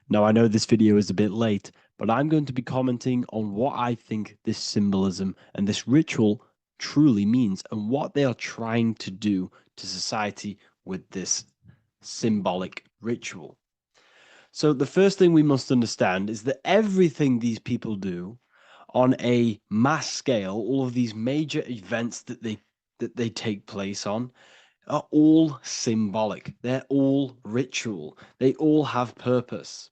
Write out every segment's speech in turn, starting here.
Now, I know this video is a bit late, but I'm going to be commenting on what I think this symbolism and this ritual truly means and what they are trying to do to society with this symbolic ritual. So the first thing we must understand is that everything these people do on a mass scale, all of these major events that they take place on, are all symbolic. They're all ritual. They all have purpose.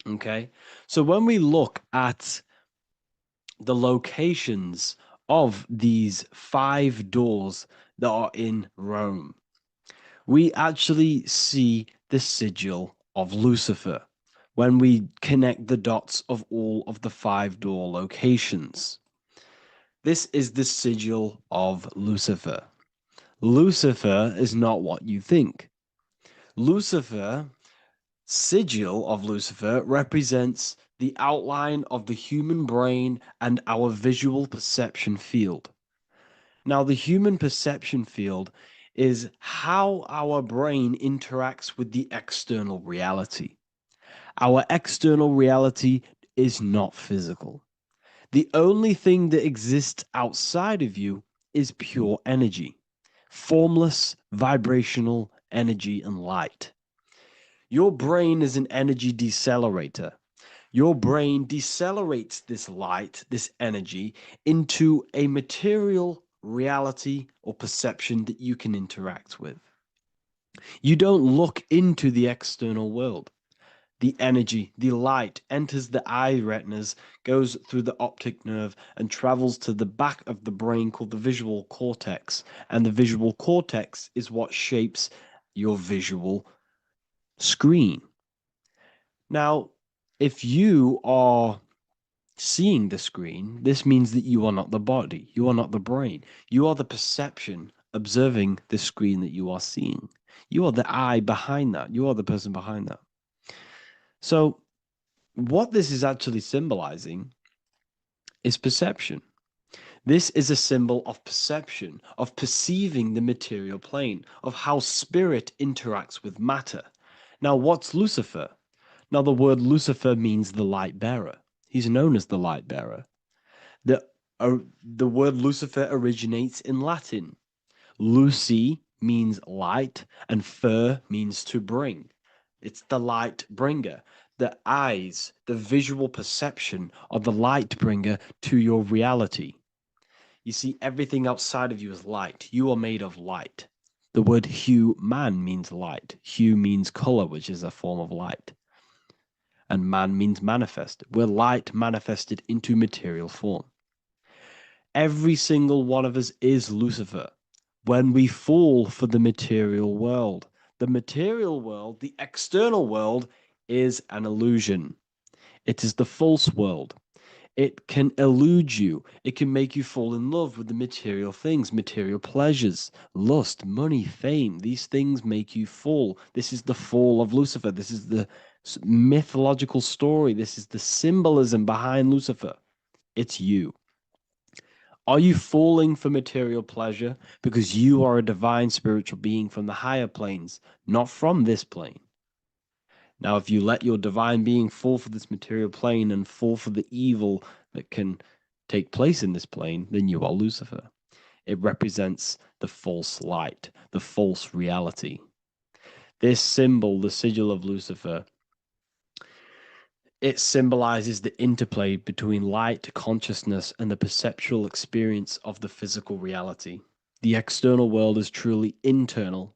Okay. So when we look at the locations of these 5 doors that are in Rome, we actually see the sigil of Lucifer when we connect the dots of all of the 5 door locations. This is the sigil of Lucifer. Lucifer is not what you think. Lucifer, sigil of Lucifer, represents the outline of the human brain and our visual perception field. Now, the human perception field is how our brain interacts with the external reality. Our external reality is not physical. The only thing that exists outside of you is pure energy, formless, vibrational energy and light. Your brain is an energy decelerator. Your brain decelerates this light, this energy, into a material reality or perception that you can interact with. You don't look into the external world. The energy, the light enters the eye retinas, goes through the optic nerve, and travels to the back of the brain called the visual cortex. And the visual cortex is what shapes your visual screen. Now, if you are seeing the screen, this means that you are not the body, you are not the brain, you are the perception observing the screen that you are seeing. You are the eye behind that, you are the person behind that. So, what this is actually symbolizing is perception. This is a symbol of perception, of perceiving the material plane, of how spirit interacts with matter. Now, what's Lucifer? Now, the word Lucifer means the light bearer. He's known as the light bearer. The word Lucifer originates in Latin. Luci means light, and fer means to bring. It's the light bringer. The eyes, the visual perception of the light bringer to your reality. You see, everything outside of you is light. You are made of light. The word hue man means light. Hue means color, which is a form of light. And man means manifest. We're light manifested into material form. Every single one of us is Lucifer. When we fall for the material world, the external world, is an illusion. It is the false world. It can elude you. It can make you fall in love with the material things, material pleasures, lust, money, fame. These things make you fall. This is the fall of Lucifer. This is the mythological story. This is the symbolism behind Lucifer. It's you. Are you falling for material pleasure because you are a divine spiritual being from the higher planes, not from this plane? Now, if you let your divine being fall for this material plane and fall for the evil that can take place in this plane, then you are Lucifer. It represents the false light, the false reality. This symbol, the sigil of Lucifer, it symbolizes the interplay between light, consciousness, and the perceptual experience of the physical reality. The external world is truly internal.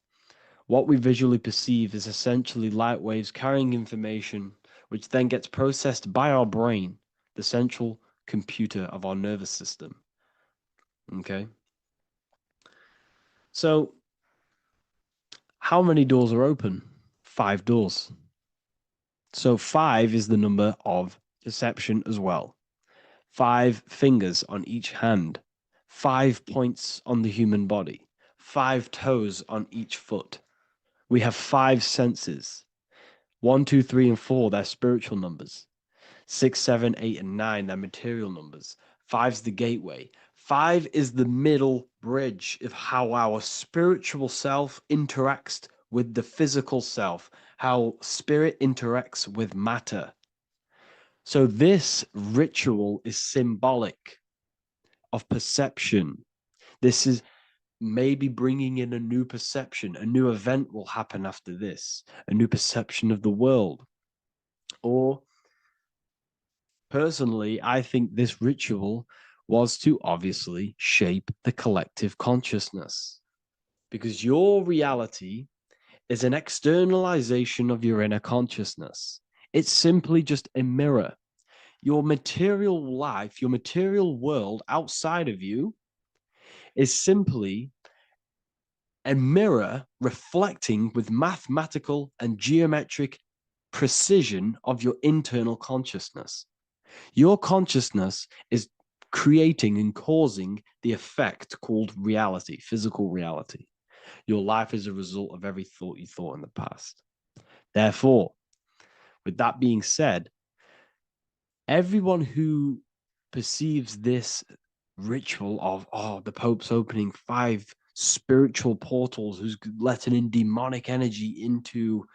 What we visually perceive is essentially light waves carrying information, which then gets processed by our brain, the central computer of our nervous system. Okay? So, how many doors are open? 5 doors. So 5 is the number of perception as well. 5 fingers on each hand, 5 points on the human body, 5 toes on each foot. We have 5 senses. 1, 2, 3, and 4, they're spiritual numbers. 6, 7, 8, and 9, they're material numbers. 5's the gateway. 5 is the middle bridge of how our spiritual self interacts with the physical self, how spirit interacts with matter. So this ritual is symbolic of perception. This is maybe bringing in a new perception. A new event will happen after this, a new perception of the world. Or personally, I think this ritual was to obviously shape the collective consciousness, because your reality is an externalization of your inner consciousness. It's simply just a mirror. Your material life, your material world outside of you is simply a mirror reflecting with mathematical and geometric precision of your internal consciousness. Your consciousness is creating and causing the effect called reality, physical reality. Your life is a result of every thought you thought in the past. Therefore, with that being said, everyone who perceives this ritual of, oh, the Pope's opening 5 spiritual portals, who's letting in demonic energy into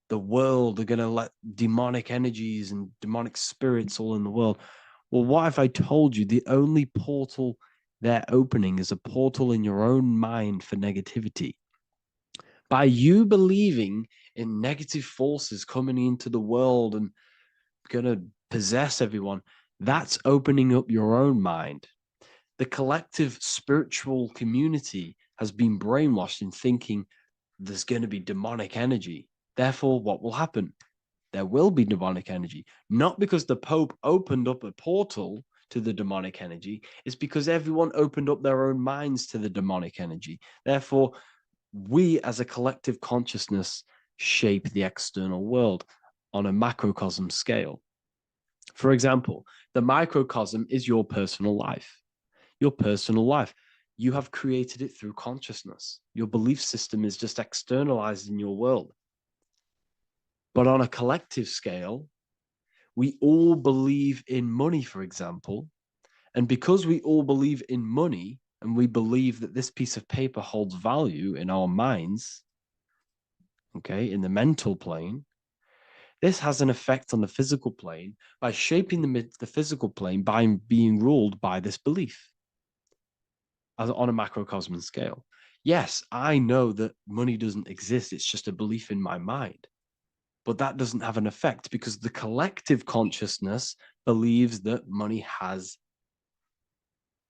the world, they're going to let demonic energies and demonic spirits all in the world. Well, what if I told you the only portal they're opening is a portal in your own mind for negativity? By you believing in negative forces coming into the world and going to possess everyone, that's opening up your own mind. The collective spiritual community has been brainwashed in thinking there's going to be demonic energy. Therefore, what will happen? There will be demonic energy. Not because the Pope opened up a portal to the demonic energy, it's because everyone opened up their own minds to the demonic energy. Therefore, we as a collective consciousness shape the external world on a macrocosm scale. For example, the microcosm is your personal life. Your personal life. You have created it through consciousness. Your belief system is just externalized in your world. But on a collective scale, we all believe in money, for example. And because we all believe in money and we believe that this piece of paper holds value in our minds, okay, in the mental plane, this has an effect on the physical plane by shaping the physical plane by being ruled by this belief as on a macrocosm scale. Yes, I know that money doesn't exist. It's just a belief in my mind. But that doesn't have an effect because the collective consciousness believes that money has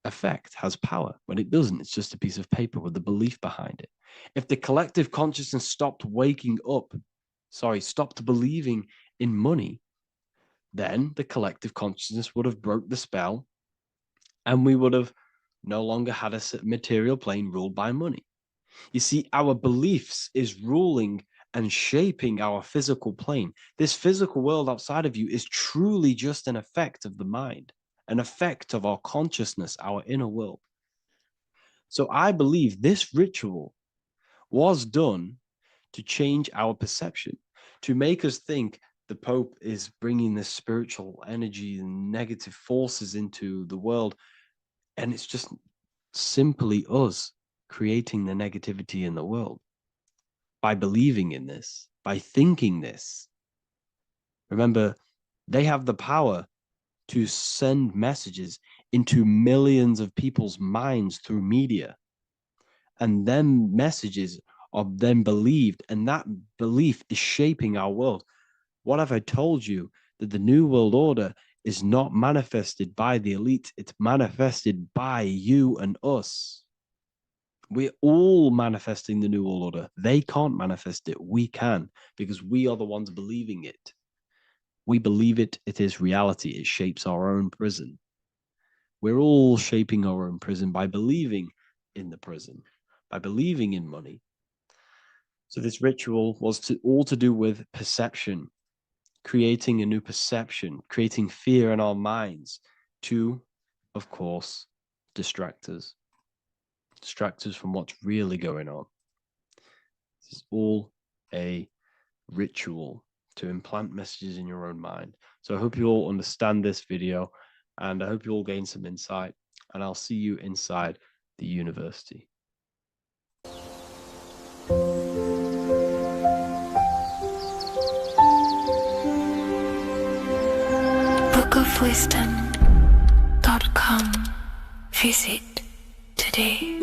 effect, has power. When it doesn't, it's just a piece of paper with the belief behind it. If the collective consciousness stopped stopped believing in money, then the collective consciousness would have broke the spell and we would have no longer had a material plane ruled by money. You see, our beliefs is ruling and shaping our physical plane. This physical world outside of you is truly just an effect of the mind, an effect of our consciousness, our inner world. So I believe this ritual was done to change our perception, to make us think the Pope is bringing this spiritual energy and negative forces into the world. And it's just simply us creating the negativity in the world by believing in this, by thinking this. Remember, they have the power to send messages into millions of people's minds through media. And then messages are then believed, and that belief is shaping our world. What have I told you? That the New World Order is not manifested by the elite, it's manifested by you and us. We're all manifesting the New World Order. They can't manifest it. We can, because we are the ones believing it. We believe it. It is reality. It shapes our own prison. We're all shaping our own prison by believing in the prison, by believing in money. So this ritual was all to do with perception, creating a new perception, creating fear in our minds to, of course, distract us from what's really going on. This is all a ritual to implant messages in your own mind. So I hope you all understand this video, and I hope you all gain some insight, and I'll see you inside the university. bookofwisdom.com. Visit today.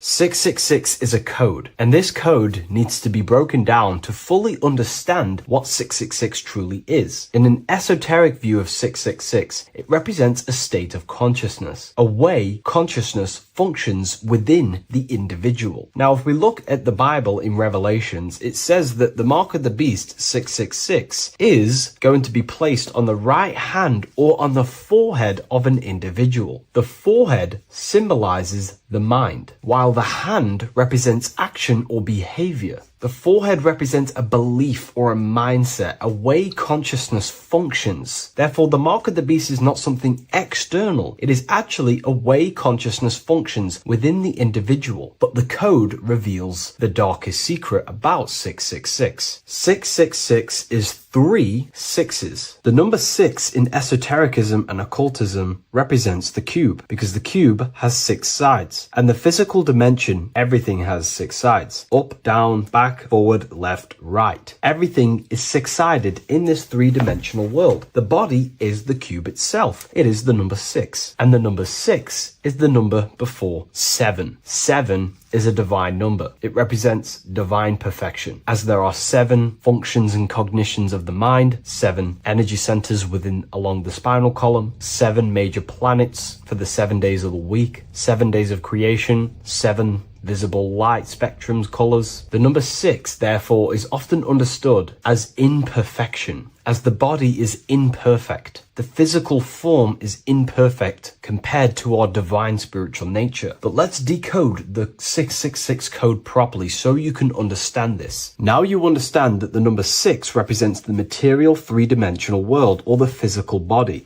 666 is a code, and this code needs to be broken down to fully understand what 666 truly is. In an esoteric view of 666, it represents a state of consciousness, a way consciousness functions within the individual. Now, if we look at the Bible in Revelations, it says that the mark of the beast, 666, is going to be placed on the right hand or on the forehead of an individual. The forehead symbolizes the mind, while the hand represents action or behavior. The forehead represents a belief or a mindset, a way consciousness functions. Therefore, the mark of the beast is not something external. It is actually a way consciousness functions within the individual. But the code reveals the darkest secret about 666. 666 is 3 sixes. The number 6 in esotericism and occultism represents the cube, because the cube has 6 sides. And the physical dimension, everything has 6 sides. Up, down, back, forward, left, right. Everything is 6-sided in this 3-dimensional world. The body is the cube itself. It is the number 6. And the number 6 is the number before 7. 7 is a divine number. It represents divine perfection, as there are 7 functions and cognitions of the mind, 7 energy centers along the spinal column, 7 major planets for the 7 days of the week, 7 days of creation, 7 visible light spectrums, colors. The number 6, therefore, is often understood as imperfection, as the body is imperfect. The physical form is imperfect compared to our divine spiritual nature. But let's decode the 666 code properly so you can understand this. Now you understand that the number 6 represents the material 3-dimensional world, or the physical body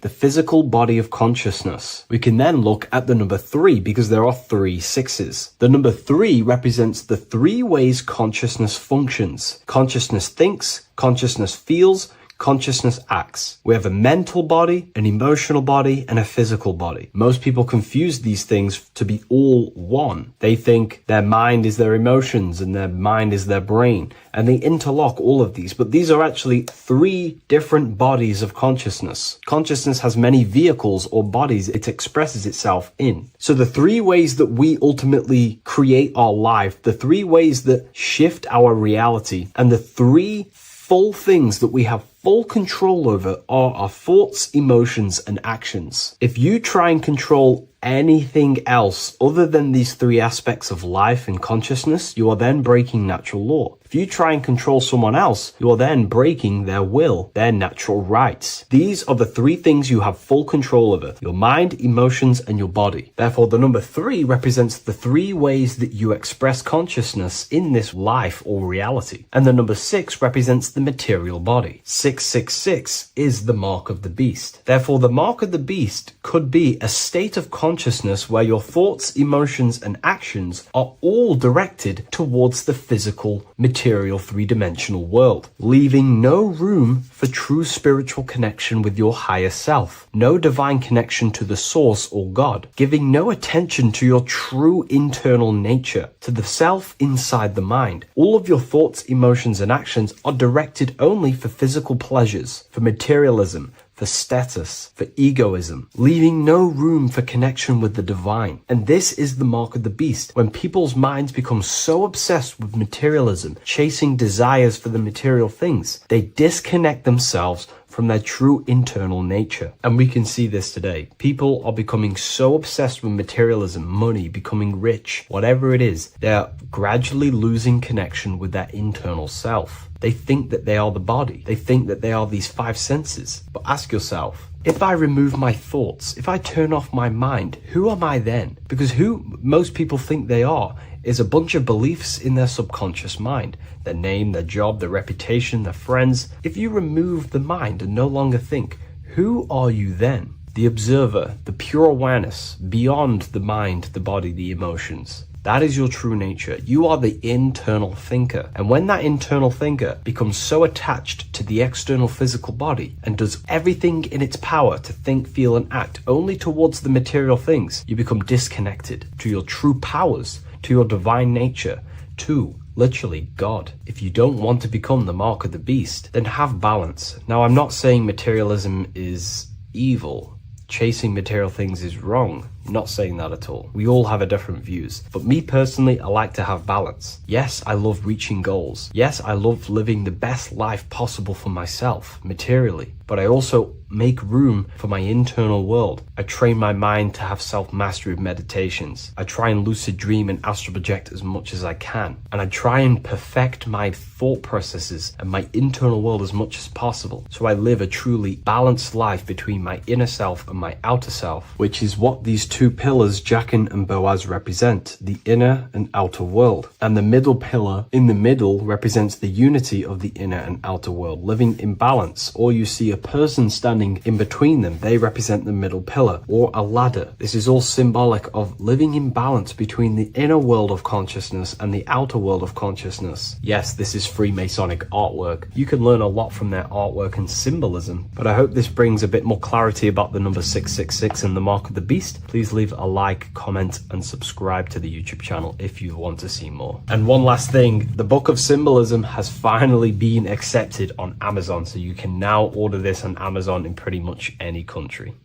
of consciousness. We can then look at the number 3 because there are 3 6s. The number 3 represents the 3 ways consciousness functions. Consciousness thinks, consciousness feels, consciousness acts. We have a mental body, an emotional body, and a physical body. Most people confuse these things to be all one. They think their mind is their emotions and their mind is their brain, and they interlock all of these, but these are actually 3 different bodies of consciousness. Consciousness has many vehicles or bodies it expresses itself in. So the 3 ways that we ultimately create our life, the 3 ways that shift our reality, and the 3 full things that we have full control over are our thoughts, emotions, and actions. If you try and control anything else other than these 3 aspects of life and consciousness, you are then breaking natural law. If you try and control someone else, you are then breaking their will, their natural rights. These are the 3 things you have full control over: your mind, emotions, and your body. Therefore, the number 3 represents the 3 ways that you express consciousness in this life or reality. And the number 6 represents the material body. 666 is the mark of the beast. Therefore, the mark of the beast could be a state of consciousness where your thoughts, emotions, and actions are all directed towards the physical, material 3-dimensional world, leaving no room for true spiritual connection with your higher self, no divine connection to the source or God, giving no attention to your true internal nature, to the self inside the mind. All of your thoughts, emotions, and actions are directed only for physical pleasures, for materialism, for status, for egoism, leaving no room for connection with the divine. And this is the mark of the beast. When people's minds become so obsessed with materialism, chasing desires for the material things, they disconnect themselves from their true internal nature. And we can see this today. People are becoming so obsessed with materialism, money, becoming rich, whatever it is, they're gradually losing connection with their internal self. They think that they are the body. They think that they are these 5 senses. But ask yourself, if I remove my thoughts, if I turn off my mind, who am I then? Because who most people think they are is a bunch of beliefs in their subconscious mind. Their name, their job, their reputation, their friends. If you remove the mind and no longer think, who are you then? The observer, the pure awareness, beyond the mind, the body, the emotions. That is your true nature. You are the internal thinker. And when that internal thinker becomes so attached to the external physical body and does everything in its power to think, feel, and act only towards the material things, you become disconnected to your true powers, to your divine nature, to literally God. If you don't want to become the mark of the beast, then have balance. Now, I'm not saying materialism is evil. Chasing material things is wrong. I'm not saying that at all. We all have a different views. But me personally, I like to have balance. Yes, I love reaching goals. Yes, I love living the best life possible for myself, materially. But I also make room for my internal world. I train my mind to have self-mastery of meditations. I try and lucid dream and astral project as much as I can. And I try and perfect my thought processes and my internal world as much as possible. So I live a truly balanced life between my inner self and my outer self, which is what these two pillars, Jachin and Boaz, represent, the inner and outer world. And the middle pillar in the middle represents the unity of the inner and outer world, living in balance. Or you see a person standing in between them, they represent the middle pillar, or a ladder. This is all symbolic of living in balance between the inner world of consciousness and the outer world of consciousness. Yes, this is Freemasonic artwork. You can learn a lot from their artwork and symbolism, but I hope this brings a bit more clarity about the number 666 and the mark of the beast. Please leave a like, comment, and subscribe to the YouTube channel if you want to see more. And one last thing, the Book of Symbolism has finally been accepted on Amazon, so you can now order this on Amazon in pretty much any country.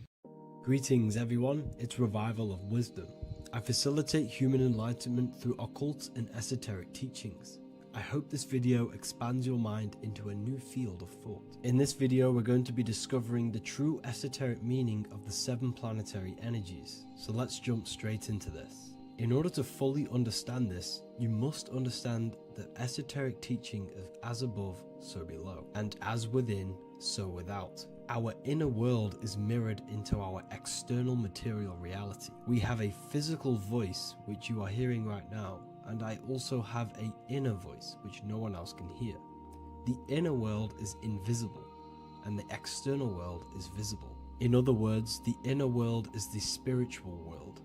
Greetings everyone, it's Revival of Wisdom. I facilitate human enlightenment through occult and esoteric teachings. I hope this video expands your mind into a new field of thought. In this video, we're going to be discovering the true esoteric meaning of the 7 planetary energies. So let's jump straight into this. In order to fully understand this, you must understand the esoteric teaching of as above, so below, and as within, so without. Our inner world is mirrored into our external material reality. We have a physical voice, which you are hearing right now, and I also have an inner voice, which no one else can hear. The inner world is invisible, and the external world is visible. In other words, the inner world is the spiritual world,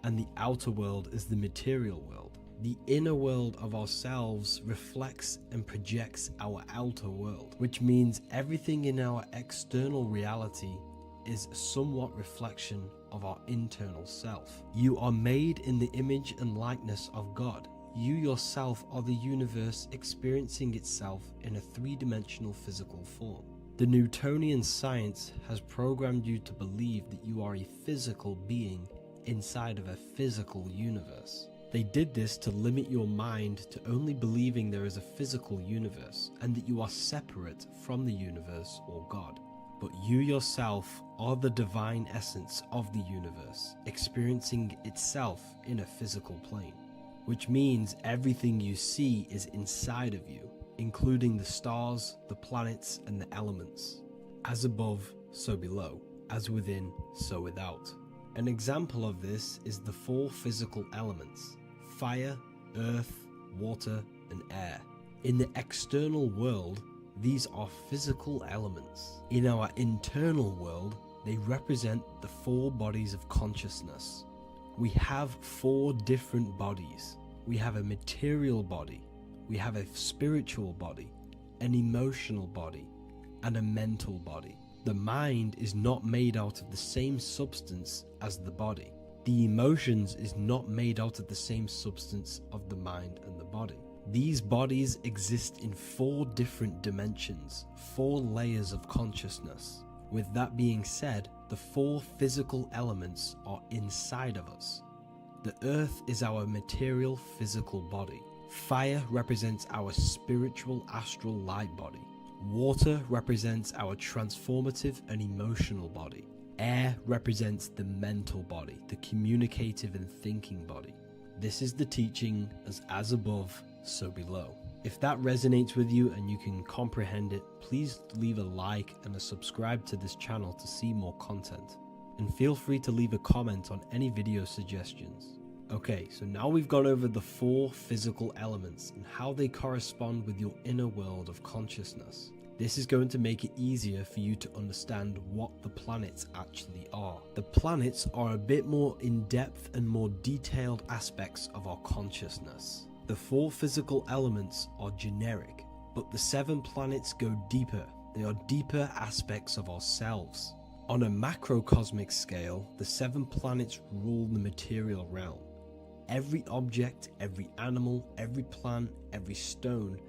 and the outer world is the material world. The inner world of ourselves reflects and projects our outer world, which means everything in our external reality is somewhat reflection of our internal self. You are made in the image and likeness of God. You yourself are the universe experiencing itself in a 3-dimensional physical form. The Newtonian science has programmed you to believe that you are a physical being inside of a physical universe. They did this to limit your mind to only believing there is a physical universe and that you are separate from the universe or God. But you yourself are the divine essence of the universe, experiencing itself in a physical plane, which means everything you see is inside of you, including the stars, the planets, and the elements. As above, so below. As within, so without. An example of this is the 4 physical elements: fire, earth, water, and air. In the external world, these are physical elements. In our internal world, they represent the 4 bodies of consciousness. We have 4 different bodies. We have a material body, we have a spiritual body, an emotional body, and a mental body. The mind is not made out of the same substance as the body. The emotions is not made out of the same substance of the mind and the body. These bodies exist in 4 different dimensions, 4 layers of consciousness. With that being said, the 4 physical elements are inside of us. The earth is our material physical body. Fire represents our spiritual astral light body. Water represents our transformative and emotional body. Air represents the mental body, the communicative and thinking body. This is the teaching as above, so below. If that resonates with you and you can comprehend it, please leave a like and a subscribe to this channel to see more content. And feel free to leave a comment on any video suggestions. Okay, so now we've gone over the 4 physical elements and how they correspond with your inner world of consciousness. This is going to make it easier for you to understand what the planets actually are. The planets are a bit more in-depth and more detailed aspects of our consciousness. The 4 physical elements are generic, but the 7 planets go deeper. They are deeper aspects of ourselves. On a macrocosmic scale, the 7 planets rule the material realm. Every object, every animal, every plant, every stone,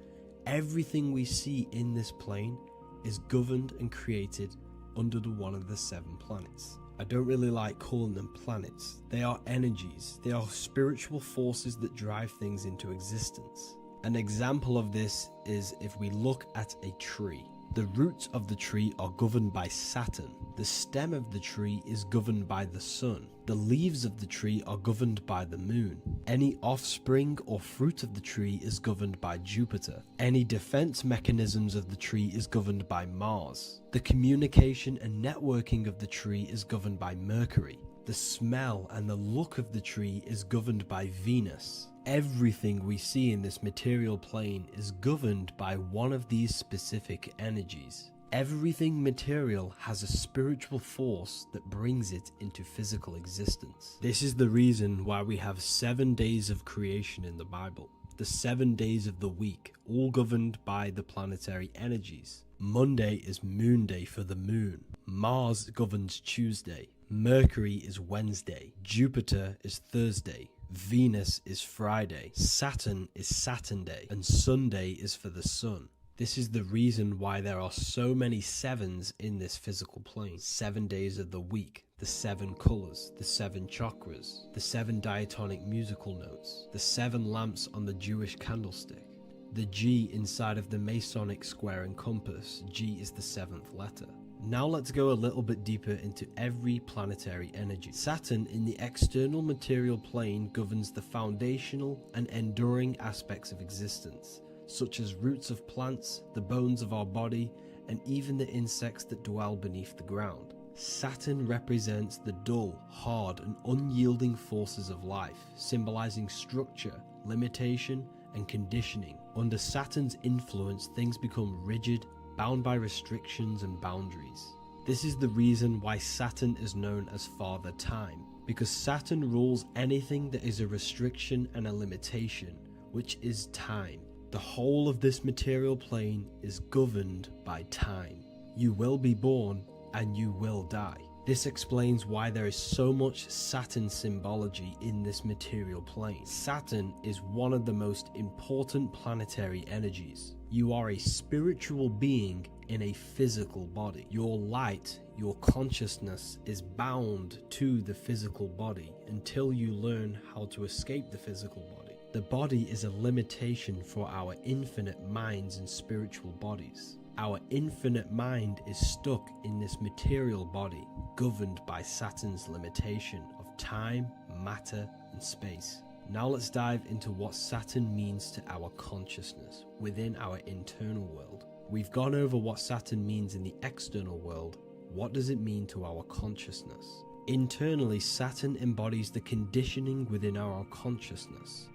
everything we see in this plane is governed and created under one of the 7 planets. I don't really like calling them planets. They are energies. They are spiritual forces that drive things into existence. An example of this is if we look at a tree. The roots of the tree are governed by Saturn. The stem of the tree is governed by the sun. The leaves of the tree are governed by the moon. Any offspring or fruit of the tree is governed by Jupiter. Any defense mechanisms of the tree is governed by Mars. The communication and networking of the tree is governed by Mercury. The smell and the look of the tree is governed by Venus. Everything we see in this material plane is governed by one of these specific energies. Everything material has a spiritual force that brings it into physical existence. This is the reason why we have 7 days of creation in the Bible. The 7 days of the week, all governed by the planetary energies. Monday is Moon Day for the moon. Mars governs Tuesday. Mercury is Wednesday. Jupiter is Thursday. Venus is Friday. Saturn is Saturn Day. And Sunday is for the sun. This is the reason why there are so many 7s in this physical plane. 7 days of the week, the 7 colors, the 7 chakras, the 7 diatonic musical notes, the 7 lamps on the Jewish candlestick, the G inside of the Masonic square and compass. G is the 7th letter. Now let's go a little bit deeper into every planetary energy. Saturn in the external material plane governs the foundational and enduring aspects of existence, such as roots of plants, the bones of our body, and even the insects that dwell beneath the ground. Saturn represents the dull, hard, and unyielding forces of life, symbolizing structure, limitation, and conditioning. Under Saturn's influence, things become rigid, bound by restrictions and boundaries. This is the reason why Saturn is known as Father Time, because Saturn rules anything that is a restriction and a limitation, which is time. The whole of this material plane is governed by time. You will be born and you will die. This explains why there is so much Saturn symbology in this material plane. Saturn is one of the most important planetary energies. You are a spiritual being in a physical body. Your light, your consciousness is bound to the physical body until you learn how to escape the physical body. The body is a limitation for our infinite minds and spiritual bodies. Our infinite mind is stuck in this material body, governed by Saturn's limitation of time, matter, and space. Now let's dive into what Saturn means to our consciousness within our internal world. We've gone over what Saturn means in the external world. What does it mean to our consciousness? Internally, Saturn embodies the conditioning within our consciousness.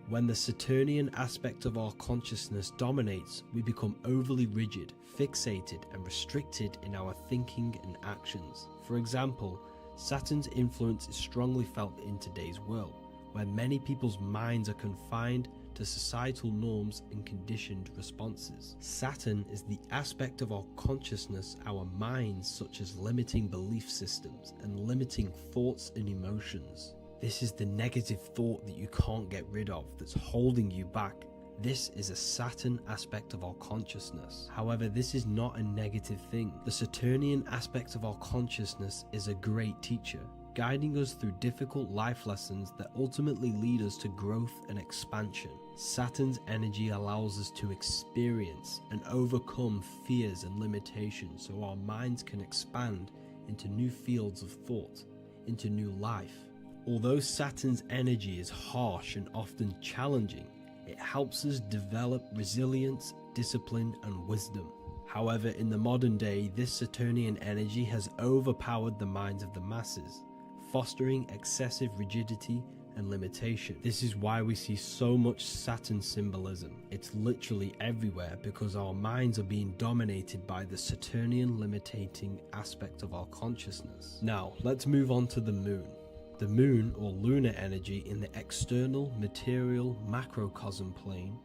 When the Saturnian aspect of our consciousness dominates, we become overly rigid, fixated, and restricted in our thinking and actions. For example, Saturn's influence is strongly felt in today's world, where many people's minds are confined to societal norms and conditioned responses. Saturn is the aspect of our consciousness, our minds, such as limiting belief systems and limiting thoughts and emotions. This is the negative thought that you can't get rid of that's holding you back. This is a Saturn aspect of our consciousness. However, this is not a negative thing. The Saturnian aspect of our consciousness is a great teacher, guiding us through difficult life lessons that ultimately lead us to growth and expansion. Saturn's energy allows us to experience and overcome fears and limitations so our minds can expand into new fields of thought, into new life. Although Saturn's energy is harsh and often challenging, it helps us develop resilience, discipline, and wisdom. However, in the modern day, this Saturnian energy has overpowered the minds of the masses, fostering excessive rigidity and limitation. This is why we see so much Saturn symbolism. It's literally everywhere because our minds are being dominated by the Saturnian limiting aspect of our consciousness. Now, let's move on to the moon. The moon, or lunar energy, in the external material macrocosm plane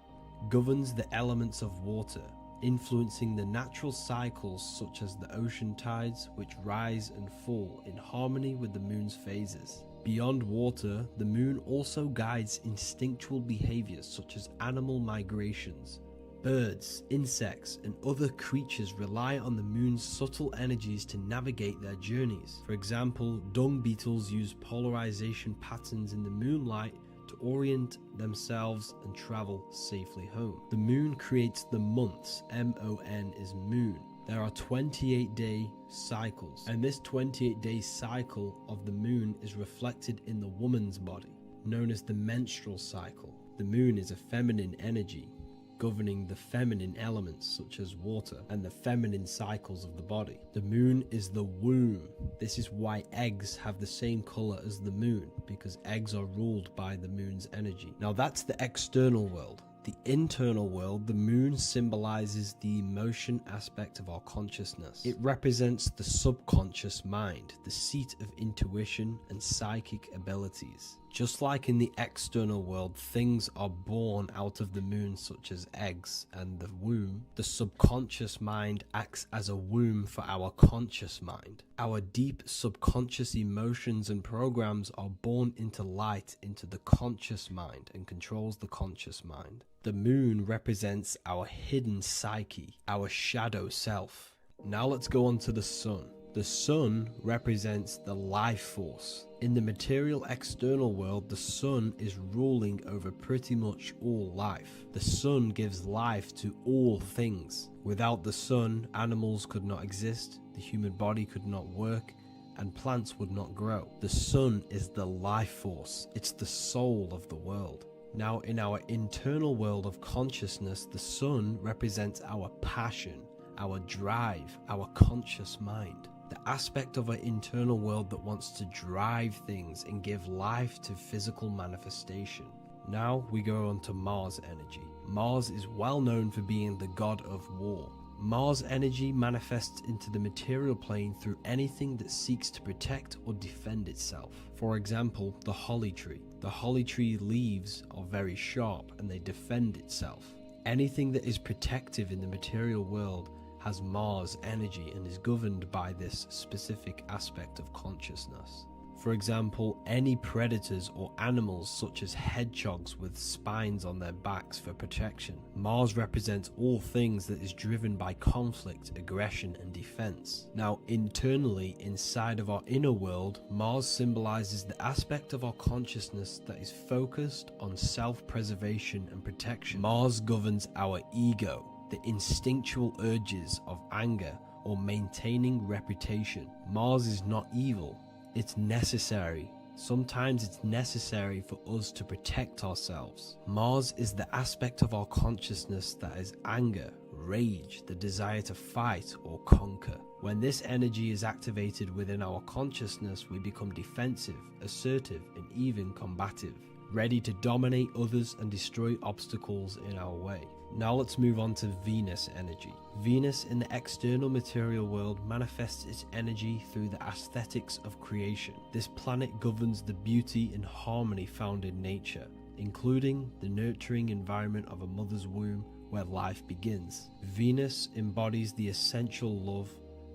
governs the elements of water, influencing the natural cycles such as the ocean tides, which rise and fall in harmony with the moon's phases. Beyond water, the moon also guides instinctual behaviors such as animal migrations. Birds, insects, and other creatures rely on the moon's subtle energies to navigate their journeys. For example, dung beetles use polarization patterns in the moonlight to orient themselves and travel safely home. The moon creates the months. M-O-N is moon. There are 28-day cycles, and this 28-day cycle of the moon is reflected in the woman's body, known as the menstrual cycle. The moon is a feminine energy, governing the feminine elements such as water and the feminine cycles of the body. The moon is the womb. This is why eggs have the same color as the moon, because eggs are ruled by the moon's energy. Now that's the external world. The internal world, the moon symbolizes the emotion aspect of our consciousness. It represents the subconscious mind, the seat of intuition and psychic abilities. Just like in the external world, things are born out of the moon, such as eggs and the womb. The subconscious mind acts as a womb for our conscious mind. Our deep subconscious emotions and programs are born into light into the conscious mind and controls the conscious mind. The moon represents our hidden psyche, our shadow self. Now let's go on to the sun. The sun represents the life force. In the material external world, the sun is ruling over pretty much all life. The sun gives life to all things. Without the sun, animals could not exist, the human body could not work, and plants would not grow. The sun is the life force. It's the soul of the world. Now, in our internal world of consciousness, the sun represents our passion, our drive, our conscious mind. The aspect of our internal world that wants to drive things and give life to physical manifestation. Now we go on to Mars energy. Mars is well known for being the god of war. Mars energy manifests into the material plane through anything that seeks to protect or defend itself. For example, the holly tree. The holly tree leaves are very sharp and they defend itself. Anything that is protective in the material world has Mars energy and is governed by this specific aspect of consciousness. For example, any predators or animals such as hedgehogs with spines on their backs for protection. Mars represents all things that is driven by conflict, aggression, and defense. Now, internally, inside of our inner world, Mars symbolizes the aspect of our consciousness that is focused on self-preservation and protection. Mars governs our ego, the instinctual urges of anger or maintaining reputation. Mars is not evil, it's necessary. Sometimes it's necessary for us to protect ourselves. Mars is the aspect of our consciousness that is anger, rage, the desire to fight or conquer. When this energy is activated within our consciousness, we become defensive, assertive, and even combative, ready to dominate others and destroy obstacles in our way. Now let's move on to Venus energy. Venus in the external material world manifests its energy through the aesthetics of creation. This planet governs the beauty and harmony found in nature, including the nurturing environment of a mother's womb where life begins. Venus embodies the essential love,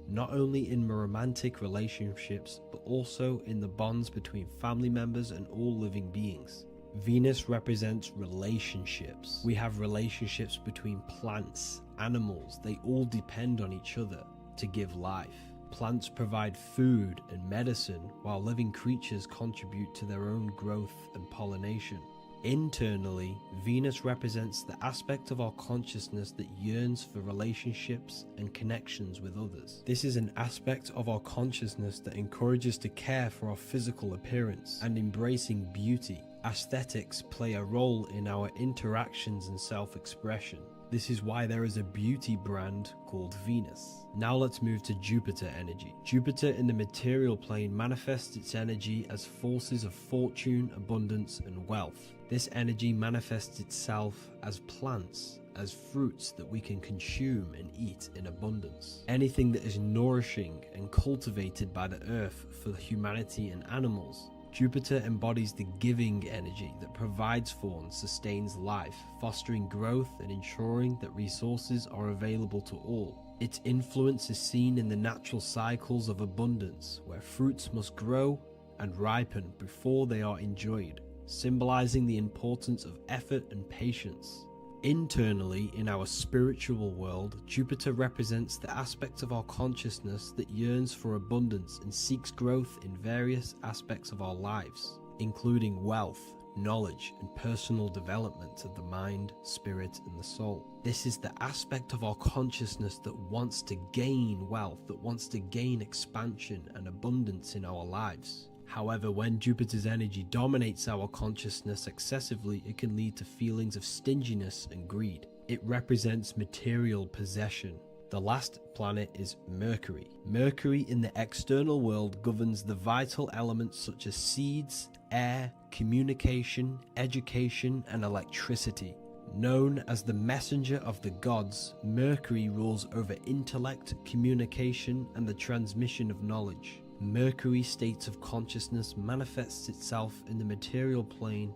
not only in romantic relationships, but also in the bonds between family members and all living beings. Venus represents relationships. We have relationships between plants, animals. They all depend on each other to give life. Plants provide food and medicine, while living creatures contribute to their own growth and pollination. Internally, Venus represents the aspect of our consciousness that yearns for relationships and connections with others. This is an aspect of our consciousness that encourages to care for our physical appearance and embracing beauty. Aesthetics play a role in our interactions and self-expression. This is why there is a beauty brand called Venus. Now let's move to Jupiter energy. Jupiter in the material plane manifests its energy as forces of fortune, abundance, and wealth. This energy manifests itself as plants, as fruits that we can consume and eat in abundance. Anything that is nourishing and cultivated by the earth for humanity and animals. Jupiter embodies the giving energy that provides for and sustains life, fostering growth and ensuring that resources are available to all. Its influence is seen in the natural cycles of abundance, where fruits must grow and ripen before they are enjoyed, symbolizing the importance of effort and patience. Internally, in our spiritual world, Jupiter represents the aspect of our consciousness that yearns for abundance and seeks growth in various aspects of our lives, including wealth, knowledge, and personal development of the mind, spirit, and the soul. This is the aspect of our consciousness that wants to gain wealth, that wants to gain expansion and abundance in our lives. However, when Jupiter's energy dominates our consciousness excessively, it can lead to feelings of stinginess and greed. It represents material possession. The last planet is Mercury. Mercury in the external world governs the vital elements such as seeds, air, communication, education, and electricity. Known as the messenger of the gods, Mercury rules over intellect, communication, and the transmission of knowledge. Mercury's states of consciousness manifests itself in the material plane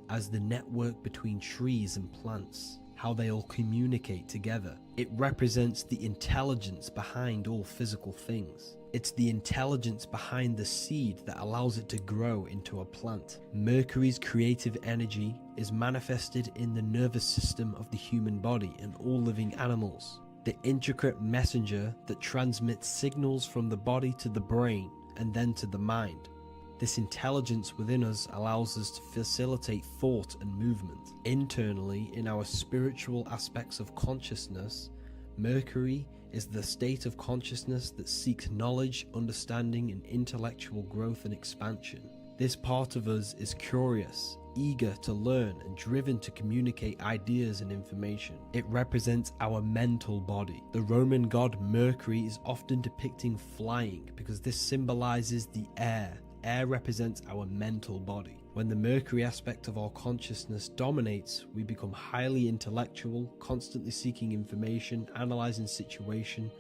as the network between trees and plants, how they all communicate together. It represents the intelligence behind all physical things. It's the intelligence behind the seed that allows it to grow into a plant. Mercury's creative energy is manifested in the nervous system of the human body and all living animals. The intricate messenger that transmits signals from the body to the brain and then to the mind. This intelligence within us allows us to facilitate thought and movement. Internally, in our spiritual aspects of consciousness, Mercury is the state of consciousness that seeks knowledge, understanding, and intellectual growth and expansion. This part of us is curious, eager to learn, and driven to communicate ideas and information. It represents our mental body. The Roman god Mercury is often depicting flying because this symbolizes the air. Air represents our mental body. When the Mercury aspect of our consciousness dominates, we become highly intellectual, constantly seeking information, analyzing situation,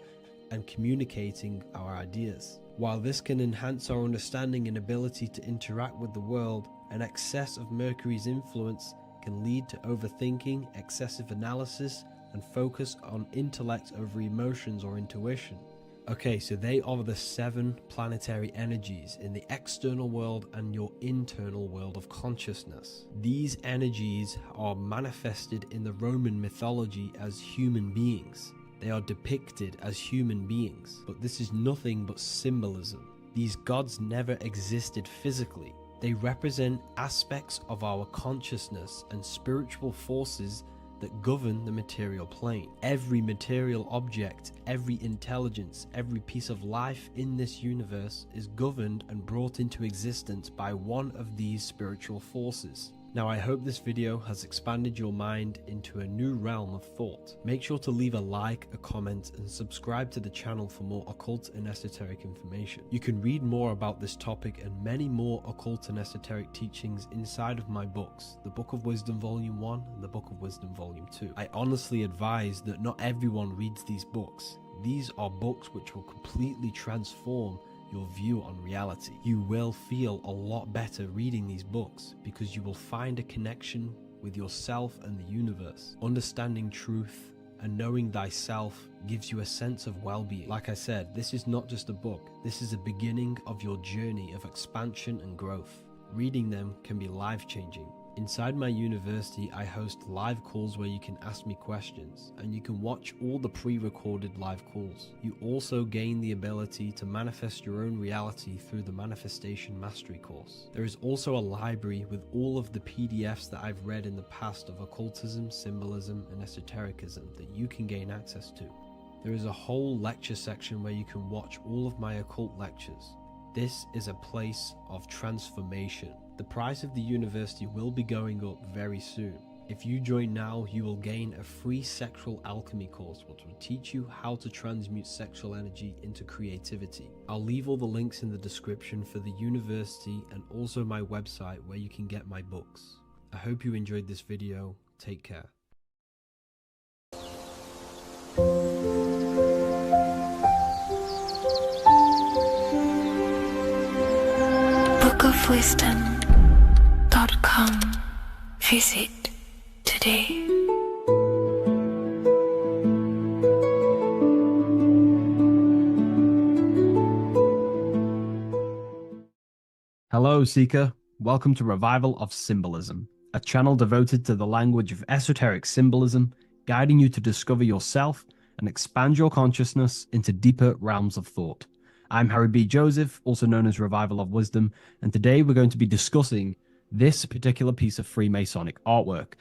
and communicating our ideas. While this can enhance our understanding and ability to interact with the world, an excess of Mercury's influence can lead to overthinking, excessive analysis, and focus on intellect over emotions or intuition. Okay, so they are the 7 planetary energies in the external world and your internal world of consciousness. These energies are manifested in the Roman mythology as human beings. They are depicted as human beings, but this is nothing but symbolism. These gods never existed physically. They represent aspects of our consciousness and spiritual forces that govern the material plane. Every material object, every intelligence, every piece of life in this universe is governed and brought into existence by one of these spiritual forces. Now, I hope this video has expanded your mind into a new realm of thought. Make sure to leave a like, a comment, and subscribe to the channel for more occult and esoteric information. You can read more about this topic and many more occult and esoteric teachings inside of my books, the Book of Wisdom Volume 1 and the Book of Wisdom Volume 2. I honestly advise that not everyone reads these books. These are books which will completely transform your view on reality. You will feel a lot better reading these books because you will find a connection with yourself and the universe. Understanding truth and knowing thyself gives you a sense of well-being. Like I said, this is not just a book. This is a beginning of your journey of expansion and growth. Reading them can be life-changing. Inside my university, I host live calls where you can ask me questions, and you can watch all the pre-recorded live calls. You also gain the ability to manifest your own reality through the Manifestation Mastery course. There is also a library with all of the PDFs that I've read in the past of occultism, symbolism, and esotericism that you can gain access to. There is a whole lecture section where you can watch all of my occult lectures. This is a place of transformation. The price of the university will be going up very soon. If you join now, you will gain a free sexual alchemy course which will teach you how to transmute sexual energy into creativity. I'll leave all the links in the description for the university and also my website where you can get my books. I hope you enjoyed this video. Take care. bookofwisdom.com. Visit today. Hello, Seeker. Welcome to Revival of Symbolism, a channel devoted to the language of esoteric symbolism, guiding you to discover yourself and expand your consciousness into deeper realms of thought. I'm Harry B. Joseph, also known as Revival of Wisdom, and today we're going to be discussing this particular piece of Freemasonic artwork,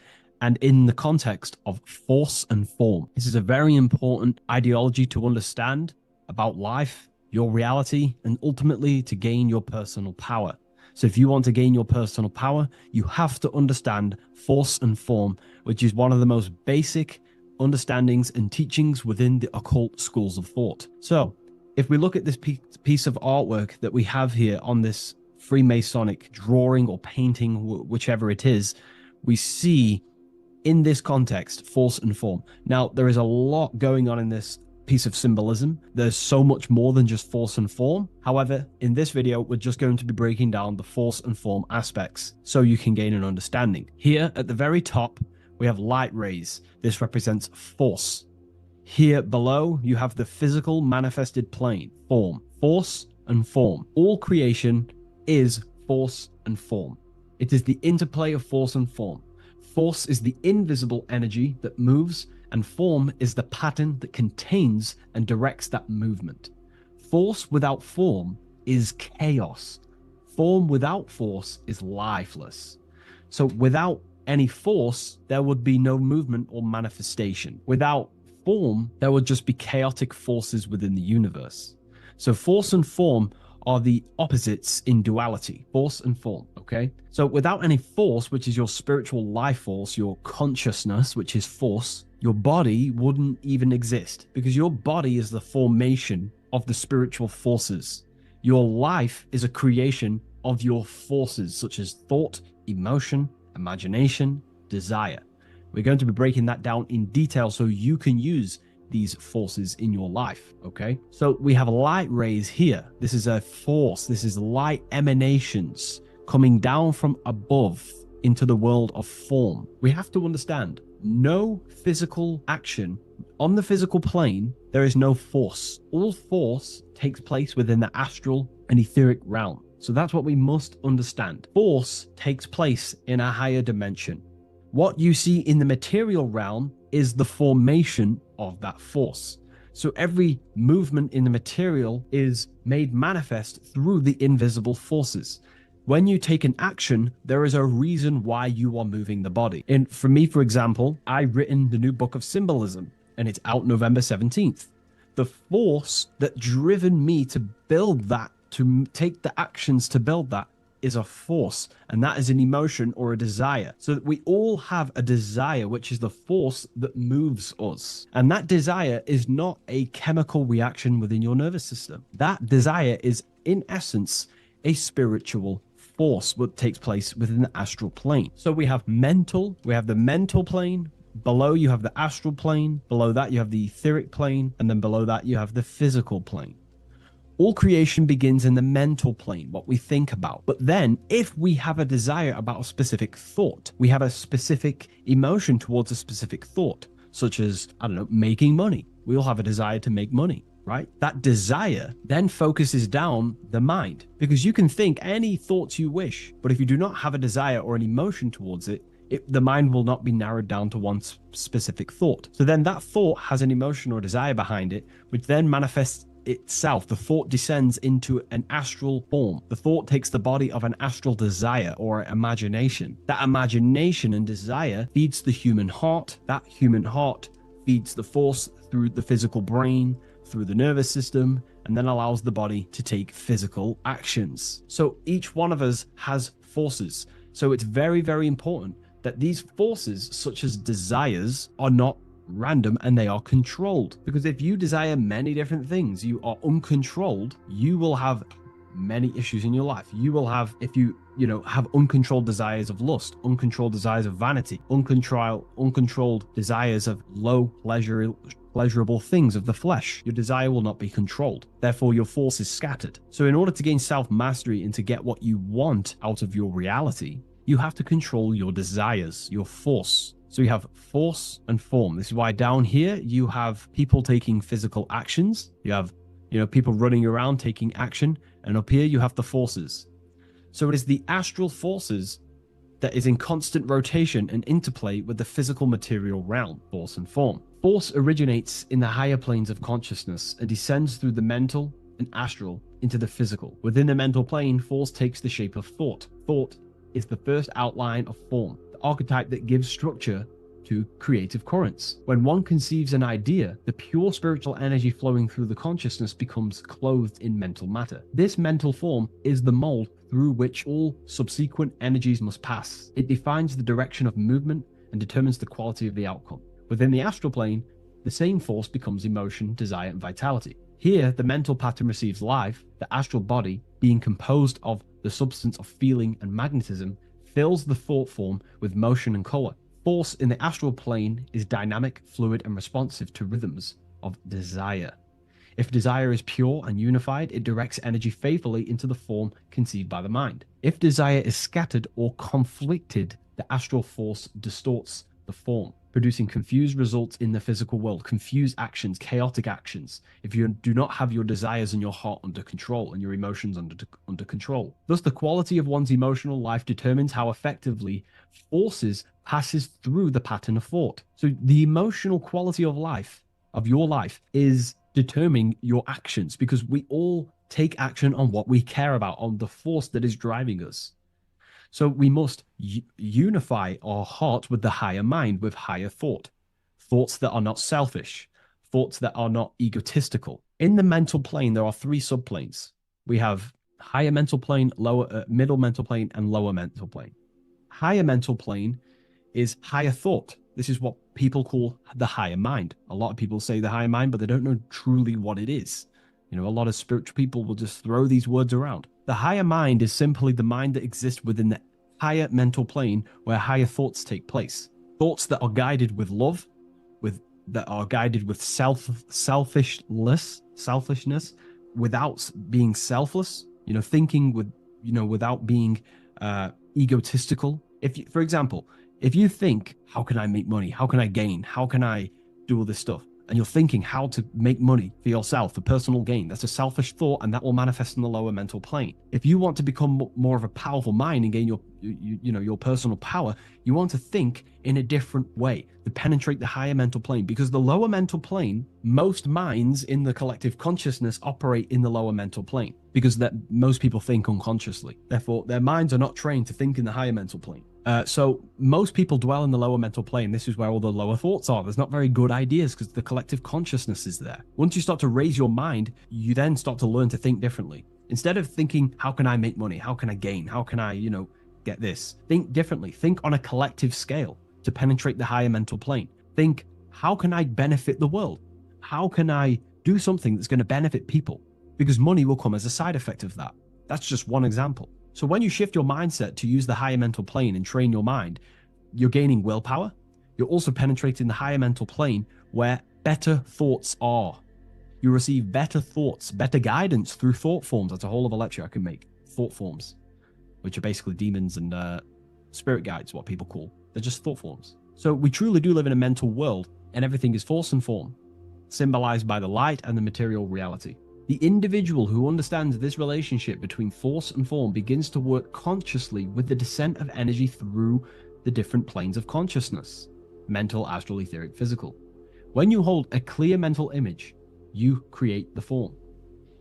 and in the context of force and form. This is a very important ideology to understand about life, your reality, and ultimately to gain your personal power. So if you want to gain your personal power, you have to understand force and form, which is one of the most basic understandings and teachings within the occult schools of thought. So if we look at this piece of artwork that we have here on this Freemasonic drawing or painting, whichever it is, we see in this context force and form. Now, there is a lot going on in this piece of symbolism. There's so much more than just force and form. However, in this video, we're just going to be breaking down the force and form aspects so you can gain an understanding. Here at the very top, we have light rays. This represents force. Here below, you have the physical manifested plane, form, force and form. All creation is force and form. It is the interplay of force and form. Force is the invisible energy that moves, and form is the pattern that contains and directs that movement. Force without form is chaos. Form without force is lifeless. So without any force, there would be no movement or manifestation. Without form, there would just be chaotic forces within the universe. So force and form are the opposites in duality, force and form, okay? So without any force, which is your spiritual life force, your consciousness, which is force, your body wouldn't even exist, because your body is the formation of the spiritual forces. Your life is a creation of your forces, such as thought, emotion, imagination, desire. We're going to be breaking that down in detail so you can use these forces in your life, okay? So we have light rays here. This is a force. This is light emanations coming down from above into the world of form. We have to understand, no physical action on the physical plane, there is no force. All force takes place within the astral and etheric realm. So that's what we must understand. Force takes place in a higher dimension. What you see in the material realm is the formation of that force. So every movement in the material is made manifest through the invisible forces. When you take an action, there is a reason why you are moving the body. And for me, for example, I've written the new book of Symbolism, and it's out November 17th. The force that driven me to build that, to take the actions to build that, is a force, and that is an emotion or a desire. So that we all have a desire, which is the force that moves us. And that desire is not a chemical reaction within your nervous system. That desire is, in essence, a spiritual force that takes place within the astral plane. So we have the mental plane. Below you have the astral plane. Below that you have the etheric plane. And then below that you have the physical plane. All creation begins in the mental plane, what we think about. But then if we have a desire about a specific thought, we have a specific emotion towards a specific thought, such as, I don't know, making money. We all have a desire to make money, right? That desire then focuses down the mind, because you can think any thoughts you wish, but if you do not have a desire or an emotion towards it, the mind will not be narrowed down to one specific thought. So then that thought has an emotion or desire behind it, which then manifests itself. The thought descends into an astral form. The thought takes the body of an astral desire or imagination. That imagination and desire feeds the human heart. That human heart feeds the force through the physical brain, through the nervous system, and then allows the body to take physical actions. So each one of us has forces. So it's very, very important that these forces, such as desires, are not random and they are controlled. Because if you desire many different things, you are uncontrolled, you will have many issues in your life. You will have, if you have uncontrolled desires of lust, uncontrolled desires of vanity, uncontrolled desires of low pleasurable things of the flesh, your desire will not be controlled. Therefore, your force is scattered. So in order to gain self-mastery and to get what you want out of your reality, you have to control your desires, your force. So you have force and form. This is why down here you have people taking physical actions. You have, people running around taking action. And up here you have the forces. So it is the astral forces that is in constant rotation and interplay with the physical material realm, force and form. Force originates in the higher planes of consciousness and descends through the mental and astral into the physical. Within the mental plane, force takes the shape of thought. Thought is the first outline of form, the archetype that gives structure to creative currents. When one conceives an idea, the pure spiritual energy flowing through the consciousness becomes clothed in mental matter. This mental form is the mold through which all subsequent energies must pass. It defines the direction of movement and determines the quality of the outcome. Within the astral plane, the same force becomes emotion, desire, and vitality. Here, the mental pattern receives life. The astral body, being composed of the substance of feeling and magnetism, fills the thought form with motion and color. Force in the astral plane is dynamic, fluid, and responsive to rhythms of desire. If desire is pure and unified, it directs energy faithfully into the form conceived by the mind. If desire is scattered or conflicted, the astral force distorts the form, producing confused results in the physical world, confused actions, chaotic actions, if you do not have your desires and your heart under control and your emotions under control. Thus, the quality of one's emotional life determines how effectively forces passes through the pattern of thought. So the emotional quality of life, of your life, is determining your actions, because we all take action on what we care about, on the force that is driving us. So we must unify our heart with the higher mind, with higher thought, thoughts that are not selfish, thoughts that are not egotistical. In the mental plane, there are three subplanes. We have higher mental plane, lower, middle mental plane, and lower mental plane. Higher mental plane is higher thought. This is what people call the higher mind. A lot of people say the higher mind, but they don't know truly what it is. You know, a lot of spiritual people will just throw these words around. The higher mind is simply the mind that exists within the higher mental plane where higher thoughts take place. Thoughts that are guided with love, that are guided with selfishness, without being selfless, you know, thinking with, you know, without being egotistical. If you, for example, if you think, how can I make money? How can I gain? How can I do all this stuff? And you're thinking how to make money for yourself, for personal gain. That's a selfish thought, and that will manifest in the lower mental plane. If you want to become more of a powerful mind and gain your personal power, you want to think in a different way to penetrate the higher mental plane, because the lower mental plane, most minds in the collective consciousness operate in the lower mental plane, because that most people think unconsciously. Therefore, their minds are not trained to think in the higher mental plane. So most people dwell in the lower mental plane. This is where all the lower thoughts are. There's not very good ideas because the collective consciousness is there. Once you start to raise your mind, you then start to learn to think differently. Instead of thinking, how can I make money? How can I gain? How can I, get this? Think differently. Think on a collective scale to penetrate the higher mental plane. Think, how can I benefit the world? How can I do something that's going to benefit people? Because money will come as a side effect of that. That's just one example. So when you shift your mindset to use the higher mental plane and train your mind, you're gaining willpower. You're also penetrating the higher mental plane where better thoughts are. You receive better thoughts, better guidance through thought forms. That's a whole other lecture I can make. Thought forms, which are basically demons and spirit guides, what people call. They're just thought forms. So we truly do live in a mental world, and everything is force and form, symbolized by the light and the material reality. The individual who understands this relationship between force and form begins to work consciously with the descent of energy through the different planes of consciousness: mental, astral, etheric, physical. When you hold a clear mental image, you create the form.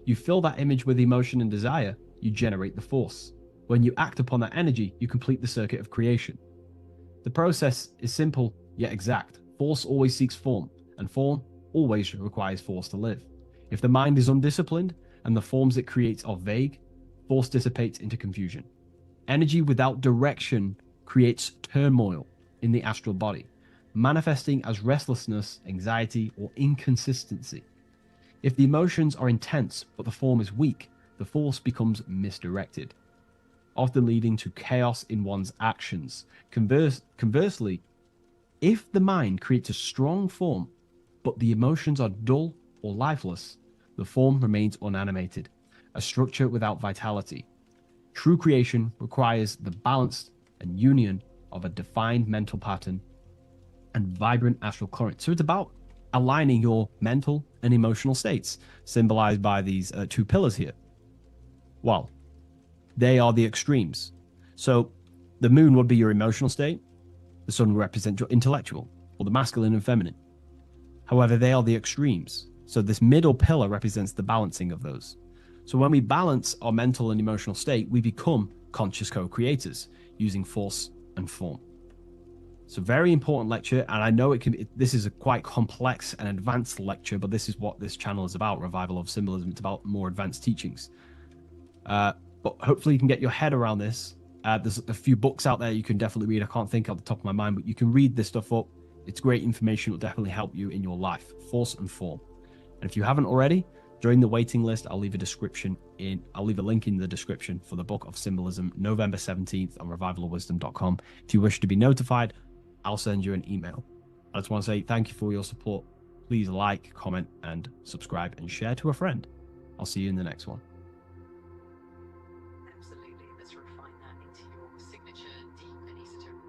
You fill that image with emotion and desire, you generate the force. When you act upon that energy, you complete the circuit of creation. The process is simple yet exact. Force always seeks form, and form always requires force to live. If the mind is undisciplined and the forms it creates are vague, force dissipates into confusion. Energy without direction creates turmoil in the astral body, manifesting as restlessness, anxiety, or inconsistency. If the emotions are intense but the form is weak, the force becomes misdirected, often leading to chaos in one's actions. Conversely, if the mind creates a strong form but the emotions are dull or lifeless, the form remains unanimated, a structure without vitality. True creation requires the balance and union of a defined mental pattern and vibrant astral current. So it's about aligning your mental and emotional states, symbolized by these two pillars here. Well, they are the extremes. So the moon would be your emotional state. The sun would represent your intellectual, or the masculine and feminine. However, they are the extremes. So this middle pillar represents the balancing of those. So when we balance our mental and emotional state, we become conscious co-creators using force and form. It's a very important lecture, and I know this is a quite complex and advanced lecture, but this is what this channel is about, Revival of Symbolism. It's about more advanced teachings. But hopefully you can get your head around this. There's a few books out there you can definitely read. I can't think off the top of my mind, but you can read this stuff up. It's great information. It will definitely help you in your life. Force and form. And if you haven't already, join the waiting list. I'll leave a link in the description for the Book of Symbolism, November 17th on revivalofwisdom.com. If you wish to be notified, I'll send you an email. I just want to say thank you for your support. Please like, comment, and subscribe, and share to a friend. I'll see you in the next one. Absolutely. Let's refine that into your signature deep and esoteric.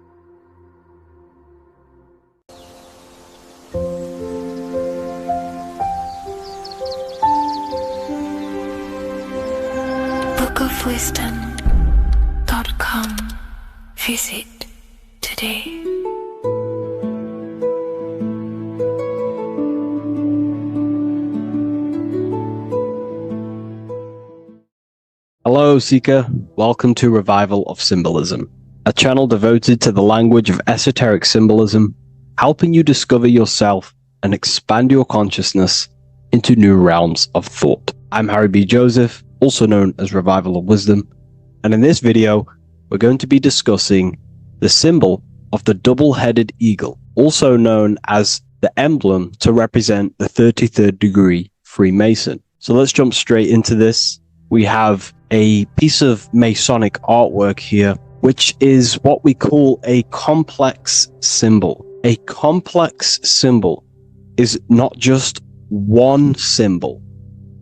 bookofwisdom.com. Visit today. Hello, Seeker. Welcome to Revival of Symbolism, a channel devoted to the language of esoteric symbolism, helping you discover yourself and expand your consciousness into new realms of thought. I'm Harry B. Joseph, also known as Revival of Wisdom, and in this video, we're going to be discussing the symbol of the double-headed eagle, also known as the emblem to represent the 33rd degree Freemason. So let's jump straight into this. We have a piece of Masonic artwork here, which is what we call a complex symbol. A complex symbol is not just one symbol,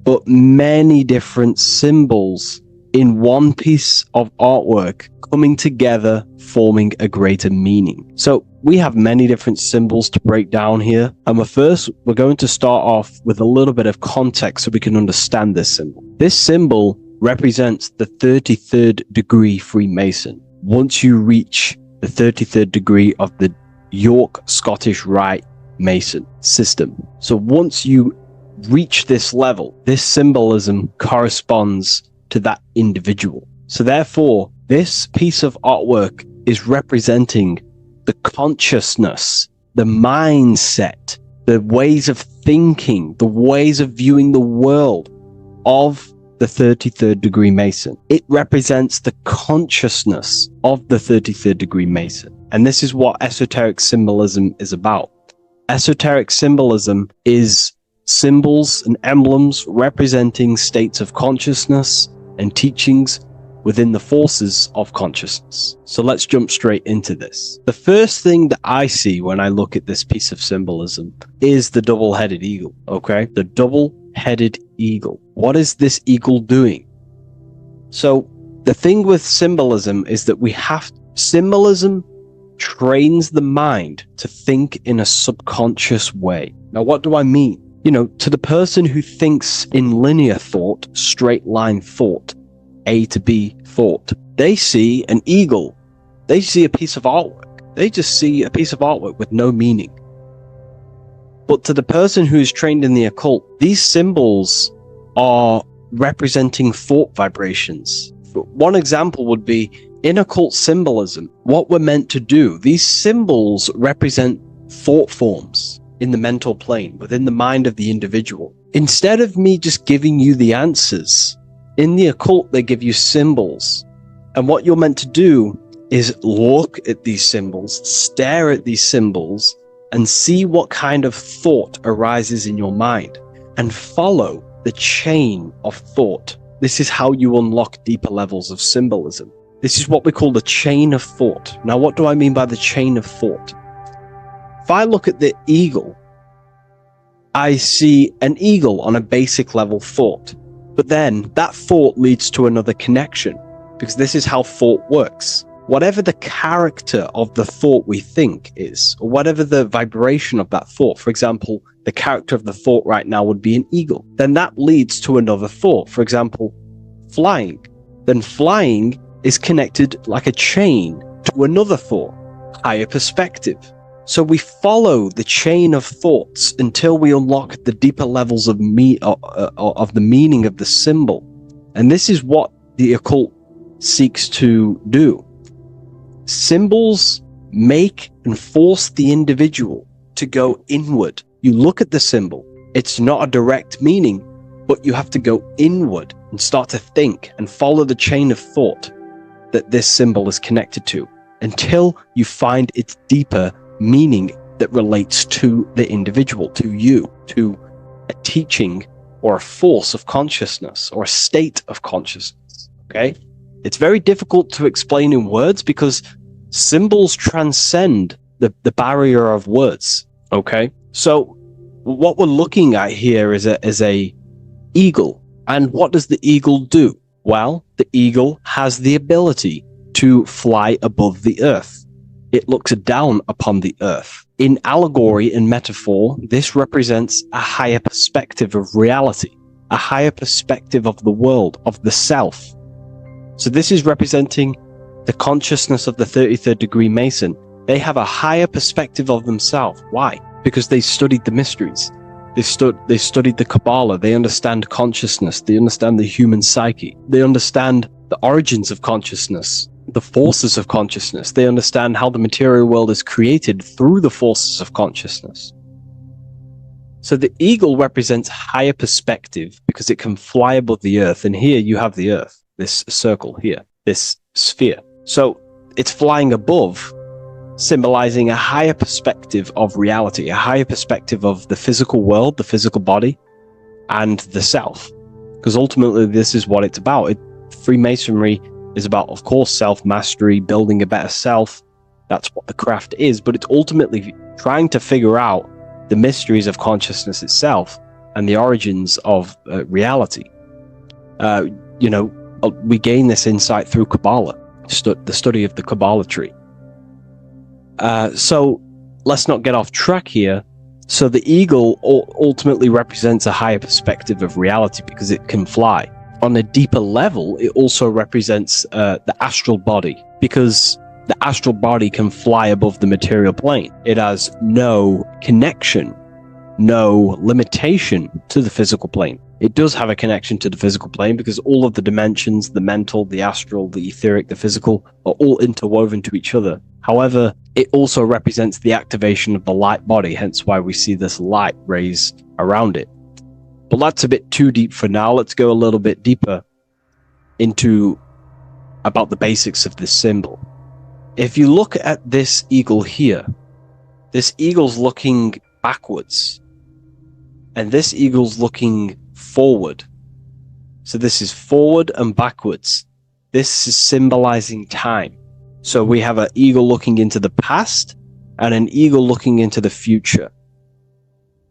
but many different symbols in one piece of artwork coming together, forming a greater meaning. So we have many different symbols to break down here. And we're going to start off with a little bit of context so we can understand this symbol. This symbol represents the 33rd degree Freemason. Once you reach the 33rd degree of the York Scottish Rite Mason system. So once you reach this level, this symbolism corresponds to that individual. So therefore, this piece of artwork is representing the consciousness, the mindset, the ways of thinking, the ways of viewing the world of the 33rd degree Mason. It represents the consciousness of the 33rd degree Mason. And this is what esoteric symbolism is about. Esoteric symbolism is symbols and emblems representing states of consciousness and teachings within the forces of consciousness. So let's jump straight into this. The first thing that I see when I look at this piece of symbolism is the double-headed eagle, okay? The double-headed eagle. What is this eagle doing? So the thing with symbolism is that symbolism trains the mind to think in a subconscious way. Now, what do I mean? To the person who thinks in linear thought, straight line thought, A to B thought, they see an eagle. They see a piece of artwork. They just see a piece of artwork with no meaning. But to the person who is trained in the occult, these symbols are representing thought vibrations. One example would be in occult symbolism, what we're meant to do. These symbols represent thought forms in the mental plane, within the mind of the individual. Instead of me just giving you the answers, in the occult, they give you symbols. And what you're meant to do is look at these symbols, stare at these symbols, and see what kind of thought arises in your mind, and follow the chain of thought. This is how you unlock deeper levels of symbolism. This is what we call the chain of thought. Now, what do I mean by the chain of thought? If I look at the eagle, I see an eagle on a basic level thought. But then that thought leads to another connection, because this is how thought works. Whatever the character of the thought we think is, or whatever the vibration of that thought, for example, the character of the thought right now would be an eagle, then that leads to another thought. For example, flying. then flying is connected like a chain to another thought, higher perspective. So we follow the chain of thoughts until we unlock the deeper levels of the meaning of the symbol. And this is what the occult seeks to do. Symbols make and force the individual to go inward. You look at the symbol, it's not a direct meaning, but you have to go inward and start to think and follow the chain of thought that this symbol is connected to until you find its deeper meaning that relates to the individual, to you, to a teaching or a force of consciousness or a state of consciousness. Okay? It's very difficult to explain in words because symbols transcend the barrier of words. Okay? So what we're looking at here is a eagle. And what does the eagle do? Well, the eagle has the ability to fly above the earth. It looks down upon the earth. In allegory and metaphor, this represents a higher perspective of reality, a higher perspective of the world, of the self. So this is representing the consciousness of the 33rd degree Mason. They have a higher perspective of themselves. Why? Because they studied the mysteries. They studied the Kabbalah. They understand consciousness. They understand the human psyche. They understand the origins of consciousness, the forces of consciousness. They understand how the material world is created through the forces of consciousness. So the eagle represents higher perspective because it can fly above the earth. And here you have the earth, this circle here, this sphere. So it's flying above, symbolizing a higher perspective of reality, a higher perspective of the physical world, the physical body, and the self. Because ultimately, this is what it's about. Freemasonry is about, of course, self-mastery, building a better self. That's what the craft is. But it's ultimately trying to figure out the mysteries of consciousness itself and the origins of reality. We gain this insight through Kabbalah, the study of the Kabbalah tree. So let's not get off track here. So the eagle ultimately represents a higher perspective of reality because it can fly. On a deeper level, it also represents the astral body because the astral body can fly above the material plane. It has no connection, no limitation to the physical plane. It does have a connection to the physical plane because all of the dimensions, the mental, the astral, the etheric, the physical, are all interwoven to each other. However, it also represents the activation of the light body, hence why we see this light rays around it. But that's a bit too deep for now. Let's go a little bit deeper into about the basics of this symbol. If you look at this eagle here, this eagle's looking backwards, and this eagle's looking forward. So this is forward and backwards. This is symbolizing time. So we have an eagle looking into the past and an eagle looking into the future.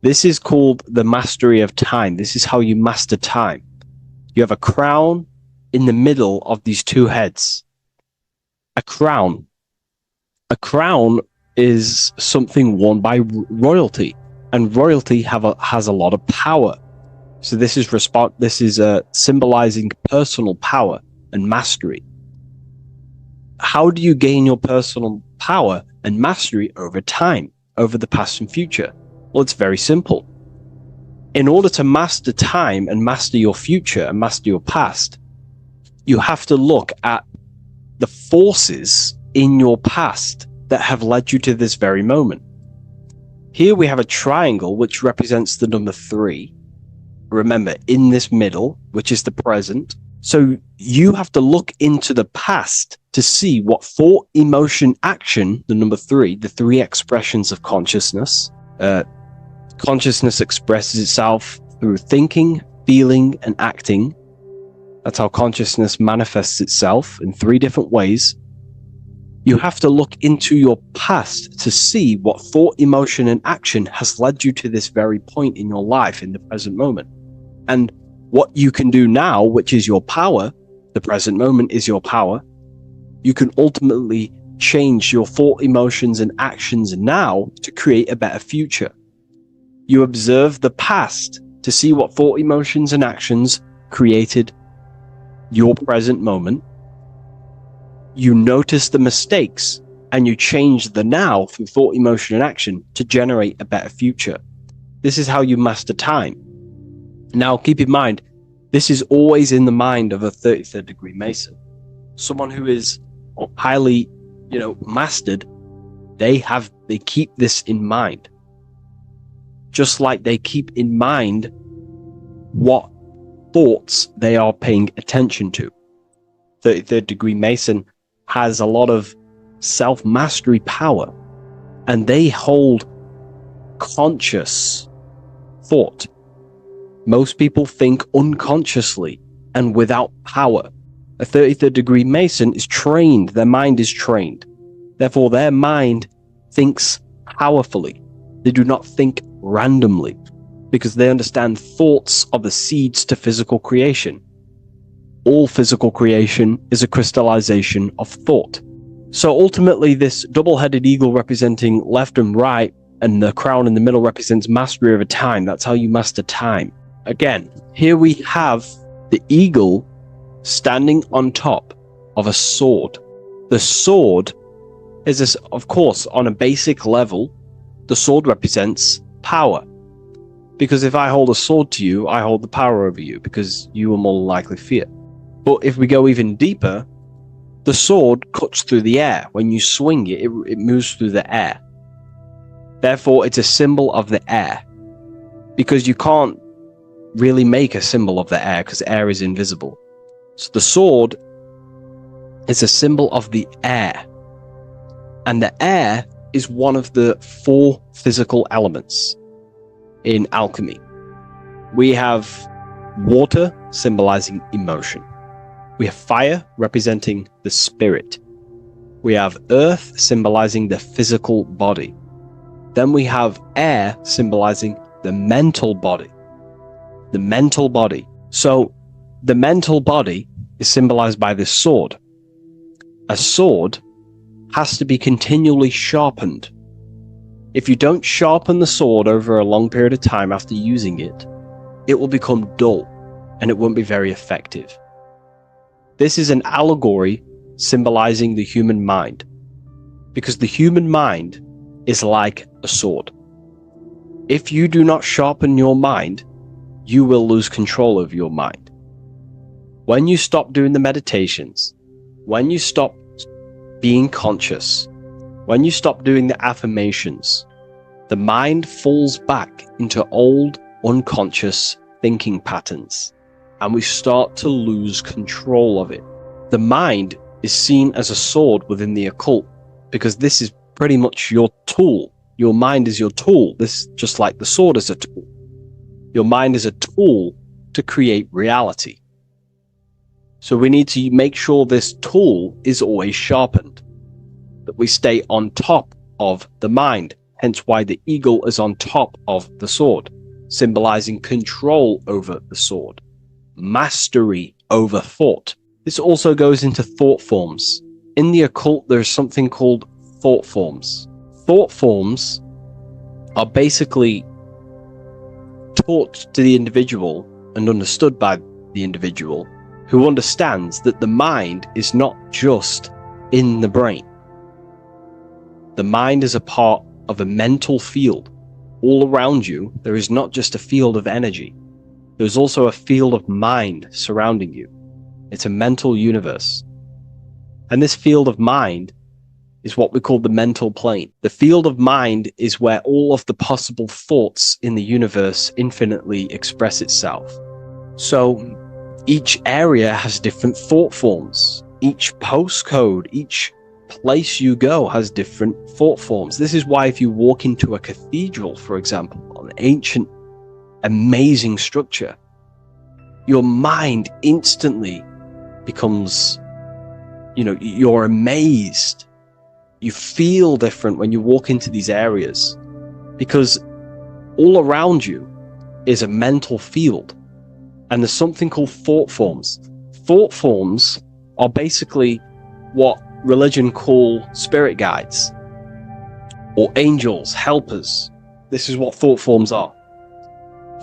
This is called the mastery of time. This is how you master time. You have a crown in the middle of these two heads. A crown. A crown is something worn by royalty, and royalty has a lot of power. So this is symbolizing personal power and mastery. How do you gain your personal power and mastery over time, over the past and future? Well, it's very simple. In order to master time and master your future and master your past, you have to look at the forces in your past that have led you to this very moment. Here we have a triangle which represents the number 3. Remember, in this middle, which is the present. So you have to look into the past to see what thought, emotion, action, the number 3, the 3 expressions of consciousness. Consciousness expresses itself through thinking, feeling, and acting. That's how consciousness manifests itself in 3 different ways. You have to look into your past to see what thought, emotion, and action has led you to this very point in your life in the present moment. And what you can do now, which is your power, the present moment is your power, you can ultimately change your thought, emotions, and actions now to create a better future. You observe the past to see what thought, emotions, and actions created your present moment, you notice the mistakes, and you change the now through thought, emotion, and action to generate a better future. This is how you master time. Now, keep in mind, this is always in the mind of a 33rd degree Mason. Someone who is highly, mastered, they keep this in mind. Just like they keep in mind what thoughts they are paying attention to. 33rd degree Mason has a lot of self-mastery power, and they hold conscious thought. Most people think unconsciously and without power. A 33rd degree Mason is trained, their mind is trained. Therefore, their mind thinks powerfully. They do not think randomly, because they understand thoughts are the seeds to physical creation. All physical creation is a crystallization of thought. So ultimately, this double-headed eagle representing left and right, and the crown in the middle represents mastery over time. That's how you master time. Again, here we have the eagle standing on top of a sword. The sword is, of course, on a basic level, the sword represents power. Because if I hold a sword to you, I hold the power over you, because you will more likely fear. But if we go even deeper, the sword cuts through the air. When you swing it, it moves through the air. Therefore, it's a symbol of the air. Because you can't really make a symbol of the air, because air is invisible. So the sword is a symbol of the air. And the air is one of the 4 physical elements in alchemy. We have water, symbolizing emotion. We have fire, representing the spirit. We have earth, symbolizing the physical body. Then we have air, symbolizing the mental body. The mental body. So the mental body is symbolized by this sword. A sword has to be continually sharpened. If you don't sharpen the sword over a long period of time after using it, it will become dull and it won't be very effective. This is an allegory symbolizing the human mind, because the human mind is like a sword. If you do not sharpen your mind, you will lose control of your mind. When you stop doing the meditations, when you stop being conscious, when you stop doing the affirmations, the mind falls back into old, unconscious thinking patterns, and we start to lose control of it. The mind is seen as a sword within the occult, because this is pretty much your tool. Your mind is your tool. This, just like the sword is a tool. Your mind is a tool to create reality. So we need to make sure this tool is always sharpened, that we stay on top of the mind, hence why the eagle is on top of the sword, symbolizing control over the sword, mastery over thought. This also goes into thought forms. In the occult, there's something called thought forms. Thought forms are basically taught to the individual and understood by the individual, who understands that the mind is not just in the brain. The mind is a part of a mental field. All around you, there is not just a field of energy. There's also a field of mind surrounding you. It's a mental universe. And this field of mind is what we call the mental plane. The field of mind is where all of the possible thoughts in the universe infinitely express itself. So each area has different thought forms. Each postcode, each place you go has different thought forms. This is why if you walk into a cathedral, for example, an ancient, amazing structure, your mind instantly becomes, you're amazed. You feel different when you walk into these areas, because all around you is a mental field. And there's something called thought forms. Thought forms are basically what religion call spirit guides or angels, helpers. This is what thought forms are.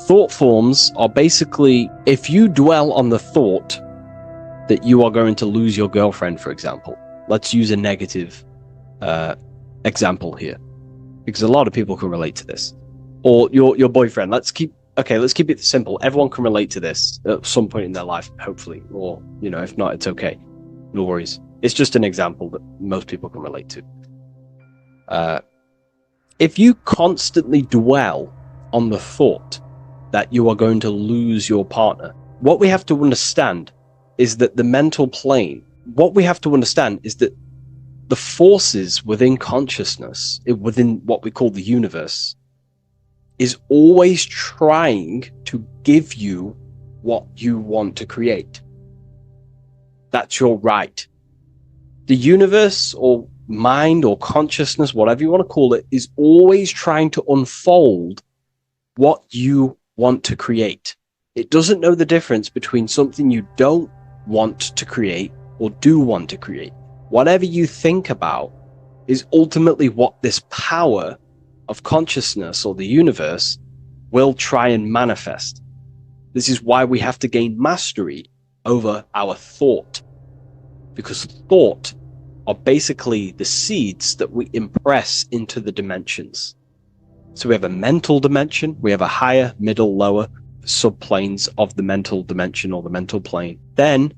Thought forms are basically, if you dwell on the thought that you are going to lose your girlfriend, for example. Let's use a negative example here, because a lot of people can relate to this. Or your boyfriend. Let's keep it simple. Everyone can relate to this at some point in their life, hopefully. Or, if not, it's okay. No worries. It's just an example that most people can relate to. If you constantly dwell on the thought that you are going to lose your partner, what we have to understand is that the mental plane, what we have to understand is that the forces within consciousness, within what we call the universe, is always trying to give you what you want to create. That's your right. The universe or mind or consciousness, whatever you want to call it, is always trying to unfold what you want to create. It doesn't know the difference between something you don't want to create or do want to create. Whatever you think about is ultimately what this power of consciousness or the universe will try and manifest. This is why we have to gain mastery over our thought, because thought are basically the seeds that we impress into the dimensions. So we have a mental dimension, we have a higher, middle, lower subplanes of the mental dimension or the mental plane. Then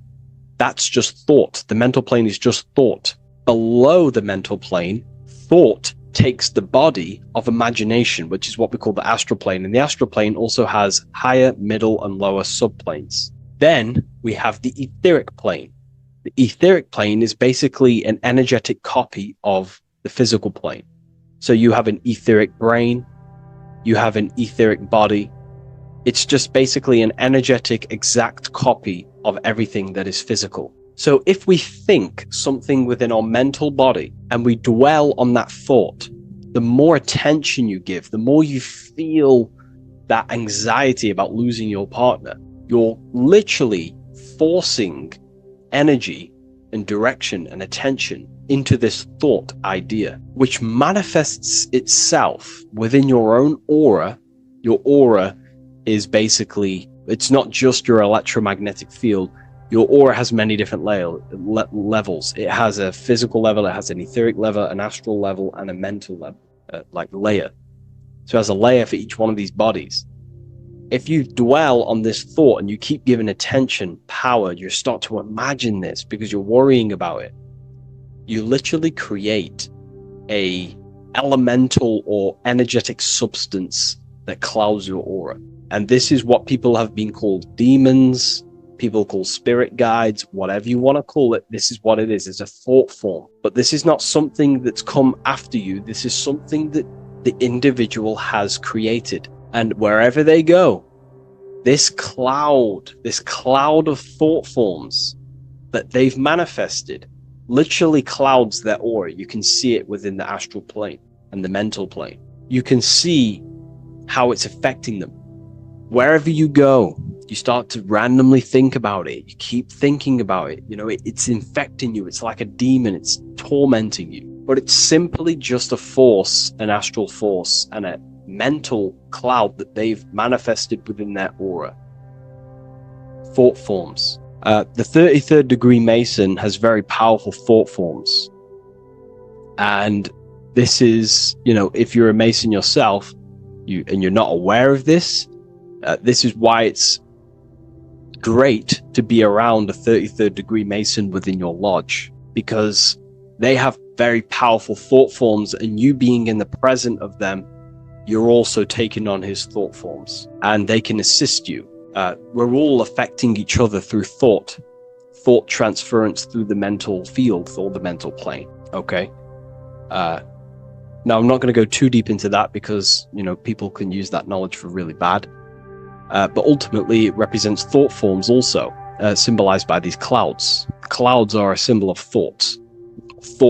that's just thought. The mental plane is just thought. Below the mental plane, thought takes the body of imagination, which is what we call the astral plane. And the astral plane also has higher, middle, and lower subplanes. Then we have the etheric plane. The etheric plane is basically an energetic copy of the physical plane. So you have an etheric brain, you have an etheric body. It's just basically an energetic, exact copy of everything that is physical. So if we think something within our mental body and we dwell on that thought, the more attention you give, the more you feel that anxiety about losing your partner, you're literally forcing energy and direction and attention into this thought idea, which manifests itself within your own aura. Your aura is basically, it's not just your electromagnetic field. Your aura has many different levels. It has a physical level, it has an etheric level, an astral level, and a mental level, layer. So it has a layer for each one of these bodies. If you dwell on this thought and you keep giving attention, power, you start to imagine this because you're worrying about it. You literally create a elemental or energetic substance that clouds your aura. And this is what people have been called demons, people call spirit guides, whatever you want to call it. This is what it is. It's a thought form. But this is not something that's come after you. This is something that the individual has created. And wherever they go, this cloud of thought forms that they've manifested literally clouds their aura. You can see it within the astral plane and the mental plane. You can see how it's affecting them. Wherever you go, you start to randomly think about it. You keep thinking about it. It's infecting you. It's like a demon. It's tormenting you. But it's simply just a force, an astral force, and a mental cloud that they've manifested within their aura. Thought forms. The 33rd degree Mason has very powerful thought forms. And this is, if you're a Mason yourself, and you're not aware of this, this is why it's great to be around a 33rd degree Mason within your lodge, because they have very powerful thought forms, and you being in the present of them, you're also taking on his thought forms, and they can assist you. We're all affecting each other through thought transference through the mental field or the mental plane. Okay. Now I'm not going to go too deep into that because, people can use that knowledge for really bad. But ultimately it represents thought forms also, symbolized by these clouds. Clouds are a symbol of thought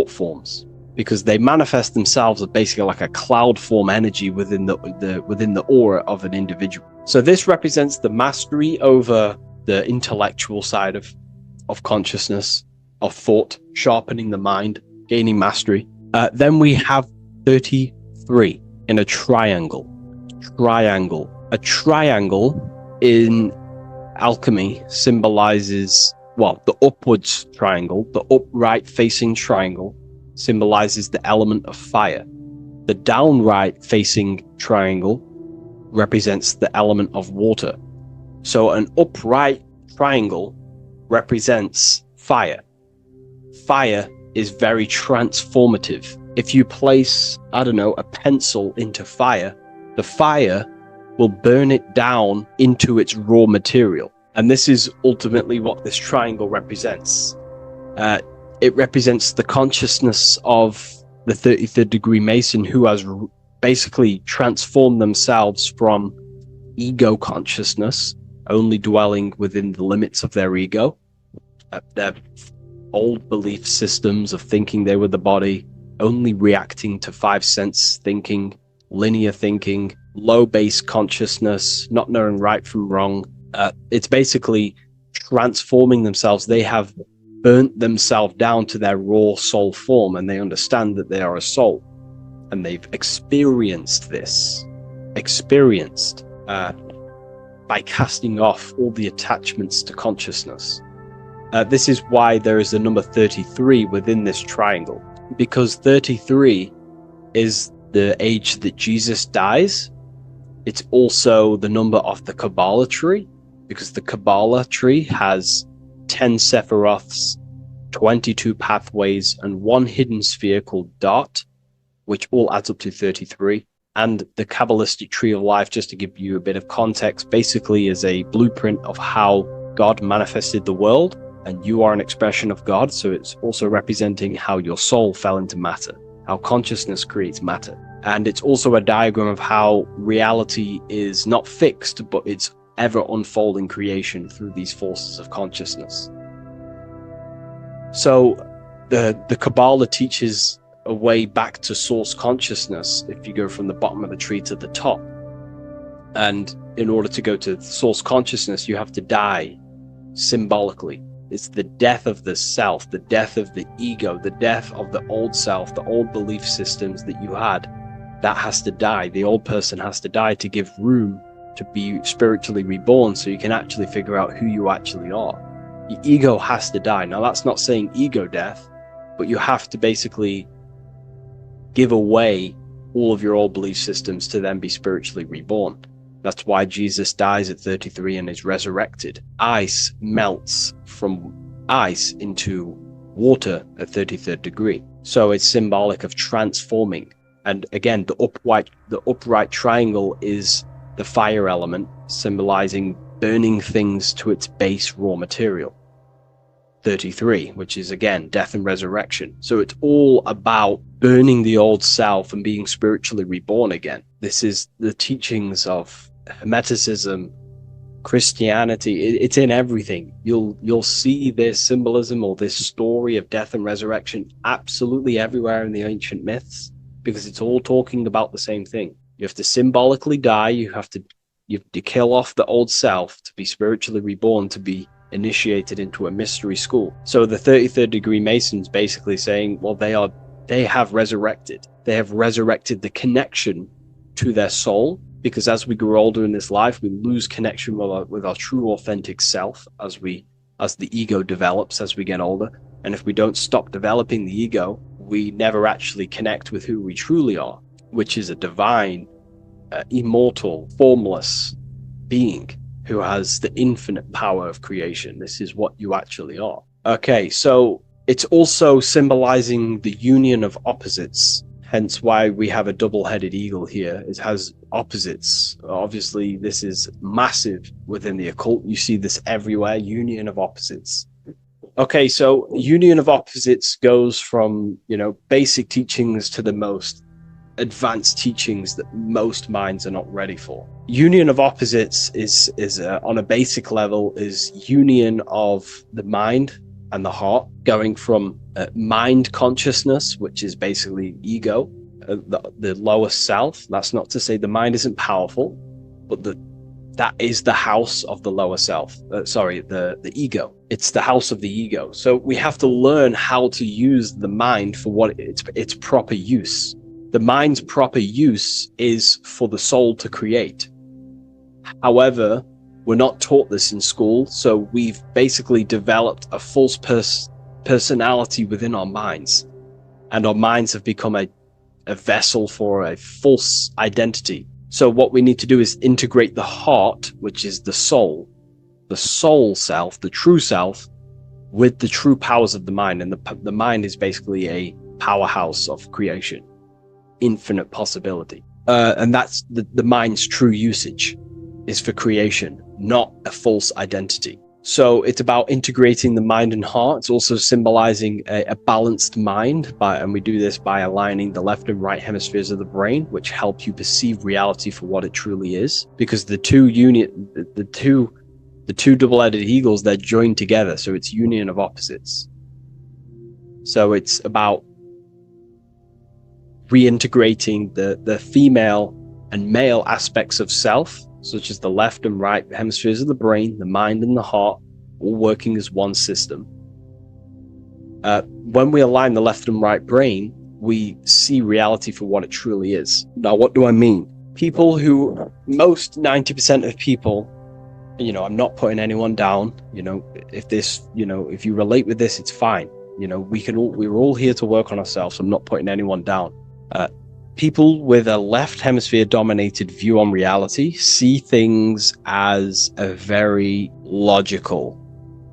forms, because they manifest themselves as basically like a cloud form energy within the aura of an individual. So this represents the mastery over the intellectual side of consciousness, of thought, sharpening the mind, gaining mastery. Then we have 33 in a triangle. A triangle in alchemy symbolizes, the upwards triangle, the upright facing triangle, symbolizes the element of fire. The downright facing triangle represents the element of water. So an upright triangle represents fire. Fire is very transformative. If you place, I don't know, a pencil into fire, the fire will burn it down into its raw material. And this is ultimately what this triangle represents. It represents the consciousness of the 33rd degree Mason, who has basically transformed themselves from ego consciousness, only dwelling within the limits of their ego, their old belief systems of thinking they were the body, only reacting to five sense thinking, linear thinking, low base consciousness, not knowing right from wrong. It's basically transforming themselves. They have burnt themselves down to their raw soul form, and they understand that they are a soul, and they've experienced this, by casting off all the attachments to consciousness. This is why there is the number 33 within this triangle, because 33 is the age that Jesus dies. It's also the number of the Kabbalah tree, because the Kabbalah tree has 10 Sephiroths, 22 pathways, and one hidden sphere called Dot, which all adds up to 33. And the Kabbalistic tree of life, just to give you a bit of context, basically is a blueprint of how God manifested the world, and you are an expression of God. So it's also representing how your soul fell into matter, how consciousness creates matter. And it's also a diagram of how reality is not fixed, but it's ever unfolding creation through these forces of consciousness. So the Kabbalah teaches a way back to source consciousness if you go from the bottom of the tree to the top. And in order to go to source consciousness, you have to die symbolically. It's the death of the self, the death of the ego, the death of the old self, the old belief systems that you had. That has to die. The old person has to die to give room to be spiritually reborn, so you can actually figure out who you actually are. Your ego has to die. Now, that's not saying ego death, but you have to basically give away all of your old belief systems to then be spiritually reborn. That's why Jesus dies at 33 and is resurrected. Ice melts from ice into water at 33rd degree. So it's symbolic of transforming. And again, the upright triangle is the fire element, symbolizing burning things to its base raw material. 33, which is again death and resurrection. So it's all about burning the old self and being spiritually reborn again. This is the teachings of Hermeticism, Christianity. It's in everything. You'll see this symbolism or this story of death and resurrection absolutely everywhere in the ancient myths, because it's all talking about the same thing. You have to symbolically die. You have to kill off the old self to be spiritually reborn, to be initiated into a mystery school. So the 33rd degree Masons basically saying, well, they have resurrected. They have resurrected the connection to their soul, because as we grow older in this life, we lose connection with our true authentic self as the ego develops as we get older. And if we don't stop developing the ego, we never actually connect with who we truly are, which is a divine, immortal, formless being who has the infinite power of creation. This is what you actually are. Okay, so it's also symbolizing the union of opposites, hence why we have a double-headed eagle here. It has opposites. Obviously, this is massive within the occult. You see this everywhere, union of opposites. Okay, so union of opposites goes from, basic teachings to the most advanced teachings that most minds are not ready for. Union of opposites is on a basic level is union of the mind and the heart, going from mind consciousness, which is basically ego, the lower self. That's not to say the mind isn't powerful, but that is the house of the lower self. The ego. It's the house of the ego. So we have to learn how to use the mind for what its proper use. The mind's proper use is for the soul to create. However, We're not taught this in school, so we've basically developed a false personality within our minds, and our minds have become a vessel for a false identity. So what we need to do is integrate the heart, which is the soul self, the true self, with the true powers of the mind. And the mind is basically a powerhouse of creation, infinite possibility. And that's the mind's true usage is for creation, not a false identity. So it's about integrating the mind and heart. It's also symbolizing a balanced mind, and we do this by aligning the left and right hemispheres of the brain, which help you perceive reality for what it truly is. Because the two double-headed eagles, they're joined together, so it's union of opposites. So it's about reintegrating the female and male aspects of self, such as the left and right hemispheres of the brain, the mind and the heart, all working as one system. When we align the left and right brain, we see reality for what it truly is. Now, what do I mean? Most 90% of people, I'm not putting anyone down, if you relate with this, it's fine. We're all here to work on ourselves. So I'm not putting anyone down. People with a left hemisphere dominated view on reality see things as a very logical.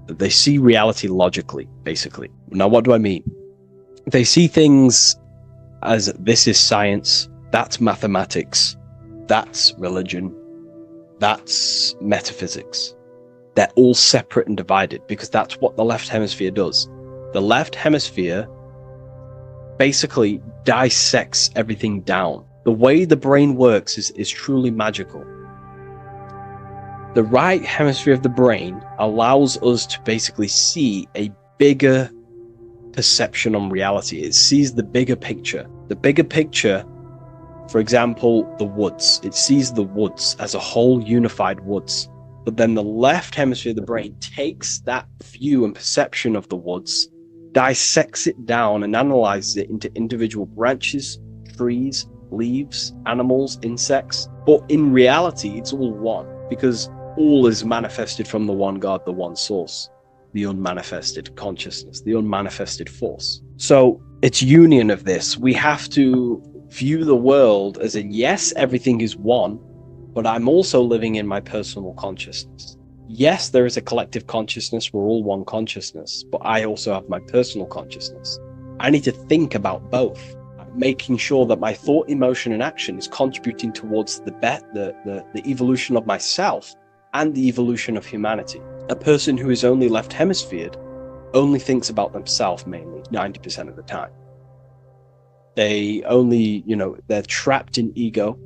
They see reality logically, basically. Now, what do I mean? They see things as this is science, that's mathematics, that's religion, that's metaphysics. They're all separate and divided because that's what the left hemisphere does. The left hemisphere basically dissects everything down. The way the brain works is truly magical. The right hemisphere of the brain allows us to basically see a bigger perception on reality. It sees the bigger picture. The bigger picture, for example, the woods. It sees the woods as a whole unified woods. But then the left hemisphere of the brain takes that view and perception of the woods, dissects it down and analyzes it into individual branches, trees, leaves, animals, insects. But in reality, it's all one, because all is manifested from the one God, the one source, the unmanifested consciousness, the unmanifested force. So it's union of this. We have to view the world as in, yes, everything is one, but I'm also living in my personal consciousness. Yes, there is a collective consciousness. We're all one consciousness, but I also have my personal consciousness. I need to think about both, making sure that my thought, emotion, and action is contributing towards the evolution of myself and the evolution of humanity. A person who is only left hemisphered only thinks about themselves mainly, 90% of the time. They only, they're trapped in ego,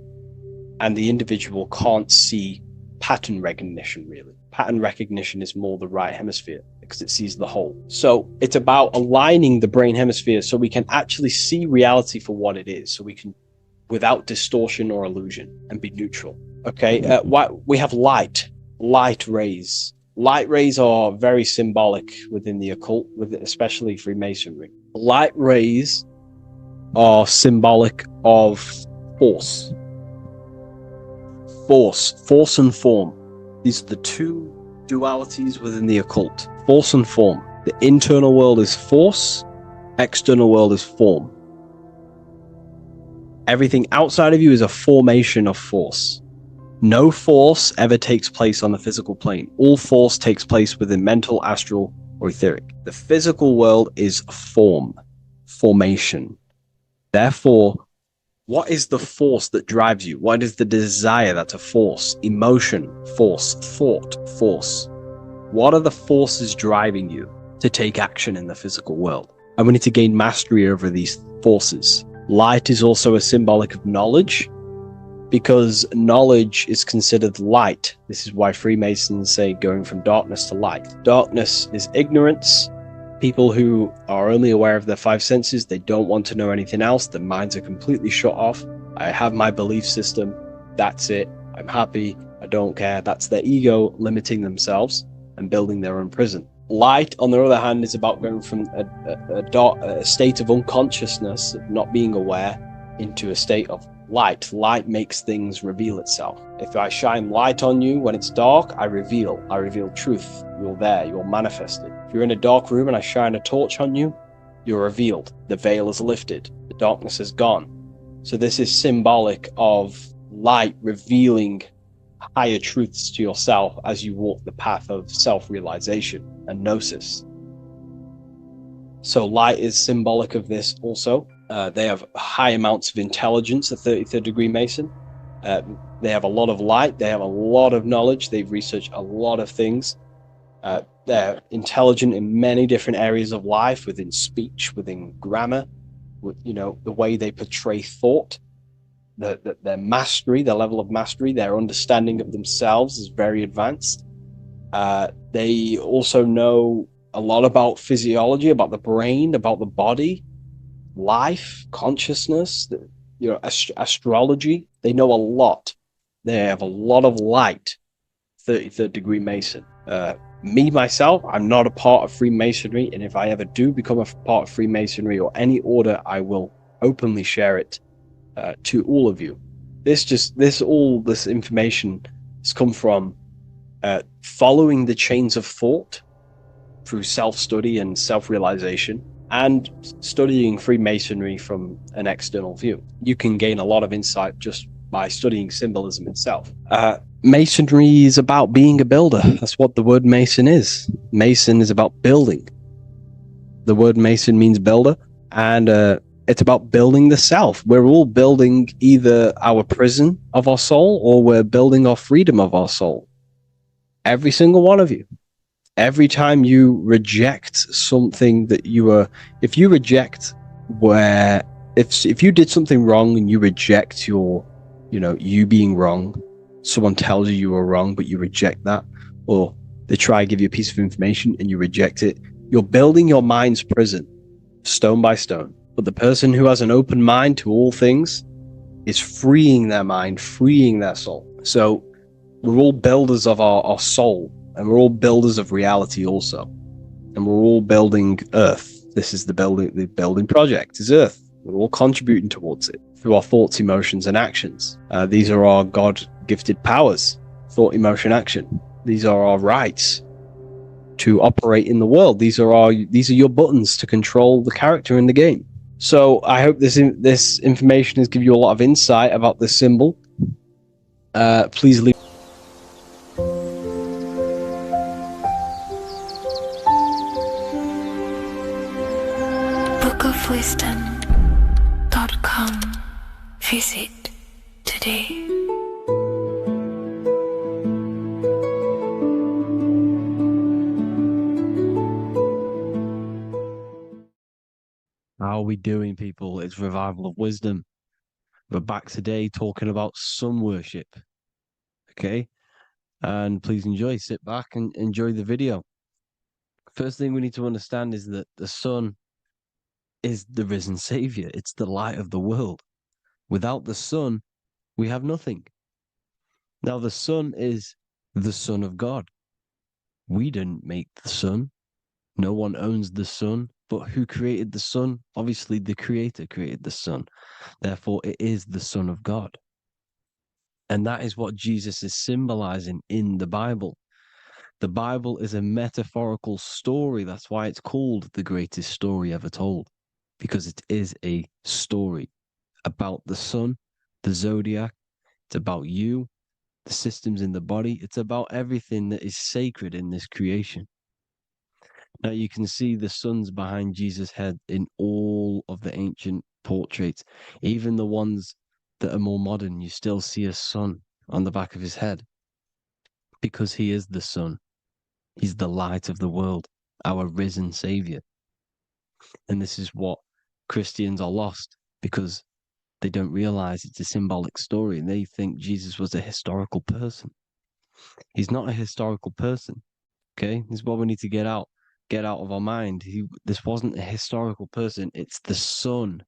and the individual can't see pattern recognition, really. Pattern recognition is more the right hemisphere because it sees the whole. So it's about aligning the brain hemisphere so we can actually see reality for what it is, so we can, without distortion or illusion, and be neutral. Okay, we have light rays. Light rays are very symbolic within the occult, especially Freemasonry. Light rays are symbolic of force and form. These are the two dualities within the occult, force and form. The internal world is force, external world is form. Everything outside of you is a formation of force. No force ever takes place on the physical plane. All force takes place within mental, astral, or etheric. The physical world is formation. Therefore, what is the force that drives you? What is the desire that's a force? Emotion, force, thought, force. What are the forces driving you to take action in the physical world? And we need to gain mastery over these forces. Light is also a symbolic of knowledge, because knowledge is considered light. This is why Freemasons say going from darkness to light. Darkness is ignorance. People who are only aware of their five senses, they don't want to know anything else. Their minds are completely shut off. I have my belief system. That's it. I'm happy. I don't care. That's their ego limiting themselves and building their own prison. Light, on the other hand, is about going from a state of unconsciousness, of not being aware, into a state of light. Light makes things reveal itself. If I shine light on you when it's dark, I reveal truth. You're there, you're manifested. If you're in a dark room and I shine a torch on you, you're revealed. The veil is lifted, the darkness is gone. So this is symbolic of light revealing higher truths to yourself as you walk the path of self-realization and gnosis. So light is symbolic of this also. They have high amounts of intelligence, a 33rd degree Mason. They have a lot of light. They have a lot of knowledge. They've researched a lot of things. They're intelligent in many different areas of life, within speech, within grammar, the way they portray thought, their mastery, their level of mastery, their understanding of themselves is very advanced. They also know a lot about physiology, about the brain, about the body, life, consciousness, astrology. They know a lot. They have a lot of light. 33rd degree Mason. Me, myself, I'm not a part of Freemasonry, and if I ever do become a part of Freemasonry or any order, I will openly share it to all of you. This information has come from following the chains of thought through self-study and self-realization, and studying Freemasonry from an external view. You can gain a lot of insight just by studying symbolism itself. Masonry is about being a builder. That's what the word Mason is. Mason is about building. The word Mason means builder, and it's about building the self. We're all building either our prison of our soul, or we're building our freedom of our soul. Every single one of you. Every time you reject something that if you did something wrong and you reject you being wrong, someone tells you were wrong, but you reject that, or they try to give you a piece of information and you reject it, you're building your mind's prison, stone by stone. But the person who has an open mind to all things is freeing their mind, freeing their soul. So we're all builders of our soul, and we're all builders of reality also. And we're all building Earth. This is the building project is Earth. We're all contributing towards it through our thoughts, emotions, and actions. These are our God-gifted powers: thought, emotion, action. These are our rights to operate in the world. These are your buttons to control the character in the game. So I hope this information has given you a lot of insight about this symbol. Please leave. bookofwisdom.com. Visit today. How are we doing, people? It's Revival of Wisdom. We're back today talking about sun worship. Okay? And please enjoy. Sit back and enjoy the video. First thing we need to understand is that the sun is the risen savior. It's the light of the world. Without the sun, we have nothing. Now, the sun is the Son of God. We didn't make the sun. No one owns the sun. But who created the sun? Obviously, the Creator created the sun. Therefore, it is the Son of God. And that is what Jesus is symbolizing in the Bible. The Bible is a metaphorical story. That's why it's called the greatest story ever told, because it is a story about the sun, the zodiac. It's about you, the systems in the body. It's about everything that is sacred in this creation. Now, you can see the suns behind Jesus' head in all of the ancient portraits, even the ones that are more modern. You still see a sun on the back of his head, because he is the sun. He's the light of the world, our risen savior. And this is what Christians are lost, because they don't realize it's a symbolic story, and they think Jesus was a historical person. He's not a historical person. Okay, this is what we need to get out of our mind. This wasn't a historical person. It's the Son,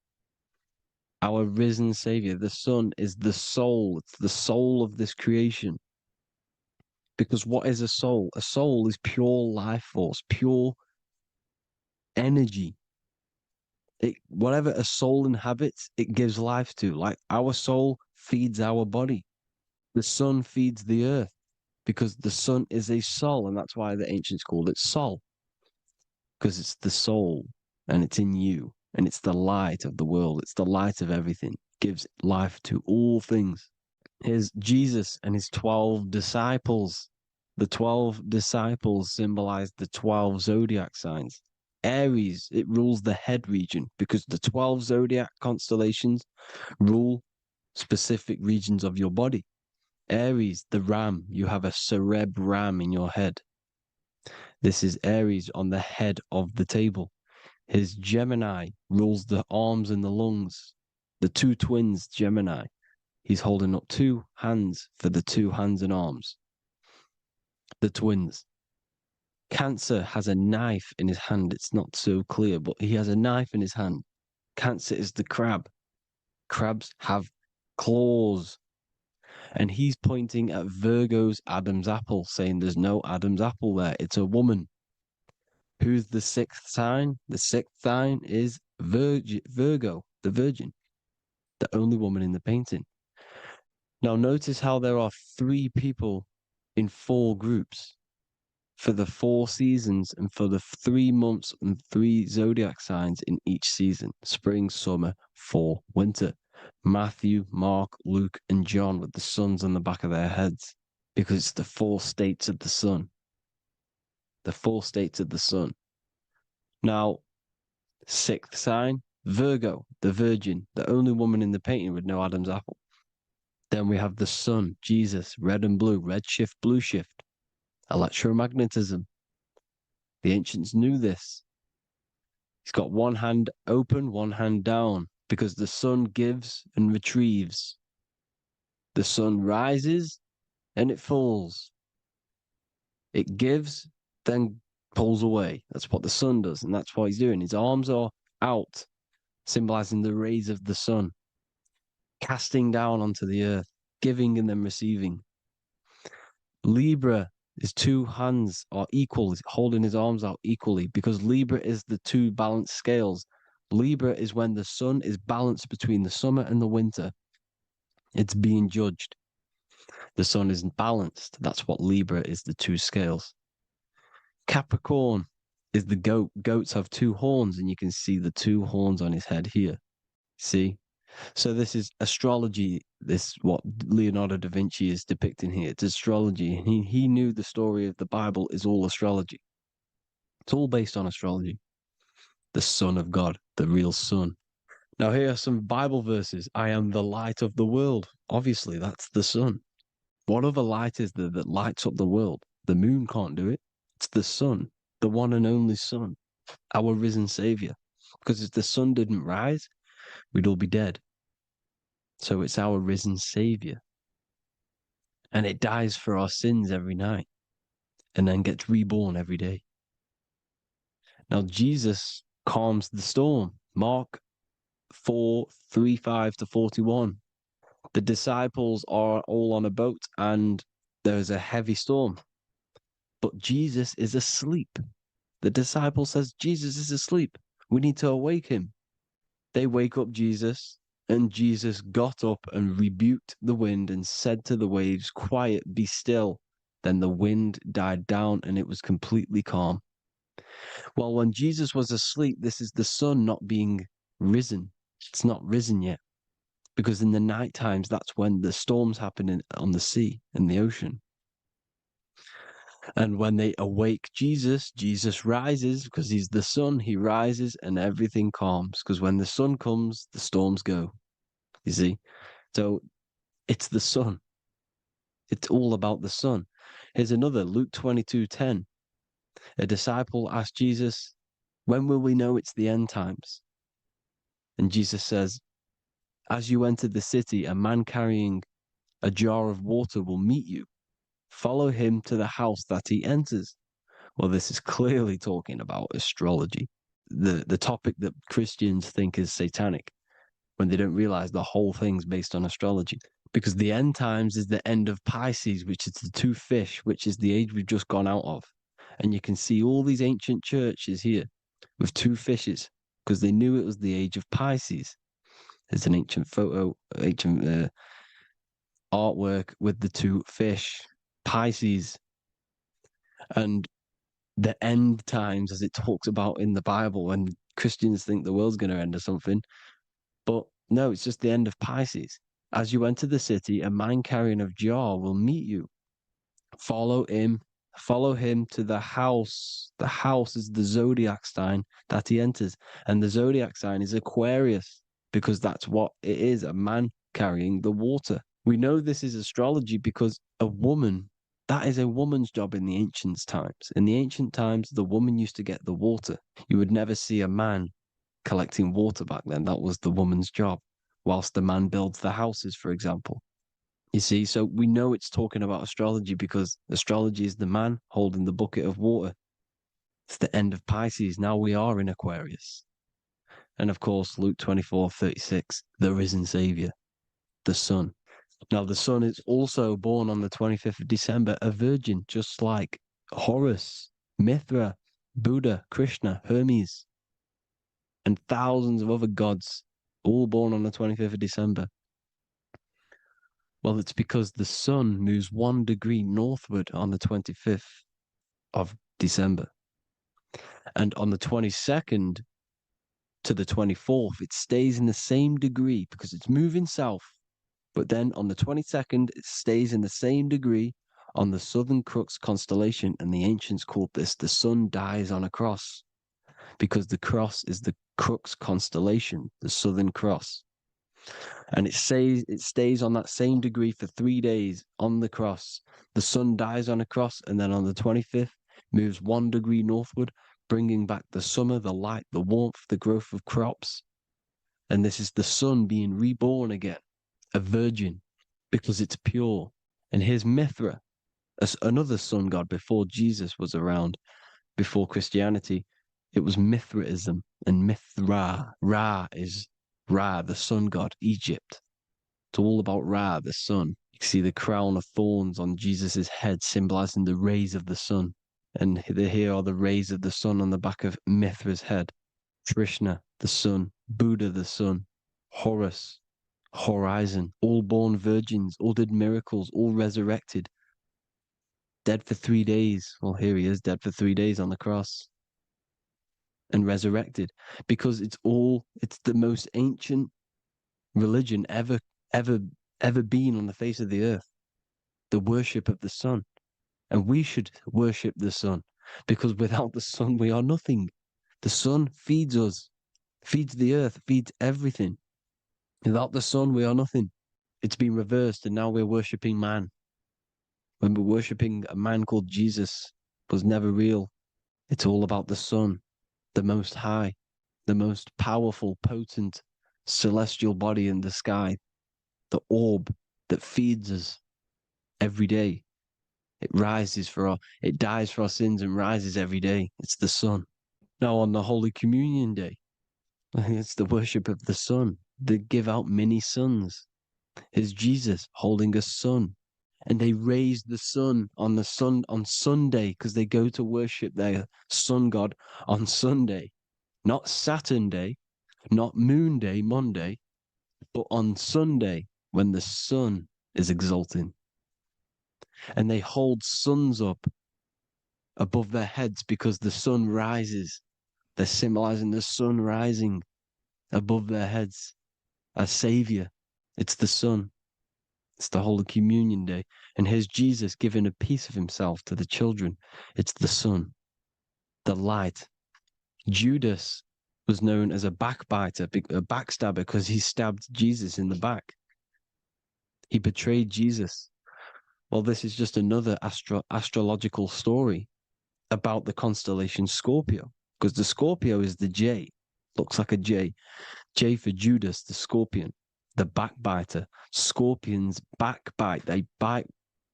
our risen savior. The Son is the soul. It's the soul of this creation. Because what is a soul? A soul is pure life force, pure energy. Whatever a soul inhabits, it gives life to. Like our soul feeds our body. The sun feeds the earth because the sun is a soul, and that's why the ancients called it Sol, because it's the soul and it's in you, and it's the light of the world. It's the light of everything. Gives life to all things. Here's Jesus and his 12 disciples. The 12 disciples symbolize the 12 zodiac signs. Aries, it rules the head region because the 12 zodiac constellations rule specific regions of your body. Aries, the ram, you have a cerebrum in your head. This is Aries on the head of the table. His Gemini rules the arms and the lungs. The two twins, Gemini. He's holding up two hands for the two hands and arms. The twins. Cancer has a knife in his hand. It's not so clear, but he has a knife in his hand. Cancer is the crab. Crabs have claws. And he's pointing at Virgo's Adam's apple, saying there's no Adam's apple there. It's a woman. Who's the sixth sign? The sixth sign is Virgo, the Virgin, the only woman in the painting. Now notice how there are 3 people in 4 groups for the 4 seasons and for the 3 months and 3 zodiac signs in each season: spring, summer, fall, winter. Matthew, Mark, Luke, and John with the suns on the back of their heads, because it's the 4 states of the sun. The 4 states of the sun. Now, 6th sign, Virgo, the Virgin, the only woman in the painting with no Adam's apple. Then we have the sun, Jesus, red and blue, red shift, blue shift. Electromagnetism. The ancients knew this. He's got one hand open, one hand down, because the sun gives and retrieves. The sun rises and it falls. It gives, then pulls away. That's what the sun does, and that's what he's doing. His arms are out, symbolizing the rays of the sun, casting down onto the earth, giving and then receiving. Libra, his 2 hands are equal, he's holding his arms out equally, because Libra is the 2 balanced scales. Libra is when the sun is balanced between the summer and the winter. It's being judged. The sun isn't balanced. That's what Libra is, the 2 scales. Capricorn is the goat. Goats have 2 horns, and you can see the 2 horns on his head here. See? So this is astrology. This what Leonardo da Vinci is depicting here. It's astrology. He knew the story of the Bible is all astrology. It's all based on astrology. The Son of God, the real sun. Now here are some Bible verses. I am the light of the world. Obviously, that's the sun. What other light is there that lights up the world? The moon can't do it. It's the sun, the one and only sun, our risen Savior. Because if the sun didn't rise, we'd all be dead. So it's our risen Savior. And it dies for our sins every night and then gets reborn every day. Now, Jesus calms the storm. Mark 4:35-41. The disciples are all on a boat and there's a heavy storm. But Jesus is asleep. The disciple says, Jesus is asleep. We need to awake him. They wake up Jesus, and Jesus got up and rebuked the wind and said to the waves, quiet, be still. Then the wind died down and it was completely calm. Well, when Jesus was asleep, this is the sun not being risen. It's not risen yet. Because in the night times, that's when the storms happen on the sea and the ocean. And when they awake Jesus, Jesus rises because he's the sun. He rises and everything calms. Because when the sun comes, the storms go. You see? So it's the sun. It's all about the sun. Here's another, Luke 22:10. A disciple asked Jesus, when will we know it's the end times? And Jesus says, as you enter the city, a man carrying a jar of water will meet you. Follow him to the house that he enters. Well, this is clearly talking about astrology, the topic that Christians think is satanic, when they don't realize the whole thing's based on astrology. Because the end times is the end of Pisces, which is the 2 fish, which is the age we've just gone out of. And you can see all these ancient churches here with 2 fishes. because they knew it was the age of Pisces. There's an ancient artwork with the two fish, Pisces, and the end times, as it talks about in the Bible, when Christians think the world's going to end or something. But no, it's just the end of Pisces. As you enter the city, a man carrying a jar will meet you. Follow him to the house. The house is the zodiac sign that he enters. And the zodiac sign is Aquarius, because that's what it is, a man carrying the water. We know this is astrology because a woman, that is a woman's job in the ancient times. In the ancient times, the woman used to get the water. You would never see a man collecting water back then. That was the woman's job, whilst the man builds the houses, for example. You see, so we know it's talking about astrology because astrology is the man holding the bucket of water. It's the end of Pisces. Now we are in Aquarius. And of course, Luke 24:36, the risen Savior, the Son. Now, the Son is also born on the 25th of December, a virgin, just like Horus, Mithra, Buddha, Krishna, Hermes, and thousands of other gods, all born on the 25th of December. Well, it's because the sun moves 1 degree northward on the 25th of December. And on the 22nd to the 24th, it stays in the same degree because it's moving south. But then on the 22nd, it stays in the same degree on the Southern Crux constellation. And the ancients called this the sun dies on a cross, because the cross is the Crux constellation, the Southern Cross. And it stays on that same degree for 3 days on the cross. The sun dies on a cross, and then on the 25th, moves 1 degree northward, bringing back the summer, the light, the warmth, the growth of crops. And this is the sun being reborn again, a virgin, because it's pure. And here's Mithra, another sun god before Jesus was around, before Christianity. It was Mithraism, and Mithra, Ra is Ra, the sun god, Egypt. It's all about Ra, the sun. You see the crown of thorns on Jesus' head, symbolizing the rays of the sun. And here are the rays of the sun on the back of Mithra's head. Krishna, the sun. Buddha, the sun. Horus, horizon. All born virgins, all did miracles, all resurrected. Dead for 3 days. Well, here he is, dead for 3 days on the cross. And resurrected, because it's the most ancient religion ever been on the face of the earth, the worship of the sun. And we should worship the sun, because without the sun we are nothing. The sun feeds us, feeds the earth, feeds everything. Without the sun we are nothing. It's been reversed, and now we're worshipping man. When we're worshipping a man called Jesus, was never real. It's all about the sun, the most high, the most powerful, potent, celestial body in the sky, the orb that feeds us every day. It dies for our sins and rises every day. It's the sun. Now on the Holy Communion Day, it's the worship of the sun. They give out mini suns. It's Jesus holding a sun. And they raise the sun on Sunday, because they go to worship their sun god on Sunday. Not Saturn Day, not Moon Day, Monday, but on Sunday when the sun is exalting. And they hold suns up above their heads because the sun rises. They're symbolizing the sun rising above their heads as Savior. It's the sun. It's the Holy Communion Day. And here's Jesus giving a piece of himself to the children. It's the sun, the light. Judas was known as a backbiter, a backstabber, because he stabbed Jesus in the back. He betrayed Jesus. Well, this is just another astrological story about the constellation Scorpio, because the Scorpio is the J, looks like a J. J for Judas, the scorpion, the backbiter. Scorpions backbite. They bite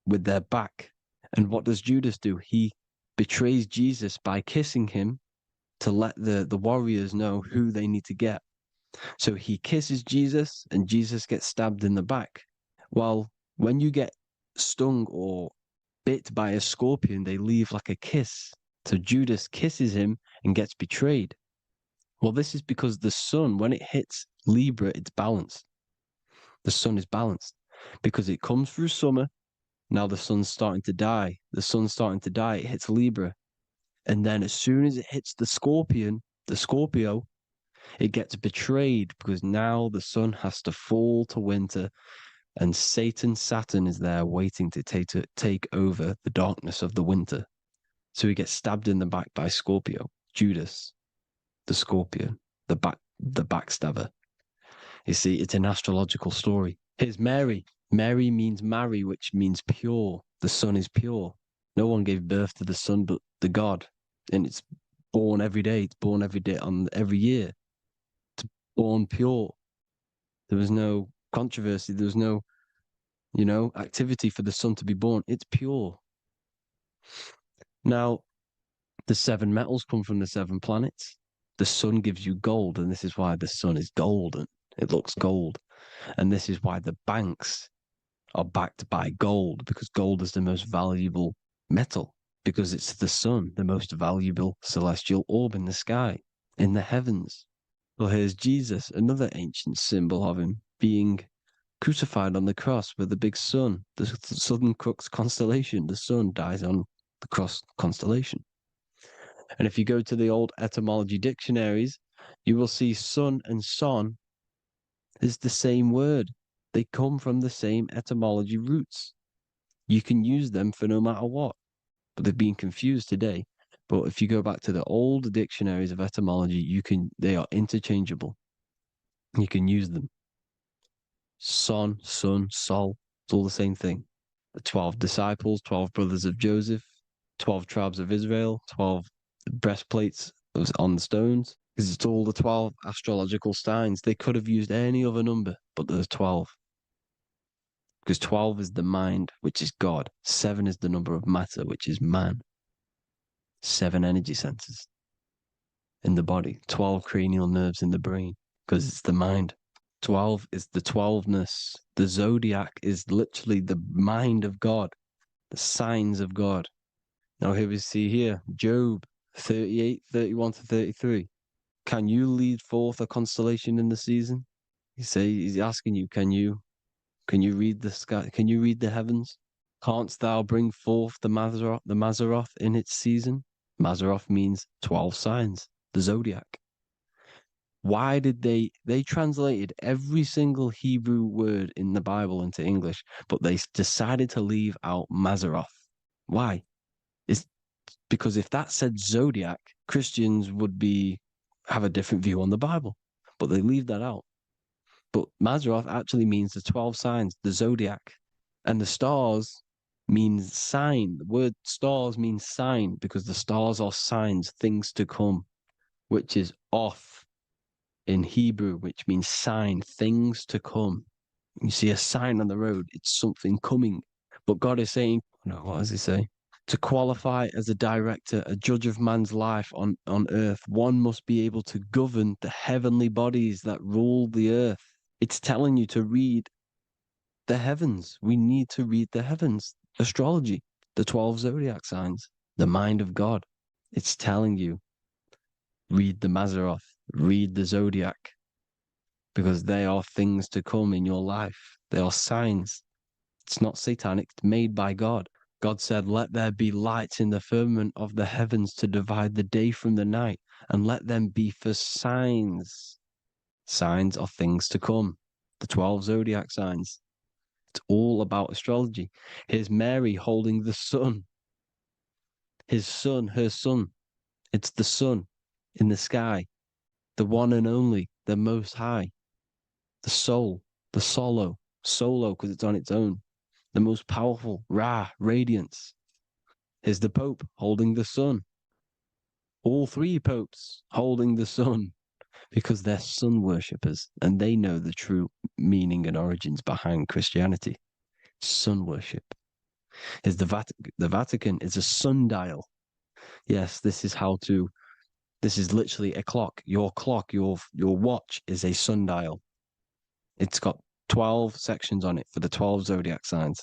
with their back. And what does Judas do? He betrays Jesus by kissing him to let the warriors know who they need to get. So he kisses Jesus, and Jesus gets stabbed in the back. Well, when you get stung or bit by a scorpion, they leave like a kiss. So Judas kisses him and gets betrayed. Well, this is because the sun, when it hits Libra, it's balanced. The sun is balanced because it comes through summer. Now the sun's starting to die. The sun's starting to die. It hits Libra. And then as soon as it hits the Scorpio, it gets betrayed because now the sun has to fall to winter and Saturn is there waiting to take over the darkness of the winter. So he gets stabbed in the back by Scorpio, Judas, the Scorpion, the backstabber. You see, it's an astrological story. Here's Mary. Mary means marry, which means pure. The sun is pure. No one gave birth to the sun but the God. And it's born every day. It's born every day on every year. It's born pure. There was no controversy. There was no, activity for the sun to be born. It's pure. Now, the 7 metals come from the 7 planets. The sun gives you gold, and this is why the sun is golden. It looks gold. And this is why the banks are backed by gold, because gold is the most valuable metal, because it's the sun, the most valuable celestial orb in the sky, in the heavens. Well, here's Jesus, another ancient symbol of him being crucified on the cross with the big sun, the Southern Crux constellation. The sun dies on the cross constellation. And if you go to the old etymology dictionaries, you will see sun and son is the same word. They come from the same etymology roots. You can use them for no matter what, but they've been confused today. But if you go back to the old dictionaries of etymology, they are interchangeable. You can use them. Son, sun, sol, it's all the same thing. The 12 disciples, 12 brothers of Joseph, 12 tribes of Israel, 12 breastplates on the stones, because it's all the 12 astrological signs. They could have used any other number, but there's 12. Because 12 is the mind, which is God. 7 is the number of matter, which is man. 7 energy centers in the body. 12 cranial nerves in the brain, because it's the mind. 12 is the 12ness. The zodiac is literally the mind of God, the signs of God. Now here we see here, Job 38, 31 to 33. Can you lead forth a constellation in the season? He's asking you, can you read the sky? Can you read the heavens? Canst thou bring forth the Mazzaroth in its season? Mazzaroth means 12 signs, the zodiac. Why did they translated every single Hebrew word in the Bible into English, but they decided to leave out Mazzaroth? Why? It's because if that said zodiac, Christians would have a different view on the Bible, but they leave that out. But Mazzaroth actually means the 12 signs, the zodiac, and the stars means sign. The word stars means sign because the stars are signs, things to come, which is off in Hebrew, which means sign, things to come. You see a sign on the road, it's something coming. But God is saying, no, what does he say? To qualify as a director, a judge of man's life on earth, one must be able to govern the heavenly bodies that rule the earth. It's telling you to read the heavens. We need to read the heavens. Astrology, the 12 zodiac signs, the mind of God. It's telling you, read the Mazzaroth, read the zodiac, because they are things to come in your life. They are signs. It's not satanic, it's made by God. God said, let there be lights in the firmament of the heavens to divide the day from the night, and let them be for signs. Signs are things to come. The 12 zodiac signs. It's all about astrology. Here's Mary holding the sun. His son, her son. It's the sun in the sky. The one and only, the most high. The soul, the solo because it's on its own. The most powerful, Ra, radiance. Here's the Pope holding the sun. All 3 popes holding the sun because they're sun worshippers and they know the true meaning and origins behind Christianity. Sun worship. Here's the Vatican is a sundial. Yes, this is literally a clock. Your clock, your watch is a sundial. It's got 12 sections on it for the 12 zodiac signs.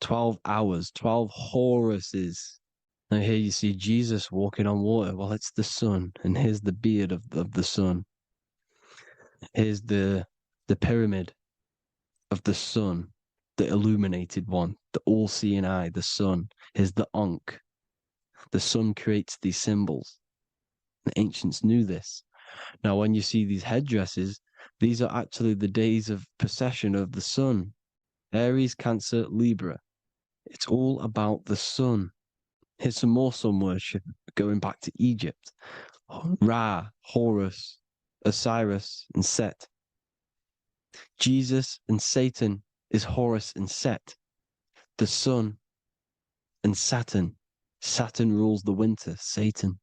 12 hours, 12 Horuses. Now here you see Jesus walking on water. Well, it's the sun, and here's the beard of the sun. Here's the pyramid of the sun, the illuminated one, the all-seeing eye, the sun. Here's the Ankh. The sun creates these symbols. The ancients knew this. Now, when you see these headdresses, these are actually the days of procession of the sun. Aries, Cancer, Libra. It's all about the sun. Here's some more sun worship going back to Egypt. Ra, Horus, Osiris, and Set. Jesus and Satan is Horus and Set. The sun and Saturn. Saturn rules the winter, Satan.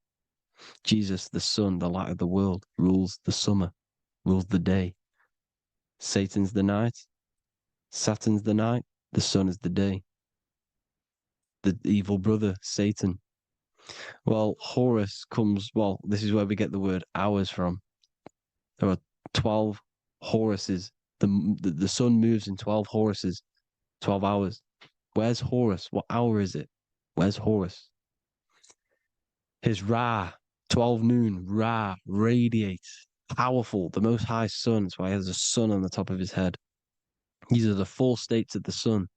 Jesus, the sun, the light of the world, rules the summer, rules the day. Satan's the night, Saturn's the night, the sun is the day. The evil brother, Satan. Well, Horus comes, well, this is where we get the word hours from. There are 12 Horuses. The sun moves in 12 Horuses, 12 hours. Where's Horus? What hour is it? Where's Horus? His Ra, 12 noon, Ra, radiates, powerful, the most high sun. That's why he has a sun on the top of his head. These are the four states of the sun.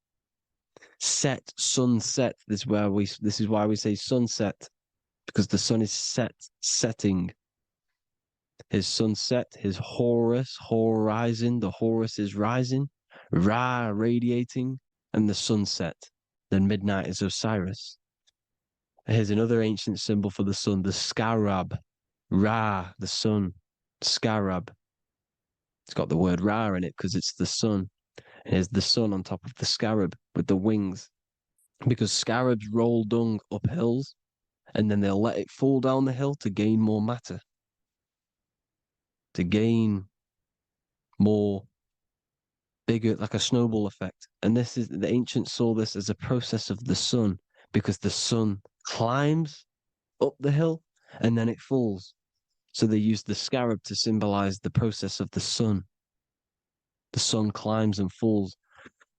Set, sunset. This is why we say sunset, because the sun is setting. His sunset, his Horus, horizon, the Horus is rising, Ra radiating, and the sunset. Then midnight is Osiris. Here's another ancient symbol for the sun, the scarab. Ra, the sun, scarab. It's got the word Ra in it because it's the sun. And here's the sun on top of the scarab with the wings. Because scarabs roll dung up hills, and then they'll let it fall down the hill to gain more matter. To gain more bigger, like a snowball effect. And this is, the ancients saw this as a process of the sun, because the sun climbs up the hill and then it falls. So they used the scarab to symbolize the process of the sun. The sun climbs and falls.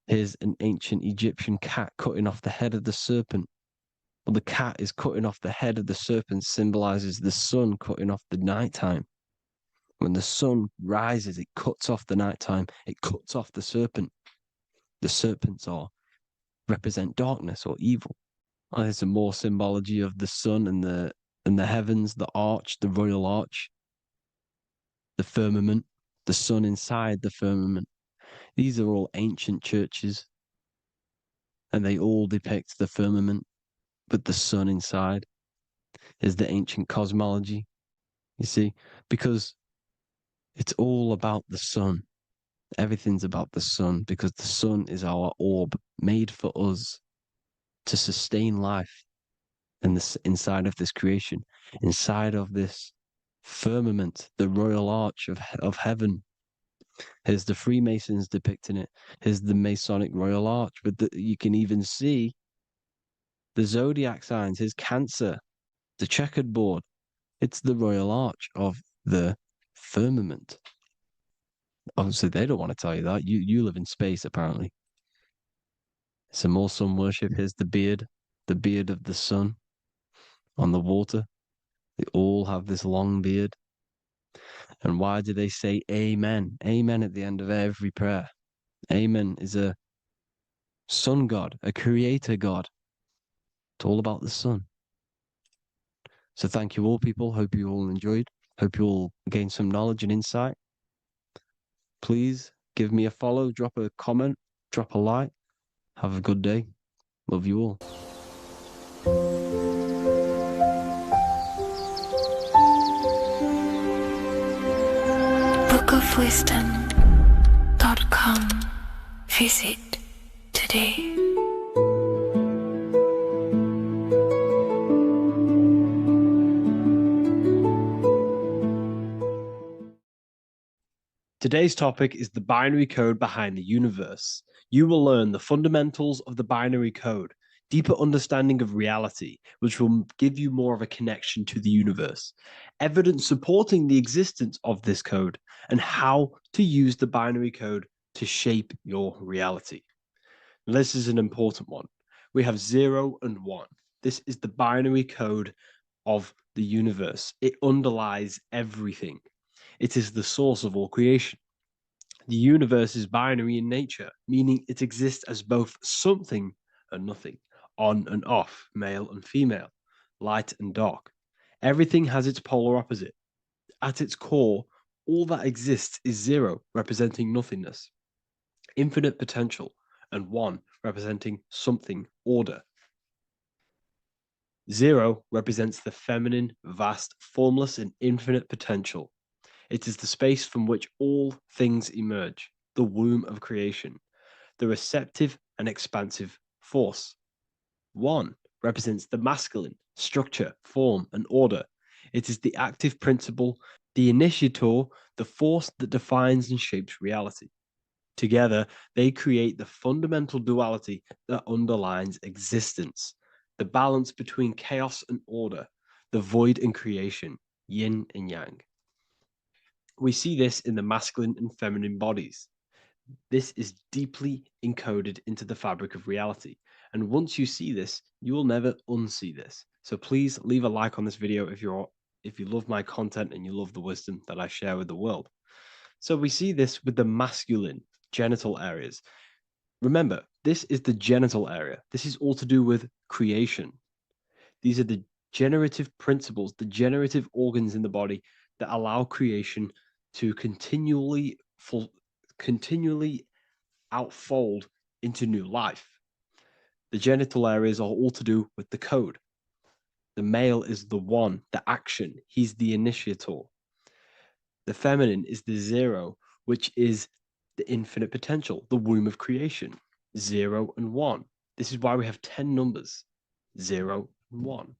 Here's an ancient Egyptian cat cutting off the head of the serpent. Well, the cat is cutting off the head of the serpent, symbolizes the sun cutting off the nighttime. When the sun rises, it cuts off the nighttime. It cuts off the serpent. The serpents represent darkness or evil. Oh, there's some more symbology of the sun and the heavens, the arch, the royal arch, the firmament, the sun inside the firmament. These are all ancient churches, and they all depict the firmament with the sun inside. Is the ancient cosmology, you see, because it's all about the sun. Everything's about the sun, because the sun is our orb made for us to sustain life in this, inside of this creation, inside of this firmament, the royal arch of heaven. Here's the Freemasons depicting it. Here's the Masonic royal arch, but you can even see the zodiac signs. Here's Cancer, the checkered board. It's the royal arch of the firmament. Obviously, they don't want to tell you that. You live in space, apparently. Some more sun worship. Here's the beard of the sun on the water. They all have this long beard. And why do they say amen? Amen at the end of every prayer. Amen is a sun god, a creator god. It's all about the sun. So thank you all, people. Hope you all enjoyed. Hope you all gained some knowledge and insight. Please give me a follow, drop a comment, drop a like. Have a good day. Love you all. bookofwisdom.com. Visit today. Today's topic is the binary code behind the universe. You will learn the fundamentals of the binary code, deeper understanding of reality, which will give you more of a connection to the universe, evidence supporting the existence of this code, and how to use the binary code to shape your reality. This is an important one. We have 0 and 1. This is the binary code of the universe. It underlies everything. It is the source of all creation. The universe is binary in nature, meaning it exists as both something and nothing, on and off, male and female, light and dark. Everything has its polar opposite. At its core, all that exists is zero, representing nothingness, infinite potential, and one, representing something, order. Zero represents the feminine, vast, formless, and infinite potential. It is the space from which all things emerge, the womb of creation, the receptive and expansive force. One represents the masculine, structure, form, and order. It is the active principle, the initiator, the force that defines and shapes reality. Together, they create the fundamental duality that underlines existence, the balance between chaos and order, the void and creation, yin and yang. We see this in the masculine and feminine bodies. This is deeply encoded into the fabric of reality. And once you see this, you will never unsee this. So please leave a like on this video if you love my content and you love the wisdom that I share with the world. So we see this with the masculine genital areas. Remember, this is the genital area. This is all to do with creation. These are the generative principles, the generative organs in the body that allow creation to continually outfold into new life. The genital areas are all to do with the code. The male is the one, the action. He's the initiator. The feminine is the zero, which is the infinite potential, the womb of creation. 0 and 1. This is why we have 10 numbers. 0 and 1.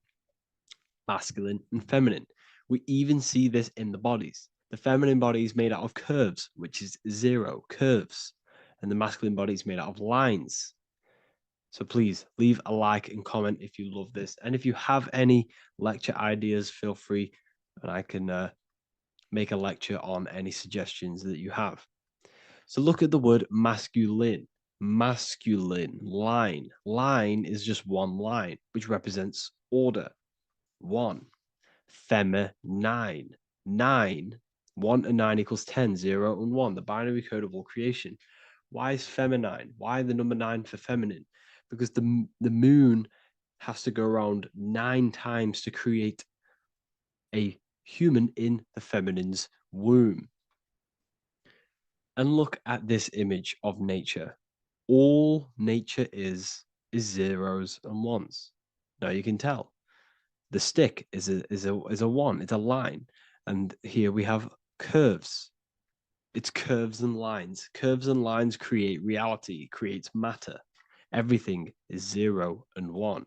Masculine and feminine. We even see this in the bodies. The feminine body is made out of curves, which is 0, curves. And the masculine body is made out of lines. So please leave a like and comment if you love this. And if you have any lecture ideas, feel free and I can make a lecture on any suggestions that you have. So look at the word masculine. Masculine, line. Line is just one line, which represents order. 1. Feminine. 9. 1 and 9 equals 10. 0 and 1. The binary code of all creation. Why is feminine? Why the number 9 for feminine? Because the moon has to go around 9 times to create a human in the feminine's womb. And look at this image of nature. All nature is zeros and ones. Now you can tell the stick is a one. It's a line, and here we have curves. It's curves and lines. Curves and lines create reality. It creates matter. Everything is 0 and 1.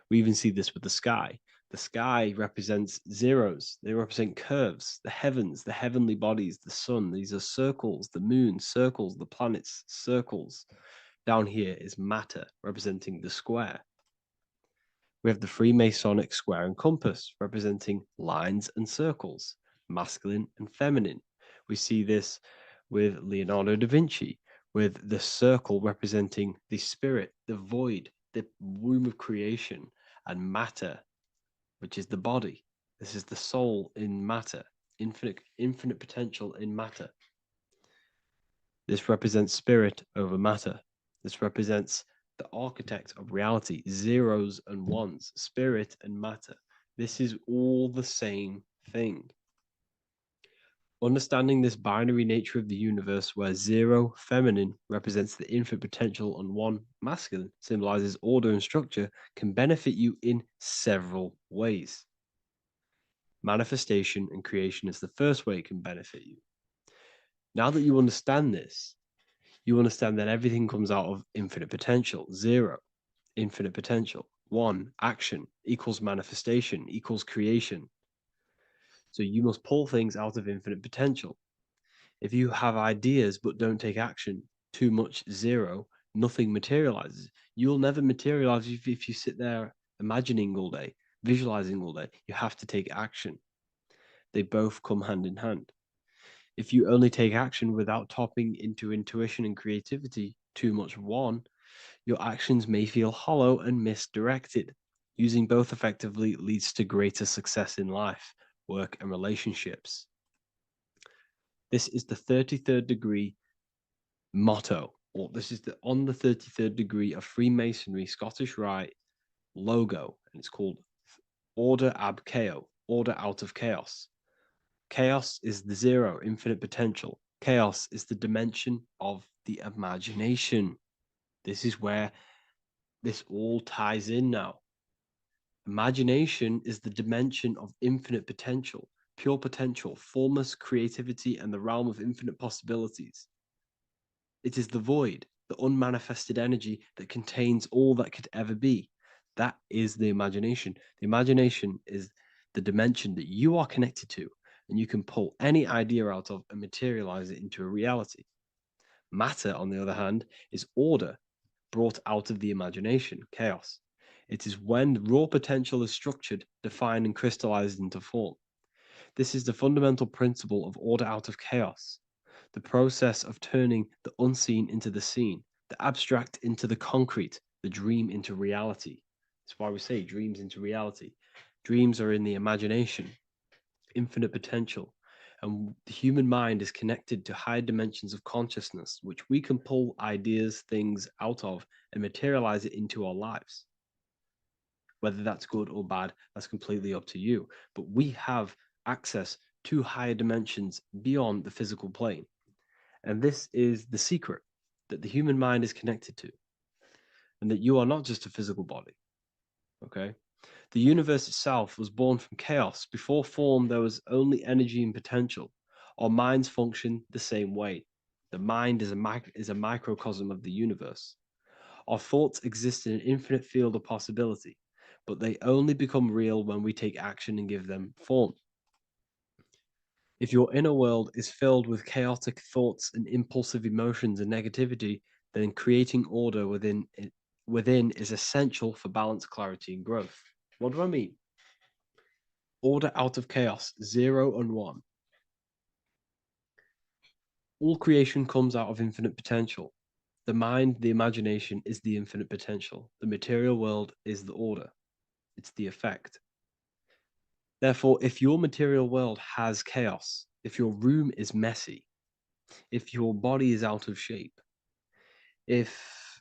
We even see this with the sky. The sky represents zeros. They represent curves, the heavens, the heavenly bodies, the sun. These are circles, the moon, circles, the planets, circles. Down here is matter, representing the square. We have the Freemasonic square and compass, representing lines and circles, masculine and feminine. We see this with Leonardo da Vinci, with the circle representing the spirit, the void, the womb of creation, and matter, which is the body. This is the soul in matter, infinite potential in matter. This represents spirit over matter. This represents the architect of reality, zeros and ones, spirit and matter. This is all the same thing. Understanding this binary nature of the universe, where 0 feminine represents the infinite potential and 1 masculine symbolizes order and structure, can benefit you in several ways. Manifestation and creation is the first way it can benefit you. Now that you understand this, you understand that everything comes out of infinite potential. 0, infinite potential. 1, action equals manifestation equals creation. So you must pull things out of infinite potential. If you have ideas but don't take action, too much 0, nothing materializes. You'll never materialize if you sit there imagining all day, visualizing all day. You have to take action. They both come hand in hand. If you only take action without tapping into intuition and creativity, too much 1, your actions may feel hollow and misdirected. Using both effectively leads to greater success in life, work, and relationships. This is the 33rd degree motto, or this is on the 33rd degree of Freemasonry Scottish Rite logo, and it's called Order ab Chaos, order out of chaos. Chaos is the zero, infinite potential. Chaos is the dimension of the imagination. This is where this all ties in now. Imagination is the dimension of infinite potential, pure potential, formless creativity, and the realm of infinite possibilities. It is the void, the unmanifested energy that contains all that could ever be. That is the imagination. The imagination is the dimension that you are connected to, and you can pull any idea out of and materialize it into a reality. Matter, on the other hand, is order brought out of the imagination, chaos. It is when raw potential is structured, defined, and crystallized into form. This is the fundamental principle of order out of chaos, the process of turning the unseen into the seen, the abstract into the concrete, the dream into reality. That's why we say dreams into reality. Dreams are in the imagination, infinite potential, and the human mind is connected to high dimensions of consciousness, which we can pull ideas, things out of, and materialize it into our lives. Whether that's good or bad, that's completely up to you. But we have access to higher dimensions beyond the physical plane. And this is the secret that the human mind is connected to, and that you are not just a physical body. Okay? The universe itself was born from chaos. Before form, there was only energy and potential. Our minds function the same way. The mind is a microcosm of the universe. Our thoughts exist in an infinite field of possibility, but they only become real when we take action and give them form. If your inner world is filled with chaotic thoughts and impulsive emotions and negativity, then creating order within is essential for balance, clarity, and growth. What do I mean? Order out of chaos, 0 and 1. All creation comes out of infinite potential. The mind, the imagination, is the infinite potential. The material world is the order. It's the effect. Therefore, if your material world has chaos, if your room is messy, if your body is out of shape, if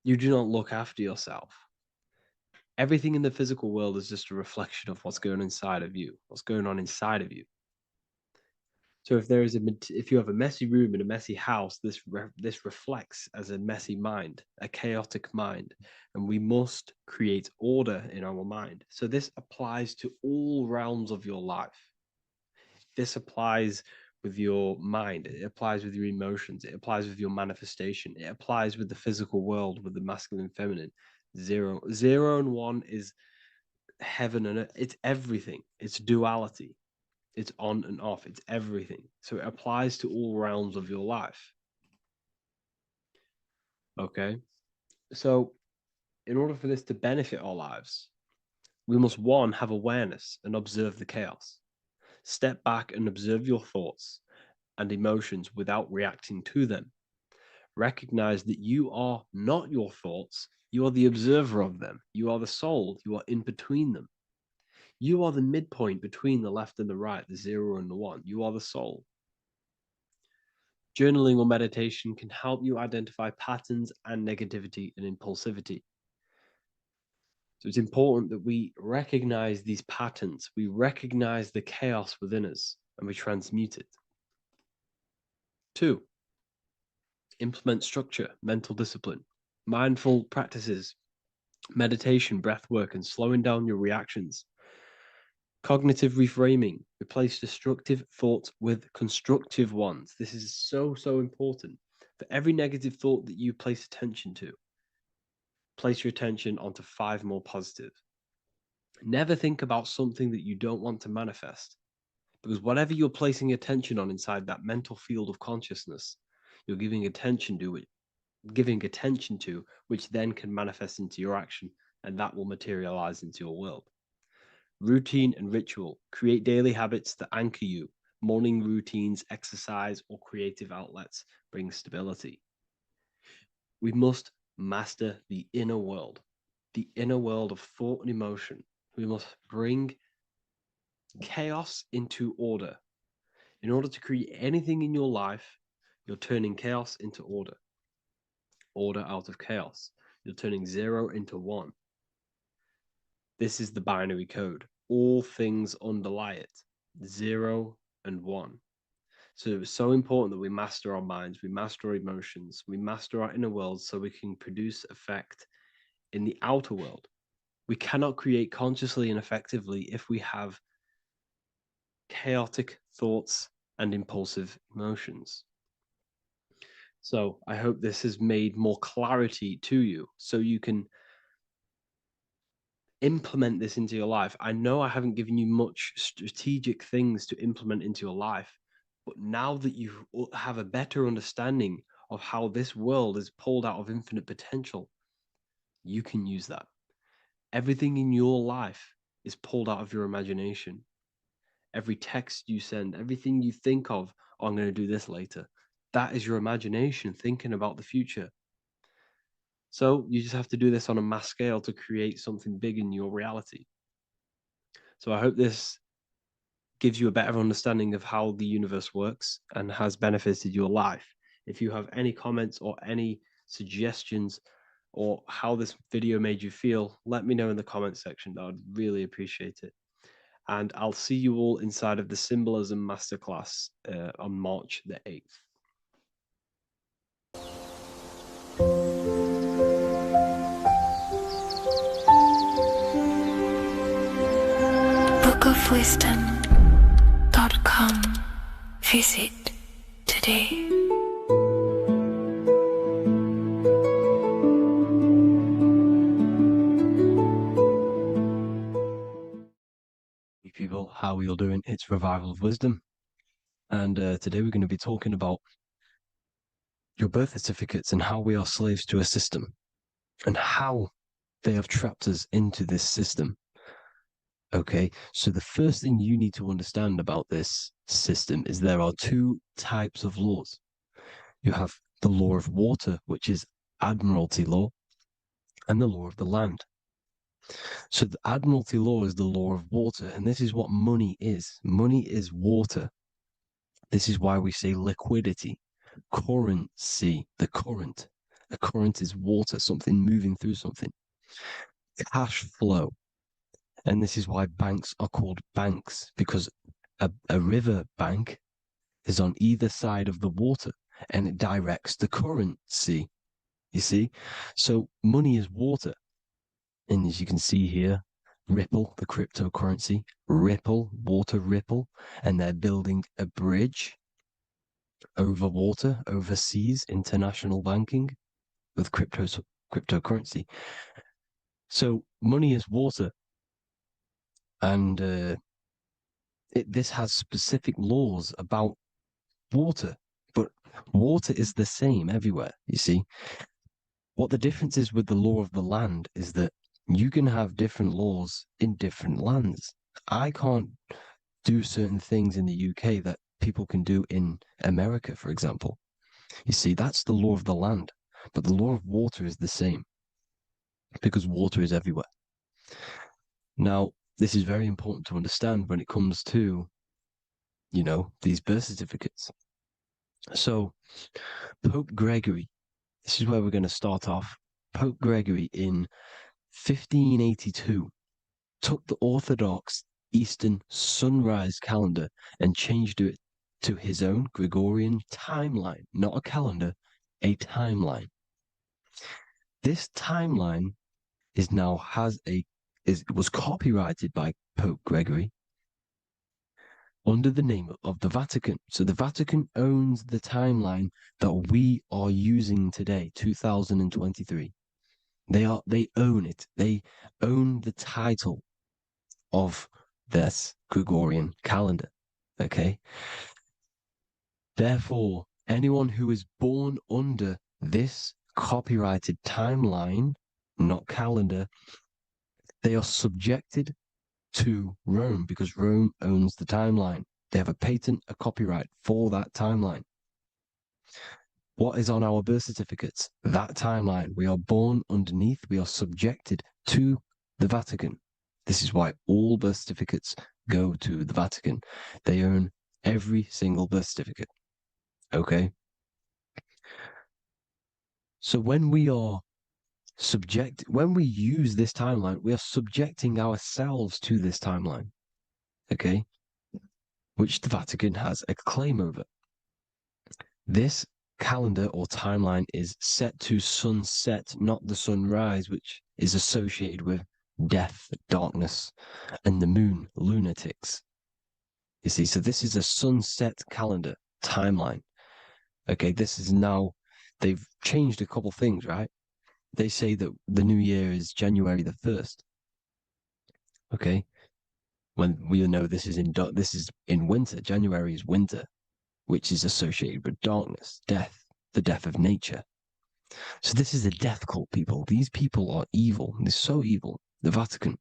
you do not look after yourself, everything in the physical world is just a reflection of what's going inside of you, what's going on inside of you. So if you have a messy room in a messy house, this reflects as a messy mind, a chaotic mind, and we must create order in our mind. So this applies to all realms of your life. This applies with your mind. It applies with your emotions. It applies with your manifestation. It applies with the physical world, with the masculine and feminine. 0 and 1 is heaven and earth. It's everything. It's duality. It's on and off. It's everything. So it applies to all realms of your life. Okay. So in order for this to benefit our lives, we must, one, have awareness and observe the chaos. Step back and observe your thoughts and emotions without reacting to them. Recognize that you are not your thoughts. You are the observer of them. You are the soul. You are in between them. You are the midpoint between the left and the right, the 0 and the 1. You are the soul. Journaling or meditation can help you identify patterns and negativity and impulsivity. So it's important that we recognize these patterns. We recognize the chaos within us and we transmute it. 2, implement structure, mental discipline, mindful practices, meditation, breath work, and slowing down your reactions. Cognitive reframing, replace destructive thoughts with constructive ones. This is so important. For every negative thought that you place attention to, place your attention onto 5 more positive. Never think about something that you don't want to manifest, because whatever you're placing attention on inside that mental field of consciousness, you're giving attention to it, which then can manifest into your action, and that will materialize into your world. Routine and ritual. Create daily habits that anchor you. Morning routines, exercise, or creative outlets bring stability. We must master the inner world. the inner world of thought and emotion. We must bring chaos into order. In order to create anything in your life, you're turning chaos into order. Order out of chaos. You're turning 0 into 1. This is the binary code. All things underlie it. 0 and 1. So it's so important that we master our minds, we master our emotions, we master our inner world so we can produce effect in the outer world. We cannot create consciously and effectively if we have chaotic thoughts and impulsive emotions. So I hope this has made more clarity to you so you can implement this into your life. I know I haven't given you much strategic things to implement into your life, but now that you have a better understanding of how this world is pulled out of infinite potential, you can use that. Everything in your life is pulled out of your imagination. Every text you send, everything you think of, oh, I'm going to do this later, that is your imagination thinking about the future. So you just have to do this on a mass scale to create something big in your reality. So I hope this gives you a better understanding of how the universe works and has benefited your life. If you have any comments or any suggestions or how this video made you feel, let me know in the comment section. I would really appreciate it. And I'll see you all inside of the Symbolism Masterclass on March the 8th. bookofwisdom.com. Visit today. People, how are you all doing? It's Revival of Wisdom, and today we're going to be talking about your birth certificates and how we are slaves to a system and how they have trapped us into this system. Okay, so the first thing you need to understand about this system is there are two types of laws. You have the law of water, which is Admiralty law, and the law of the land. So the Admiralty law is the law of water, and this is what money is. Money is water. This is why we say liquidity, currency, the current. A current is water, something moving through something. Cash flow. And this is why banks are called banks, because a river bank is on either side of the water and it directs the currency. You see? So money is water. And as you can see here, Ripple, the cryptocurrency, Ripple, water Ripple, and they're building a bridge over water, overseas, international banking with cryptocurrency. So money is water, and this has specific laws about water, but water is the same everywhere, you see. What the difference is with the law of the land is that you can have different laws in different lands. I can't do certain things in the UK that people can do in America, for example. You see, that's the law of the land, but the law of water is the same because water is everywhere. Now, this is very important to understand when it comes to, you know, these birth certificates. So, Pope Gregory, this is where we're going to start off. Pope Gregory in 1582 took the Orthodox Eastern sunrise calendar and changed it to his own Gregorian timeline, not a calendar, a timeline. This timeline was copyrighted by Pope Gregory under the name of the Vatican. So the Vatican owns the timeline that we are using today, 2023. They own it. They own the title of this Gregorian calendar. Okay. Therefore, anyone who is born under this copyrighted timeline, not calendar, they are subjected to Rome because Rome owns the timeline. They have a patent, a copyright for that timeline. What is on our birth certificates? That timeline. We are born underneath. We are subjected to the Vatican. This is why all birth certificates go to the Vatican. They own every single birth certificate. Okay? So when we use this timeline, we are subjecting ourselves to this timeline. Okay? Which the Vatican has a claim over. This calendar or timeline is set to sunset, not the sunrise, which is associated with death, darkness, and the moon, lunatics. You see, so this is a sunset calendar timeline. Okay, this is now, they've changed a couple things, right? They say that the new year is January the 1st. Okay, when we know this is in winter. January is winter, which is associated with darkness, death, the death of nature. So this is a death cult, people. These people are evil. They're so evil. The Vatican.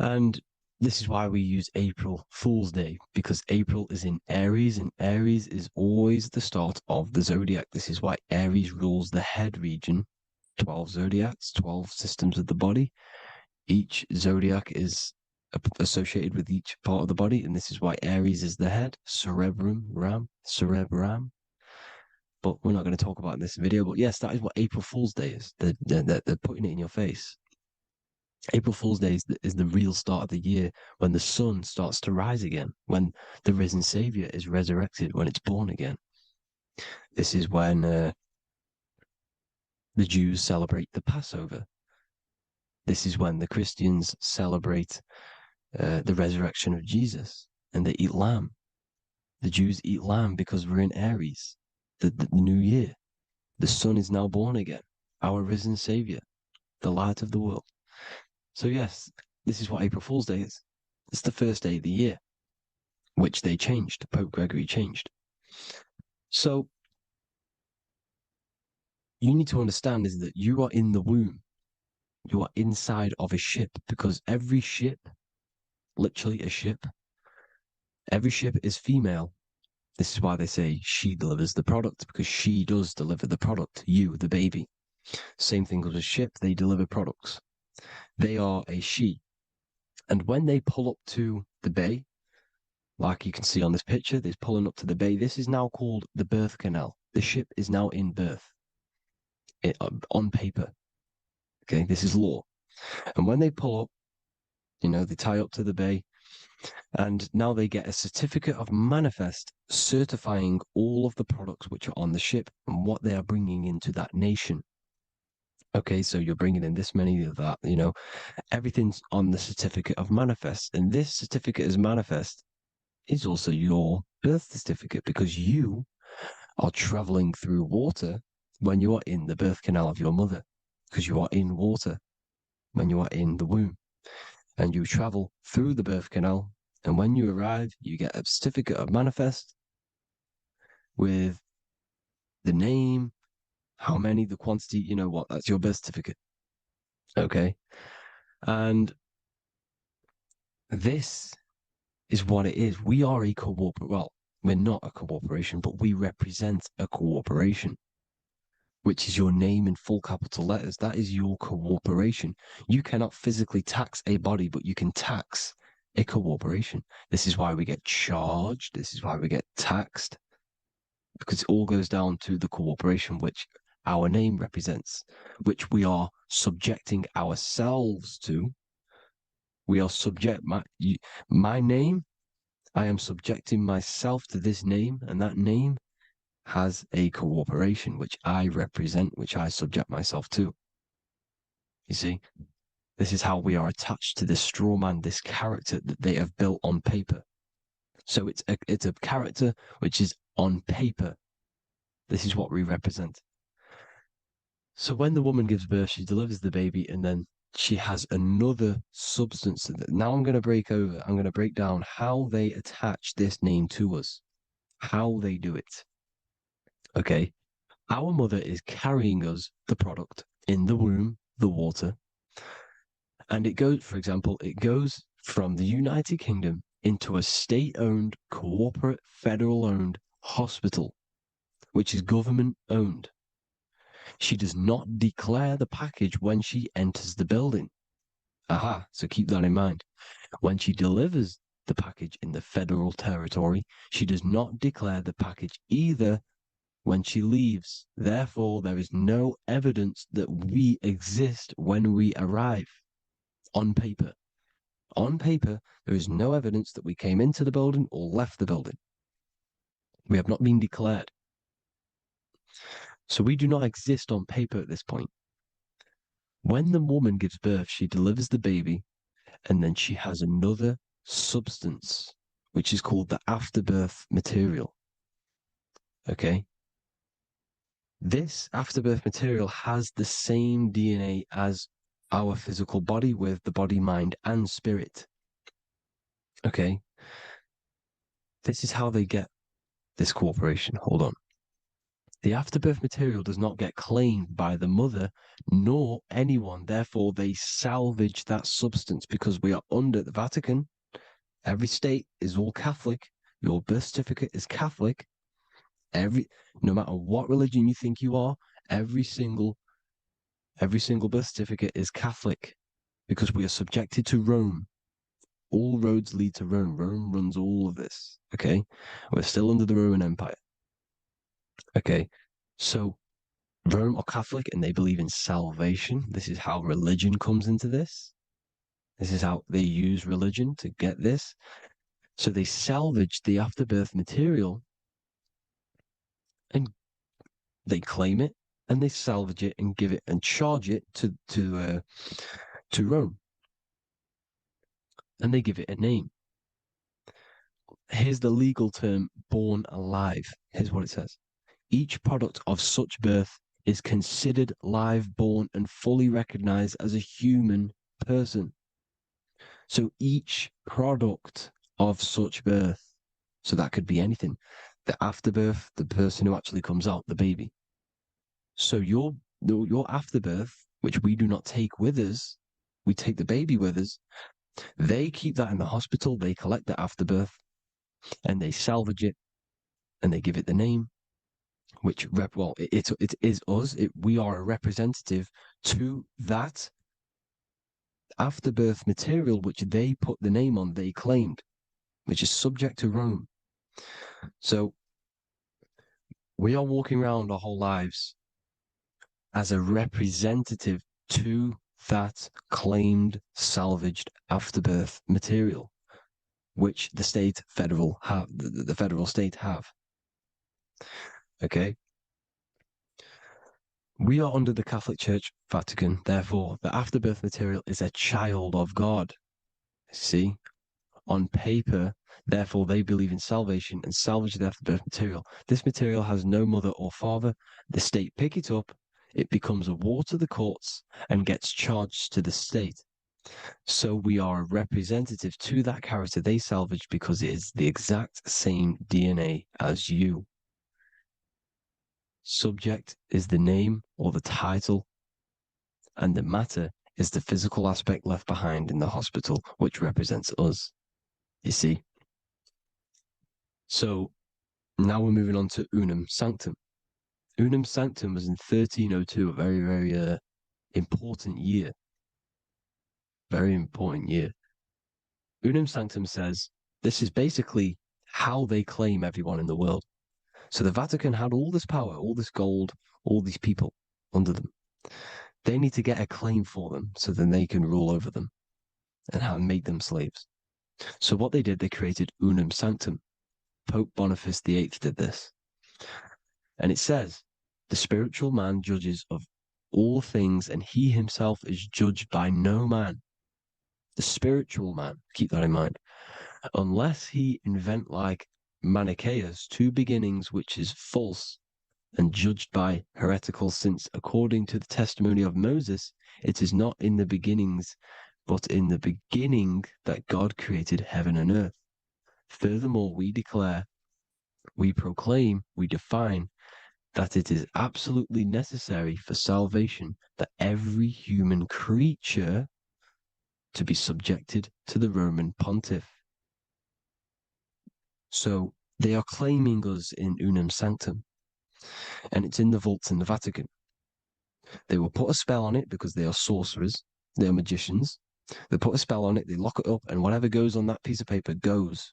And this is why we use April Fool's Day, because April is in Aries, and Aries is always the start of the zodiac. This is why Aries rules the head region. 12 zodiacs, 12 systems of the body. Each zodiac is associated with each part of the body, and this is why Aries is the head, cerebrum. But we're not going to talk about in this video. But yes, that is what April Fool's Day is. They're putting it in your face. April Fool's Day is the real start of the year, when the sun starts to rise again, when the risen Savior is resurrected, when it's born again. This is when the Jews celebrate the Passover. This is when the Christians celebrate the resurrection of Jesus, and they eat lamb. The Jews eat lamb because we're in Aries, the new year. The sun is now born again, our risen Savior, the light of the world. So yes, this is what April Fool's Day is. It's the first day of the year, which they changed. Pope Gregory changed. So you need to understand is that you are in the womb. You are inside of a ship, because every ship, literally a ship, every ship is female. This is why they say she delivers the product, because she does deliver the product, you, the baby. Same thing with a ship, they deliver products. They are a she. And when they pull up to the bay, like you can see on this picture, they're pulling up to the bay. This is now called the birth canal. The ship is now in birth on paper. Okay, this is law. And when they pull up, they tie up to the bay, and now they get a certificate of manifest certifying all of the products which are on the ship and what they are bringing into that nation. Okay, so you're bringing in this many of that, everything's on the certificate of manifest. And this certificate of manifest is also your birth certificate, because you are traveling through water when you are in the birth canal of your mother, because you are in water when you are in the womb. And you travel through the birth canal, and when you arrive, you get a certificate of manifest with the name, how many, the quantity, that's your birth certificate. Okay. And this is what it is. We are a well, we're not a corporation, but we represent a corporation, which is your name in full capital letters. That is your corporation. You cannot physically tax a body, but you can tax a corporation. This is why we get charged. This is why we get taxed, because it all goes down to the corporation, which our name represents, which we are subjecting ourselves to. We are my name, I am subjecting myself to this name, and that name has a corporation which I represent, which I subject myself to. You see, this is how we are attached to this straw man, this character that they have built on paper. So it's a character which is on paper. This is what we represent. So when the woman gives birth, she delivers the baby, and then she has another substance. Now I'm going to break down how they attach this name to us, how they do it. Okay. Our mother is carrying us the product in the womb, the water. And it goes from the United Kingdom into a state-owned, corporate, federal-owned hospital, which is government-owned. She does not declare the package when she enters the building. Aha, so keep that in mind. When she delivers the package in the federal territory, she does not declare the package either when she leaves. Therefore, there is no evidence that we exist when we arrive. On paper. On paper, there is no evidence that we came into the building or left the building. We have not been declared. So we do not exist on paper at this point. When the woman gives birth, she delivers the baby, and then she has another substance, which is called the afterbirth material. Okay? This afterbirth material has the same DNA as our physical body with the body, mind, and spirit. Okay? This is how they get this corporation. Hold on. The afterbirth material does not get claimed by the mother nor anyone. Therefore, they salvage that substance because we are under the Vatican. Every state is all Catholic. Your birth certificate is Catholic. No matter what religion you think you are, every single birth certificate is Catholic because we are subjected to Rome. All roads lead to Rome. Rome runs all of this. Okay? We're still under the Roman Empire. Okay, so Rome are Catholic and they believe in salvation. This is how religion comes into this. This is how they use religion to get this. So they salvage the afterbirth material and they claim it and they salvage it and give it and charge it to Rome. And they give it a name. Here's the legal term, born alive. Here's what it says. Each product of such birth is considered live, born, and fully recognized as a human person. So each product of such birth, so that could be anything, the afterbirth, the person who actually comes out, the baby. So your afterbirth, which we do not take with us, we take the baby with us, they keep that in the hospital, they collect the afterbirth, and they salvage it, and they give it the name, which it is us. We are a representative to that afterbirth material, which they put the name on, they claimed, which is subject to Rome. So we are walking around our whole lives as a representative to that claimed salvaged afterbirth material, which the federal state have. Okay. We are under the Catholic Church, Vatican. Therefore, the afterbirth material is a child of God. See, on paper, therefore, they believe in salvation and salvage the afterbirth material. This material has no mother or father. The state pick it up. It becomes a war to the courts and gets charged to the state. So we are a representative to that character they salvaged because it is the exact same DNA as you. Subject is the name or the title, and the matter is the physical aspect left behind in the hospital, which represents us. You see? So now we're moving on to Unum Sanctum. Unum Sanctum was in 1302, a very, very important year. Very important year. Unum Sanctum says this is basically how they claim everyone in the world. So the Vatican had all this power, all this gold, all these people under them. They need to get a claim for them so then they can rule over them and make them slaves. So what they did, they created Unum Sanctum. Pope Boniface VIII did this. And it says, the spiritual man judges of all things and he himself is judged by no man. The spiritual man, keep that in mind, unless he invent like Manichaeus, two beginnings, which is false and judged by heretical, since according to the testimony of Moses, it is not in the beginnings, but in the beginning that God created heaven and earth. Furthermore, we declare, we proclaim, we define that it is absolutely necessary for salvation that every human creature to be subjected to the Roman pontiff. So they are claiming us in Unum Sanctum, and it's in the vaults in the Vatican. They will put a spell on it because they are sorcerers, they are magicians. They put a spell on it, they lock it up, and whatever goes on that piece of paper goes.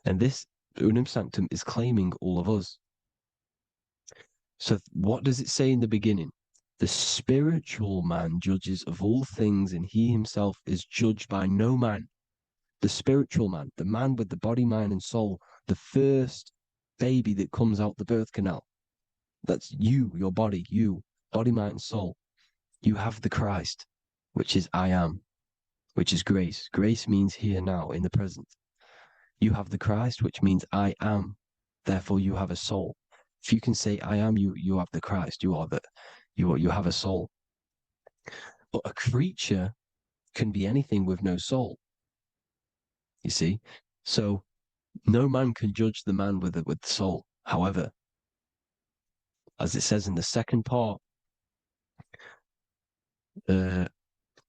And this Unum Sanctum is claiming all of us. So what does it say in the beginning? The spiritual man judges of all things, and he himself is judged by no man. The spiritual man, the man with the body, mind, and soul, the first baby that comes out the birth canal. That's you, your body, you, body, mind, and soul. You have the Christ, which is I am, which is grace. Grace means here now, in the present. You have the Christ, which means I am. Therefore, you have a soul. If you can say I am, you have the Christ. You have a soul. But a creature can be anything with no soul. You see, so no man can judge the man with the soul. However, as it says in the second part,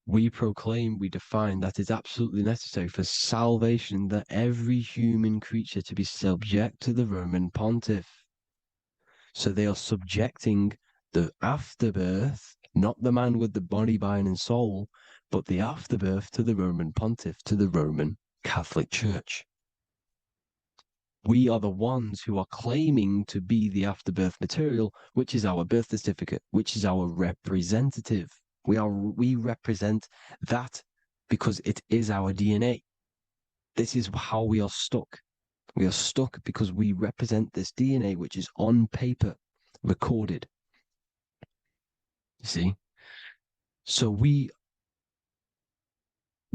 we proclaim, we define that it's absolutely necessary for salvation that every human creature to be subject to the Roman pontiff. So they are subjecting the afterbirth, not the man with the body, mind, and soul, but the afterbirth to the Roman pontiff, to the Roman Catholic Church. We are the ones who are claiming to be the afterbirth material, which is our birth certificate, which is our representative. We represent that because it is our DNA. This is how we are stuck. We are stuck because we represent this DNA, which is on paper, recorded. You see? So we,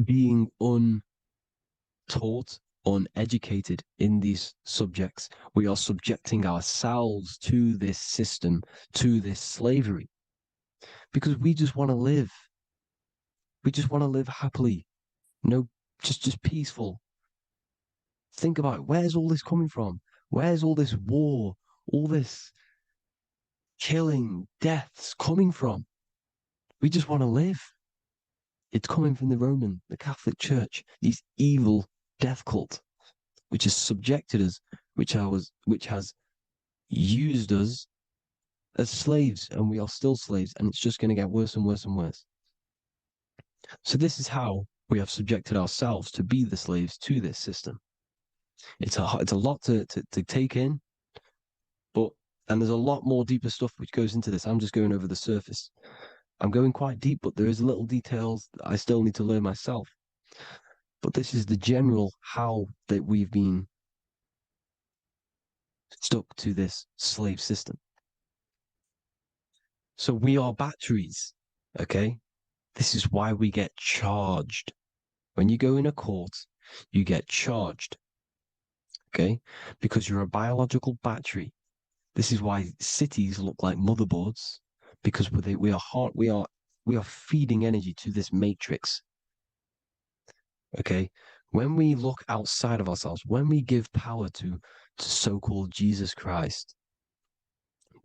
being untaught, uneducated in these subjects, we are subjecting ourselves to this system, to this slavery, because we just want to live. We just want to live happily, just peaceful. Think about it. Where's all this coming from? Where's all this war, all this killing, deaths coming from? We just want to live. It's coming from the Catholic Church, these evil death cult, which has subjected us, which has used us as slaves, and we are still slaves, and it's just going to get worse and worse and worse. So this is how we have subjected ourselves to be the slaves to this system. It's a lot to take in, and there's a lot more deeper stuff which goes into this. I'm just going over the surface. I'm going quite deep, but there is little details that I still need to learn myself. But this is the general how that we've been stuck to this slave system. So we are batteries, okay? This is why we get charged. When you go in a court, you get charged, okay? Because you're a biological battery. This is why cities look like motherboards, because we are feeding energy to this matrix. Okay, when we look outside of ourselves, when we give power to so-called Jesus Christ,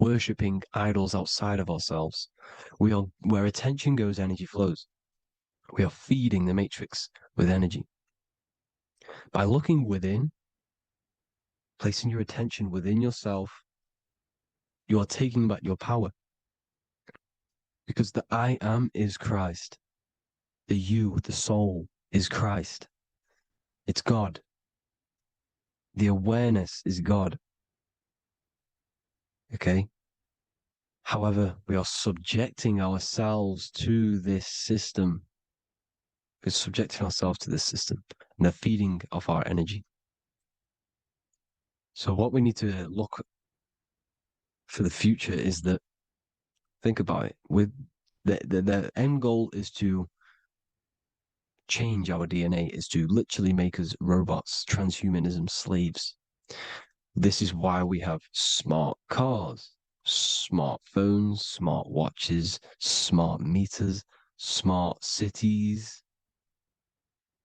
worshipping idols outside of ourselves, where attention goes, energy flows. We are feeding the matrix with energy. By looking within, placing your attention within yourself, you are taking back your power. Because the I am is Christ. The you, the soul, is Christ. It's God. The awareness is God. Okay? However, we are subjecting ourselves to this system. We're subjecting ourselves to this system, and the feeding of our energy. So what we need to look for the future is that, think about it, with the end goal is to change our DNA, is to literally make us robots, transhumanism, slaves. This is why we have smart cars, smartphones, smart watches, smart meters, smart cities.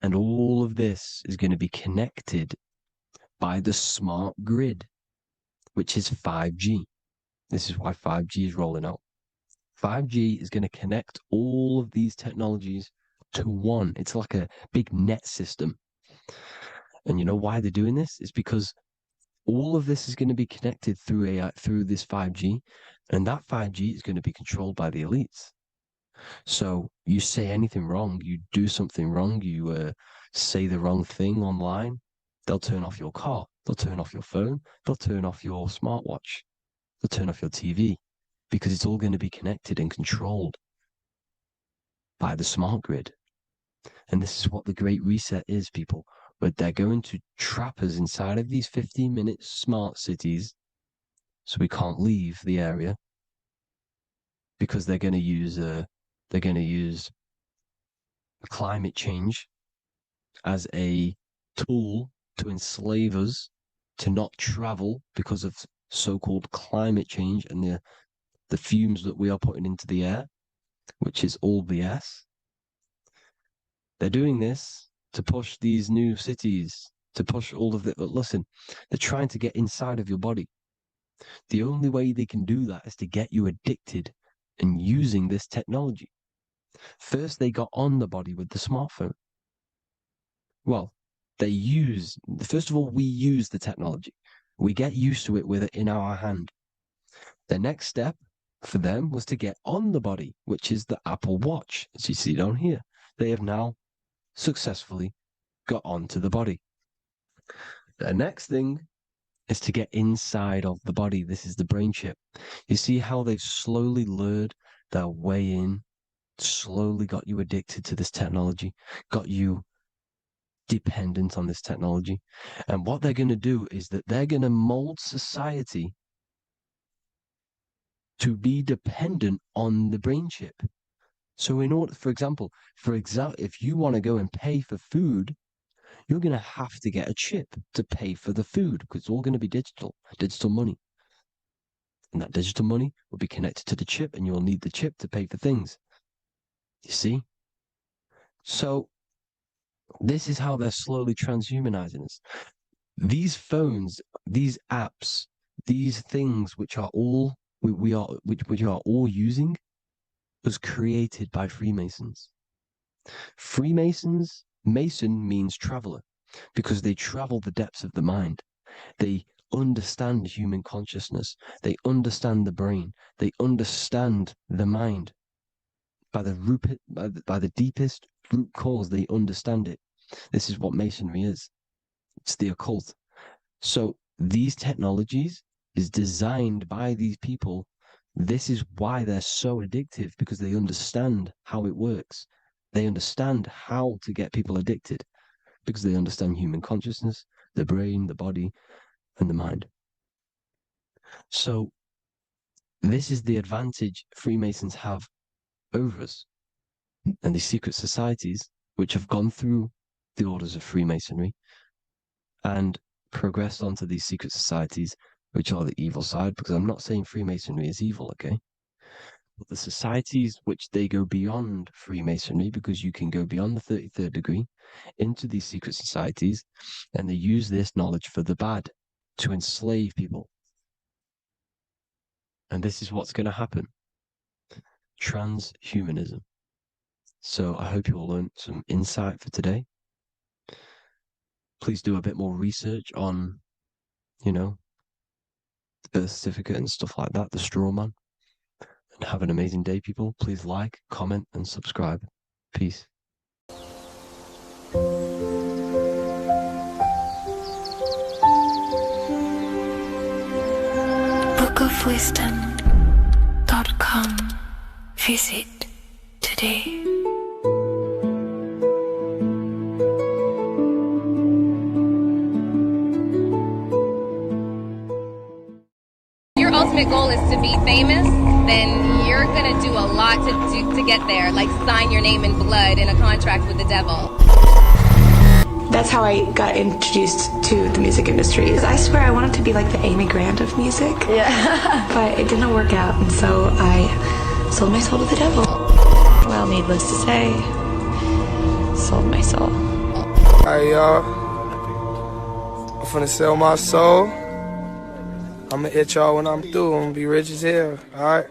And all of this is going to be connected by the smart grid, which is 5G. This is why 5G is rolling out. 5G is going to connect all of these technologies to one. It's like a big net system. And you know why they're doing this? It's because All of this is going to be connected through AI, through this 5G, and that 5G is going to be controlled by the elites. So you say anything wrong, you do something wrong, you say the wrong thing online, they'll turn off your car, they'll turn off your phone, they'll turn off your smartwatch, they'll turn off your TV, because it's all going to be connected and controlled by the smart grid. And this is what the Great Reset is, people. But they're going to trap us inside of these 15-minute smart cities, so we can't leave the area, because they're going to use climate change as a tool to enslave us to not travel because of so-called climate change and the fumes that we are putting into the air, which is all BS. They're doing this to push these new cities, to push all of it. But listen, they're trying to get inside of your body. The only way they can do that is to get you addicted and using this technology. First, they got on the body with the smartphone. Well, first of all, we use the technology. We get used to it with it in our hand. The next step for them was to get on the body, which is the Apple Watch, as you see down here. They have now successfully got onto the body. The next thing is to get inside of the body. This is the brain chip. You see how they've slowly lured their way in, slowly got you addicted to this technology, got you dependent on this technology. And what they're going to do is that they're going to mold society to be dependent on the brain chip. So in order, for example, if you want to go and pay for food, you're going to have to get a chip to pay for the food, because it's all going to be digital money. And that digital money will be connected to the chip, and you'll need the chip to pay for things. You see? So this is how they're slowly transhumanizing us. These phones, these apps, these things which are all we are all using was created by Freemasons. Mason means traveler, because they travel the depths of the mind. They understand human consciousness. They understand the brain. They understand the mind. By the deepest root cause, they understand it. This is what Masonry is. It's the occult. So these technologies is designed by these people. This is why they're so addictive, because they understand how it works. They understand how to get people addicted, because they understand human consciousness, the brain, the body, and the mind. So this is the advantage Freemasons have over us. And these secret societies, which have gone through the orders of Freemasonry and progressed onto these secret societies, which are the evil side, because I'm not saying Freemasonry is evil, okay? But the societies which they go beyond Freemasonry, because you can go beyond the 33rd degree into these secret societies, and they use this knowledge for the bad, to enslave people. And this is what's going to happen. Transhumanism. So I hope you all learned some insight for today. Please do a bit more research on, the birth certificate and stuff like that, the straw man. And have an amazing day, people. Please like, comment, and subscribe. Peace. bookofwisdom.com. Visit today. Your ultimate goal is to be famous, then you're gonna do a lot to get there, like sign your name in blood in a contract with the devil. That's how I got introduced to the music industry. I swear I wanted to be like the Amy Grant of music. Yeah. But it didn't work out, and so I sold my soul to the devil. Well, needless to say, sold my soul. Alright, y'all. I'm finna sell my soul. I'ma hit y'all when I'm through. I'm gonna be rich as hell, alright?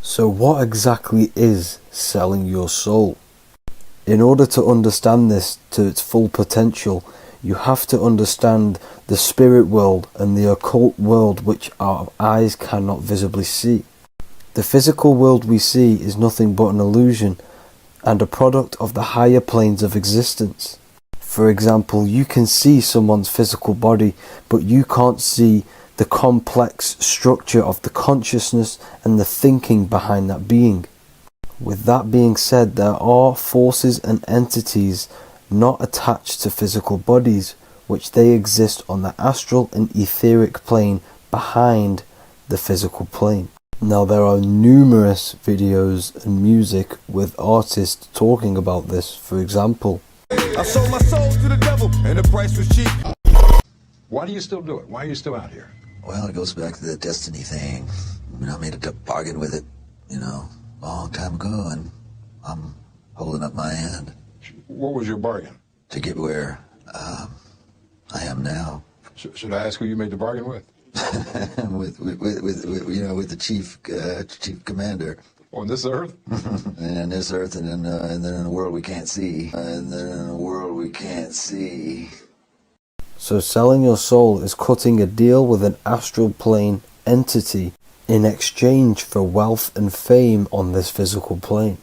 So what exactly is selling your soul? In order to understand this to its full potential, you have to understand the spirit world and the occult world which our eyes cannot visibly see. The physical world we see is nothing but an illusion and a product of the higher planes of existence. For example, you can see someone's physical body, but you can't see the complex structure of the consciousness and the thinking behind that being. With that being said, there are forces and entities not attached to physical bodies, which they exist on the astral and etheric plane behind the physical plane. Now, there are numerous videos and music with artists talking about this. For example, I sold my soul to the devil and the price was cheap. Why do you still do it? Why are you still out here? Well, it goes back to the destiny thing. I made a bargain with it, a long time ago, and I'm holding up my hand. What was your bargain? To get where I am now. Should I ask who you made the bargain with? with the chief commander. On this earth? And on this earth, and then in a world we can't see. So selling your soul is cutting a deal with an astral plane entity in exchange for wealth and fame on this physical plane.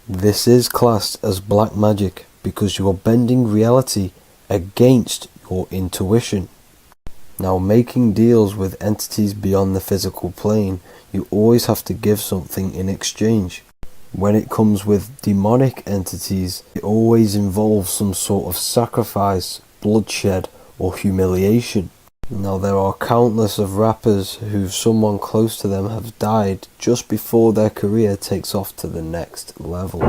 This is classed as black magic because you are bending reality against your intuition. Now, making deals with entities beyond the physical plane, you always have to give something in exchange. When it comes with demonic entities, it always involves some sort of sacrifice, bloodshed, or humiliation. Now, there are countless of rappers who someone close to them have died just before their career takes off to the next level.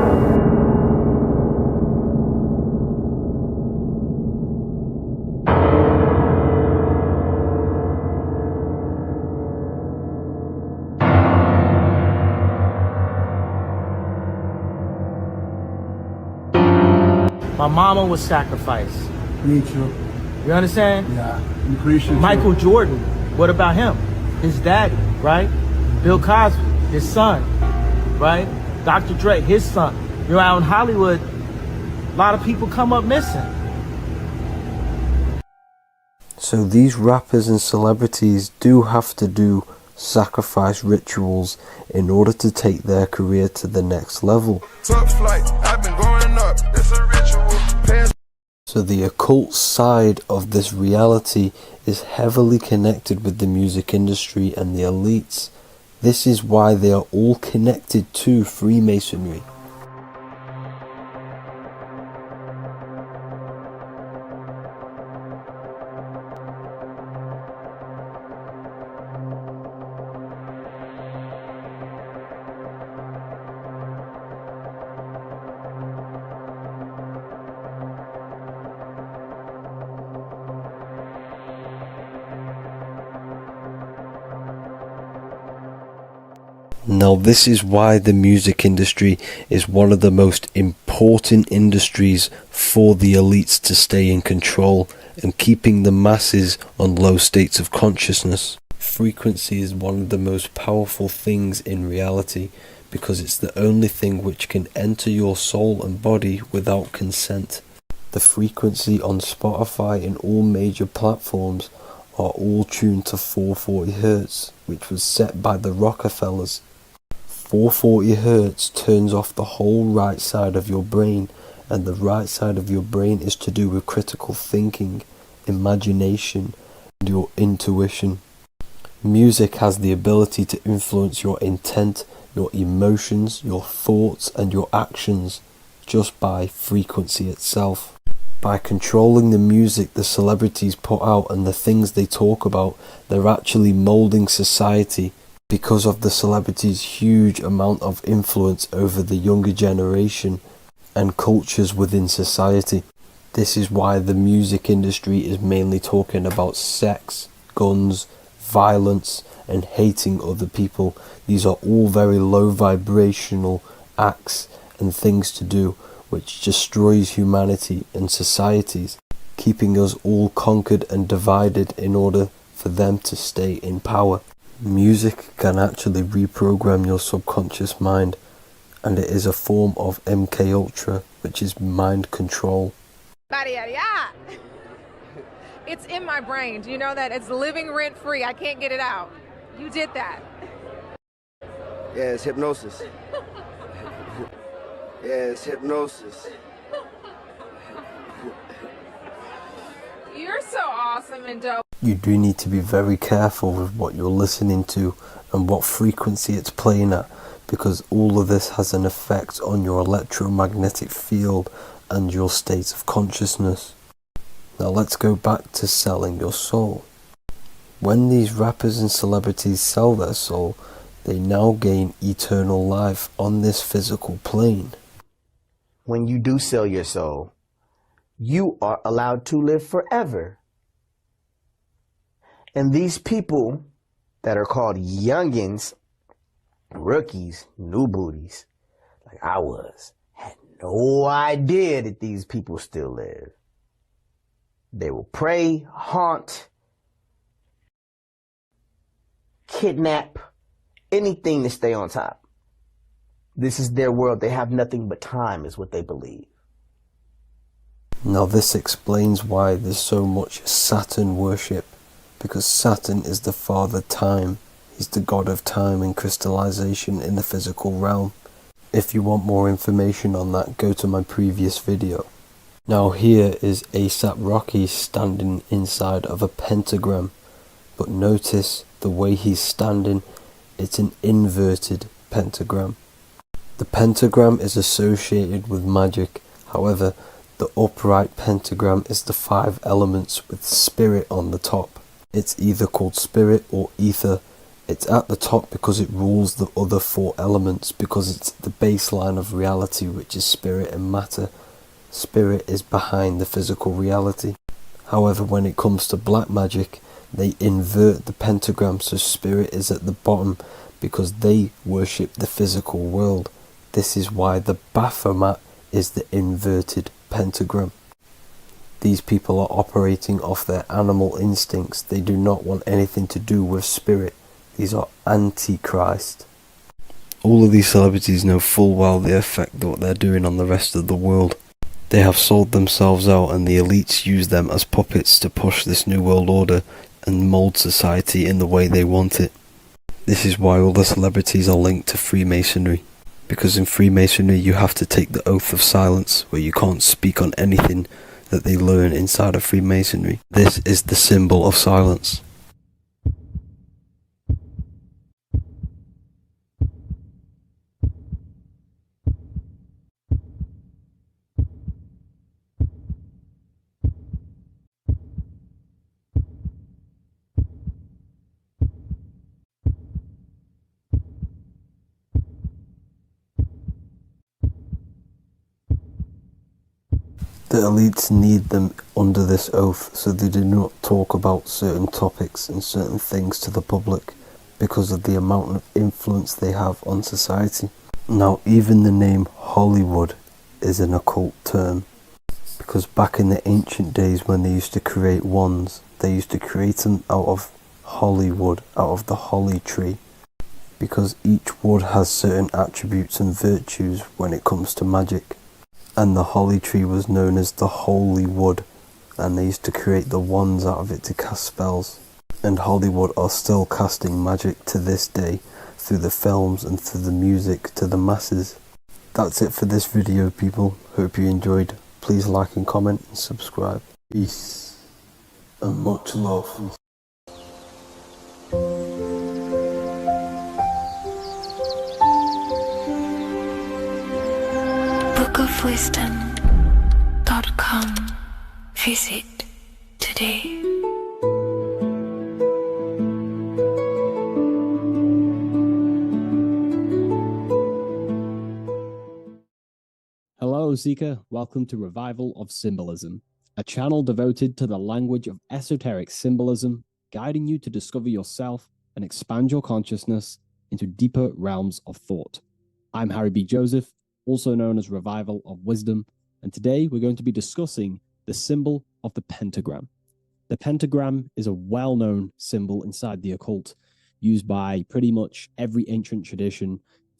My mama was sacrificed. Me too. You understand? Yeah. I'm Christian. Michael Jordan, what about him? His daddy, right? Bill Cosby, his son, right? Dr. Dre, his son. Out in Hollywood, a lot of people come up missing. So these rappers and celebrities do have to do sacrifice rituals in order to take their career to the next level. Top flight, I've been going up. It's a ritual. So the occult side of this reality is heavily connected with the music industry and the elites. This is why they are all connected to Freemasonry. Now, this is why the music industry is one of the most important industries for the elites to stay in control and keeping the masses on low states of consciousness. Frequency is one of the most powerful things in reality because it's the only thing which can enter your soul and body without consent. The frequency on Spotify and all major platforms are all tuned to 440 Hz, which was set by the Rockefellers. 440 Hz turns off the whole right side of your brain, and the right side of your brain is to do with critical thinking, imagination, and your intuition. Music has the ability to influence your intent, your emotions, your thoughts, and your actions just by frequency itself. By controlling the music the celebrities put out and the things they talk about, they're actually molding society because of the celebrities' huge amount of influence over the younger generation and cultures within society. This is why the music industry is mainly talking about sex, guns, violence, and hating other people. These are all very low vibrational acts and things to do which destroys humanity and societies, keeping us all conquered and divided in order for them to stay in power. Music can actually reprogram your subconscious mind and it is a form of MK Ultra, which is mind control. It's in my brain. Do you know that? It's living rent free. I can't get it out. You did that. Yeah, it's hypnosis. Yeah, it's hypnosis. You're so awesome and dope. You do need to be very careful with what you're listening to and what frequency it's playing at, because all of this has an effect on your electromagnetic field and your state of consciousness. Now let's go back to selling your soul. When these rappers and celebrities sell their soul, they now gain eternal life on this physical plane. When you do sell your soul, you are allowed to live forever. And these people that are called youngins, rookies, new booties, like I was, had no idea that these people still live. They will prey, haunt, kidnap, anything to stay on top. This is their world. They have nothing but time, is what they believe. Now this explains why there's so much Saturn worship, because Saturn is the father time. He's the god of time and crystallization in the physical realm. If you want more information on that, go to my previous video. Now here is ASAP Rocky standing inside of a pentagram, but notice the way he's standing, it's an inverted pentagram. The pentagram is associated with magic, however, the upright pentagram is the 5 elements with spirit on the top. It's either called spirit or ether. It's at the top because it rules the other 4 elements, because it's the baseline of reality, which is spirit and matter. Spirit is behind the physical reality. However, when it comes to black magic, they invert the pentagram, so spirit is at the bottom because they worship the physical world. This is why the Baphomet is the inverted pentagram. These people are operating off their animal instincts. They do not want anything to do with spirit. These are antichrist. All of these celebrities know full well the effect that what they're doing on the rest of the world. They have sold themselves out, and the elites use them as puppets to push this new world order and mold society in the way they want it. This is why all the celebrities are linked to Freemasonry, because in Freemasonry you have to take the oath of silence, where you can't speak on anything that they learn inside of Freemasonry. This is the symbol of silence. The elites need them under this oath, so they do not talk about certain topics and certain things to the public, because of the amount of influence they have on society. Now, even the name Hollywood is an occult term, because back in the ancient days when they used to create wands, they used to create them out of Hollywood, out of the holly tree, because each wood has certain attributes and virtues when it comes to magic. And the holly tree was known as the holy wood, and they used to create the wands out of it to cast spells. And Hollywood are still casting magic to this day through the films and through the music to the masses. That's it for this video, people. Hope you enjoyed. Please like and comment and subscribe. Peace and much love. bookofwisdom.com. Visit today. Hello, Seeker. Welcome to Revival of Symbolism, a channel devoted to the language of esoteric symbolism, guiding you to discover yourself and expand your consciousness into deeper realms of thought. I'm Harry B. Joseph, also known as Revival of Wisdom, and today we're going to be discussing the symbol of the pentagram. The pentagram is a well-known symbol inside the occult, used by pretty much every ancient tradition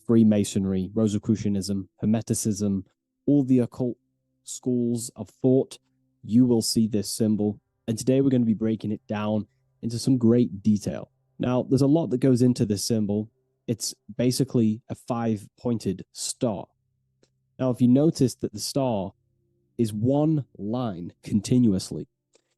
Freemasonry, Rosicrucianism, Hermeticism, all the occult schools of thought, you will see this symbol. And today we're going to be breaking it down into some great detail. Now, there's a lot that goes into this symbol. It's basically a 5-pointed star. Now, if you notice that the star is one line continuously,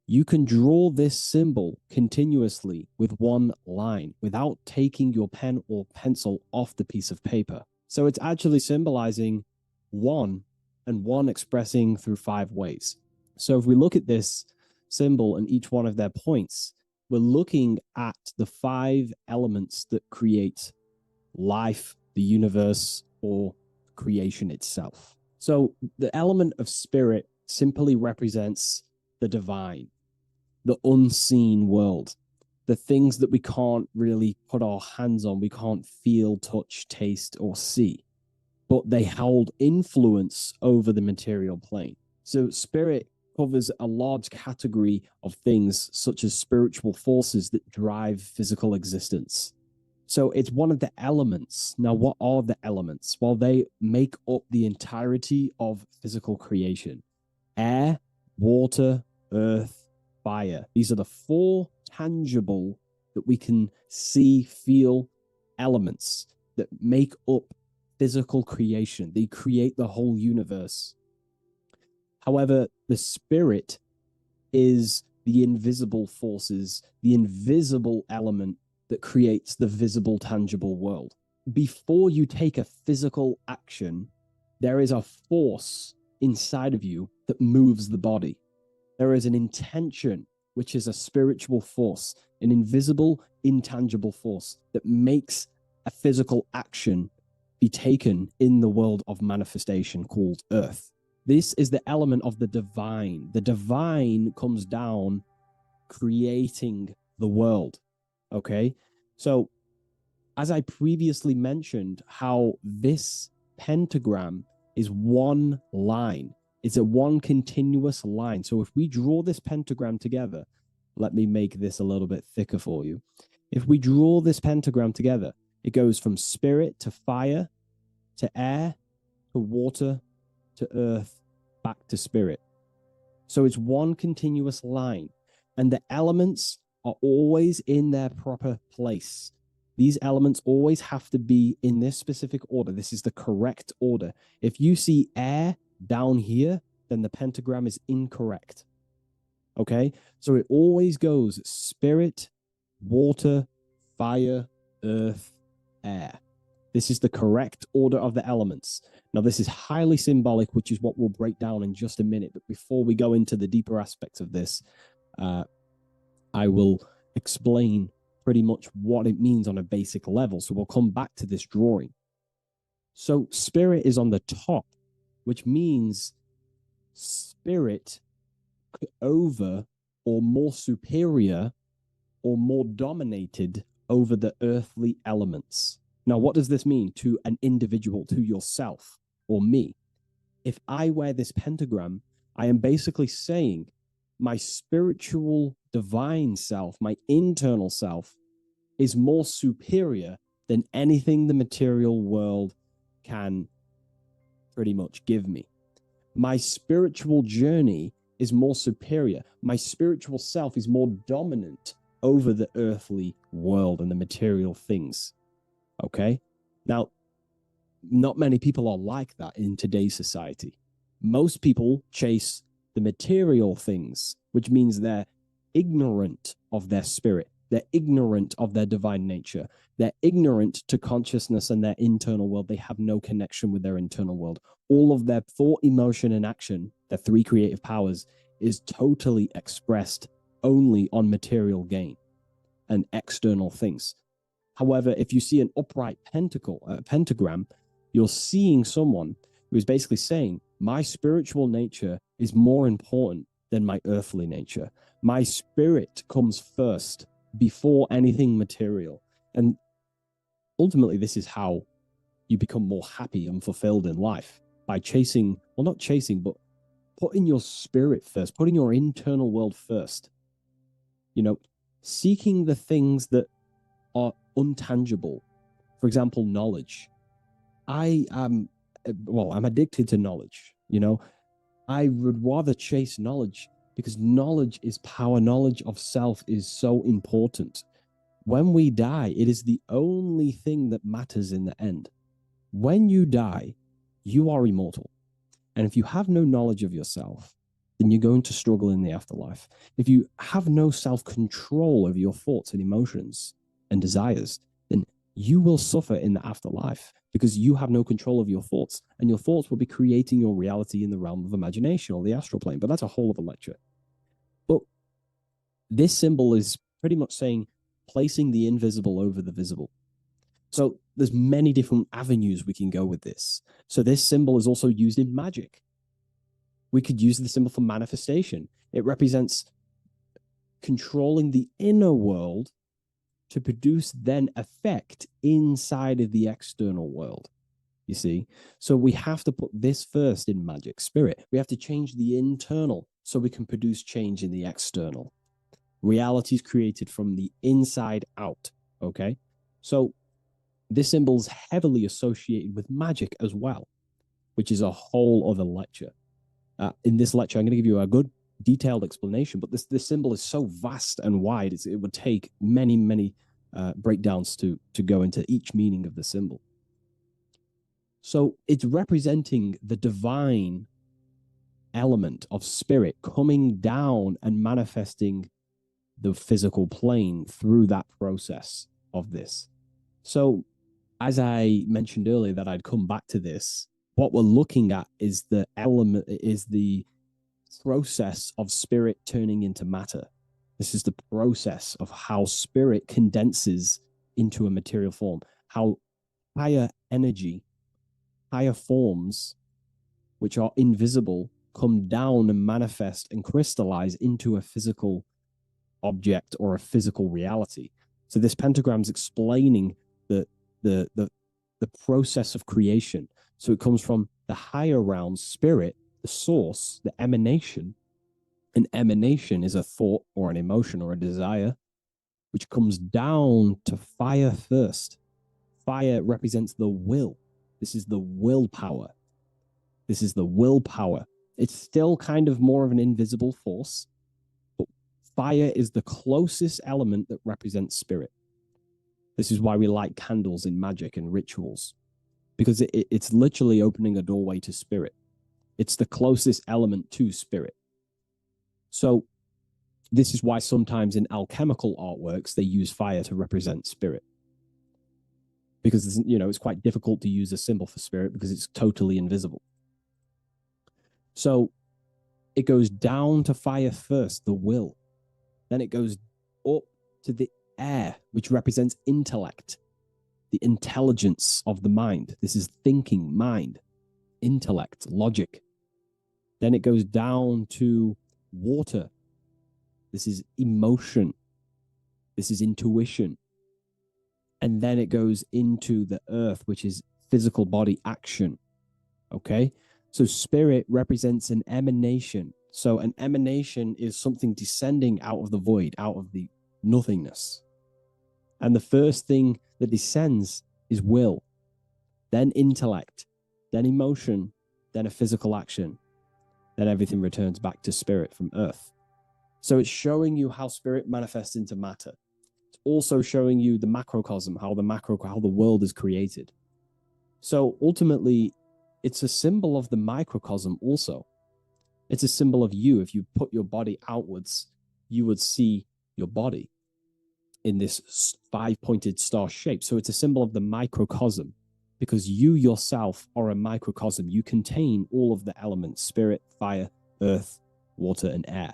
you can draw this symbol continuously with one line without taking your pen or pencil off the piece of paper. So it's actually symbolizing one, and one expressing through 5 ways. So if we look at this symbol and each one of their points, we're looking at the 5 elements that create life, the universe, or creation itself. So the element of spirit simply represents the divine, the unseen world, the things that we can't really put our hands on, we can't feel, touch, taste, or see, but they hold influence over the material plane. So spirit covers a large category of things such as spiritual forces that drive physical existence. So it's one of the elements. Now, what are the elements? Well, they make up the entirety of physical creation. Air, water, earth, fire. These are the 4 tangible that we can see, feel elements that make up physical creation. They create the whole universe. However, the spirit is the invisible forces, the invisible element that creates the visible, tangible world. Before you take a physical action, there is a force inside of you that moves the body. There is an intention, which is a spiritual force, an invisible, intangible force that makes a physical action be taken in the world of manifestation called Earth. This is the element of the divine. The divine comes down creating the world. Okay? So, as I previously mentioned, how this pentagram is one line. It's a one continuous line. So if we draw this pentagram together, let me make this a little bit thicker for you. If we draw this pentagram together, it goes from spirit to fire, to air, to water, to earth, back to spirit. So it's one continuous line. And the elements are always in their proper place. These elements always have to be in this specific order. This is the correct order. If you see air down here, then the pentagram is incorrect. Okay? So it always goes spirit, water, fire, earth, air. This is the correct order of the elements. Now, this is highly symbolic, which is what we'll break down in just a minute. But before we go into the deeper aspects of this, I will explain pretty much what it means on a basic level. So we'll come back to this drawing. So spirit is on the top, which means spirit over or more superior or more dominated over the earthly elements. Now, what does this mean to an individual, to yourself or me? If I wear this pentagram, I am basically saying my spiritual divine self, my internal self, is more superior than anything the material world can pretty much give me. My spiritual journey is more superior. My spiritual self is more dominant over the earthly world and the material things. Okay? Now, not many people are like that in today's society. Most people chase the material things, which means they're ignorant of their spirit. They're ignorant of their divine nature. They're ignorant to consciousness and their internal world. They have no connection with their internal world. All of their thought, emotion, and action, their 3 creative powers, is totally expressed only on material gain and external things. However, if you see an upright pentagram, you're seeing someone who is basically saying, my spiritual nature is more important than my earthly nature. My spirit comes first before anything material. And ultimately, this is how you become more happy and fulfilled in life, by chasing, well, not chasing, but putting your spirit first, putting your internal world first. You know, seeking the things that are untangible. For example, knowledge. I'm addicted to knowledge. I would rather chase knowledge because knowledge is power. Knowledge of self is so important. When we die, it is the only thing that matters in the end. When you die, you are immortal. And if you have no knowledge of yourself, then you're going to struggle in the afterlife. If you have no self-control over your thoughts and emotions and desires, then you will suffer in the afterlife because you have no control of your thoughts, and your thoughts will be creating your reality in the realm of imagination or the astral plane. But that's a whole other lecture. But this symbol is pretty much saying placing the invisible over the visible. So there's many different avenues we can go with this. So this symbol is also used in magic. We could use the symbol for manifestation. It represents controlling the inner world to produce then effect inside of the external world. You see? So we have to put this first in magic spirit. We have to change the internal so we can produce change in the external. Reality is created from the inside out. Okay? So this symbol is heavily associated with magic as well, which is a whole other lecture. In this lecture, I'm going to give you a good detailed explanation, but this symbol is so vast and wide, it would take many breakdowns to go into each meaning of the symbol. So it's representing the divine element of spirit coming down and manifesting the physical plane through that process of this. So as I mentioned earlier that I'd come back to this, what we're looking at is the process of spirit turning into matter. This is the process of how spirit condenses into a material form, how higher energy, higher forms, which are invisible, come down and manifest and crystallize into a physical object or a physical reality. So this pentagram is explaining the process of creation. So it comes from the higher realm, spirit, the source, the emanation. An emanation is a thought or an emotion or a desire, which comes down to fire first. Fire represents the will. This is the willpower. This is the willpower. It's still kind of more of an invisible force, but fire is the closest element that represents spirit. This is why we light candles in magic and rituals, because it's literally opening a doorway to spirit. It's the closest element to spirit. So this is why sometimes in alchemical artworks, they use fire to represent spirit. Because, it's quite difficult to use a symbol for spirit because it's totally invisible. So it goes down to fire first, the will. Then it goes up to the air, which represents intellect, the intelligence of the mind. This is thinking, mind, intellect, logic. Then it goes down to water. This is emotion. This is intuition. And then it goes into the earth, which is physical body action. Okay? So spirit represents an emanation. So an emanation is something descending out of the void, out of the nothingness. And the first thing that descends is will, then intellect, then emotion, then a physical action. Then everything returns back to spirit from earth. So it's showing you how spirit manifests into matter. It's also showing you the macrocosm, how the world is created. So ultimately, it's a symbol of the microcosm also. It's a symbol of you. If you put your body outwards, you would see your body in this 5-pointed star shape. So it's a symbol of the microcosm, because you yourself are a microcosm. You contain all of the elements: spirit, fire, earth, water, and air.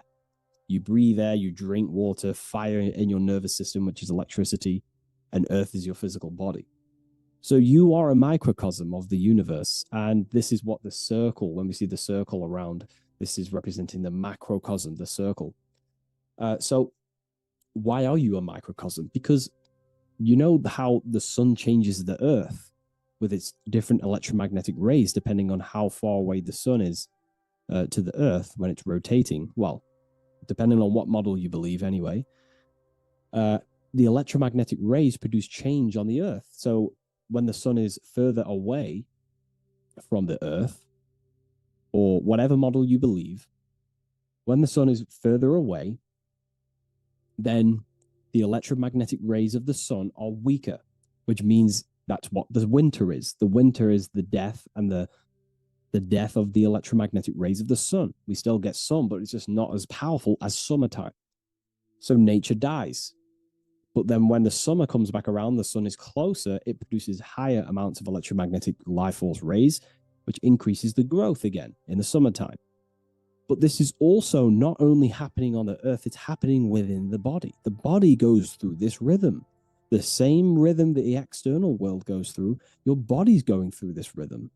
You breathe air, you drink water, fire in your nervous system, which is electricity, and earth is your physical body. So you are a microcosm of the universe. And this is what the circle, when we see the circle around, this is representing the macrocosm, the circle. So why are you a microcosm? Because you know how the sun changes the earth with its different electromagnetic rays, depending on how far away the sun is to the earth when it's rotating. Well, depending on what model you believe anyway, the electromagnetic rays produce change on the earth. So when the sun is further away from the earth, or whatever model you believe, when the sun is further away, then the electromagnetic rays of the sun are weaker, which means that's what the winter is. The winter is the death and the death of the electromagnetic rays of the sun. We still get sun, but it's just not as powerful as summertime. So nature dies. But then when the summer comes back around, the sun is closer, it produces higher amounts of electromagnetic life force rays, which increases the growth again in the summertime. But this is also not only happening on the earth, it's happening within the body. The body goes through this rhythm. The same rhythm that the external world goes through, your body's going through this rhythm.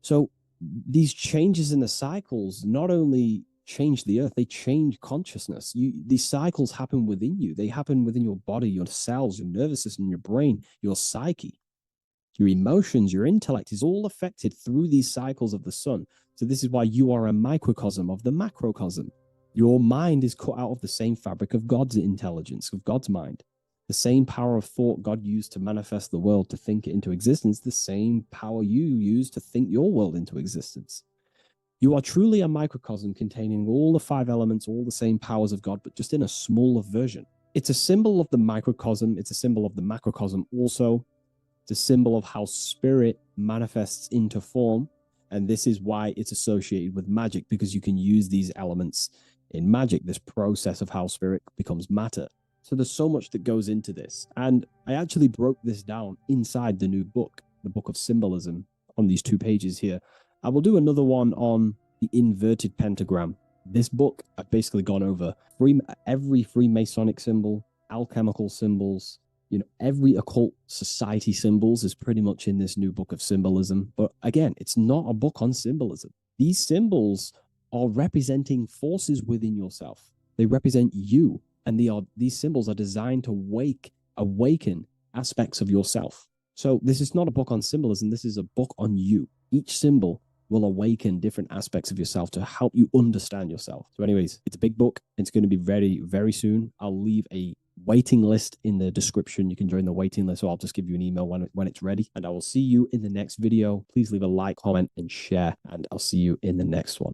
So these changes in the cycles not only change the earth, they change consciousness. These cycles happen within you. They happen within your body, your cells, your nervous system, your brain, your psyche, your emotions, your intellect is all affected through these cycles of the sun. So this is why you are a microcosm of the macrocosm. Your mind is cut out of the same fabric of God's intelligence, of God's mind. The same power of thought God used to manifest the world, to think it into existence, the same power you use to think your world into existence. You are truly a microcosm containing all the 5 elements, all the same powers of God, but just in a smaller version. It's a symbol of the microcosm. It's a symbol of the macrocosm also. It's a symbol of how spirit manifests into form. And this is why it's associated with magic, because you can use these elements in magic, this process of how spirit becomes matter. So there's so much that goes into this. And I actually broke this down inside the new book, the Book of Symbolism, on these 2 pages here. I will do another one on the inverted pentagram. This book, I've basically gone over every Freemasonic symbol, alchemical symbols, every occult society symbols is pretty much in this new book of symbolism. But again, it's not a book on symbolism. These symbols are representing forces within yourself. They represent you. And these symbols are designed to awaken aspects of yourself. So this is not a book on symbolism. This is a book on you. Each symbol will awaken different aspects of yourself to help you understand yourself. So anyways, it's a big book. It's going to be very, very soon. I'll leave a waiting list in the description. You can join the waiting list, or I'll just give you an email when it's ready. And I will see you in the next video. Please leave a like, comment, and share. And I'll see you in the next one.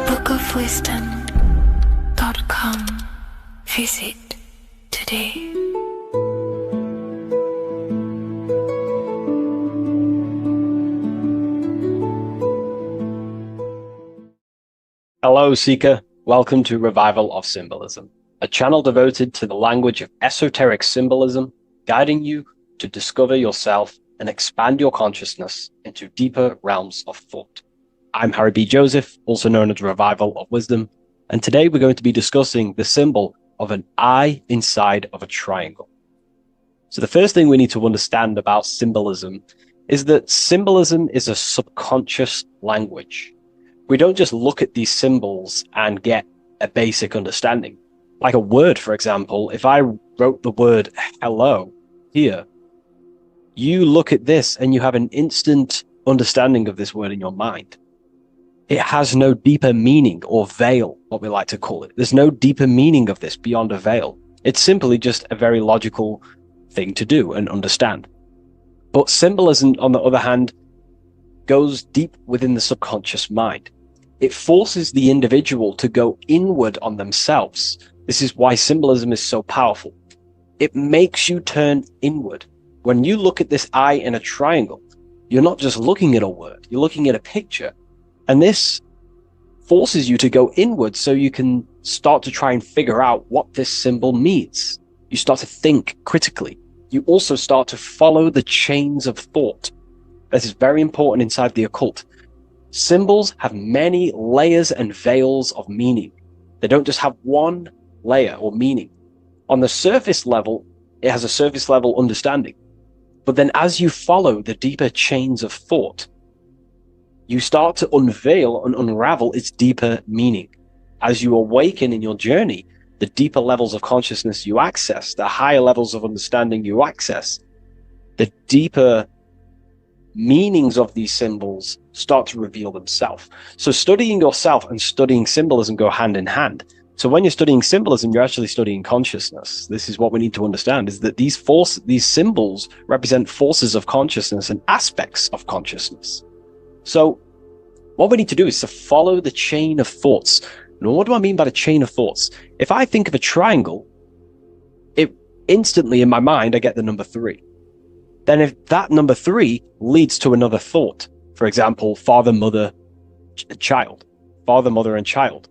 bookofwisdom.com. Visit today. Hello, Seeker. Welcome to Revival of Symbolism, a channel devoted to the language of esoteric symbolism, guiding you to discover yourself and expand your consciousness into deeper realms of thought. I'm Harry B. Joseph, also known as Revival of Wisdom, and today we're going to be discussing the symbol of an eye inside of a triangle. So the first thing we need to understand about symbolism is that symbolism is a subconscious language. We don't just look at these symbols and get a basic understanding. Like a word, for example, if I wrote the word hello here, you look at this and you have an instant understanding of this word in your mind. It has no deeper meaning, or veil, what we like to call it. There's no deeper meaning of this beyond a veil. It's simply just a very logical thing to do and understand. But symbolism, on the other hand, goes deep within the subconscious mind. It forces the individual to go inward on themselves. This is why symbolism is so powerful. It makes you turn inward. When you look at this eye in a triangle, you're not just looking at a word, you're looking at a picture. And this forces you to go inward so you can start to try and figure out what this symbol means. You start to think critically. You also start to follow the chains of thought. This is very important inside the occult. Symbols have many layers and veils of meaning. They don't just have one layer or meaning. On the surface level, it has a surface level understanding. But then as you follow the deeper chains of thought, you start to unveil and unravel its deeper meaning. As you awaken in your journey, the deeper levels of consciousness you access, the higher levels of understanding you access, the deeper meanings of these symbols start to reveal themselves. So studying yourself and studying symbolism go hand in hand. So when you're studying symbolism, you're actually studying consciousness. This is what we need to understand, is that these symbols represent forces of consciousness and aspects of consciousness. So what we need to do is to follow the chain of thoughts. Now, what do I mean by the chain of thoughts? If I think of a triangle, it instantly in my mind, I get the number 3. Then if that number 3 leads to another thought, for example, father, mother, child, father, mother, and child.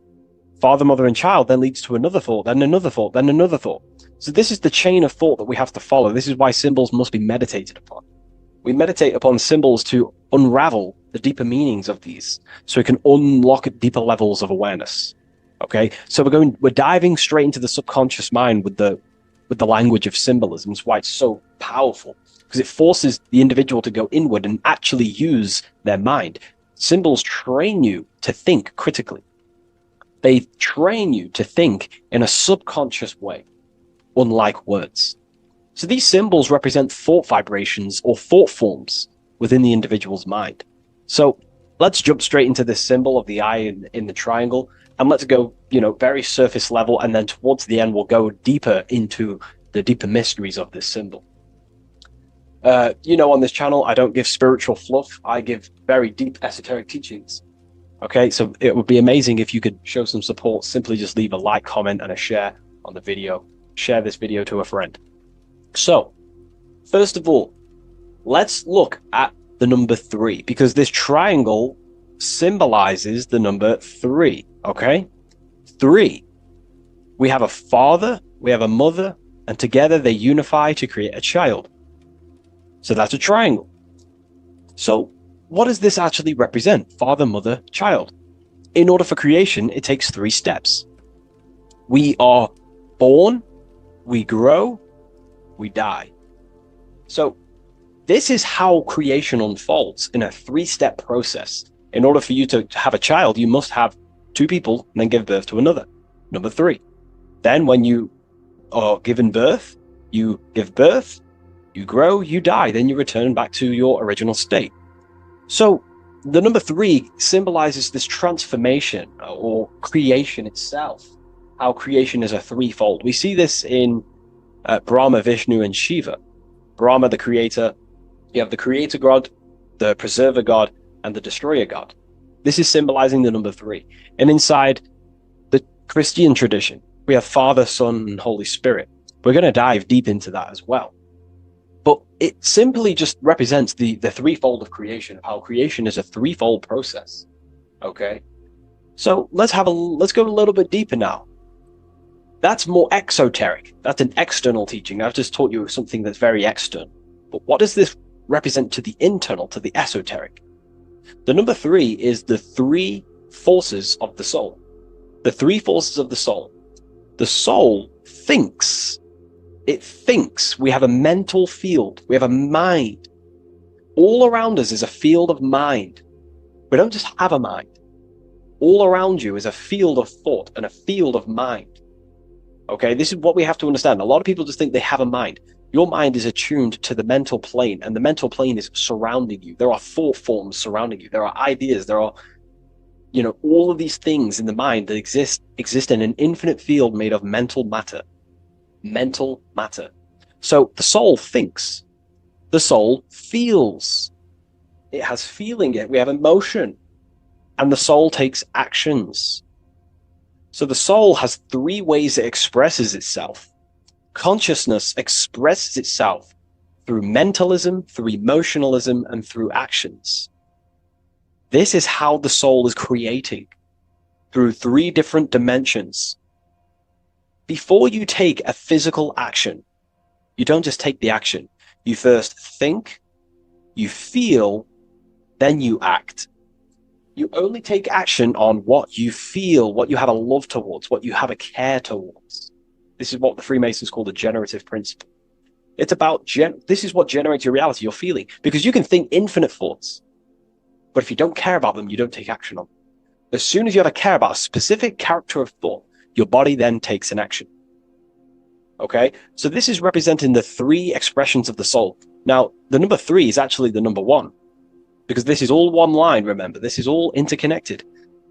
Father, mother, and child then leads to another thought, then another thought, then another thought. So this is the chain of thought that we have to follow. This is why symbols must be meditated upon. We meditate upon symbols to unravel the deeper meanings of these, so we can unlock deeper levels of awareness. Okay, so we're diving straight into the subconscious mind with the language of symbolism. That's why it's so powerful, because it forces the individual to go inward and actually use their mind. Symbols train you to think critically. They train you to think in a subconscious way, unlike words. So these symbols represent thought vibrations or thought forms within the individual's mind. So let's jump straight into this symbol of the eye in the triangle, and let's go, very surface level, and then towards the end, we'll go deeper into the deeper mysteries of this symbol. On this channel, I don't give spiritual fluff. I give very deep esoteric teachings. Okay, so it would be amazing if you could show some support. Simply just leave a like, comment, and a share on the video. Share this video to a friend. So, first of all, let's look at the number 3, because this triangle symbolizes the number 3, okay? 3. We have a father, we have a mother, and together they unify to create a child. So that's a triangle. So what does this actually represent? Father, mother, child. In order for creation, it takes 3 steps. We are born, we grow, we die. So this is how creation unfolds in a 3-step process. In order for you to have a child, you must have 2 people and then give birth to another. Number 3. Then when you are given birth, you give birth, you grow, you die, then you return back to your original state. So the number 3 symbolizes this transformation or creation itself, how creation is a 3-fold. We see this in Brahma, Vishnu, and Shiva. Brahma, the creator, you have the creator god, the preserver god, and the destroyer god. This is symbolizing the number 3. And inside the Christian tradition, we have Father, Son, and Holy Spirit. We're going to dive deep into that as well. But it simply just represents the 3-fold of creation, of how creation is a 3-fold process. Okay? So let's go a little bit deeper now. That's more exoteric. That's an external teaching. I've just taught you something that's very external. But what does this represent to the internal, to the esoteric? The number 3 is the 3 forces of the soul. The 3 forces of the soul. The soul thinks. It thinks. We have a mental field. We have a mind. All around us is a field of mind. We don't just have a mind. All around you is a field of thought and a field of mind. Okay, this is what we have to understand. A lot of people just think they have a mind. Your mind is attuned to the mental plane, and the mental plane is surrounding you. There are thought forms surrounding you. There are ideas. There are, all of these things in the mind that exist in an infinite field made of mental matter. Mental matter. So the soul thinks. The soul feels. It has feeling. We have emotion. And the soul takes actions. So the soul has 3 ways it expresses itself. Consciousness expresses itself through mentalism, through emotionalism, and through actions. This is how the soul is creating, through 3 different dimensions. Before you take a physical action, you don't just take the action. You first think, you feel, then you act. You only take action on what you feel, what you have a love towards, what you have a care towards. This is what the Freemasons call the generative principle. It's about, this is what generates your reality, your feeling. Because you can think infinite thoughts, but if you don't care about them, you don't take action on them. As soon as you have a care about a specific character of thought, your body then takes an action. Okay? So this is representing the 3 expressions of the soul. Now, the number 3 is actually the number 1. because this is all one line, remember, this is all interconnected.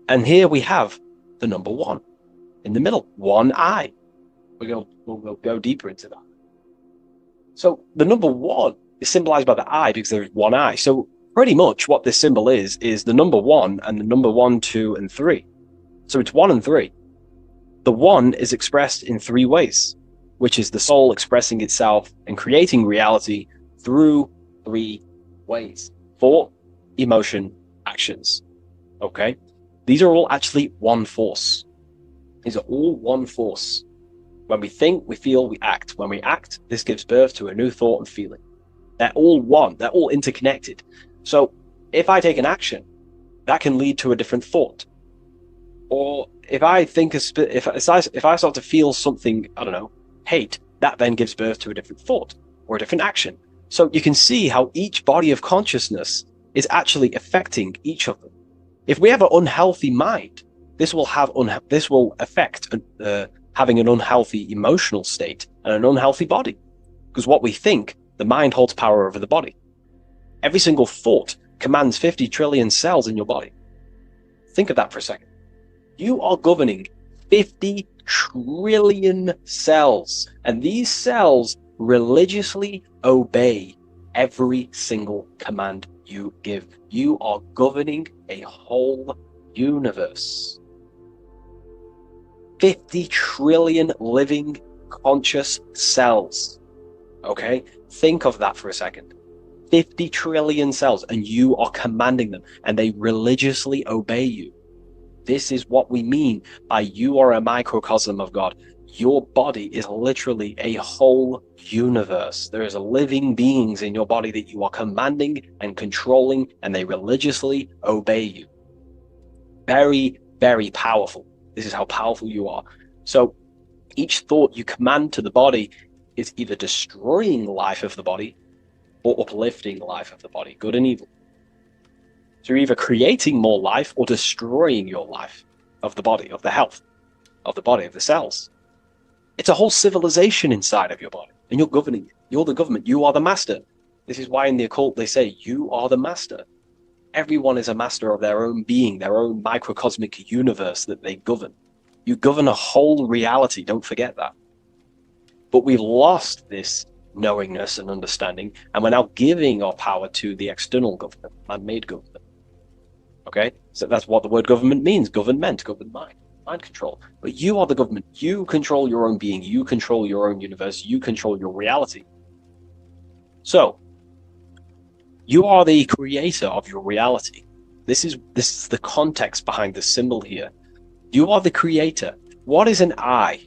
And here we have the number 1 in the middle, one eye. We'll go deeper into that. So the number 1 is symbolized by the eye because there's one eye. So pretty much what this symbol is the number 1 and the number 1, 2, and 3. So it's 1 and 3. The 1 is expressed in 3 ways, which is the soul expressing itself and creating reality through 3 ways: thought, emotion, actions. Okay? These are all actually one force. These are all one force. When we think, we feel, we act. When we act, this gives birth to a new thought and feeling. They're all one. They're all interconnected. So if I take an action, that can lead to a different thought. Or if I think, if I start to feel something, I don't know, hate, that then gives birth to a different thought or a different action. So you can see how each body of consciousness is actually affecting each of them. If we have an unhealthy mind, this will affect having an unhealthy emotional state and an unhealthy body. Because what we think, the mind holds power over the body. Every single thought commands 50 trillion cells in your body. Think of that for a second. You are governing 50 trillion cells, and these cells religiously obey every single command you give. You are governing a whole universe. 50 trillion living conscious cells. Okay? Think of that for a second. 50 trillion cells, and you are commanding them, and they religiously obey you. This is what we mean by you are a microcosm of God. Your body is literally a whole universe. There is living beings in your body that you are commanding and controlling, and they religiously obey you. Very, very powerful. This is how powerful you are. So each thought you command to the body is either destroying the life of the body or uplifting the life of the body, good and evil. So you're either creating more life or destroying your life of the body, of the health, of the body, of the cells. It's a whole civilization inside of your body, and you're governing it. You're the government. You are the master. This is why in the occult they say, you are the master. Everyone is a master of their own being, their own microcosmic universe that they govern. You govern a whole reality, don't forget that. But we've lost this knowingness and understanding, and we're now giving our power to the external government, man-made government. Okay? So that's what the word government means. Government, governed mind, mind control. But you are the government. You control your own being. You control your own universe. You control your reality. So, you are the creator of your reality. This is the context behind the symbol here. You are the creator. What is an eye?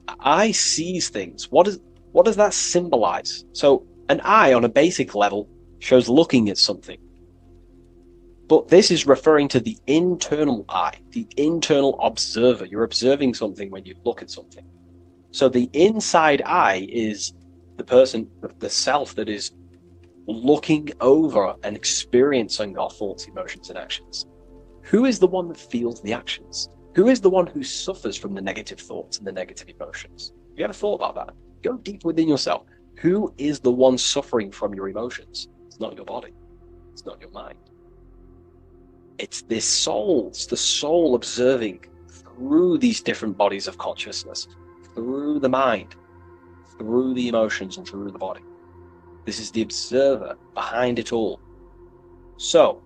An eye sees things. What does that symbolize? So an eye on a basic level shows looking at something. But this is referring to the internal eye, the internal observer. You're observing something when you look at something. So the inside eye is the person, the self that is looking over and experiencing our thoughts, emotions, and actions. Who is the one that feels the actions? Who is the one who suffers from the negative thoughts and the negative emotions? Have you ever thought about that? Go deep within yourself. Who is the one suffering from your emotions? It's not your body. It's not your mind. It's this soul. It's the soul observing through these different bodies of consciousness, through the mind, through the emotions, and through the body. This is the observer behind it all. So,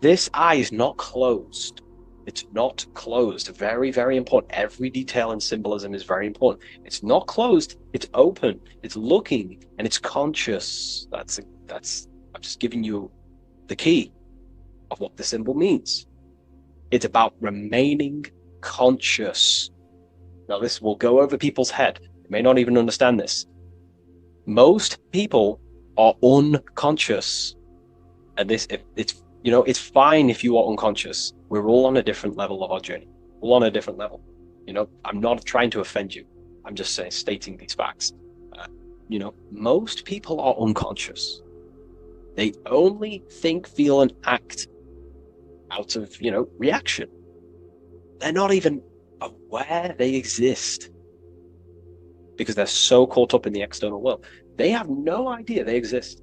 this eye is not closed. It's not closed. Very, very important. Every detail in symbolism is very important. It's not closed. It's open. It's looking, and it's conscious. I'm just giving you the key of what the symbol means. It's about remaining conscious. Now, this will go over people's head. They may not even understand this. Most people are unconscious, and it's fine if you are unconscious. We're all on a different level of our journey. All on a different level. I'm not trying to offend you. I'm just stating these facts. Most people are unconscious. They only think, feel, and act out of, reaction. They're not even aware they exist because they're so caught up in the external world. They have no idea they exist.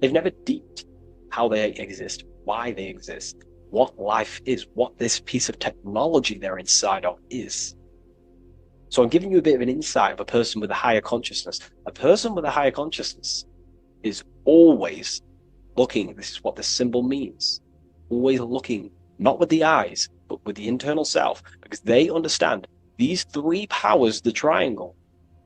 They've never deeped how they exist, why they exist, what life is, what this piece of technology they're inside of is. So I'm giving you a bit of an insight of a person with a higher consciousness. A person with a higher consciousness is always looking, this is what the symbol means, always looking, not with the eyes, but with the internal self, because they understand these three powers, the triangle,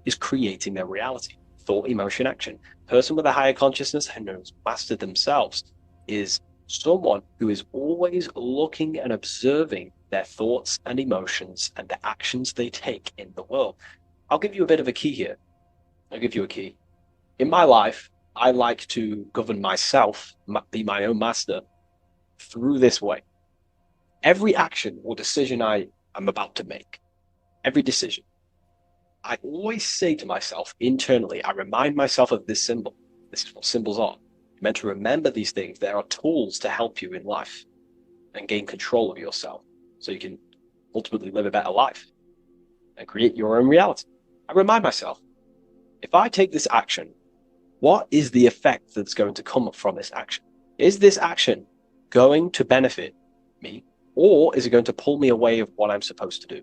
is creating their reality. Thought, emotion, action. Person with a higher consciousness who knows mastered themselves is someone who is always looking and observing their thoughts and emotions and the actions they take in the world. I'll give you a bit of a key here. I'll give you a key. In my life, I like to govern myself, be my own master, through this way. Every action or decision I am about to make, every decision, I always say to myself internally, I remind myself of this symbol. This is what symbols are. You're meant to remember these things. There are tools to help you in life and gain control of yourself so you can ultimately live a better life and create your own reality. I remind myself, if I take this action, what is the effect that's going to come from this action? Is this action going to benefit me, or is it going to pull me away of what I'm supposed to do?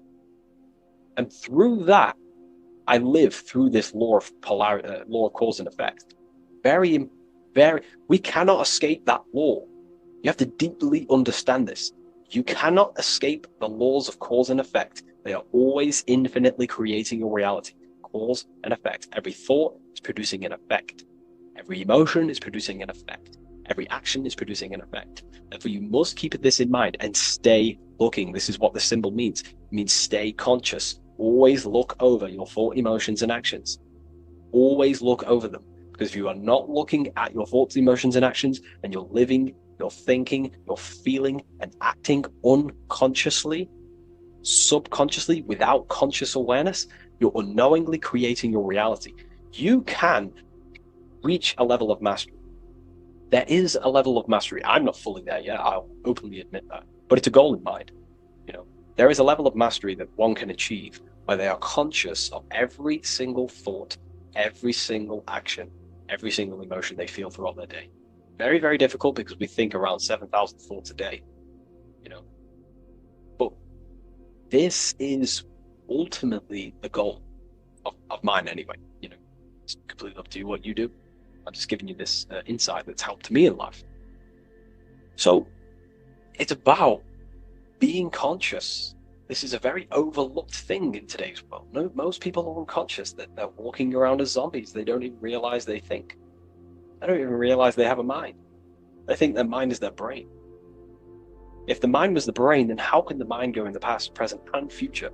And through that, I live through this law of polarity, law of cause and effect. We cannot escape that law. You have to deeply understand this. You cannot escape the laws of cause and effect. They are always infinitely creating your reality. Cause and effect. Every thought is producing an effect. Every emotion is producing an effect. Every action is producing an effect. Therefore, you must keep this in mind and stay looking. This is what the symbol means. It means stay conscious. Always look over your thought, emotions, and actions. Always look over them. Because if you are not looking at your thoughts, emotions, and actions, and you're living, you're thinking, you're feeling, and acting unconsciously, subconsciously, without conscious awareness, you're unknowingly creating your reality. You can reach a level of mastery. There is a level of mastery. I'm not fully there yet. I'll openly admit that. But it's a goal in mind. There is a level of mastery that one can achieve where they are conscious of every single thought, every single action, every single emotion they feel throughout their day. Very, very difficult because we think around 7,000 thoughts a day, But this is ultimately the goal of mine anyway. It's completely up to you what you do. I'm just giving you this insight that's helped me in life. So it's about being conscious. This is a very overlooked thing in today's world. No, most people are unconscious, that they're walking around as zombies. They don't even realize they think. They don't even realize they have a mind. They think their mind is their brain. If the mind was the brain, then how can the mind go in the past, present, and future?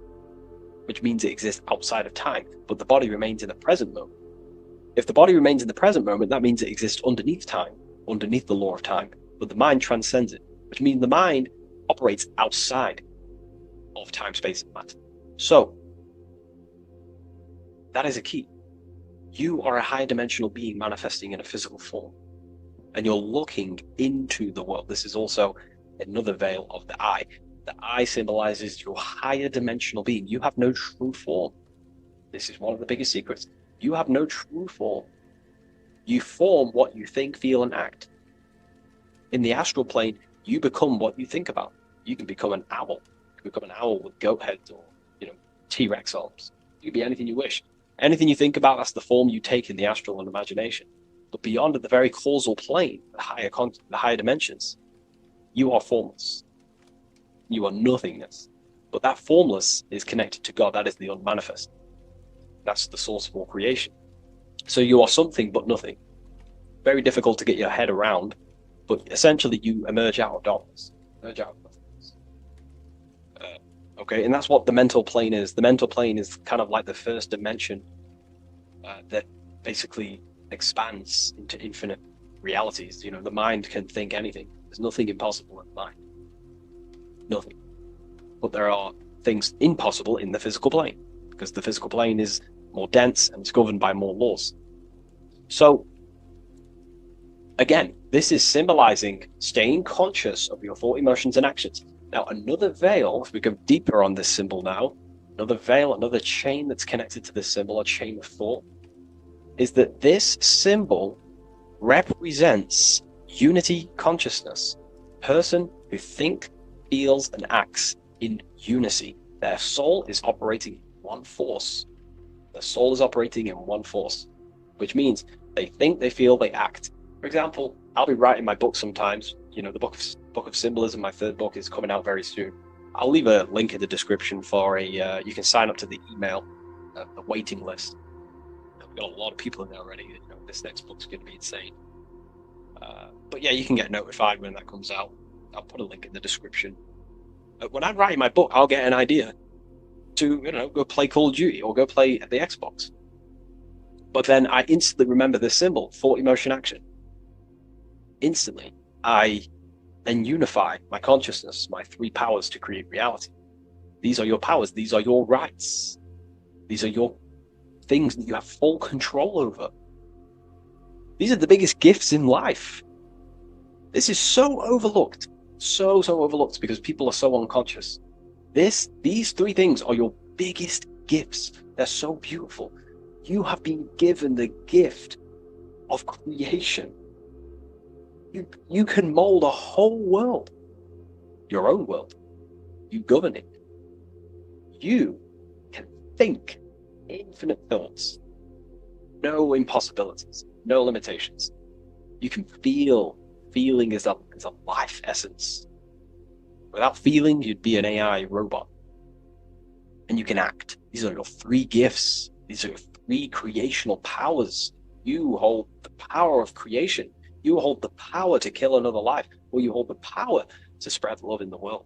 Which means it exists outside of time, but the body remains in the present moment. If the body remains in the present moment, that means it exists underneath time, underneath the law of time, but the mind transcends it, which means the mind operates outside of time, space, and matter. So, that is a key. You are a higher dimensional being manifesting in a physical form, and you're looking into the world. This is also another veil of the eye. The eye symbolizes your higher dimensional being. You have no true form. This is one of the biggest secrets. You have no true form. You form what you think, feel, and act. In the astral plane, you become what you think about. You can become an owl. You can become an owl with goat heads or, T-Rex arms. You can be anything you wish. Anything you think about, that's the form you take in the astral and imagination. But beyond the very causal plane, the higher dimensions, you are formless. You are nothingness. But that formless is connected to God. That is the unmanifest. That's the source of all creation. So you are something but nothing. Very difficult to get your head around, but essentially you emerge out of darkness. Emerge out of nothingness. Okay, and that's what the mental plane is. The mental plane is kind of like the first dimension that basically expands into infinite realities. The mind can think anything. There's nothing impossible in the mind. Nothing. But there are things impossible in the physical plane, because the physical plane is more dense and it's governed by more laws. So, again, this is symbolizing staying conscious of your thought, emotions, and actions. Now, another veil, if we go deeper on this symbol now, another veil, another chain that's connected to this symbol, a chain of thought, is that this symbol represents unity consciousness. person who thinks, feels, and acts in unity. Their soul is operating in one force. Their soul is operating in one force, which means they think, they feel, they act. For example, I'll be writing my book sometimes. You know, the book of Symbolism, my third book, is coming out very soon. I'll leave a link in the description for you can sign up to the email, the waiting list. We've got a lot of people in there already. You know, this next book's going to be insane. But yeah, you can get notified when that comes out. I'll put a link in the description. When I'm writing my book, I'll get an idea to, you know, go play Call of Duty or go play the Xbox. But then I instantly remember this symbol, thought, emotion, action. Instantly, I then unify my consciousness, my three powers to create reality. These are your powers. These are your rights. These are your things that you have full control over. These are the biggest gifts in life. This is so overlooked. So overlooked because people are so unconscious. These three things are your biggest gifts. They're so beautiful. You have been given the gift of creation. You can mold a whole world, your own world. You govern it. You can think infinite thoughts, no impossibilities, no limitations. You can feel. Feeling is a life essence. Without feeling, you'd be an AI robot. And you can act. These are your three gifts. These are your three creational powers. You hold the power of creation. You hold the power to kill another life, or you hold the power to spread love in the world,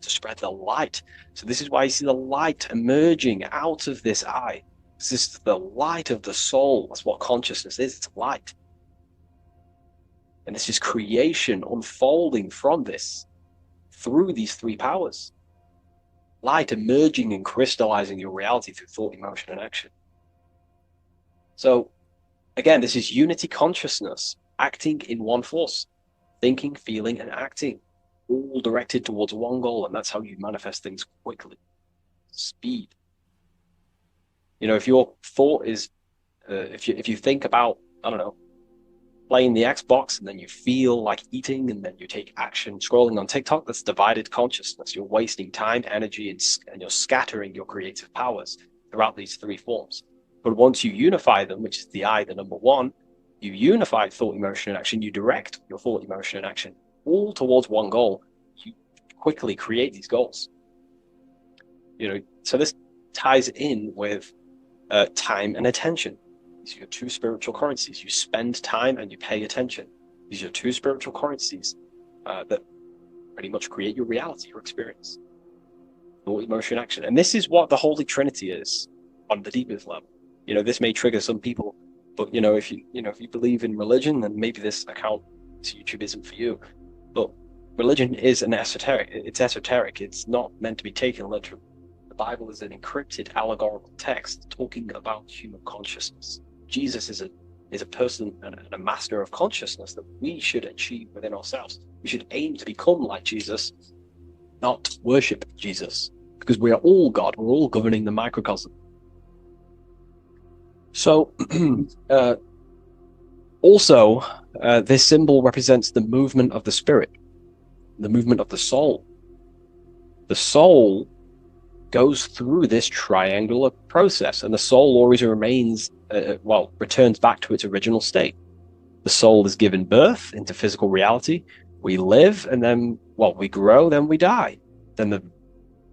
to spread the light. So this is why you see the light emerging out of this eye. This is the light of the soul. That's what consciousness is. It's light. And this is creation unfolding from this through these three powers. Light emerging and crystallizing your reality through thought, emotion, and action. So again, this is unity consciousness acting in one force, thinking, feeling, and acting, all directed towards one goal. And that's how you manifest things quickly. Speed. You know, if your thought is, if you think about, I don't know, playing the Xbox, and then you feel like eating, and then you take action scrolling on TikTok, that's divided consciousness. You're wasting time, energy, and you're scattering your creative powers throughout these three forms. But once you unify them, which is the I, the number one, you unify thought, emotion, and action. You direct your thought, emotion, and action all towards one goal. You quickly create these goals. You know, so this ties in with time and attention. These are your two spiritual currencies. You spend time and you pay attention. These are your two spiritual currencies that pretty much create your reality, your experience. Thought, emotion, action. And this is what the Holy Trinity is on the deepest level. You know, this may trigger some people, but if you believe in religion, then maybe this account to YouTube isn't for you. But religion is an esoteric. It's esoteric. It's not meant to be taken literally. The Bible is an encrypted allegorical text talking about human consciousness. Jesus is a person and a master of consciousness that we should achieve within ourselves. We should aim to become like Jesus, not worship Jesus, because we are all God. We're all governing the microcosm. So, also, this symbol represents the movement of the spirit, the movement of the soul. The soul goes through this triangular process, and the soul always remains, returns back to its original state. The soul is given birth into physical reality. We live, and then, we grow, then we die. Then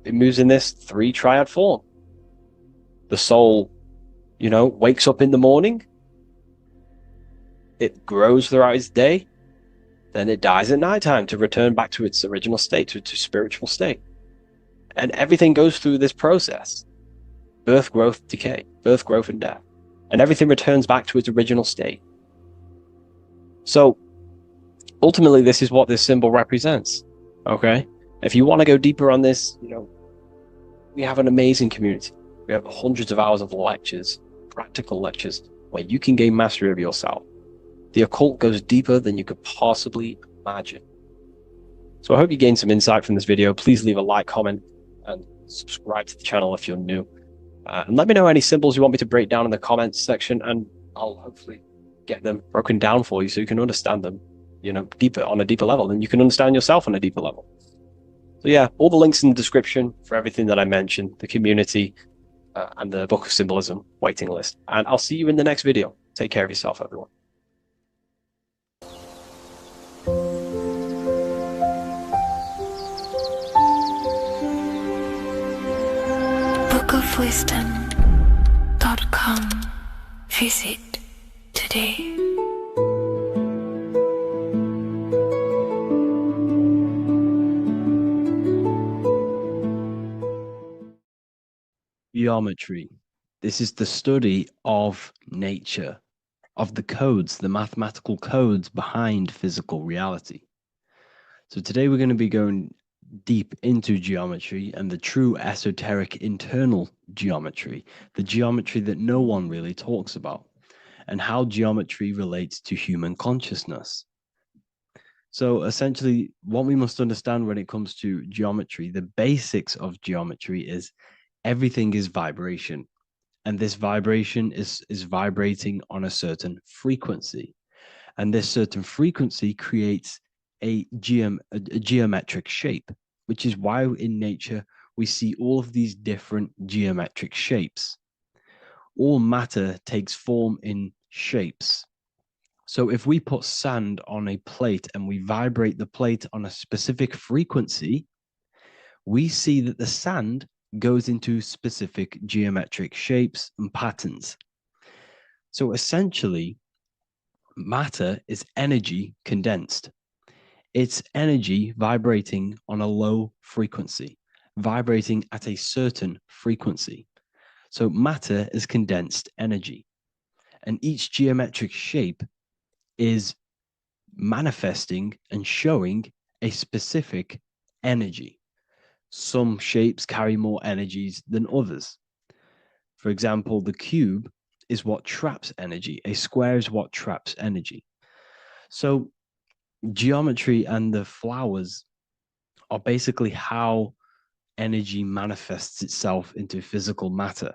it moves in this three triad form. The soul, wakes up in the morning. It grows throughout its day. Then it dies at nighttime to return back to its original state, to its spiritual state. And everything goes through this process. Birth, growth, decay. Birth, growth, and death. And everything returns back to its original state. So, ultimately, this is what this symbol represents. Okay? If you want to go deeper on this, we have an amazing community. We have hundreds of hours of lectures, practical lectures, where you can gain mastery of yourself. The occult goes deeper than you could possibly imagine. So I hope you gained some insight from this video. Please leave a like, comment, and subscribe to the channel if you're new. And let me know any symbols you want me to break down in the comments section, and I'll hopefully get them broken down for you so you can understand them deeper, on a deeper level, and you can understand yourself on a deeper level. So yeah, all the links in the description for everything that I mentioned, the community, and the Book of Symbolism waiting list. And I'll see you in the next video. Take care of yourself, everyone. bookofwisdom.com. Visit today. Geometry. This is the study of nature, of the codes, the mathematical codes behind physical reality. So today we're going to be going deep into geometry and the true esoteric internal geometry, the geometry that no one really talks about, and how geometry relates to human consciousness. So essentially, what we must understand when it comes to geometry, the basics of geometry is everything is vibration. And this vibration is vibrating on a certain frequency. And this certain frequency creates a geometric shape, which is why in nature we see all of these different geometric shapes. All matter takes form in shapes. So if we put sand on a plate and we vibrate the plate on a specific frequency, we see that the sand goes into specific geometric shapes and patterns. So essentially, matter is energy condensed. It's energy vibrating on a low frequency, vibrating at a certain frequency. So matter is condensed energy. And each geometric shape is manifesting and showing a specific energy. Some shapes carry more energies than others. For example, the cube is what traps energy. A square is what traps energy. So geometry and the flowers are basically how energy manifests itself into physical matter.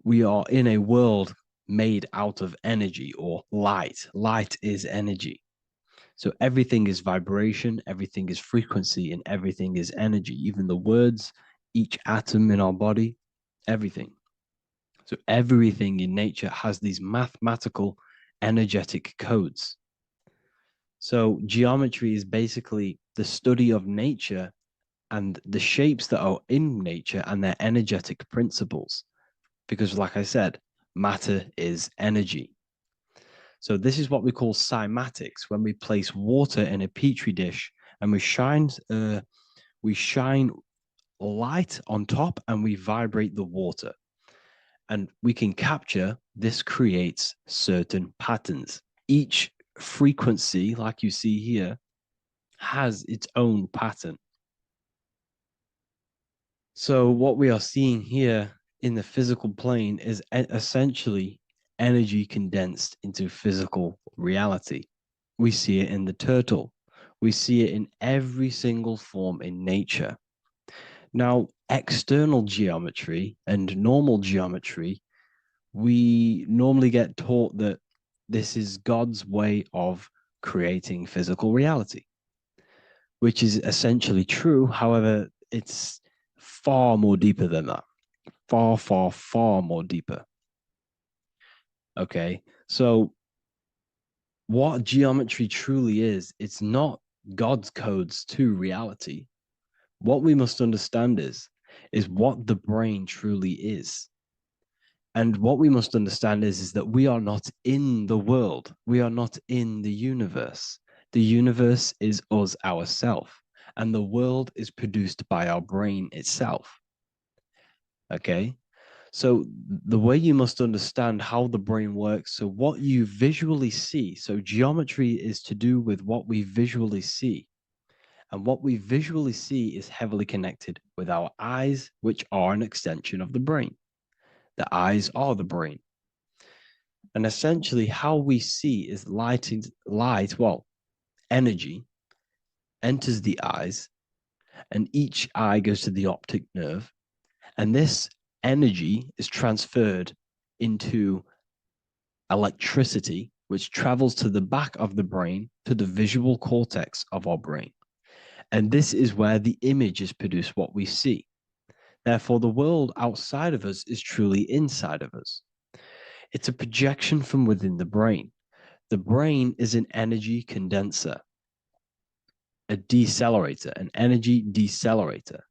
We are in a world made out of energy or light. Light is energy. So everything is vibration, everything is frequency, and everything is energy. Even the words, each atom in our body, everything. So everything in nature has these mathematical, energetic codes. So geometry is basically the study of nature and the shapes that are in nature and their energetic principles. Because like I said, matter is energy. So this is what we call cymatics, when we place water in a petri dish and we shine light on top and we vibrate the water. And we can capture, this creates certain patterns. Each frequency, like you see here, has its own pattern. So what we are seeing here in the physical plane is essentially energy condensed into physical reality. We see it in the turtle. We see it in every single form in nature. Now, external geometry and normal geometry, we normally get taught that this is God's way of creating physical reality, which is essentially true. However, it's far more deeper than that. Far, far, far more deeper. Okay, so what geometry truly is, it's not God's codes to reality. What we must understand is what the brain truly is. And what we must understand is that we are not in the world. We are not in the universe. The universe is us ourselves, and the world is produced by our brain itself. Okay? So the way you must understand how the brain works, so what you visually see, so geometry is to do with what we visually see. And what we visually see is heavily connected with our eyes, which are an extension of the brain. The eyes are the brain. And essentially how we see is energy enters the eyes, and each eye goes to the optic nerve. And this energy is transferred into electricity, which travels to the back of the brain, to the visual cortex of our brain. And this is where the image is produced, what we see. Therefore, the world outside of us is truly inside of us. It's a projection from within the brain. The brain is an energy condenser, a decelerator, an energy decelerator.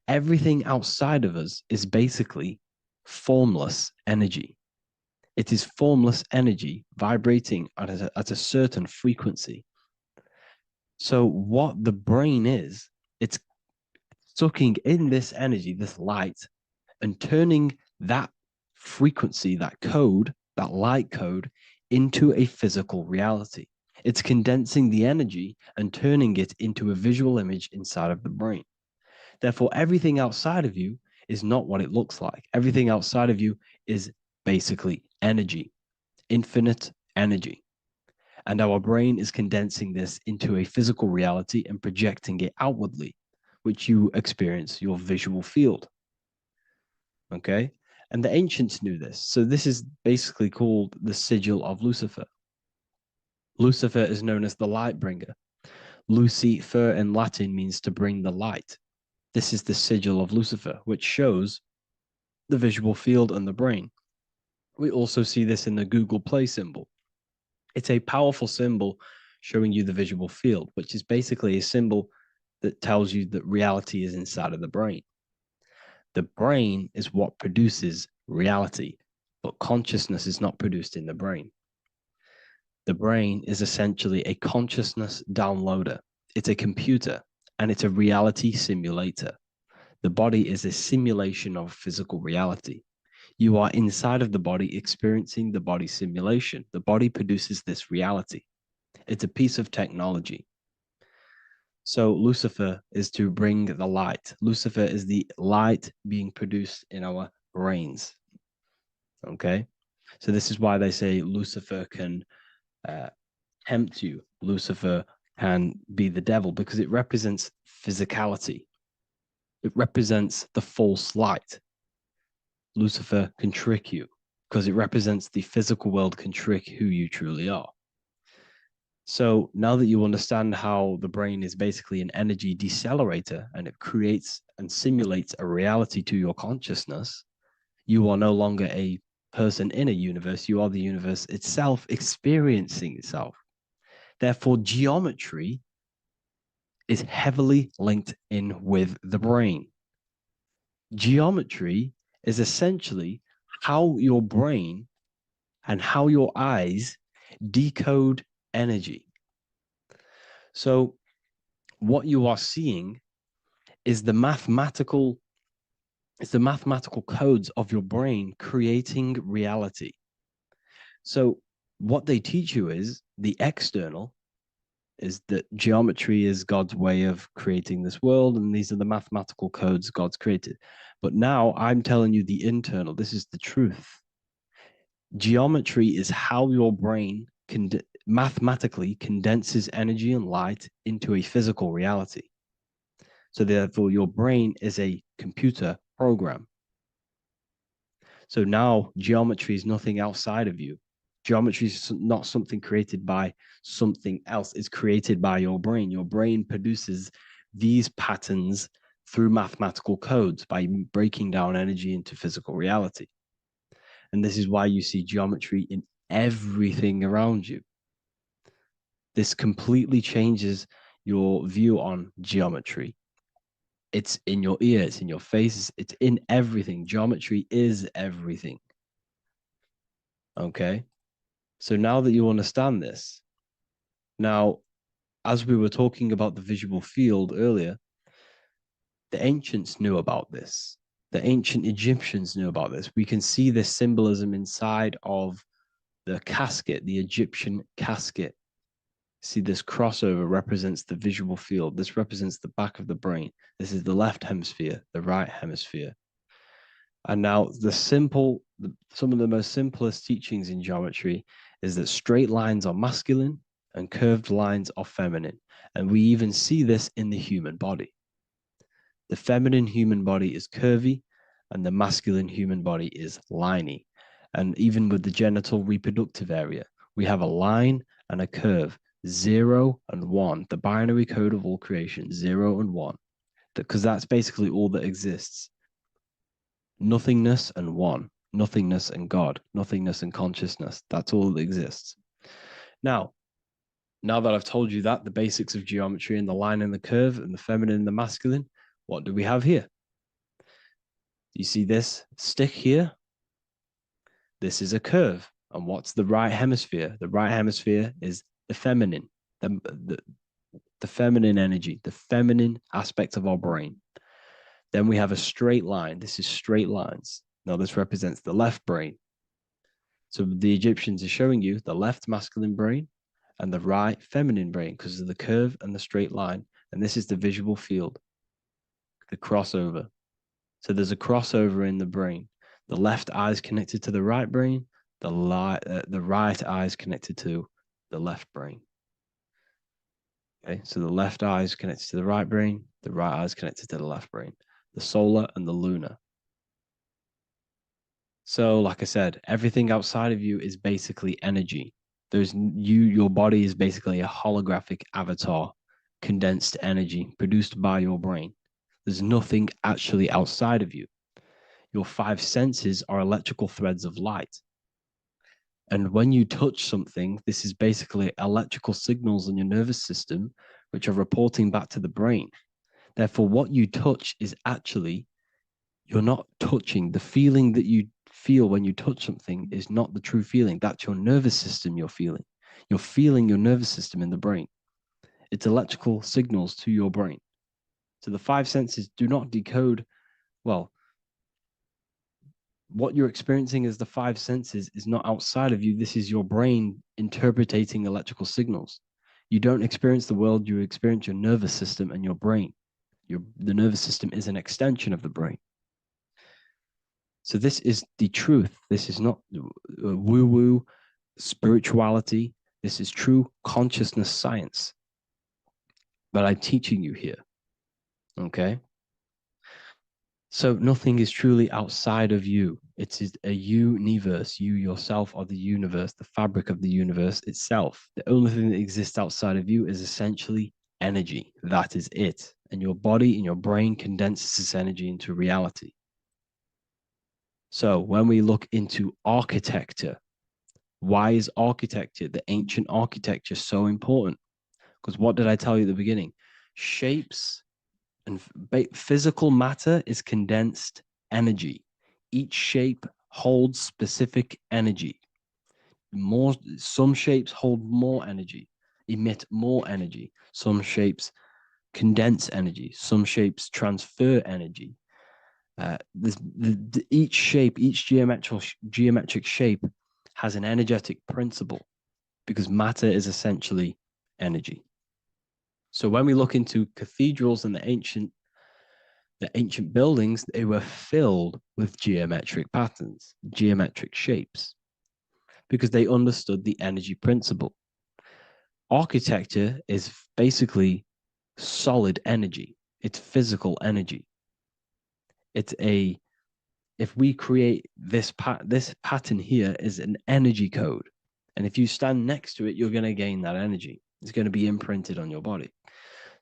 Everything outside of us is basically formless energy. It is formless energy vibrating at a certain frequency. So what the brain is, it's sucking in this energy, this light, and turning that frequency, that code, that light code, into a physical reality. It's condensing the energy and turning it into a visual image inside of the brain. Therefore, everything outside of you is not what it looks like. Everything outside of you is basically energy, infinite energy. And our brain is condensing this into a physical reality and projecting it outwardly, which you experience your visual field. Okay? And the ancients knew this. So this is basically called the sigil of Lucifer. Lucifer is known as the light bringer. Lucifer in Latin means to bring the light. This is the sigil of Lucifer, which shows the visual field and the brain. We also see this in the Google Play symbol. It's a powerful symbol showing you the visual field, which is basically a symbol that tells you that reality is inside of the brain. The brain is what produces reality, but consciousness is not produced in the brain. The brain is essentially a consciousness downloader. It's a computer, and it's a reality simulator. The body is a simulation of physical reality. You are inside of the body experiencing the body simulation. The body produces this reality. It's a piece of technology. So Lucifer is to bring the light. Lucifer is the light being produced in our brains. Okay? So this is why they say Lucifer can tempt you. Lucifer can be the devil because it represents physicality. It represents the false light. Lucifer can trick you because it represents the physical world can trick who you truly are. So now that you understand how the brain is basically an energy decelerator and it creates and simulates a reality to your consciousness, you are no longer a person in a universe. You are the universe itself experiencing itself. Therefore, geometry is heavily linked in with the brain. Geometry is essentially how your brain and how your eyes decode energy. So what you are seeing is the mathematical codes of your brain creating reality. So what they teach you is the external is that geometry is God's way of creating this world, and these are the mathematical codes God's created. But now I'm telling you the internal. This is the truth. Geometry is how your brain mathematically condenses energy and light into a physical reality. So therefore, your brain is a computer program. So now geometry is nothing outside of you. Geometry is not something created by something else. It's created by your brain. Your brain produces these patterns through mathematical codes by breaking down energy into physical reality. And this is why you see geometry in everything around you. This completely changes your view on geometry. It's in your ear, it's in your face, it's in everything. Geometry is everything. Okay? So now that you understand this, now, as we were talking about the visual field earlier, the ancients knew about this. The ancient Egyptians knew about this. We can see this symbolism inside of the casket, the Egyptian casket. See, this crossover represents the visual field. This represents the back of the brain. This is the left hemisphere, the right hemisphere. And now some of the most simplest teachings in geometry is that straight lines are masculine and curved lines are feminine. And we even see this in the human body. The feminine human body is curvy and the masculine human body is liney. And even with the genital reproductive area, We have a line and a curve, 0 and 1, the binary code of all creation, 0 and 1, because that's basically all that exists. Nothingness and 1, nothingness and God, nothingness and consciousness. That's all that exists. Now that I've told you that, the basics of geometry and the line and the curve and the feminine and the masculine, what do we have here? You see this stick here? This is a curve. And what's the right hemisphere? The right hemisphere is the feminine, the feminine energy, the feminine aspect of our brain. Then we have a straight line. This is straight lines. Now this represents the left brain. So the Egyptians are showing you the left masculine brain and the right feminine brain because of the curve and the straight line. And this is the visual field, the crossover. So there's a crossover in the brain. The left eye is connected to the right brain. The right eye is connected to the left brain. Okay, so the left eye is connected to the right brain. The right eye is connected to the left brain. The solar and the lunar. So, like I said, everything outside of you is basically energy. Your body is basically a holographic avatar, condensed energy produced by your brain. There's nothing actually outside of you. Your 5 senses are electrical threads of light. And when you touch something, this is basically electrical signals in your nervous system, which are reporting back to the brain. Therefore, what you touch is actually, you're not touching. The feeling that you feel when you touch something is not the true feeling. That's your nervous system you're feeling. You're feeling your nervous system in the brain. It's electrical signals to your brain. So the 5 senses do not decode, well, what you're experiencing as the 5 senses is not outside of you. This is your brain interpreting electrical signals. You don't experience the world, you experience your nervous system and your brain. The nervous system is an extension of the brain. So this is the truth. This is not woo-woo spirituality. This is true consciousness science. But I'm teaching you here. Okay? So nothing is truly outside of you. It is a universe. You yourself are the universe, the fabric of the universe itself. The only thing that exists outside of you is essentially energy. That is it. And your body and your brain condenses this energy into reality. So when we look into architecture, why is architecture, the ancient architecture, so important? Because what did I tell you at the beginning? Shapes and physical matter is condensed energy. Each shape holds specific energy. Some shapes hold more energy, emit more energy. Some shapes condense energy. Some shapes transfer energy. Each shape, each geometric shape has an energetic principle because matter is essentially energy. So when we look into cathedrals and the ancient buildings, they were filled with geometric patterns, geometric shapes, because they understood the energy principle. Architecture is basically solid energy. It's physical energy. If we create this pattern here is an energy code. And if you stand next to it, you're going to gain that energy. It's going to be imprinted on your body.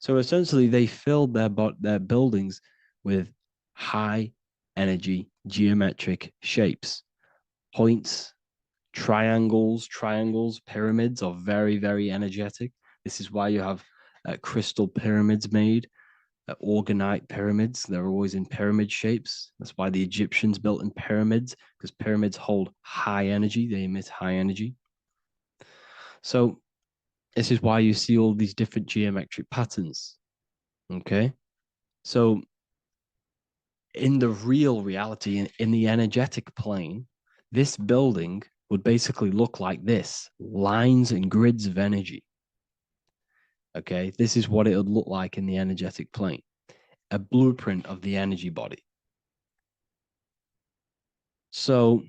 So essentially, they filled their buildings with high energy geometric shapes. Points, triangles, pyramids are very, very energetic. This is why you have crystal pyramids made, orgonite pyramids. They're always in pyramid shapes. That's why the Egyptians built in pyramids, because pyramids hold high energy. They emit high energy. So this is why you see all these different geometric patterns. Okay? So in the real reality, in the energetic plane, this building would basically look like this, lines and grids of energy. Okay? This is what it would look like in the energetic plane, a blueprint of the energy body. So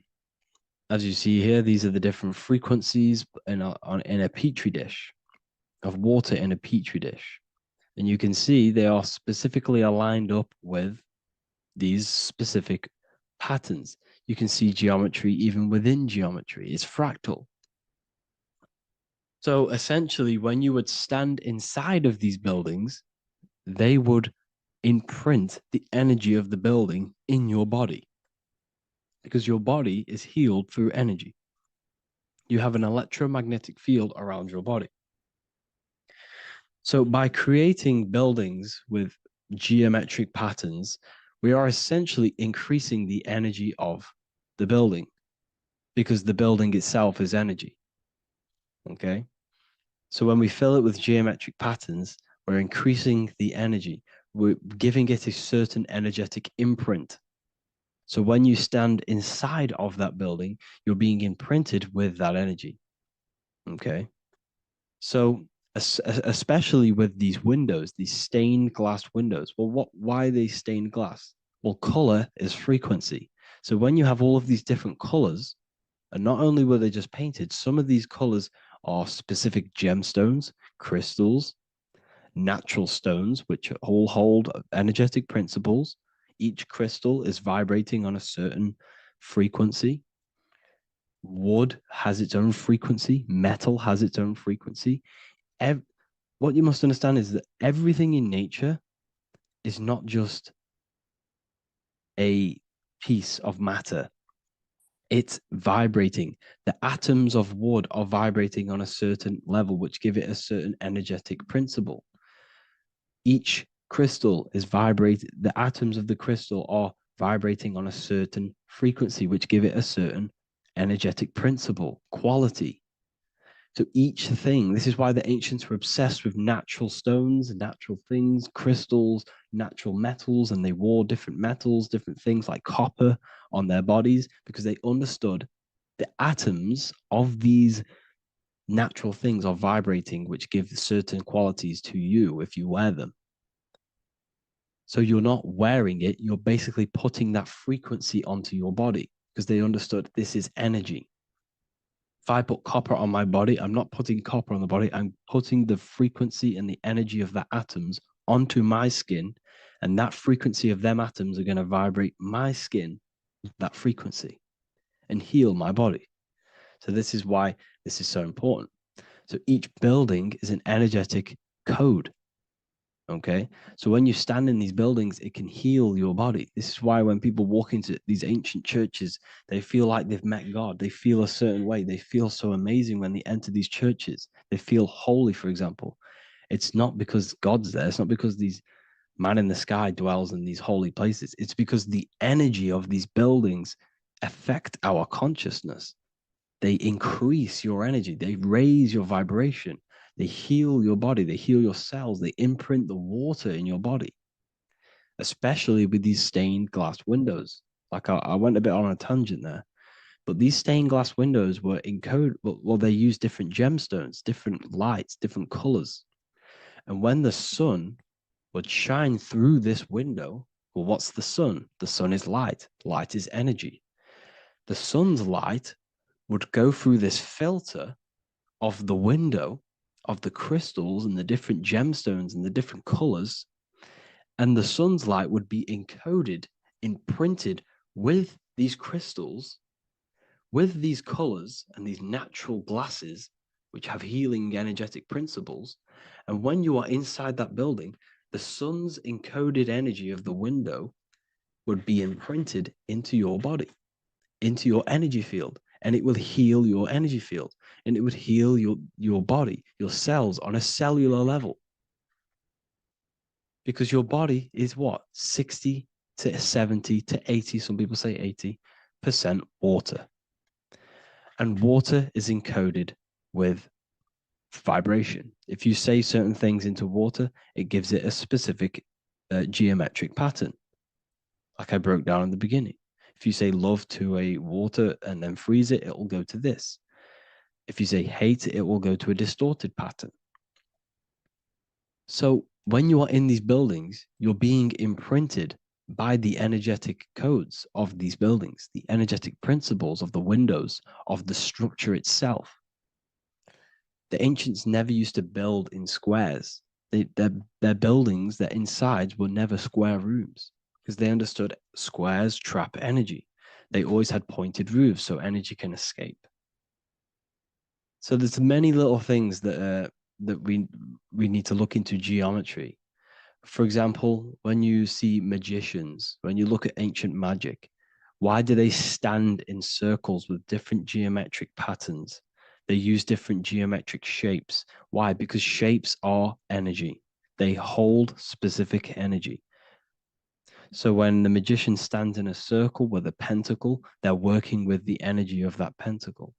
as you see here, these are the different frequencies in a petri dish, of water in a petri dish. And you can see they are specifically aligned up with these specific patterns. You can see geometry even within geometry. It's fractal. So essentially, when you would stand inside of these buildings, they would imprint the energy of the building in your body because your body is healed through energy. You have an electromagnetic field around your body. So by creating buildings with geometric patterns, we are essentially increasing the energy of the building because the building itself is energy. Okay. So when we fill it with geometric patterns, we're increasing the energy. We're giving it a certain energetic imprint. So when you stand inside of that building, you're being imprinted with that energy. Okay. So especially with these windows, these stained glass windows. Well, why are they stained glass? Well, color is frequency. So when you have all of these different colors, and not only were they just painted, some of these colors are specific gemstones, crystals, natural stones, which all hold energetic principles. Each crystal is vibrating on a certain frequency. Wood has its own frequency. Metal has its own frequency. What you must understand is that everything in nature is not just a piece of matter. It's vibrating. The atoms of wood are vibrating on a certain level, which give it a certain energetic principle. Each crystal is vibrating. The atoms of the crystal are vibrating on a certain frequency, which give it a certain energetic principle, quality. So each thing, this is why the ancients were obsessed with natural stones, natural things, crystals, natural metals, and they wore different metals, different things like copper on their bodies because they understood the atoms of these natural things are vibrating, which give certain qualities to you if you wear them. So you're not wearing it, you're basically putting that frequency onto your body because they understood this is energy. If I put copper on my body, I'm not putting copper on the body. I'm putting the frequency and the energy of the atoms onto my skin. And that frequency of them atoms are going to vibrate my skin, that frequency, and heal my body. So this is why this is so important. So each building is an energetic code. Okay. So when you stand in these buildings, it can heal your body. This is why when people walk into these ancient churches, they feel like they've met God. They feel a certain way. They feel so amazing when they enter these churches. They feel holy, for example. It's not because God's there. It's not because these man in the sky dwells in these holy places. It's because the energy of these buildings affect our consciousness. They increase your energy. They raise your vibration. They heal your body. They heal your cells. They imprint the water in your body, especially with these stained glass windows. Like I went a bit on a tangent there, but these stained glass windows were encoded. Well, they use different gemstones, different lights, different colors. And when the sun would shine through this window, well, what's the sun? The sun is light. Light is energy. The sun's light would go through this filter of the window of the crystals and the different gemstones and the different colors, and the sun's light would be encoded, imprinted with these crystals, with these colors and these natural glasses, which have healing energetic principles. And when you are inside that building, the sun's encoded energy of the window would be imprinted into your body, into your energy field, and it will heal your energy field, and it would heal your body, your cells on a cellular level. Because your body is what? 60 to 70 to 80, some people say 80% water. And water is encoded with vibration. If you say certain things into water, it gives it a specific geometric pattern, like I broke down in the beginning. If you say love to a water and then freeze it, it will go to this. If you say hate, it will go to a distorted pattern. So when you are in these buildings, you're being imprinted by the energetic codes of these buildings, the energetic principles of the windows, of the structure itself. The ancients never used to build in squares. Their buildings, their insides were never square rooms because they understood squares trap energy. They always had pointed roofs so energy can escape. So there's many little things that we need to look into geometry. For example, when you see magicians, when you look at ancient magic, why do they stand in circles with different geometric patterns? They use different geometric shapes. Why? Because shapes are energy. They hold specific energy. So when the magician stands in a circle with a pentacle, they're working with the energy of that pentacle.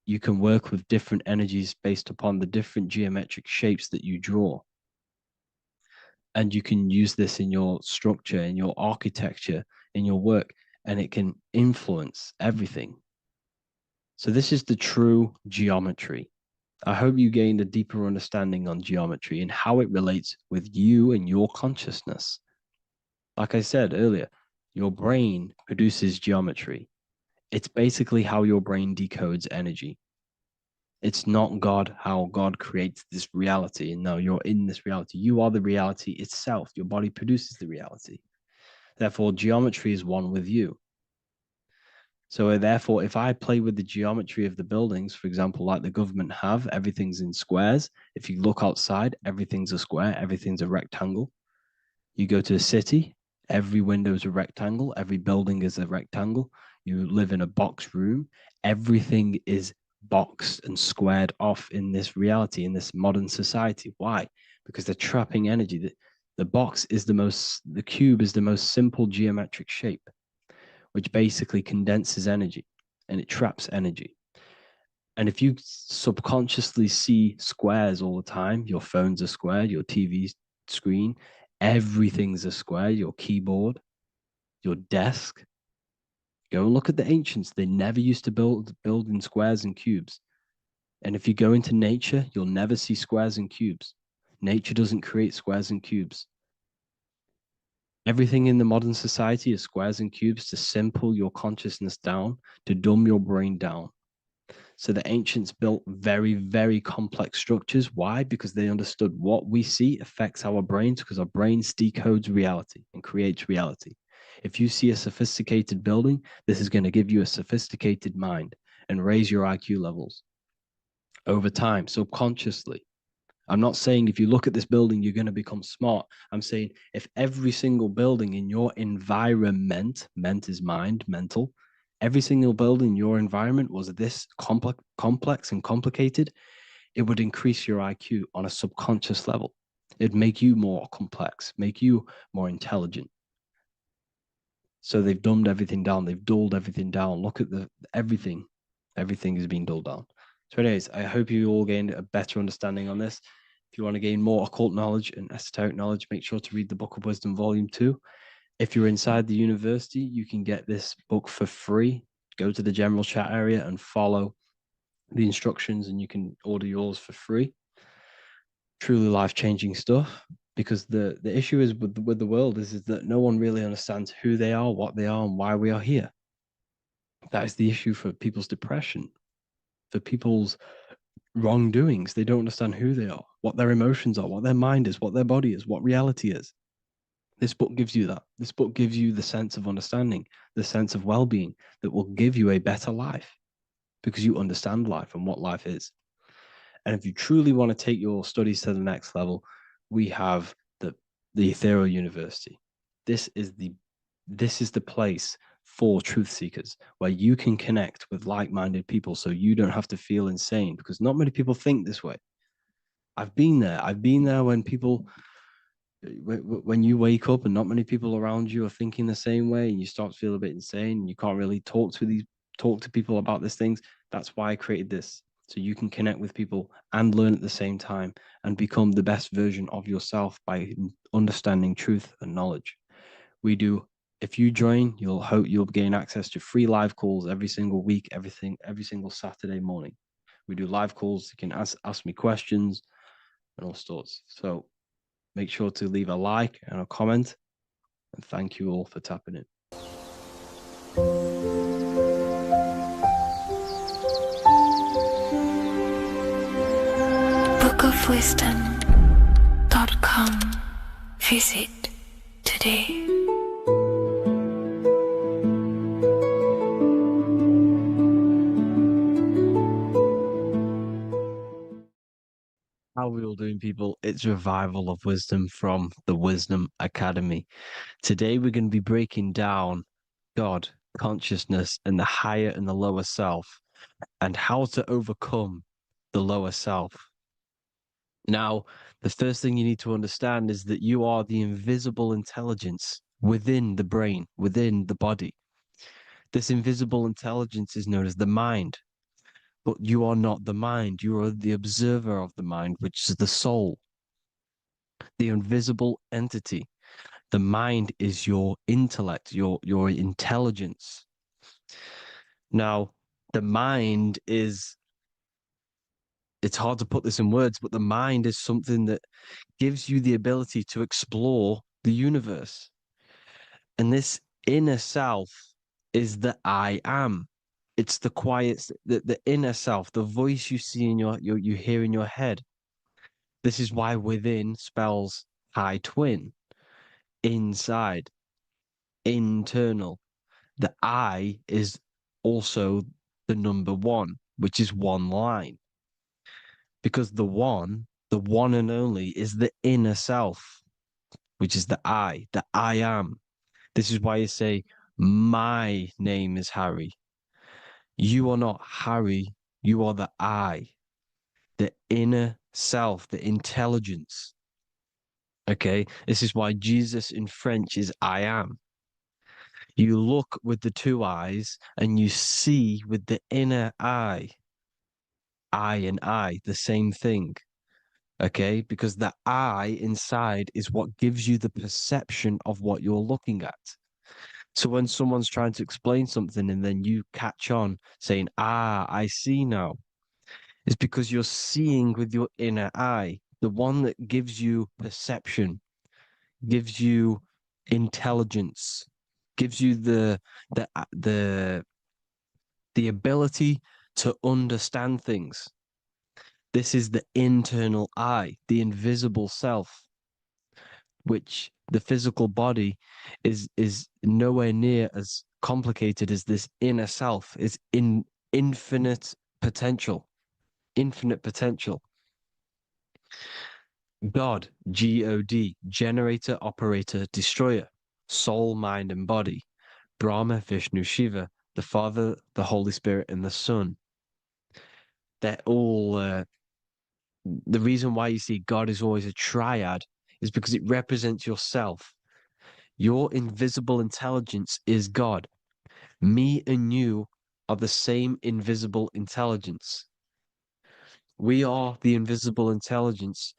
You can work with different energies based upon the different geometric shapes that you draw. And you can use this in your structure, in your architecture, in your work, and it can influence everything. So this is the true geometry. I hope you gained a deeper understanding on geometry and how it relates with you and your consciousness. Like I said earlier, your brain produces geometry. It's basically how your brain decodes energy. It's not God, how God creates this reality. And no, you're in this reality. You are the reality itself. Your body produces the reality. Therefore, geometry is one with you. So therefore, if I play with the geometry of the buildings, for example, like the government have, everything's in squares. If you look outside, everything's a square, everything's a rectangle. You go to a city, every window is a rectangle, every building is a rectangle. You live in a box room, everything is boxed and squared off in this reality, in this modern society. Why? Because they're trapping energy. The box is the cube is the most simple geometric shape, which basically condenses energy and it traps energy. And if you subconsciously see squares all the time, your phone's a square, your TV screen, everything's a square, your keyboard, your desk. Go and look at the ancients. They never used to build in squares and cubes. And if you go into nature, you'll never see squares and cubes. Nature doesn't create squares and cubes. Everything in the modern society is squares and cubes to simple your consciousness down, to dumb your brain down. So the ancients built very, very complex structures. Why? Because they understood what we see affects our brains, because our brains decodes reality and creates reality. If you see a sophisticated building, this is going to give you a sophisticated mind and raise your IQ levels over time, subconsciously. I'm not saying if you look at this building, you're going to become smart. I'm saying if every single building in your environment, ment is mind, mental, every single building in your environment was this complex and complicated, it would increase your IQ on a subconscious level. It'd make you more complex, make you more intelligent. So they've dumbed everything down. They've dulled everything down. Look at everything. Everything is being dulled down. So anyways, I hope you all gained a better understanding on this. If you want to gain more occult knowledge and esoteric knowledge, make sure to read the Book of Wisdom, Volume 2. If you're inside the university, you can get this book for free. Go to the general chat area and follow the instructions and you can order yours for free. Truly life-changing stuff. Because the issue is with the world is that no one really understands who they are, what they are, and why we are here. That is the issue for people's depression, for people's wrongdoings. They don't understand who they are, what their emotions are, what their mind is, what their body is, what reality is. This book gives you that. This book gives you the sense of understanding, the sense of well-being that will give you a better life because you understand life and what life is. And if you truly want to take your studies to the next level, we have the Ethereal University. This is the place for truth seekers where you can connect with like-minded people so you don't have to feel insane, because not many people think this way. I've been there when you wake up and not many people around you are thinking the same way and you start to feel a bit insane and you can't really talk to people about these things. That's why I created this, so you can connect with people and learn at the same time and become the best version of yourself by understanding truth and knowledge. If you join, you'll gain access to free live calls every single week, every single Saturday morning. We do live calls. You can ask me questions and all sorts. So make sure to leave a like and a comment. And thank you all for tapping in. bookofwisdom.com. Visit today. we all doing, people? It's Revival of Wisdom from the Wisdom Academy. Today we're going to be breaking down God, consciousness, and the higher and the lower self, and how to overcome the lower self. Now, the first thing you need to understand is that you are the invisible intelligence within the brain, within the body. This invisible intelligence is known as the mind. But you are not the mind. You are the observer of the mind, which is the soul, the invisible entity. The mind is your intellect, your intelligence. Now, the mind is, it's hard to put this in words, but the mind is something that gives you the ability to explore the universe. And this inner self is the I am. It's the quiet, the inner self, the voice you see in you hear in your head. This is why within spells high twin, inside, internal. The I is also the number one, which is one line. Because the one and only, is the inner self, which is the I am. This is why you say, my name is Harry. You are not Harry, you are the I, the inner self, the intelligence. Okay, this is why Jesus in French is I am. You look with the two eyes and you see with the inner eye. I and I, the same thing. Okay, because the I inside is what gives you the perception of what you're looking at. So when someone's trying to explain something and then you catch on saying, I see now, it's because you're seeing with your inner eye, the one that gives you perception, gives you intelligence, gives you the ability to understand things. This is the internal eye, the invisible self, which the physical body is nowhere near as complicated as this inner self. Is in infinite potential. God, G-O-D, generator, operator, destroyer, soul, mind, and body. Brahma, Vishnu, Shiva, the Father, the Holy Spirit, and the Son. They're all, the reason why you see God is always a triad is because it represents yourself. Your invisible intelligence is God. Me and you are the same invisible intelligence. We are the invisible intelligence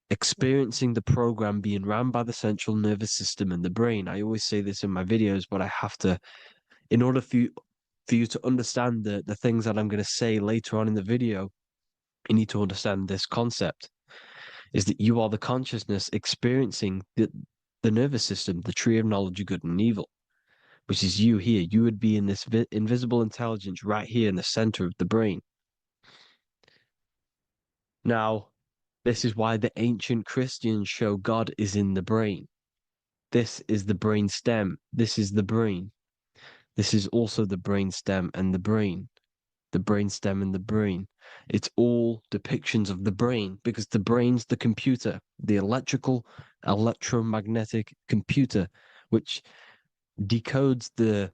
experiencing the program being run by the central nervous system and the brain. I always say this in my videos, but I have to, in order for you to understand the things that I'm going to say later on in the video, you need to understand this concept, is that you are the consciousness experiencing the nervous system, the tree of knowledge of good and evil, which is you here. You would be in this invisible intelligence right here in the center of the brain. Now, this is why the ancient Christians show God is in the brain. This is the brain stem. This is the brain. This is also the brain stem and the brain. The brain stem and the brain. It's all depictions of the brain because the brain's the computer, the electromagnetic computer, which decodes the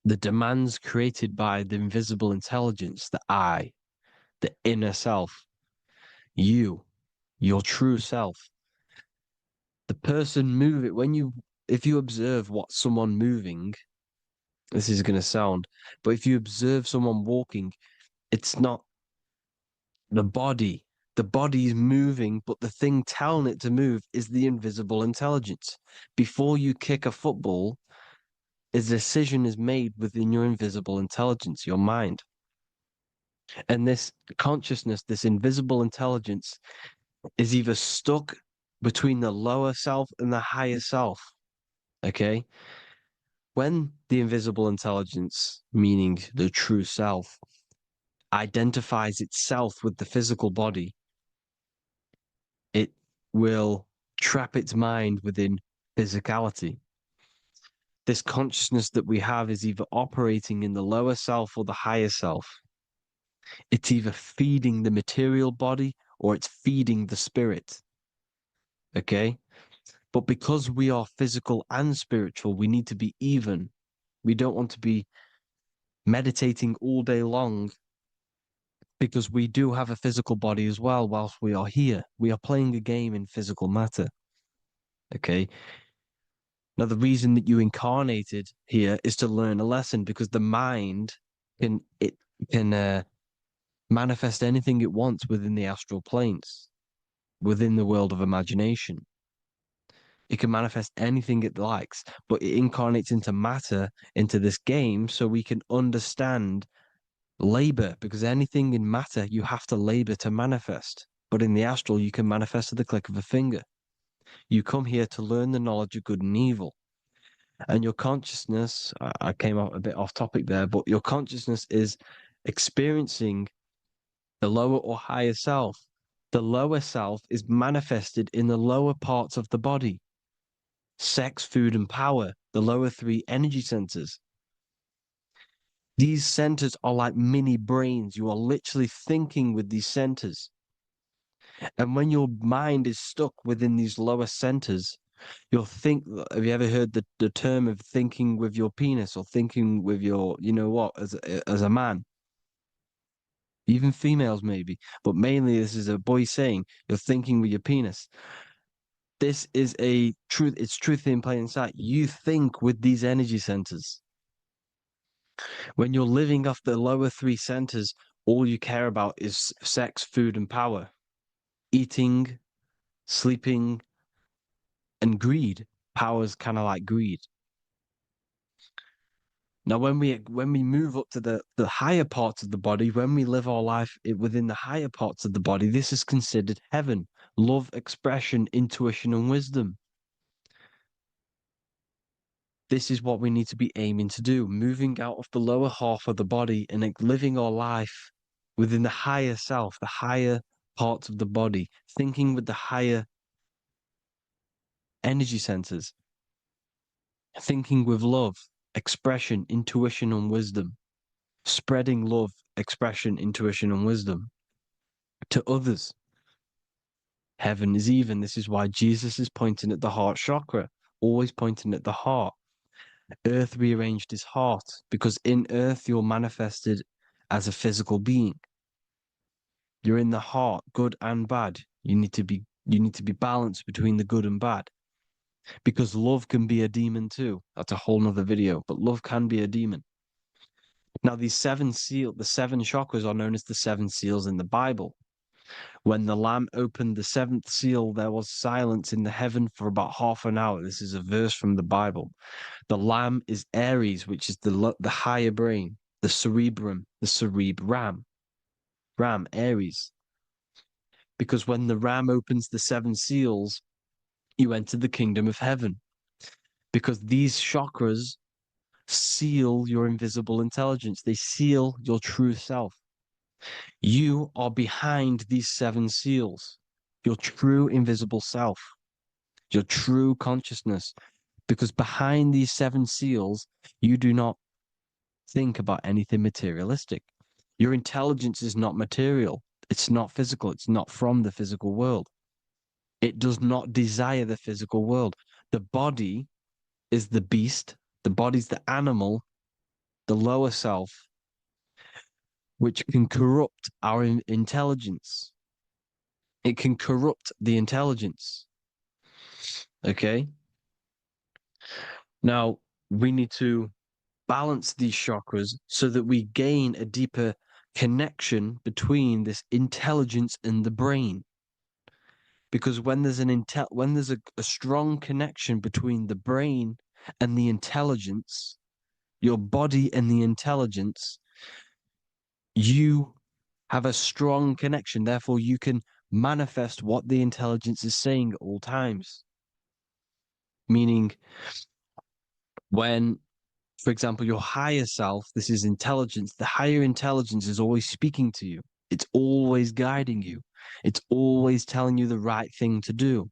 demands created by the invisible intelligence, the I, the inner self, you, your true self. The person moving, if you observe what someone moving, this is going to sound, but if you observe someone walking, it's not the body. The body is moving, but the thing telling it to move is the invisible intelligence. Before you kick a football, a decision is made within your invisible intelligence, your mind. And this consciousness, this invisible intelligence, is either stuck between the lower self and the higher self. Okay? When the invisible intelligence, meaning the true self, identifies itself with the physical body, it will trap its mind within physicality. This consciousness that we have is either operating in the lower self or the higher self. It's either feeding the material body or it's feeding the spirit. Okay? But because we are physical and spiritual, we need to be even. We don't want to be meditating all day long because we do have a physical body as well whilst we are here. We are playing a game in physical matter. Okay? Now, the reason that you incarnated here is to learn a lesson, because the mind can manifest anything it wants within the astral planes, within the world of imagination. It can manifest anything it likes, but it incarnates into matter, into this game, so we can understand labor, because anything in matter you have to labor to manifest. But in the astral, you can manifest at the click of a finger. You come here to learn the knowledge of good and evil. And your consciousness, I came out a bit off topic there, but your consciousness is experiencing the lower or higher self. The lower self is manifested in the lower parts of the body. Sex, food, and power, the lower three energy centers. These centers are like mini brains. You are literally thinking with these centers. And when your mind is stuck within these lower centers, you'll think, have you ever heard the term of thinking with your penis, or thinking with your, you know what, as a man? Even females maybe, but mainly this is a boy saying, you're thinking with your penis. This is a truth. It's truth in plain sight. You think with these energy centers. When you're living off the lower three centers, all you care about is sex, food, and power. Eating, sleeping, and greed. Power's kind of like greed. Now, when we move up to the higher parts of the body, when we live our life within the higher parts of the body, this is considered heaven. Love, expression, intuition, and wisdom. This is what we need to be aiming to do, moving out of the lower half of the body and living our life within the higher self, the higher parts of the body, thinking with the higher energy centers, thinking with love, expression, intuition, and wisdom, spreading love, expression, intuition, and wisdom to others. Heaven is even. This is why Jesus is pointing at the heart chakra, always pointing at the heart. Earth rearranged his heart, because in Earth you're manifested as a physical being. You're in the heart, good and bad. You need to be balanced between the good and bad, because love can be a demon too. That's a whole nother video, but love can be a demon. Now, the seven chakras are known as the seven seals in the Bible. When the Lamb opened the seventh seal, there was silence in the heaven for about half an hour. This is a verse from the Bible. The Lamb is Aries, which is the higher brain, the cerebrum, Ram, Aries. Because when the Ram opens the seven seals, you enter the kingdom of heaven. Because these chakras seal your invisible intelligence. They seal your true self. You are behind these seven seals, your true invisible self, your true consciousness. Because behind these seven seals, you do not think about anything materialistic. Your intelligence is not material. It's not physical. It's not from the physical world. It does not desire the physical world. The body is the beast. The body's the animal, the lower self, which can corrupt our intelligence. It can corrupt the intelligence. Okay? Now, we need to balance these chakras so that we gain a deeper connection between this intelligence and the brain. Because when there's a strong connection between the brain and the intelligence, your body and the intelligence, you have a strong connection. Therefore, you can manifest what the intelligence is saying at all times. Meaning, when, for example, your higher self, this is intelligence, the higher intelligence is always speaking to you. It's always guiding you. It's always telling you the right thing to do.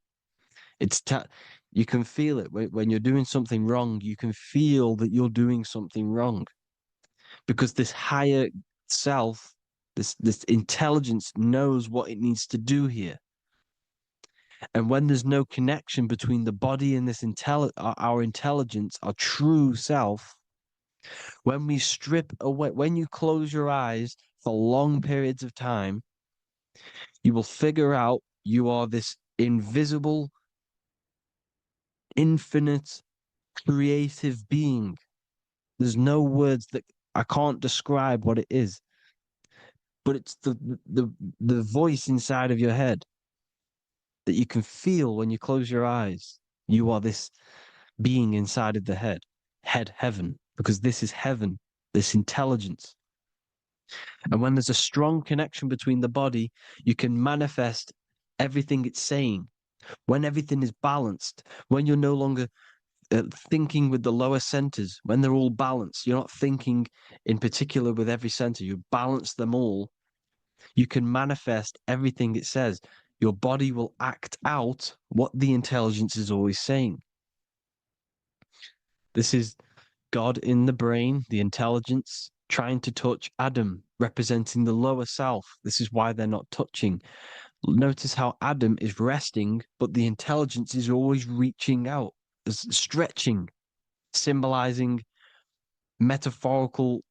You can feel it when you're doing something wrong. You can feel that you're doing something wrong, because this higher self This intelligence knows what it needs to do here. And when there's no connection between the body and this our intelligence, our true self, when we strip away, when you close your eyes for long periods of time, you will figure out you are this invisible, infinite, creative being. There's no words that I can't describe what it is. But it's the voice inside of your head that you can feel when you close your eyes. You are this being inside of the heaven, because this is heaven, this intelligence. And when there's a strong connection between the body, you can manifest everything it's saying. When everything is balanced, when you're no longer thinking with the lower centers, when they're all balanced, you're not thinking in particular with every center, you balance them all, you can manifest everything it says. Your body will act out what the intelligence is always saying. This is God in the brain, the intelligence, trying to touch Adam, representing the lower self. This is why they're not touching. Notice how Adam is resting, but the intelligence is always reaching out, stretching, symbolizing metaphorically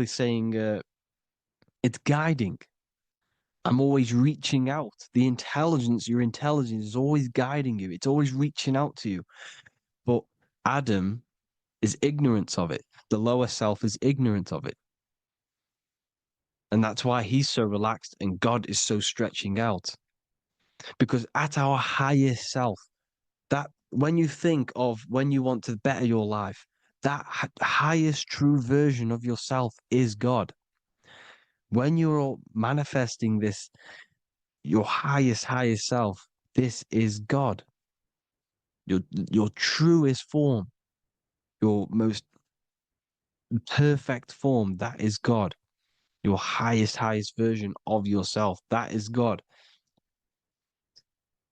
saying it's guiding. I'm always reaching out. The intelligence, your intelligence is always guiding you. It's always reaching out to you. But Adam is ignorant of it. The lower self is ignorant of it. And that's why he's so relaxed and God is so stretching out. Because at our highest self, that when you think of when you want to better your life, that highest true version of yourself is God. When you're manifesting this, your highest self, this is God. Your truest form, your most perfect form, that is God. Your highest version of yourself, that is God.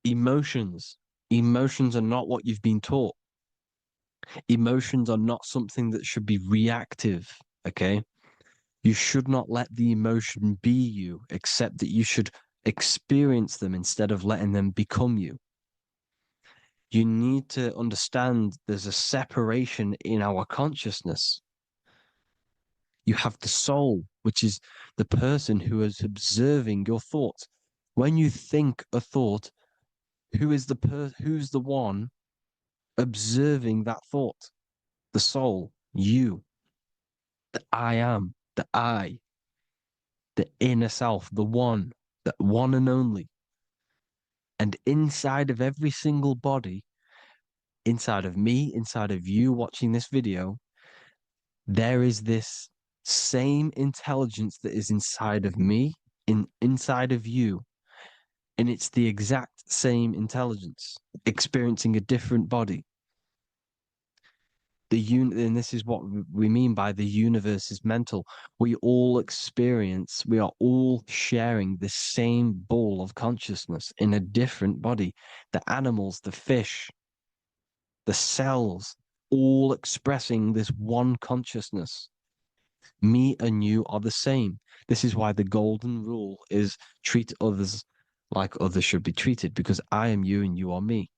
Emotions are not what you've been taught. Emotions are not something that should be reactive, okay? You should not let the emotion be you, except that you should experience them instead of letting them become you. You need to understand there's a separation in our consciousness. You have the soul, which is the person who is observing your thoughts. When you think a thought, who's the one observing that thought? The soul, you, the I am, the I, the inner self, the one and only. And inside of every single body, inside of me, inside of you watching this video, there is this same intelligence that is inside of me, inside of you. And it's the exact same intelligence, experiencing a different body. And this is what we mean by the universe is mental. We are all sharing the same ball of consciousness in a different body. The animals, the fish, the cells, all expressing this one consciousness. Me and you are the same. This is why the golden rule is treat others like others should be treated, because I am you and you are me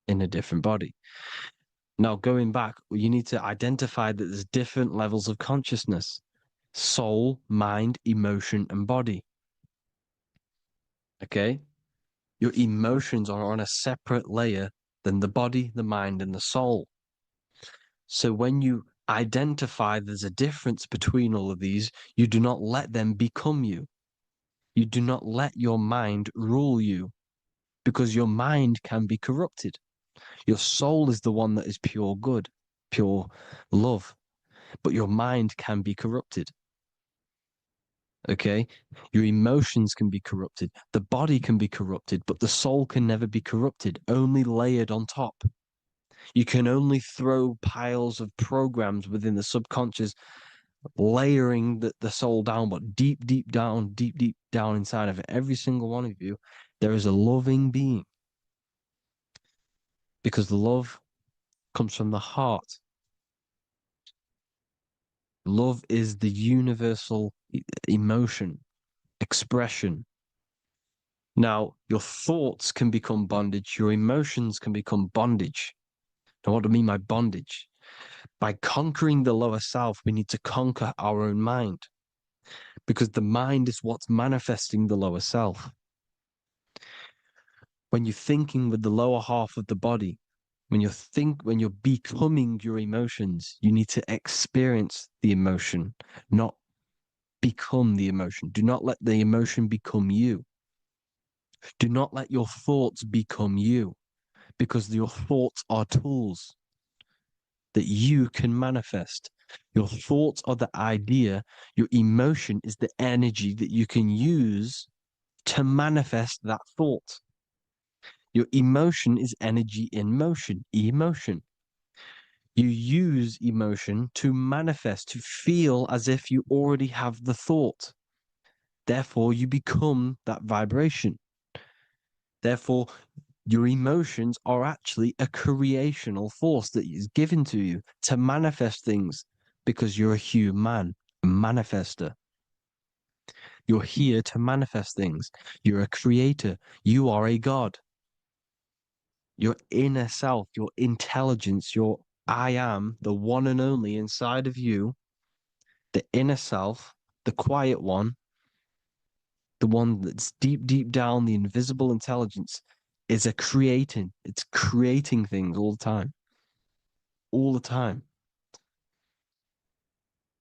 in a different body. Now, going back, you need to identify that there's different levels of consciousness: soul, mind, emotion, and body. Okay? Your emotions are on a separate layer than the body, the mind, and the soul. So when you identify there's a difference between all of these, you do not let them become you. You do not let your mind rule you, because your mind can be corrupted. Your soul is the one that is pure good, pure love, but your mind can be corrupted. Okay? Your emotions can be corrupted. The body can be corrupted, but the soul can never be corrupted, only layered on top. You can only throw piles of programs within the subconscious, layering the soul down, but deep down inside of it, every single one of you, there is a loving being. Because love comes from the heart. Love is the universal emotion, expression. Now, your thoughts can become bondage, your emotions can become bondage. Now, what do I mean by bondage? By conquering the lower self, we need to conquer our own mind, because the mind is what's manifesting the lower self. When you're thinking with the lower half of the body, when you're becoming your emotions, you need to experience the emotion, not become the emotion. Do not let the emotion become you. Do not let your thoughts become you, because your thoughts are tools that you can manifest. Your thoughts are the idea. Your emotion is the energy that you can use to manifest that thought. Your emotion is energy in motion, emotion. You use emotion to manifest, to feel as if you already have the thought. Therefore, you become that vibration. Therefore, your emotions are actually a creational force that is given to you to manifest things, because you're a human, a manifester. You're here to manifest things. You're a creator. You are a god. Your inner self, your intelligence, your I am, the one and only inside of you, the inner self, the quiet one, the one that's deep, deep down, the invisible intelligence, is it's creating things all the time. All the time.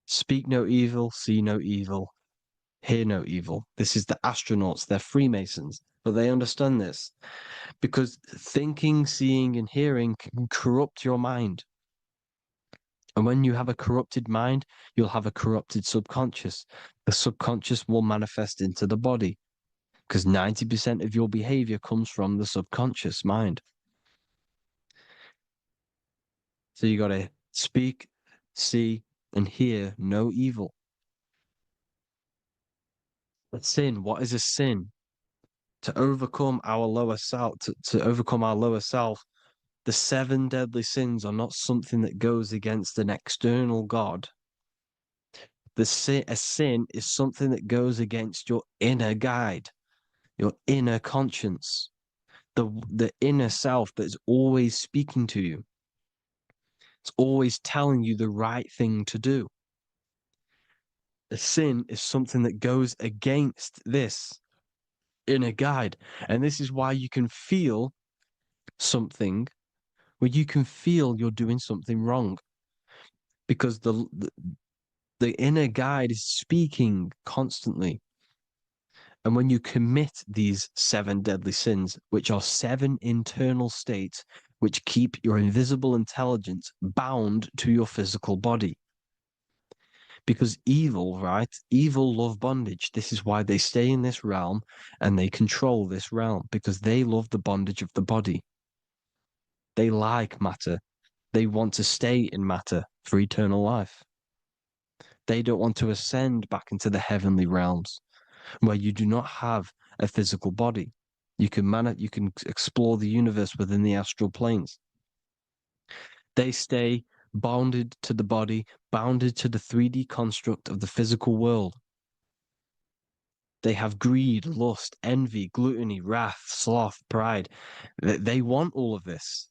Speak no evil, see no evil, hear no evil. This is the astronauts, they're Freemasons, but they understand this, because thinking, seeing, and hearing can corrupt your mind. And when you have a corrupted mind, you'll have a corrupted subconscious. The subconscious will manifest into the body, because 90% of your behavior comes from the subconscious mind. So you got to speak, see, and hear no evil. A sin, what is a sin? To overcome our lower self, to overcome our lower self, the 7 deadly sins are not something that goes against an external God. A sin is something that goes against your inner guide, your inner conscience, the inner self that is always speaking to you. It's always telling you the right thing to do. A sin is something that goes against this inner guide. And this is why you can feel something where you can feel you're doing something wrong, because the inner guide is speaking constantly. And when you commit these 7 deadly sins, which are 7 internal states which keep your invisible intelligence bound to your physical body. Because evil, right? Evil love bondage. This is why they stay in this realm and they control this realm, because they love the bondage of the body. They like matter. They want to stay in matter for eternal life. They don't want to ascend back into the heavenly realms where you do not have a physical body. You can explore the universe within the astral planes. They stay bounded to the body, bounded to the 3D construct of the physical world. They have greed, lust, envy, gluttony, wrath, sloth, pride. They want all of this.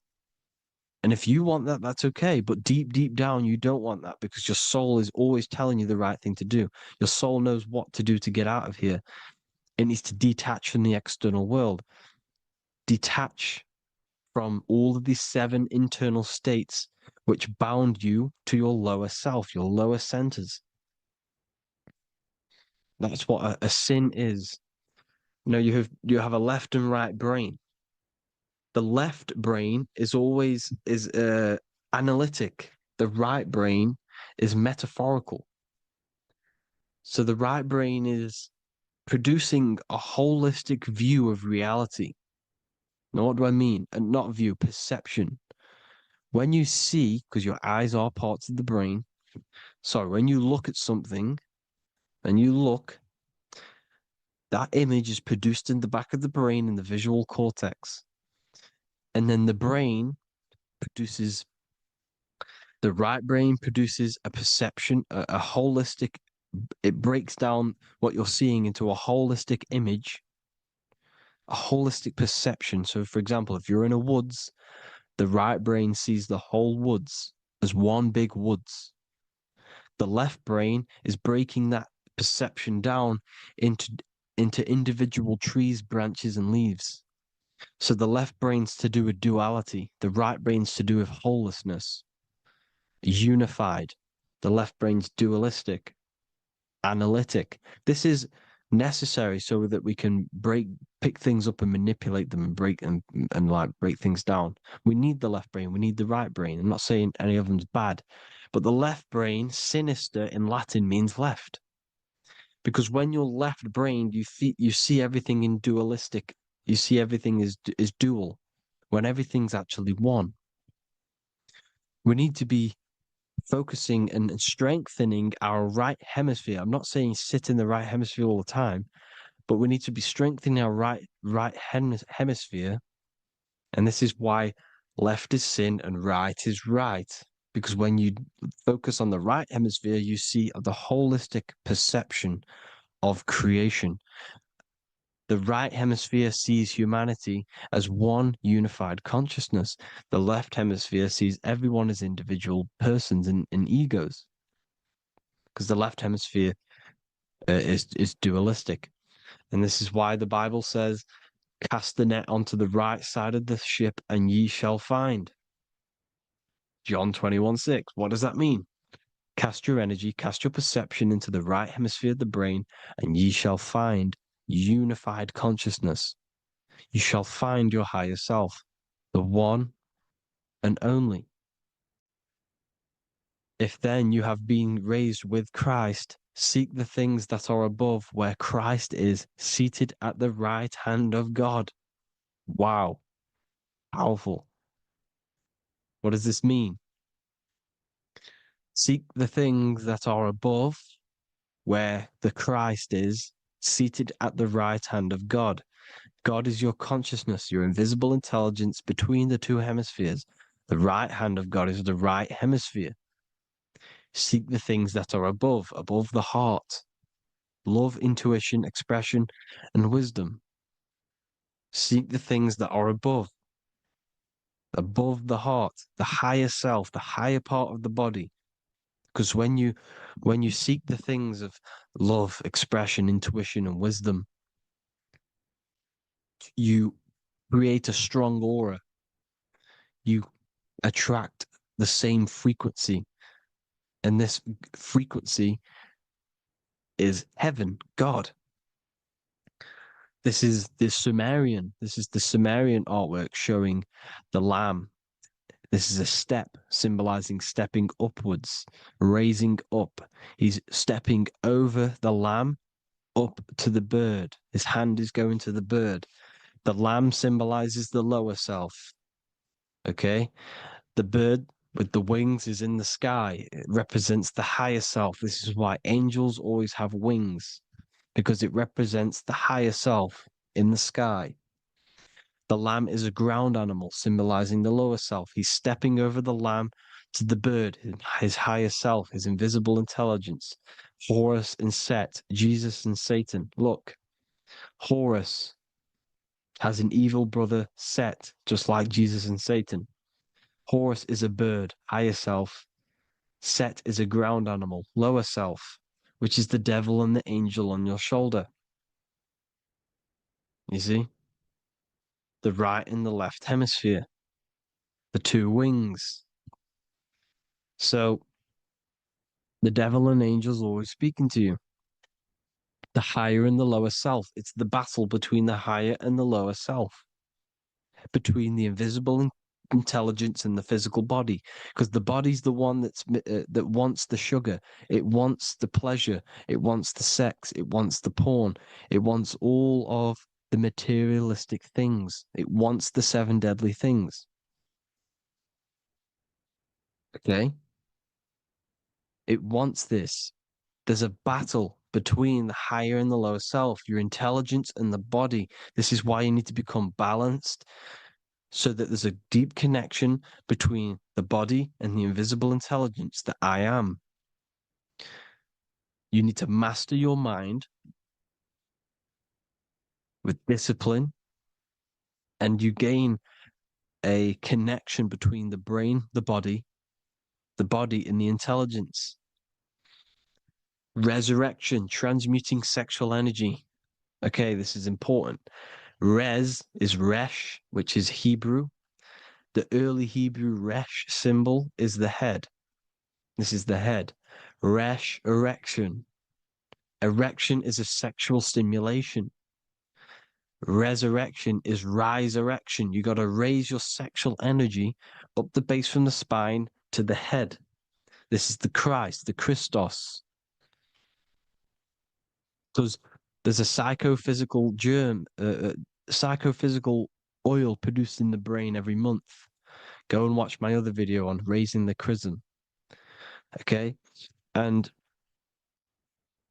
And if you want that, that's okay. But deep, deep down, you don't want that, because your soul is always telling you the right thing to do. Your soul knows what to do to get out of here. It needs to detach from the external world. Detach from all of these 7 internal states which bound you to your lower self, your lower centers. That's what a sin is. You know, you have a left and right brain. The left brain is always analytic. The right brain is metaphorical. So the right brain is producing a holistic view of reality. Now, what do I mean? And not view, perception. When you see, because your eyes are parts of the brain, so when you look at something and you look, that image is produced in the back of the brain in the visual cortex. And then the right brain produces a perception, a holistic it breaks down what you're seeing into a holistic image, a holistic perception. So, for example, if you're in a woods, the right brain sees the whole woods as one big woods. The left brain is breaking that perception down into individual trees, branches, and leaves. So the left brain's to do with duality, the right brain's to do with wholeness, unified. The left brain's dualistic, analytic. This is necessary so that we can pick things up and manipulate them and break things down. We need the left brain, we need the right brain. I'm not saying any of them's bad, but the left brain, sinister in Latin, means left. Because when you're left-brained, you see everything in dualistic. You see everything is dual, when everything's actually one. We need to be focusing and strengthening our right hemisphere. I'm not saying sit in the right hemisphere all the time, but we need to be strengthening our right hemisphere. And this is why left is sin and right is right. Because when you focus on the right hemisphere, you see the holistic perception of creation. The right hemisphere sees humanity as one unified consciousness. The left hemisphere sees everyone as individual persons and egos. Because the left hemisphere is dualistic. And this is why the Bible says, cast the net onto the right side of the ship and ye shall find. John 21:6. What does that mean? Cast your energy, cast your perception into the right hemisphere of the brain, and ye shall find unified consciousness. You shall find your higher self, the one and only. If then you have been raised with Christ, seek the things that are above, where Christ is seated at the right hand of God. Wow. Powerful. What does this mean? Seek the things that are above, where the Christ is seated at the right hand of God. God is your consciousness, your invisible intelligence between the two hemispheres. The right hand of God is the right hemisphere. Seek the things that are above the heart. Love, intuition, expression, and wisdom. Seek the things that are above the heart, the higher self, the higher part of the body. Because when you seek the things of love, expression, intuition, and wisdom, you create a strong aura. You attract the same frequency. And this frequency is heaven, God. This is the Sumerian artwork showing the lamb. This is a step symbolizing stepping upwards, raising up. He's stepping over the lamb up to the bird. His hand is going to the bird. The lamb symbolizes the lower self. Okay? The bird with the wings is in the sky. It represents the higher self. This is why angels always have wings, because it represents the higher self in the sky. The lamb is a ground animal, symbolizing the lower self. He's stepping over the lamb to the bird, his higher self, his invisible intelligence. Horus and Set, Jesus and Satan. Look, Horus has an evil brother, Set, just like Jesus and Satan. Horus is a bird, higher self. Set is a ground animal, lower self, which is the devil and the angel on your shoulder. You see? The right and the left hemisphere, the two wings. So the devil and angels always speaking to you. The higher and the lower self. It's the battle between the higher and the lower self, between the invisible intelligence and the physical body, because the body's the one that wants the sugar, it wants the pleasure, it wants the sex, it wants the porn, it wants all of the materialistic things. It wants the 7 deadly things. Okay? It wants this. There's a battle between the higher and the lower self, your intelligence and the body. This is why you need to become balanced, so that there's a deep connection between the body and the invisible intelligence, that I am. You need to master your mind with discipline, and you gain a connection between the brain, the body and the intelligence. Resurrection, transmuting sexual energy. Okay, this is important. Res is resh, which is Hebrew. The early Hebrew resh symbol is the head. This is the head. Resh, erection. Erection is a sexual stimulation. Resurrection is rise erection. You got to raise your sexual energy up the base from the spine to the head. This is the Christ, the Christos. Because there's a psychophysical germ, psychophysical oil produced in the brain every month. Go and watch my other video on raising the chrism. Okay? And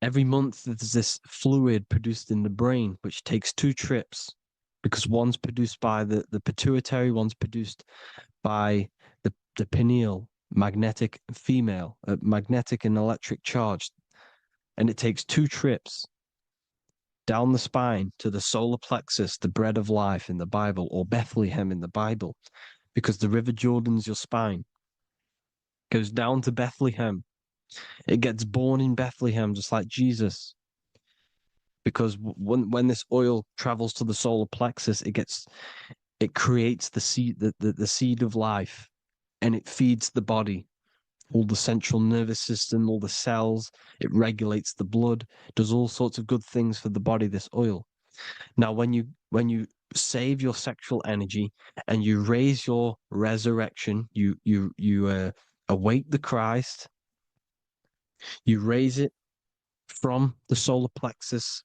every month there's this fluid produced in the brain, which takes 2 trips, because one's produced by the pituitary, one's produced by the pineal, magnetic female, magnetic and electric charge. And it takes 2 trips down the spine to the solar plexus, the bread of life in the Bible, or Bethlehem in the Bible, because the River Jordan's your spine. Goes down to Bethlehem. It gets born in Bethlehem, just like Jesus. Because when this oil travels to the solar plexus, it creates the seed, the seed of life, and it feeds the body, all the central nervous system, all the cells. It regulates the blood, does all sorts of good things for the body, this oil. Now, when you save your sexual energy and you raise your resurrection, you awake the Christ, you raise it from the solar plexus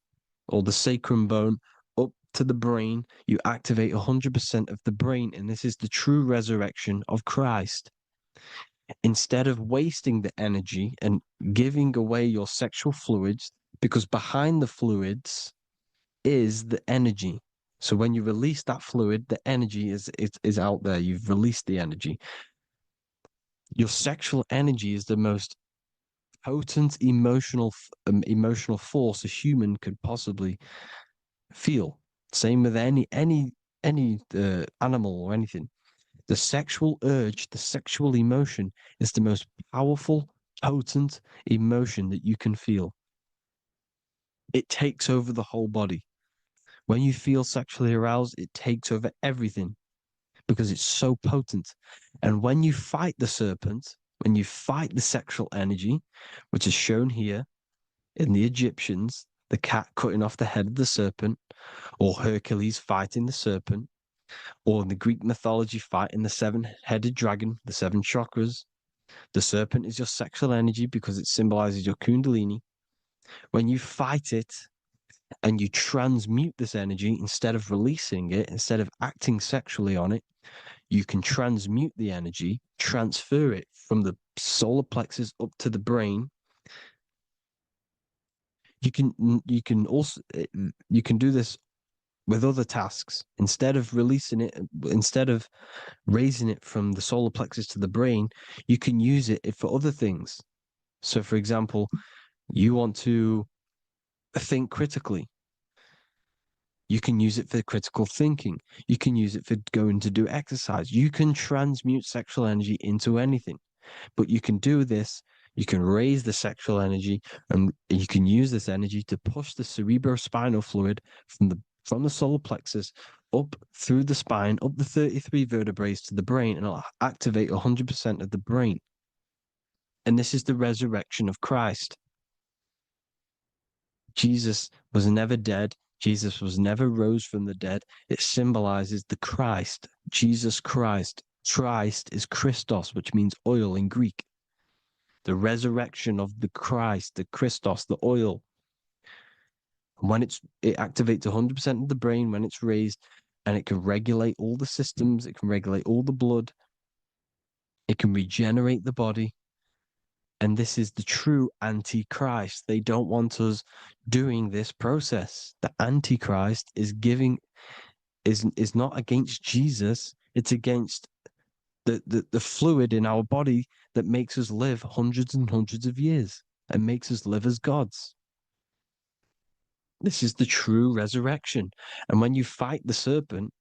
or the sacrum bone up to the brain, you activate 100% of the brain, and this is the true resurrection of Christ. Instead of wasting the energy and giving away your sexual fluids, because behind the fluids is the energy. So when you release that fluid, the energy is out there. You've released the energy. Your sexual energy is the most potent emotional force a human could possibly feel. Same with any animal or anything. The sexual urge, the sexual emotion is the most powerful, potent emotion that you can feel. It takes over the whole body. When you feel sexually aroused, it takes over everything because it's so potent. And when you fight the serpent, when you fight the sexual energy, which is shown here in the Egyptians, the cat cutting off the head of the serpent, or Hercules fighting the serpent, or in the Greek mythology fighting the 7-headed dragon, the 7 chakras. The serpent is your sexual energy because it symbolizes your kundalini. When you fight it and you transmute this energy, instead of releasing it, instead of acting sexually on it, you can transmute the energy, transfer it from the solar plexus up to the brain. You can also do this with other tasks. Instead of releasing it, instead of raising it from the solar plexus to the brain, you can use it for other things. So, for example, you want to think critically. You can use it for critical thinking. You can use it for going to do exercise. You can transmute sexual energy into anything. But you can do this. You can raise the sexual energy, and you can use this energy to push the cerebrospinal fluid from the solar plexus up through the spine, up the 33 vertebrae to the brain, and it'll activate 100% of the brain. And this is the resurrection of Christ. Jesus was never dead. Jesus was never rose from the dead. It symbolizes the Christ, Jesus Christ. Christ is Christos, which means oil in Greek. The resurrection of the Christ, the Christos, the oil. When it activates 100% of the brain when it's raised, and it can regulate all the systems, it can regulate all the blood, it can regenerate the body. And this is the true Antichrist. They don't want us doing this process. The Antichrist is not against Jesus, it's against the fluid in our body that makes us live hundreds and hundreds of years. and makes us live as gods. This is the true resurrection. And when you fight the serpent,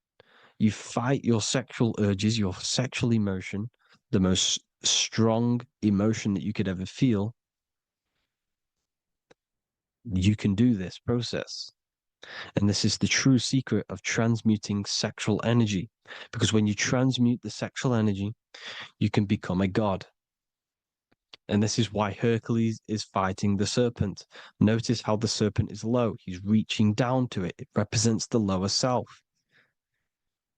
you fight your sexual urges, your sexual emotion, the most strong emotion that you could ever feel. You can do this process. And this is the true secret of transmuting sexual energy. Because when you transmute the sexual energy, you can become a god. And this is why Hercules is fighting the serpent. Notice how the serpent is low. He's reaching down to it. It represents the lower self.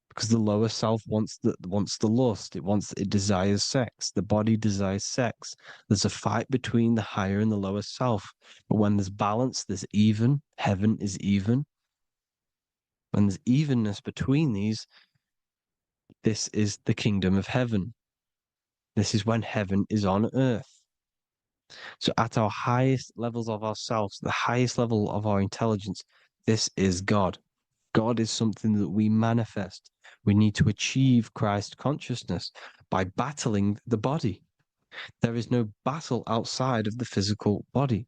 Because the lower self wants the lust. It desires sex. The body desires sex. There's a fight between the higher and the lower self. But when there's balance, there's even. Heaven is even. When there's evenness between these, this is the kingdom of heaven. This is when heaven is on earth. So at our highest levels of ourselves, the highest level of our intelligence, this is God. God is something that we manifest. We need to achieve Christ consciousness by battling the body. There is no battle outside of the physical body.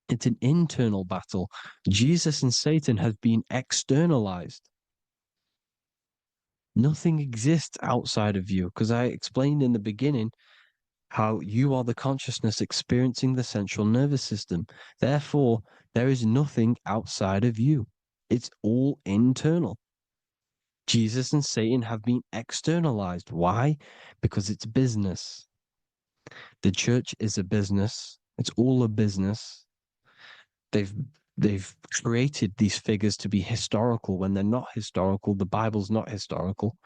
It's an internal battle. Jesus and Satan have been externalized. Nothing exists outside of you, because I explained in the beginning how you are the consciousness experiencing the central nervous system. Therefore, there is nothing outside of you. It's all internal. Jesus and Satan have been externalized. Why? Because it's business. The church is a business. It's all a business. They've created these figures to be historical when they're not historical. The Bible's not historical.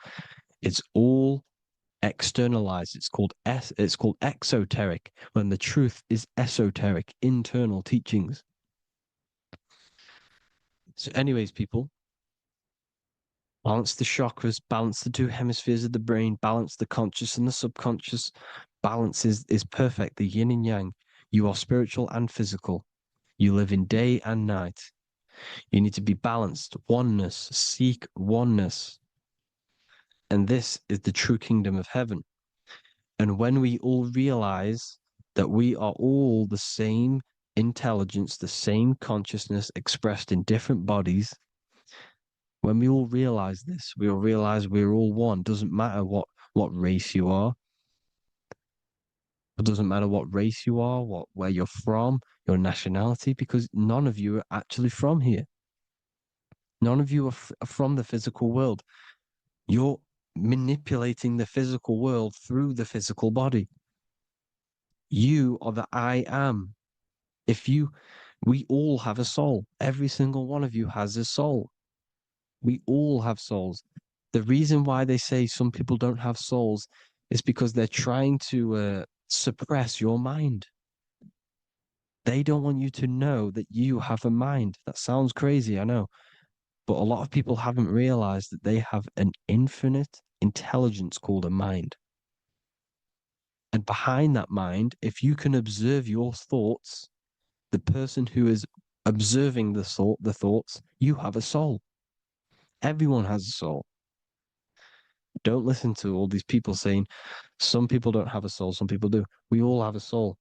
It's all externalized. It's called exoteric, when the truth is esoteric, internal teachings. So anyways, people, balance the chakras, balance the two hemispheres of the brain, balance the conscious and the subconscious. Balance is perfect, the yin and yang. You are spiritual and physical. You live in day and night. You need to be balanced. Oneness. Seek oneness. And this is the true kingdom of heaven. And when we all realize that we are all the same intelligence, the same consciousness expressed in different bodies, when we all realize this, we all realize we're all one. Doesn't matter what race you are. It doesn't matter what race you are, where you're from, your nationality, because none of you are actually from here. None of you are from the physical world. You're manipulating the physical world through the physical body. You are the I am. We all have a soul. Every single one of you has a soul. We all have souls. The reason why they say some people don't have souls is because they're trying to suppress your mind. They don't want you to know that you have a mind. That sounds crazy, I know. But a lot of people haven't realized that they have an infinite intelligence called a mind. And behind that mind, if you can observe your thoughts, the person who is observing the thoughts, you have a soul. Everyone has a soul. Don't listen to all these people saying some people don't have a soul, some people do. We all have a soul.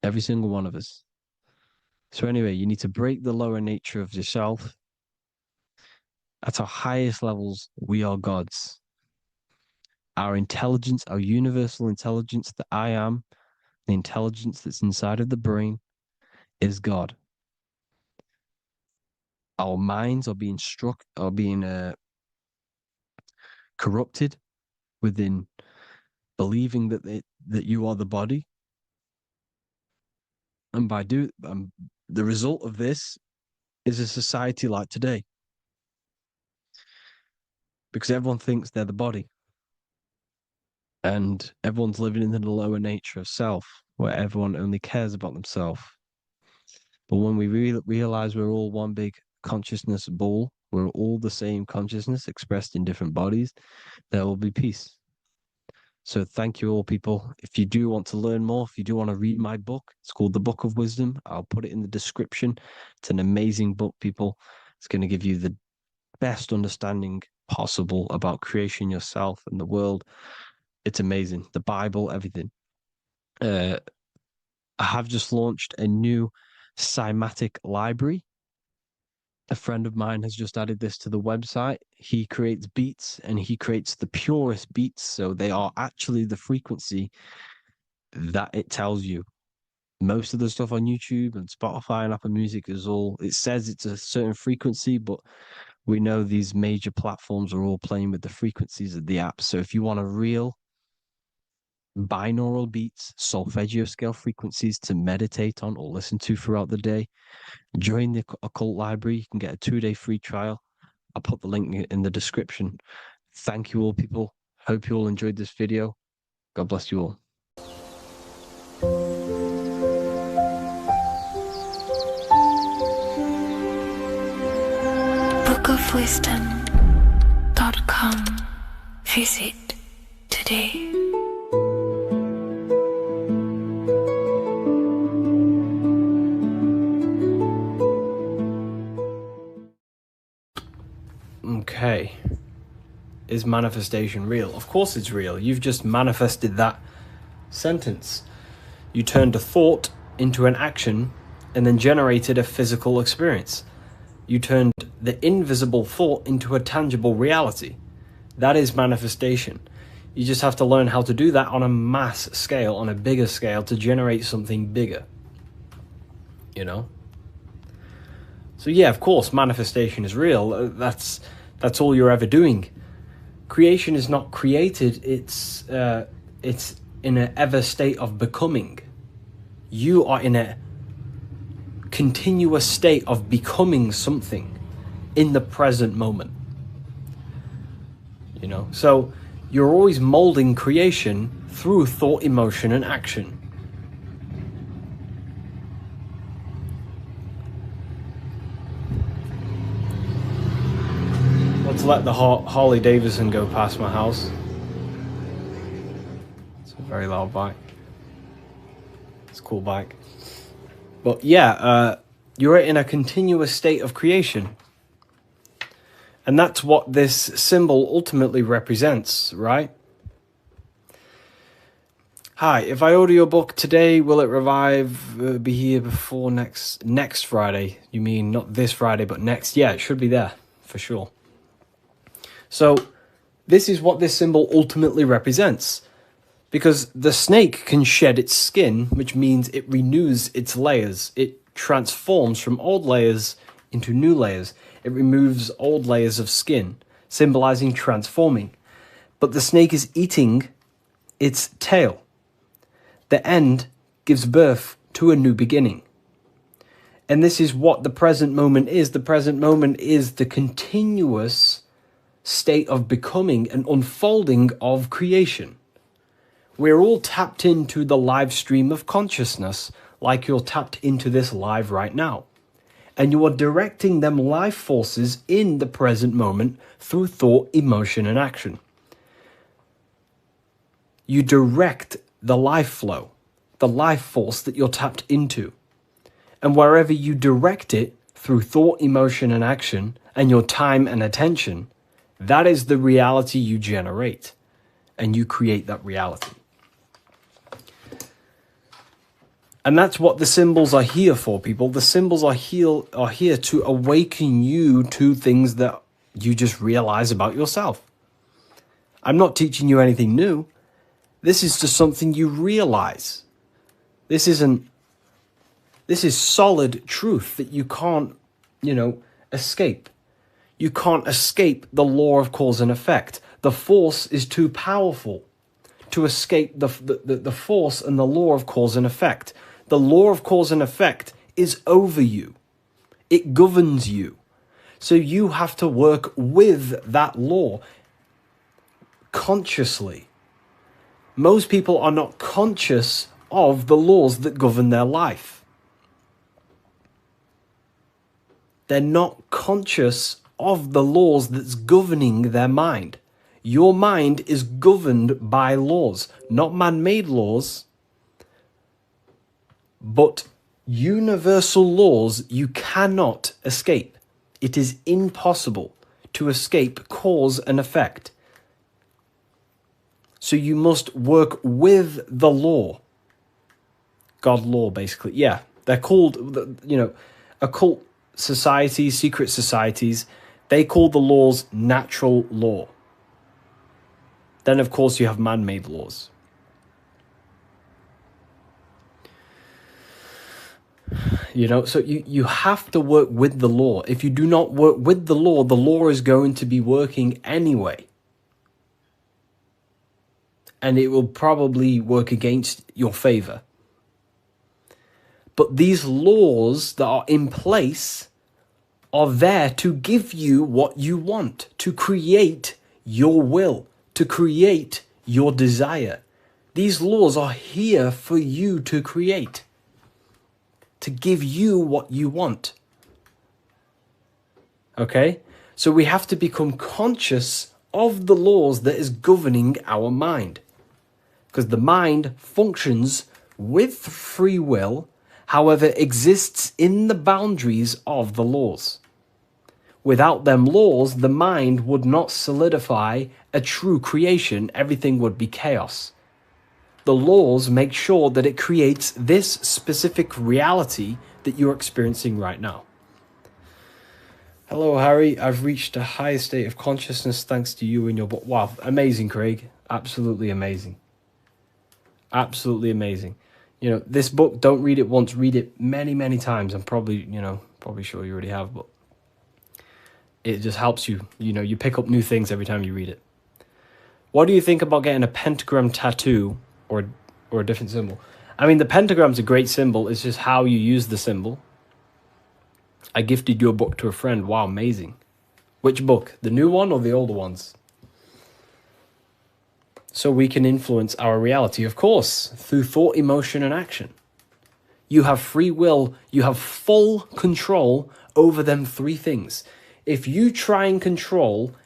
Every single one of us. So anyway, you need to break the lower nature of yourself. At our highest levels, we are gods. Our intelligence, our universal intelligence, the I am, the intelligence that's inside of the brain, is God. Our minds are being corrupted within believing that you are the body, and the result of this is a society like today, because everyone thinks they're the body, and everyone's living in the lower nature of self, where everyone only cares about themselves. But when we realize we're all one big consciousness ball, we're all the same consciousness expressed in different bodies, there will be peace. So thank you all, people. If you do want to learn more, if you do want to read my book, it's called The Book of Wisdom. I'll put it in the description. It's an amazing book, people. It's going to give you the best understanding possible about creation, yourself, and the world. It's amazing. The Bible, everything. I have just launched a new cymatic library. A friend of mine has just added this to the website. He creates beats and he creates the purest beats. So they are actually the frequency that it tells you. Most of the stuff on YouTube and Spotify and Apple Music is all, it says it's a certain frequency, but we know these major platforms are all playing with the frequencies of the app. So if you want a real binaural beats, solfeggio scale frequencies to meditate on or listen to throughout the day, join the Occult Library. You can get a 2-day free trial. I'll put the link in the description. Thank you all, people. Hope you all enjoyed this video. God bless you all. bookofwisdom.com. Visit today. Okay. Is manifestation real? Of course it's real. You've just manifested that sentence. You turned a thought into an action and then generated a physical experience. You turned the invisible thought into a tangible reality. That is manifestation. You just have to learn how to do that on a mass scale, on a bigger scale, to generate something bigger. You know? So yeah, of course, manifestation is real. That's all you're ever doing. Creation is not created. It's in an ever state of becoming. You are in a continuous state of becoming something in the present moment. You know, so you're always molding creation through thought, emotion, and action. Let's let the Harley Davidson go past my house. It's a very loud bike. It's a cool bike. But yeah, you're in a continuous state of creation. And that's what this symbol ultimately represents, right? Hi, if I order your book today, will it be here before next Friday? You mean not this Friday, but next? Yeah, it should be there, for sure. So, this is what this symbol ultimately represents. Because the snake can shed its skin, which means it renews its layers. It transforms from old layers into new layers. It removes old layers of skin, symbolizing transforming. But the snake is eating its tail. The end gives birth to a new beginning. And this is what the present moment is. The present moment is the continuous state of becoming and unfolding of creation. We're all tapped into the live stream of consciousness, like you're tapped into this live right now. And you are directing them life forces in the present moment through thought, emotion, and action. You direct the life flow, the life force that you're tapped into. And wherever you direct it through thought, emotion, and action, and your time and attention, that is the reality you generate. And you create that reality. And that's what the symbols are here for, people. The symbols are here to awaken you to things that you just realize about yourself. I'm not teaching you anything new. This is just something you realize. This is solid truth that you can't, escape. You can't escape the law of cause and effect. The force is too powerful to escape the force and the law of cause and effect. The law of cause and effect is over you. It governs you. So you have to work with that law consciously. Most people are not conscious of the laws that govern their life. They're not conscious of the laws that's governing their mind. Your mind is governed by laws, not man-made laws, but universal laws you cannot escape. It is impossible to escape cause and effect. So you must work with the law God law, basically. Yeah, they're called, occult societies, secret societies. They call the laws natural law. Then, of course, you have man-made laws. So you have to work with the law. If you do not work with the law is going to be working anyway. And it will probably work against your favor. But these laws that are in place are there to give you what you want, to create your will, to create your desire. These laws are here for you to create, to give you what you want. Okay? So we have to become conscious of the laws that is governing our mind. Because the mind functions with free will, however, exists in the boundaries of the laws. Without them laws, the mind would not solidify a true creation. Everything would be chaos. The laws make sure that it creates this specific reality that you're experiencing right now. Hello, Harry. I've reached a higher state of consciousness thanks to you and your book. Wow, amazing, Craig. Absolutely amazing. Absolutely amazing. This book, don't read it once, read it many, many times. I'm probably sure you already have, but it just helps you. You pick up new things every time you read it. What do you think about getting a pentagram tattoo or a different symbol? I mean, the pentagram's a great symbol. It's just how you use the symbol. I gifted your book to a friend. Wow, amazing. Which book? The new one or the older ones? So we can influence our reality, of course, through thought, emotion, and action. You have free will. You have full control over them three things. If you try and control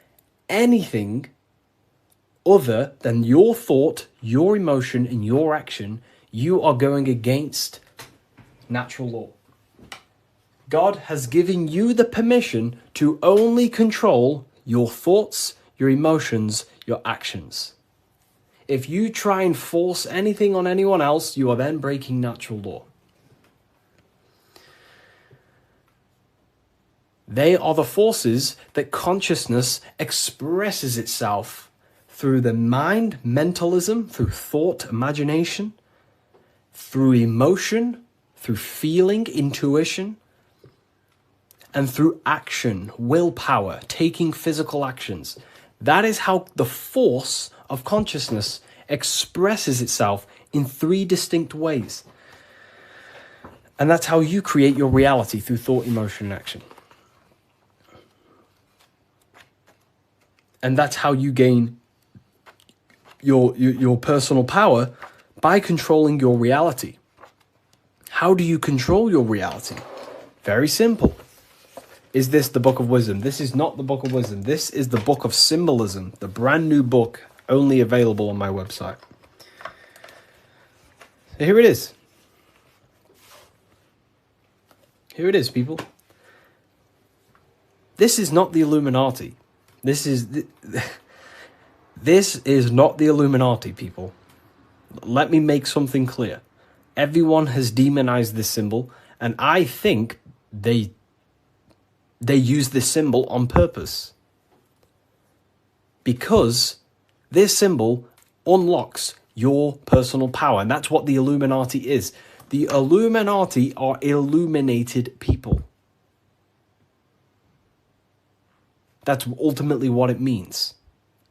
anything other than your thought, your emotion, and your action, you are going against natural law. God has given you the permission to only control your thoughts, your emotions, your actions. If you try and force anything on anyone else, you are then breaking natural law. They are the forces that consciousness expresses itself through the mind, mentalism, through thought, imagination, through emotion, through feeling, intuition, and through action, willpower, taking physical actions. That is how the force of consciousness expresses itself in three distinct ways. And that's how you create your reality, through thought, emotion, and action. And that's how you gain your personal power, by controlling your reality. How do you control your reality? Very simple. Is this the Book of Wisdom? This is not the Book of Wisdom. This is the Book of Symbolism, the brand new book, only available on my website. So here it is. Here it is, people. This is not the Illuminati. This is not the Illuminati, people. Let me make something clear. Everyone has demonized this symbol, and I think they use this symbol on purpose. Because this symbol unlocks your personal power, and that's what the Illuminati is. The Illuminati are illuminated people. That's ultimately what it means.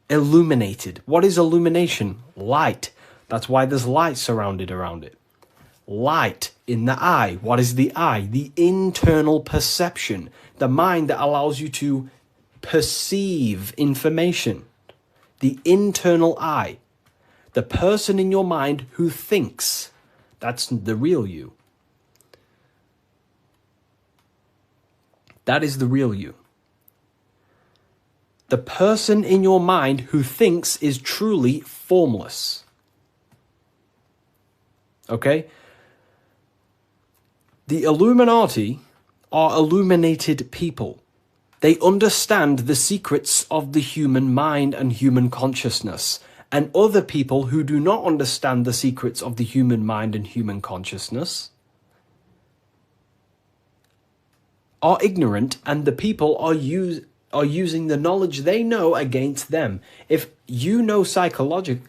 Illuminated. What is illumination? Light. That's why there's light surrounded around it. Light in the eye. What is the eye? The internal perception. The mind that allows you to perceive information. The internal eye. The person in your mind who thinks. That's the real you. That is the real you. The person in your mind who thinks is truly formless. Okay? The Illuminati are illuminated people. They understand the secrets of the human mind and human consciousness, and other people who do not understand the secrets of the human mind and human consciousness are ignorant, and the people are using the knowledge they know against them. If you know psychology,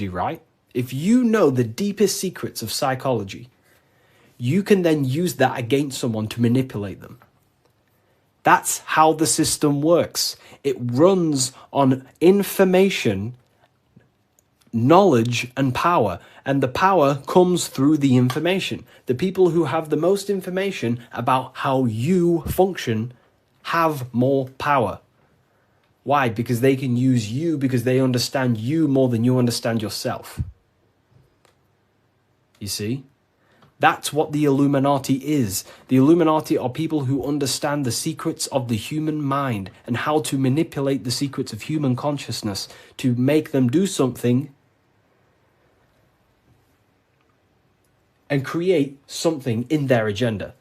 right? If you know the deepest secrets of psychology, you can then use that against someone to manipulate them. That's how the system works. It runs on information, knowledge, and power. And the power comes through the information. The people who have the most information about how you function have more power. Why? Because they can use you, because they understand you more than you understand yourself. You see? That's what the Illuminati is. The Illuminati are people who understand the secrets of the human mind and how to manipulate the secrets of human consciousness to make them do something and create something in their agenda.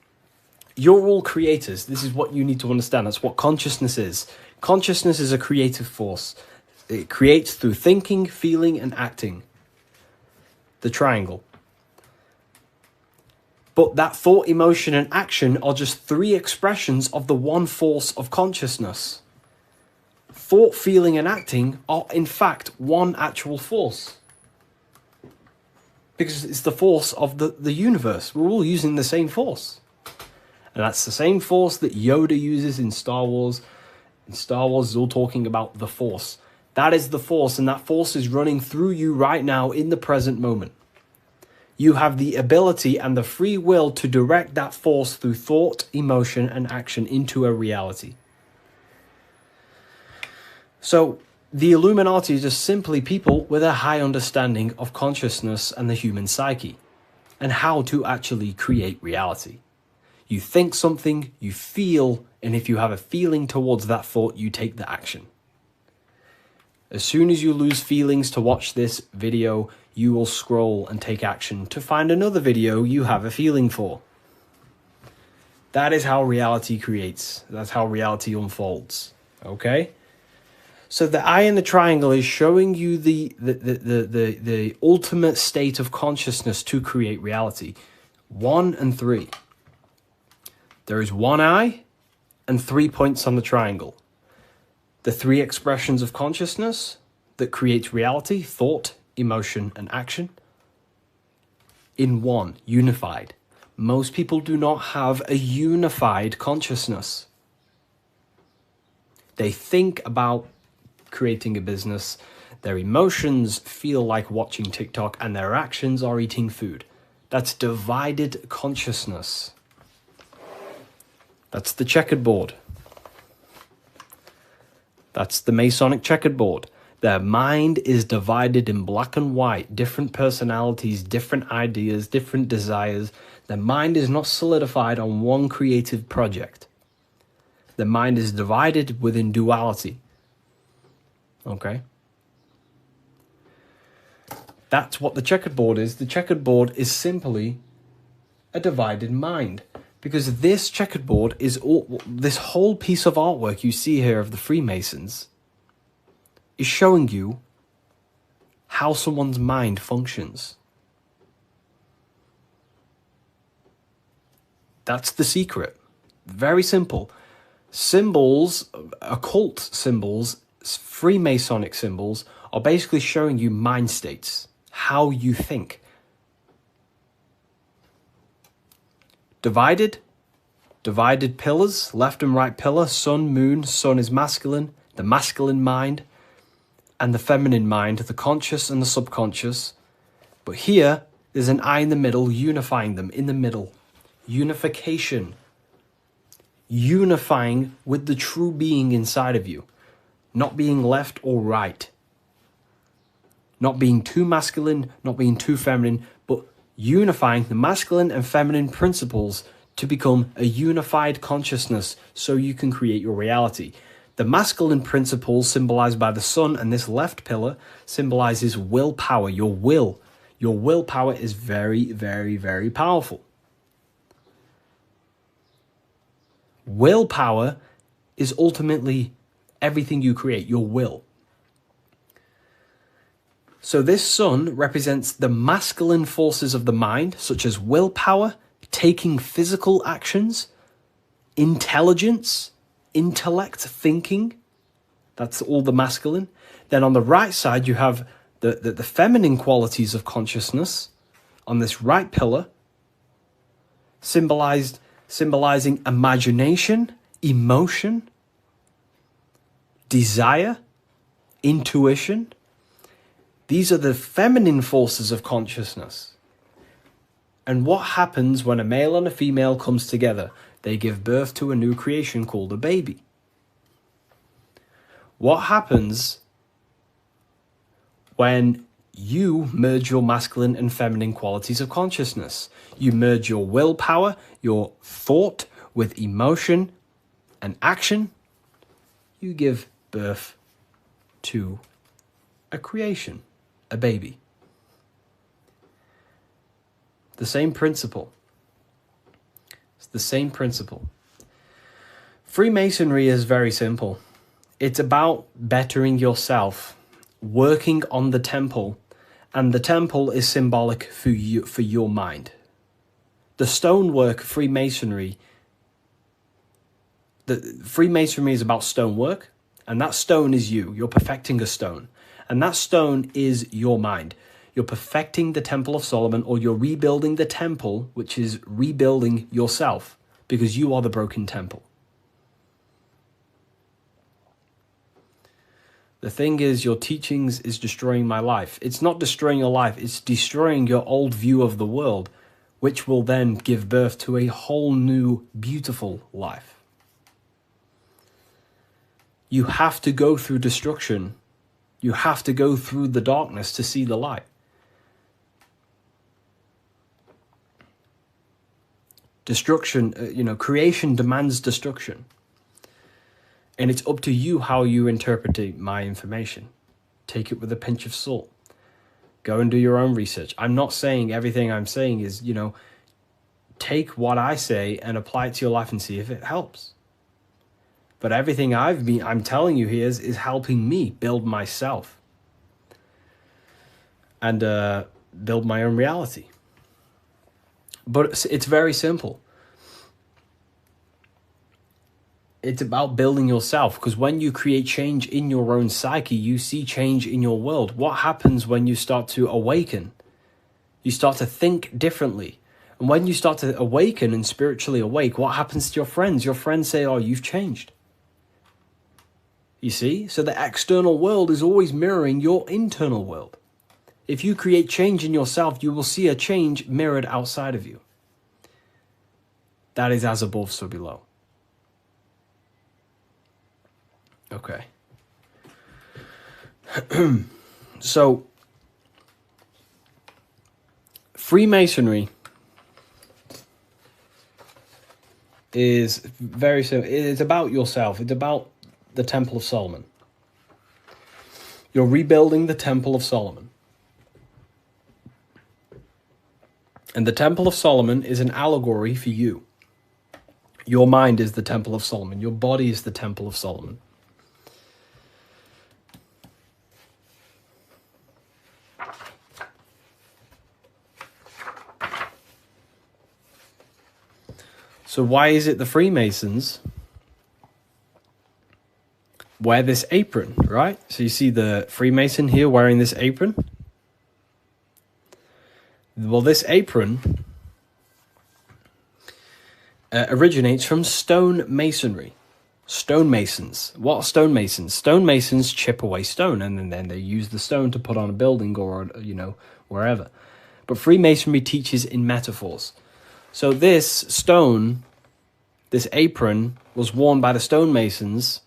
You're all creators. This is what you need to understand. That's what consciousness is. Consciousness is a creative force. It creates through thinking, feeling, and acting. The triangle. But that thought, emotion, and action are just three expressions of the one force of consciousness. Thought, feeling, and acting are in fact one actual force. Because it's the force of the universe. We're all using the same force. And that's the same force that Yoda uses in Star Wars. In Star Wars is all talking about the force. That is the force, and that force is running through you right now in the present moment. You have the ability and the free will to direct that force through thought, emotion, and action into a reality. So, the Illuminati is just simply people with a high understanding of consciousness and the human psyche, and how to actually create reality. You think something, you feel, and if you have a feeling towards that thought, you take the action. As soon as you lose feelings to watch this video, you will scroll and take action to find another video you have a feeling for. That is how reality creates. That's how reality unfolds. Okay? So the eye in the triangle is showing you the ultimate state of consciousness to create reality. 1 and 3. There is one eye and 3 points on the triangle. The 3 expressions of consciousness that creates reality: thought, emotion, and action. In one, unified. Most people do not have a unified consciousness. They think about creating a business, their emotions feel like watching TikTok, and their actions are eating food. That's divided consciousness. That's the checkered board. That's the Masonic checkered board. Their mind is divided in black and white, different personalities, different ideas, different desires. Their mind is not solidified on one creative project. The mind is divided within duality. Okay? That's what the checkered board is. The checkered board is simply a divided mind. Because this checkered board is all, this whole piece of artwork you see here of the Freemasons is showing you how someone's mind functions. That's the secret. Very simple. Symbols, occult symbols, Freemasonic symbols are basically showing you mind states, how you think. Divided pillars, left and right pillar, sun, moon. Sun is masculine, the masculine mind, and the feminine mind, the conscious and the subconscious. But here, there's an eye in the middle, unifying them in the middle. Unification. Unifying with the true being inside of you. Not being left or right. Not being too masculine, not being too feminine, but unifying the masculine and feminine principles to become a unified consciousness so you can create your reality. The masculine principles symbolized by the sun, and this left pillar symbolizes willpower, your will. Your willpower is very, very, very powerful. Willpower is ultimately everything you create, your will. So this sun represents the masculine forces of the mind, such as willpower, taking physical actions, intelligence, intellect, thinking. That's all the masculine. Then on the right side, you have the feminine qualities of consciousness on this right pillar, symbolizing imagination, emotion, desire, intuition. These are the feminine forces of consciousness. And what happens when a male and a female comes together? They give birth to a new creation called a baby. What happens when you merge your masculine and feminine qualities of consciousness? You merge your willpower, your thought with emotion and action. You give birth to a creation, a baby. The same principle. It's the same principle. Freemasonry is very simple. It's about bettering yourself, working on the temple, and the temple is symbolic for you, for your mind. The stonework Freemasonry, Freemasonry is about stonework, and that stone is you. You're perfecting a stone, and that stone is your mind. You're perfecting the Temple of Solomon, or you're rebuilding the temple, which is rebuilding yourself, because you are the broken temple. The thing is, your teachings is destroying my life. It's not destroying your life, it's destroying your old view of the world, which will then give birth to a whole new, beautiful life. You have to go through destruction. You have to go through the darkness to see the light. Destruction, creation demands destruction. And it's up to you how you interpret my information. Take it with a pinch of salt. Go and do your own research. I'm not saying everything I'm saying is, take what I say and apply it to your life and see if it helps. But everything I'm telling you here is helping me build myself and build my own reality. But it's very simple. It's about building yourself, because when you create change in your own psyche, you see change in your world. What happens when you start to awaken? You start to think differently. And when you start to awaken and spiritually awake, what happens to your friends? Your friends say, oh, you've changed. You see? So the external world is always mirroring your internal world. If you create change in yourself, you will see a change mirrored outside of you. That is as above, so below. Okay. So, Freemasonry is very simple. It's about yourself. It's about the Temple of Solomon. You're rebuilding the Temple of Solomon. And the Temple of Solomon is an allegory for you. Your mind is the Temple of Solomon. Your body is the Temple of Solomon. So why is it the Freemasons wear this apron, right? So you see the Freemason here wearing this apron. Well, this apron originates from stone masonry. Stonemasons. What are stonemasons? Stonemasons chip away stone, and then they use the stone to put on a building or, wherever. But Freemasonry teaches in metaphors. So this stone, this apron, was worn by the stonemasons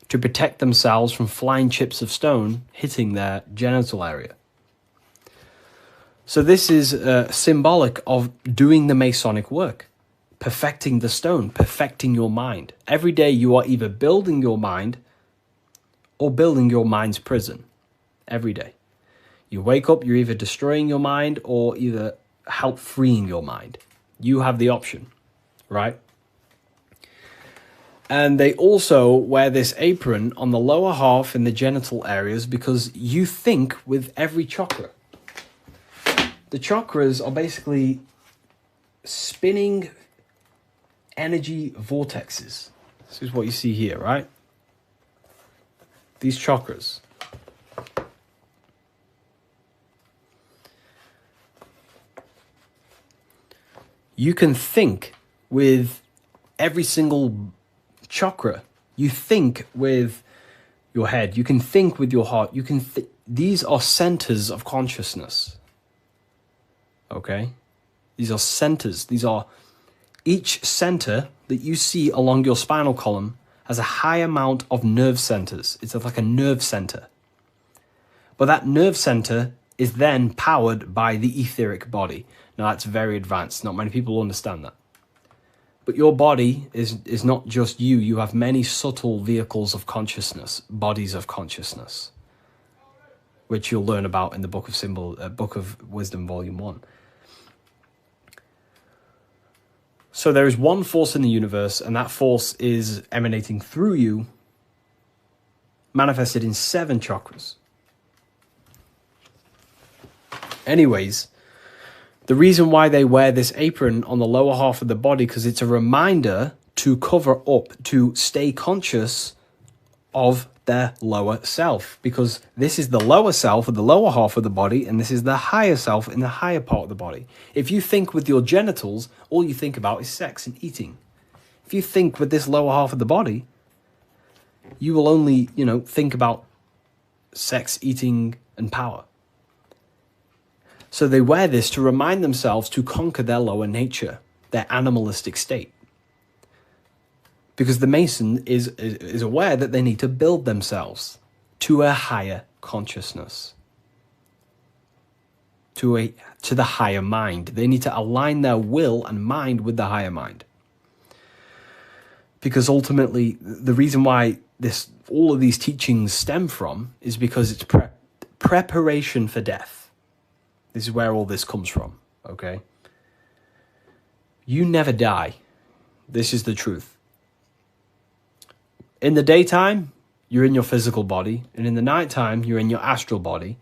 to protect themselves from flying chips of stone hitting their genital area. So this is symbolic of doing the Masonic work, perfecting the stone, perfecting your mind. Every day you are either building your mind or building your mind's prison. Every day. You wake up, you're either destroying your mind or either help freeing your mind. You have the option, right? And they also wear this apron on the lower half in the genital areas because you think with every chakra. The chakras are basically spinning energy vortexes. This is what you see here, right? These chakras. You can think with every single chakra. You think with your head. You can think with your heart. You can. These are centers of consciousness. Okay? These are centers. These are each center that you see along your spinal column has a high amount of nerve centers. It's like a nerve center. But that nerve center is then powered by the etheric body. Now, that's very advanced. Not many people understand that. But your body is not just you. You have many subtle vehicles of consciousness, bodies of consciousness, which you'll learn about in the Book of Wisdom, Volume 1. So there is one force in the universe, and that force is emanating through you, manifested in 7 chakras. Anyways, the reason why they wear this apron on the lower half of the body, because it's a reminder to cover up, to stay conscious of their lower self, because this is the lower self of the lower half of the body, and this is the higher self in the higher part of the body. If you think with your genitals, all you think about is sex and eating. If you think with this lower half of the body, you will only, think about sex, eating, and power. So they wear this to remind themselves to conquer their lower nature, their animalistic state. Because the Mason is aware that they need to build themselves to a higher consciousness, to the higher mind. They need to align their will and mind with the higher mind. Because ultimately, the reason why all of these teachings stem from is because it's preparation for death. This is where all this comes from, okay? You never die. This is the truth. In the daytime, you're in your physical body, and in the nighttime, you're in your astral body,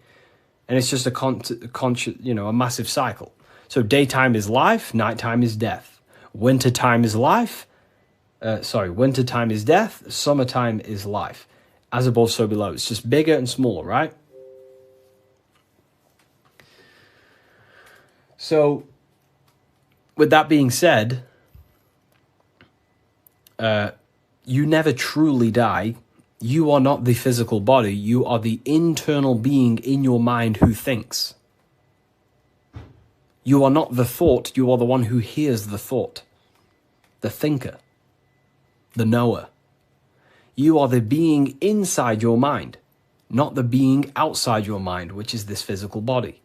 and it's just a massive cycle. So daytime is life, nighttime is death. Wintertime is life. Wintertime is death. Summertime is life. As above, so below. It's just bigger and smaller, right? So, with that being said, you never truly die. You are not the physical body. You are the internal being in your mind who thinks. You are not the thought. You are the one who hears the thought. The thinker. The knower. You are the being inside your mind, not the being outside your mind, which is this physical body.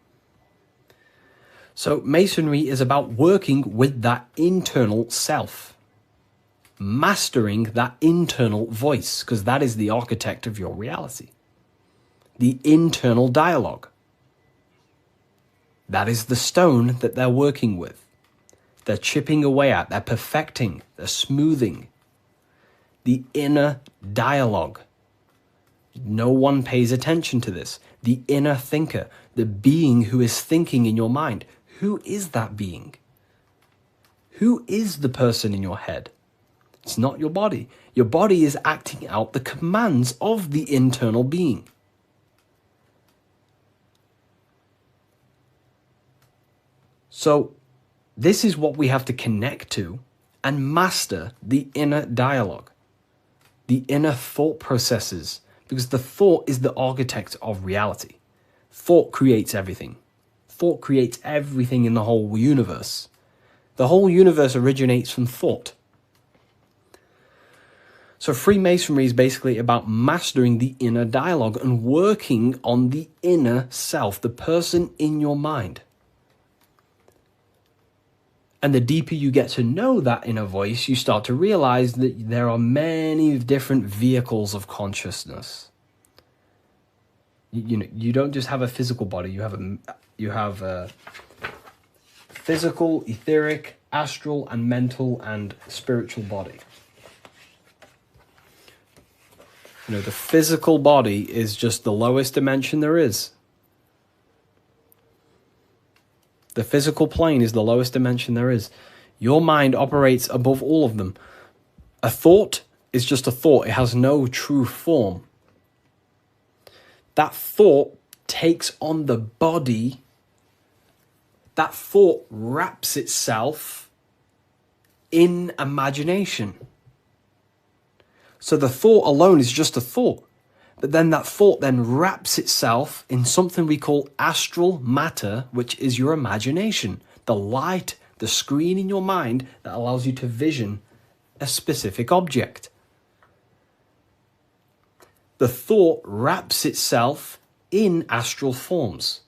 So Masonry is about working with that internal self, mastering that internal voice, because that is the architect of your reality. The internal dialogue. That is the stone that they're working with. They're chipping away at, they're perfecting, they're smoothing. The inner dialogue. No one pays attention to this. The inner thinker, the being who is thinking in your mind. Who is that being? Who is the person in your head? It's not your body. Your body is acting out the commands of the internal being. So, this is what we have to connect to and master the inner dialogue, the inner thought processes, because the thought is the architect of reality. Thought creates everything. Thought creates everything in the whole universe. The whole universe originates from thought. So Freemasonry is basically about mastering the inner dialogue and working on the inner self, the person in your mind. And the deeper you get to know that inner voice, you start to realize that there are many different vehicles of consciousness. You don't just have a physical body, you have a physical, etheric, astral, and mental and spiritual body. You know, the physical body is just the lowest dimension there is. The physical plane is the lowest dimension there is. Your mind operates above all of them. A thought is just a thought. It has no true form. That thought takes on the body. That thought wraps itself in imagination. So the thought alone is just a thought. But then that thought then wraps itself in something we call astral matter, which is your imagination. The light, the screen in your mind that allows you to vision a specific object. The thought wraps itself in astral forms.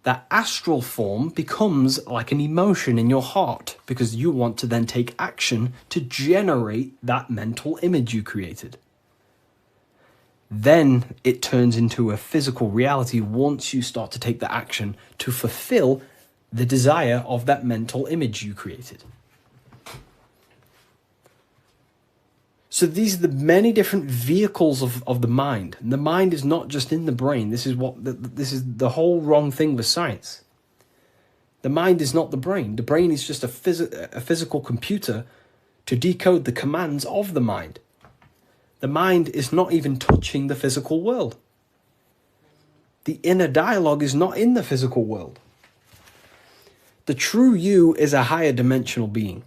That astral form becomes like an emotion in your heart because you want to then take action to generate that mental image you created. Then it turns into a physical reality once you start to take the action to fulfill the desire of that mental image you created. So these are the many different vehicles of the mind. And the mind is not just in the brain. This is the whole wrong thing with science. The mind is not the brain. The brain is just a physical computer to decode the commands of the mind. The mind is not even touching the physical world. The inner dialogue is not in the physical world. The true you is a higher dimensional being.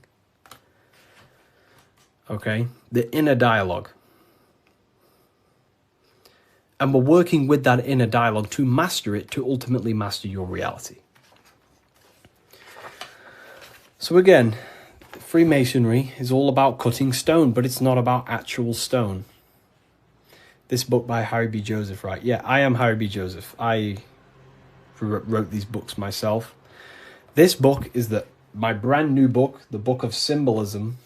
Okay? The inner dialogue. And we're working with that inner dialogue to master it, to ultimately master your reality. So again, Freemasonry is all about cutting stone, but it's not about actual stone. This book by Harry B. Joseph, right? Yeah, I am Harry B. Joseph. I wrote these books myself. This book is my brand new book, the Book of Symbolism.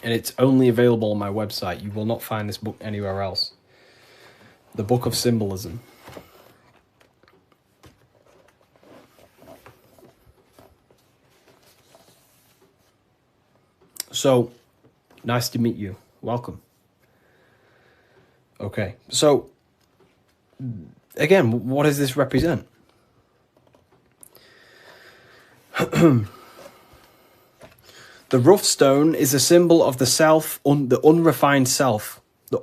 And it's only available on my website. You will not find this book anywhere else. The Book of Symbolism. So, nice to meet you. Welcome. Okay, so, again, what does this represent? The rough stone is a symbol of the self, the unrefined self, the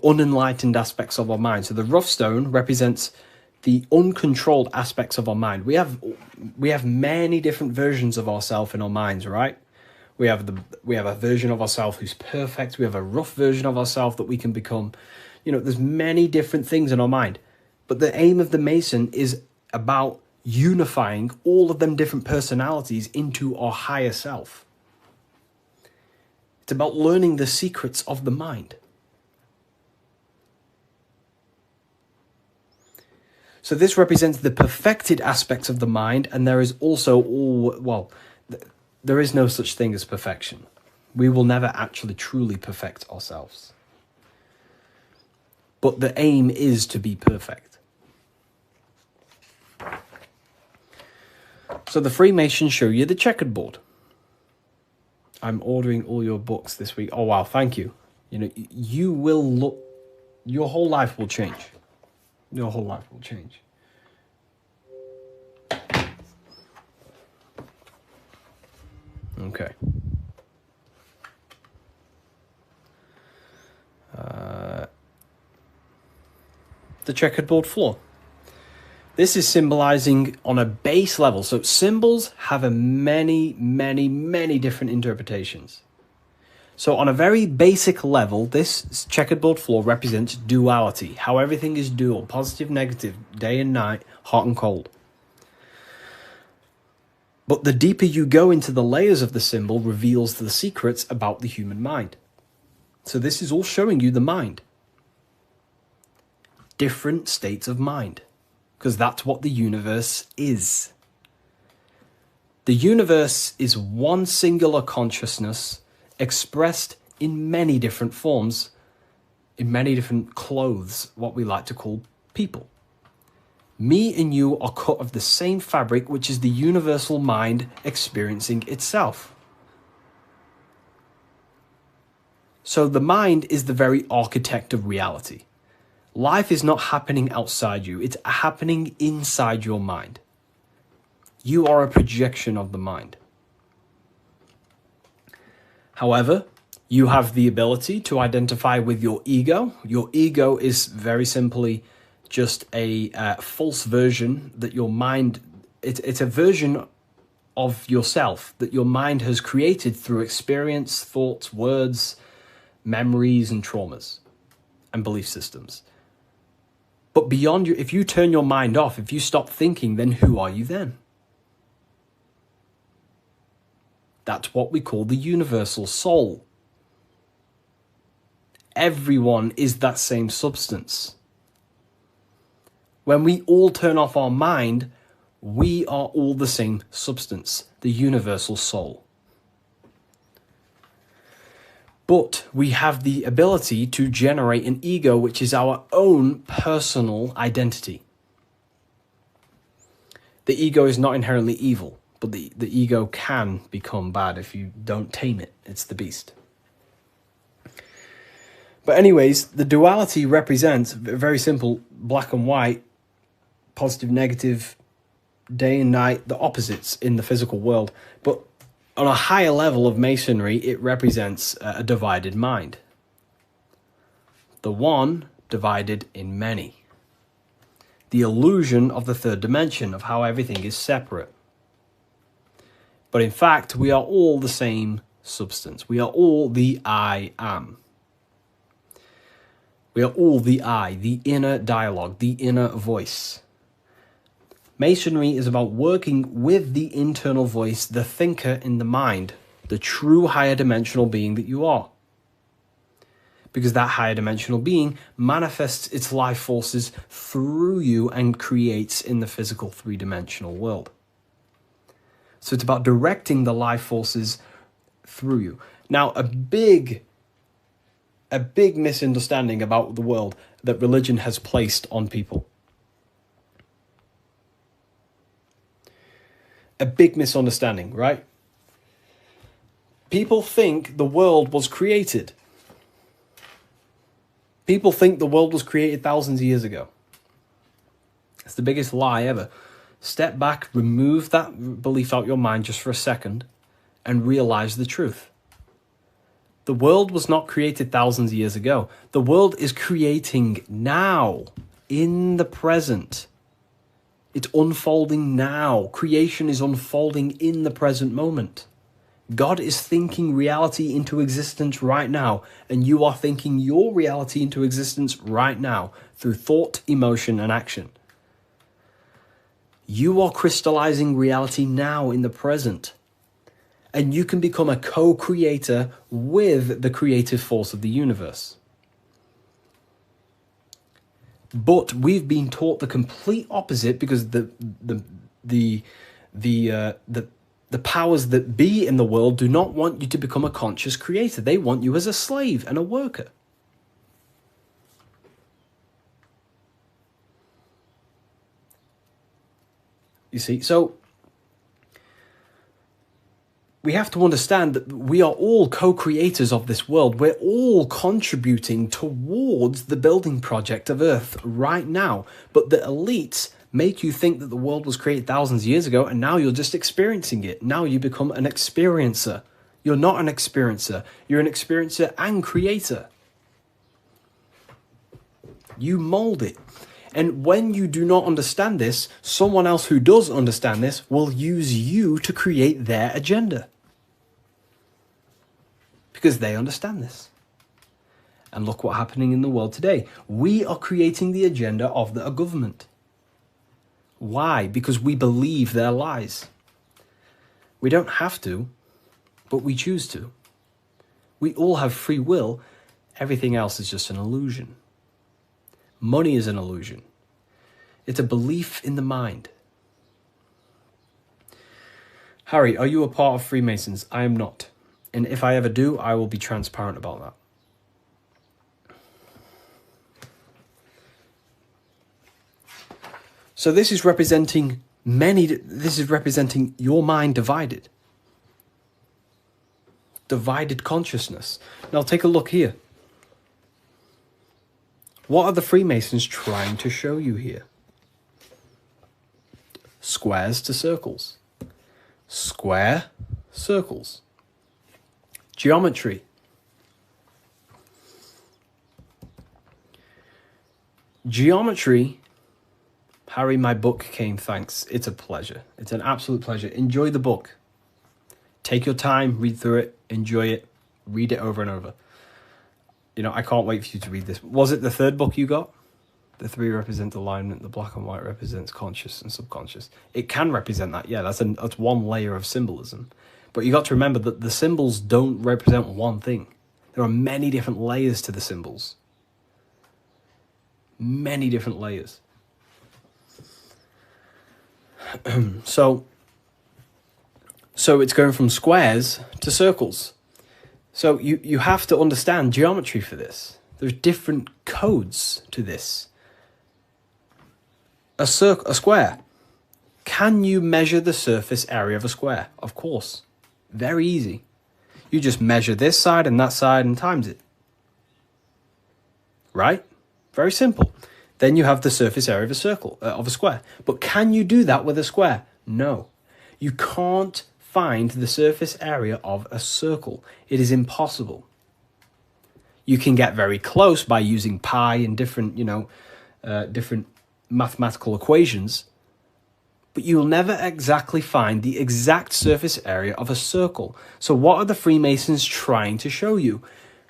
unenlightened aspects of our mind. So the rough stone represents the uncontrolled aspects of our mind. We have many different versions of ourselves in our minds, right? We have a version of ourselves who's perfect. We have a rough version of ourselves that we can become. You know, there's many different things in our mind. But the aim of the Mason is about unifying all of them different personalities into our higher self. It's about learning the secrets of the mind. So this represents the perfected aspects of the mind, and there is also there is no such thing as perfection. We will never actually truly perfect ourselves. But the aim is to be perfect. So the Freemasons show you the checkered board. I'm ordering all your books this week. Oh, wow, thank you. You know, you will look, your whole life will change. Your whole life will change. Okay. The checkered board floor. This is symbolizing on a base level. So symbols have many different interpretations. So on a very basic level, this checkered board floor represents duality, how everything is dual, positive, negative, day and night, hot and cold. But the deeper you go into the layers of the symbol reveals the secrets about the human mind. So this is all showing you the mind. Different states of mind. Because that's what the universe is. The universe is one singular consciousness expressed in many different forms, in many different clothes, what we like to call people. Me and you are cut of the same fabric, which is the universal mind experiencing itself. So the mind is the very architect of reality. Life is not happening outside you, it's happening inside your mind. You are a projection of the mind. However, you have the ability to identify with your ego. Your ego is very simply just a false version that your mind, it's a version of yourself that your mind has created through experience, thoughts, words, memories, and traumas, and belief systems. But beyond you, if you turn your mind off, if you stop thinking, then who are you then? That's what we call the universal soul. Everyone is that same substance. When we all turn off our mind, we are all the same substance, the universal soul. But we have the ability to generate an ego, which is our own personal identity. The ego is not inherently evil, but the ego can become bad if you don't tame it. It's the beast. But anyways, the duality represents, very simple, black and white, positive, negative, day and night, the opposites in the physical world. But on a higher level of Masonry, it represents a divided mind. The one divided in many. The illusion of the third dimension, of how everything is separate. But in fact, we are all the same substance. We are all the I am. We are all the I, the inner dialogue, the inner voice. Masonry is about working with the internal voice, the thinker in the mind, the true higher dimensional being that you are. Because that higher dimensional being manifests its life forces through you and creates in the physical three-dimensional world. So it's about directing the life forces through you. Now, a big misunderstanding about the world that religion has placed on people. A big misunderstanding, right? People think the world was created. People think the world was created thousands of years ago. It's the biggest lie ever. Step back, remove that belief out your mind just for a second, and realize the truth. The world was not created thousands of years ago. The world is creating now, in the present. It's unfolding now. Creation is unfolding in the present moment. God is thinking reality into existence right now, and you are thinking your reality into existence right now through thought, emotion, and action. You are crystallizing reality now in the present, and you can become a co-creator with the creative force of the universe. But we've been taught the complete opposite because the powers that be in the world do not want you to become a conscious creator. They want you as a slave and a worker. You see, so we have to understand that we are all co-creators of this world. We're all contributing towards the building project of Earth right now. But the elites make you think that the world was created thousands of years ago, and now you're just experiencing it. Now you become an experiencer. You're not an experiencer. You're an experiencer and creator. You mold it. And when you do not understand this, someone else who does understand this will use you to create their agenda. Because they understand this. And look what's happening in the world today. We are creating the agenda of the government. Why? Because we believe their lies. We don't have to, but we choose to. We all have free will. Everything else is just an illusion. Money is an illusion. It's a belief in the mind. Harry, are you a part of Freemasons? I am not. And if I ever do, I will be transparent about that. So this is representing this is representing your mind divided. divided consciousness. Now take a look here. What are the Freemasons trying to show you here? Squares to circles. Square, circles. Geometry. Geometry. Harry, my book came, thanks. It's a pleasure. It's an absolute pleasure. Enjoy the book. Take your time, read through it, enjoy it, read it over and over. You know, I can't wait for you to read this. Was it the third book you got? The 3 represent alignment, the black and white represents conscious and subconscious. It can represent that, yeah, that's one layer of symbolism. But you got to remember that the symbols don't represent one thing. There are many different layers to the symbols. Many different layers. So it's going from squares to circles. So you have to understand geometry for this. There's different codes to this. A square. Can you measure the surface area of a square? Of course. Very easy. You just measure this side and that side and times it. Right? Very simple. Then you have the surface area of a circle, of a square. But can you do that with a square? No. You can't find the surface area of a circle. It is impossible. You can get very close by using pi and different, different mathematical equations, but you'll never exactly find the exact surface area of a circle. So what are the Freemasons trying to show you?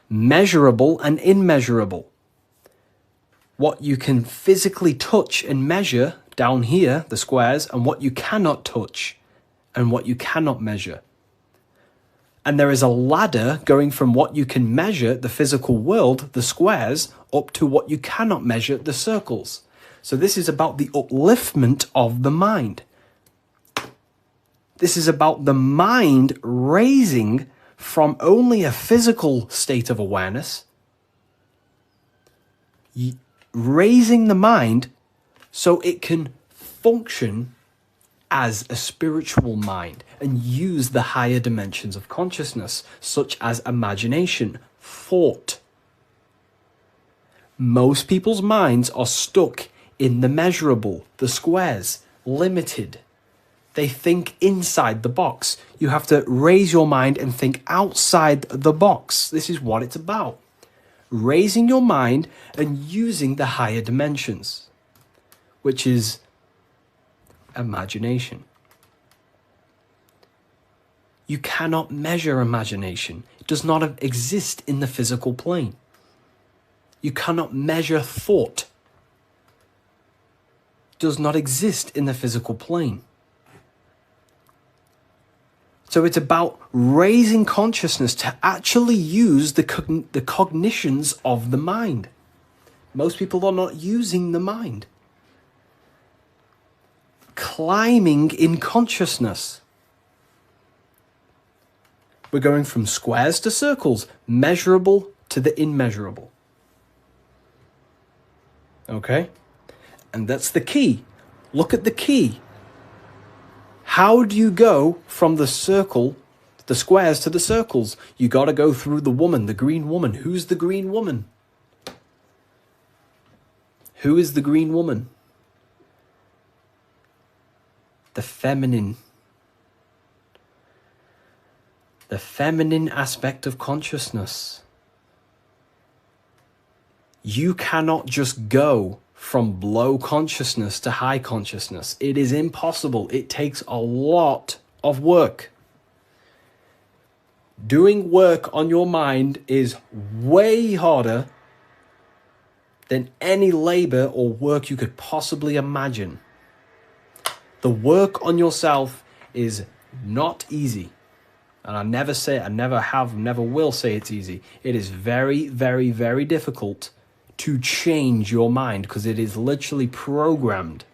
Measurable and immeasurable. What you can physically touch and measure down here, the squares, and what you cannot touch and what you cannot measure. And there is a ladder going from what you can measure, the physical world, the squares, up to what you cannot measure, the circles. So this is about the upliftment of the mind. This is about the mind raising from only a physical state of awareness, raising the mind so it can function as a spiritual mind and use the higher dimensions of consciousness, such as imagination, thought. Most people's minds are stuck in the measurable, the squares, limited. They think inside the box. You have to raise your mind and think outside the box. This is what it's about. Raising your mind and using the higher dimensions, which is imagination. You cannot measure imagination. It does not exist in the physical plane. You cannot measure thought. It does not exist in the physical plane. So it's about raising consciousness to actually use the cognitions of the mind. Most people are not using the mind. Climbing in consciousness. We're going from squares to circles, measurable to the immeasurable. Okay? And that's the key. Look at the key. How do you go from the circle, the squares to the circles? You got to go through the woman, the green woman. Who's the green woman? Who is the green woman? The feminine. The feminine aspect of consciousness. You cannot just go from low consciousness to high consciousness. It is impossible. It takes a lot of work. Doing work on your mind is way harder than any labor or work you could possibly imagine. The work on yourself is not easy. And I never will say it's easy. It is very, very, very difficult to change your mind because it is literally programmed.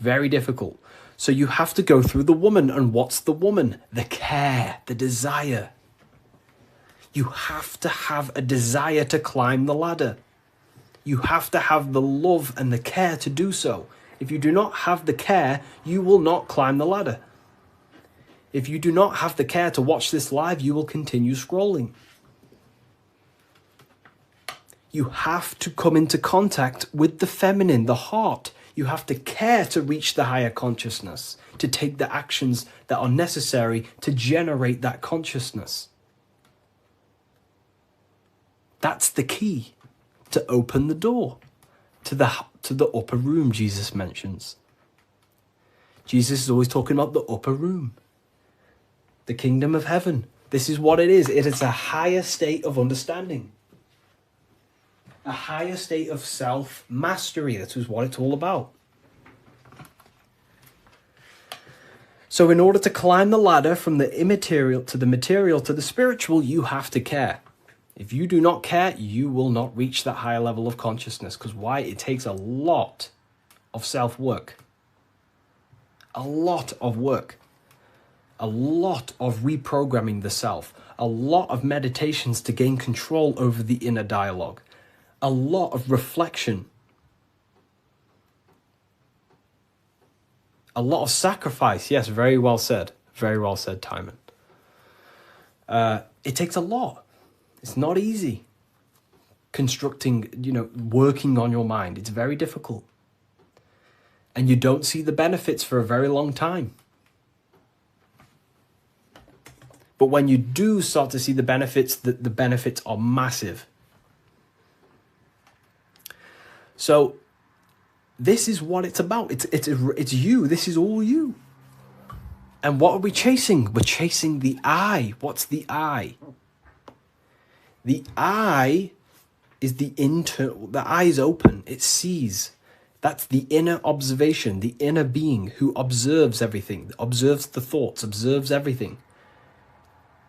Very difficult. So you have to go through the woman. And what's the woman? The care, the desire. You have to have a desire to climb the ladder. You have to have the love and the care to do so. If you do not have the care, you will not climb the ladder. If you do not have the care to watch this live, you will continue scrolling. You have to come into contact with the feminine, the heart. You have to care to reach the higher consciousness, to take the actions that are necessary to generate that consciousness. That's the key to open the door to the upper room Jesus mentions. Jesus is always talking about the upper room, the kingdom of heaven. This is what it is. It is a higher state of understanding, a higher state of self-mastery. That is what it's all about. So in order to climb the ladder from the immaterial to the material to the spiritual, you have to care. If you do not care, you will not reach that higher level of consciousness. Because why? It takes a lot of self-work. A lot of work. A lot of reprogramming the self. A lot of meditations to gain control over the inner dialogue. A lot of reflection. A lot of sacrifice. Yes, very well said. Very well said, Timon. It takes a lot. It's not easy. Constructing, working on your mind. It's very difficult. And you don't see the benefits for a very long time. But when you do start to see the benefits, the benefits are massive. So this is what it's about. It's you. This is all you. And what are we chasing? We're chasing the I. What's the I? The I is the eye is open. It sees. That's the inner observation, the inner being who observes everything, observes the thoughts, observes everything.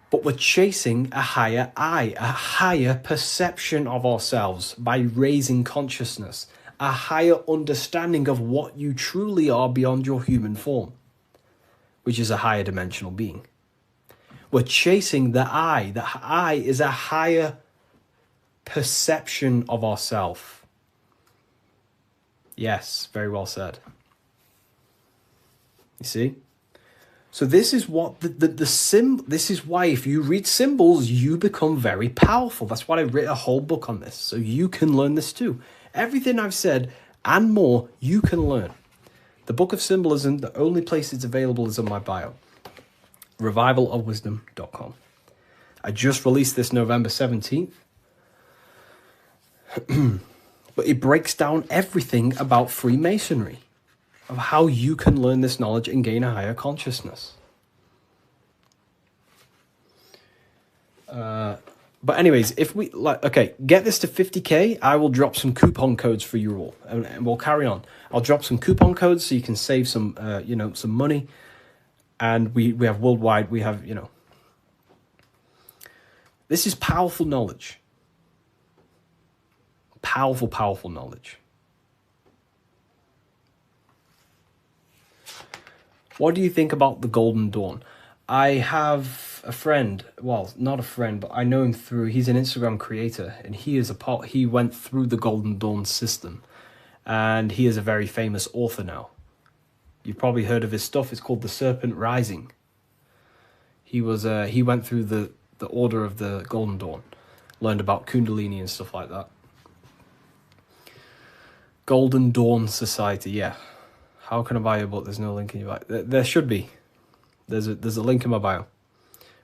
But we're chasing a higher I, a higher perception of ourselves by raising consciousness, a higher understanding of what you truly are beyond your human form, which is a higher dimensional being. We're chasing the I. The I is a higher perception of ourself. Yes, very well said. You see? So this is what this is why if you read symbols, you become very powerful. That's why I wrote a whole book on this, so you can learn this too. Everything I've said and more, you can learn. The Book of Symbolism, the only place it's available is on my bio. revivalofwisdom.com. I just released this November 17th. But it breaks down everything about Freemasonry, of how you can learn this knowledge and gain a higher consciousness. But anyways, if we get this to 50k, I will drop some coupon codes for you all, and we'll carry on. I'll drop some coupon codes so you can save some, some money. And we have worldwide, we have, this is powerful knowledge. Powerful, powerful knowledge. What do you think about the Golden Dawn? I have a friend, well, not a friend, but I know him through, he's an Instagram creator, and he went through the Golden Dawn system, and he is a very famous author now. You've probably heard of his stuff. It's called The Serpent Rising. He went through the order of the Golden Dawn, learned about Kundalini and stuff like that. Golden Dawn Society, yeah. How can I buy your book? There's no link in your bio. There should be. There's a link in my bio.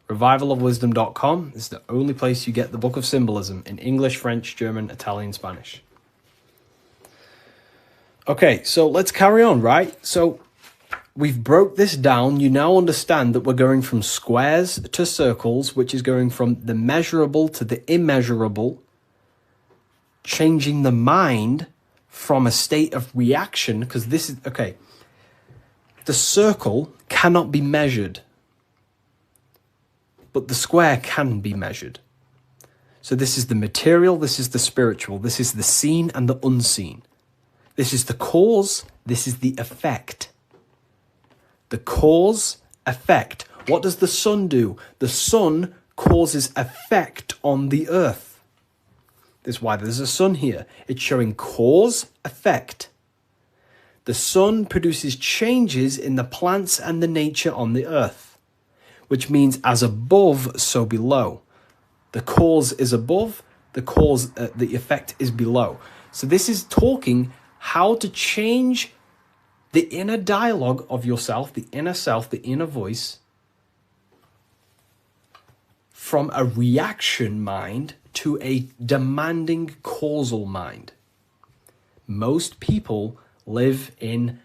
Revivalofwisdom.com is the only place you get the Book of Symbolism in English, French, German, Italian, Spanish. Okay, so let's carry on, right? So we've broke this down. You now understand that we're going from squares to circles, which is going from the measurable to the immeasurable, changing the mind from a state of reaction, because this is, okay, the circle cannot be measured, but the square can be measured. So this is the material, this is the spiritual, this is the seen and the unseen. This is the cause, this is the effect. The cause, effect. What does the sun do? The sun causes effect on the earth. That's why there's a sun here. It's showing cause, effect. The sun produces changes in the plants and the nature on the earth. which means as above, so below. The cause is above, the effect is below. So this is talking how to change the inner dialogue of yourself, the inner self, the inner voice, from a reaction mind to a demanding causal mind. Most people live in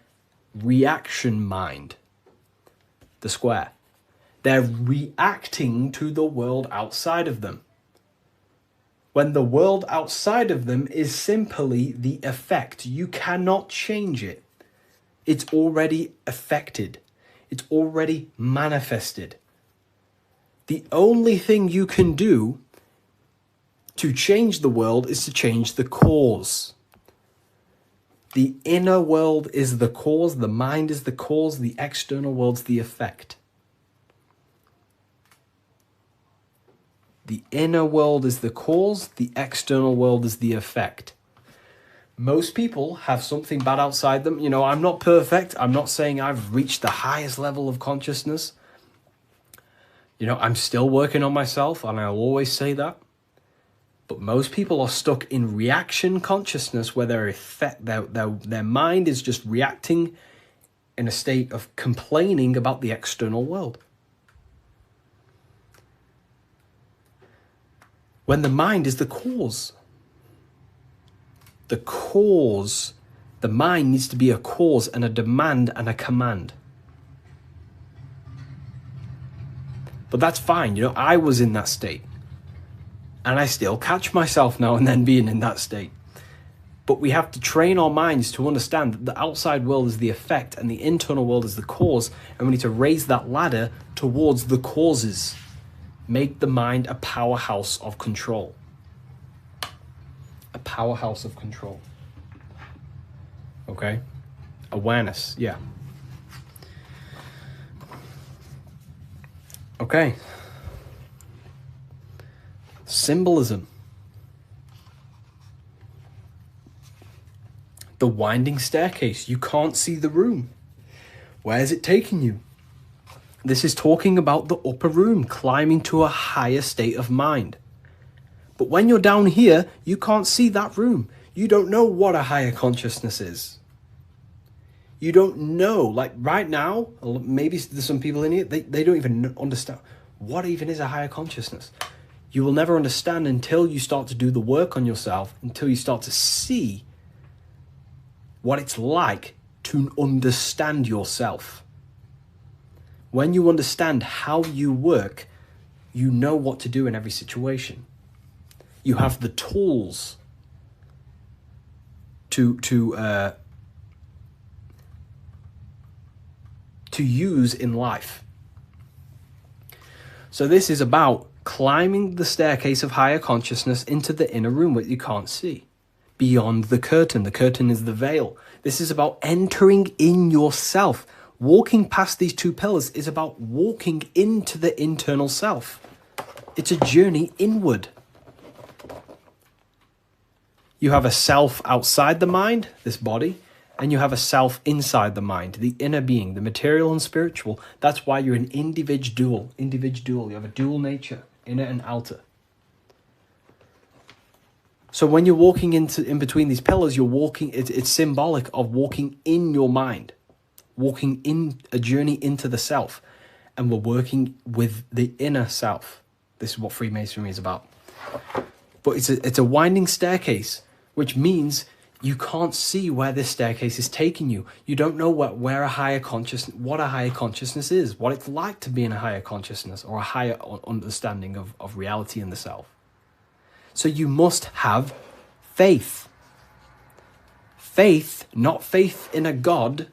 reaction mind, the square. They're reacting to the world outside of them, when the world outside of them is simply the effect. You cannot change it. It's already affected. It's already manifested. The only thing you can do to change the world is to change the cause. The inner world is the cause, the mind is the cause, the external world's the effect. The inner world is the cause, the external world is the effect. Most people have something bad outside them. You know, I'm not perfect. I'm not saying I've reached the highest level of consciousness. You know, I'm still working on myself, and I'll always say that. But most people are stuck in reaction consciousness, where their mind is just reacting in a state of complaining about the external world. When the mind is the cause. The cause, the mind needs to be a cause and a demand and a command. But that's fine, you know, I was in that state. And I still catch myself now and then being in that state. But we have to train our minds to understand that the outside world is the effect and the internal world is the cause. And we need to raise that ladder towards the causes. Make the mind a powerhouse of control. A powerhouse of control. Okay? Awareness, yeah. Okay. Symbolism. The winding staircase. You can't see the room. Where is it taking you? This is talking about the upper room, climbing to a higher state of mind. But when you're down here, you can't see that room. You don't know what a higher consciousness is. You don't know, like right now, maybe there's some people in here, they don't even understand what even is a higher consciousness. You will never understand until you start to do the work on yourself, until you start to see what it's like to understand yourself. When you understand how you work, you know what to do in every situation. You have the tools to use in life. So this is about climbing the staircase of higher consciousness into the inner room that you can't see. Beyond the curtain. The curtain is the veil. This is about entering in yourself. Walking past these two pillars is about walking into the internal self. It's a journey inward. You have a self outside the mind, this body, and you have a self inside the mind, the inner being, the material and spiritual. That's why you're an individual. You have a dual nature, inner and outer. So when you're walking in between these pillars, you're walking, it's symbolic of walking in your mind. Walking in a journey into the self, and we're working with the inner self. This is what Freemasonry is about. But it's a winding staircase, which means you can't see where this staircase is taking you. You don't know what a higher consciousness is, what it's like to be in a higher consciousness or a higher understanding of reality in the self. So you must have faith. Faith, not faith in a God,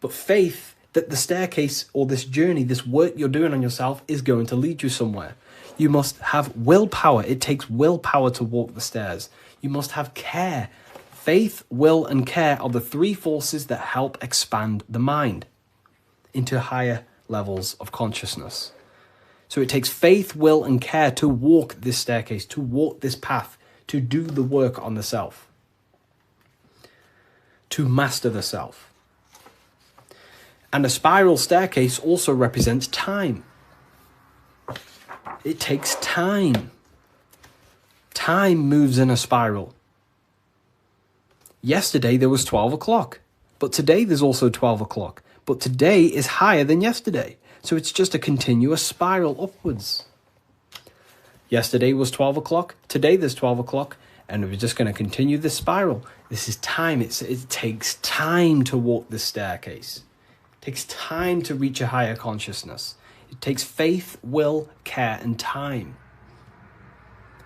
but faith that the staircase or this journey, this work you're doing on yourself is going to lead you somewhere. You must have willpower. It takes willpower to walk the stairs. You must have care. Faith, will, and care are the three forces that help expand the mind into higher levels of consciousness. So it takes faith, will, and care to walk this staircase, to walk this path, to do the work on the self, to master the self. And a spiral staircase also represents time. It takes time. Time moves in a spiral. Yesterday there was 12 o'clock, but today there's also 12 o'clock. But today is higher than yesterday. So it's just a continuous spiral upwards. Yesterday was 12 o'clock, today there's 12 o'clock, and we're just going to continue this spiral. This is time. It takes time to walk this staircase. It takes time to reach a higher consciousness. It takes faith, will, care, and time.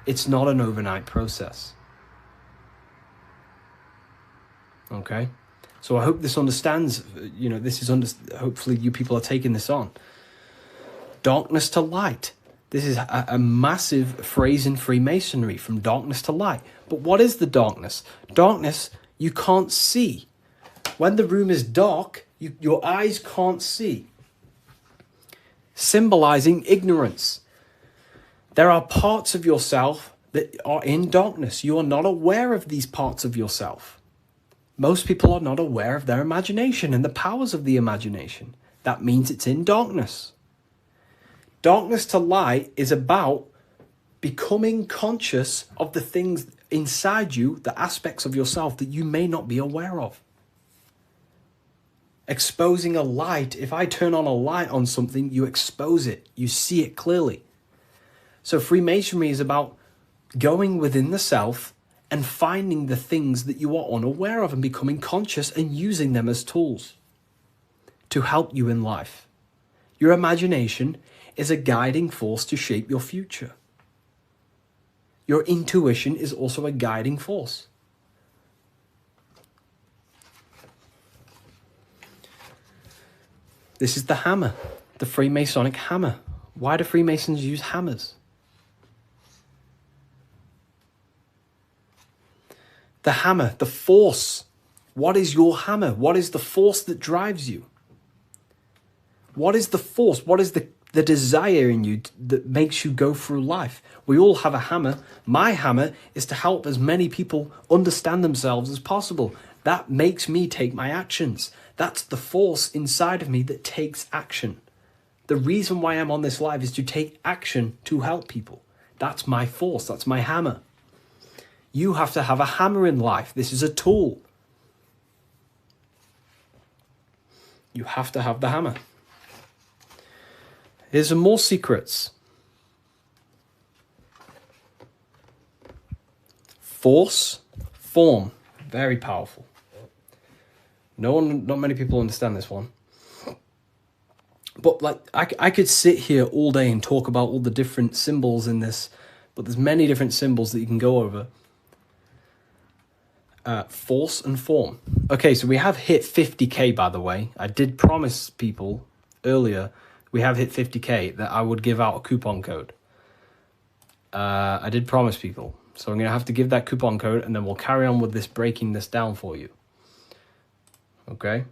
It's not an overnight process. Okay? So I hope this understands, hopefully you people are taking this on. Darkness to light. This is a massive phrase in Freemasonry, from darkness to light. But what is the darkness? Darkness, you can't see. When the room is dark, your eyes can't see. Symbolizing ignorance. There are parts of yourself that are in darkness. You are not aware of these parts of yourself. Most people are not aware of their imagination and the powers of the imagination. That means it's in darkness. Darkness to light is about becoming conscious of the things inside you, the aspects of yourself that you may not be aware of. Exposing a light. If I turn on a light on something, you expose it. You see it clearly. So Freemasonry is about going within the self and finding the things that you are unaware of and becoming conscious and using them as tools to help you in life. Your imagination is a guiding force to shape your future. Your intuition is also a guiding force. This is the hammer, the Freemasonic hammer. Why do Freemasons use hammers? The hammer, the force. What is your hammer? What is the force that drives you? What is the force? What is the desire in you that makes you go through life? We all have a hammer. My hammer is to help as many people understand themselves as possible. That makes me take my actions. That's the force inside of me that takes action. The reason why I'm on this live is to take action to help people. That's my force. That's my hammer. You have to have a hammer in life. This is a tool. You have to have the hammer. Here's some more secrets. Force, form, very powerful. Not many people understand this one. But like, I could sit here all day and talk about all the different symbols in this, but there's many different symbols that you can go over. Force and form. Okay, so we have hit 50k, by the way. I did promise people earlier, we have hit 50k, that I would give out a coupon code. I did promise people. So I'm going to have to give that coupon code, and then we'll carry on with this, breaking this down for you. Okay?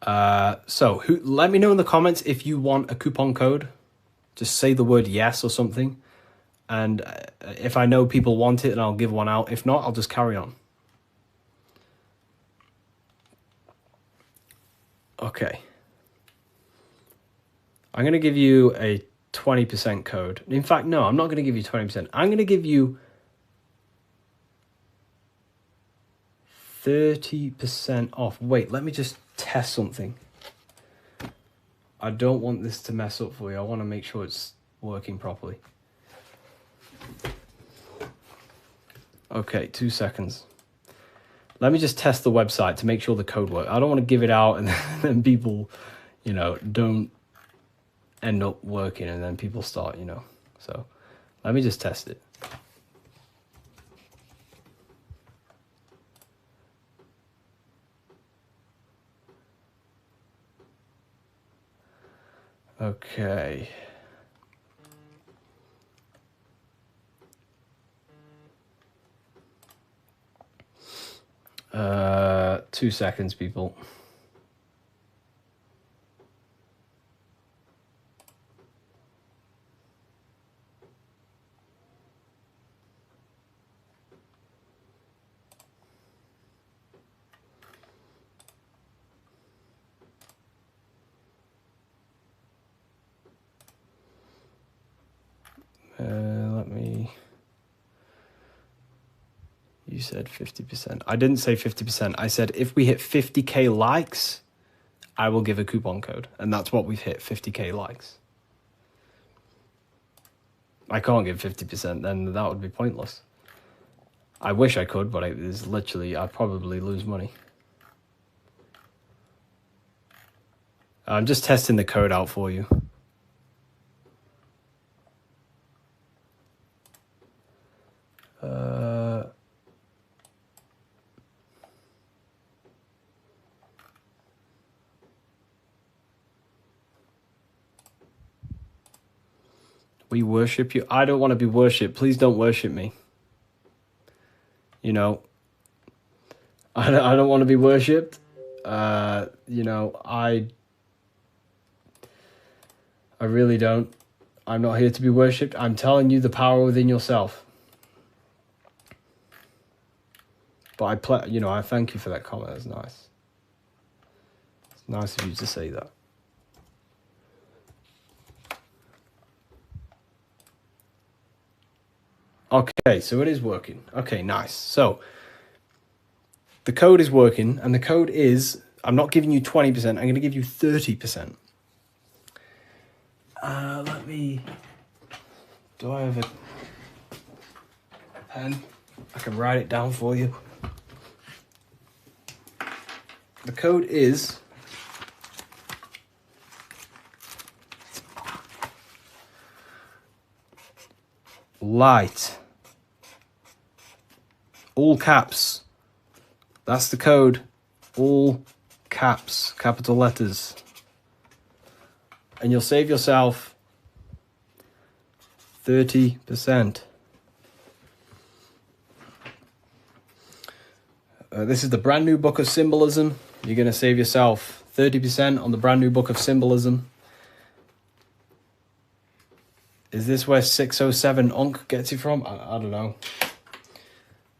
Let me know in the comments if you want a coupon code. Just say the word yes or something. And if I know people want it, then I'll give one out. If not, I'll just carry on. Okay. I'm going to give you a 20% code. In fact, no, I'm not going to give you 20%. I'm going to give you 30% off. Wait, let me just test something. I don't want this to mess up for you. I want to make sure it's working properly. Okay, 2 seconds. Let me just test the website to make sure the code works. I don't want to give it out and then people, don't end up working and then people start, So let me just test it. Okay. 2 seconds, people. said 50%. I didn't say 50%. I said if we hit 50k likes, I will give a coupon code. And that's what we've hit, 50k likes. I can't give 50%, then that would be pointless. I wish I could, but it's literally, I'd probably lose money. I'm just testing the code out for you. We worship you. I don't want to be worshipped. Please don't worship me. You know, I don't want to be worshipped. You know, I really don't. I'm not here to be worshipped. I'm telling you the power within yourself. But I thank you for that comment. That's nice. It's nice of you to say that. Okay, so it is working. Okay, nice. So the code is working, and the code is, I'm not giving you 20%, I'm going to give you 30%. Do I have a pen? I can write it down for you. The code is light. All caps. That's the code. All caps, capital letters. And you'll save yourself 30%. This is the brand new book of Symbolism. You're going to save yourself 30% on the brand new book of Symbolism. Is this where 607 Onk gets you from? I don't know.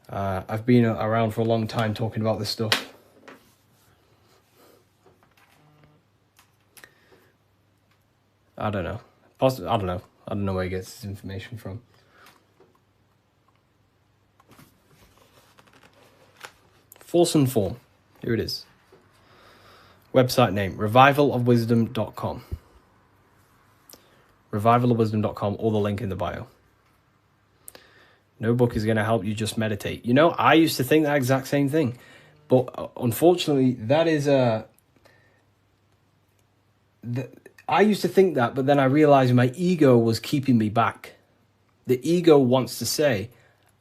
I've been around for a long time talking about this stuff. I don't know. I don't know. I don't know where he gets his information from. Fulson form. Here it is. Website name, revivalofwisdom.com. Revivalofwisdom.com, or the link in the bio. No book is going to help you just meditate. You know, I used to think that exact same thing. But unfortunately, that is I used to think that, but then I realized my ego was keeping me back. The ego wants to say,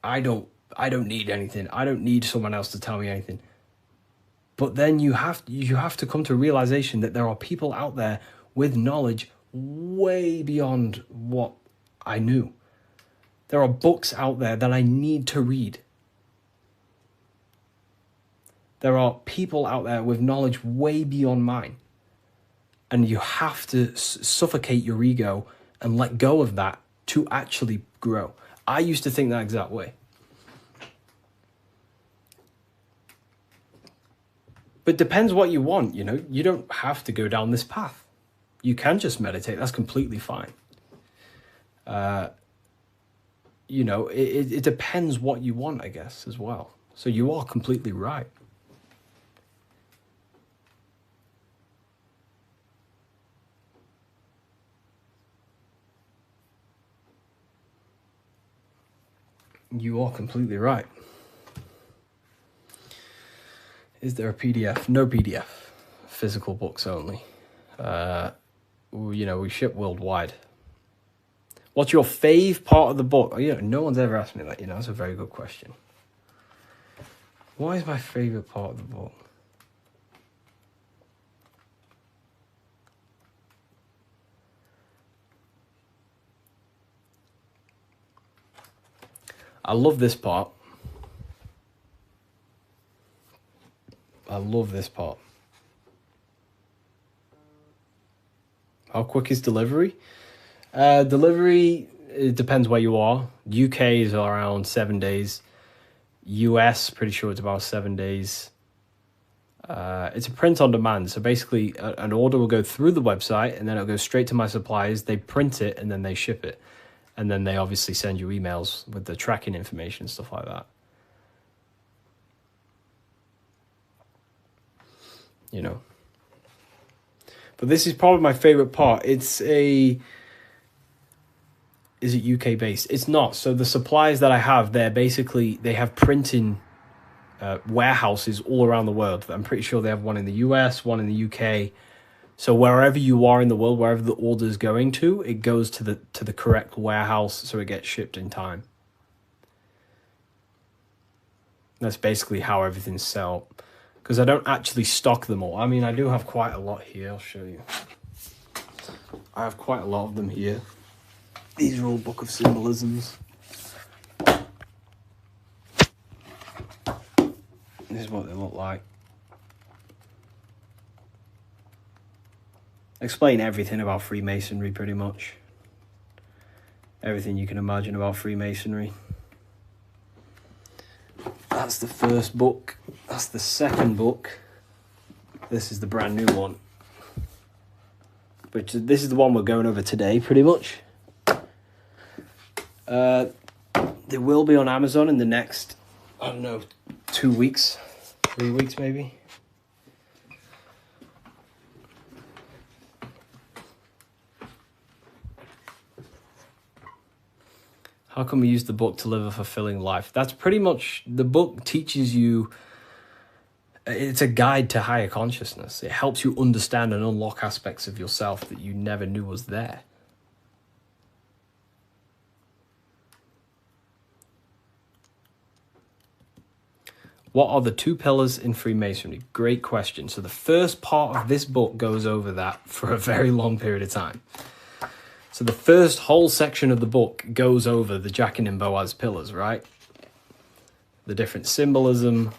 I don't need anything. I don't need someone else to tell me anything. But then you have to come to a realization that there are people out there with knowledge way beyond what I knew. There are books out there that I need to read. There are people out there with knowledge way beyond mine. And you have to suffocate your ego and let go of that to actually grow. I used to think that exact way. But it depends what you want, you know. You don't have to go down this path. You can just meditate. That's completely fine. You know, it depends what you want, I guess, as well. So you are completely right. You are completely right. Is there a PDF? No PDF. Physical books only. You know, we ship worldwide. What's your fave part of the book? Oh, you know, no one's ever asked me that. You know, that's a very good question. What is my favorite part of the book? I love this part. I love this part. How quick is delivery? Delivery, it depends where you are. UK is around 7 days. US, pretty sure it's about 7 days. It's a print on demand. So basically, an order will go through the website, and then it'll go straight to my suppliers. They print it, and then they ship it. And then they obviously send you emails with the tracking information, stuff like that. you know. But this is probably my favorite part. Is it UK based? It's not. So the suppliers that I have, they have printing warehouses all around the world. I'm pretty sure they have one in the US, one in the UK. So wherever you are in the world, wherever the order is going to, it goes to the correct warehouse, so it gets shipped in time. That's basically how everything's set up. Because I don't actually stock them all. I mean, I do have quite a lot here. I'll show you. I have quite a lot of them here. These are all Book of Symbolisms. This is what they look like. Explain everything about Freemasonry, pretty much. Everything you can imagine about Freemasonry. That's the first book. That's the second book. This is the brand new one. Which this is the one we're going over today, pretty much. They will be on Amazon in the next, I don't know, 2 weeks, 3 weeks maybe. How can we use the book to live a fulfilling life? That's pretty much, the book teaches you, it's a guide to higher consciousness. It helps you understand and unlock aspects of yourself that you never knew was there. What are the 2 pillars in Freemasonry? Great question. So the first part of this book goes over that for a very long period of time. So the first whole section of the book goes over the Jachin and Boaz pillars, right? The different symbolism.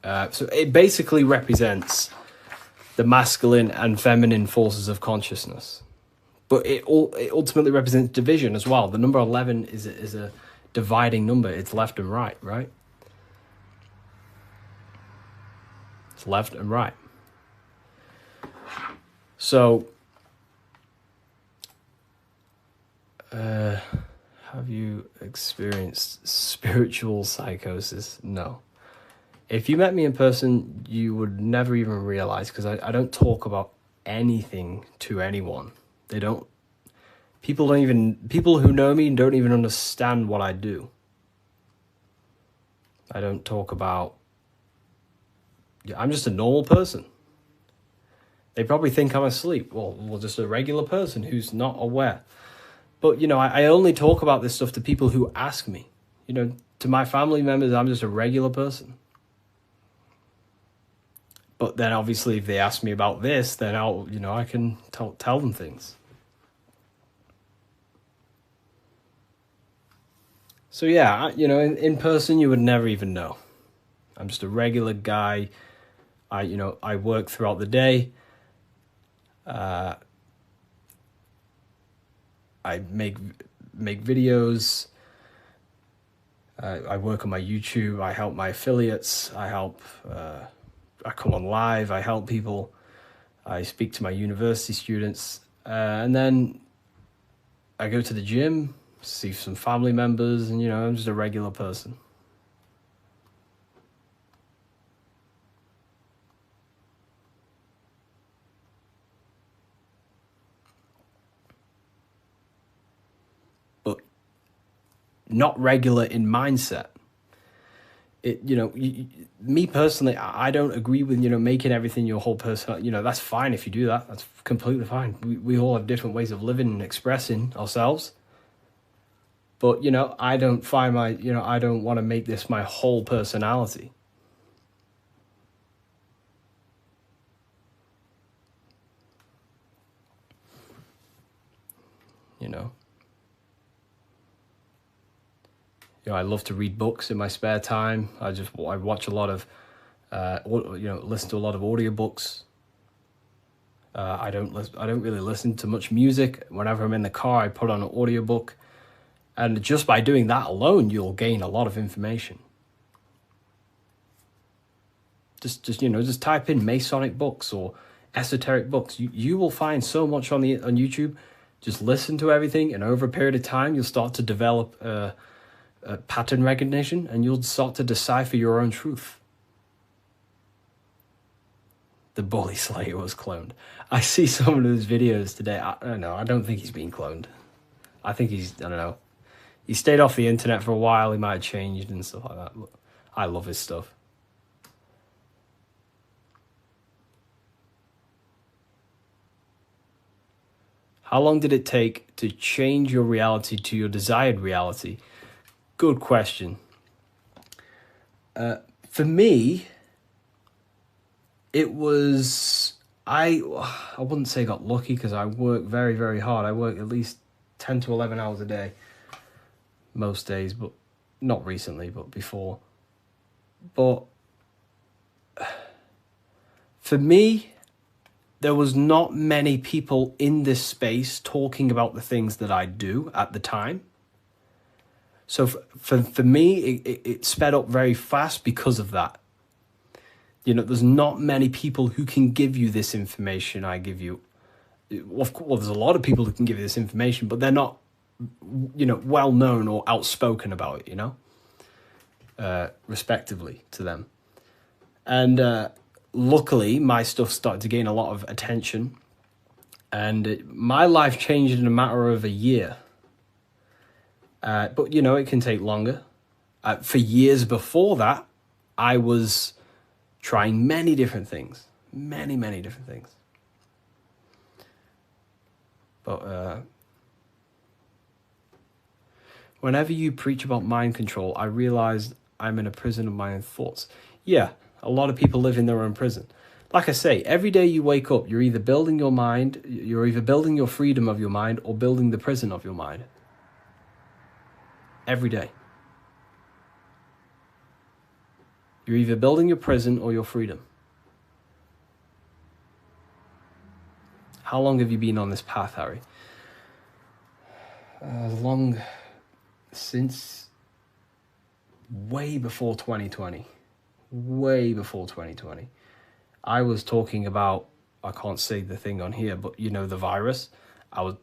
So it basically represents the masculine and feminine forces of consciousness. But it ultimately represents division as well. The number 11 is a dividing number. It's left and right, right? It's left and right. So, have you experienced spiritual psychosis? No. If you met me in person, you would never even realize, because I don't talk about anything to anyone. People who know me don't even understand what I do. I don't talk about, I'm just a normal person. They probably think I'm asleep. Well, just a regular person who's not aware. But, I only talk about this stuff to people who ask me. To my family members, I'm just a regular person. But then obviously if they ask me about this, then I can tell them things. So yeah, in person you would never even know. I'm just a regular guy. I work throughout the day. I make videos. I work on my YouTube. I help my affiliates. I come on live. I help people. I speak to my university students. And then I go to the gym, see some family members, and, I'm just a regular person. Not regular in mindset. Me personally, I don't agree with, making everything your whole person. That's fine if you do that. That's completely fine. We all have different ways of living and expressing ourselves. But, I don't find I don't want to make this my whole personality. I love to read books in my spare time. I watch a lot of, listen to a lot of audiobooks. I don't really listen to much music. Whenever I'm in the car, I put on an audiobook. And just by doing that alone, you'll gain a lot of information. Just type in Masonic books or esoteric books. You will find so much on YouTube. Just listen to everything, and over a period of time, you'll start to develop pattern recognition, and you'll start to decipher your own truth. the Bully Slayer was cloned. I see some of his videos today. I don't know. I don't think he's been cloned. I think he's, I don't know. He stayed off the internet for a while. He might have changed and stuff like that. But I love his stuff. How long did it take to change your reality to your desired reality? Good question. For me, it was, I wouldn't say got lucky because I work very, very hard. I work at least 10 to 11 hours a day most days, but not recently, but before. But for me, there was not many people in this space talking about the things that I do at the time. So for me, it sped up very fast because of that. You know, there's not many people who can give you this information I give you. Of course, there's a lot of people who can give you this information, but they're not, you know, well known or outspoken about it, you know, respectively to them. And luckily, my stuff started to gain a lot of attention, and my life changed in a matter of a year. But, you know, it can take longer. For years before that, I was trying many different things. Many, many different things. But whenever you preach about mind control, I realize I'm in a prison of my own thoughts. Yeah, a lot of people live in their own prison. Like I say, every day you wake up, you're either building your mind, you're either building your freedom of your mind or building the prison of your mind. Every day. You're either building your prison or your freedom. How long have you been on this path, Harry? Long since way before 2020. Way before 2020. I was talking about, I can't say the thing on here, but you know, the virus. I was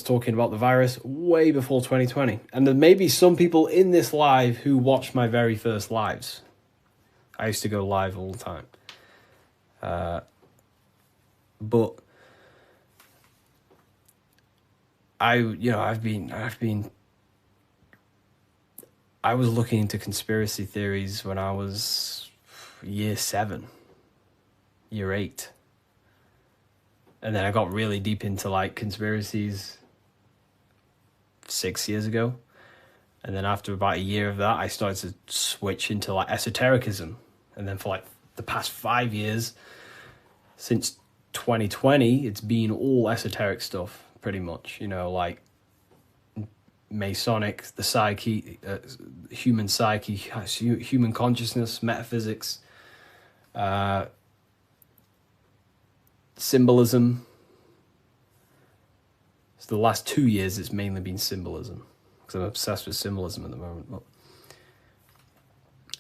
talking about the virus way before 2020. And there may be some people in this live who watched my very first lives. I used to go live all the time. But I was looking into conspiracy theories when I was year 7, year 8. And then I got really deep into like conspiracies 6 years ago. And then after about a year of that, I started to switch into like esotericism. And then for like the past 5 years, since 2020, it's been all esoteric stuff, pretty much. You know, like Masonic, the psyche, human psyche, human consciousness, metaphysics, symbolism. So the last 2 years, it's mainly been symbolism, because I'm obsessed with symbolism at the moment. But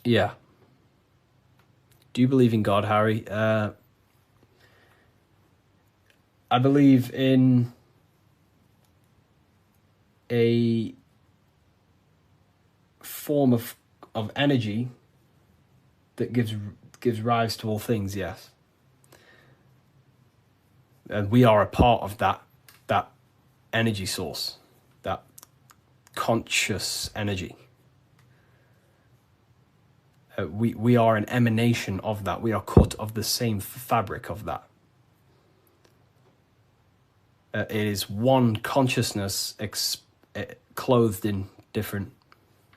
yeah. Do you believe in God, Harry? I believe in a form of energy that gives rise to all things, yes. And we are a part of that energy source, that conscious energy. We are an emanation of that. We are cut of the same fabric of that. It is one consciousness clothed in different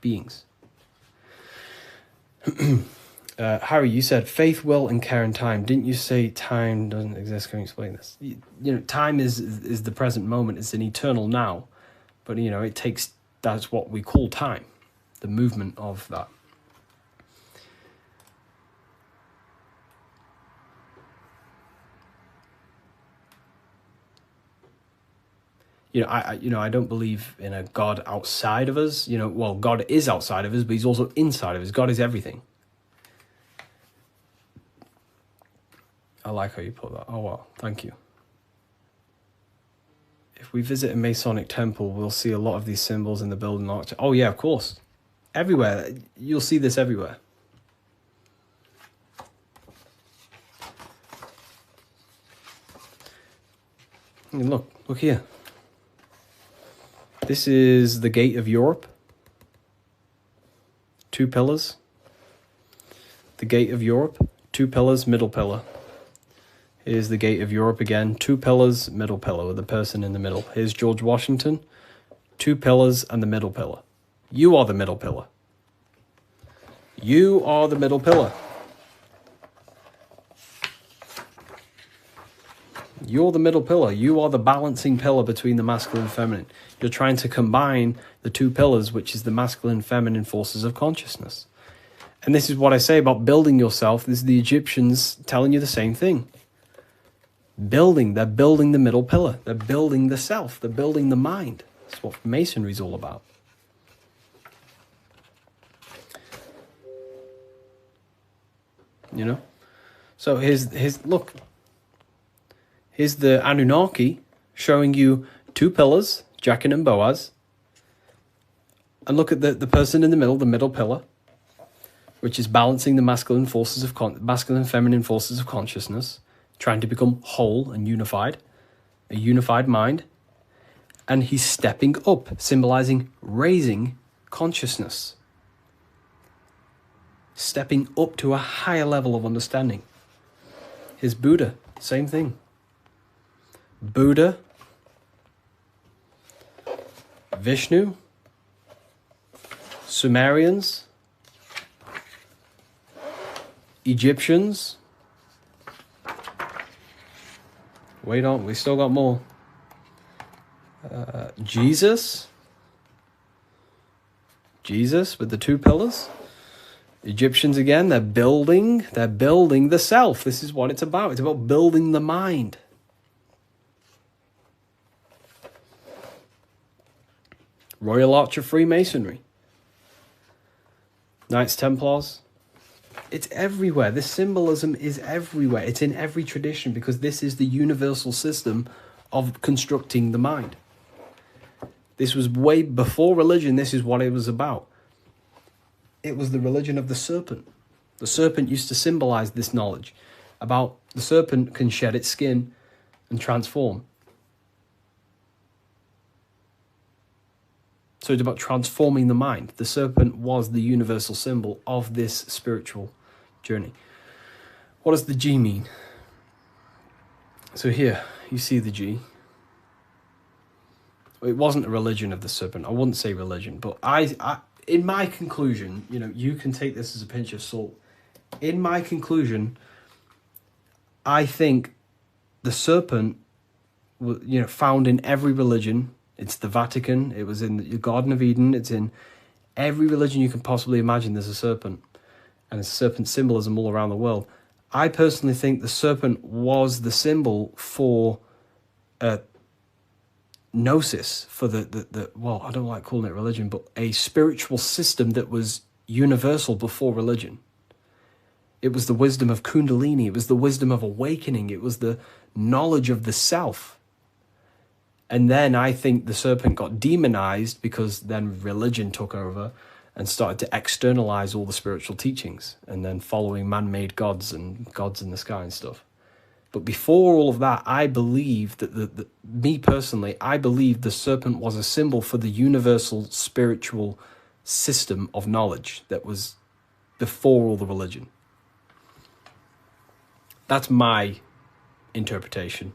beings. Harry, you said faith, will, and care and time. Didn't you say time doesn't exist? Can you explain this? You know, time is the present moment. It's an eternal now. But, you know, it takes, that's what we call time. The movement of that. I don't believe in a God outside of us. You know, well, God is outside of us, but he's also inside of us. God is everything. I like how you put that. Oh, well, thank you. If we visit a Masonic temple, we'll see a lot of these symbols in the building arch. Oh, yeah, of course. Everywhere. You'll see this everywhere. And look here. This is the gate of Europe. 2 pillars. The gate of Europe, 2 pillars, middle pillar. Here's the gate of Europe again, 2 pillars, middle pillar, with the person in the middle. Here's George Washington, 2 pillars and the middle pillar. You are the middle pillar. You are the middle pillar. You're the middle pillar. You are the balancing pillar between the masculine and feminine. You're trying to combine the 2 pillars, which is the masculine and feminine forces of consciousness. And this is what I say about building yourself. This is the Egyptians telling you the same thing. They're building the middle pillar. They're building the self. They're building the mind. That's what Masonry is all about. You know? So look. Here's the Anunnaki showing you 2 pillars, Jachin and Boaz. And look at the person in the middle pillar, which is balancing the masculine and feminine forces of consciousness, trying to become whole and unified, a unified mind. And he's stepping up, symbolizing raising consciousness. Stepping up to a higher level of understanding. Here's Buddha, same thing. Buddha, Vishnu, Sumerians, Egyptians. Wait on, we still got more. Jesus with the 2 pillars. Egyptians again, they're building the self. This is what it's about. It's about building the mind. Royal Arch of Freemasonry. Knights Templars. It's everywhere. This symbolism is everywhere. It's in every tradition because this is the universal system of constructing the mind. This was way before religion. This is what it was about. It was the religion of the serpent. The serpent used to symbolize this knowledge about the serpent can shed its skin and transform. So it's about transforming the mind. The serpent was the universal symbol of this spiritual journey. What does the G mean? So here, you see the G. It wasn't a religion of the serpent. I wouldn't say religion, but I in my conclusion, you know, you can take this as a pinch of salt. In my conclusion, I think the serpent, you know, found in every religion. It's the Vatican. It was in the Garden of Eden. It's in every religion you can possibly imagine. There's a serpent, and it's serpent symbolism all around the world. I personally think the serpent was the symbol for gnosis, for the well, I don't like calling it religion, but a spiritual system that was universal before religion. It was the wisdom of Kundalini. It was the wisdom of awakening. It was the knowledge of the self. And then I think the serpent got demonized because then religion took over and started to externalize all the spiritual teachings and then following man-made gods and gods in the sky and stuff. But before all of that, I believe that me personally, I believe the serpent was a symbol for the universal spiritual system of knowledge that was before all the religion. That's my interpretation.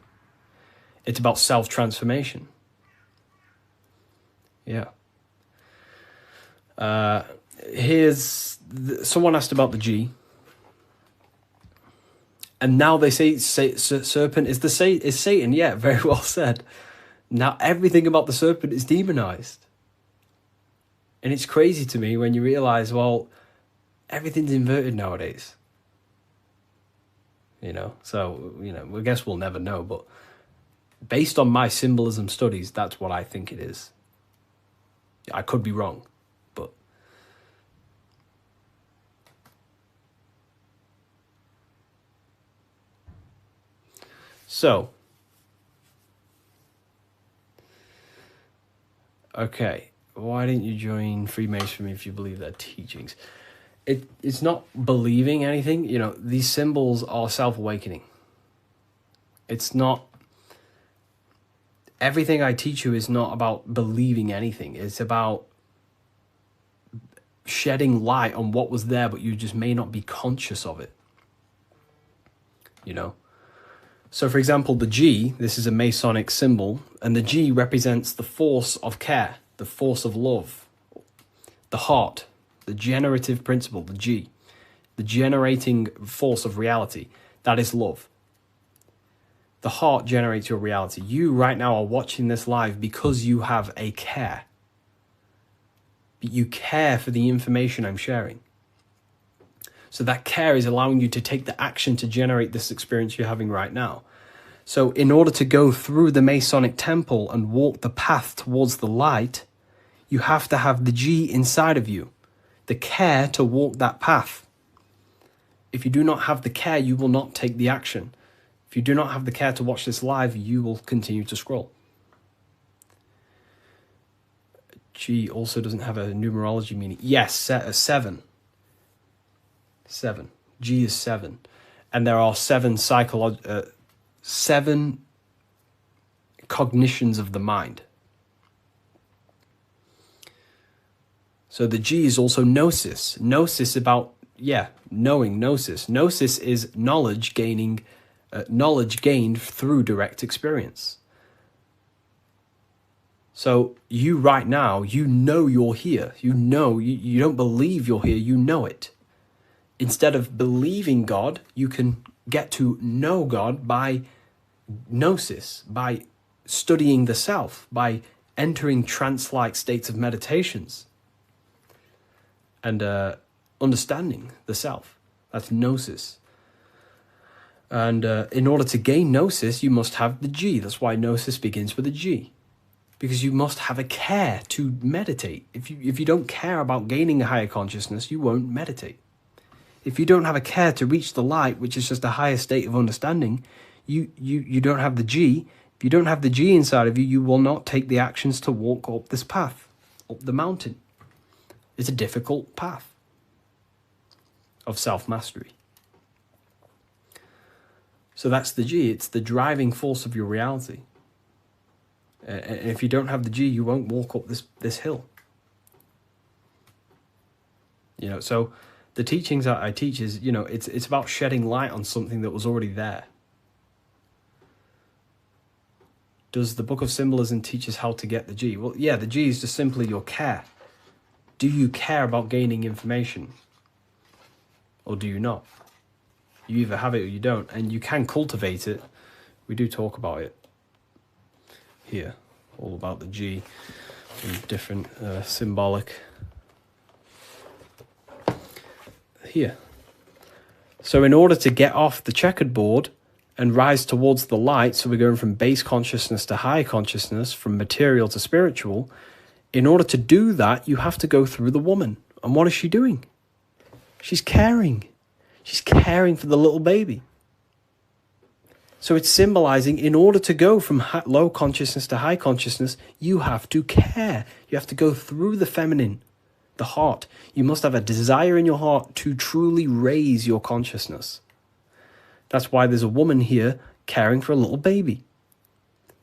It's about self-transformation. Yeah. Someone asked about the G. And now they say serpent is Satan. Yeah, very well said. Now everything about the serpent is demonized. And it's crazy to me when you realize, well, everything's inverted nowadays. You know, so, you know, I guess we'll never know, but based on my symbolism studies, that's what I think it is. I could be wrong, but so okay, why didn't you join Freemasonry if you believe their teachings? It's not believing anything. You know, these symbols are self-awakening. It's not everything I teach you is not about believing anything. It's about shedding light on what was there, but you just may not be conscious of it. You know? So for example, the G, this is a Masonic symbol, and the G represents the force of care, the force of love, the heart, the generative principle, the G, the generating force of reality. That is love. The heart generates your reality. You right now are watching this live because you have a care. You care for the information I'm sharing. So that care is allowing you to take the action to generate this experience you're having right now. So in order to go through the Masonic temple and walk the path towards the light, you have to have the G inside of you, the care to walk that path. If you do not have the care, you will not take the action. If you do not have the care to watch this live, you will continue to scroll. G also doesn't have a numerology meaning. Yes, 7. 7. G is 7. And there are 7 7 cognitions of the mind. So the G is also gnosis. Gnosis about, knowing, gnosis. Gnosis is knowledge gained through direct experience. So you right now, you know you're here. You know, you don't believe you're here, you know it. Instead of believing God, you can get to know God by gnosis, by studying the self, by entering trance-like states of meditations and understanding the self. That's gnosis. And in order to gain gnosis, you must have the G. That's why gnosis begins with a G. Because you must have a care to meditate. If you don't care about gaining a higher consciousness, you won't meditate. If you don't have a care to reach the light, which is just a higher state of understanding, you don't have the G. If you don't have the G inside of you, you will not take the actions to walk up this path, up the mountain. It's a difficult path of self-mastery. So that's the G. It's the driving force of your reality. And if you don't have the G, you won't walk up this hill. You know, so the teachings that I teach is, you know, it's about shedding light on something that was already there. Does the Book of Symbolism teach us how to get the G? Well, yeah, the G is just simply your care. Do you care about gaining information? Or do you not? You either have it or you don't, and you can cultivate it. We do talk about it here, all about the G and different symbolic here. So in order to get off the checkered board and rise towards the light, so we're going from base consciousness to high consciousness, from material to spiritual, in order to do that, you have to go through the woman. And what is she doing? She's caring. She's caring for the little baby. So it's symbolizing, in order to go from low consciousness to high consciousness, you have to care. You have to go through the feminine, the heart. You must have a desire in your heart to truly raise your consciousness. That's why there's a woman here caring for a little baby.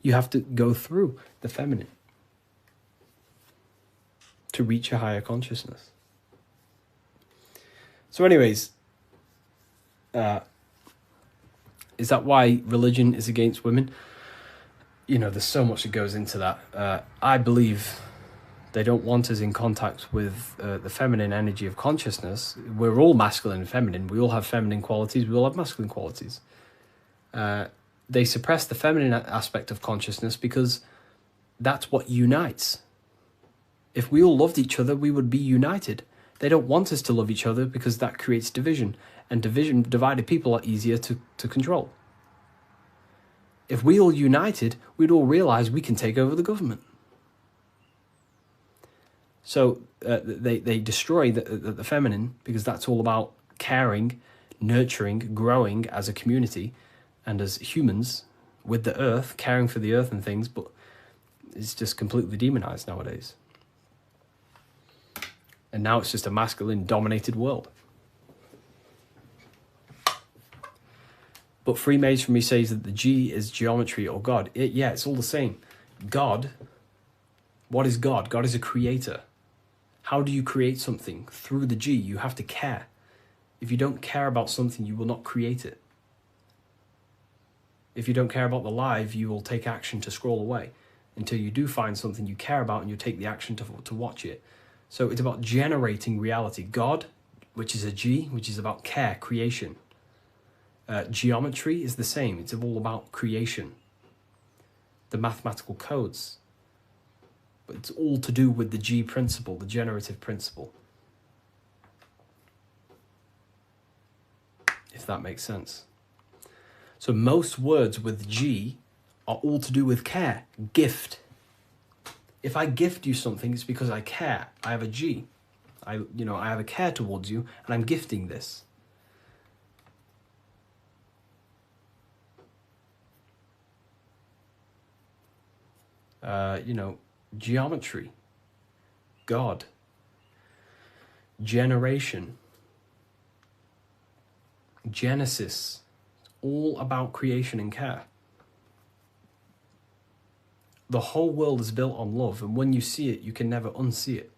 You have to go through the feminine to reach a higher consciousness. So anyways, is that why religion is against women? You know, there's so much that goes into that. I believe they don't want us in contact with the feminine energy of consciousness. We're all masculine and feminine. We all have feminine qualities. We all have masculine qualities. They suppress the feminine aspect of consciousness because that's what unites. If we all loved each other, we would be united. They don't want us to love each other because that creates division. And divided people are easier to control. If we all united, we'd all realize we can take over the government. So they destroy the feminine because that's all about caring, nurturing, growing as a community and as humans with the earth, caring for the earth and things, but it's just completely demonized nowadays. And now it's just a masculine-dominated world. But Freemasonry says that the G is geometry or God. It's all the same. God, what is God? God is a creator. How do you create something? Through the G, you have to care. If you don't care about something, you will not create it. If you don't care about the live, you will take action to scroll away until you do find something you care about and you take the action to watch it. So it's about generating reality. God, which is a G, which is about care, creation. Geometry is the same. It's all about creation. The mathematical codes. But it's all to do with the G principle, the generative principle. If that makes sense. So most words with G are all to do with care, gift. If I gift you something, it's because I care. I have a G. I have a care towards you, and I'm gifting this. Geometry, God, generation, Genesis, all about creation and care. The whole world is built on love, and when you see it, you can never unsee it.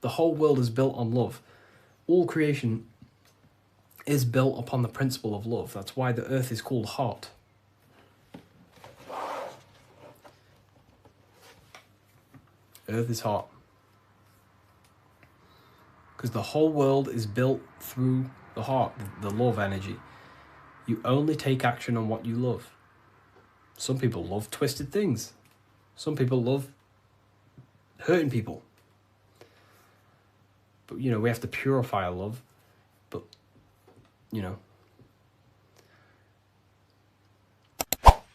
The whole world is built on love. All creation is built upon the principle of love. That's why the earth is called heart. Earth is hot. Because the whole world is built through the heart, the love energy. You only take action on what you love. Some people love twisted things. Some people love hurting people. But, we have to purify our love. But,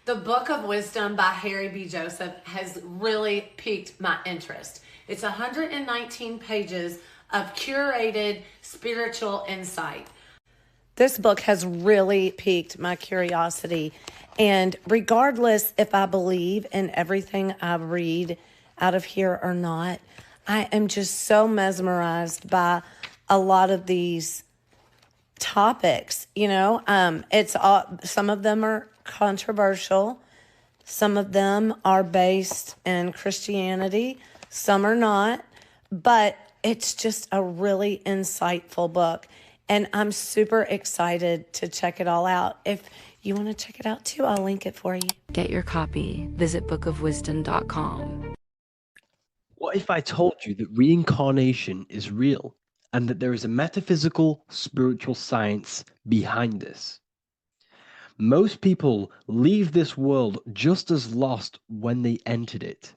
The Book of Wisdom by Harry B. Joseph has really piqued my interest. It's 119 pages of curated spiritual insight. This book has really piqued my curiosity. And regardless if I believe in everything I read out of here or not, I am just so mesmerized by a lot of these topics. It's all, some of them are controversial. Some of them are based in Christianity. Some are not. But it's just a really insightful book. And I'm super excited to check it all out. If you want to check it out too, I'll link it for you. Get your copy. Visit bookofwisdom.com. What if I told you that reincarnation is real and that there is a metaphysical, spiritual science behind this? Most people leave this world just as lost when they entered it.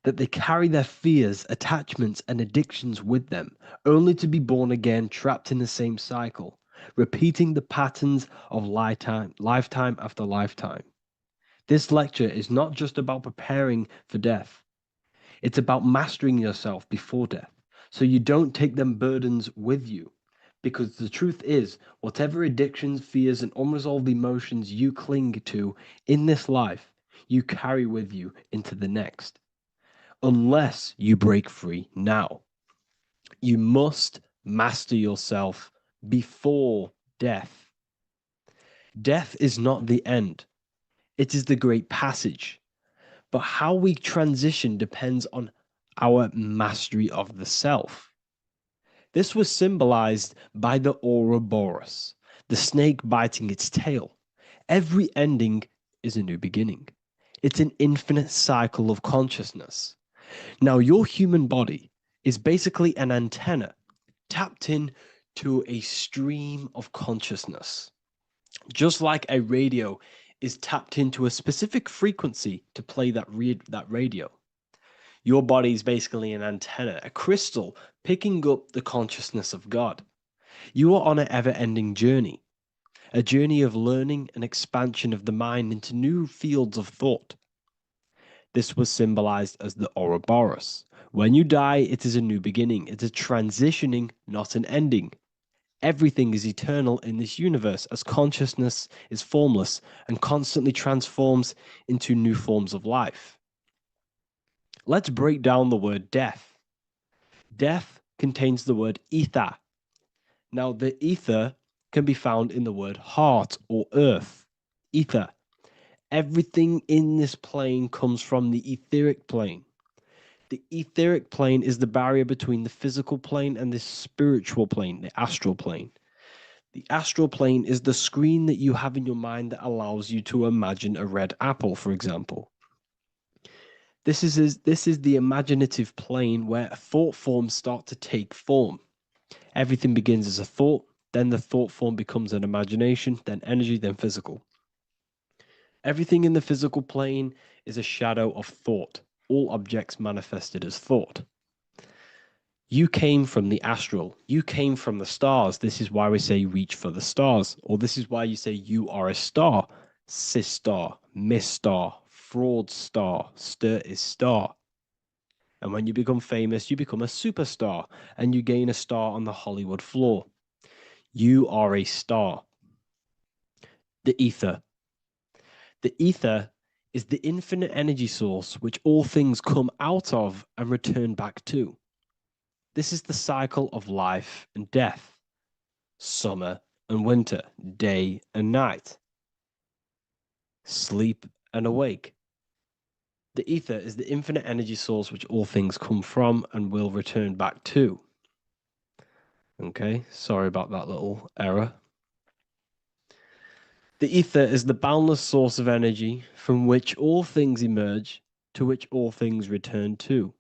That they carry their fears, attachments, and addictions with them, only to be born again trapped in the same cycle, repeating the patterns of lifetime after lifetime. This lecture is not just about preparing for death. It's about mastering yourself before death, so you don't take them burdens with you. Because the truth is, whatever addictions, fears, and unresolved emotions you cling to in this life, you carry with you into the next. Unless you break free now. You must master yourself before death. Death is not the end. It is the great passage. But how we transition depends on our mastery of the self. This was symbolized by the Ouroboros, the snake biting its tail. Every ending is a new beginning. It's an infinite cycle of consciousness. Now, your human body is basically an antenna tapped in to a stream of consciousness. Just like a radio is tapped into a specific frequency to play that radio. Your body is basically an antenna, a crystal picking up the consciousness of God. You are on an ever-ending journey, a journey of learning and expansion of the mind into new fields of thought. This was symbolized as the Ouroboros. When you die, it is a new beginning. It's a transitioning, not an ending. Everything is eternal in this universe as consciousness is formless and constantly transforms into new forms of life. Let's break down the word death. Death contains the word ether. Now, the ether can be found in the word heart or earth. Ether. Everything in this plane comes from the etheric plane. The etheric plane is the barrier between the physical plane and the spiritual plane, the astral plane. The astral plane is the screen that you have in your mind that allows you to imagine a red apple, for example. This is the imaginative plane where thought forms start to take form. Everything begins as a thought, then the thought form becomes an imagination, then energy, then physical. Everything in the physical plane is a shadow of thought, all objects manifested as thought. You came from the astral. You came from the stars. This is why we say reach for the stars. Or this is why you say you are a star. Cis star, miss star, fraud star, stir is star. And when you become famous, you become a superstar and you gain a star on the Hollywood floor. You are a star. The ether. The ether is the infinite energy source which all things come out of and return back to. This is the cycle of life and death, summer and winter, day and night, sleep and awake. The ether is the infinite energy source which all things come from and will return back to. Okay, sorry about that little error. The ether is the boundless source of energy from which all things emerge, to which all things return to.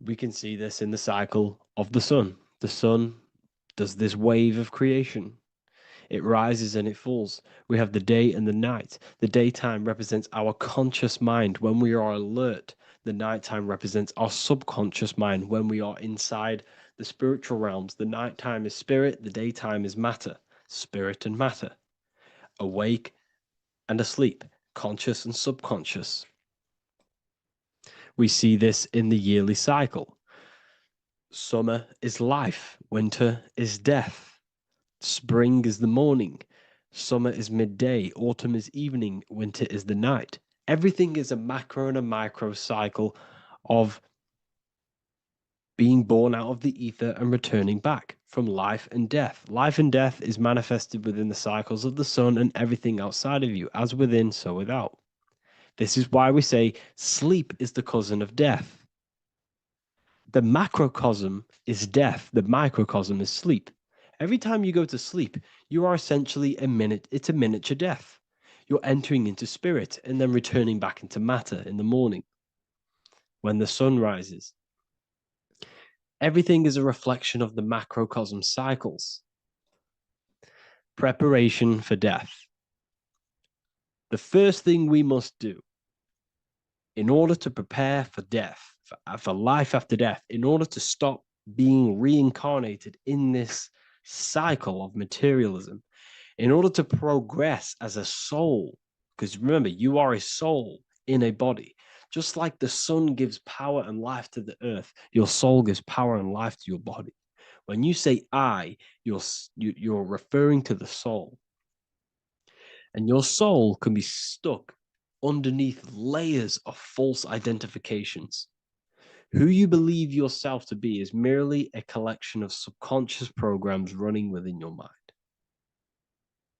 We can see this in the cycle of the sun. The sun does this wave of creation. It rises and it falls. We have the day and the night. The daytime represents our conscious mind when we are alert. The nighttime represents our subconscious mind when we are inside the spiritual realms. The nighttime is spirit, the daytime is matter, spirit and matter. Awake and asleep, conscious and subconscious. We see this in the yearly cycle. Summer is life, winter is death. Spring is the morning, summer is midday, autumn is evening, winter is the night. Everything is a macro and a micro cycle of being born out of the ether and returning back from life and death. Life and death is manifested within the cycles of the sun and everything outside of you, as within, so without. This is why we say sleep is the cousin of death. The macrocosm is death. The microcosm is sleep. Every time you go to sleep, you are essentially it's a miniature death. You're entering into spirit and then returning back into matter in the morning when the sun rises. Everything is a reflection of the macrocosm cycles. Preparation for death. The first thing we must do in order to prepare for death, for life after death, in order to stop being reincarnated in this cycle of materialism, in order to progress as a soul, because remember, you are a soul in a body. Just like the sun gives power and life to the earth, your soul gives power and life to your body. When you say I, you're referring to the soul. And your soul can be stuck underneath layers of false identifications. Who you believe yourself to be is merely a collection of subconscious programs running within your mind.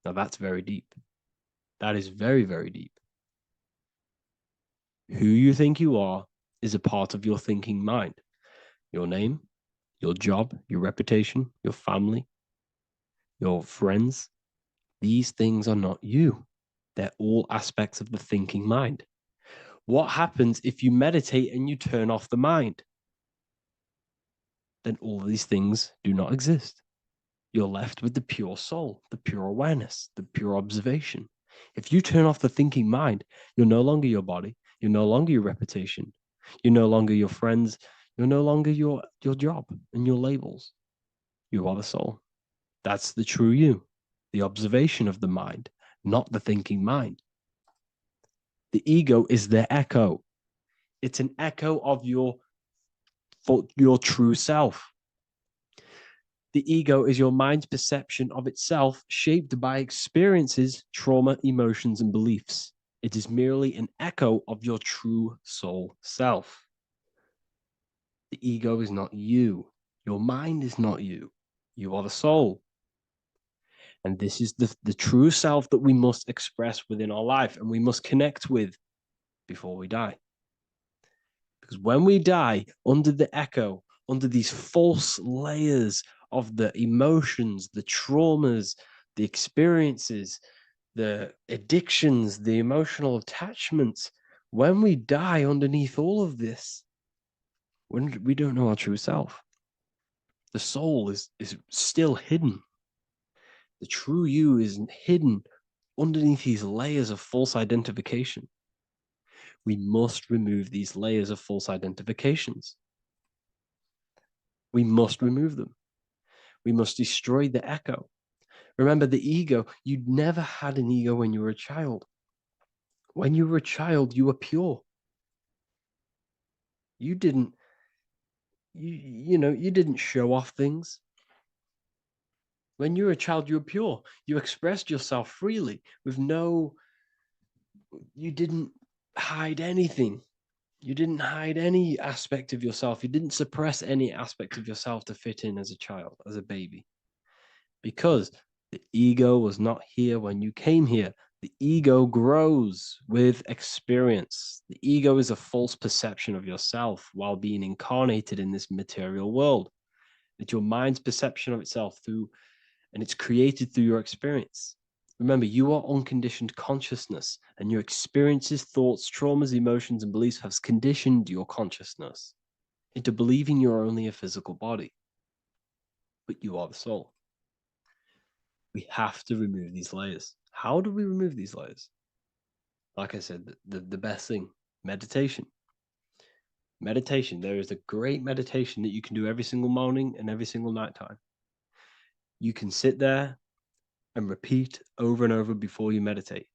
Now that's very deep. That is very, very deep. Who you think you are is a part of your thinking mind. Your name, your job, your reputation, your family, your friends. These things are not you. They're all aspects of the thinking mind. What happens if you meditate and you turn off the mind? Then all these things do not exist. You're left with the pure soul, the pure awareness, the pure observation. If you turn off the thinking mind, you're no longer your body, you're no longer your reputation, you're no longer your friends, you're no longer your job and your labels. You are the soul. That's the true you, the observation of the mind, not the thinking mind. The ego is the echo. It's an echo of your true self. The ego is your mind's perception of itself, shaped by experiences, trauma, emotions, and beliefs. It is merely an echo of your true soul self. The ego is not you. Your mind is not you. You are the soul. And this is the true self that we must express within our life and we must connect with before we die. Because when we die under the echo, under these false layers of the emotions, the traumas, the experiences, the addictions, the emotional attachments, when we die underneath all of this, when we don't know our true self, the soul is still hidden. The true you is hidden underneath these layers of false identification. We must remove these layers of false identifications. We must remove them. We must destroy the echo. Remember the ego. You never had an ego when you were a child. When you were a child, you were pure. You didn't, you didn't show off things. When you were a child, you were pure. You expressed yourself freely with you didn't hide anything. You didn't hide any aspect of yourself. You didn't suppress any aspect of yourself to fit in as a child, as a baby. Because the ego was not here when you came here. The ego grows with experience. The ego is a false perception of yourself while being incarnated in this material world. It's your mind's perception of itself and it's created through your experience. Remember, you are unconditioned consciousness, and your experiences, thoughts, traumas, emotions, and beliefs have conditioned your consciousness into believing you're only a physical body, but you are the soul. We have to remove these layers. How do we remove these layers? Like I said, the best thing, meditation. Meditation. There is a great meditation that you can do every single morning and every single nighttime. You can sit there and repeat over and over before you meditate.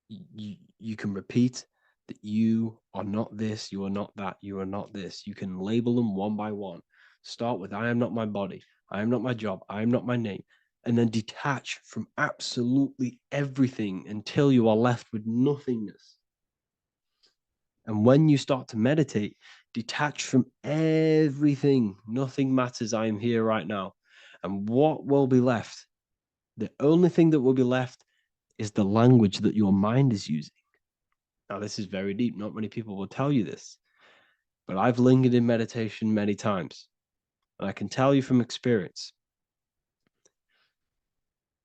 You can repeat that you are not this, you are not that, you are not this. You can label them one by one. Start with, I am not my body, I am not my job, I am not my name. And then detach from absolutely everything until you are left with nothingness. And when you start to meditate, detach from everything. Nothing matters. I am here right now. And what will be left? The only thing that will be left is the language that your mind is using. Now, this is very deep. Not many people will tell you this, but I've lingered in meditation many times. And I can tell you from experience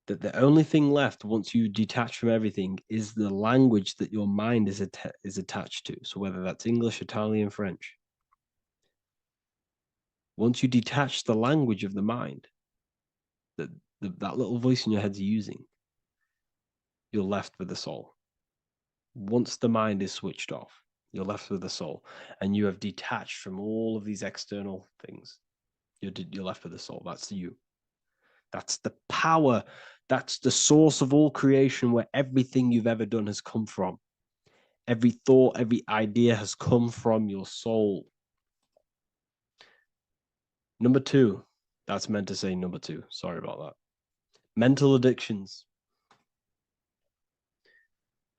that the only thing left once you detach from everything is the language that your mind is attached to. So whether that's English, Italian, French. Once you detach the language of the mind that that little voice in your head's using, you're left with the soul. Once the mind is switched off, you're left with the soul, and you have detached from all of these external things. You're left with the soul. That's you. That's the power. That's the source of all creation, where everything you've ever done has come from. Every thought, every idea has come from your soul. Number two, that's meant to say number two. Sorry about that. Mental addictions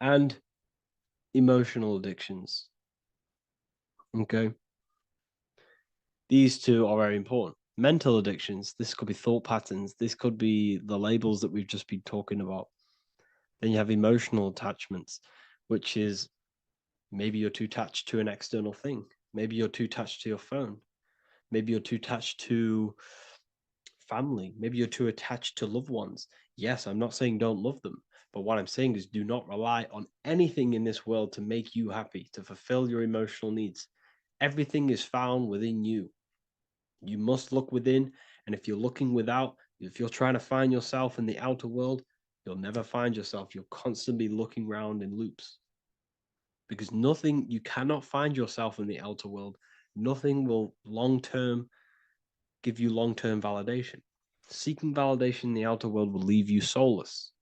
and emotional addictions. Okay. These two are very important. Mental addictions, this could be thought patterns. This could be the labels that we've just been talking about. Then you have emotional attachments, which is maybe you're too attached to an external thing. Maybe you're too attached to your phone. Maybe you're too attached to family. Maybe you're too attached to loved ones. Yes, I'm not saying don't love them, but what I'm saying is do not rely on anything in this world to make you happy, to fulfill your emotional needs. Everything is found within you. You must look within, and if you're looking without, if you're trying to find yourself in the outer world, you'll never find yourself. You'll constantly be looking around in loops. Because you cannot find yourself in the outer world. Nothing will give you long-term validation. Seeking validation in the outer world will leave you soulless,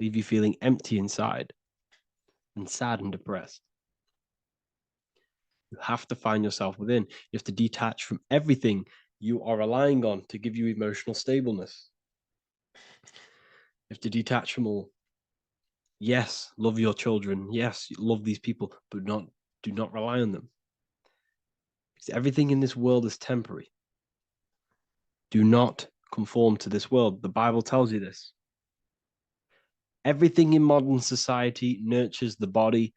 leave you feeling empty inside and sad and depressed. You have to find yourself within. You have to detach from everything you are relying on to give you emotional stableness. You have to detach from all. Yes, love your children. Yes, love these people, but do not rely on them. Because everything in this world is temporary. Do not conform to this world. The Bible tells you this. Everything in modern society nurtures the body,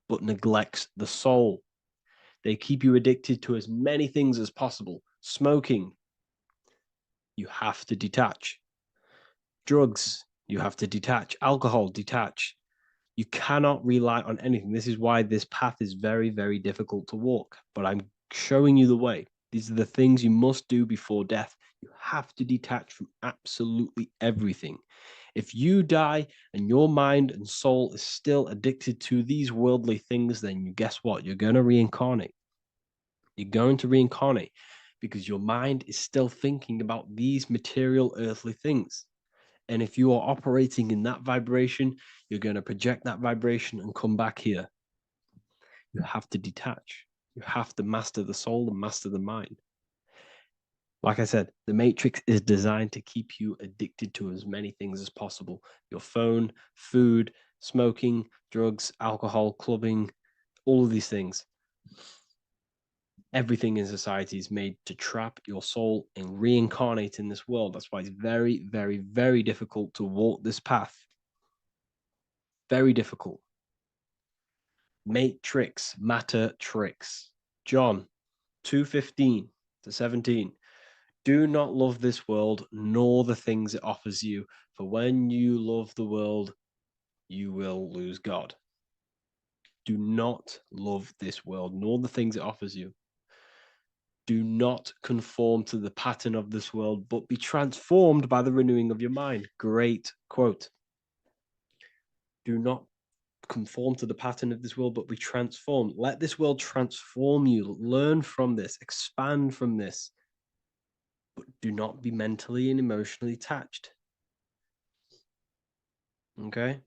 but neglects the soul. They keep you addicted to as many things as possible. Smoking, you have to detach. Drugs, you have to detach. Alcohol, detach. You cannot rely on anything. This is why this path is very, very difficult to walk. But I'm showing you the way. These are the things you must do before death. You have to detach from absolutely everything. If you die and your mind and soul is still addicted to these worldly things, then guess what? You're going to reincarnate. You're going to reincarnate because your mind is still thinking about these material earthly things. And if you are operating in that vibration, you're going to project that vibration and come back here. You have to detach. You have to master the soul and master the mind. Like I said, the Matrix is designed to keep you addicted to as many things as possible. Your phone, food, smoking, drugs, alcohol, clubbing, all of these things. Everything in society is made to trap your soul and reincarnate in this world. That's why it's very, very, very difficult to walk this path. Very difficult. Matrix, matter tricks. John 2:15 to 17. Do not love this world, nor the things it offers you. For when you love the world, you will lose God. Do not love this world, nor the things it offers you. Do not conform to the pattern of this world, but be transformed by the renewing of your mind. Great quote. Do not conform to the pattern of this world, but be transformed. Let this world transform you. Learn from this, expand from this. But do not be mentally and emotionally attached. Okay?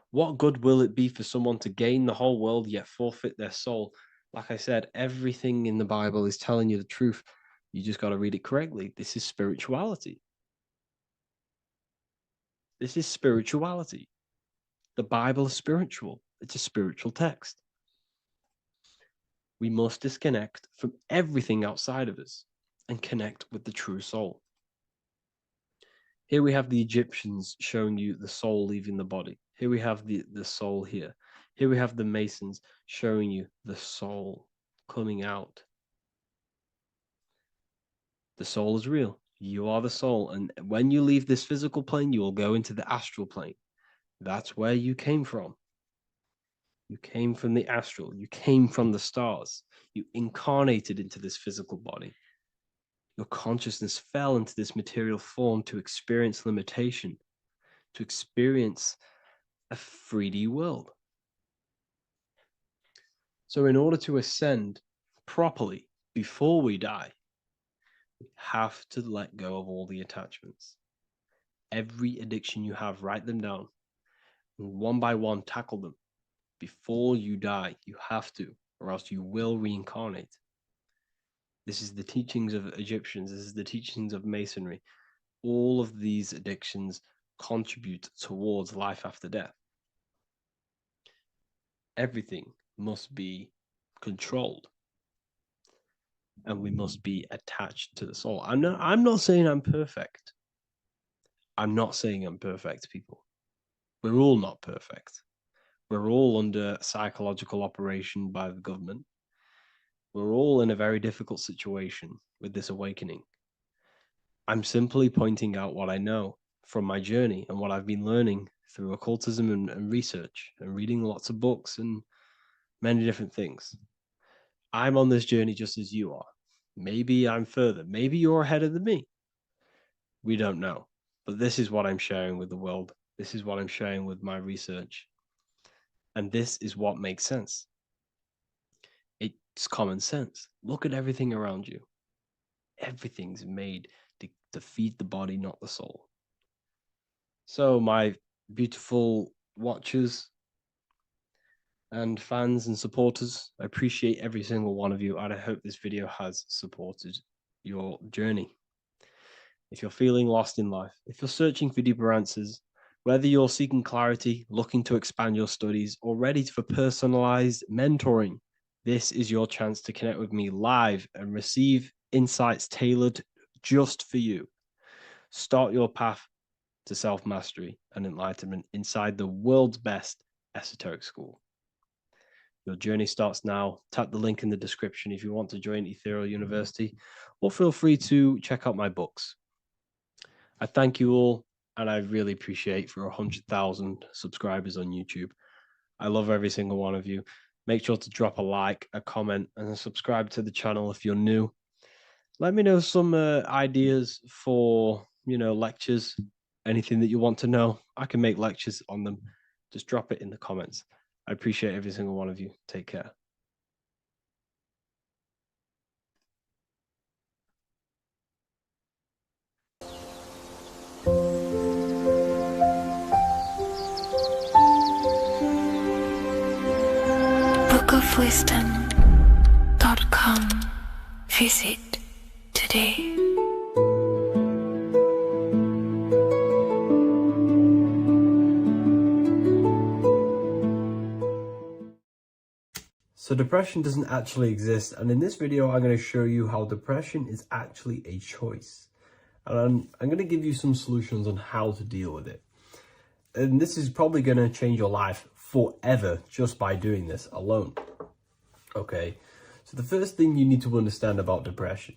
What good will it be for someone to gain the whole world yet forfeit their soul? Like I said, everything in the Bible is telling you the truth. You just got to read it correctly. This is spirituality. This is spirituality. The Bible is spiritual. It's a spiritual text. We must disconnect from everything outside of us and connect with the true soul. Here we have the Egyptians showing you the soul leaving the body. Here we have the soul here. Here we have the Masons showing you the soul coming out. The soul is real. You are the soul. And when you leave this physical plane, you will go into the astral plane. That's where you came from. You came from the astral. You came from the stars. You incarnated into this physical body. Your consciousness fell into this material form to experience limitation, to experience a 3D world. So in order to ascend properly before we die, we have to let go of all the attachments. Every addiction you have, write them down. And one by one, tackle them. Before you die, you have to, or else you will reincarnate. This is the teachings of Egyptians. This is the teachings of Masonry. All of these addictions contribute towards life after death. Everything must be controlled. And we must be attached to the soul. I'm not saying I'm perfect. I'm not saying I'm perfect, people. We're all not perfect. We're all under psychological operation by the government. We're all in a very difficult situation with this awakening. I'm simply pointing out what I know from my journey and what I've been learning through occultism and research and reading lots of books and many different things. I'm on this journey just as you are. Maybe I'm further. Maybe you're ahead of me. We don't know. But this is what I'm sharing with the world. This is what I'm sharing with my research. And this is what makes sense. It's common sense. Look at everything around you. Everything's made to feed the body, not the soul. So my beautiful watchers and fans and supporters, I appreciate every single one of you, and I hope this video has supported your journey. If you're feeling lost in life, if you're searching for deeper answers, whether you're seeking clarity, looking to expand your studies, or ready for personalized mentoring, this is your chance to connect with me live and receive insights tailored just for you. Start your path to self-mastery and enlightenment inside the world's best esoteric school. Your journey starts now. Tap the link in the description if you want to join Ethereal University, or feel free to check out my books. I thank you all, and I really appreciate for 100,000 subscribers on YouTube. I love every single one of you. Make sure to drop a like, a comment, and subscribe to the channel if you're new. Let me know some ideas for, lectures, anything that you want to know. I can make lectures on them. Just drop it in the comments. I appreciate every single one of you. Take care. bookofwisdom.com. Visit today. So depression doesn't actually exist, and in this video I'm going to show you how depression is actually a choice. And I'm going to give you some solutions on how to deal with it. And this is probably going to change your life forever just by doing this alone. Okay, so the first thing you need to understand about depression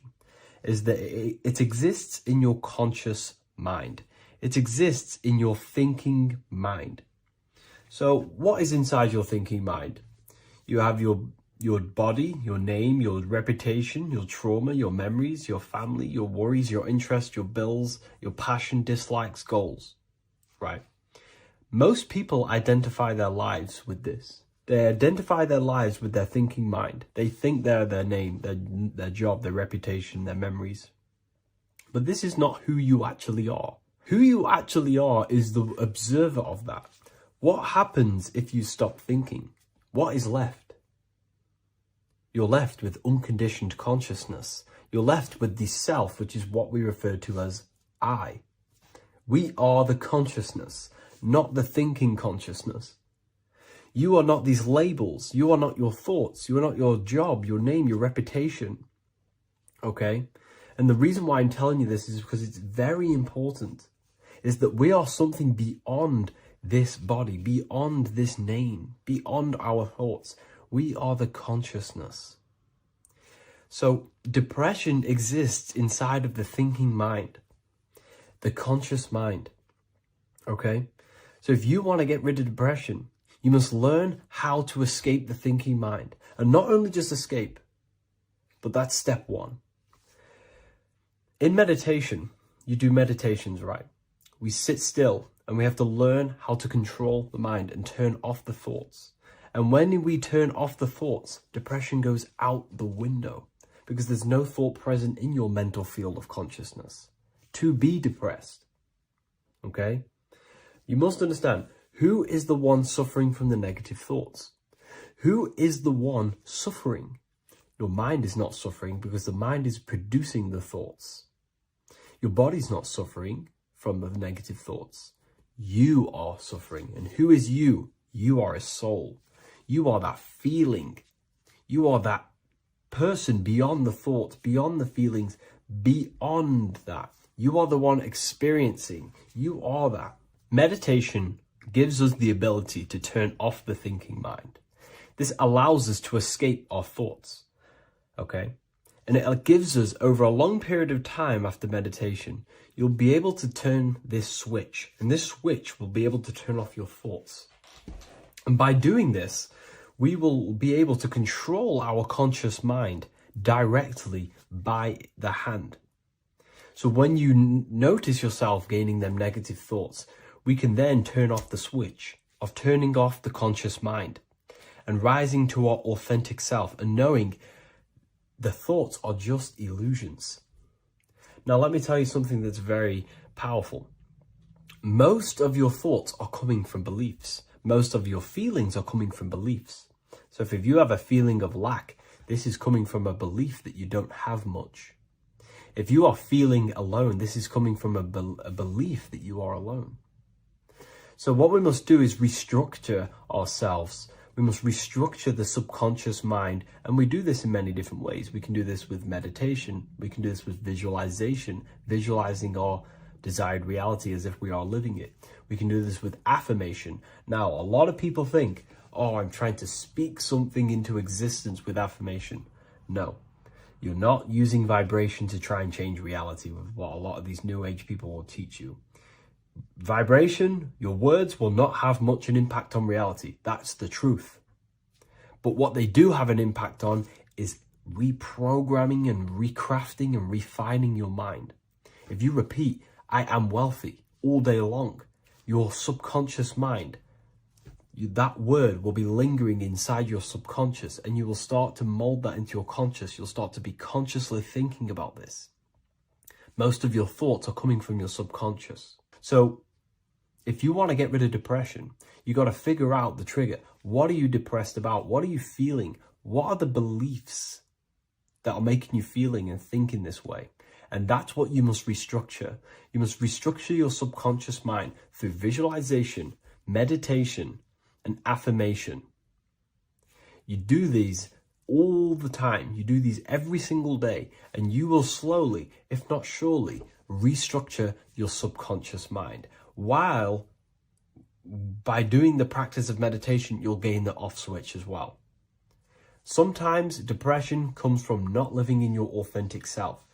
is that it exists in your conscious mind. It exists in your thinking mind. So what is inside your thinking mind? You have your body, your name, your reputation, your trauma, your memories, your family, your worries, your interests, your bills, your passion, dislikes, goals, right? Most people identify their lives with this. They identify their lives with their thinking mind. They think they're their name, their job, their reputation, their memories. But this is not who you actually are. Who you actually are is the observer of that. What happens if you stop thinking? What is left? You're left with unconditioned consciousness. You're left with the self, which is what we refer to as I. We are the consciousness, not the thinking consciousness. You are not these labels. You are not your thoughts. You are not your job, your name, your reputation. Okay? And the reason why I'm telling you this is because it's very important, is that we are something beyond this body, beyond this name, beyond our thoughts. We are the consciousness. So depression exists inside of the thinking mind, the conscious mind. Okay? So if you want to get rid of depression, you must learn how to escape the thinking mind. And not only just escape, but that's step one. In meditation, you do meditations, right? We sit still and we have to learn how to control the mind and turn off the thoughts. And when we turn off the thoughts, depression goes out the window because there's no thought present in your mental field of consciousness to be depressed. Okay? You must understand, who is the one suffering from the negative thoughts? Who is the one suffering? Your mind is not suffering because the mind is producing the thoughts. Your body's not suffering from the negative thoughts. You are suffering. And who is you? You are a soul. You are that feeling. You are that person beyond the thoughts, beyond the feelings, beyond that. You are the one experiencing. You are that. Meditation gives us the ability to turn off the thinking mind. This allows us to escape our thoughts. Okay? And it gives us, over a long period of time after meditation, you'll be able to turn this switch. And this switch will be able to turn off your thoughts. And by doing this, we will be able to control our conscious mind directly by the hand. So when you notice yourself gaining them negative thoughts, we can then turn off the switch of turning off the conscious mind and rising to our authentic self and knowing the thoughts are just illusions. Now, let me tell you something that's very powerful. Most of your thoughts are coming from beliefs. Most of your feelings are coming from beliefs. So if you have a feeling of lack, this is coming from a belief that you don't have much. If you are feeling alone, this is coming from a belief that you are alone. So what we must do is restructure ourselves We must restructure the subconscious mind, and we do this in many different ways. We can do this with meditation. We can do this with visualization, visualizing our desired reality as if we are living it. We can do this with affirmation. Now, a lot of people think, oh, I'm trying to speak something into existence with affirmation. No, you're not using vibration to try and change reality with what a lot of these new age people will teach you. Vibration, your words will not have much an impact on reality. That's the truth. But what they do have an impact on is reprogramming and recrafting and refining your mind. If you repeat, I am wealthy all day long, your subconscious mind, that word will be lingering inside your subconscious, and you will start to mold that into your conscious. You'll start to be consciously thinking about this. Most of your thoughts are coming from your subconscious. So if you want to get rid of depression, you got to figure out the trigger. What are you depressed about? What are you feeling? What are the beliefs that are making you feeling and thinking this way? And that's what you must restructure. You must restructure your subconscious mind through visualization, meditation, and affirmation. You do these all the time. You do these every single day, and you will slowly, if not surely, restructure your subconscious mind. While by doing the practice of meditation, you'll gain the off switch as well. Sometimes depression comes from not living in your authentic self.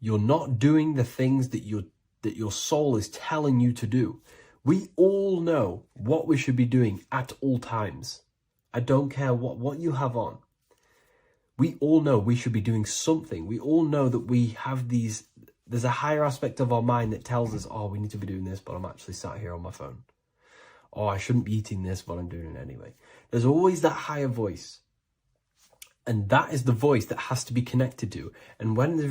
You're not doing the things that your soul is telling you to do. We all know what we should be doing at all times. I don't care what you have on. We all know we should be doing something. We all know that we have there's a higher aspect of our mind that tells us, oh, we need to be doing this, but I'm actually sat here on my phone. Oh, I shouldn't be eating this, but I'm doing it anyway. There's always that higher voice. And that is the voice that has to be connected to. And when your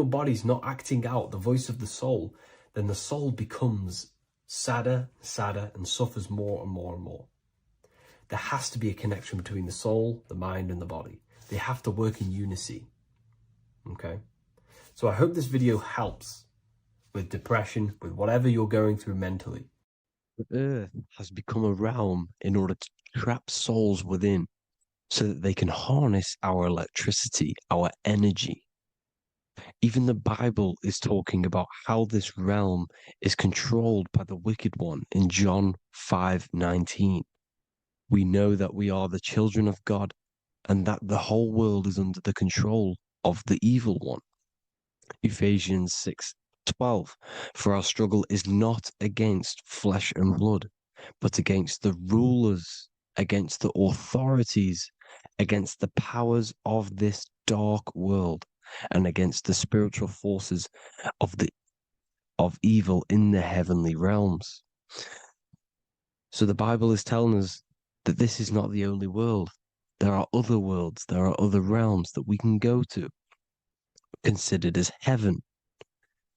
body's not acting out the voice of the soul, then the soul becomes sadder, and suffers more and more and more. There has to be a connection between the soul, the mind, and the body. They have to work in unison. Okay? So I hope this video helps with depression, with whatever you're going through mentally. The earth has become a realm in order to trap souls within so that they can harness our electricity, our energy. Even the Bible is talking about how this realm is controlled by the wicked one in John 5:19. We know that we are the children of God and that the whole world is under the control of the evil one. Ephesians 6:12. For our struggle is not against flesh and blood, but against the rulers, against the authorities, against the powers of this dark world, and against the spiritual forces of evil in the heavenly realms. So the Bible is telling us that this is not the only world. There are other worlds, there are other realms that we can go to, considered as heaven.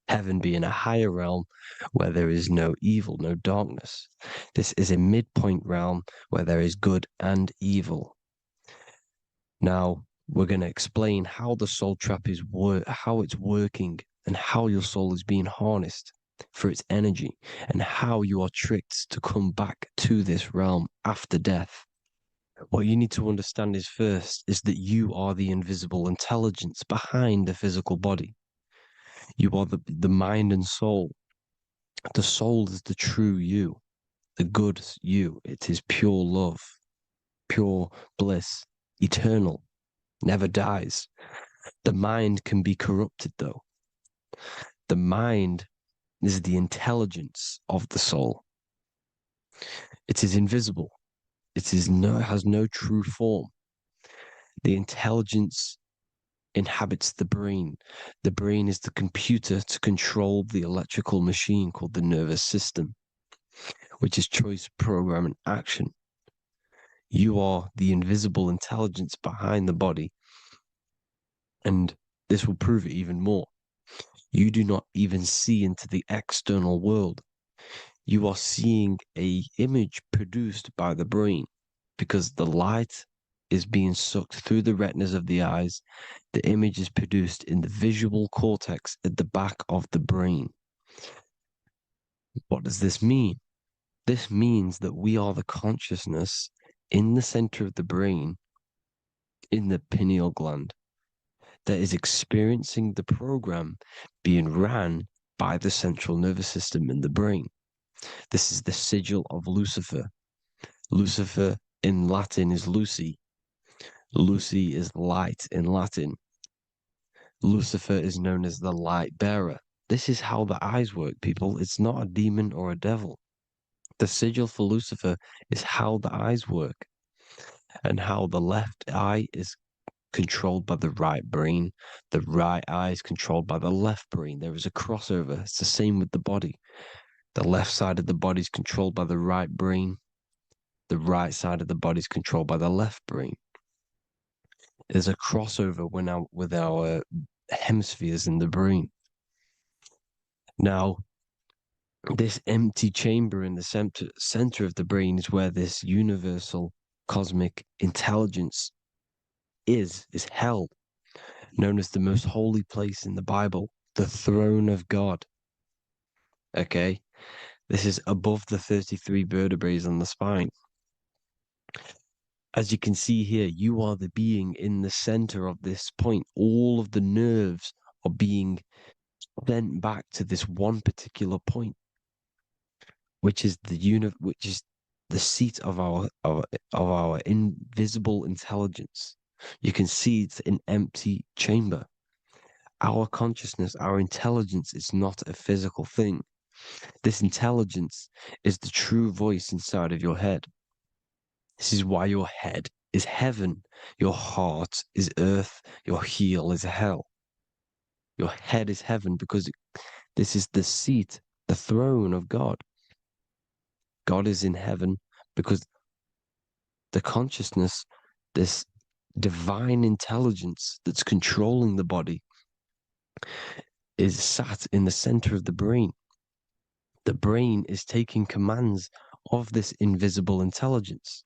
Heaven being a higher realm where there is no evil, no darkness. This is a midpoint realm where there is good and evil. Now, we're going to explain how the soul trap is how it's working, and how your soul is being harnessed for its energy, and how you are tricked to come back to this realm after death. What you need to understand is first is that you are the invisible intelligence behind the physical body. You are the mind and soul. The soul is the true you, the good you. It is pure love, pure bliss, eternal, never dies. The mind can be corrupted though. The mind is the intelligence of the soul. It is invisible. It has no true form. The intelligence inhabits the brain. The brain is the computer to control the electrical machine called the nervous system, which is choice, program, and action. You are the invisible intelligence behind the body, and this will prove it even more. You do not even see into the external world. You are seeing an image produced by the brain, because the light is being sucked through the retinas of the eyes. The image is produced in the visual cortex at the back of the brain. What does this mean? This means that we are the consciousness in the center of the brain, in the pineal gland, that is experiencing the program being ran by the central nervous system in the brain. This is the sigil of Lucifer. Lucifer in Latin is Lucy. Lucy is light in Latin. Lucifer is known as the light bearer. This is how the eyes work, people. It's not a demon or a devil. The sigil for Lucifer is how the eyes work, and how the left eye is controlled by the right brain. The right eye is controlled by the left brain. There is a crossover. It's the same with the body. The left side of the body is controlled by the right brain. The right side of the body is controlled by the left brain. There's a crossover with our hemispheres in the brain. Now, this empty chamber in the center of the brain is where this universal cosmic intelligence is held, known as the most holy place in the Bible, the throne of God. Okay? This is above the 33 vertebrae on the spine. As you can see here, you are the being in the center of this point. All of the nerves are being sent back to this one particular point, which is the seat of our invisible intelligence. You can see it's an empty chamber. Our consciousness, our intelligence is not a physical thing. This intelligence is the true voice inside of your head. This is why your head is heaven, your heart is earth, your heel is hell. Your head is heaven because this is the seat, the throne of God. God is in heaven because the consciousness, this divine intelligence that's controlling the body, is sat in the center of the brain. The brain is taking commands of this invisible intelligence.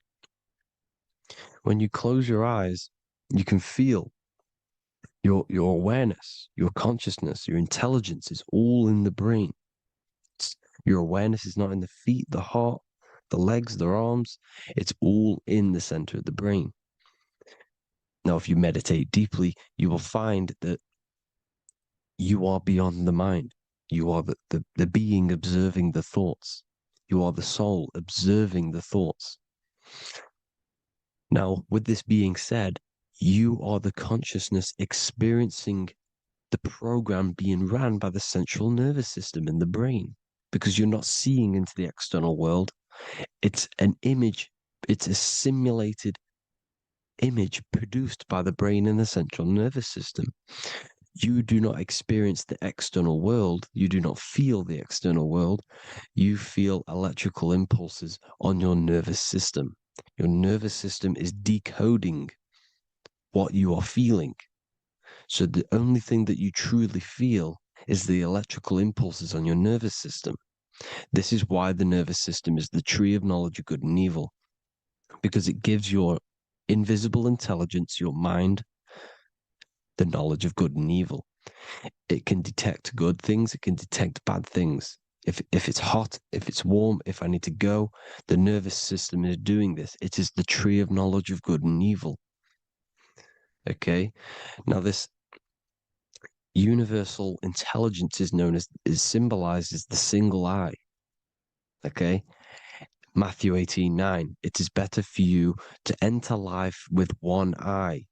When you close your eyes, you can feel your awareness, your consciousness, your intelligence is all in the brain. Your awareness is not in the feet, the heart, the legs, the arms. It's all in the center of the brain. Now, if you meditate deeply, you will find that you are beyond the mind. You are the being observing the thoughts. You are the soul observing the thoughts. Now, with this being said, you are the consciousness experiencing the program being ran by the central nervous system in the brain, because you're not seeing into the external world. It's an image. It's a simulated image produced by the brain and the central nervous system. You do not experience the external world. You do not feel the external world. You feel electrical impulses on your nervous system. Your nervous system is decoding what you are feeling. So the only thing that you truly feel is the electrical impulses on your nervous system. This is why the nervous system is the tree of knowledge of good and evil, because it gives your invisible intelligence, your mind, the knowledge of good and evil. It can detect good things, it can detect bad things. If it's hot, if it's warm, if I need to go, the nervous system is doing this. It is the tree of knowledge of good and evil. Okay? Now this universal intelligence is symbolized as the single eye. Okay? Matthew 18:9. It is better for you to enter life with one eye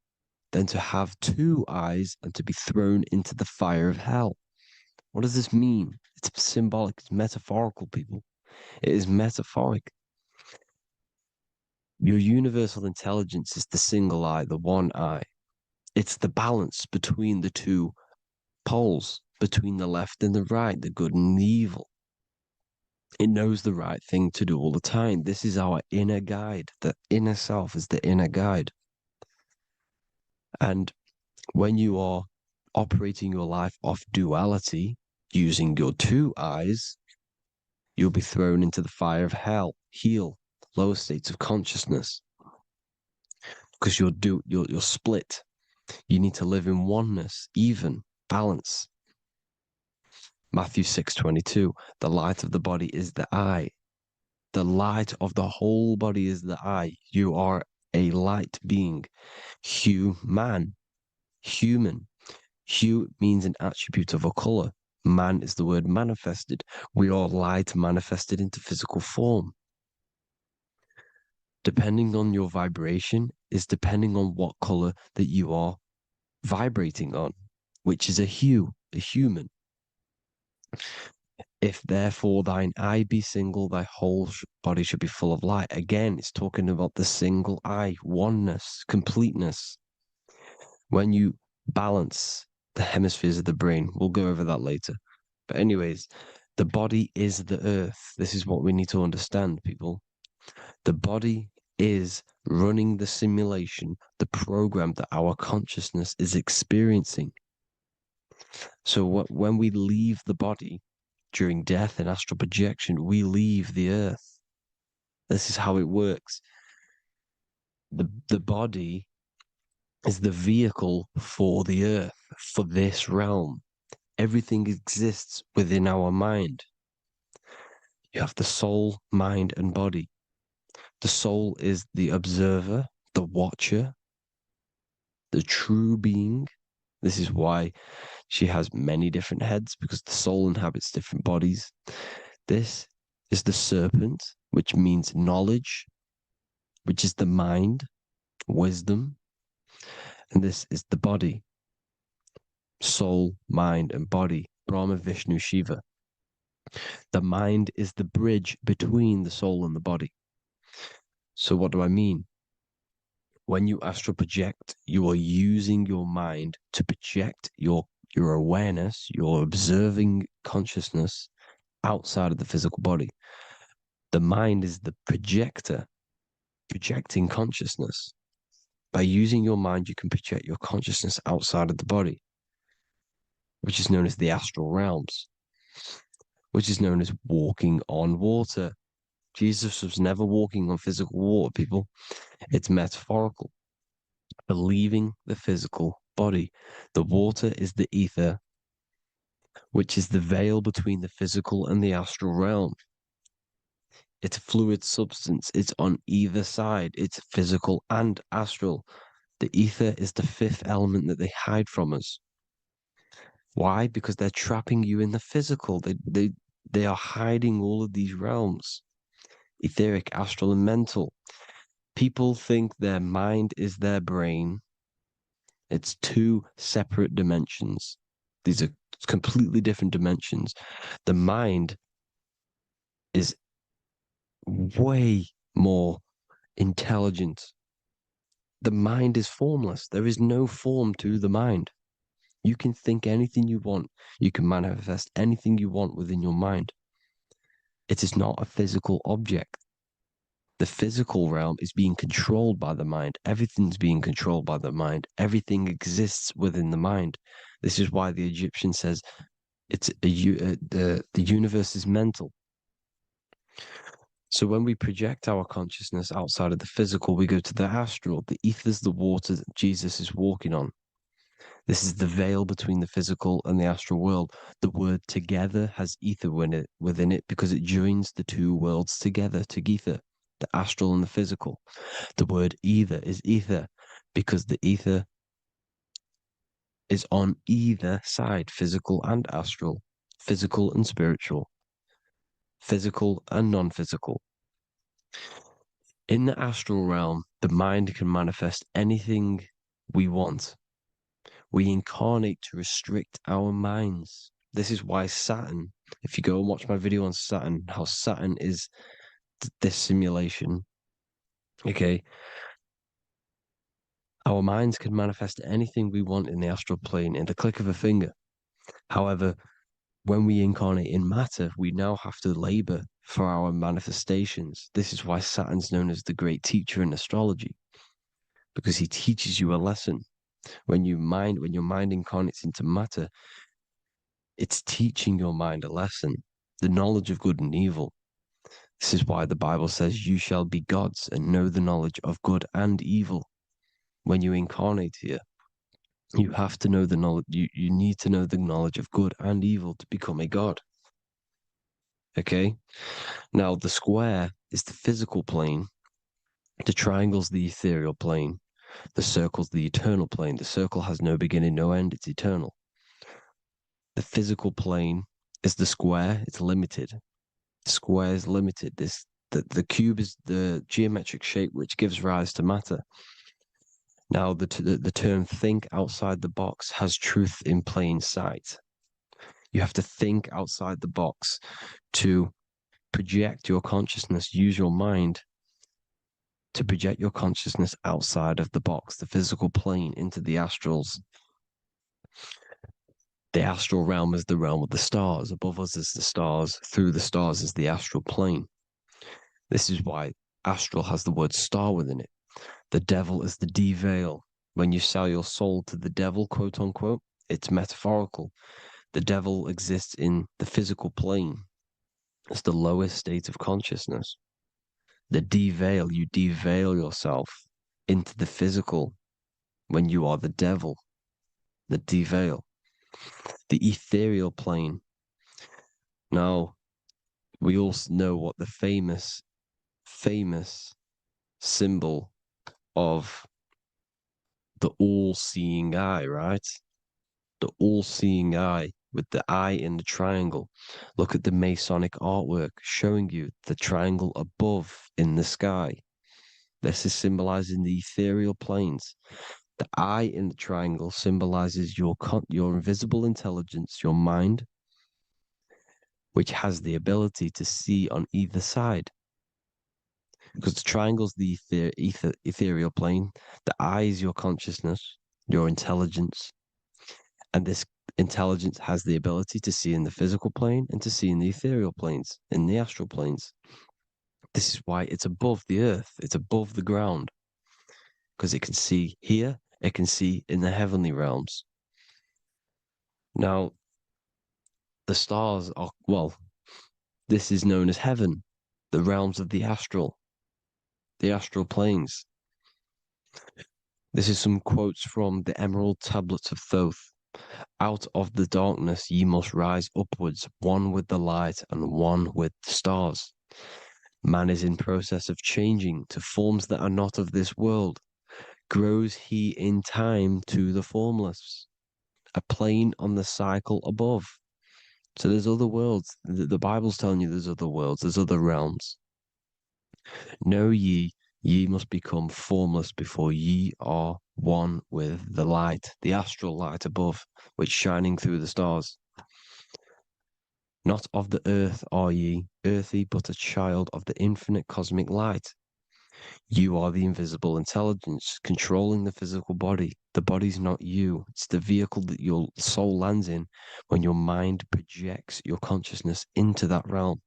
than to have two eyes and to be thrown into the fire of hell. What does this mean? It's symbolic, it's metaphorical, people. It is metaphoric. Your universal intelligence is the single eye, the one eye. It's the balance between the two poles, between the left and the right, the good and the evil. It knows the right thing to do all the time. This is our inner guide. The inner self is the inner guide. And when you are operating your life off duality, using your two eyes, you'll be thrown into the fire of hell, lower states of consciousness. Because you're split. You need to live in oneness, even, balance. Matthew 6:22, the light of the body is the eye. The light of the whole body is the eye. You are a light being. Human. Hue means an attribute of a color. Man is the word manifested. We are light manifested into physical form. Depending on your vibration is depending on what color that you are vibrating on, which is a hue, a human. If therefore thine eye be single, thy whole body should be full of light. Again, it's talking about the single eye, oneness, completeness. When you balance the hemispheres of the brain, we'll go over that later. But anyways, the body is the earth. This is what we need to understand, people. The body is running the simulation, the program that our consciousness is experiencing. So when we leave the body during death and astral projection, we leave the earth. This is how it works. The body is the vehicle for the earth, for this realm. Everything exists within our mind. You have the soul, mind, and body. The soul is the observer, the watcher, the true being. This is why she has many different heads, because the soul inhabits different bodies. This is the serpent, which means knowledge, which is the mind, wisdom. And this is the body, soul, mind, and body, Brahma, Vishnu, Shiva. The mind is the bridge between the soul and the body. So what do I mean? When you astral project, you are using your mind to project your awareness, your observing consciousness outside of the physical body. The mind is the projector, projecting consciousness. By using your mind, you can project your consciousness outside of the body, which is known as the astral realms, which is known as walking on water. Jesus was never walking on physical water, people. It's metaphorical. Leaving the physical body. The water is the ether, which is the veil between the physical and the astral realm. It's a fluid substance. It's on either side. It's physical and astral. The ether is the fifth element that they hide from us. Why? Because they're trapping you in the physical. They are hiding all of these realms. Etheric, astral, and mental. People think their mind is their brain. It's two separate dimensions. These are completely different dimensions. The mind is way more intelligent. The mind is formless. There is no form to the mind. You can think anything you want. You can manifest anything you want within your mind. It is not a physical object. The physical realm is being controlled by the mind. Everything's being controlled by the mind. Everything exists within the mind. This is why the Egyptian says the universe is mental. So when we project our consciousness outside of the physical, we go to the astral. The ether is the water that Jesus is walking on. This is the veil between the physical and the astral world. The word together has ether within it because it joins the two worlds together, together, the astral and the physical. The word either is ether because the ether is on either side, physical and astral, physical and spiritual, physical and non-physical. In the astral realm, the mind can manifest anything we want. We incarnate to restrict our minds. This is why Saturn, if you go and watch my video on Saturn, how Saturn is this simulation, okay, our minds can manifest anything we want in the astral plane in the click of a finger. However, when we incarnate in matter, we now have to labor for our manifestations. This is why Saturn's known as the great teacher in astrology, because he teaches you a lesson. When your mind incarnates into matter, it's teaching your mind a lesson, the knowledge of good and evil. This is why the Bible says, you shall be gods and know the knowledge of good and evil. When you incarnate here, you have to know the knowledge, you need to know the knowledge of good and evil to become a god. Okay? Now, the square is the physical plane. The triangle's the ethereal plane. The circle's the eternal plane. The circle has no beginning, no end. It's eternal. The physical plane is the square. It's limited. The square is limited. The cube is the geometric shape which gives rise to matter. Now, the term think outside the box has truth in plain sight. You have to think outside the box to project your consciousness, use your mind to project your consciousness outside of the box, the physical plane, into the astrals. The astral realm is the realm of the stars. Above us is the stars. Through the stars is the astral plane. This is why astral has the word star within it. The devil is the de-veil. When you sell your soul to the devil, quote unquote, it's metaphorical. The devil exists in the physical plane. It's the lowest state of consciousness. The de-veil, you de-veil yourself into the physical when you are the devil. The de-veil. The ethereal plane. Now, we all know what the famous symbol of the all-seeing eye, right? The all-seeing eye with the eye in the triangle. Look at the Masonic artwork showing you the triangle above in the sky. This is symbolizing the ethereal planes. The eye in the triangle symbolizes your invisible intelligence, your mind, which has the ability to see on either side. Because the triangle's the ethereal plane. The eye is your consciousness, your intelligence. And this intelligence has the ability to see in the physical plane and to see in the ethereal planes, in the astral planes. This is why it's above the earth. It's above the ground. Because it can see here, it can see in the heavenly realms. Now, the stars are, well, this is known as heaven, the realms of the astral planes. This is some quotes from the Emerald Tablets of Thoth. Out of the darkness ye must rise upwards, one with the light and one with the stars. Man is in process of changing to forms that are not of this world. Grows he in time to the formless, a plane on the cycle above. So there's other worlds. The Bible's telling you there's other worlds, there's other realms. Know ye must become formless before ye are one with the light, the astral light above, which shining through the stars. Not of the earth are ye, earthy, but a child of the infinite cosmic light. You are the invisible intelligence controlling the physical body. The body's not you. It's the vehicle that your soul lands in when your mind projects your consciousness into that realm.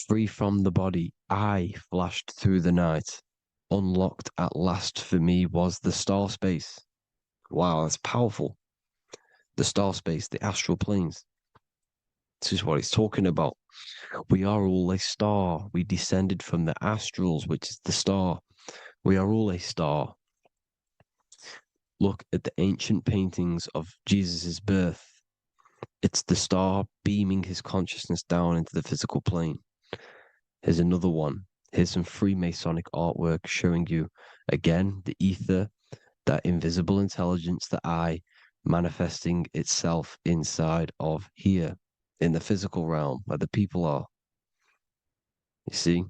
Free from the body, I flashed through the night. Unlocked at last for me was the star space. Wow, that's powerful. The star space, the astral planes. This is what it's talking about. We are all a star. We descended from the astrals, which is the star. We are all a star. Look at the ancient paintings of Jesus' birth. It's the star beaming his consciousness down into the physical plane. Here's another one. Here's some Freemasonic artwork showing you, again, the ether, that invisible intelligence, the eye, manifesting itself inside of here, in the physical realm, where the people are. You see?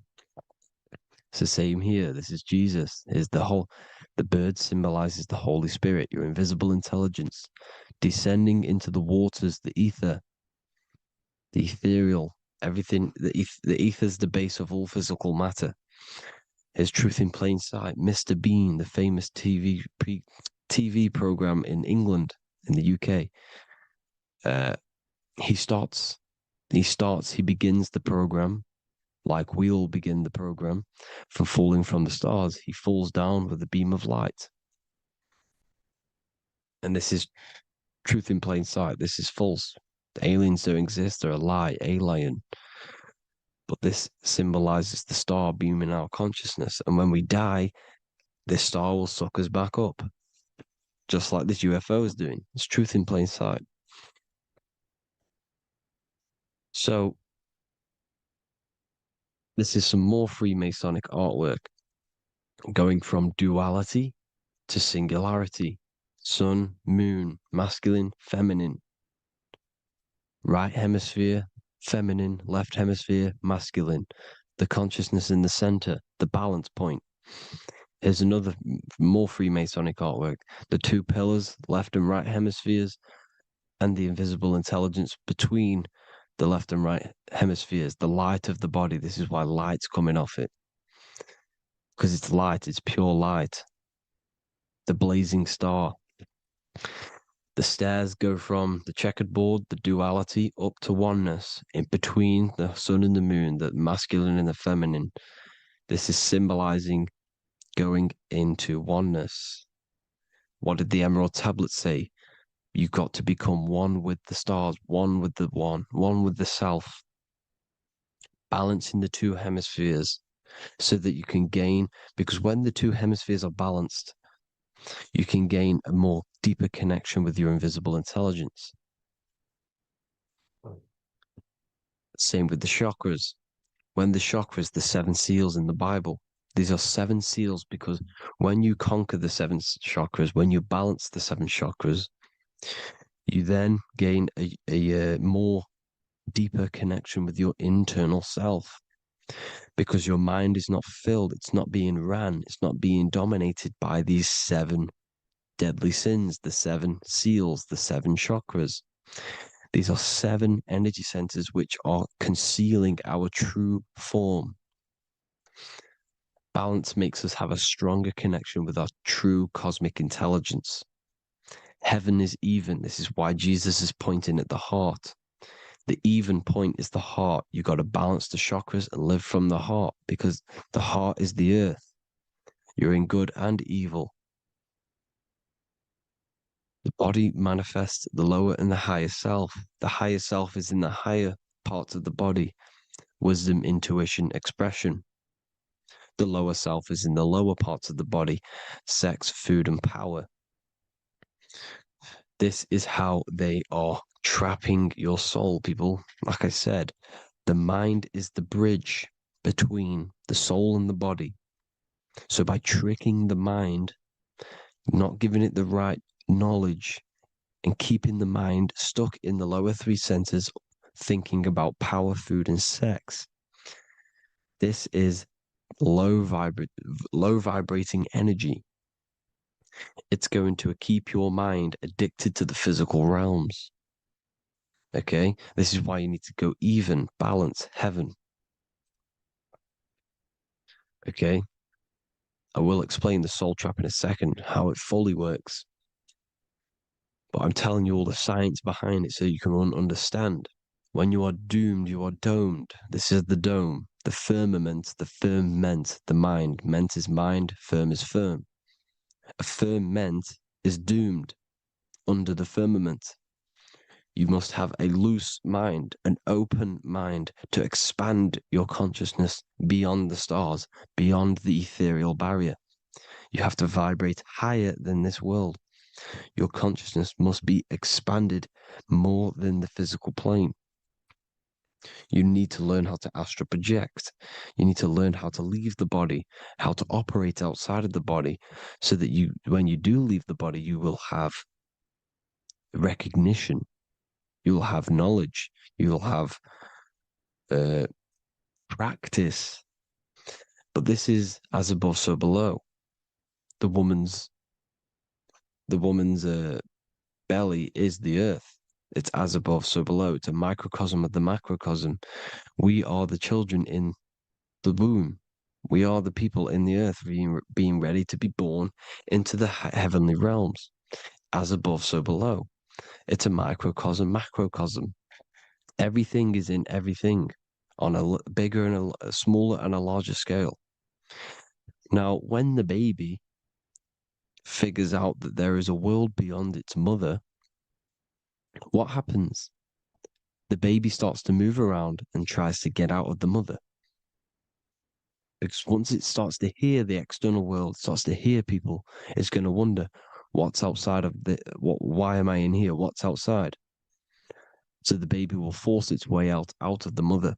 It's the same here. This is Jesus. Here's the bird symbolizes the Holy Spirit, your invisible intelligence, descending into the waters, the ether, the ethereal, everything. The ether is the base of all physical matter. Here's Truth in Plain Sight. Mr. Bean, the famous TV program in England, in the UK. He begins the program like we all begin the program from falling from the stars. He falls down with a beam of light. And this is Truth in Plain Sight. This is false. The aliens don't exist. They're a lie, alien. But this symbolizes the star beaming our consciousness. And when we die, this star will suck us back up. Just like this UFO is doing. It's Truth in Plain Sight. So this is some more Freemasonic artwork going from duality to singularity. Sun, moon, masculine, feminine. Right hemisphere, feminine, left hemisphere, masculine. The consciousness in the center, the balance point. Here's another more Freemasonic artwork. The two pillars, left and right hemispheres, and the invisible intelligence between the left and right hemispheres, the light of the body. This is why light's coming off it. Because it's light, it's pure light. The blazing star. The stairs go from the checkered board, the duality, up to oneness, in between the sun and the moon, the masculine and the feminine. This is symbolizing going into oneness. What did the Emerald Tablet say? You've got to become one with the stars, one with the one with the self. Balancing the two hemispheres so that you can gain, because when the two hemispheres are balanced, you can gain a more deeper connection with your invisible intelligence. Same with the chakras. When the chakras, the 7 seals in the Bible, these are 7 seals because when you conquer the 7 chakras, when you balance the 7 chakras, you then gain a more deeper connection with your internal self. Because your mind is not filled, it's not being ran, it's not being dominated by these 7 deadly sins, the 7 seals, the 7 chakras. These are 7 energy centers which are concealing our true form. Balance makes us have a stronger connection with our true cosmic intelligence. Heaven is even. This is why Jesus is pointing at the heart. The even point is the heart. You got to balance the chakras and live from the heart because the heart is the earth. You're in good and evil. The body manifests the lower and the higher self. The higher self is in the higher parts of the body. Wisdom, intuition, expression. The lower self is in the lower parts of the body. Sex, food, and power. This is how they are trapping your soul, people. Like I said, the mind is the bridge between the soul and the body. So by tricking the mind, not giving it the right knowledge, and keeping the mind stuck in the lower 3 centers, thinking about power, food, and sex, this is low vibrating energy. It's going to keep your mind addicted to the physical realms. Okay? This is why you need to go even, balance, heaven. Okay? I will explain the soul trap in a second, how it fully works. But I'm telling you all the science behind it so you can understand. When you are doomed, you are domed. This is the dome, the firmament, the firmament, the mind. Ment is mind, firm is firm. A firmament is doomed under the firmament. You must have a loose mind, an open mind to expand your consciousness beyond the stars, beyond the ethereal barrier. You have to vibrate higher than this world. Your consciousness must be expanded more than the physical plane. You need to learn how to astral project. You need to learn how to leave the body, how to operate outside of the body, so that you, when you do leave the body, you will have recognition. You'll have knowledge. You'll have practice. But this is as above, so below. The woman's belly is the earth. It's as above, so below. It's a microcosm of the macrocosm. We are the children in the womb. We are the people in the earth being ready to be born into the heavenly realms. As above, so below. It's a microcosm, macrocosm. Everything is in everything on a bigger and a smaller and a larger scale. Now, when the baby figures out that there is a world beyond its mother, what happens? The baby starts to move around and tries to get out of the mother. Because once it starts to hear the external world, starts to hear people, it's going to wonder, what's outside of why am I in here? What's outside? So the baby will force its way out of the mother.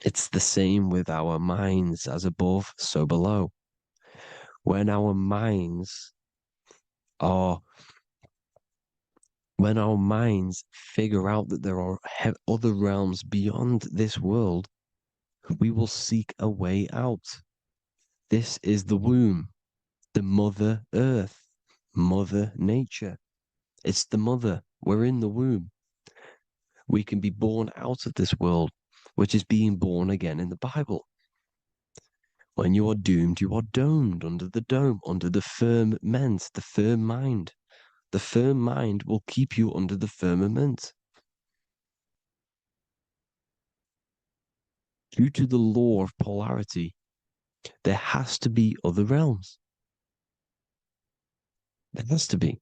It's the same with our minds, as above, so below. When our minds figure out that there are other realms beyond this world, we will seek a way out. This is the womb, the Mother Earth, Mother Nature. It's the mother. We're in the womb. We can be born out of this world, which is being born again in the Bible. When you are doomed, you are domed under the dome, under the firmament, the firm mind. The firm mind will keep you under the firmament. Due to the law of polarity, there has to be other realms. There has to be.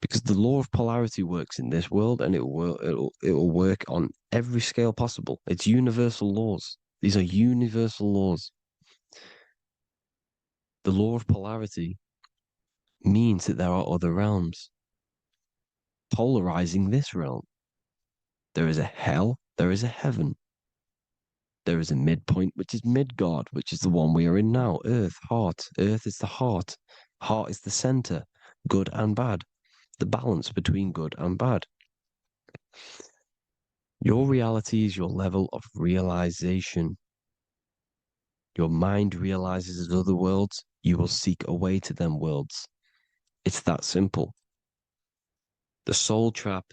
Because the law of polarity works in this world, and it will work on every scale possible. It's universal laws. These are universal laws. The law of polarity means that there are other realms polarizing this realm. There is a hell, there is a heaven. There is a midpoint, which is Midgard, which is the one we are in now. Earth, heart. Earth is the heart. Heart is the center, good and bad. The balance between good and bad. Your reality is your level of realization. Your mind realizes other worlds, you will seek a way to them worlds. It's that simple. The soul trap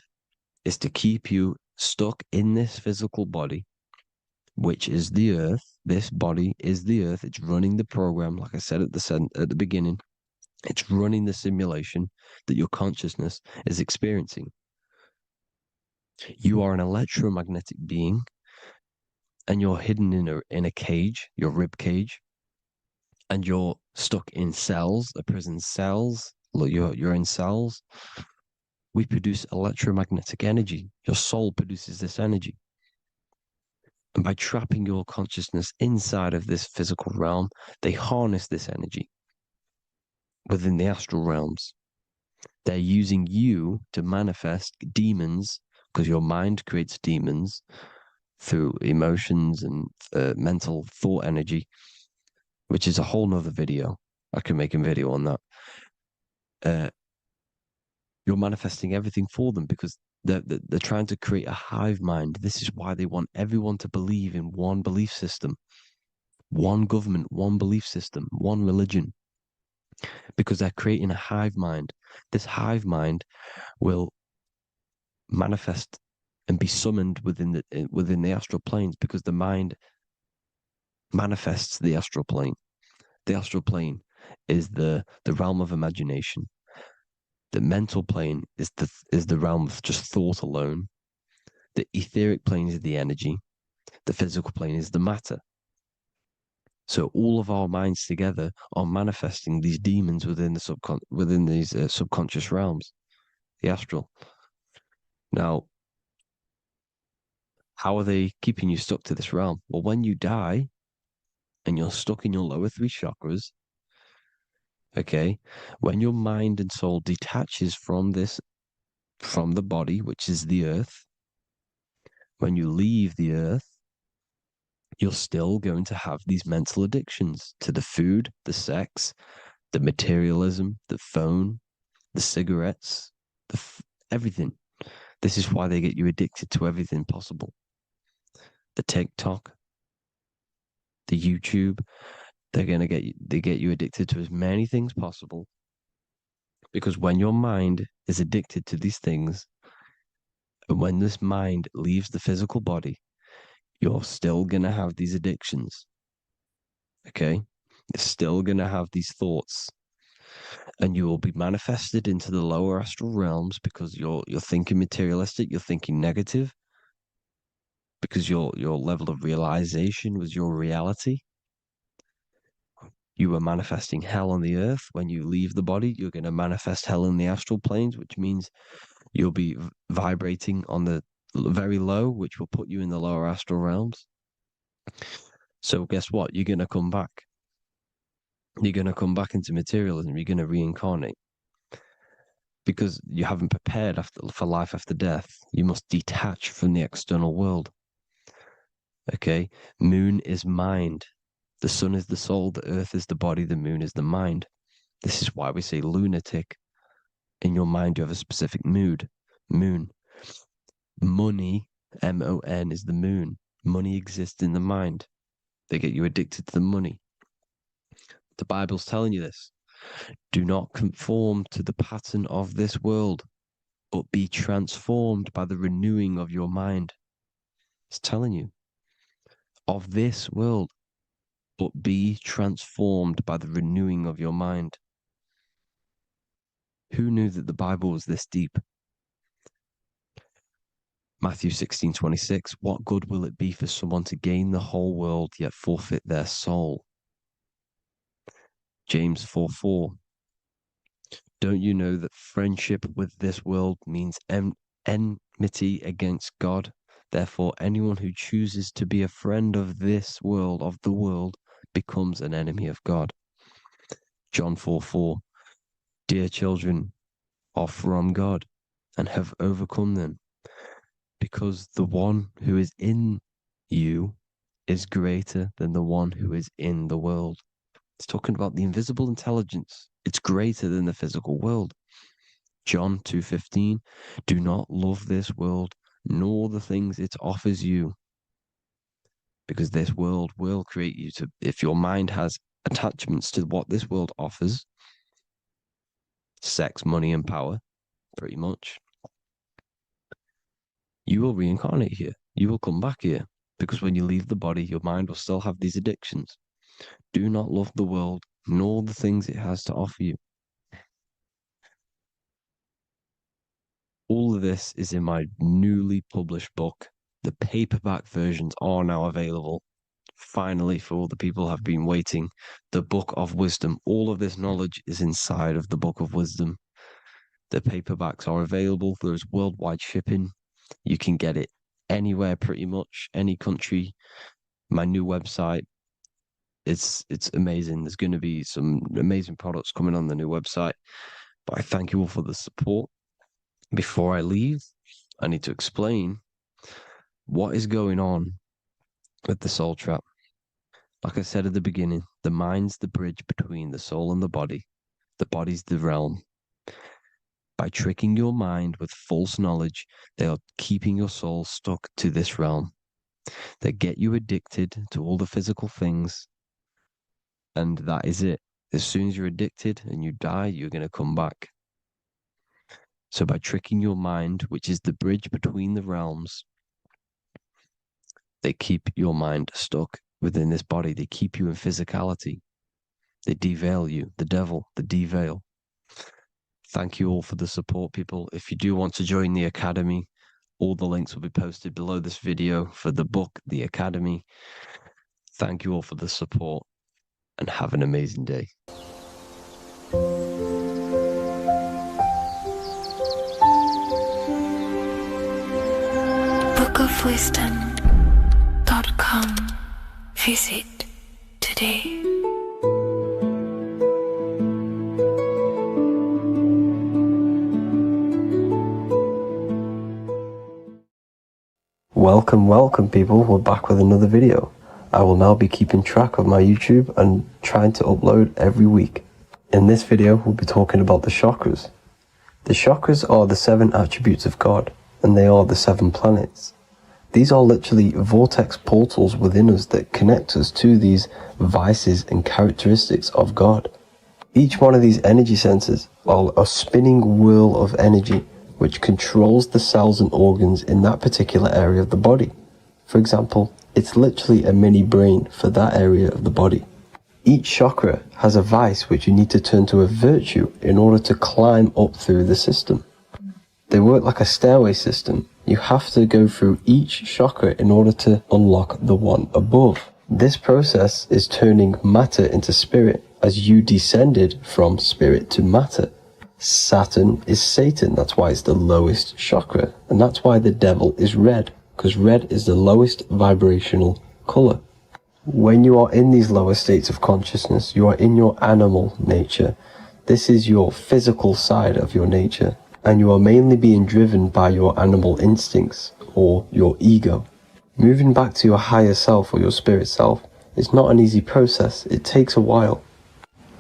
is to keep you stuck in this physical body, which is the earth. This body is the earth. It's running the program, like I said at the beginning. It's running the simulation that your consciousness is experiencing. You are an electromagnetic being, and you're hidden in a cage, your rib cage, and you're stuck in cells, a prison cells. Look, you're in cells. We produce electromagnetic energy. Your soul produces this energy. And by trapping your consciousness inside of this physical realm, they harness this energy within the astral realms. They're using you to manifest demons, because your mind creates demons through emotions and mental thought energy, which is a whole nother video. I can make a video on that. You're manifesting everything for them because they're trying to create a hive mind. This is why they want everyone to believe in one belief system, one government, one belief system, one religion, because they're creating a hive mind. This hive mind will manifest and be summoned within the astral planes, because the mind manifests the astral plane. The astral plane is the realm of imagination. The mental plane is the realm of just thought alone. The etheric plane is the energy. The physical plane is the matter. So all of our minds together are manifesting these demons within these subconscious realms, the astral. Now, how are they keeping you stuck to this realm? Well, when you die and you're stuck in your lower three chakras, okay, when your mind and soul detaches from the body, which is the earth, when you leave the earth, you're still going to have these mental addictions to the food, the sex, the materialism, the phone, the cigarettes, everything. This is why they get you addicted to everything possible. The TikTok, the YouTube, they get you addicted to as many things possible. Because when your mind is addicted to these things, and when this mind leaves the physical body, you're still going to have these addictions. Okay? You're still going to have these thoughts. And you will be manifested into the lower astral realms because you're thinking materialistic, you're thinking negative, because your level of realization was your reality. You were manifesting hell on the earth. When you leave the body, you're going to manifest hell in the astral planes, which means you'll be vibrating on the very low, which will put you in the lower astral realms. So guess what? You're going to come back. You're going to come back into materialism. You're going to reincarnate. because you haven't prepared for life after death. You must detach from the external world. Okay, moon is mind. The sun is the soul, the earth is the body, the moon is the mind. This is why we say lunatic. In your mind, you have a specific mood. Moon. Money, M-O-N, is the moon. Money exists in the mind. They get you addicted to the money. The Bible's telling you this. Do not conform to the pattern of this world, but be transformed by the renewing of your mind. It's telling you. Of this world, but be transformed by the renewing of your mind. Who knew that the Bible was this deep? Matthew 16:26, what good will it be for someone to gain the whole world yet forfeit their soul? James 4:4, don't you know that friendship with this world means enmity against God? Therefore, anyone who chooses to be a friend of this world, of the world, becomes an enemy of God. John 4:4, dear children, are from God and have overcome them, because the one who is in you is greater than the one who is in the world. It's talking about the invisible intelligence. It's greater than the physical world. John 2:15, do not love this world, nor the things it offers you, because this world will create you to, if your mind has attachments to what this world offers, sex, money, and power, pretty much, you will reincarnate here. You will come back here, because when you leave the body, your mind will still have these addictions. Do not love the world, nor the things it has to offer you. All of this is in my newly published book. The paperback versions are now available. Finally, for all the people who have been waiting, the Book of Wisdom. All of this knowledge is inside of the Book of Wisdom. The paperbacks are available. There is worldwide shipping. You can get it anywhere, pretty much, any country. My new website, it's amazing. There's going to be some amazing products coming on the new website. But I thank you all for the support. Before I leave, I need to explain what is going on with the soul trap. Like I said at the beginning, the mind's the bridge between the soul and the body. The body's the realm. By tricking your mind with false knowledge, they are keeping your soul stuck to this realm. They get you addicted to all the physical things, and that is it. As soon as you're addicted and you die, you're going to come back. So by tricking your mind, which is the bridge between the realms, they keep your mind stuck within this body. They keep you in physicality. They deveil you, the devil, the deveil. Thank you all for the support, people. If you do want to join the Academy, all the links will be posted below this video for the book, The Academy. Thank you all for the support, and have an amazing day. bookofwisdom.com. Visit today. Welcome people, we're back with another video. I will now be keeping track of my YouTube and trying to upload every week. In this video, we'll be talking about the chakras. The chakras are the 7 attributes of God, and they are the 7 planets. These are literally vortex portals within us that connect us to these vices and characteristics of God. Each one of these energy centers are a spinning wheel of energy which controls the cells and organs in that particular area of the body. For example, it's literally a mini brain for that area of the body. Each chakra has a vice which you need to turn to a virtue in order to climb up through the system. They work like a stairway system. You have to go through each chakra in order to unlock the one above. This process is turning matter into spirit as you descended from spirit to matter. Saturn is Satan, that's why it's the lowest chakra, and that's why the devil is red, because red is the lowest vibrational color. When you are in these lower states of consciousness, you are in your animal nature. This is your physical side of your nature, and you are mainly being driven by your animal instincts or your ego. Moving back to your higher self or your spirit self is not an easy process. It takes a while.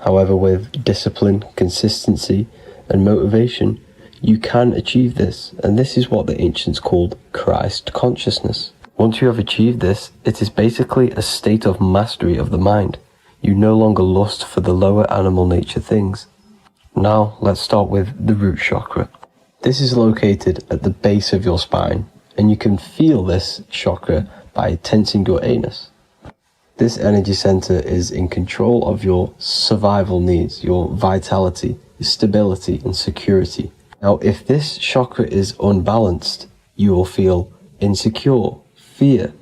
However, with discipline, consistency, and motivation, you can achieve this, and this is what the ancients called Christ consciousness. Once you have achieved this, it is basically a state of mastery of the mind. You no longer lust for the lower animal nature things. Now, let's start with the root chakra. This is located at the base of your spine, and you can feel this chakra by tensing your anus. This energy center is in control of your survival needs, your vitality, your stability, and security. Now, if this chakra is unbalanced, you will feel insecure, fear,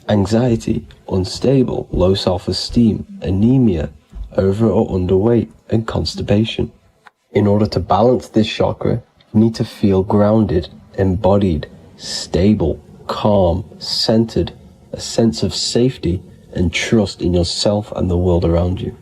anxiety, unstable, low self-esteem, anemia, over or underweight, and constipation. In order to balance this chakra, you need to feel grounded, embodied, stable, calm, centered, a sense of safety, and trust in yourself and the world around you.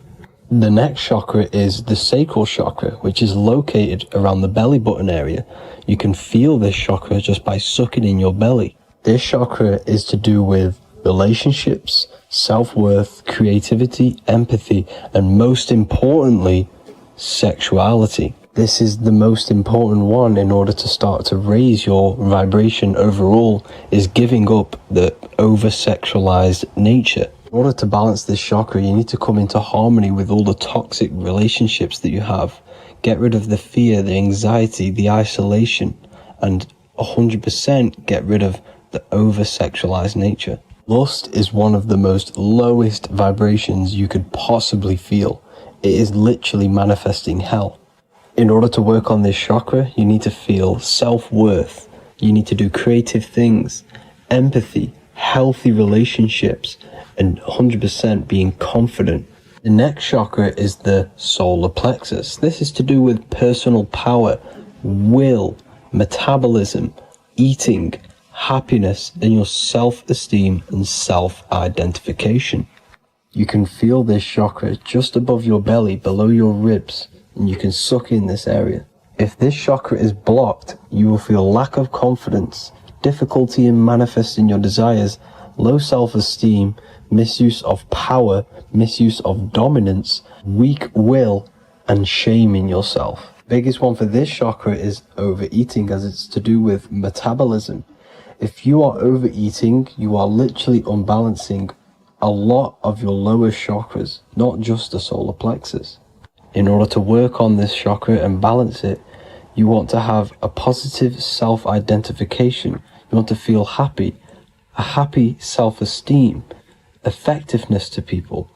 The next chakra is the sacral chakra, which is located around the belly button area. You can feel this chakra just by sucking in your belly. This chakra is to do with relationships, self-worth, creativity, empathy, and most importantly, sexuality. This is the most important one in order to start to raise your vibration overall, is giving up the over-sexualized nature. In order to balance this chakra, you need to come into harmony with all the toxic relationships that you have. Get rid of the fear, the anxiety, the isolation, and 100% get rid of the over-sexualized nature. Lust is one of the most lowest vibrations you could possibly feel. It is literally manifesting hell. In order to work on this chakra, you need to feel self-worth. You need to do creative things, empathy, healthy relationships, and 100% being confident. The next chakra is the solar plexus. This is to do with personal power, will, metabolism, eating, happiness, and your self-esteem and self-identification. You can feel this chakra just above your belly, below your ribs, and you can suck in this area. If this chakra is blocked, you will feel lack of confidence, difficulty in manifesting your desires, low self-esteem, misuse of power, misuse of dominance, weak will, and shame in yourself. Biggest one for this chakra is overeating, as it's to do with metabolism. If you are overeating, you are literally unbalancing a lot of your lower chakras, not just the solar plexus. In order to work on this chakra and balance it, you want to have a positive self-identification. You want to feel happy, a happy self-esteem, effectiveness to people,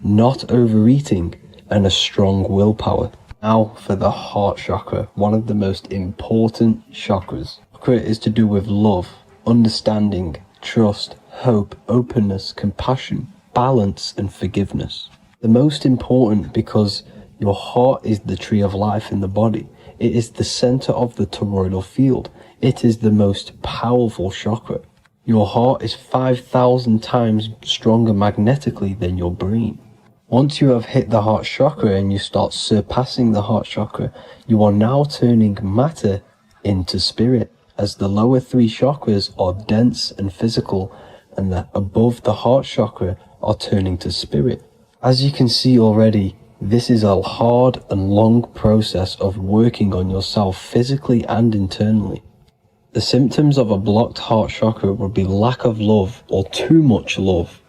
not overeating, and a strong willpower. Now for the heart chakra, one of the most important chakras. Chakra is to do with love, understanding, trust, hope, openness, compassion, balance, and forgiveness. The most important because your heart is the tree of life in the body. It is the center of the toroidal field. It is the most powerful chakra. Your heart is 5,000 times stronger magnetically than your brain. Once you have hit the heart chakra and you start surpassing the heart chakra, you are now turning matter into spirit, as the lower three chakras are dense and physical, and the above the heart chakra are turning to spirit. As you can see already, this is a hard and long process of working on yourself physically and internally. The symptoms of a blocked heart chakra would be lack of love or too much love,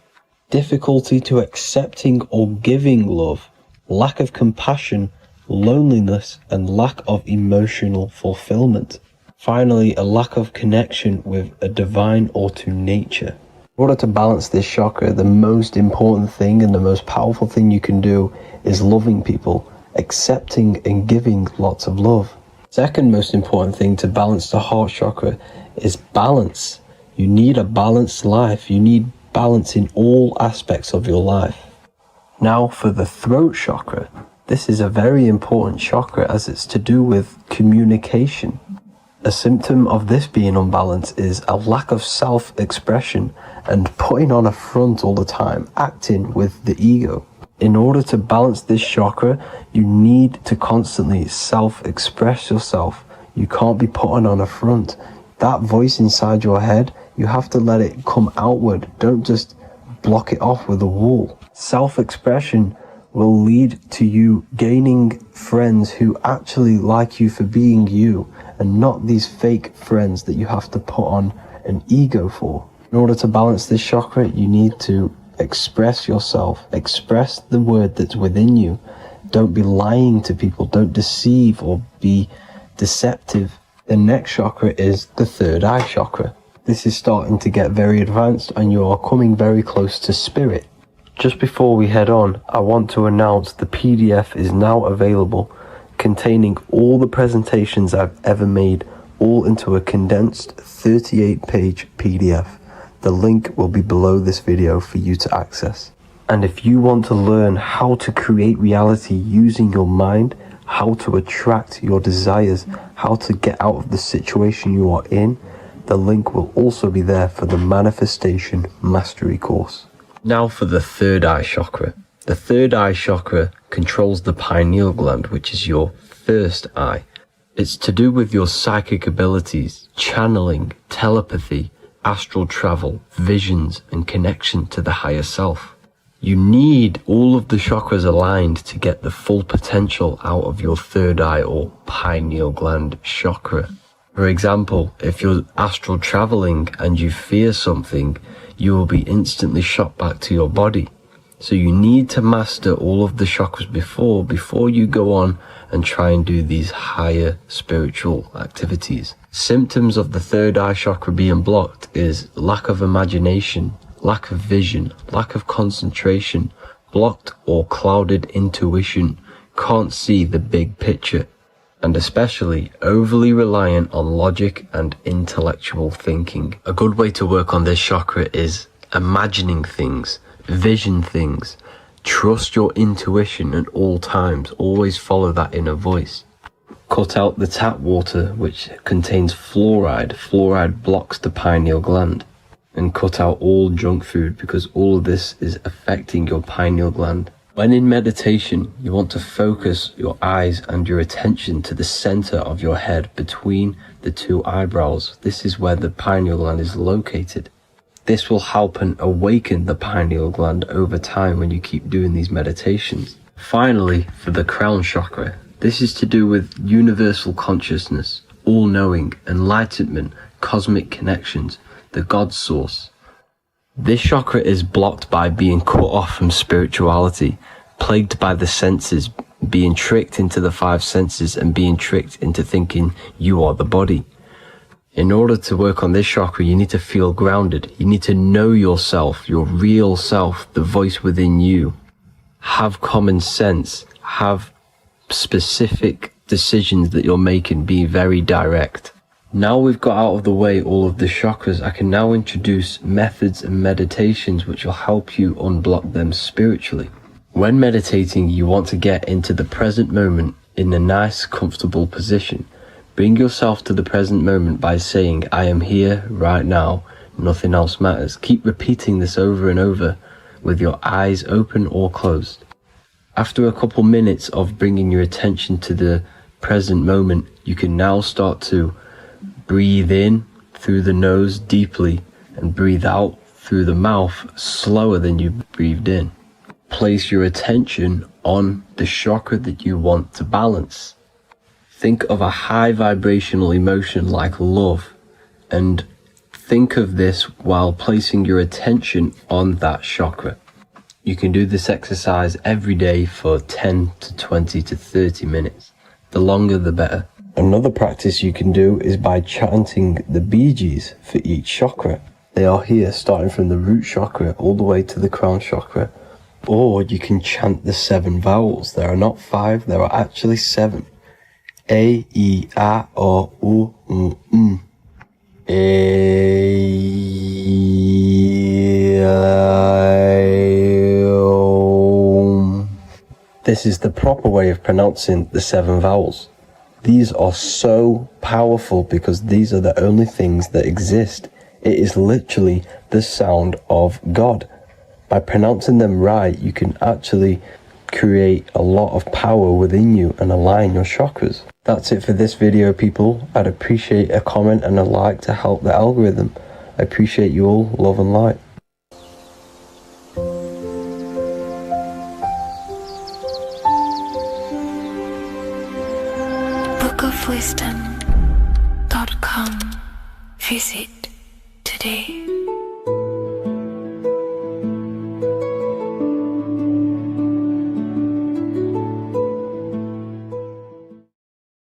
difficulty to accepting or giving love, lack of compassion, loneliness, and lack of emotional fulfillment. Finally, a lack of connection with a divine or to nature. In order to balance this chakra, the most important thing and the most powerful thing you can do is loving people, accepting and giving lots of love. Second most important thing to balance the heart chakra is balance. You need a balanced life. You need balance in all aspects of your life. Now for the throat chakra. This is a very important chakra as it's to do with communication. A symptom of this being unbalanced is a lack of self-expression and putting on a front all the time, acting with the ego. In order to balance this chakra, you need to constantly self-express yourself. You can't be putting on a front. That voice inside your head, you have to let it come outward. Don't just block it off with a wall. Self-expression will lead to you gaining friends who actually like you for being you, and not these fake friends that you have to put on an ego for. In order to balance this chakra, you need to express yourself. Express the word that's within you. Don't be lying to people. Don't deceive or be deceptive. The next chakra is the third eye chakra. This is starting to get very advanced and you are coming very close to spirit. Just before we head on, I want to announce the PDF is now available, containing all the presentations I've ever made, all into a condensed 38-page PDF. The link will be below this video for you to access. And if you want to learn how to create reality using your mind, how to attract your desires, how to get out of the situation you are in, the link will also be there for the Manifestation Mastery course. Now for the third eye chakra. The third eye chakra controls the pineal gland, which is your first eye. It's to do with your psychic abilities, channeling, telepathy, astral travel, visions, and connection to the higher self. You need all of the chakras aligned to get the full potential out of your third eye or pineal gland chakra. For example, if you're astral traveling and you fear something, you will be instantly shot back to your body. So you need to master all of the chakras before you go on and try and do these higher spiritual activities. Symptoms of the third eye chakra being blocked is lack of imagination, lack of vision, lack of concentration, blocked or clouded intuition, can't see the big picture, and especially overly reliant on logic and intellectual thinking. A good way to work on this chakra is imagining things, vision things. Trust your intuition at all times. Always follow that inner voice. Cut out the tap water, which contains fluoride. Fluoride blocks the pineal gland. And cut out all junk food, because all of this is affecting your pineal gland. When in meditation, you want to focus your eyes and your attention to the center of your head between the two eyebrows. This is where the pineal gland is located. This will help and awaken the pineal gland over time when you keep doing these meditations. Finally, for the crown chakra, this is to do with universal consciousness, all-knowing, enlightenment, cosmic connections, the God source. This chakra is blocked by being cut off from spirituality, plagued by the senses, being tricked into the five senses and being tricked into thinking you are the body. In order to work on this chakra, you need to feel grounded. You need to know yourself, your real self, the voice within you. Have common sense, have specific decisions that you're making, be very direct. Now we've got out of the way all of the chakras, I can now introduce methods and meditations which will help you unblock them spiritually. When meditating, you want to get into the present moment in a nice, comfortable position. Bring yourself to the present moment by saying, I am here right now, nothing else matters. Keep repeating this over and over with your eyes open or closed. After a couple minutes of bringing your attention to the present moment, you can now start to breathe in through the nose deeply and breathe out through the mouth slower than you breathed in. Place your attention on the chakra that you want to balance. Think of a high vibrational emotion like love, and think of this while placing your attention on that chakra. You can do this exercise every day for 10 to 20 to 30 minutes. The longer the better. Another practice you can do is by chanting the Bee Gees for each chakra. They are here starting from the root chakra all the way to the crown chakra. Or you can chant the 7 vowels. There are not 5, there are actually 7. A, E, A, O, U, M. A, I, O. This is the proper way of pronouncing the 7 vowels. These are so powerful because these are the only things that exist. It is literally the sound of God. By pronouncing them right, you can actually create a lot of power within you and align your chakras. That's it for this video, people. I'd appreciate a comment and a like to help the algorithm. I appreciate you all. Love and light. bookofwisdom.com. Visit today.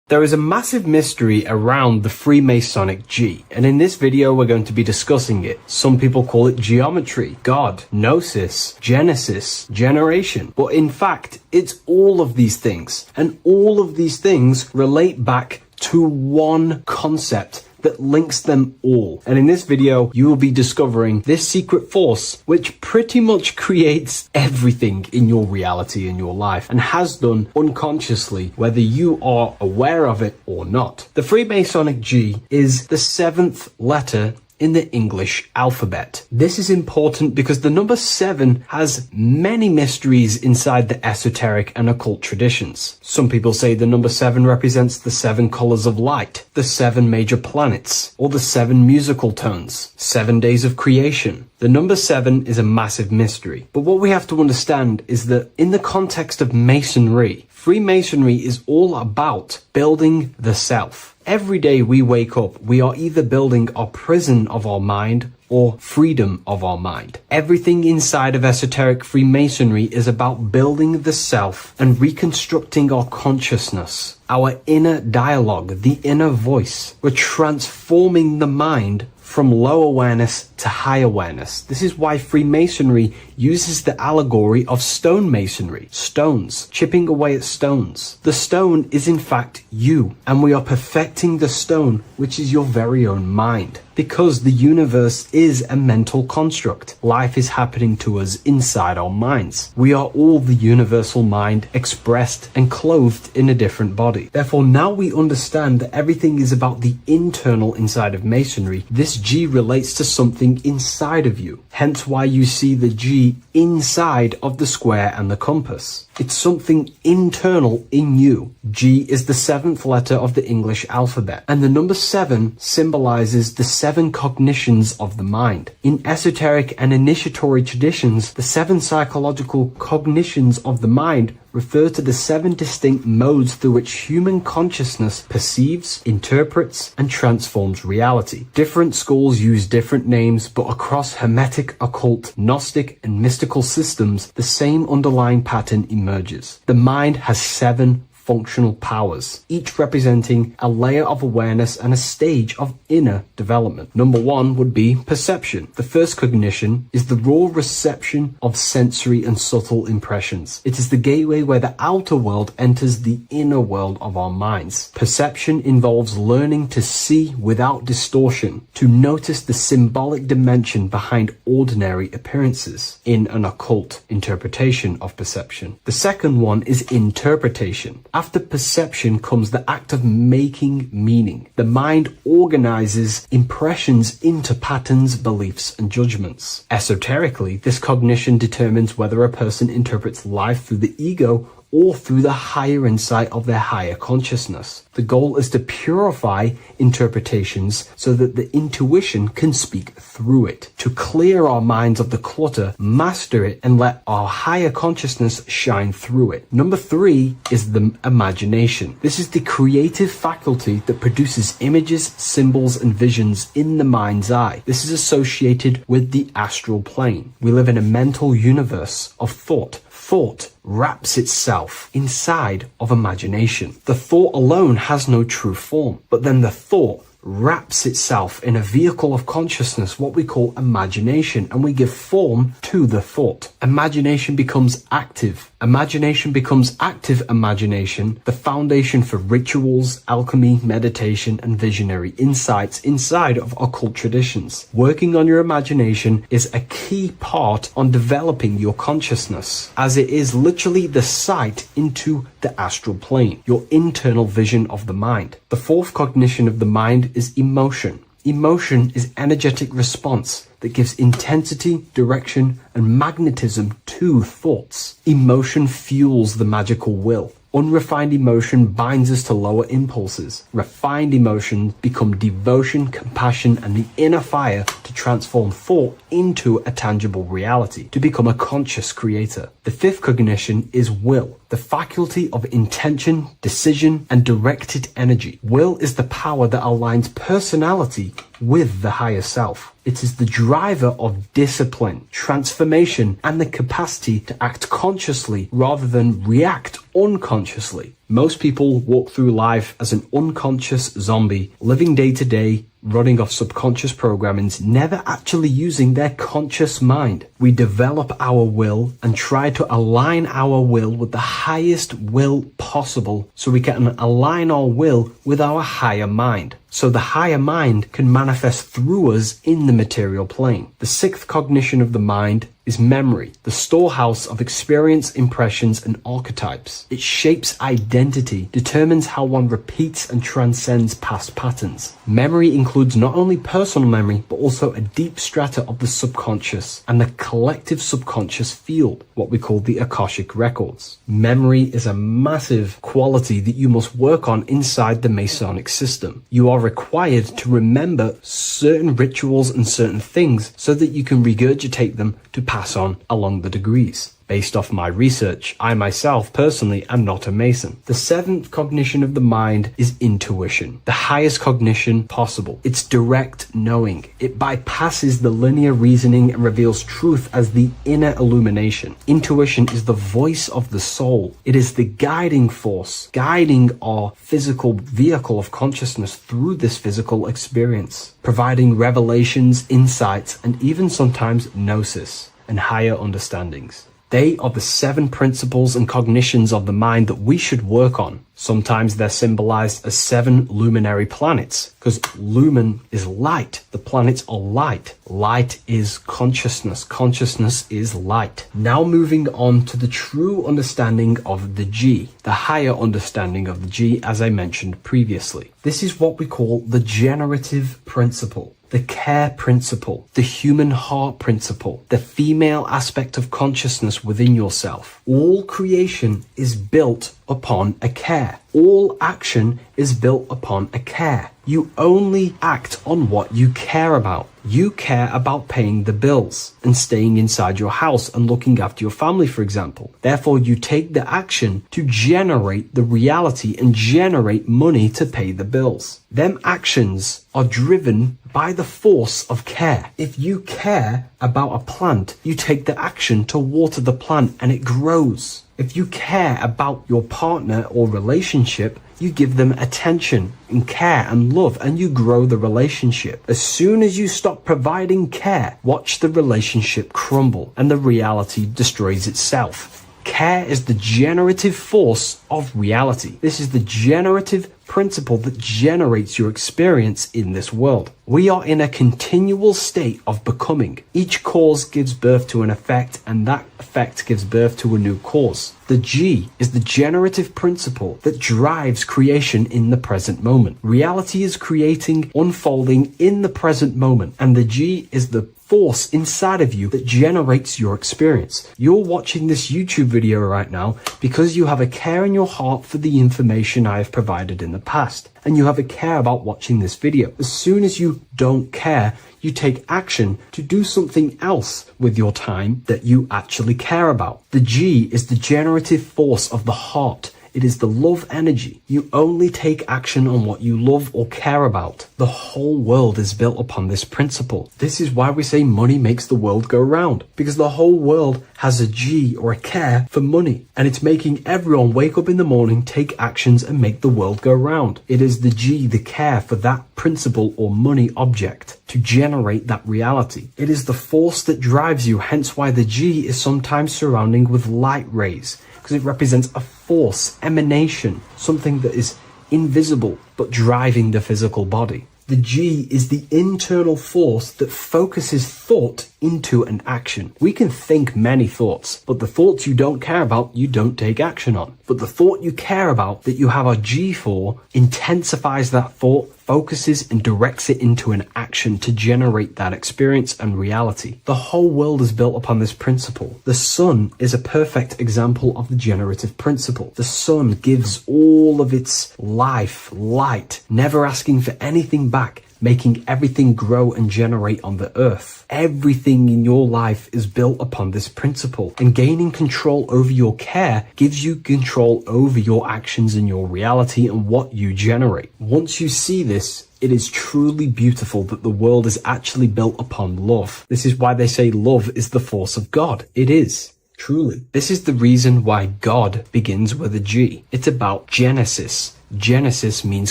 There is a massive mystery around the Freemasonic G, and in this video we're going to be discussing it. Some people call it geometry, God, gnosis, genesis, generation, but in fact it's all of these things, and all of these things relate back to one concept that links them all. And in this video, you will be discovering this secret force, which pretty much creates everything in your reality, in your life, and has done unconsciously, whether you are aware of it or not. The Freemasonic G is the 7th letter in the English alphabet. This is important because the number 7 has many mysteries inside the esoteric and occult traditions. Some people say the number 7 represents the 7 colors of light, the 7 major planets, or the 7 musical tones, 7 days of creation. The number 7 is a massive mystery. But what we have to understand is that in the context of Masonry, Freemasonry is all about building the self. Every day we wake up, we are either building our prison of our mind or freedom of our mind. Everything inside of esoteric Freemasonry is about building the self and reconstructing our consciousness, our inner dialogue, the inner voice. We're transforming the mind from low awareness to high awareness. This is why Freemasonry uses the allegory of stonemasonry, stones, chipping away at stones. The stone is in fact you, and we are perfecting the stone, which is your very own mind. Because the universe is a mental construct. Life is happening to us inside our minds. We are all the universal mind expressed and clothed in a different body. Therefore, now we understand that everything is about the internal inside of Masonry. This G relates to something inside of you. Hence why you see the G inside of the square and the compass. It's something internal in you. G is the 7th letter of the English alphabet, and the number 7 symbolizes the 7 cognitions of the mind. In esoteric and initiatory traditions, the 7 psychological cognitions of the mind refer to the 7 distinct modes through which human consciousness perceives, interprets, and transforms reality. Different schools use different names, but across Hermetic, occult, Gnostic, and mystical systems, the same underlying pattern emerges. The mind has 7 functional powers, each representing a layer of awareness and a stage of inner development. Number 1 would be perception. The first cognition is the raw reception of sensory and subtle impressions. It is the gateway where the outer world enters the inner world of our minds. Perception involves learning to see without distortion, to notice the symbolic dimension behind ordinary appearances in an occult interpretation of perception. The second one is interpretation. After perception comes the act of making meaning. The mind organizes impressions into patterns, beliefs, and judgments. Esoterically, this cognition determines whether a person interprets life through the ego or through the higher insight of their higher consciousness. The goal is to purify interpretations so that the intuition can speak through it, to clear our minds of the clutter, master it, and let our higher consciousness shine through it. Number 3 is the imagination. This is the creative faculty that produces images, symbols, and visions in the mind's eye. This is associated with the astral plane. We live in a mental universe of thought. Thought wraps itself inside of imagination. The thought alone has no true form, but then the thought wraps itself in a vehicle of consciousness, what we call imagination, and we give form to the thought. Imagination becomes active. Imagination becomes active imagination, the foundation for rituals, alchemy, meditation, and visionary insights inside of occult traditions. Working on your imagination is a key part on developing your consciousness, as it is literally the sight into the astral plane, your internal vision of the mind. The fourth cognition of the mind is emotion. Emotion is energetic response that gives intensity, direction, and magnetism to thoughts. Emotion fuels the magical will. Unrefined emotion binds us to lower impulses. Refined emotions become devotion, compassion, and the inner fire to transform thought into a tangible reality, to become a conscious creator. The fifth cognition is will, the faculty of intention, decision, and directed energy. Will is the power that aligns personality with the higher self. It is the driver of discipline, transformation, and the capacity to act consciously rather than react unconsciously. Most people walk through life as an unconscious zombie, living day to day, running off subconscious programmings, never actually using their conscious mind. We develop our will and try to align our will with the highest will possible so we can align our will with our higher mind. So the higher mind can manifest through us in the material plane. The sixth cognition of the mind is memory, the storehouse of experience, impressions, and archetypes. It shapes identity, determines how one repeats and transcends past patterns. Memory includes not only personal memory, but also a deep strata of the subconscious and the collective subconscious field, what we call the Akashic records. Memory is a massive quality that you must work on inside the Masonic system. You are required to remember certain rituals and certain things so that you can regurgitate them to pass on along the degrees. Based off my research, I myself personally am not a Mason. The seventh cognition of the mind is intuition, the highest cognition possible. It's direct knowing. It bypasses the linear reasoning and reveals truth as the inner illumination. Intuition is the voice of the soul. It is the guiding force, guiding our physical vehicle of consciousness through this physical experience, providing revelations, insights, and even sometimes gnosis and higher understandings. They are the 7 principles and cognitions of the mind that we should work on. Sometimes they're symbolized as 7 luminary planets, because lumen is light. The planets are light. Light is consciousness. Consciousness is light. Now moving on to the true understanding of the G, the higher understanding of the G, as I mentioned previously. This is what we call the generative principle, the care principle, the human heart principle, the female aspect of consciousness within yourself. All creation is built upon a care. All action is built upon a care. You only act on what you care about. You care about paying the bills and staying inside your house and looking after your family, for example. Therefore, you take the action to generate the reality and generate money to pay the bills. Them actions are driven by the force of care. If you care about a plant, you take the action to water the plant and it grows. If you care about your partner or relationship, you give them attention and care and love and you grow the relationship. As soon as you stop providing care, watch the relationship crumble and the reality destroys itself. Care is the generative force of reality. This is the generative principle that generates your experience in this world. We are in a continual state of becoming. Each cause gives birth to an effect, and that effect gives birth to a new cause. The G is the generative principle that drives creation in the present moment. Reality is creating, unfolding in the present moment, and the G is the force inside of you that generates your experience. You're watching this YouTube video right now because you have a care in your heart for the information I have provided in the past, and you have a care about watching this video. As soon as you don't care, you take action to do something else with your time that you actually care about. The G is the generative force of the heart. It is the love energy. You only take action on what you love or care about. The whole world is built upon this principle. This is why we say money makes the world go round, because the whole world has a G or a care for money, and it's making everyone wake up in the morning, take actions, and make the world go round. It is the G, the care for that principle or money object to generate that reality. It is the force that drives you, hence why the G is sometimes surrounding with light rays, because it represents a force, emanation, something that is invisible but driving the physical body. The G is the internal force that focuses thought into an action. We can think many thoughts, but the thoughts you don't care about, you don't take action on. But the thought you care about, that you have a G for, intensifies that thought, focuses and directs it into an action to generate that experience and reality. The whole world is built upon this principle. The sun is a perfect example of the generative principle. The sun gives all of its life, light, never asking for anything back, making everything grow and generate on the earth. Everything in your life is built upon this principle, and gaining control over your care gives you control over your actions and your reality and what you generate. Once you see this, it is truly beautiful that the world is actually built upon love. This is why they say love is the force of God. It is. Truly. This is the reason why God begins with a G. It's about Genesis. Genesis means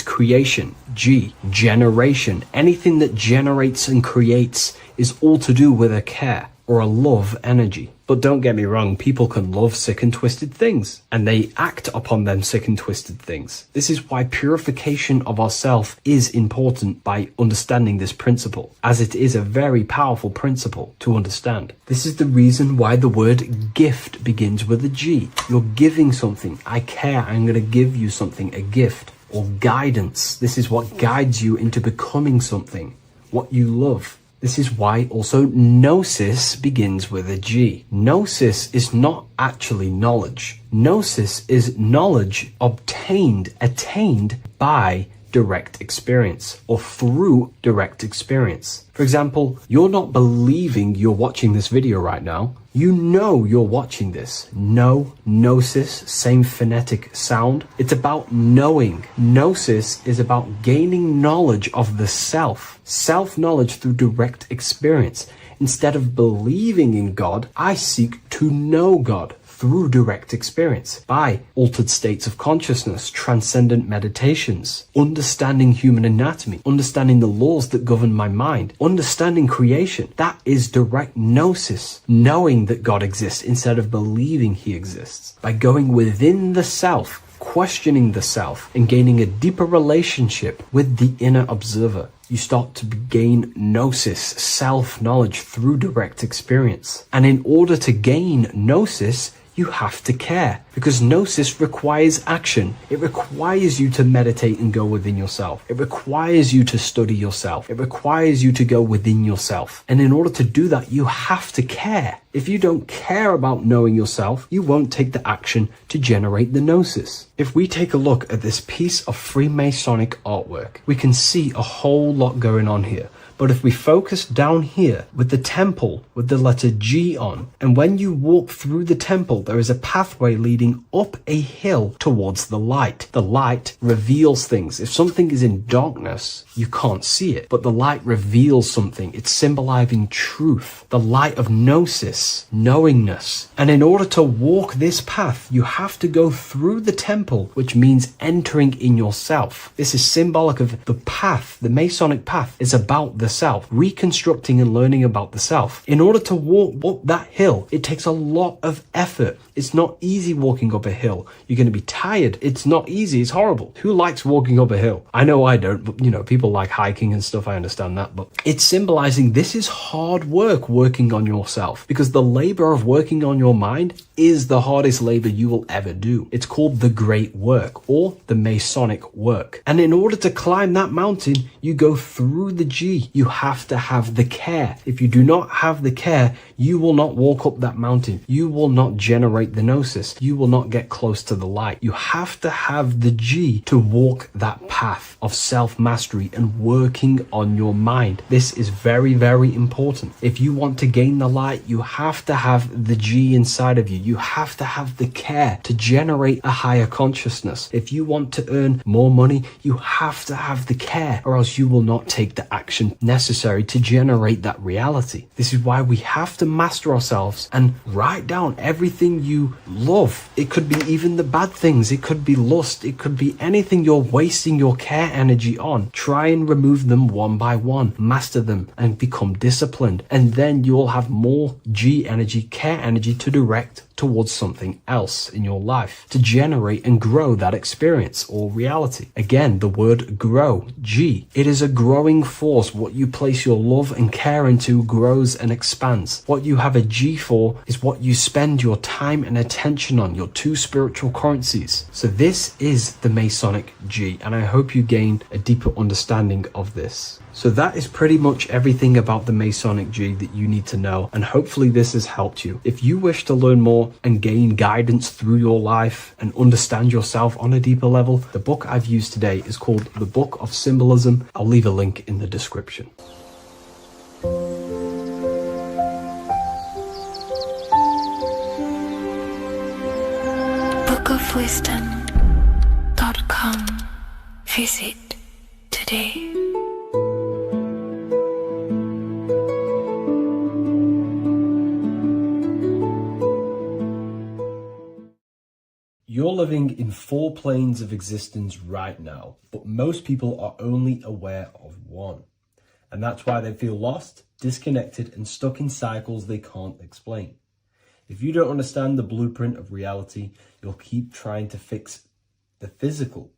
creation. G, generation. Anything that generates and creates is all to do with a care or a love energy. But don't get me wrong, people can love sick and twisted things, and they act upon them sick and twisted things. This is why purification of ourself is important by understanding this principle, as it is a very powerful principle to understand. This is the reason why the word gift begins with a G. You're giving something. I care. I'm going to give you something, a gift. Or guidance. This is what guides you into becoming something, what you love. This is why also gnosis begins with a G. Gnosis is not actually knowledge. Gnosis is knowledge obtained, attained by direct experience or through direct experience. For example, you're not believing you're watching this video right now. You know you're watching this. Know, gnosis, same phonetic sound. It's about knowing. Gnosis is about gaining knowledge of the self. Self-knowledge through direct experience. Instead of believing in God, I seek to know God through direct experience, by altered states of consciousness, transcendent meditations, understanding human anatomy, understanding the laws that govern my mind, understanding creation. That is direct gnosis, knowing that God exists instead of believing he exists. By going within the self, questioning the self, and gaining a deeper relationship with the inner observer, you start to gain gnosis, self-knowledge through direct experience. And in order to gain gnosis, you have to care, because gnosis requires action. It requires you to meditate and go within yourself. It requires you to study yourself. It requires you to go within yourself. And in order to do that, you have to care. If you don't care about knowing yourself, you won't take the action to generate the gnosis. If we take a look at this piece of Freemasonic artwork, we can see a whole lot going on here. But if we focus down here with the temple with the letter G on, and when you walk through the temple, there is a pathway leading up a hill towards the light. The light reveals things. If something is in darkness, you can't see it, but the light reveals something. It's symbolizing truth, the light of gnosis, knowingness. And in order to walk this path, you have to go through the temple, which means entering in yourself. This is symbolic of the path. The Masonic path is about the self, reconstructing and learning about the self. In order to walk up that hill, it takes a lot of effort. It's not easy walking up a hill. You're going to be tired. It's not easy. It's horrible. Who likes walking up a hill? I know I don't, but people like hiking and stuff. I understand that, but it's symbolizing this is hard work, working on yourself, because the labor of working on your mind is the hardest labor you will ever do. It's called the great work or the Masonic work. And in order to climb that mountain, you go through the G. You have to have the care. If you do not have the care, you will not walk up that mountain. You will not generate the gnosis. You will not get close to the light. You have to have the G to walk that path of self-mastery and working on your mind. This is very, very important. If you want to gain the light, you have to have the G inside of you. You have to have the care to generate a higher consciousness. If you want to earn more money, you have to have the care, or else you will not take the action necessary to generate that reality. This is why we have to master ourselves and write down everything you love. It could be even the bad things. It could be lust. It could be anything you're wasting your care energy on. Try and remove them one by one. Master them and become disciplined. And then you'll have more G energy, care energy to direct towards something else in your life to generate and grow that experience or reality. Again, the word grow, G. It is a growing force. What you place your love and care into grows and expands. What you have a G for is what you spend your time and attention on, your two spiritual currencies. So this is the Masonic G, and I hope you gain a deeper understanding of this. So that is pretty much everything about the Masonic G that you need to know, and hopefully this has helped you. If you wish to learn more and gain guidance through your life and understand yourself on a deeper level, the book I've used today is called The Book of Symbolism. I'll leave a link in the description. bookofwisdom.com. Visit today. You're living in 4 planes of existence right now, but most people are only aware of one. And that's why they feel lost, disconnected, and stuck in cycles they can't explain. If you don't understand the blueprint of reality, you'll keep trying to fix the physical,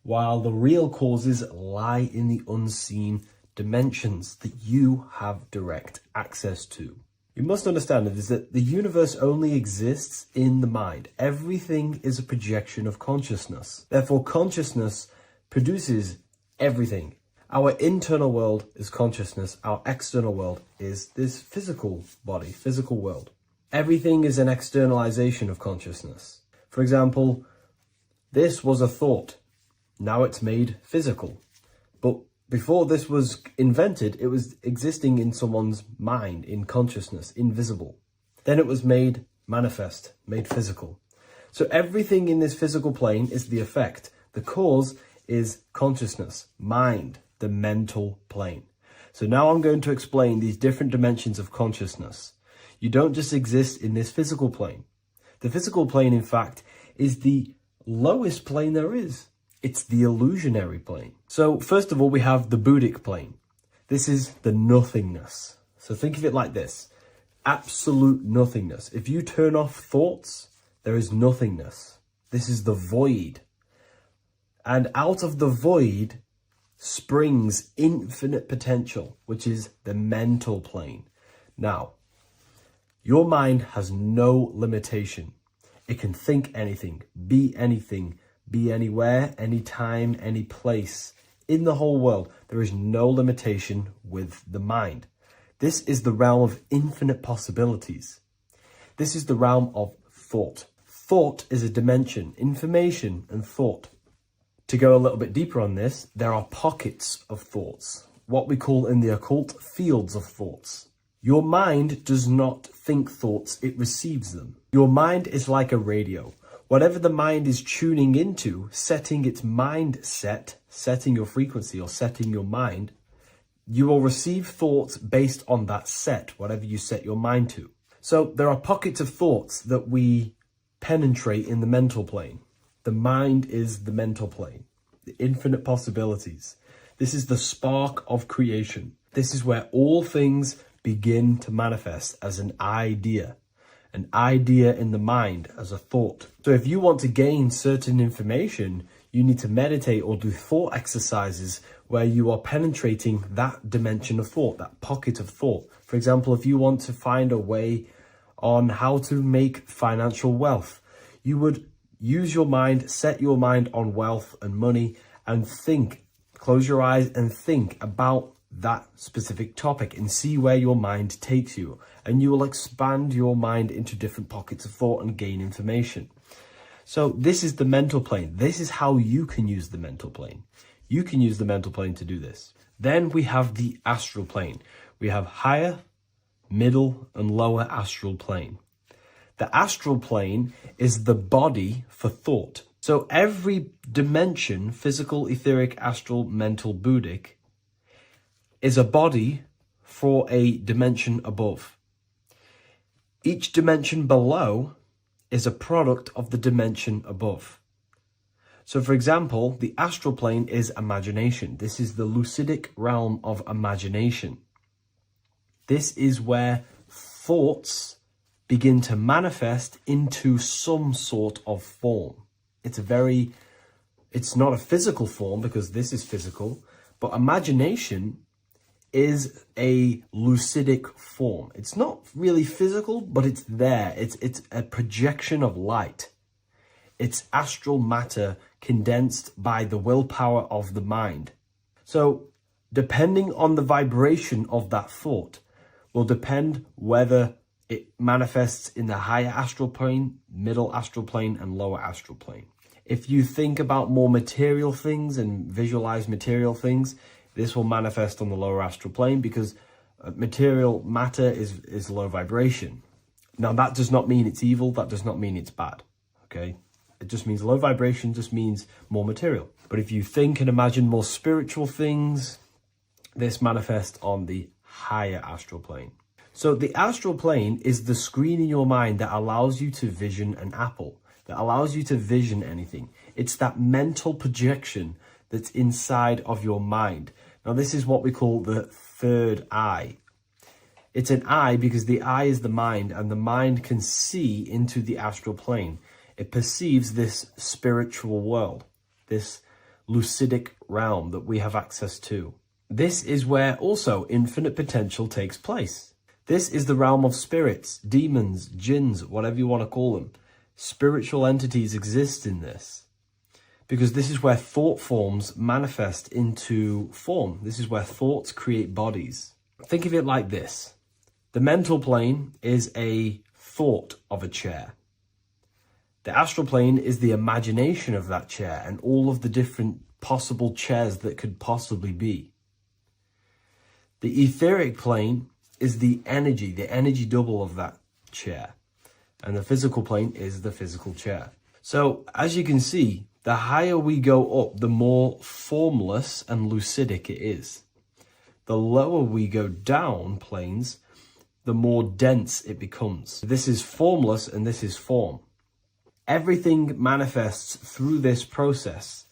while the real causes lie in the unseen dimensions that you have direct access to. You must understand that the universe only exists in the mind. Everything is a projection of consciousness. Therefore, consciousness produces everything. Our internal world is consciousness. Our external world is this physical body, physical world. Everything is an externalization of consciousness. For example, this was a thought. Now it's made physical. But before this was invented, it was existing in someone's mind, in consciousness, invisible. Then it was made manifest, made physical. So everything in this physical plane is the effect. The cause is consciousness, mind, the mental plane. So now I'm going to explain these different dimensions of consciousness. You don't just exist in this physical plane. The physical plane, in fact, is the lowest plane there is. It's the illusionary plane. So first of all, we have the Buddhic plane. This is the nothingness. So think of it like this. Absolute nothingness. If you turn off thoughts, there is nothingness. This is the void. And out of the void springs infinite potential, which is the mental plane. Now, your mind has no limitation. It can think anything, be anywhere, anytime, any place. In the whole world, there is no limitation with the mind. This is the realm of infinite possibilities. This is the realm of thought. Thought is a dimension, information and thought. To go a little bit deeper on this, there are pockets of thoughts, what we call in the occult fields of thoughts. Your mind does not think thoughts, it receives them. Your mind is like a radio. Whatever the mind is tuning into, setting its mindset, setting your frequency or setting your mind, you will receive thoughts based on that set, whatever you set your mind to. So there are pockets of thoughts that we penetrate in the mental plane. The mind is the mental plane, the infinite possibilities. This is the spark of creation. This is where all things begin to manifest as an idea in the mind as a thought. So if you want to gain certain information, you need to meditate or do thought exercises where you are penetrating that dimension of thought, that pocket of thought. For example, if you want to find a way on how to make financial wealth, you would use your mind, set your mind on wealth and money and think, close your eyes and think about that specific topic and see where your mind takes you. And you will expand your mind into different pockets of thought and gain information. So this is the mental plane. This is how you can use the mental plane. You can use the mental plane to do this. Then we have the astral plane. We have higher, middle, and lower astral plane. The astral plane is the body for thought. So every dimension, physical, etheric, astral, mental, Buddhic, is a body for a dimension above. Each dimension below is a product of the dimension above. So for example, the astral plane is imagination. This is the lucidic realm of imagination. This is where thoughts begin to manifest into some sort of form. It's not a physical form because this is physical, but imagination is a lucidic form. It's not really physical, but it's there. It's a projection of light. It's astral matter condensed by the willpower of the mind. So depending on the vibration of that thought will depend whether it manifests in the higher astral plane, middle astral plane, and lower astral plane. If you think about more material things and visualize material things, this will manifest on the lower astral plane because material matter is low vibration. Now, that does not mean it's evil. That does not mean it's bad. Okay? It just means low vibration just means more material. But if you think and imagine more spiritual things, this manifests on the higher astral plane. So the astral plane is the screen in your mind that allows you to vision an apple, that allows you to vision anything. It's that mental projection that's inside of your mind. Now, this is what we call the third eye. It's an eye because the eye is the mind, and the mind can see into the astral plane. It perceives this spiritual world, this lucidic realm that we have access to. This is where also infinite potential takes place. This is the realm of spirits, demons, jinns, whatever you want to call them. Spiritual entities exist in this because this is where thought forms manifest into form. This is where thoughts create bodies. Think of it like this. The mental plane is a thought of a chair. The astral plane is the imagination of that chair and all of the different possible chairs that could possibly be. The etheric plane is the energy double of that chair. And the physical plane is the physical chair. So, as you can see, the higher we go up, the more formless and lucidic it is. The lower we go down planes, the more dense it becomes. This is formless and this is form. Everything manifests through this process.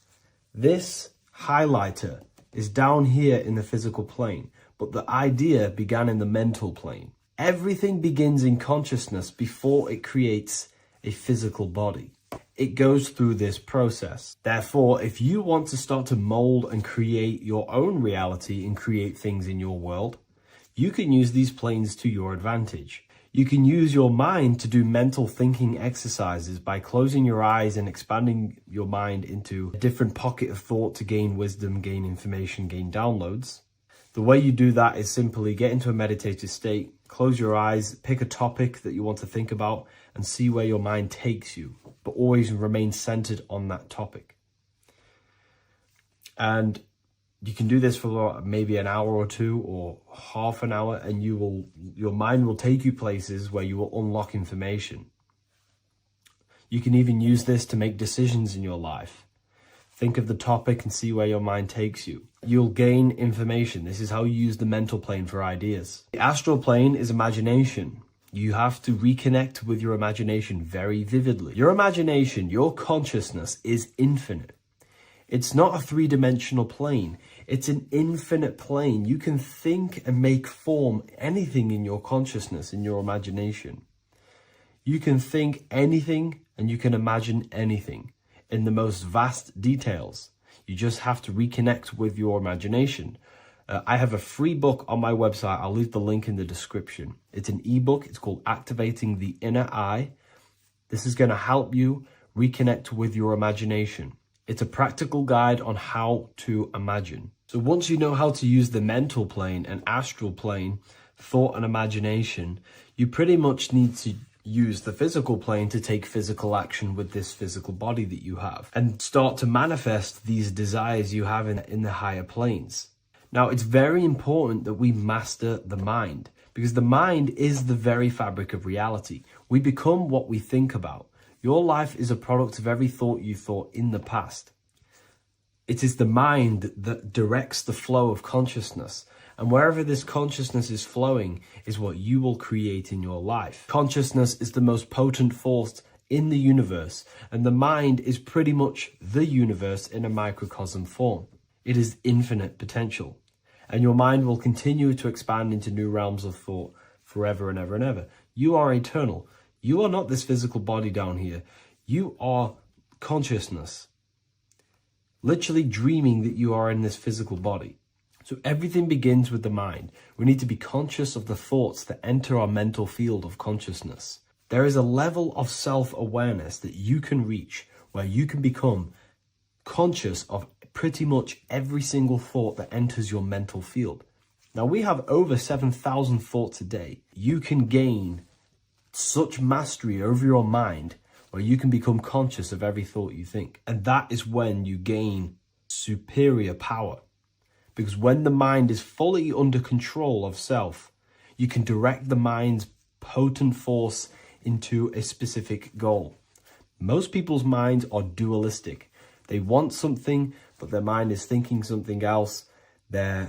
This highlighter is down here in the physical plane, but the idea began in the mental plane. Everything begins in consciousness before it creates a physical body. It goes through this process. Therefore, if you want to start to mold and create your own reality and create things in your world, you can use these planes to your advantage. You can use your mind to do mental thinking exercises by closing your eyes and expanding your mind into a different pocket of thought to gain wisdom, gain information, gain downloads. The way you do that is simply get into a meditative state, close your eyes, pick a topic that you want to think about, and see where your mind takes you, but always remain centered on that topic. And you can do this for maybe an hour or two or half an hour, and your mind will take you places where you will unlock information. You can even use this to make decisions in your life. Think of the topic and see where your mind takes you. You'll gain information. This is how you use the mental plane for ideas. The astral plane is imagination. You have to reconnect with your imagination very vividly. Your imagination, your consciousness is infinite. It's not a three-dimensional plane. It's an infinite plane. You can think and make form anything in your consciousness, in your imagination. You can think anything and you can imagine anything in the most vast details. You just have to reconnect with your imagination. I have a free book on my website. I'll leave the link in the description. It's an ebook. It's called Activating the Inner Eye. This is going to help you reconnect with your imagination. It's a practical guide on how to imagine. So once you know how to use the mental plane and astral plane, thought and imagination, you pretty much need to use the physical plane to take physical action with this physical body that you have and start to manifest these desires you have in the higher planes. Now, it's very important that we master the mind because the mind is the very fabric of reality. We become what we think about. Your life is a product of every thought you thought in the past. It is the mind that directs the flow of consciousness. And wherever this consciousness is flowing is what you will create in your life. Consciousness is the most potent force in the universe, and the mind is pretty much the universe in a microcosm form. It is infinite potential, and your mind will continue to expand into new realms of thought forever and ever and ever. You are eternal. You are not this physical body down here. You are consciousness. Literally dreaming that you are in this physical body. So everything begins with the mind. We need to be conscious of the thoughts that enter our mental field of consciousness. There is a level of self-awareness that you can reach where you can become conscious of pretty much every single thought that enters your mental field. Now, we have over 7,000 thoughts a day. You can gain such mastery over your mind where you can become conscious of every thought you think. And that is when you gain superior power. Because when the mind is fully under control of self, you can direct the mind's potent force into a specific goal. Most people's minds are dualistic. They want something, but their mind is thinking something else. They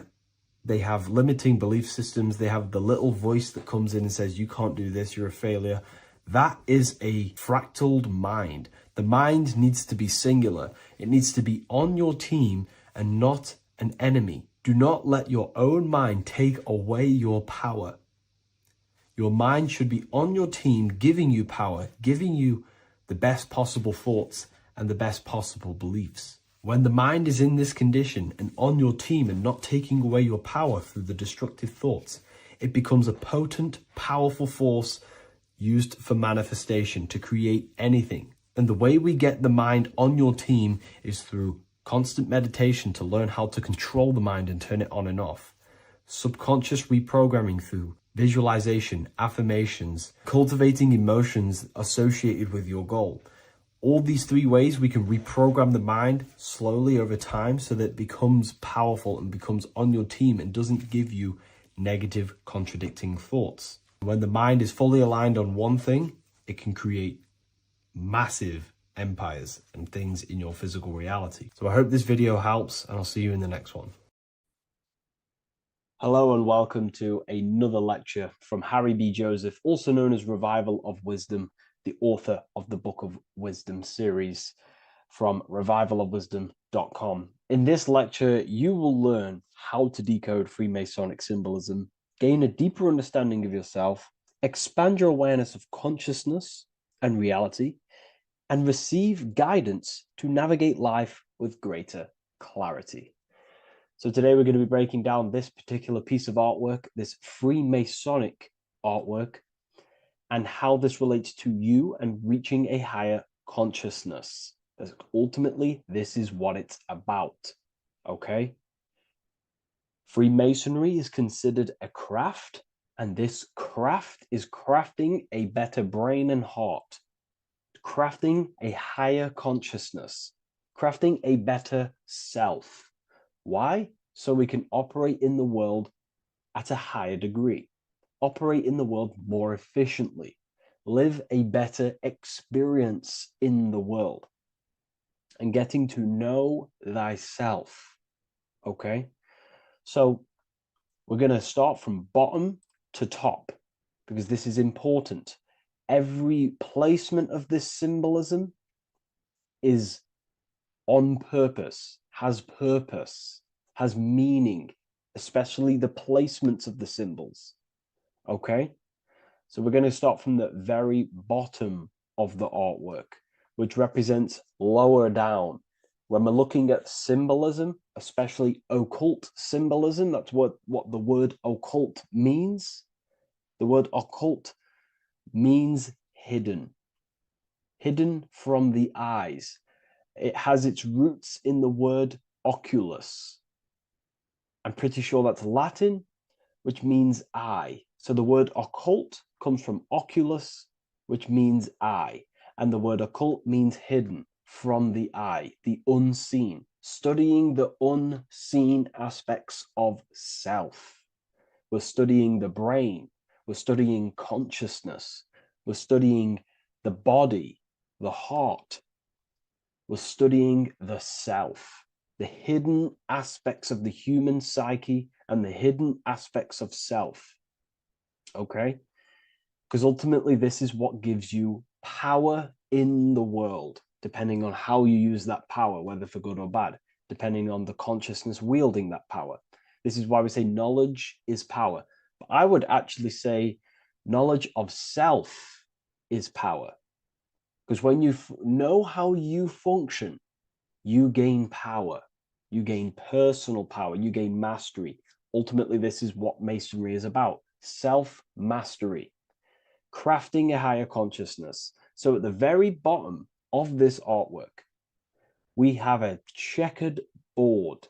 have limiting belief systems. They have the little voice that comes in and says, you can't do this, you're a failure. That is a fractaled mind. The mind needs to be singular. It needs to be on your team and not an enemy. Do not let your own mind take away your power. Your mind should be on your team, giving you power, giving you the best possible thoughts and the best possible beliefs. When the mind is in this condition and on your team and not taking away your power through the destructive thoughts, it becomes a potent, powerful force used for manifestation to create anything. And the way we get the mind on your team is through constant meditation to learn how to control the mind and turn it on and off. Subconscious reprogramming through visualization, affirmations, cultivating emotions associated with your goal. All these three ways we can reprogram the mind slowly over time so that it becomes powerful and becomes on your team and doesn't give you negative contradicting thoughts. When the mind is fully aligned on one thing, it can create massive empires and things in your physical reality. So I hope this video helps, and I'll see you in the next one. Hello and welcome to another lecture from Harry B. Joseph, also known as Revival of Wisdom, the author of the Book of Wisdom series from revivalofwisdom.com. In this lecture, you will learn how to decode Freemasonic symbolism, gain a deeper understanding of yourself, expand your awareness of consciousness and reality, and receive guidance to navigate life with greater clarity. So today we're going to be breaking down this particular piece of artwork, this Freemasonic artwork, and how this relates to you and reaching a higher consciousness. Because ultimately, this is what it's about, okay? Freemasonry is considered a craft, and this craft is crafting a better brain and heart, crafting a higher consciousness, crafting a better self. Why? So we can operate in the world at a higher degree, operate in the world more efficiently, live a better experience in the world, and getting to know thyself, okay? So we're going to start from bottom to top because this is important. Every placement of this symbolism is on purpose, has meaning, especially the placements of the symbols. Okay? So we're going to start from the very bottom of the artwork, which represents lower down. When we're looking at symbolism, especially occult symbolism, that's what the word occult means. The word occult means hidden, hidden from the eyes. It has its roots in the word oculus. I'm pretty sure that's Latin, which means eye. So the word occult comes from oculus, which means eye. And the word occult means hidden, from the eye, the unseen, studying the unseen aspects of self. We're studying the brain, we're studying consciousness, we're studying the body, the heart, we're studying the self, the hidden aspects of the human psyche and the hidden aspects of self. Okay? Because ultimately, this is what gives you power in the world, depending on how you use that power, whether for good or bad, depending on the consciousness wielding that power. This is why we say knowledge is power. But I would actually say Knowledge of self is power. Because when you know how you function, you gain power. You gain personal power. You gain mastery. Ultimately, this is what Masonry is about. Self-mastery. Crafting a higher consciousness. So at the very bottom of this artwork, we have a checkered board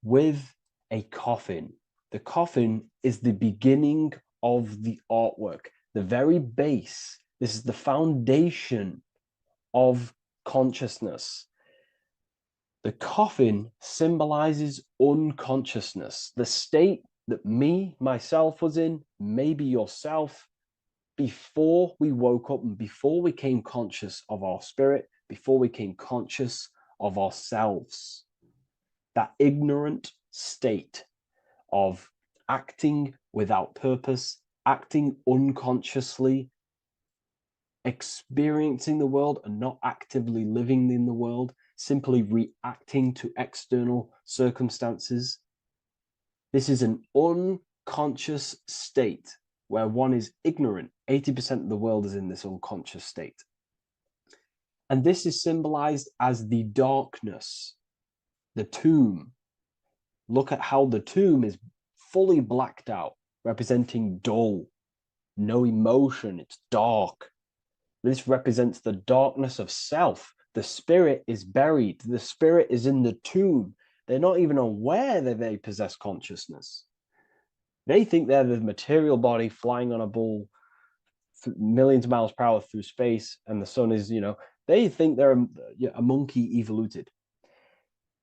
with a coffin. The coffin is the beginning of the artwork, the very base. This is the foundation of consciousness. The coffin symbolizes unconsciousness, the state that myself was in, maybe yourself, before we woke up and before we came conscious of our spirit, before we came conscious of ourselves. That ignorant state of acting without purpose, acting unconsciously, experiencing the world and not actively living in the world, simply reacting to external circumstances. This is an unconscious state where one is ignorant. 80% of the world is in this unconscious state. And this is symbolized as the darkness, the tomb. Look at how the tomb is fully blacked out, representing dull, no emotion, it's dark. This represents the darkness of self. The spirit is buried. The spirit is in the tomb. They're not even aware that they possess consciousness. They think they're the material body flying on a ball millions of miles per hour through space, and the sun is, they think they're a monkey evoluted.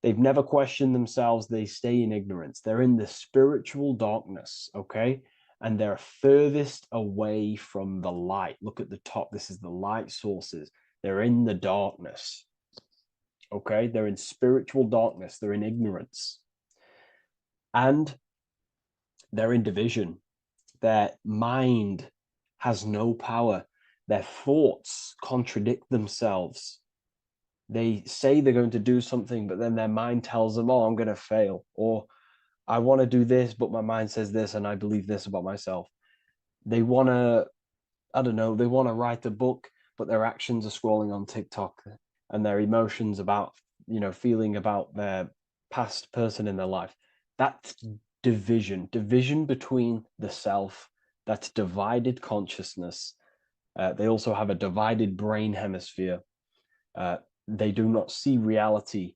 They've never questioned themselves. They stay in ignorance. They're in the spiritual darkness, okay? And they're furthest away from the light. Look at the top. This is the light sources. They're in the darkness, okay? They're in spiritual darkness. They're in ignorance. And they're in division. Their mind has no power. Their thoughts contradict themselves. They say they're going to do something, but then their mind tells them, oh, I'm going to fail. Or I want to do this, but my mind says this, and I believe this about myself. They want to, I don't know, they want to write a book, but their actions are scrolling on TikTok, and their emotions about, feeling about their past person in their life. That's division between the self. That's divided consciousness. They also have a divided brain hemisphere. They do not see reality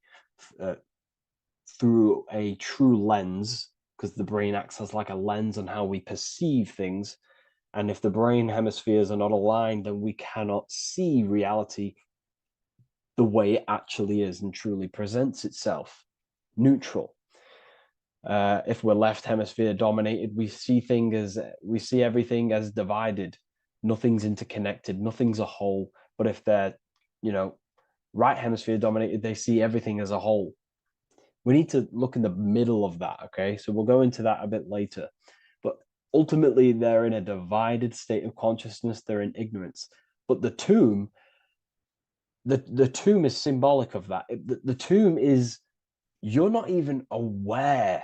through a true lens, because the brain acts as like a lens on how we perceive things. And if the brain hemispheres are not aligned, then we cannot see reality the way it actually is and truly presents itself, neutral. If we're left hemisphere dominated, we see everything as divided. Nothing's interconnected, nothing's a whole. But if they're, right hemisphere dominated, they see everything as a whole. We need to look in the middle of that, okay? So we'll go into that a bit later. But ultimately, they're in a divided state of consciousness. They're in ignorance. But the tomb, the tomb is symbolic of that. The tomb is, you're not even aware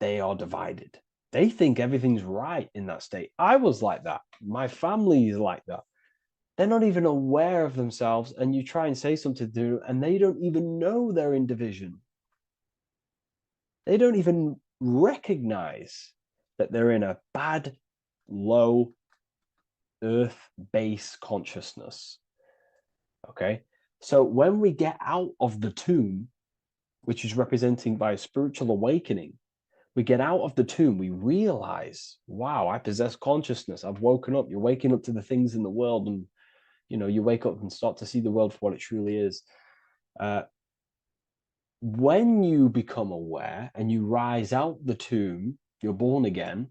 they are divided. They think everything's right in that state. I was like that. My family is like that. They're not even aware of themselves, and you try and say something to them, and they don't even know they're in division. They don't even recognize that they're in a bad, low, earth base consciousness. Okay? So when we get out of the tomb, which is representing by a spiritual awakening, we get out of the tomb, we realize, wow, I possess consciousness. I've woken up. You're waking up to the things in the world, and you wake up and start to see the world for what it truly is. When you become aware and you rise out the tomb, you're born again,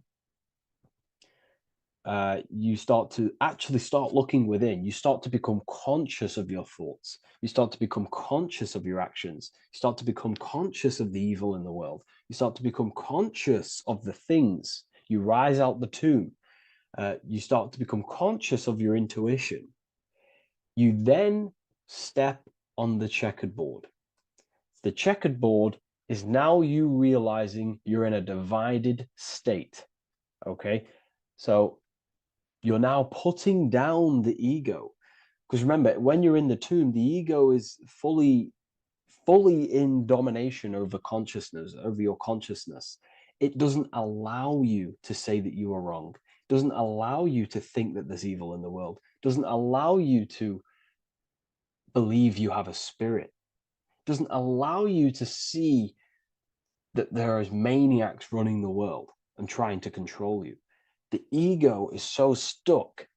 you start to actually start looking within. You start to become conscious of your thoughts. You start to become conscious of your actions. You start to become conscious of the evil in the world. You start to become conscious of the things. You rise out the tomb. You start to become conscious of your intuition. You then step on the checkered board. The checkered board is now you realizing you're in a divided state. Okay, so You're now putting down the ego. Because remember, when you're in the tomb, the ego is fully in domination over consciousness, over your consciousness. It doesn't allow you to say that you are wrong. It doesn't allow you to think that there's evil in the world. It doesn't allow you to believe you have a spirit. It doesn't allow you to see that there is maniacs running the world and trying to control you. The ego is so stuck.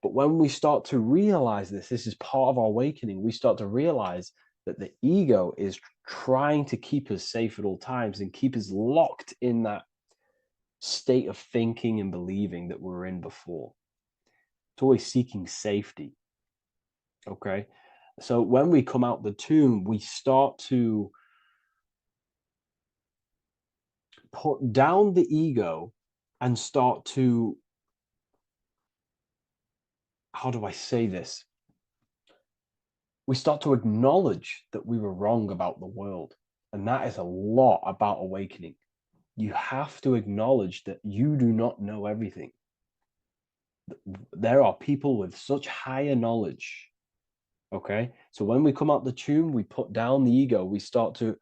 But when we start to realize this is part of our awakening, we start to realize that the ego is trying to keep us safe at all times and keep us locked in that state of thinking and believing that we were in before. It's always seeking safety. Okay? So when we come out the tomb, we start to put down the ego and start to, how do I say this? We start to acknowledge that we were wrong about the world. And that is a lot about awakening. You have to acknowledge that you do not know everything. There are people with such higher knowledge. Okay? So when we come out the tomb, we put down the ego. We start to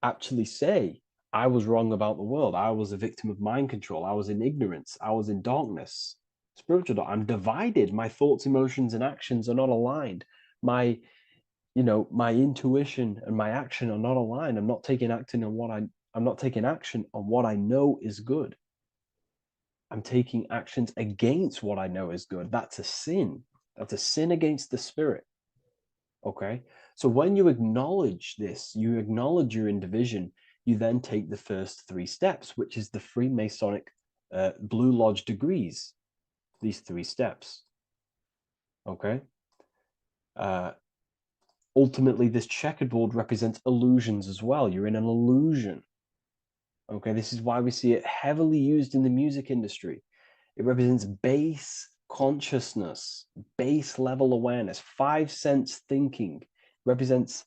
actually say, I was wrong about the world. I was a victim of mind control. I was in ignorance. I was in darkness. Spiritual, I'm divided. My thoughts, emotions, and actions are not aligned. My intuition and my action are not aligned. I'm not taking action on what I know is good. I'm taking actions against what I know is good. That's a sin. That's a sin against the spirit. Okay? So when you acknowledge this, you acknowledge you're in division, you then take the first 3 steps, which is the Freemasonic Blue Lodge degrees. These 3 steps. Okay? Ultimately, this checkerboard represents illusions as well. You're in an illusion. Okay, this is why we see it heavily used in the music industry. It represents base consciousness, base level awareness, 5 sense thinking. It represents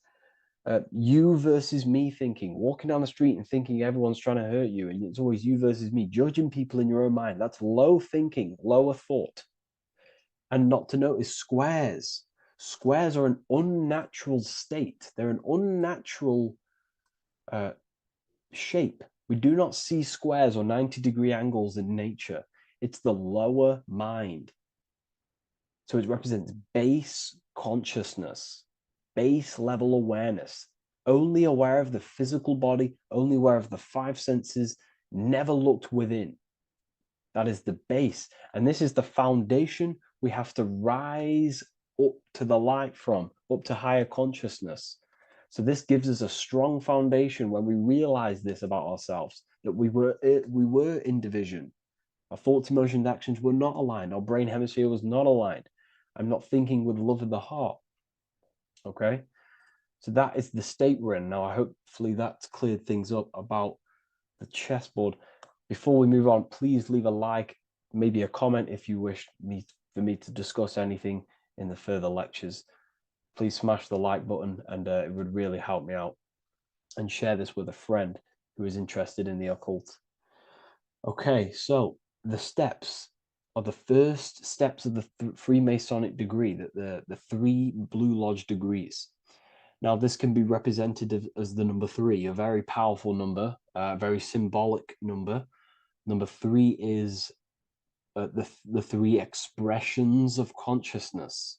you versus me thinking, walking down the street and thinking everyone's trying to hurt you, and it's always you versus me, judging people in your own mind. That's low thinking, lower thought. And not to notice squares. Squares are an unnatural state. They're an unnatural shape. We do not see squares or 90-degree angles in nature. It's the lower mind. So it represents base consciousness, base level awareness, only aware of the physical body, only aware of the 5 senses, never looked within. That is the base. And this is the foundation we have to rise up to the light from, up to higher consciousness. So this gives us a strong foundation when we realize this about ourselves, that we were in division. Our thoughts, emotions, actions were not aligned. Our brain hemisphere was not aligned. I'm not thinking with love of the heart. Okay? So that is the state we're in. Now, hopefully that's cleared things up about the chessboard. Before we move on, please leave a like, maybe a comment if you wish for me to discuss anything in the further lectures. Please smash the like button, and it would really help me out. And share this with a friend who is interested in the occult. Okay, so the steps are the first steps of the Freemasonic degree, the 3 Blue Lodge degrees. Now, this can be represented as the number 3, a very powerful number, a very symbolic number. Number 3 is the 3 expressions of consciousness.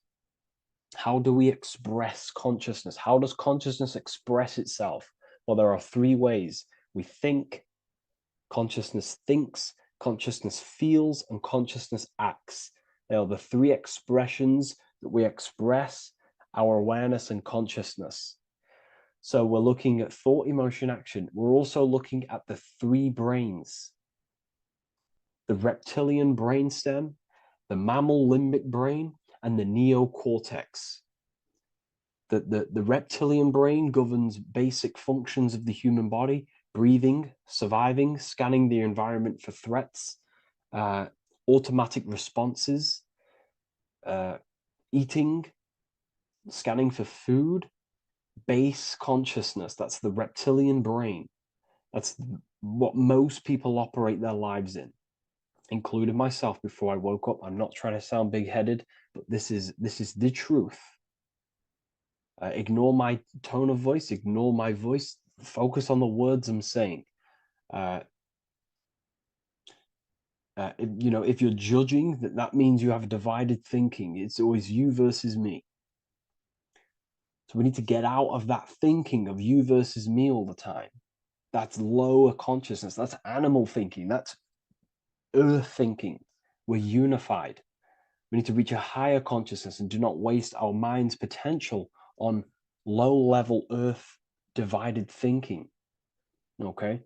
How do we express consciousness? How does consciousness express itself? Well, there are 3 ways. We think, consciousness thinks, consciousness feels, and consciousness acts. They are the 3 expressions that we express our awareness and consciousness. So we're looking at thought, emotion, action. We're also looking at the 3 brains. The reptilian brainstem, the mammal limbic brain, and the neocortex. The reptilian brain governs basic functions of the human body: breathing, surviving, scanning the environment for threats, automatic responses, eating, scanning for food. Base consciousness, that's the reptilian brain. That's what most people operate their lives in. including myself before I woke up. I'm not trying to sound big-headed, but this is the truth. Ignore my tone of voice, ignore my voice, focus on the words I'm saying. You know, if you're judging, that means you have divided thinking. It's always you versus me. So we need to get out of that thinking of you versus me all the time. That's lower consciousness. That's animal thinking. That's earth thinking. We're unified. We need to reach a higher consciousness and do not waste our mind's potential on low-level earth divided thinking. Okay?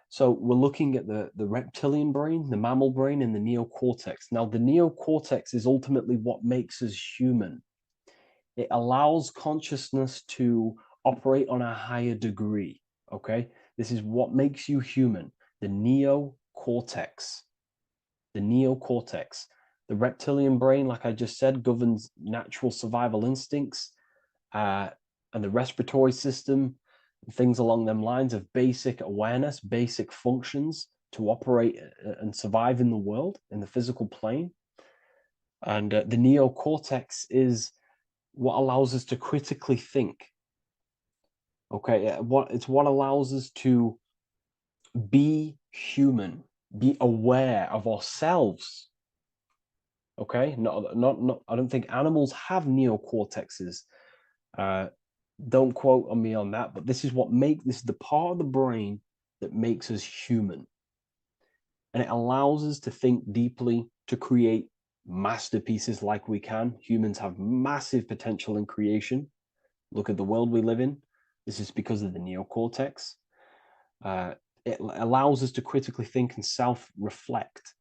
So we're looking at the reptilian brain, the mammal brain, and the neocortex. Now, the neocortex is ultimately what makes us human. It allows consciousness to operate on a higher degree, okay? This is what makes you human, the neocortex. The neocortex. The reptilian brain, like I just said, governs natural survival instincts and the respiratory system, things along them lines of basic awareness, basic functions to operate and survive in the world, in the physical plane. And the neocortex is what allows us to critically think. Okay, it's what allows us to be human, be aware of ourselves. Okay, not. I don't think animals have neocortexes. Don't quote on me on that, but this is the part of the brain that makes us human, and it allows us to think deeply, to create masterpieces like we can. Humans have massive potential in creation. Look at the world we live in. This is because of the neocortex. It allows us to critically think and self-reflect.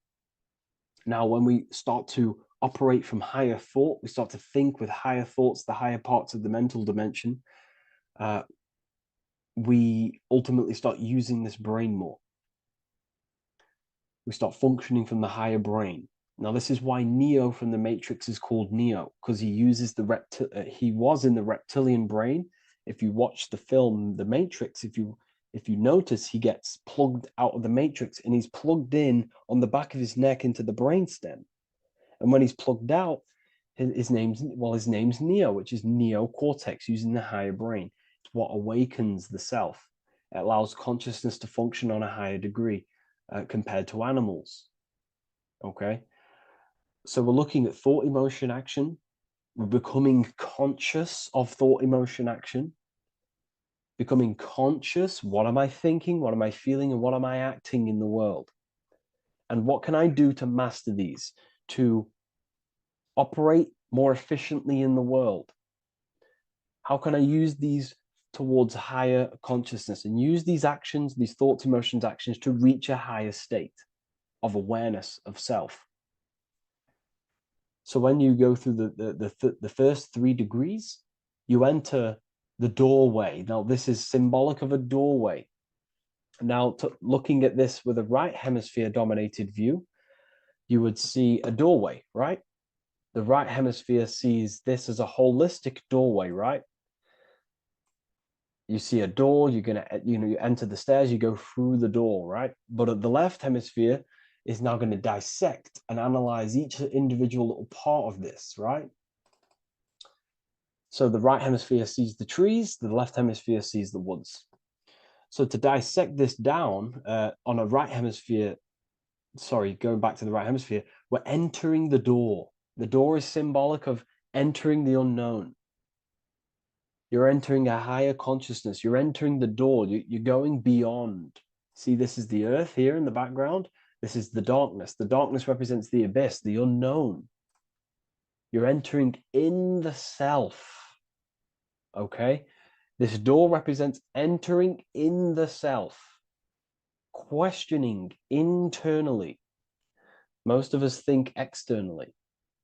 Now, when we start to operate from higher thought, we start to think with higher thoughts, the higher parts of the mental dimension, we ultimately start using this brain more. We start functioning from the higher brain. Now, this is why Neo from the Matrix is called Neo, because he uses he was in the reptilian brain. If you watch the film The Matrix, if you notice, he gets plugged out of the Matrix and he's plugged in on the back of his neck into the brainstem. And when he's plugged out, his name's Neo, which is neocortex, using the higher brain. It's what awakens the self. It allows consciousness to function on a higher degree compared to animals. Okay? So we're looking at thought, emotion, action. We're becoming conscious of thought, emotion, action. Becoming conscious, what am I thinking, what am I feeling, and what am I acting in the world? And what can I do to master these, to operate more efficiently in the world? How can I use these towards higher consciousness and use these actions, these thoughts, emotions, actions to reach a higher state of awareness of self? So when you go through the first 3 degrees, you enter the doorway. Now, this is symbolic of a doorway. Now, looking at this with a right hemisphere dominated view, you would see a doorway, right? The right hemisphere sees this as a holistic doorway, right? You see a door, you enter the stairs, you go through the door, right? But at the left hemisphere is now going to dissect and analyze each individual little part of this, right? So the right hemisphere sees the trees, the left hemisphere sees the woods. So to dissect this down on a right hemisphere, going back to the right hemisphere, we're entering the door. The door is symbolic of entering the unknown. You're entering a higher consciousness. You're entering the door. You're going beyond. See, this is the earth here in the background. This is the darkness. The darkness represents the abyss, the unknown. You're entering in the self. Okay? This door represents entering in the self, questioning internally. Most of us think externally.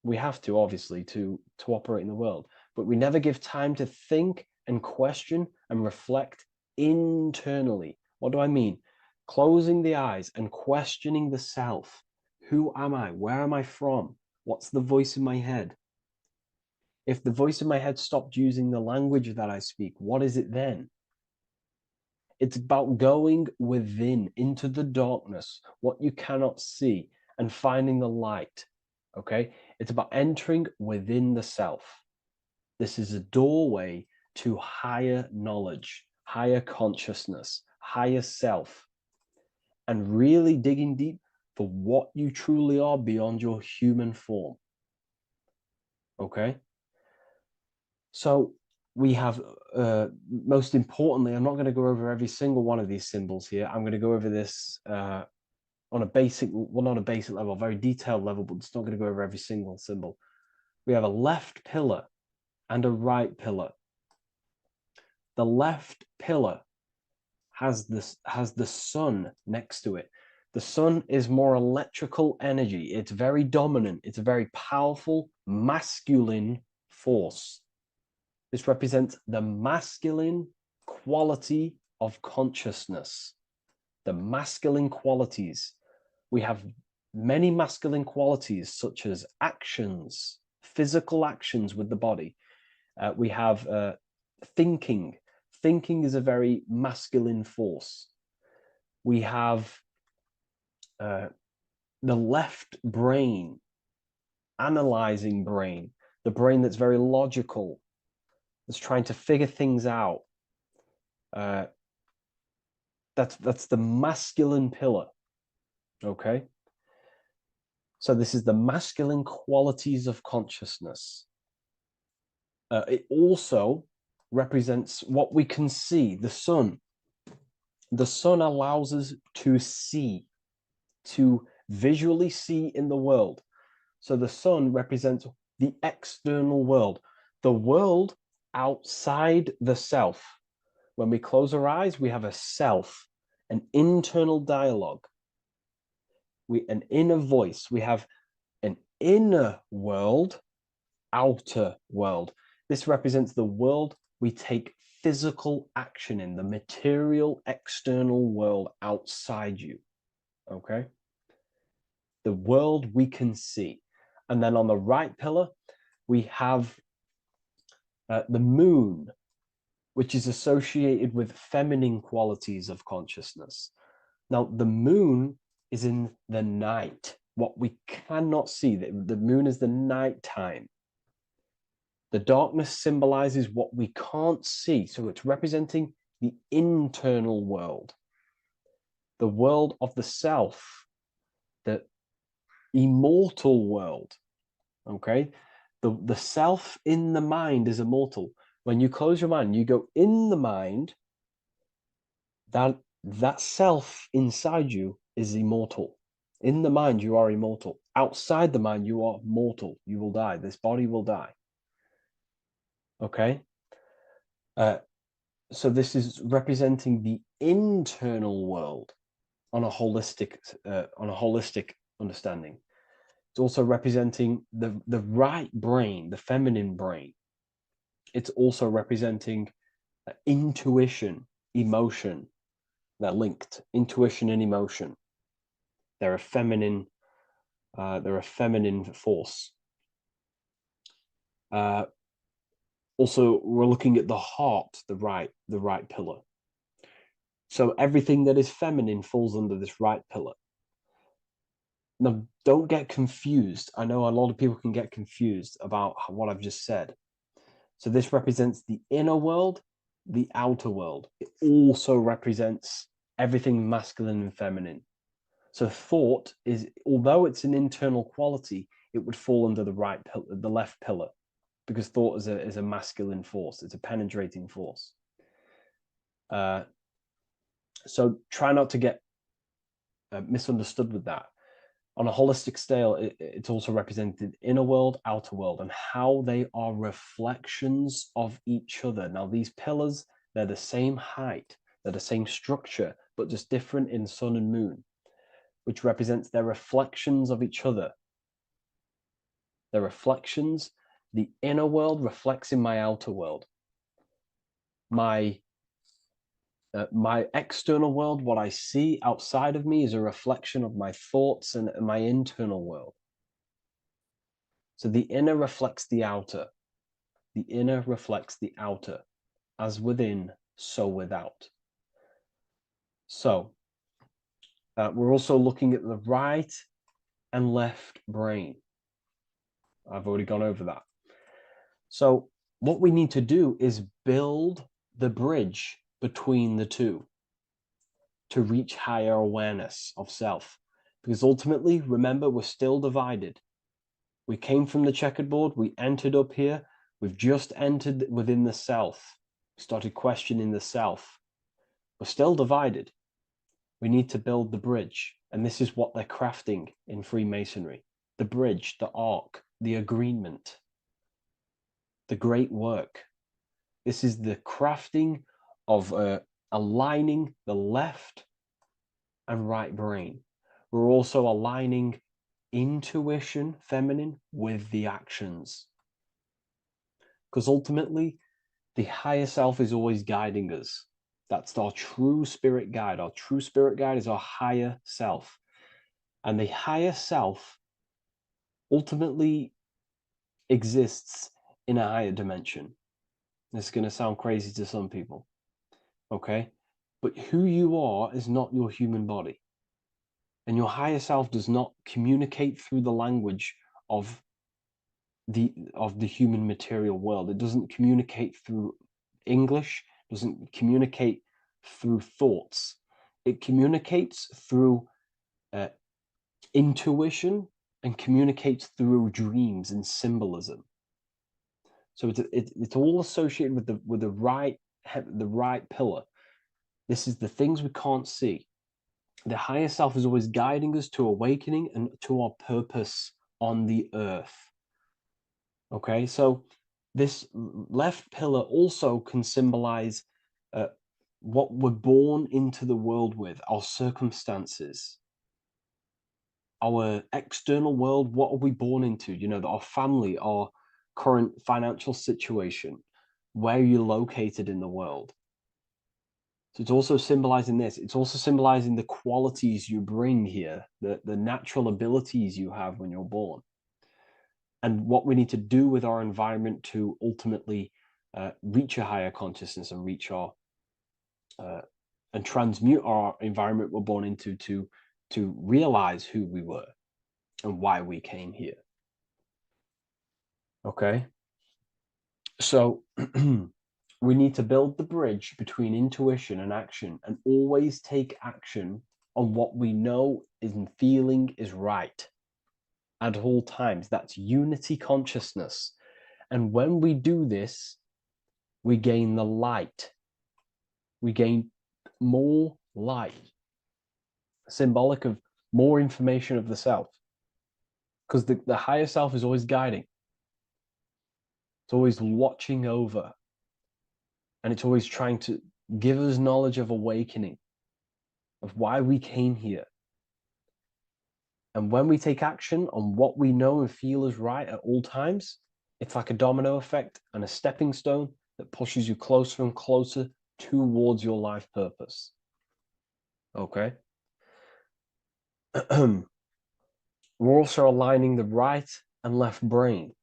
We have to, obviously, to operate in the world, but we never give time to think and question and reflect internally. What do I mean? Closing the eyes and questioning the self. Who am I? Where am I from? What's the voice in my head? If the voice in my head stopped using the language that I speak, what is it then? It's about going within, into the darkness, what you cannot see, and finding the light. Okay, it's about entering within the self. This is a doorway to higher knowledge, higher consciousness, higher self, and really digging deep for what you truly are beyond your human form. Okay, so we have, most importantly, I'm not going to go over every single one of these symbols here. I'm going to go over this on a basic, well, not a basic level, very detailed level, but it's not going to go over every single symbol. We have a left pillar and a right pillar. The left pillar has the sun next to it. The sun is more electrical energy. It's very dominant. It's a very powerful masculine force. This represents the masculine quality of consciousness. The masculine qualities. We have many masculine qualities, such as actions, physical actions with the body. We have thinking. Thinking is a very masculine force. We have the left brain, analyzing brain, the brain that's very logical, that's trying to figure things out. That's the masculine pillar. Okay, so this is the masculine qualities of consciousness. It also represents what we can see, the sun. The sun allows us to see, to visually see in the world. So the sun represents the external world, the world outside the self. When we close our eyes, we have a self, an internal dialogue, an inner voice. We have an inner world, outer world. This represents the world we take physical action in, the material external world outside you. Okay, the world we can see. And then on the right pillar, we have the moon, which is associated with feminine qualities of consciousness. Now, the moon is in the night, what we cannot see. The moon is the nighttime. The darkness symbolizes what we can't see. So it's representing the internal world, the world of the self, the immortal world. Okay, the self in the mind is immortal. When you close your mind, you go in the mind, that self inside you is immortal. In the mind, you are immortal. Outside the mind, you are mortal. You will die. This body will die. Okay, so this is representing the internal world on a holistic understanding. It's also representing the right brain, the feminine brain. It's also representing intuition, emotion. They're linked. Intuition and emotion. They're a feminine force. Also, we're looking at the heart, the right pillar. So everything that is feminine falls under this right pillar. Now, don't get confused. I know a lot of people can get confused about what I've just said. So this represents the inner world, the outer world. It also represents everything masculine and feminine. So thought is, although it's an internal quality, it would fall under the left pillar, because thought is a masculine force. It's a penetrating force. So try not to get misunderstood with that. On a holistic scale, it's also represented inner world, outer world, and how they are reflections of each other. Now, these pillars, they're the same height, they're the same structure, but just different in sun and moon, which represents their reflections of each other. Their reflections, the inner world reflects in my outer world. My external world, what I see outside of me, is a reflection of my thoughts and my internal world. So the inner reflects the outer. The inner reflects the outer. As within, so without. So we're also looking at the right and left brain. I've already gone over that. So what we need to do is build the bridge between the two to reach higher awareness of self. Because ultimately, remember, we're still divided. We came from the checkered board, we entered up here, we've just entered within the self, started questioning the self. We're still divided. We need to build the bridge. And this is what they're crafting in Freemasonry. The bridge, the arc, the agreement, the great work. This is the crafting of aligning the left and right brain. We're also aligning intuition, feminine, with the actions. Because ultimately, the higher self is always guiding us. That's our true spirit guide. Our true spirit guide is our higher self. And the higher self ultimately exists in a higher dimension. This is going to sound crazy to some people, okay? But who you are is not your human body. And your higher self does not communicate through the language of the human material world. It doesn't communicate through English, doesn't communicate through thoughts. It communicates through intuition and communicates through dreams and symbolism. So it's all associated with the right pillar. This is the things we can't see. The higher self is always guiding us to awakening and to our purpose on the earth. Okay, so this left pillar also can symbolize what we're born into the world with, our circumstances, our external world. What are we born into? You know, our family, our current financial situation, where you're located in the world. So it's also symbolizing this. It's also symbolizing the qualities you bring here, the natural abilities you have when you're born, and what we need to do with our environment to ultimately reach a higher consciousness and reach our and transmute our environment we're born into to realize who we were and why we came here. Okay, so we need to build the bridge between intuition and action, and always take action on what we know and feeling is right at all times. That's unity consciousness. And when we do this, we gain the light. We gain more light, symbolic of more information of the self. Because the higher self is always guiding. It's always watching over. And it's always trying to give us knowledge of awakening, of why we came here. And when we take action on what we know and feel is right at all times, it's like a domino effect and a stepping stone that pushes you closer and closer towards your life purpose. Okay? We're also aligning the right and left brain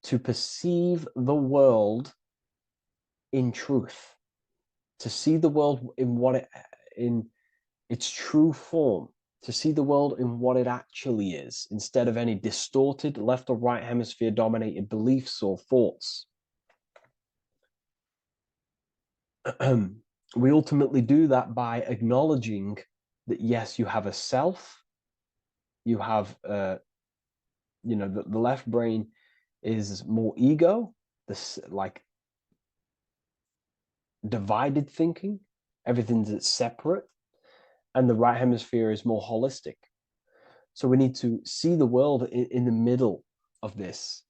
to perceive the world in truth, to see the world in its true form, to see the world in what it actually is, instead of any distorted left or right hemisphere dominated beliefs or thoughts. We ultimately do that by acknowledging that, yes, you have a self, you have, you know, the left brain is more ego, this like divided thinking, everything's separate, and the right hemisphere is more holistic. So we need to see the world in the middle of this,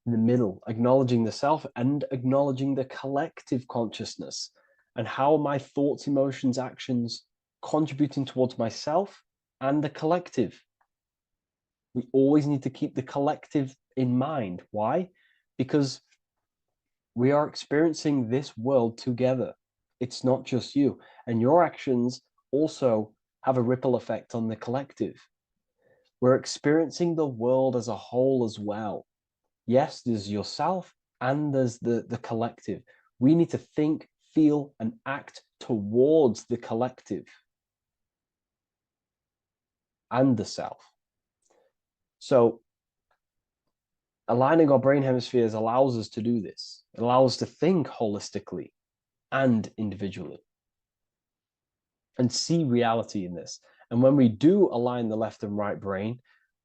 in the middle, acknowledging the self and acknowledging the collective consciousness and how my thoughts, emotions, actions contributing towards myself and the collective. We always need to keep the collective in mind. Why? Because we are experiencing this world together. It's not just you. And your actions also have a ripple effect on the collective. We're experiencing the world as a whole as well. Yes, there's yourself and there's the collective. We need to think, feel, and act towards the collective. and the self. So aligning our brain hemispheres allows us to do this. It allows us to think holistically and individually and see reality in this. And when we do align the left and right brain,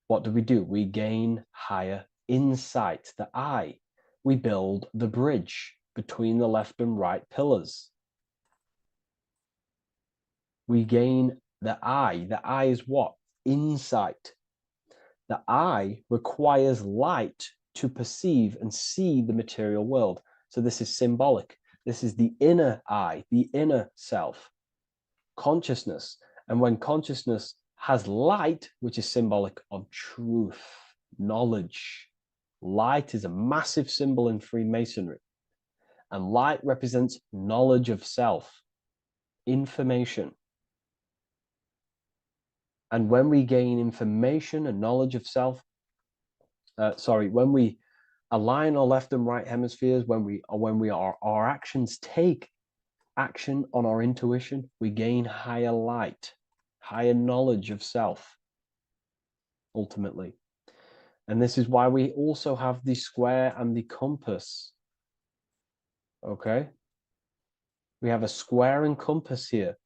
what do? We gain higher insight, the eye. We build the bridge between the left and right pillars. We gain the eye. The eye is what? Insight. The eye requires light to perceive and see the material world. So this is symbolic. This is the inner eye, the inner self, consciousness. And when consciousness has light, which is symbolic of truth, knowledge. Light is a massive symbol in Freemasonry. And light represents knowledge of self, information. And when we gain information and knowledge of self, when we align our left and right hemispheres, our actions take action on our intuition, we gain higher light, higher knowledge of self, ultimately. And this is why we also have the square and the compass. Okay? We have a square and compass here.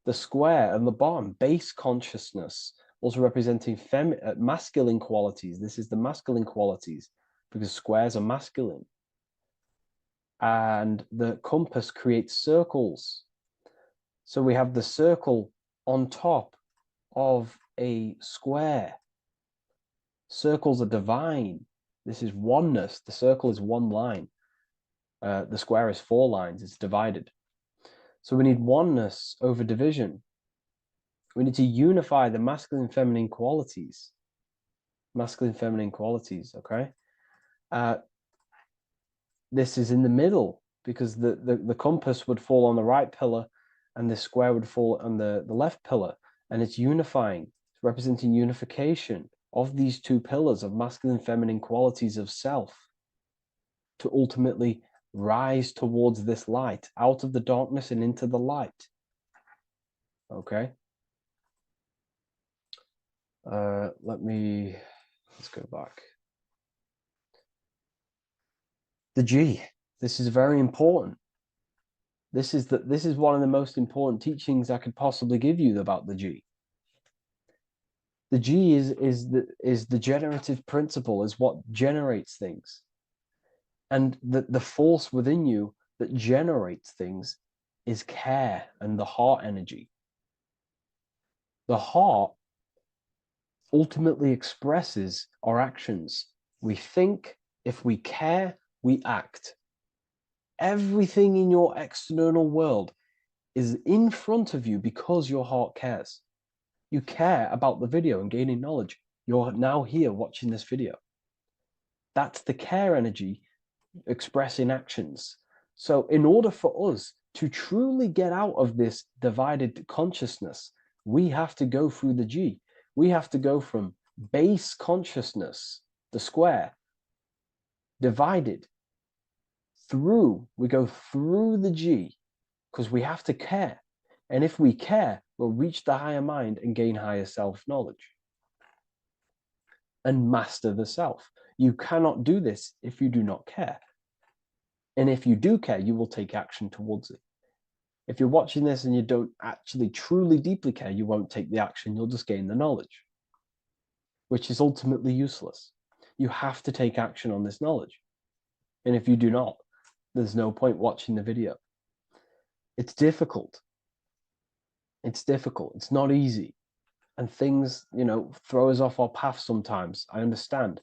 The square and the bottom, base consciousness, also representing masculine qualities. This is the masculine qualities because squares are masculine. And the compass creates circles. So we have the circle on top of a square. Circles are divine. This is oneness. The circle is one line. The square is 4 lines. It's divided. So we need oneness over division. We need to unify the masculine and feminine qualities. Masculine and feminine qualities, okay? This is in the middle because the compass would fall on the right pillar and the square would fall on the left pillar. And it's unifying. It's representing unification of these 2 pillars of masculine and feminine qualities of self to ultimately rise towards this light, out of the darkness and into the light. Okay. Let's go back. The G. This is very important. This is one of the most important teachings I could possibly give you about the G. The G is the generative principle, is what generates things. And the force within you that generates things is care and the heart energy. The heart ultimately expresses our actions. We think, if we care, we act. Everything in your external world is in front of you because your heart cares. You care about the video and gaining knowledge. You're now here watching this video. That's the care energy expressing actions. So in order for us to truly get out of this divided consciousness, we have to go through the G. We have to go from base consciousness, the square, divided, we go through the G, because we have to care. And if we care, we'll reach the higher mind and gain higher self-knowledge and master the self. You cannot do this if you do not care. And if you do care, you will take action towards it. If you're watching this and you don't actually truly deeply care, you won't take the action. You'll just gain the knowledge, which is ultimately useless. You have to take action on this knowledge. And if you do not, there's no point watching the video. It's difficult. It's difficult. It's not easy. And things, throw us off our path sometimes. I understand.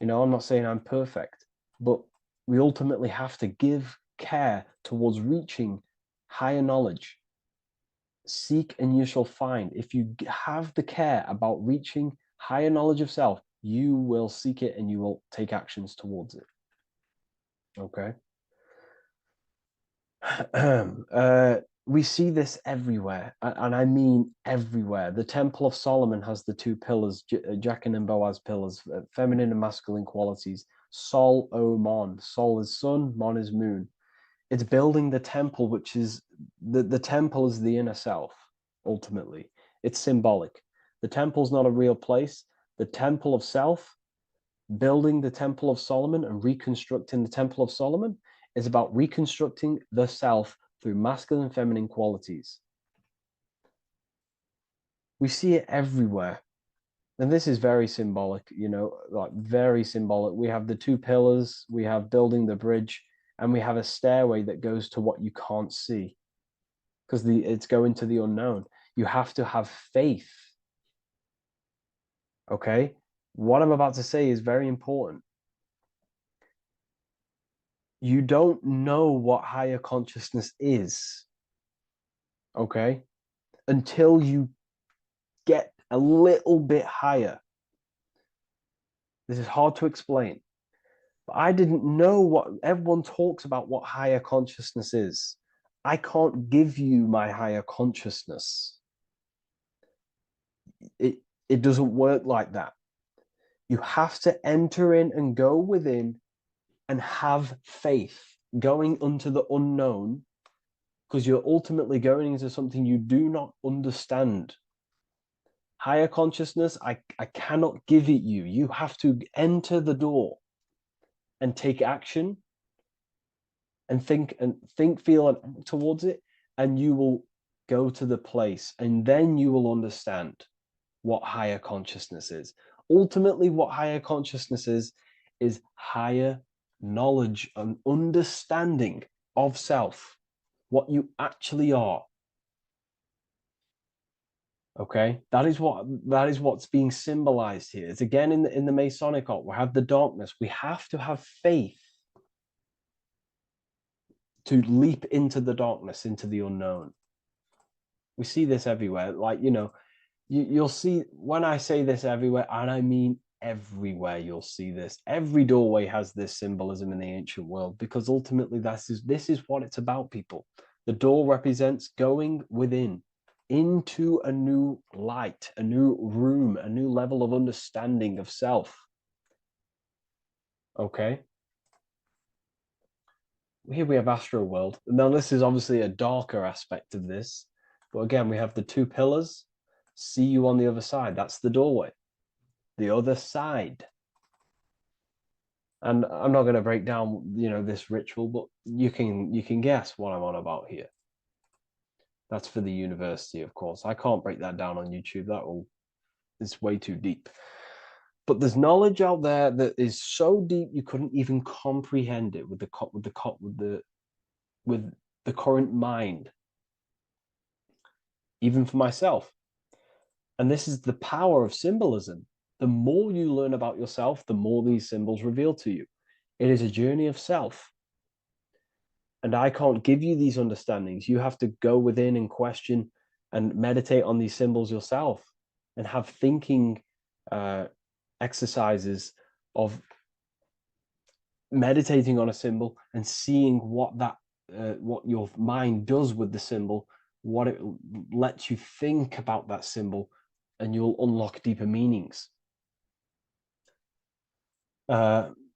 I'm not saying I'm perfect, but we ultimately have to give care towards reaching higher knowledge. Seek and you shall find. If you have the care about reaching higher knowledge of self, you will seek it and you will take actions towards it. Okay. We see this everywhere, and I mean everywhere. The Temple of Solomon has the 2 pillars, Jachin and Boaz pillars, feminine and masculine qualities. Sol, O, Mon. Sol is sun, Mon is moon. It's building the temple, which is the temple is the inner self, ultimately. It's symbolic. The temple's not a real place. The temple of self, building the Temple of Solomon and reconstructing the Temple of Solomon, is about reconstructing the self through masculine and feminine qualities. We see it everywhere. And this is very symbolic, you know, like very symbolic. We have the two pillars, we have building the bridge, and we have a stairway that goes to what you can't see, because it's going to the unknown. You have to have faith. Okay? What I'm about to say is very important. You don't know what higher consciousness is, okay, until you get a little bit higher. This is hard to explain, but I didn't know what everyone talks about, what higher consciousness is. I can't give you my higher consciousness. It doesn't work like that. You have to enter in and go within and have faith, going into the unknown, because you're ultimately going into something you do not understand. Higher consciousness, I cannot give it you. You have to enter the door and take action and think, feel, and act towards it, and you will go to the place, and then you will understand what higher consciousness is. Ultimately, what higher consciousness is higher knowledge and understanding of self, what you actually are. Okay, that is what's being symbolized here. It's again in the Masonic art. We have the darkness. We have to have faith to leap into the darkness, into the unknown. We see this everywhere. Like, you know, you'll see, when I say this everywhere, and I mean everywhere, you'll see this. Every doorway has this symbolism in the ancient world, because ultimately this is what it's about, people. The door represents going within, into a new light, a new room, a new level of understanding of self. Okay. Here we have Astro World. Now, this is obviously a darker aspect of this, but again, we have the two pillars. See you on the other side. That's the doorway. The other side. And I'm not going to break down, you know, this ritual, but you can guess what I'm on about here. That's for the university, of course. I can't break that down on YouTube. It's way too deep. But there's knowledge out there that is so deep you couldn't even comprehend it with the current mind, even for myself. And this is the power of symbolism. The more you learn about yourself, the more these symbols reveal to you. It is a journey of self. And I can't give you these understandings. You have to go within and question and meditate on these symbols yourself, and have thinking exercises of meditating on a symbol and seeing what your mind does with the symbol, what it lets you think about that symbol, and you'll unlock deeper meanings.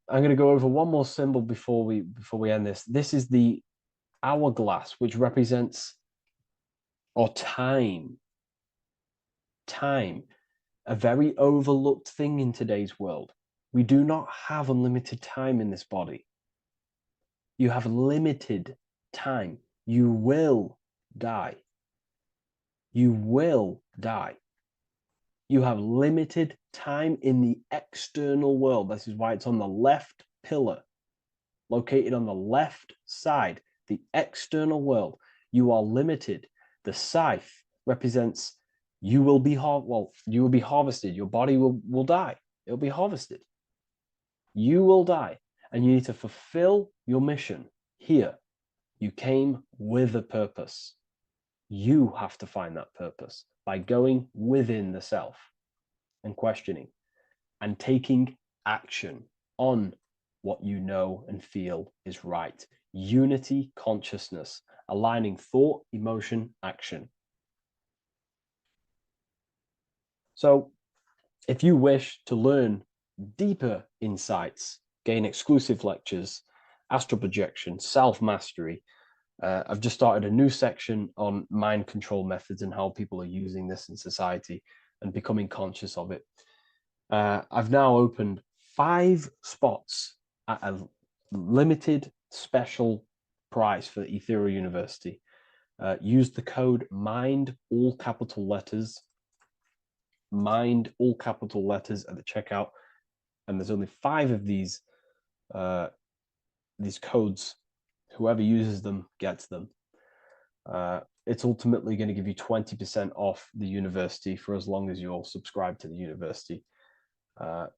I'm going to go over one more symbol before we end this. This is the hourglass, which represents time. Time, a very overlooked thing in today's world. We do not have unlimited time in this body. You have limited time. You will die. You will die. You have limited time in the external world. This is why it's on the left pillar, located on the left side, the external world. You are limited. The scythe represents you will be harvested. Your body will die. It'll be harvested. You will die, and you need to fulfill your mission here. You came with a purpose. You have to find that purpose by going within the self and questioning and taking action on what you know and feel is right. Unity consciousness, aligning thought, emotion, action. So if you wish to learn deeper insights, gain exclusive lectures, astral projection, self-mastery, I've just started a new section on mind control methods and how people are using this in society. and becoming conscious of it. I've now opened 5 spots at a limited special price for Ethereal University. Use the code MIND, all capital letters, MIND, all capital letters at the checkout. And there's only 5 of these codes. Whoever uses them gets them. It's ultimately going to give you 20% off the university for as long as you're subscribed to the university.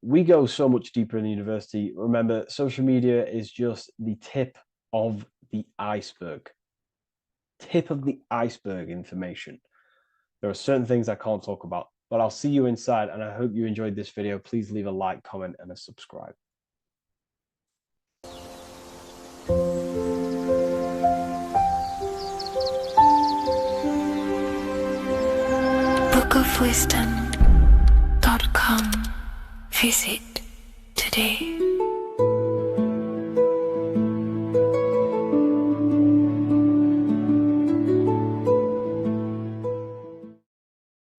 We go so much deeper in the university. Remember, social media is just the tip of the iceberg. Tip of the iceberg information. There are certain things I can't talk about, but I'll see you inside, and I hope you enjoyed this video. Please leave a like, comment, and a subscribe. bookofwisdom.com. Visit today.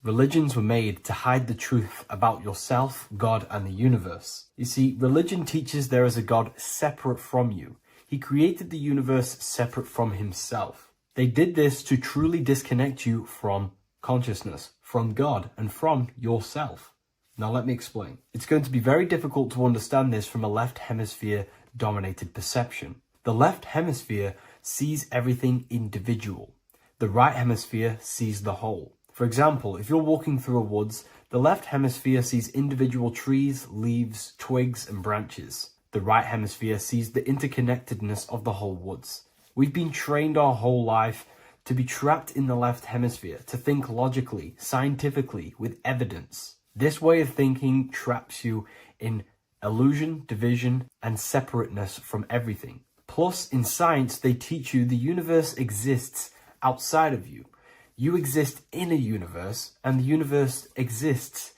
Religions were made to hide the truth about yourself, God, and the universe. You see, religion teaches there is a God separate from you. He created the universe separate from himself. They did this to truly disconnect you from consciousness, from God, and from yourself. Now let me explain. It's going to be very difficult to understand this from a left hemisphere dominated perception. The left hemisphere sees everything individual. The right hemisphere sees the whole. For example, if you're walking through a woods, the left hemisphere sees individual trees, leaves, twigs, and branches. The right hemisphere sees the interconnectedness of the whole woods. We've been trained our whole life to be trapped in the left hemisphere, to think logically, scientifically, with evidence. This way of thinking traps you in illusion, division, and separateness from everything. Plus, in science, they teach you the universe exists outside of you. You exist in a universe, and the universe exists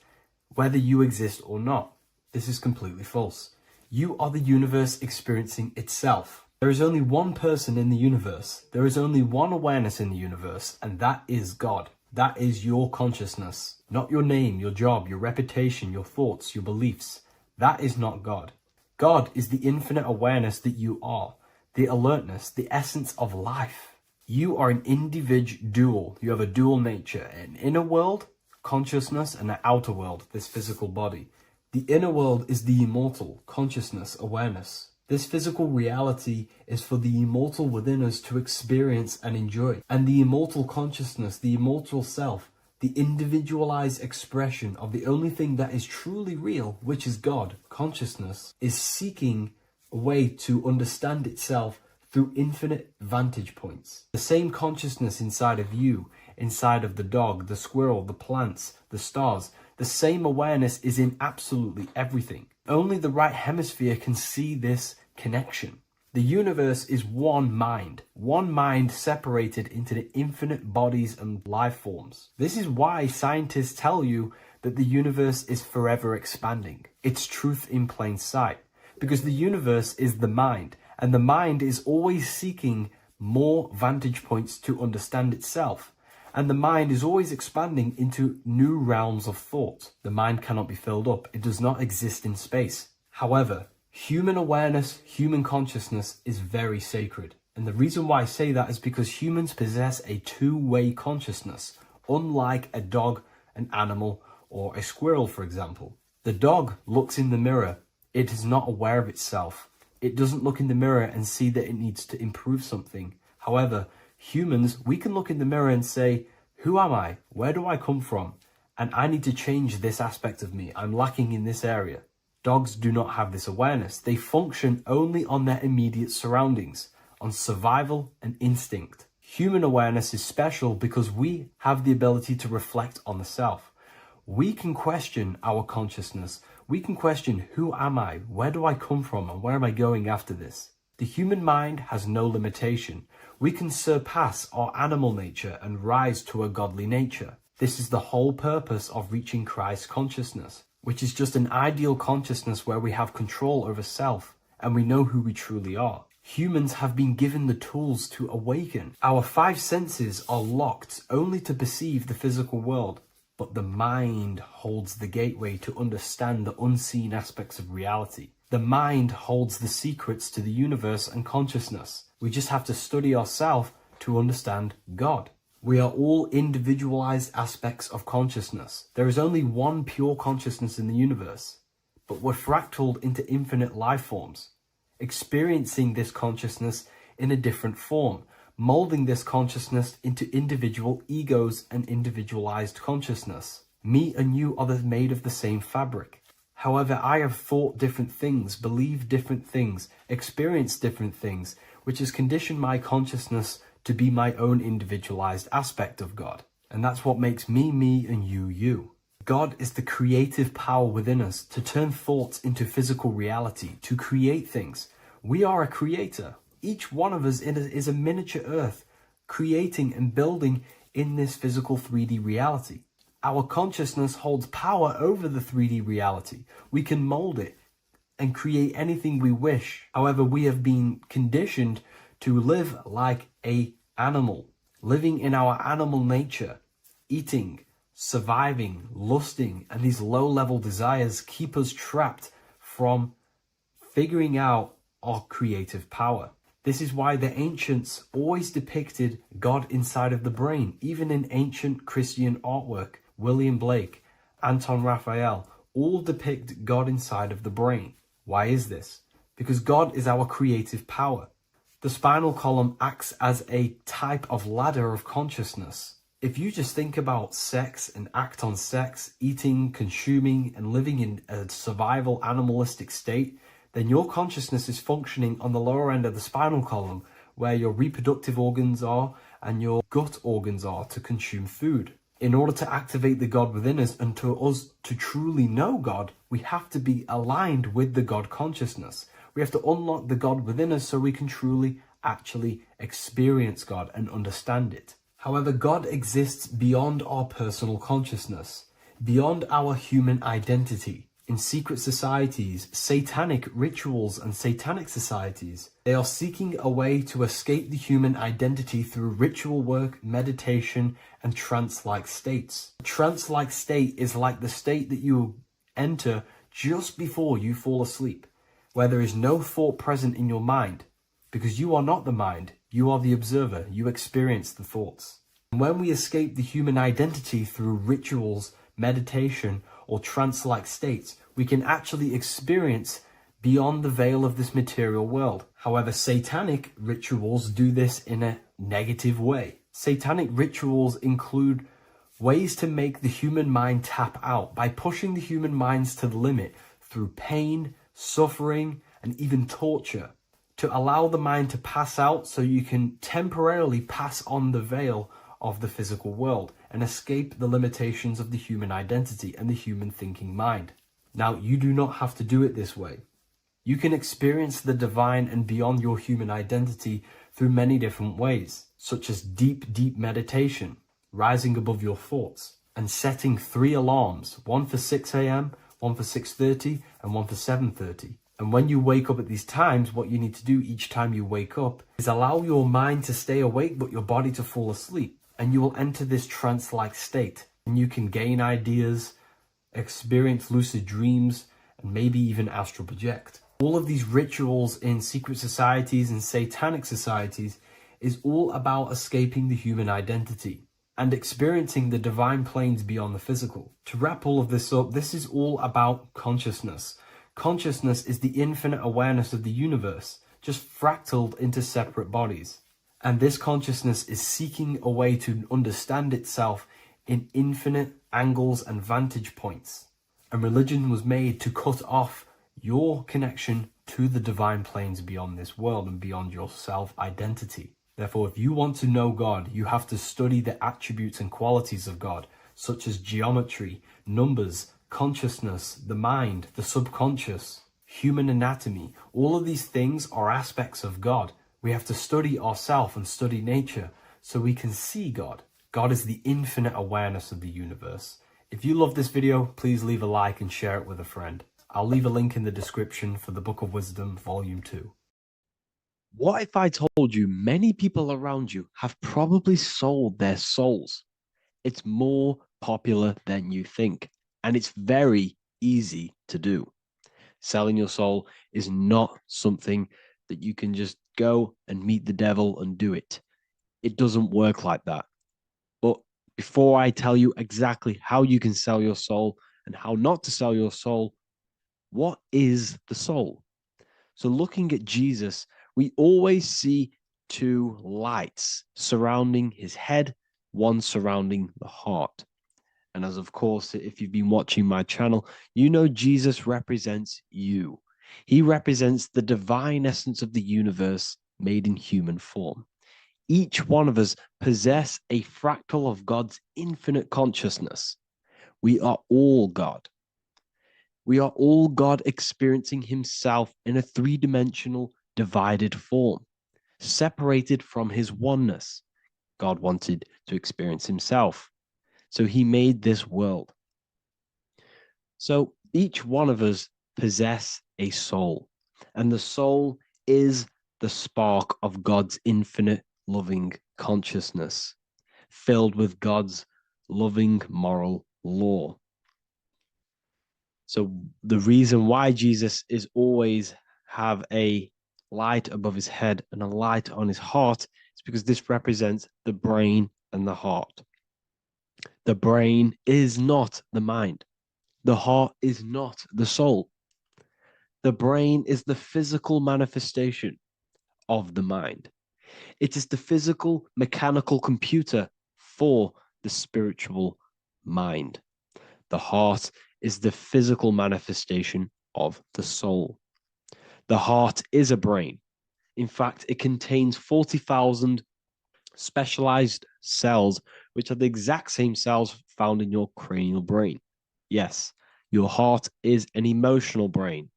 whether you exist or not. This is completely false. You are the universe experiencing itself. There is only one person in the universe. There is only one awareness in the universe, and that is God. That is your consciousness. Not your name, your job, your reputation, your thoughts, your beliefs. That is not God. God is the infinite awareness that you are, the alertness, the essence of life. You are an individual. You have a dual nature, an inner world, consciousness, and an outer world, this physical body. The inner world is the immortal, consciousness, awareness. This physical reality is for the immortal within us to experience and enjoy. And the immortal consciousness, the immortal self, the individualized expression of the only thing that is truly real, which is God, consciousness, is seeking a way to understand itself through infinite vantage points. The same consciousness inside of you, inside of the dog, the squirrel, the plants, the stars, the same awareness is in absolutely everything. Only the right hemisphere can see this connection. The universe is one mind separated into the infinite bodies and life forms. This is why scientists tell you that the universe is forever expanding. It's truth in plain sight, because the universe is the mind, and the mind is always seeking more vantage points to understand itself. And the mind is always expanding into new realms of thought. The mind cannot be filled up. It does not exist in space. However, human awareness, human consciousness is very sacred. And the reason why I say that is because humans possess a two-way consciousness, unlike a dog, an animal, or a squirrel, for example. The dog looks in the mirror. It is not aware of itself. It doesn't look in the mirror and see that it needs to improve something. However, humans, we can look in the mirror and say, who am I? Where do I come from? And I need to change this aspect of me. I'm lacking in this area. Dogs do not have this awareness. They function only on their immediate surroundings, on survival and instinct. Human awareness is special because we have the ability to reflect on the self. We can question our consciousness. We can question, who am I? Where do I come from? And where am I going after this? The human mind has no limitation. We can surpass our animal nature and rise to a godly nature. This is the whole purpose of reaching Christ consciousness, which is just an ideal consciousness where we have control over self and we know who we truly are. Humans have been given the tools to awaken. Our 5 senses are locked only to perceive the physical world. but the mind holds the gateway to understand the unseen aspects of reality. The mind holds the secrets to the universe and consciousness. We just have to study ourselves to understand God. We are all individualized aspects of consciousness. There is only one pure consciousness in the universe, but we're fractaled into infinite life forms, experiencing this consciousness in a different form, molding this consciousness into individual egos and individualized consciousness. Me and you are made of the same fabric. However, I have thought different things, believed different things, experienced different things, which has conditioned my consciousness to be my own individualized aspect of God. And that's what makes me, me, and you, you. God is the creative power within us to turn thoughts into physical reality, to create things. We are a creator. Each one of us is a miniature earth, creating and building in this physical 3D reality. Our consciousness holds power over the 3D reality. We can mold it and create anything we wish. However, we have been conditioned to live like an animal, living in our animal nature, eating, surviving, lusting, and these low-level desires keep us trapped from figuring out our creative power. This is why the ancients always depicted God inside of the brain. Even in ancient Christian artwork, William Blake, Anton Raphael, all depict God inside of the brain. Why is this? Because God is our creative power. The spinal column acts as a type of ladder of consciousness. If you just think about sex and act on sex, eating, consuming, and living in a survival animalistic state, then your consciousness is functioning on the lower end of the spinal column, where your reproductive organs are and your gut organs are to consume food. In order to activate the God within us and to us to truly know God, we have to be aligned with the God consciousness. We have to unlock the God within us so we can truly actually experience God and understand it. However, God exists beyond our personal consciousness, beyond our human identity. In secret societies, satanic rituals and satanic societies, they are seeking a way to escape the human identity through ritual work, meditation, and trance-like states. A trance-like state is like the state that you enter just before you fall asleep, where there is no thought present in your mind, because you are not the mind, you are the observer, you experience the thoughts. And when we escape the human identity through rituals, meditation, or trance-like states, we can actually experience beyond the veil of this material world. However, satanic rituals do this in a negative way. Satanic rituals include ways to make the human mind tap out by pushing the human minds to the limit through pain, suffering, and even torture, to allow the mind to pass out so you can temporarily pass on the veil of the physical world and escape the limitations of the human identity and the human thinking mind. Now, you do not have to do it this way. You can experience the divine and beyond your human identity through many different ways, such as deep, deep meditation, rising above your thoughts, and setting 3 alarms, one for 6 a.m., one for 6:30, and one for 7:30. And when you wake up at these times, what you need to do each time you wake up is allow your mind to stay awake but your body to fall asleep. And you will enter this trance-like state. And you can gain ideas, experience lucid dreams, and maybe even astral project. All of these rituals in secret societies and satanic societies is all about escaping the human identity and experiencing the divine planes beyond the physical. To wrap all of this up, this is all about consciousness. Consciousness is the infinite awareness of the universe, just fractaled into separate bodies. And this consciousness is seeking a way to understand itself in infinite angles and vantage points. And religion was made to cut off your connection to the divine planes beyond this world and beyond your self-identity. Therefore, if you want to know God, you have to study the attributes and qualities of God, such as geometry, numbers, consciousness, the mind, the subconscious, human anatomy. All of these things are aspects of God. We have to study ourselves and study nature so we can see God. God is the infinite awareness of the universe. If you love this video, please leave a like and share it with a friend. I'll leave a link in the description for the Book of Wisdom, Volume 2. What if I told you many people around you have probably sold their souls? It's more popular than you think. And it's very easy to do. Selling your soul is not something that you can just go and meet the devil and do it. It doesn't work like that. But before I tell you exactly how you can sell your soul and how not to sell your soul, what is the soul? So looking at Jesus, we always see two lights surrounding his head, one surrounding the heart. And as of course, if you've been watching my channel, you know Jesus represents you. He represents the divine essence of the universe made in human form. Each one of us possess a fractal of God's infinite consciousness. We are all God. We are all God experiencing himself in a three-dimensional divided form, separated from his oneness. God wanted to experience himself, so he made this world. So each one of us possess a soul, and the soul is the spark of God's infinite loving consciousness, filled with God's loving moral law. So the reason why Jesus is always have a light above his head and a light on his heart is because this represents the brain and the heart. The brain is not the mind. The heart is not the soul. The brain is the physical manifestation of the mind. It is the physical mechanical computer for the spiritual mind. The heart is the physical manifestation of the soul. The heart is a brain. In fact, it contains 40,000 specialized cells, which are the exact same cells found in your cranial brain. Yes, your heart is an emotional brain.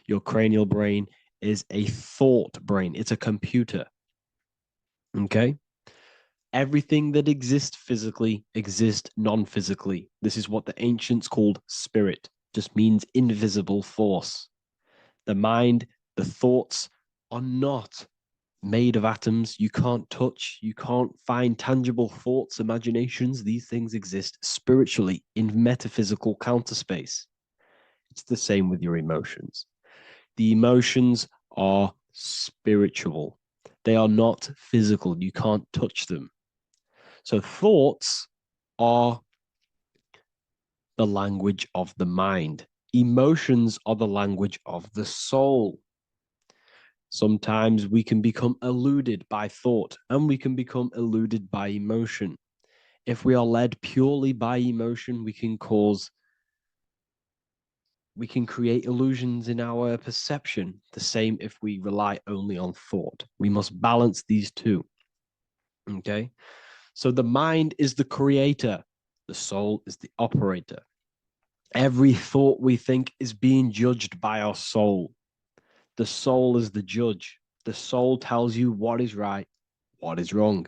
Your cranial brain is a thought brain. It's a computer. Okay? Everything that exists physically exists non-physically. This is what the ancients called spirit. Just means invisible force. The mind, the thoughts are not made of atoms. You can't touch, you can't find tangible thoughts, imaginations. These things exist spiritually in metaphysical counterspace. It's the same with your emotions. The emotions are spiritual. They are not physical. You can't touch them. So thoughts are the language of the mind. Emotions are the language of the soul. Sometimes we can become eluded by thought and we can become eluded by emotion. If we are led purely by emotion, we can create illusions in our perception. The same if we rely only on thought. We must balance these two. Okay? So the mind is the creator. The soul is the operator. Every thought we think is being judged by our soul. The soul is the judge. The soul tells you what is right, what is wrong.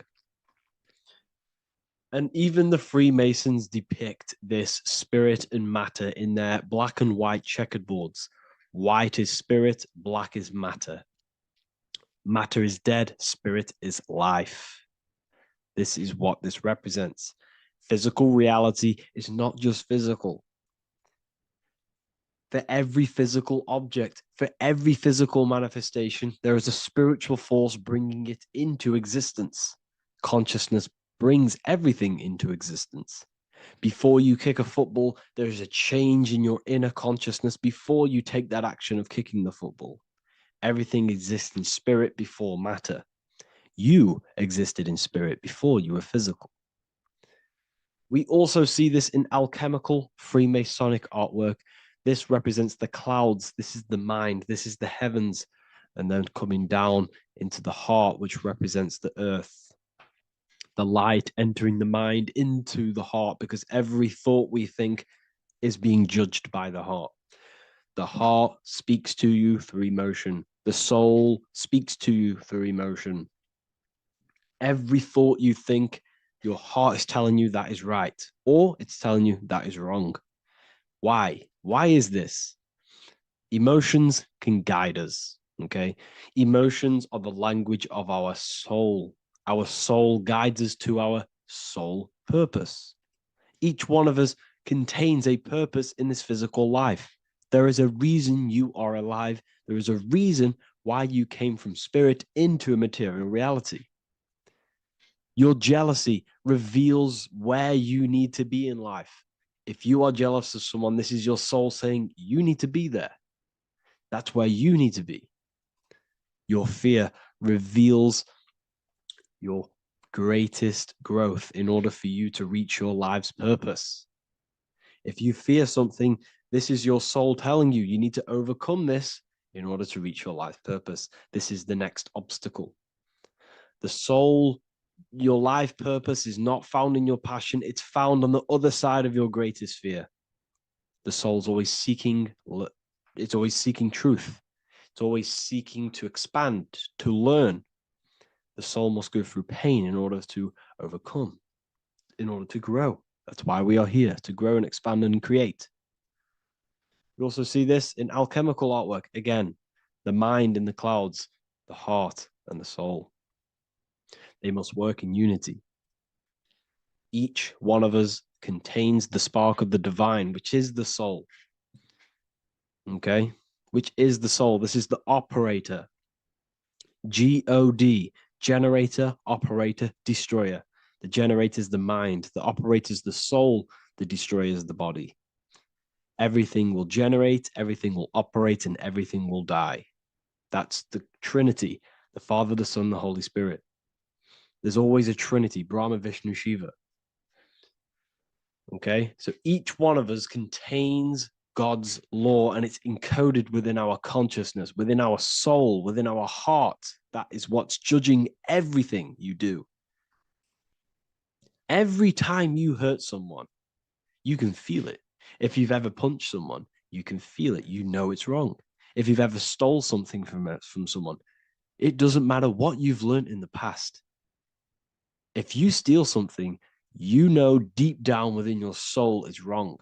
And even the Freemasons depict this spirit and matter in their black and white checkerboards. White is spirit, black is matter. Matter is dead, spirit is life. This is what this represents. Physical reality is not just physical. For every physical object, for every physical manifestation, there is a spiritual force bringing it into existence. Consciousness brings everything into existence. Before you kick a football, there is a change in your inner consciousness before you take that action of kicking the football. Everything exists in spirit before matter. You existed in spirit before you were physical. We also see this in alchemical Freemasonic artwork. This represents the clouds. This is the mind. This is the heavens. And then coming down into the heart, which represents the earth. The light entering the mind into the heart, because every thought we think is being judged by the heart. The heart speaks to you through emotion. The soul speaks to you through emotion. Every thought you think, your heart is telling you that is right, or it's telling you that is wrong. Why? Why is this? Emotions can guide us, okay? Emotions are the language of our soul. Our soul guides us to our soul purpose. Each one of us contains a purpose in this physical life. There is a reason you are alive. There is a reason why you came from spirit into a material reality. Your jealousy reveals where you need to be in life. If you are jealous of someone, this is your soul saying you need to be there. That's where you need to be. Your fear reveals your greatest growth in order for you to reach your life's purpose. If you fear something, this is your soul telling you need to overcome this in order to reach your life purpose. This is the next obstacle. The soul, your life purpose is not found in your passion. It's found on the other side of your greatest fear. The soul's always seeking, it's always seeking truth. It's always seeking to expand, to learn. The soul must go through pain in order to overcome, in order to grow. That's why we are here, to grow and expand and create. We also see this in alchemical artwork. Again, the mind in the clouds, the heart and the soul. They must work in unity. Each one of us contains the spark of the divine, which is the soul. Okay? Which is the soul. This is the operator. G-O-D, generator, operator, destroyer. The generator is the mind. The operator is the soul. The destroyer is the body. Everything will generate, everything will operate, and everything will die. That's the Trinity, the Father, the Son, the Holy Spirit. There's always a Trinity, Brahma, Vishnu, Shiva. Okay? So each one of us contains God's law, and it's encoded within our consciousness, within our soul, within our heart. That is what's judging everything you do. Every time you hurt someone, you can feel it. If you've ever punched someone, you can feel it. You know it's wrong. If you've ever stole something from someone, it doesn't matter what you've learned in the past. If you steal something, you know deep down within your soul it's wrong.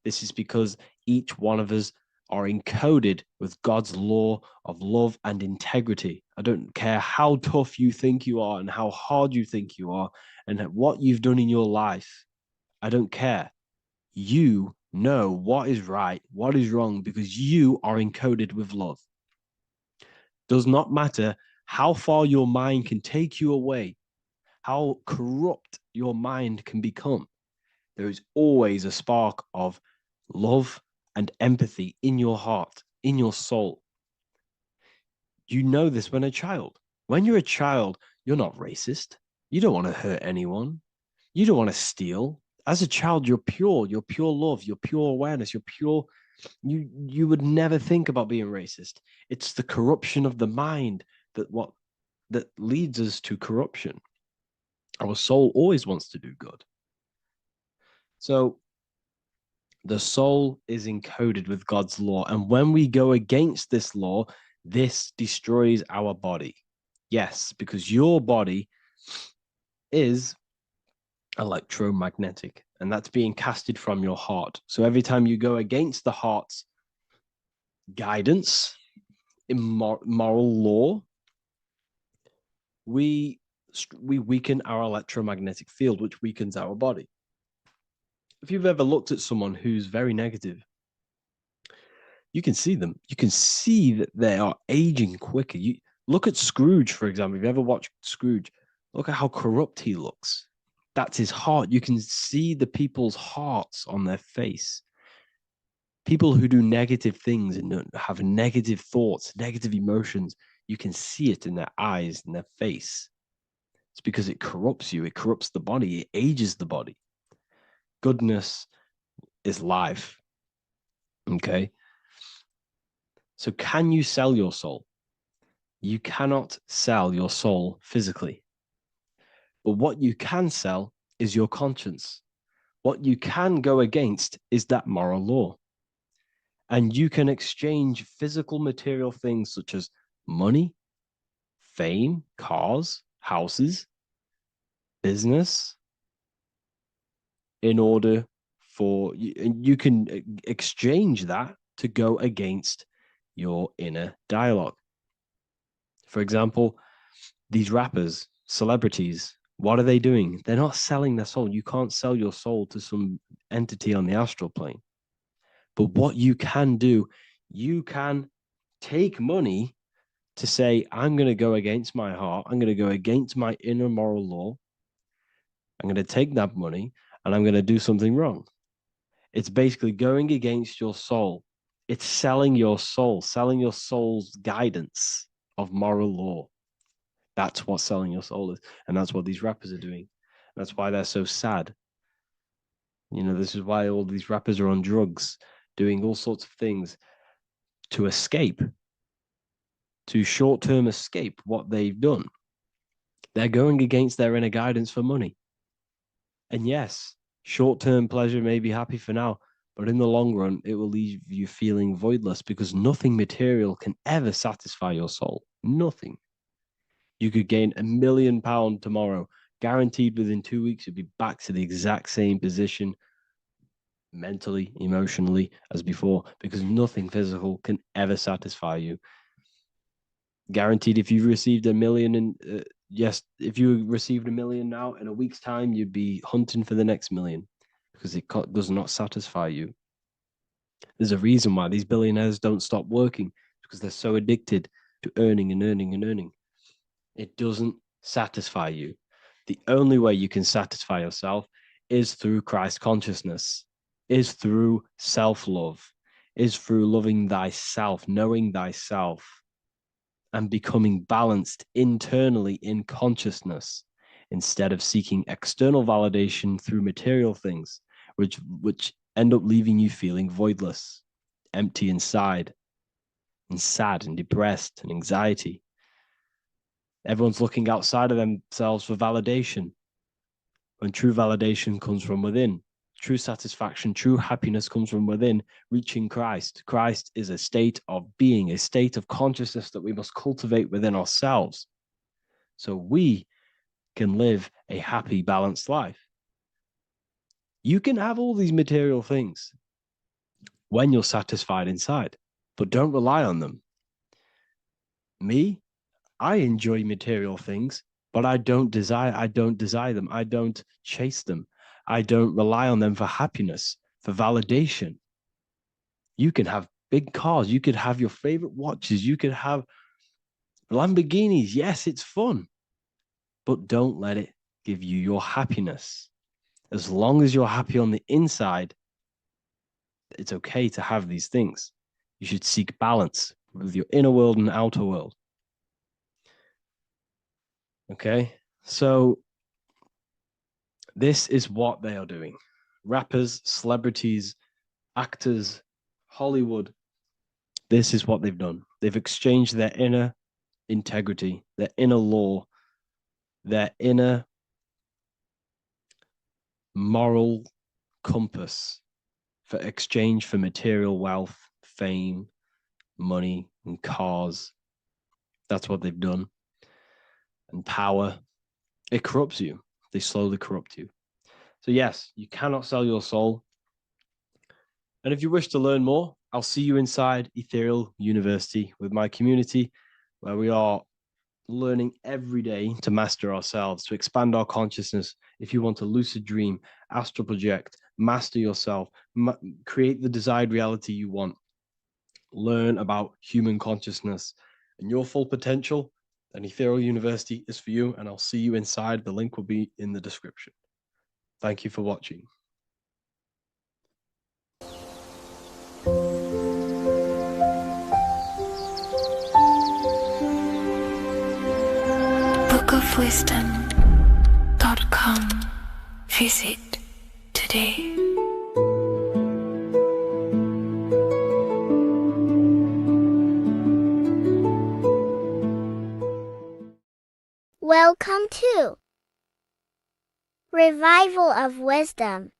This is because each one of us are encoded with God's law of love and integrity. I don't care how tough you think you are and how hard you think you are and what you've done in your life. I don't care. You know what is right, what is wrong, because you are encoded with love. Does not matter how far your mind can take you away, how corrupt your mind can become. There is always a spark of love and empathy in your heart, in your soul. You know this when a child. When you're a child, you're not racist. You don't want to hurt anyone. You don't want to steal. As a child, you're pure love, you're pure awareness, you're pure. You would never think about being racist. It's the corruption of the mind that leads us to corruption. Our soul always wants to do good. So the soul is encoded with God's law. And when we go against this law, this destroys our body. Yes, because your body is electromagnetic, and that's being casted from your heart. So every time you go against the heart's guidance, moral law, we weaken our electromagnetic field, which weakens our body. If you've ever looked at someone who's very negative, you can see them. You can see that they are aging quicker. You look at Scrooge, for example. If you ever watched Scrooge, look at how corrupt he looks. That's his heart. You can see the people's hearts on their face. People who do negative things and have negative thoughts, negative emotions, you can see it in their eyes and their face. It's because it corrupts you. It corrupts the body. It ages the body. Goodness is life. Okay? So can you sell your soul? You cannot sell your soul physically. But what you can sell is your conscience. What you can go against is that moral law. And you can exchange physical material things such as money, fame, cars, houses, business, in order for you can exchange that to go against your inner dialogue. For example, these rappers, celebrities, What are they doing? They're not selling their soul. You can't sell your soul to some entity on the astral plane. But what you can do, you can take money to say, I'm going to go against my heart. I'm going to go against my inner moral law. I'm going to take that money and I'm going to do something wrong. It's basically going against your soul. It's selling your soul's guidance of moral law. That's what selling your soul is. And that's what these rappers are doing. That's why they're so sad. You know, this is why all these rappers are on drugs, doing all sorts of things to escape, to short-term escape what they've done. They're going against their inner guidance for money. And yes, short-term pleasure may be happy for now, but in the long run, it will leave you feeling voidless because nothing material can ever satisfy your soul. Nothing. You could gain £1 million tomorrow, guaranteed within 2 weeks, you'll be back to the exact same position, mentally, emotionally, as before, because nothing physical can ever satisfy you. Guaranteed, if you received $1 million, if you received $1 million now, in a week's time, you'd be hunting for the next million because it does not satisfy you. There's a reason why these billionaires don't stop working, because they're so addicted to earning and earning and earning. It doesn't satisfy you. The only way you can satisfy yourself is through Christ consciousness, is through self-love, is through loving thyself, knowing thyself, and becoming balanced internally in consciousness, instead of seeking external validation through material things, which end up leaving you feeling voidless, empty inside, and sad and depressed and anxiety. Everyone's looking outside of themselves for validation, when true validation comes from within. True satisfaction, true happiness comes from within, reaching Christ. Christ is a state of being, a state of consciousness that we must cultivate within ourselves, so we can live a happy, balanced life. You can have all these material things when you're satisfied inside, but don't rely on them. Me, I enjoy material things, but I don't desire them. I don't chase them. I don't rely on them for happiness, for validation. You can have big cars. You could have your favorite watches. You could have Lamborghinis. Yes, it's fun, but don't let it give you your happiness. As long as you're happy on the inside, it's okay to have these things. You should seek balance with your inner world and outer world. Okay, so this is what they are doing. Rappers, celebrities, actors, Hollywood, this is what they've done. They've exchanged their inner integrity, their inner law, their inner moral compass for exchange for material wealth, fame, money, and cars. That's what they've done. And power. It corrupts you. They slowly corrupt you. So yes, you cannot sell your soul. And if you wish to learn more, I'll see you inside Ethereal University with my community, where we are learning every day to master ourselves, to expand our consciousness. If you want to lucid dream, astral project, master yourself, create the desired reality you want, learn about human consciousness and your full potential, then Ethereal University is for you, and I'll see you inside. The link will be in the description. Thank you for watching. bookofwisdom.com. Visit today. Welcome to Revival of Wisdom.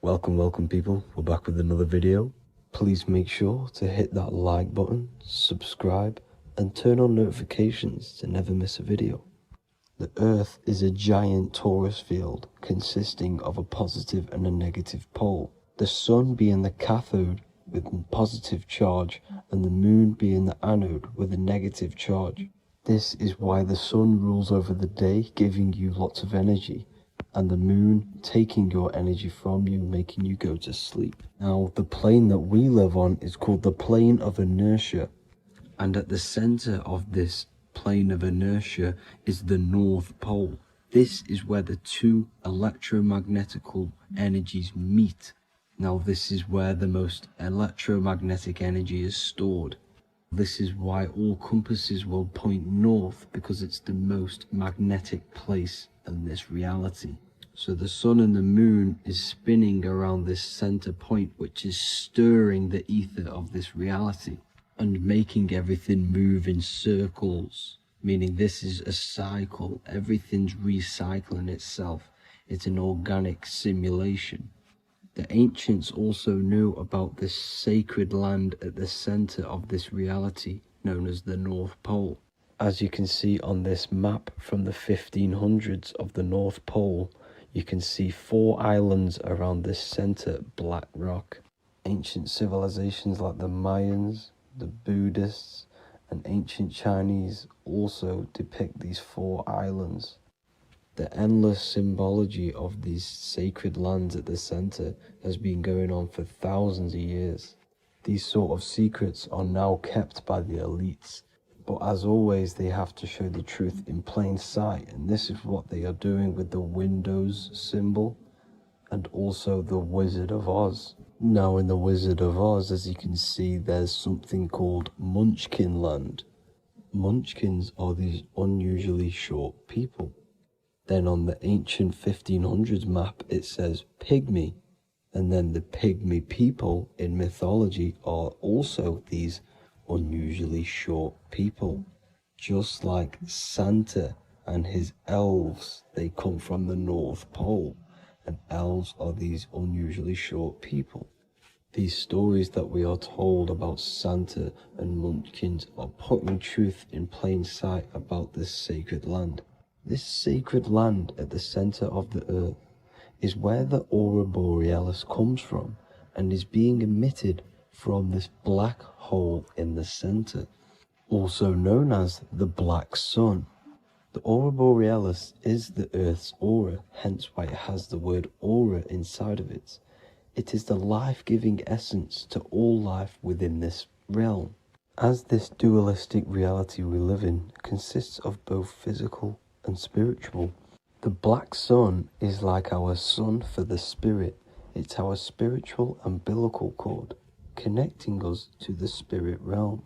Welcome people, we're back with another video. Please make sure to hit that like button, subscribe, and turn on notifications to never miss a video. The Earth is a giant torus field consisting of a positive and a negative pole. The Sun being the cathode with positive charge and the Moon being the anode with a negative charge. This is why the sun rules over the day, giving you lots of energy, and the moon taking your energy from you, making you go to sleep. Now, the plane that we live on is called the plane of inertia, and at the center of this plane of inertia is the North Pole. This is where the two electromagnetical energies meet. Now, this is where the most electromagnetic energy is stored. This is why all compasses will point north, because it's the most magnetic place in this reality. So the sun and the moon is spinning around this center point, which is stirring the ether of this reality and making everything move in circles, meaning this is a cycle. Everything's recycling itself. It's an organic simulation. The ancients also knew about this sacred land at the center of this reality, known as the North Pole. As you can see on this map from the 1500s of the North Pole, you can see 4 islands around this center black rock. Ancient civilizations like the Mayans, the Buddhists, and ancient Chinese also depict these 4 islands. The endless symbology of these sacred lands at the center has been going on for thousands of years. These sort of secrets are now kept by the elites, but as always they have to show the truth in plain sight, and this is what they are doing with the Windows symbol and also the Wizard of Oz. Now in the Wizard of Oz, as you can see, there's something called Munchkin Land. Munchkins are these unusually short people. Then on the ancient 1500s map it says pygmy, and then the pygmy people in mythology are also these unusually short people. Just like Santa and his elves, they come from the North Pole, and elves are these unusually short people. These stories that we are told about Santa and Munchkins are putting truth in plain sight about this sacred land. This sacred land at the center of the earth is where the aurora borealis comes from and is being emitted from this black hole in the center, also known as the black sun. The aurora borealis is the earth's aura, hence why it has the word aura inside of it. It is the life-giving essence to all life within this realm. As this dualistic reality we live in consists of both physical and spiritual, the black sun is like our sun for the spirit. It's our spiritual umbilical cord, connecting us to the spirit realm.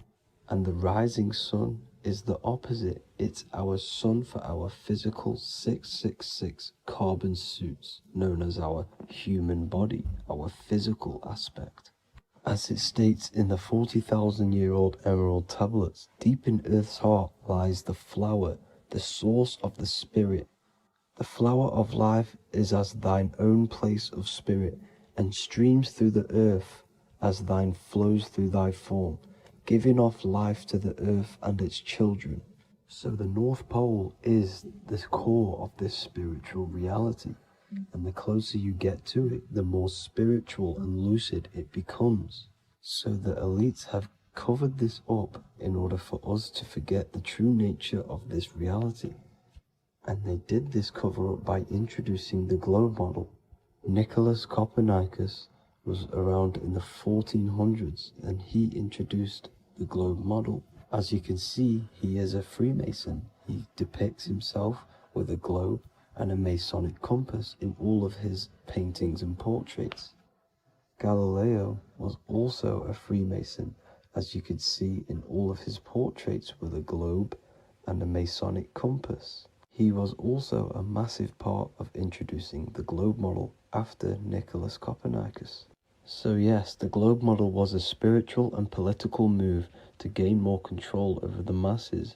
And the rising sun is the opposite. It's our sun for our physical 666 carbon suits, known as our human body, our physical aspect. As it states in the 40,000-year-old emerald tablets, deep in Earth's heart lies the flower, the source of the spirit. The flower of life is as thine own place of spirit, and streams through the earth as thine flows through thy form, giving off life to the earth and its children. So the North Pole is the core of this spiritual reality, and the closer you get to it, the more spiritual and lucid it becomes. So the elites have covered this up in order for us to forget the true nature of this reality. And they did this cover up by introducing the globe model. Nicholas Copernicus was around in the 1400s, and he introduced the globe model. As you can see, he is a Freemason. He depicts himself with a globe and a Masonic compass in all of his paintings and portraits. Galileo was also a Freemason, as you could see in all of his portraits with a globe and a Masonic compass. He was also a massive part of introducing the globe model after Nicholas Copernicus. So yes, the globe model was a spiritual and political move to gain more control over the masses.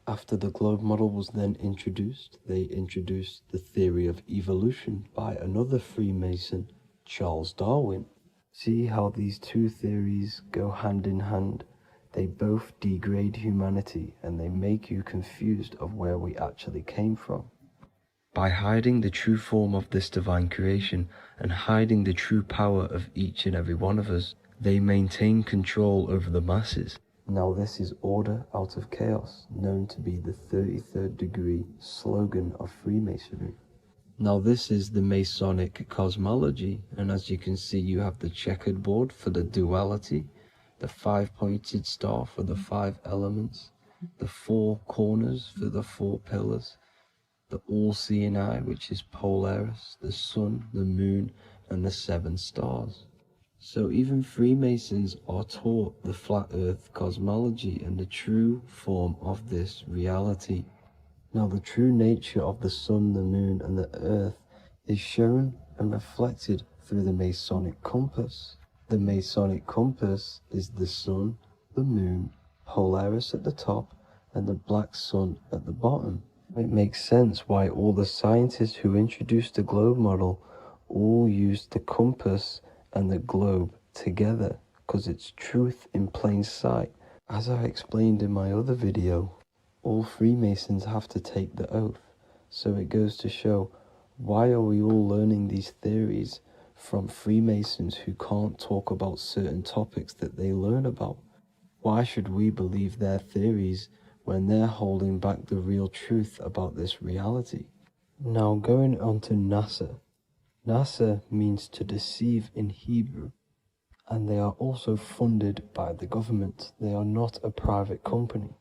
After the globe model was then introduced, they introduced the theory of evolution by another Freemason, Charles Darwin. See how these two theories go hand in hand? They both degrade humanity, and they make you confused of where we actually came from. By hiding the true form of this divine creation and hiding the true power of each and every one of us, they maintain control over the masses. Now this is order out of chaos, known to be the 33rd degree slogan of Freemasonry. Now this is the Masonic cosmology, and as you can see you have the checkered board for the duality, the 5-pointed star for the 5 elements, the 4 corners for the 4 pillars, the all-seeing eye, which is Polaris, the sun, the moon, and the 7 stars. So even Freemasons are taught the flat earth cosmology and the true form of this reality. Now the true nature of the sun, the moon, and the earth is shown and reflected through the Masonic compass. The Masonic compass is the sun, the moon, Polaris at the top, and the black sun at the bottom. It makes sense why all the scientists who introduced the globe model all used the compass and the globe together, because it's truth in plain sight. As I explained in my other video, all Freemasons have to take the oath, so it goes to show, why are we all learning these theories from Freemasons who can't talk about certain topics that they learn about? Why should we believe their theories when they're holding back the real truth about this reality? Now going on to NASA. NASA means to deceive in Hebrew, and they are also funded by the government. They are not a private company.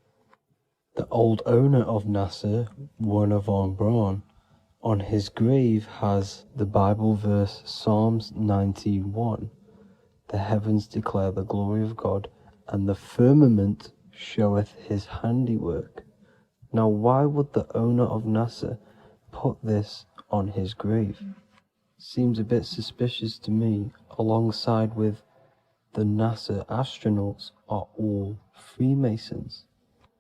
The old owner of NASA, Werner von Braun, on his grave has the Bible verse Psalms 91. The heavens declare the glory of God, and the firmament showeth his handiwork. Now why would the owner of NASA put this on his grave? Seems a bit suspicious to me, alongside with the NASA astronauts are all Freemasons.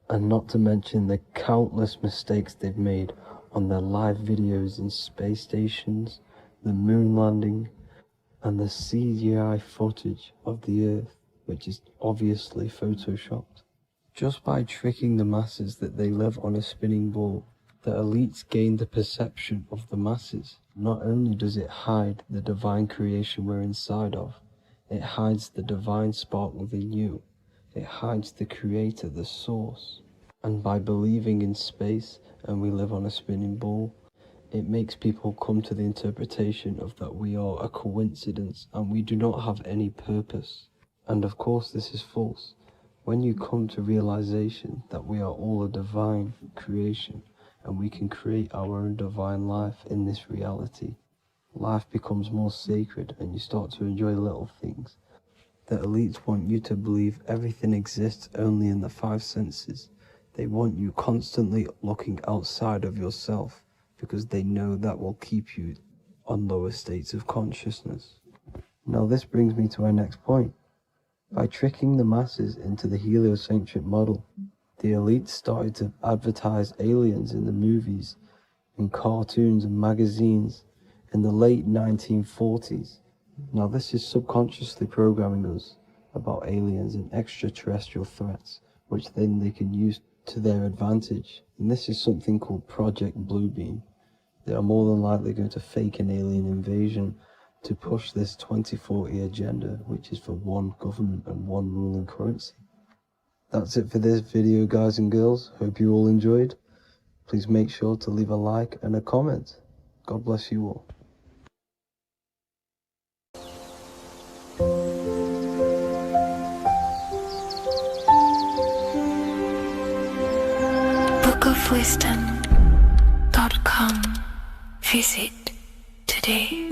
And not to mention the countless mistakes they've made on their live videos in space stations, the moon landing, and the CGI footage of the Earth, which is obviously photoshopped. Just by tricking the masses that they live on a spinning ball, the elites gain the perception of the masses. Not only does it hide the divine creation we're inside of, it hides the divine spark within you. It hides the creator, the source. And by believing in space and we live on a spinning ball, it makes people come to the interpretation of that we are a coincidence and we do not have any purpose. And of course this is false. When you come to realization that we are all a divine creation, and we can create our own divine life in this reality, life becomes more sacred and you start to enjoy little things. The elites want you to believe everything exists only in the 5 senses. They want you constantly looking outside of yourself because they know that will keep you on lower states of consciousness. Now this brings me to our next point. By tricking the masses into the heliocentric model, the elites started to advertise aliens in the movies, in cartoons and magazines in the late 1940s. Now this is subconsciously programming us about aliens and extraterrestrial threats, which then they can use to their advantage. And this is something called Project Bluebeam. They are more than likely going to fake an alien invasion to push this 2040 agenda, which is for one government and one ruling currency. That's it for this video, guys and girls. Hope you all enjoyed. Please make sure to leave a like and a comment. God bless you all. bookofwisdom.com. Visit today.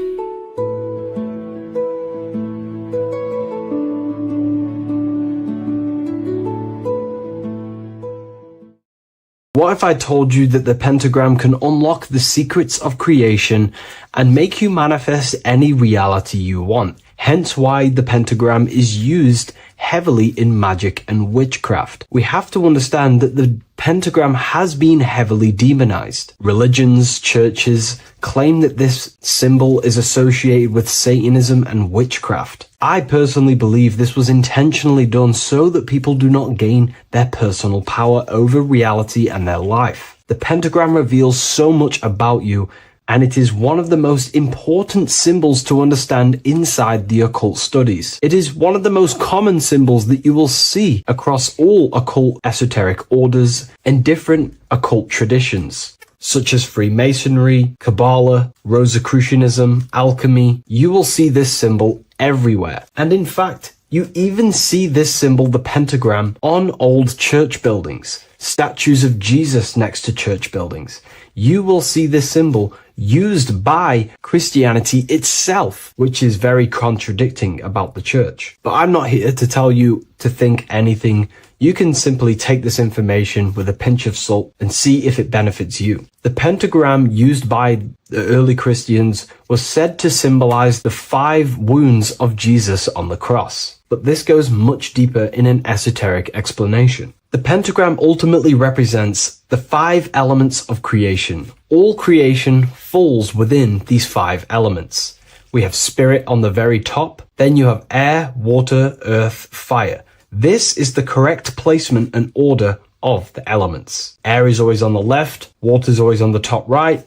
What if I told you that the pentagram can unlock the secrets of creation and make you manifest any reality you want? Hence why the pentagram is used heavily in magic and witchcraft. We have to understand that the pentagram has been heavily demonized. Religions, churches claim that this symbol is associated with Satanism and witchcraft. I personally believe this was intentionally done so that people do not gain their personal power over reality and their life. The pentagram reveals so much about you and it is one of the most important symbols to understand inside the occult studies. It is one of the most common symbols that you will see across all occult esoteric orders and different occult traditions, such as Freemasonry, Kabbalah, Rosicrucianism, alchemy. You will see this symbol everywhere. And in fact, you even see this symbol, the pentagram, on old church buildings, statues of Jesus next to church buildings. You will see this symbol used by Christianity itself, which is very contradicting about the church. But I'm not here to tell you to think anything. You can simply take this information with a pinch of salt and see if it benefits you. The pentagram used by the early Christians was said to symbolize the 5 wounds of Jesus on the cross. But this goes much deeper in an esoteric explanation. The pentagram ultimately represents the 5 elements of creation. All creation falls within these 5 elements. We have spirit on the very top, then you have air, water, earth, fire. This is the correct placement and order of the elements. Air is always on the left, water is always on the top right,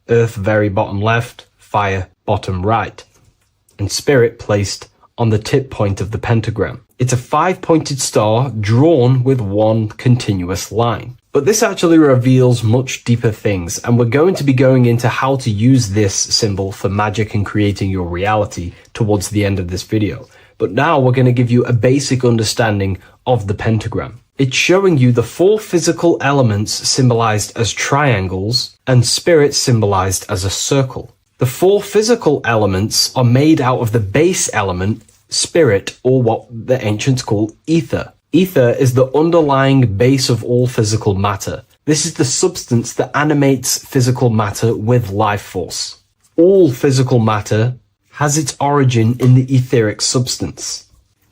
earth very bottom left, fire bottom right, and spirit placed on the tip point of the pentagram. It's a 5-pointed star drawn with one continuous line. But this actually reveals much deeper things, and we're going to be going into how to use this symbol for magic and creating your reality towards the end of this video. But now we're going to give you a basic understanding of the pentagram. It's showing you the 4 physical elements symbolized as triangles and spirit symbolized as a circle. The 4 physical elements are made out of the base element, spirit, or what the ancients call ether. Ether is the underlying base of all physical matter. This is the substance that animates physical matter with life force. All physical matter has its origin in the etheric substance,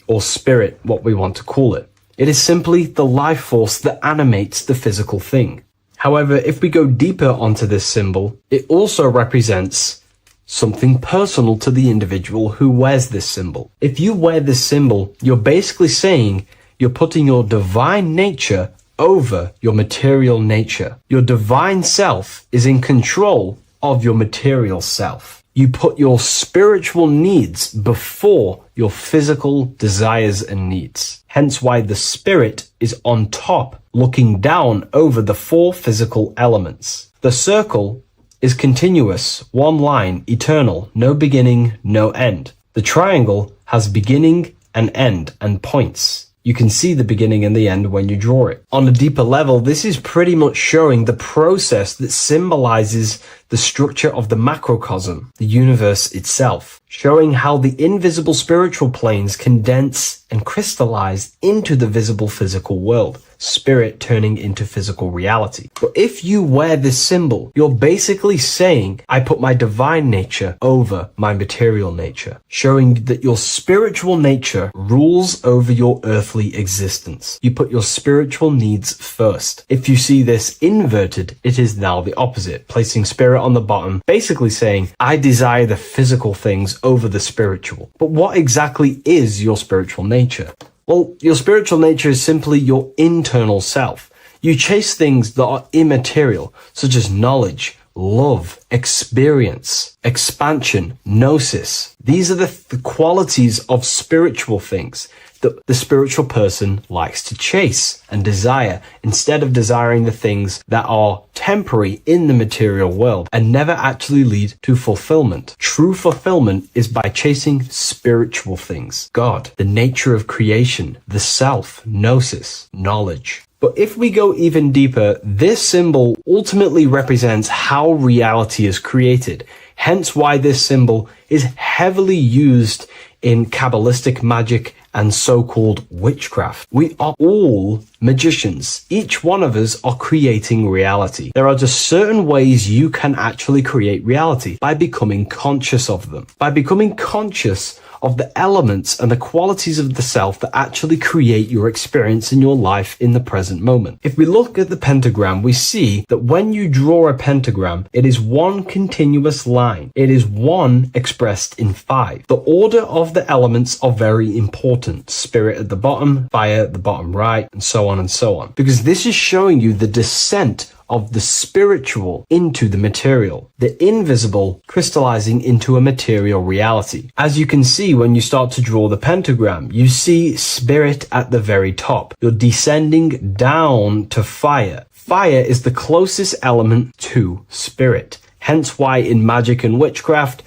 or spirit, what we want to call it. It is simply the life force that animates the physical thing. However, if we go deeper onto this symbol, it also represents something personal to the individual who wears this symbol. If you wear this symbol, you're basically saying you're putting your divine nature over your material nature. Your divine self is in control of your material self. You put your spiritual needs before your physical desires and needs. Hence why the spirit is on top, looking down over the 4 physical elements. The circle is continuous, one line, eternal, no beginning, no end. The triangle has beginning and end and points. You can see the beginning and the end when you draw it. On a deeper level, this is pretty much showing the process that symbolizes the structure of the macrocosm, the universe itself, showing how the invisible spiritual planes condense and crystallize into the visible physical world, spirit turning into physical reality. But if you wear this symbol, you're basically saying, I put my divine nature over my material nature, showing that your spiritual nature rules over your earthly existence. You put your spiritual needs first. If you see this inverted, it is now the opposite, placing spirit on the bottom, basically saying, I desire the physical things over the spiritual. But what exactly is your spiritual nature? Well, your spiritual nature is simply your internal self. You chase things that are immaterial, such as knowledge, love, experience, expansion, gnosis. These are the qualities of spiritual things that the spiritual person likes to chase and desire, instead of desiring the things that are temporary in the material world and never actually lead to fulfillment. True fulfillment is by chasing spiritual things. God, the nature of creation, the self, gnosis, knowledge. But if we go even deeper, this symbol ultimately represents how reality is created. Hence why this symbol is heavily used in Kabbalistic magic and so-called witchcraft. We are all magicians. Each one of us are creating reality. There are just certain ways you can actually create reality by becoming conscious of them. By becoming conscious of the elements and the qualities of the self that actually create your experience in your life in the present moment. If we look at the pentagram, we see that when you draw a pentagram, it is one continuous line. It is one expressed in 5. The order of the elements are very important. Spirit at the bottom, fire at the bottom right, and so on and so on. Because this is showing you the descent of the spiritual into the material, the invisible crystallizing into a material reality. As you can see when you start to draw the pentagram, you see spirit at the very top. You're descending down to fire. Fire is the closest element to spirit. Hence why in magic and witchcraft,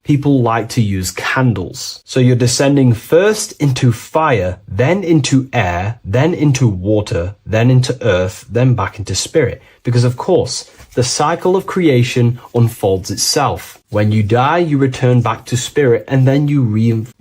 people like to use candles. So you're descending first into fire, then into air, then into water, then into earth, then back into spirit. Because of course, the cycle of creation unfolds itself. When you die, you return back to spirit, and then you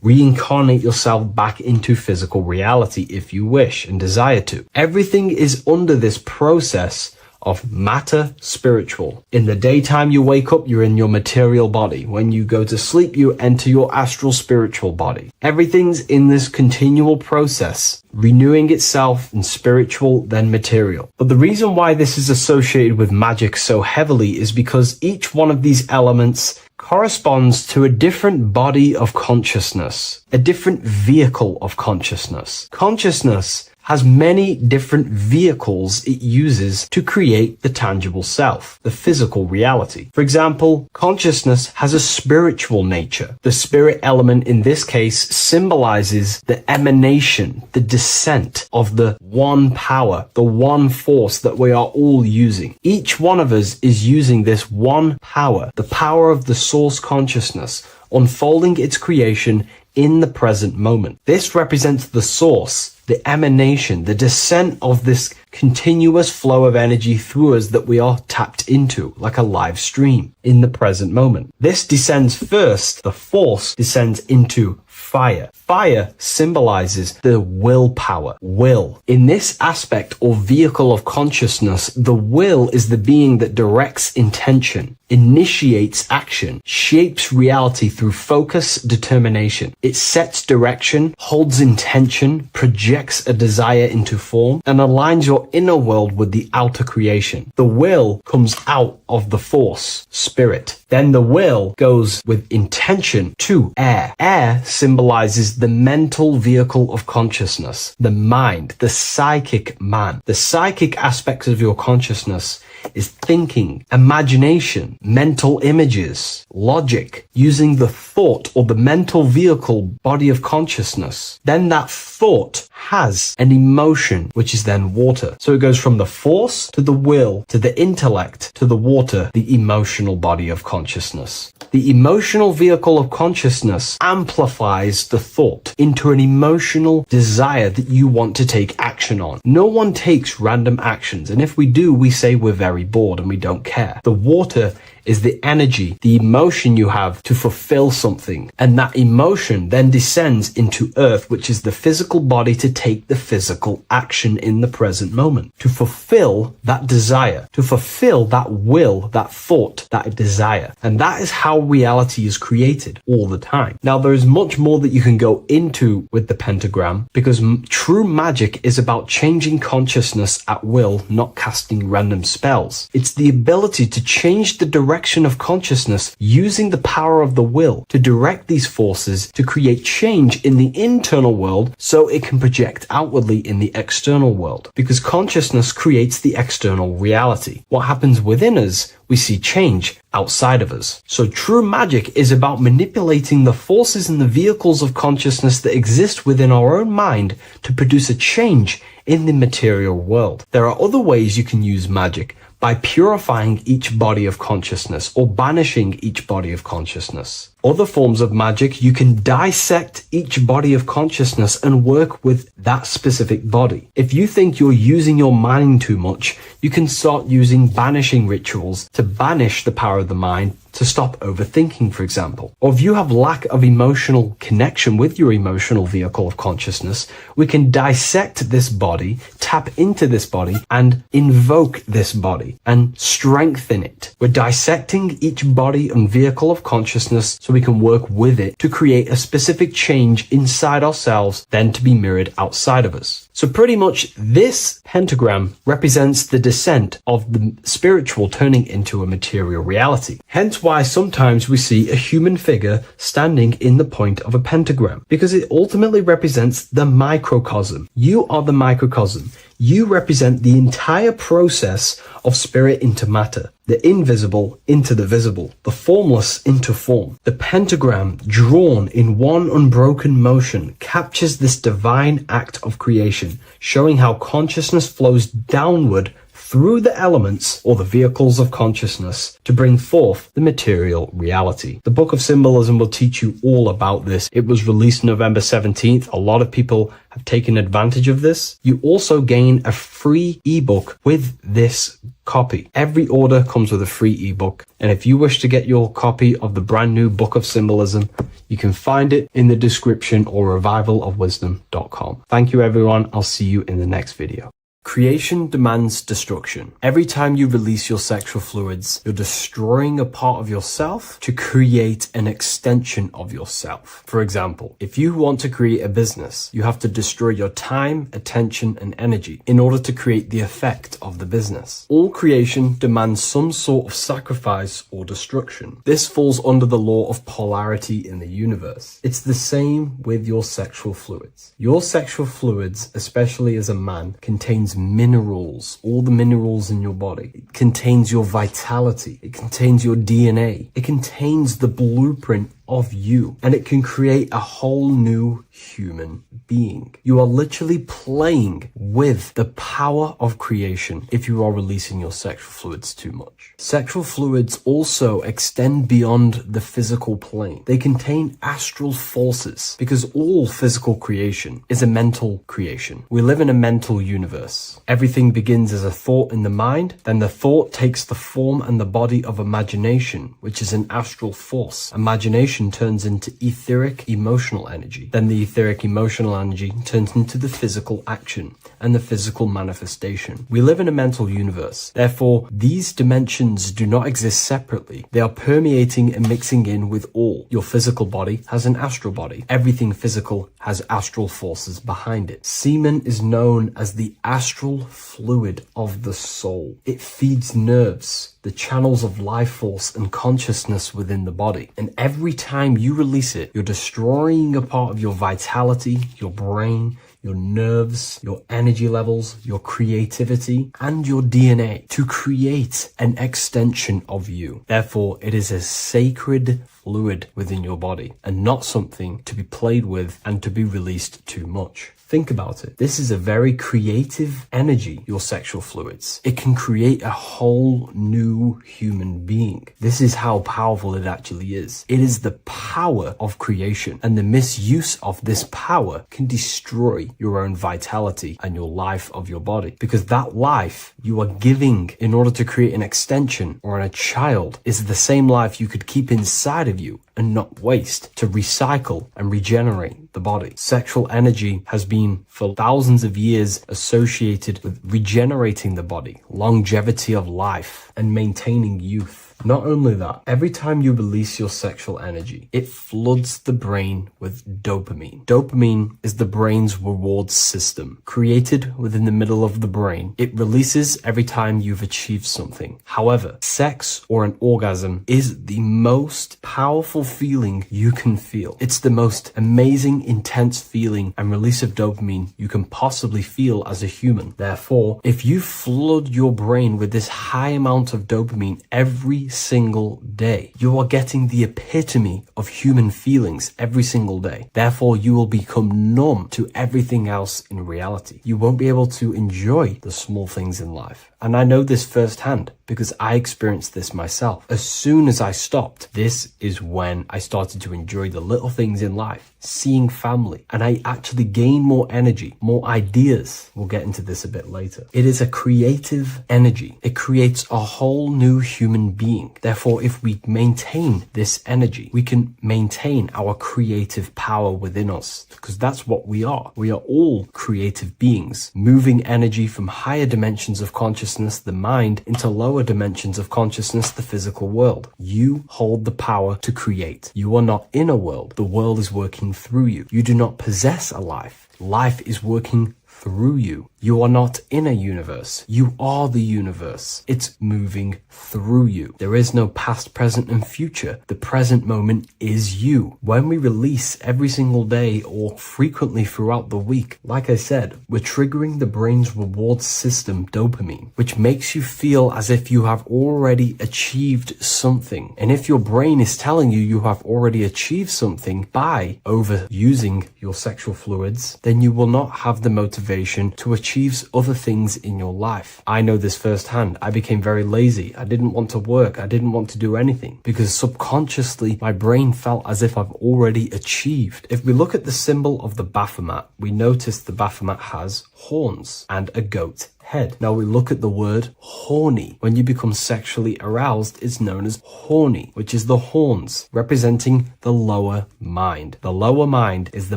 reincarnate yourself back into physical reality if you wish and desire to. Everything is under this process of matter spiritual. In the daytime you wake up, you're in your material body. When you go to sleep, you enter your astral spiritual body. Everything's in this continual process, renewing itself in spiritual, then material. But the reason why this is associated with magic so heavily is because each one of these elements corresponds to a different body of consciousness, a different vehicle of consciousness. Consciousness has many different vehicles it uses to create the tangible self, the physical reality. For example, consciousness has a spiritual nature. The spirit element in this case symbolizes the emanation, the descent of the one power, the one force that we are all using. Each one of us is using this one power, the power of the source consciousness, unfolding its creation in the present moment. This represents the source, the emanation, the descent of this continuous flow of energy through us that we are tapped into, like a live stream in the present moment. This descends first, the force descends into fire. Fire symbolizes the willpower, will. In this aspect or vehicle of consciousness, the will is the being that directs intention, initiates action, shapes reality through focus, determination. It sets direction, holds intention, projects a desire into form, and aligns your inner world with the outer creation. The will comes out of the force, spirit. Then the will goes with intention to air. Air symbolizes the mental vehicle of consciousness, the mind, the psychic man. The psychic aspects of your consciousness is thinking, imagination, mental images, logic, using the thought or the mental vehicle body of consciousness. Then that thought has an emotion, which is then water. So it goes from the force to the will to the intellect to the water, the emotional body of consciousness. The emotional vehicle of consciousness amplifies the thought into an emotional desire that you want to take action on. No one takes random actions, and if we do, we say we're very bored and we don't care. The water is the energy, the emotion you have to fulfill something. And that emotion then descends into earth, which is the physical body to take the physical action in the present moment, to fulfill that desire, to fulfill that will, that thought, that desire. And that is how reality is created all the time. Now, there is much more that you can go into with the pentagram, because true magic is about changing consciousness at will, not casting random spells. It's the ability to change the direction of consciousness using the power of the will to direct these forces to create change in the internal world so it can project outwardly in the external world. Because consciousness creates the external reality. What happens within us, we see change outside of us. So true magic is about manipulating the forces and the vehicles of consciousness that exist within our own mind to produce a change in the material world. There are other ways you can use magic, by purifying each body of consciousness or banishing each body of consciousness. Other forms of magic, you can dissect each body of consciousness and work with that specific body. If you think you're using your mind too much, you can start using banishing rituals to banish the power of the mind, to stop overthinking, for example. Or if you have lack of emotional connection with your emotional vehicle of consciousness, we can dissect this body, tap into this body, and invoke this body and strengthen it. We're dissecting each body and vehicle of consciousness so we can work with it to create a specific change inside ourselves, then to be mirrored outside of us. So pretty much this pentagram represents the descent of the spiritual turning into a material reality. Hence why sometimes we see a human figure standing in the point of a pentagram, because it ultimately represents the microcosm. You are the microcosm. You represent the entire process of spirit into matter, the invisible into the visible, the formless into form. The pentagram, drawn in one unbroken motion, captures this divine act of creation, showing how consciousness flows downward through the elements or the vehicles of consciousness to bring forth the material reality. The Book of Symbolism will teach you all about this. It was released November 17th. A lot of people have taken advantage of this. You also gain a free ebook with this copy. Every order comes with a free ebook. And if you wish to get your copy of the brand new Book of Symbolism, you can find it in the description or revivalofwisdom.com. Thank you, everyone. I'll see you in the next video. Creation demands destruction. Every time you release your sexual fluids, you're destroying a part of yourself to create an extension of yourself. For example, if you want to create a business, you have to destroy your time, attention, and energy in order to create the effect of the business. All creation demands some sort of sacrifice or destruction. This falls under the law of polarity in the universe. It's the same with your sexual fluids. Your sexual fluids, especially as a man, contains minerals, all the minerals in your body. It contains your vitality. It contains your DNA. It contains the blueprint of you, and it can create a whole new human being. You are literally playing with the power of creation if you are releasing your sexual fluids too much. Sexual fluids also extend beyond the physical plane. They contain astral forces because all physical creation is a mental creation. We live in a mental universe. Everything begins as a thought in the mind, then the thought takes the form and the body of imagination, which is an astral force. Imagination turns into etheric emotional energy. Then the etheric emotional energy turns into the physical action and the physical manifestation. We live in a mental universe. Therefore, these dimensions do not exist separately. They are permeating and mixing in with all. Your physical body has an astral body. Everything physical has astral forces behind it. Semen is known as the astral fluid of the soul. It feeds nerves, the channels of life force and consciousness within the body. And every time you release it, you're destroying a part of your vitality, your brain, your nerves, your energy levels, your creativity, and your DNA to create an extension of you. Therefore, it is a sacred fluid within your body and not something to be played with and to be released too much. Think about it. This is a very creative energy, your sexual fluids. It can create a whole new human being. This is how powerful it actually is. It is the power of creation, and the misuse of this power can destroy your own vitality and your life of your body, because that life you are giving in order to create an extension or a child is the same life you could keep inside of you and not waste to recycle and regenerate the body. Sexual energy has been for thousands of years associated with regenerating the body, longevity of life, and maintaining youth. Not only that, every time you release your sexual energy, it floods the brain with dopamine. Dopamine is the brain's reward system, created within the middle of the brain. It releases every time you've achieved something. However, sex or an orgasm is the most powerful feeling you can feel. It's the most amazing, intense feeling and release of dopamine you can possibly feel as a human. Therefore, if you flood your brain with this high amount of dopamine every single day, you are getting the epitome of human feelings every single day. Therefore, you will become numb to everything else in reality. You won't be able to enjoy the small things in life. And I know this firsthand because I experienced this myself. As soon as I stopped, this is when I started to enjoy the little things in life, seeing family, and I actually gained more energy, more ideas. We'll get into this a bit later. It is a creative energy. It creates a whole new human being. Therefore, if we maintain this energy, we can maintain our creative power within us, because that's what we are. We are all creative beings, moving energy from higher dimensions of consciousness, the mind, into lower dimensions of consciousness, the physical world. You hold the power to create. You are not in a world. The world is working through you. You do not possess a life. Life is working through you. You are not in a universe. You are the universe. It's moving through you. There is no past, present, and future. The present moment is you. When we release every single day or frequently throughout the week, like I said, we're triggering the brain's reward system, dopamine, which makes you feel as if you have already achieved something. And if your brain is telling you you have already achieved something by overusing your sexual fluids, then you will not have the motivation to achieve other things in your life. I know this firsthand. I became very lazy. I didn't want to work. I didn't want to do anything because subconsciously my brain felt as if I've already achieved. If we look at the symbol of the Baphomet, we notice the Baphomet has horns and a goat head. Now we look at the word horny. When you become sexually aroused, it's known as horny, which is the horns, representing the lower mind. The lower mind is the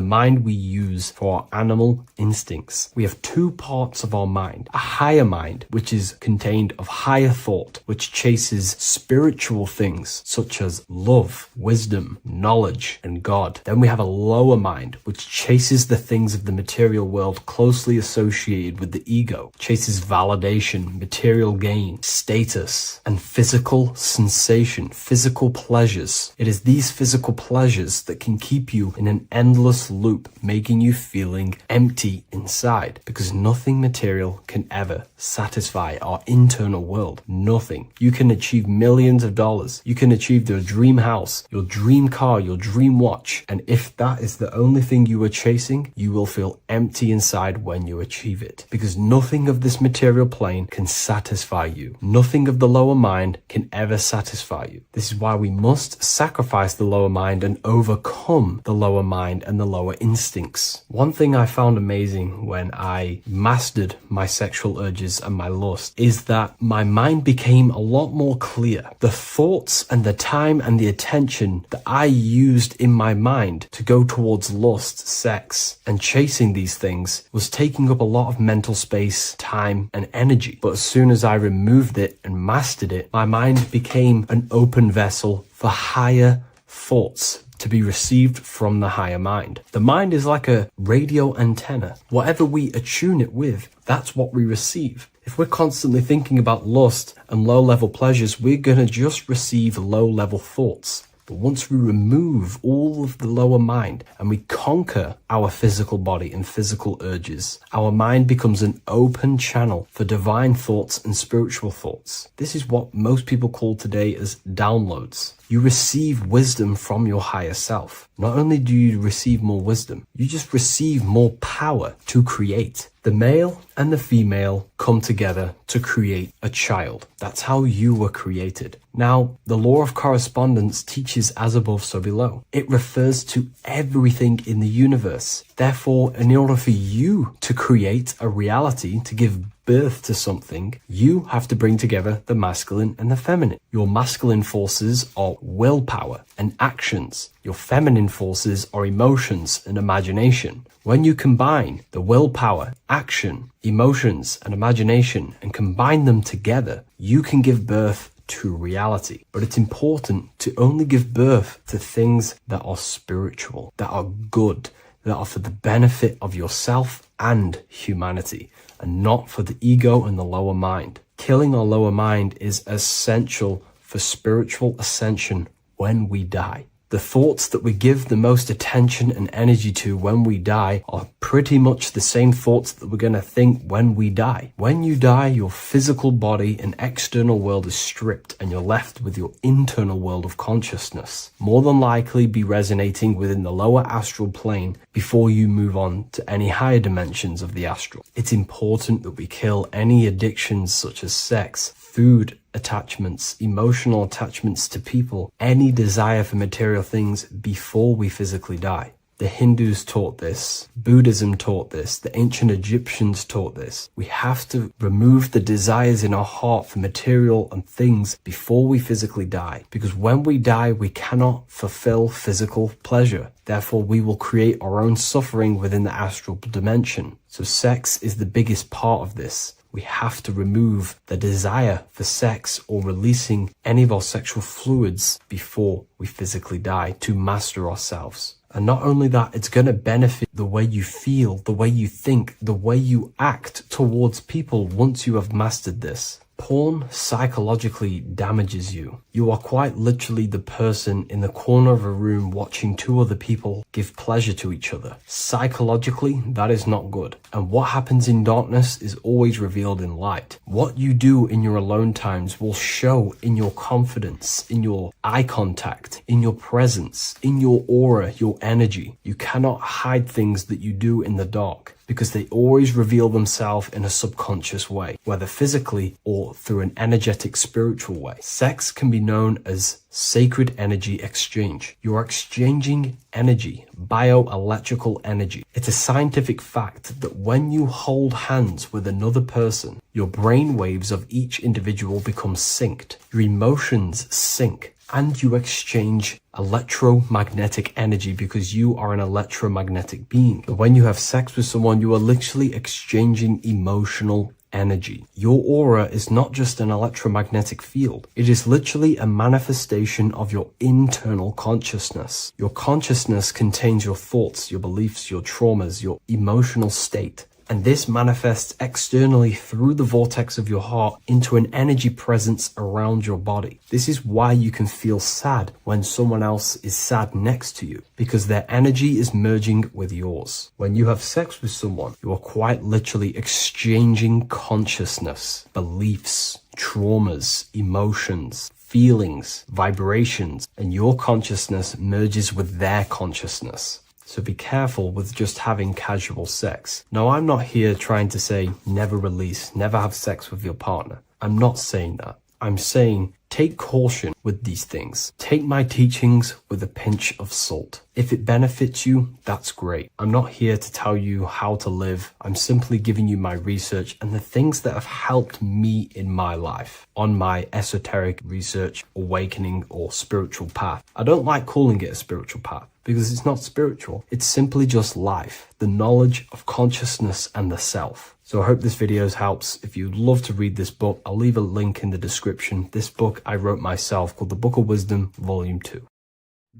mind we use for our animal instincts. We have two parts of our mind. A higher mind, which is contained of higher thought, which chases spiritual things such as love, wisdom, knowledge, and God. Then we have a lower mind, which chases the things of the material world closely associated with the ego, chases validation, material gain, status, and physical sensation, physical pleasures. It is these physical pleasures that can keep you in an endless loop, making you feeling empty inside, because nothing material can ever satisfy our internal world. Nothing. You can achieve millions of dollars. You can achieve your dream house, your dream car, your dream watch. And if that is the only thing you are chasing, you will feel empty inside when you achieve it, because nothing of this material plane can satisfy you. Nothing of the lower mind can ever satisfy you. This is why we must sacrifice the lower mind and overcome the lower mind and the lower instincts. One thing I found amazing when I mastered my sexual urges and my lust is that my mind became a lot more clear. The thoughts and the time and the attention that I used in my mind to go towards lust, sex, and chasing these things was taking up a lot of mental space, time, and energy. But as soon as I removed it and mastered it, my mind became an open vessel for higher thoughts to be received from the higher mind. The mind is like a radio antenna. Whatever we attune it with, that's what we receive. If we're constantly thinking about lust and low-level pleasures, we're going to just receive low-level thoughts. But once we remove all of the lower mind and we conquer our physical body and physical urges, our mind becomes an open channel for divine thoughts and spiritual thoughts. This is what most people call today as downloads. You receive wisdom from your higher self. Not only do you receive more wisdom, you just receive more power to create. The male and the female come together to create a child. That's how you were created. Now, the law of correspondence teaches as above, so below. It refers to everything in the universe. Therefore, in order for you to create a reality, to give birth to something, you have to bring together the masculine and the feminine. Your masculine forces are willpower and actions. Your feminine forces are emotions and imagination. When you combine the willpower, action, emotions, and imagination and combine them together, you can give birth to reality. But it's important to only give birth to things that are spiritual, that are good, that are for the benefit of yourself and humanity, and not for the ego and the lower mind. Killing our lower mind is essential for spiritual ascension when we die. The thoughts that we give the most attention and energy to when we die are pretty much the same thoughts that we're going to think when we die. When you die, your physical body and external world is stripped and you're left with your internal world of consciousness, more than likely be resonating within the lower astral plane before you move on to any higher dimensions of the astral. It's important that we kill any addictions such as sex, food, attachments, emotional attachments to people, any desire for material things before we physically die. The Hindus taught this, Buddhism taught this, the ancient Egyptians taught this. We have to remove the desires in our heart for material and things before we physically die, because when we die, we cannot fulfill physical pleasure. Therefore, we will create our own suffering within the astral dimension. So sex is the biggest part of this. We have to remove the desire for sex or releasing any of our sexual fluids before we physically die to master ourselves. And not only that, it's going to benefit the way you feel, the way you think, the way you act towards people once you have mastered this. Porn psychologically damages you. You are quite literally the person in the corner of a room watching two other people give pleasure to each other. Psychologically, that is not good. And what happens in darkness is always revealed in light. What you do in your alone times will show in your confidence, in your eye contact, in your presence, in your aura, your energy. You cannot hide things that you do in the dark, because they always reveal themselves in a subconscious way, whether physically or through an energetic spiritual way. Sex can be known as sacred energy exchange. You are exchanging energy, bioelectrical energy. It's a scientific fact that when you hold hands with another person, your brain waves of each individual become synced. Your emotions sync. And you exchange electromagnetic energy because you are an electromagnetic being. When you have sex with someone, you are literally exchanging emotional energy. Your aura is not just an electromagnetic field. It is literally a manifestation of your internal consciousness. Your consciousness contains your thoughts, your beliefs, your traumas, your emotional state. And this manifests externally through the vortex of your heart into an energy presence around your body. This is why you can feel sad when someone else is sad next to you, because their energy is merging with yours. When you have sex with someone, you are quite literally exchanging consciousness, beliefs, traumas, emotions, feelings, vibrations, and your consciousness merges with their consciousness. So be careful with just having casual sex. Now, I'm not here trying to say never release, never have sex with your partner. I'm not saying that. I'm saying take caution with these things. Take my teachings with a pinch of salt. If it benefits you, that's great. I'm not here to tell you how to live. I'm simply giving you my research and the things that have helped me in my life on my esoteric research, awakening, or spiritual path. I don't like calling it a spiritual path, because it's not spiritual. It's simply just life, the knowledge of consciousness and the self. So I hope this video helps. If you'd love to read this book, I'll leave a link in the description. This book I wrote myself called The Book of Wisdom, Volume 2.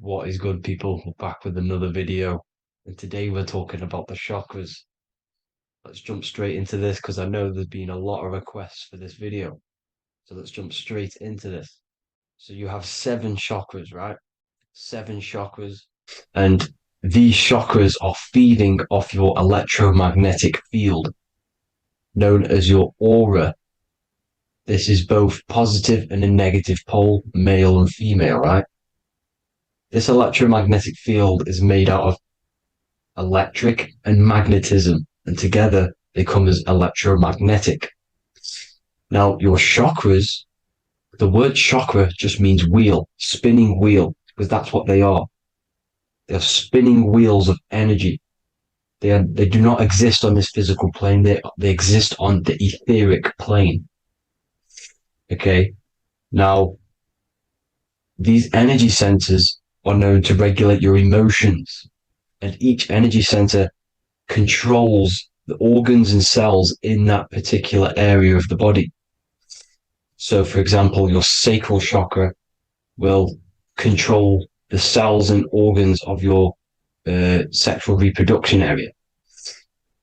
What is good, people? We're back with another video. And today we're talking about the chakras. Let's jump straight into this because I know there's been a lot of requests for this video. So let's jump straight into this. So you have 7 chakras, right? 7 chakras. And these chakras are feeding off your electromagnetic field, known as your aura. This is both positive and a negative pole, male and female, right? This electromagnetic field is made out of electric and magnetism, and together they come as electromagnetic. Now, your chakras, the word chakra just means wheel, spinning wheel, because that's what they are. They're spinning wheels of energy. They do not exist on this physical plane. They exist on the etheric plane. Okay. Now, these energy centers are known to regulate your emotions, and each energy center controls the organs and cells in that particular area of the body. So, for example, your sacral chakra will control the cells and organs of your sexual reproduction area.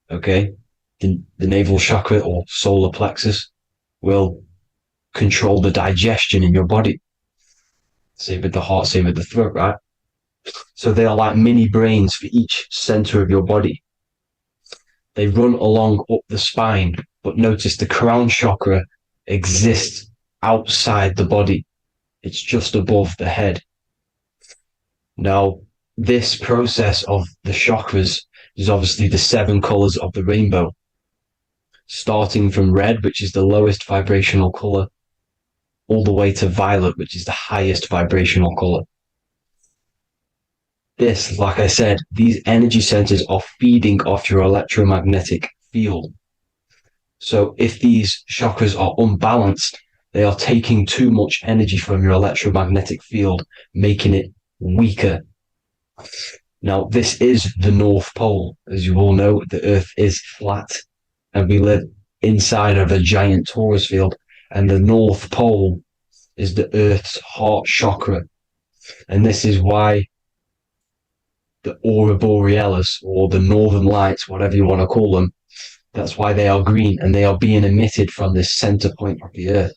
Okay, the navel chakra or solar plexus will control the digestion in your body. Same with the heart, same with the throat, right? So they are like mini brains for each center of your body. They run along up the spine, but notice the crown chakra exists outside the body. It's just above the head. Now, this process of the chakras is obviously the 7 colors of the rainbow, starting from red, which is the lowest vibrational color, all the way to violet, which is the highest vibrational color. This, like I said, these energy centers are feeding off your electromagnetic field. So if these chakras are unbalanced, they are taking too much energy from your electromagnetic field, making it weaker. Now, this is the North Pole. As you all know, the Earth is flat and we live inside of a giant torus field, and the North Pole is the Earth's heart chakra. And this is why the aurora borealis or the northern lights, whatever you want to call them. That's why they are green, and they are being emitted from the center point of the earth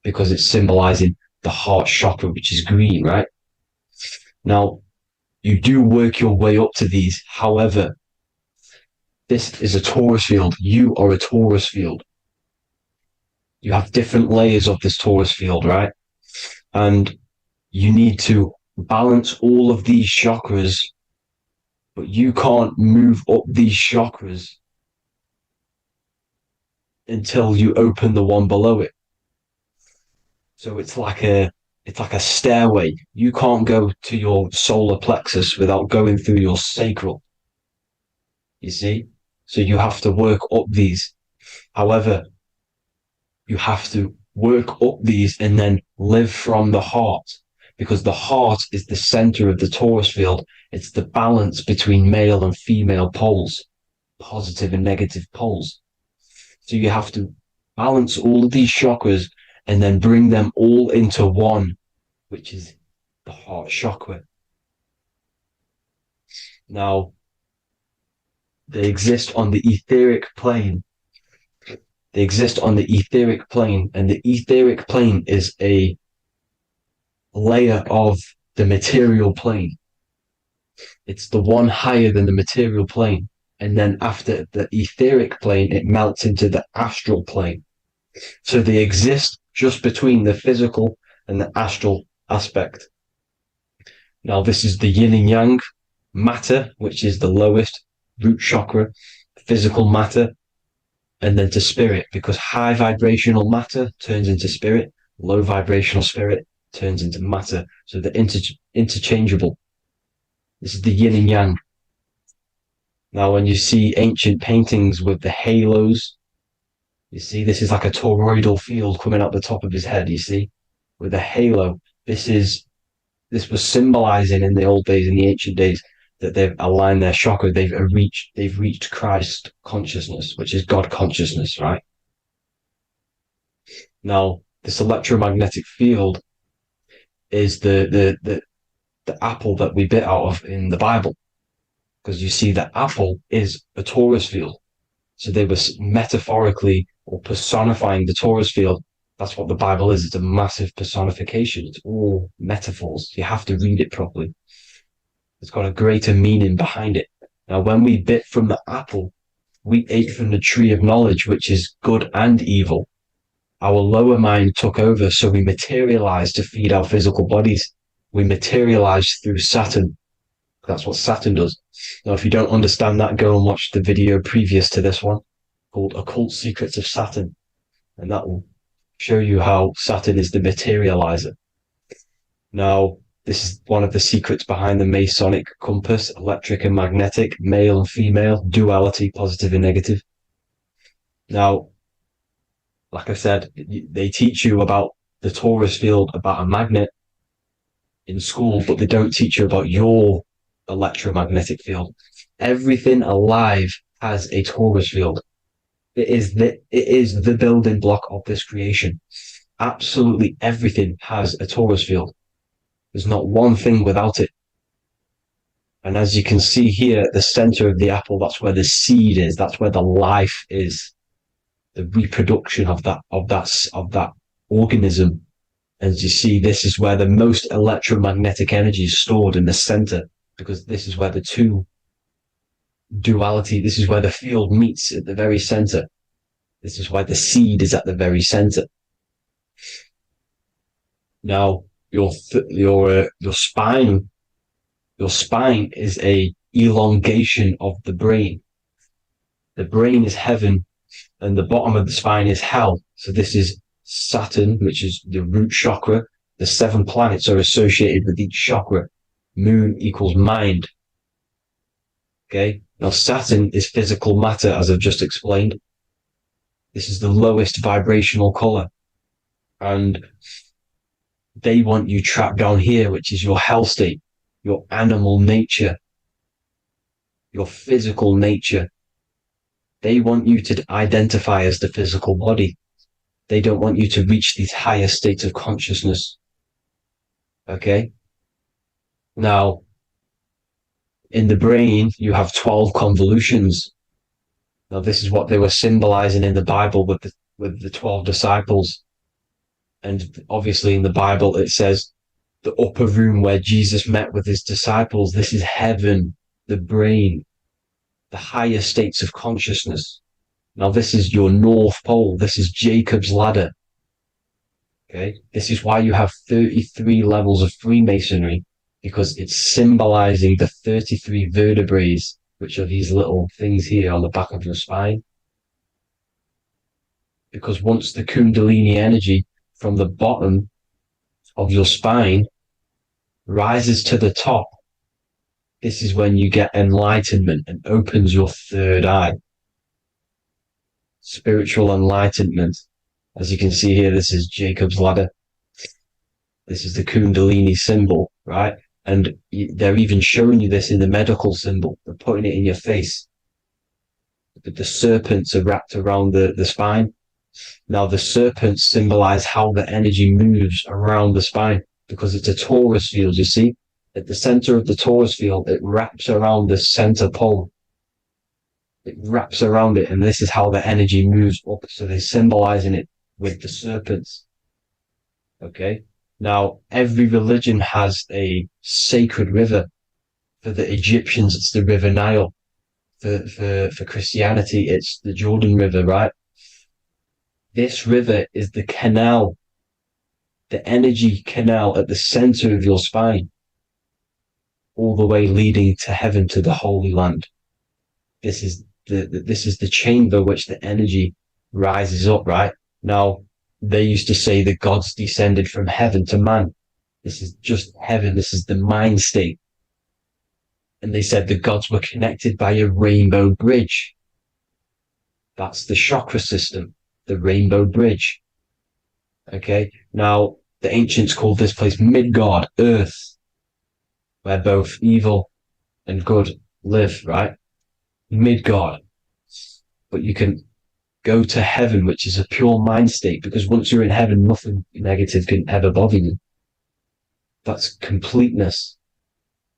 because it's symbolizing the heart chakra, which is green, right? Now, you do work your way up to these. However, this is a Taurus field. You are a Taurus field. You have different layers of this Taurus field, right? And you need to balance all of these chakras, but you can't move up these chakras until you open the one below it. So it's like a stairway. You can't go to your solar plexus without going through your sacral. You see? So you have to work up these. However, you have to work up these and then live from the heart, because the heart is the center of the Taurus field. It's the balance between male and female poles, positive and negative poles. So you have to balance all of these chakras and then bring them all into one, which is the heart chakra. Now, they exist on the etheric plane. They exist on the etheric plane, and the etheric plane is a layer of the material plane. It's the one higher than the material plane. And then after the etheric plane, it melts into the astral plane. So they exist just between the physical and the astral aspect. Now, this is the yin and yang matter, which is the lowest root chakra, physical matter, and then to spirit, because high vibrational matter turns into spirit, low vibrational spirit turns into matter. So they're interchangeable. This is the yin and yang. Now, when you see ancient paintings with the halos, you see this is like a toroidal field coming out the top of his head, you see, with a halo. This was symbolizing in the old days, in the ancient days, that they've aligned their chakra, they've reached Christ consciousness, which is God consciousness, right? Now, this electromagnetic field is the apple that we bit out of in the Bible, because you see that apple is a Taurus field. So they were metaphorically or personifying the Taurus field. That's what the Bible is. It's a massive personification. It's all metaphors. You have to read it properly. It's got a greater meaning behind it. Now, when we bit from the apple, we ate from the tree of knowledge, which is good and evil. Our lower mind took over, so we materialized to feed our physical bodies. We materialized through Saturn. That's what Saturn does. Now, if you don't understand that, go and watch the video previous to this one called Occult Secrets of Saturn. And that will show you how Saturn is the materializer. Now, this is one of the secrets behind the Masonic compass, electric and magnetic, male and female, duality, positive and negative. Now, like I said, they teach you about the Taurus field, about a magnet in school, but they don't teach you about your electromagnetic field. Everything alive has a Taurus field. It is the building block of this creation. Absolutely everything has a Taurus field. There's not one thing without it. And as you can see here at the center of the apple, that's where the seed is. That's where the life is. The reproduction of that organism. As you see, this is where the most electromagnetic energy is stored, in the center, because this is where the two duality, this is where the field meets at the very center. This is why the seed is at the very center. Now, your spine is a elongation of the brain. The brain is heaven, and the bottom of the spine is hell. So this is Saturn, which is the root chakra. The 7 planets are associated with each chakra. Moon equals mind. Okay. Now, Saturn is physical matter, as I've just explained. This is the lowest vibrational color. And they want you trapped down here, which is your hell state, your animal nature, your physical nature. They want you to identify as the physical body. They don't want you to reach these higher states of consciousness. Okay? Now, In the brain, you have 12 convolutions. Now, this is what they were symbolizing in the Bible with the 12 disciples. And obviously in the Bible, it says the upper room where Jesus met with his disciples. This is heaven, the brain, the higher states of consciousness. Now, this is your North Pole. This is Jacob's ladder. Okay. This is why you have 33 levels of Freemasonry, because it's symbolizing the 33 vertebrae, which are these little things here on the back of your spine. Because once the Kundalini energy from the bottom of your spine rises to the top, this is when you get enlightenment and opens your third eye. Spiritual enlightenment. As you can see here, this is Jacob's ladder. This is the Kundalini symbol, right? And they're even showing you this in the medical symbol. They're putting it in your face. But the serpents are wrapped around the spine. Now, the serpents symbolize how the energy moves around the spine, because it's a torus field, you see? At the center of the torus field, it wraps around the center pole. It wraps around it, and this is how the energy moves up. So they're symbolizing it with the serpents. Okay? Now, every religion has a sacred river. For the Egyptians, it's the River Nile. For Christianity, it's the Jordan River, right? This river is the canal, the energy canal at the center of your spine, all the way leading to heaven, to the Holy Land. This is the chamber which the energy rises up, right? Now, they used to say the gods descended from heaven to man. This is just heaven. This is the mind state. And they said the gods were connected by a rainbow bridge. That's the chakra system, the rainbow bridge. Okay. Now, the ancients called this place Midgard, Earth, where both evil and good live, right? Midgard. But you can go to heaven, which is a pure mind state, because once you're in heaven, nothing negative can ever bother you. That's completeness,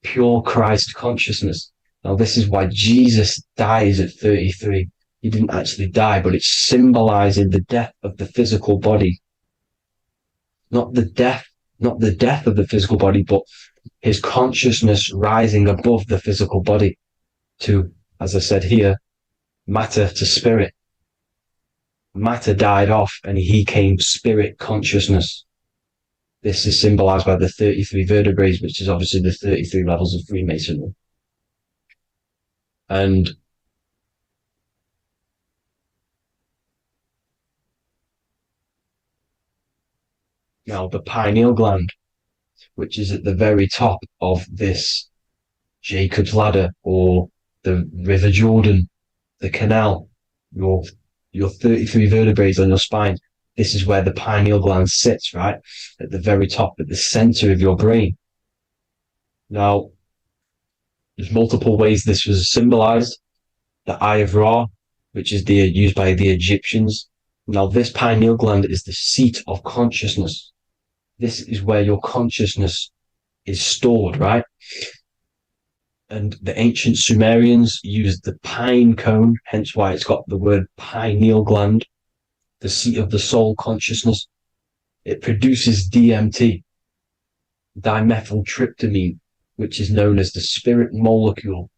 pure Christ consciousness. Now, this is why Jesus dies at 33. He didn't actually die, but it's symbolizing the death of the physical body. Not the death of the physical body, but his consciousness rising above the physical body to, as I said here, matter to spirit. Matter died off and he came spirit consciousness. This is symbolized by the 33 vertebrae, which is obviously the 33 levels of Freemasonry. And now the pineal gland, which is at the very top of this Jacob's ladder, or the River Jordan, the canal, your 33 vertebrae on your spine. This is where the pineal gland sits, right? At the very top, at the center of your brain. Now, there's multiple ways this was symbolized. The Eye of Ra, which is used by the Egyptians. Now, this pineal gland is the seat of consciousness. This is where your consciousness is stored, right? And the ancient Sumerians used the pine cone, hence why it's got the word pineal gland, the seat of the soul consciousness. It produces DMT, dimethyltryptamine, which is known as the spirit molecule.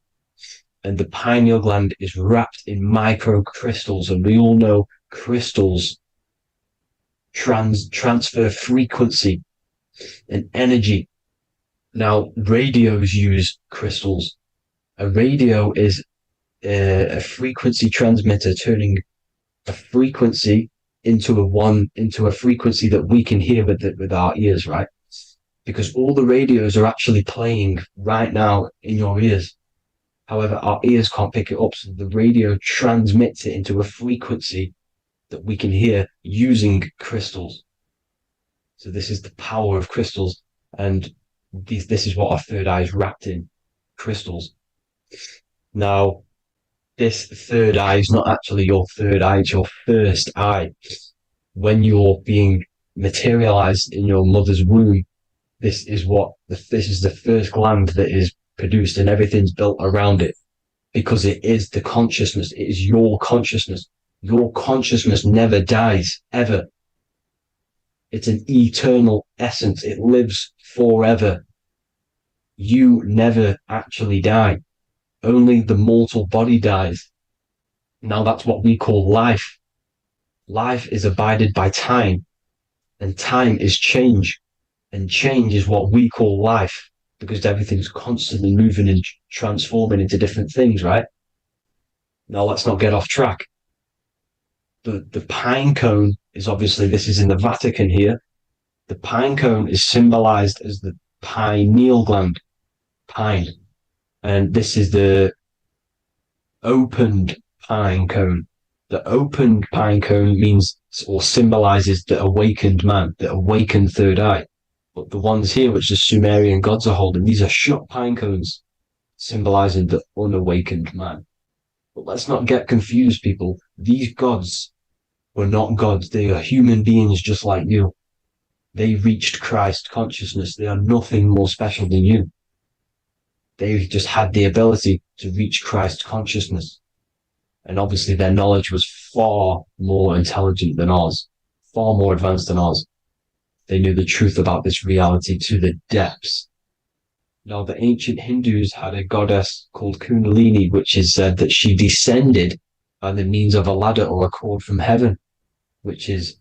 And the pineal gland is wrapped in microcrystals, and we all know crystals transfer frequency and energy. Now, radios use crystals. A radio is a frequency transmitter, turning a frequency into a frequency that we can hear with our ears, right? Because all the radios are actually playing right now in your ears. However, our ears can't pick it up, so the radio transmits it into a frequency that we can hear using crystals. So this is the power of crystals, and this is what our third eye is wrapped in, crystals. Now, this third eye is not actually your third eye, it's your first eye. When you're being materialized in your mother's womb, this is the first gland that is produced and everything's built around it, because it is the consciousness. It is your consciousness. Your consciousness never dies, ever. It's an eternal essence. It lives forever. You never actually die. Only the mortal body dies. Now that's what we call life. Life is abided by time, and time is change. And change is what we call life, because everything's constantly moving and transforming into different things, right? Now let's not get off track. The pine cone is obviously, this is in the Vatican here. The pine cone is symbolized as the pineal gland, pine. And this is the opened pine cone. The opened pine cone means, or symbolizes, the awakened man, the awakened third eye. But the ones here, which the Sumerian gods are holding, these are shut pine cones, symbolizing the unawakened man. But let's not get confused, people. These gods were not gods. They are human beings just like you. They reached Christ consciousness. They are nothing more special than you. They just had the ability to reach Christ consciousness. And obviously their knowledge was far more intelligent than ours, far more advanced than ours. They knew the truth about this reality to the depths. Now, the ancient Hindus had a goddess called Kundalini, which is said that she descended by the means of a ladder or a cord from heaven, which is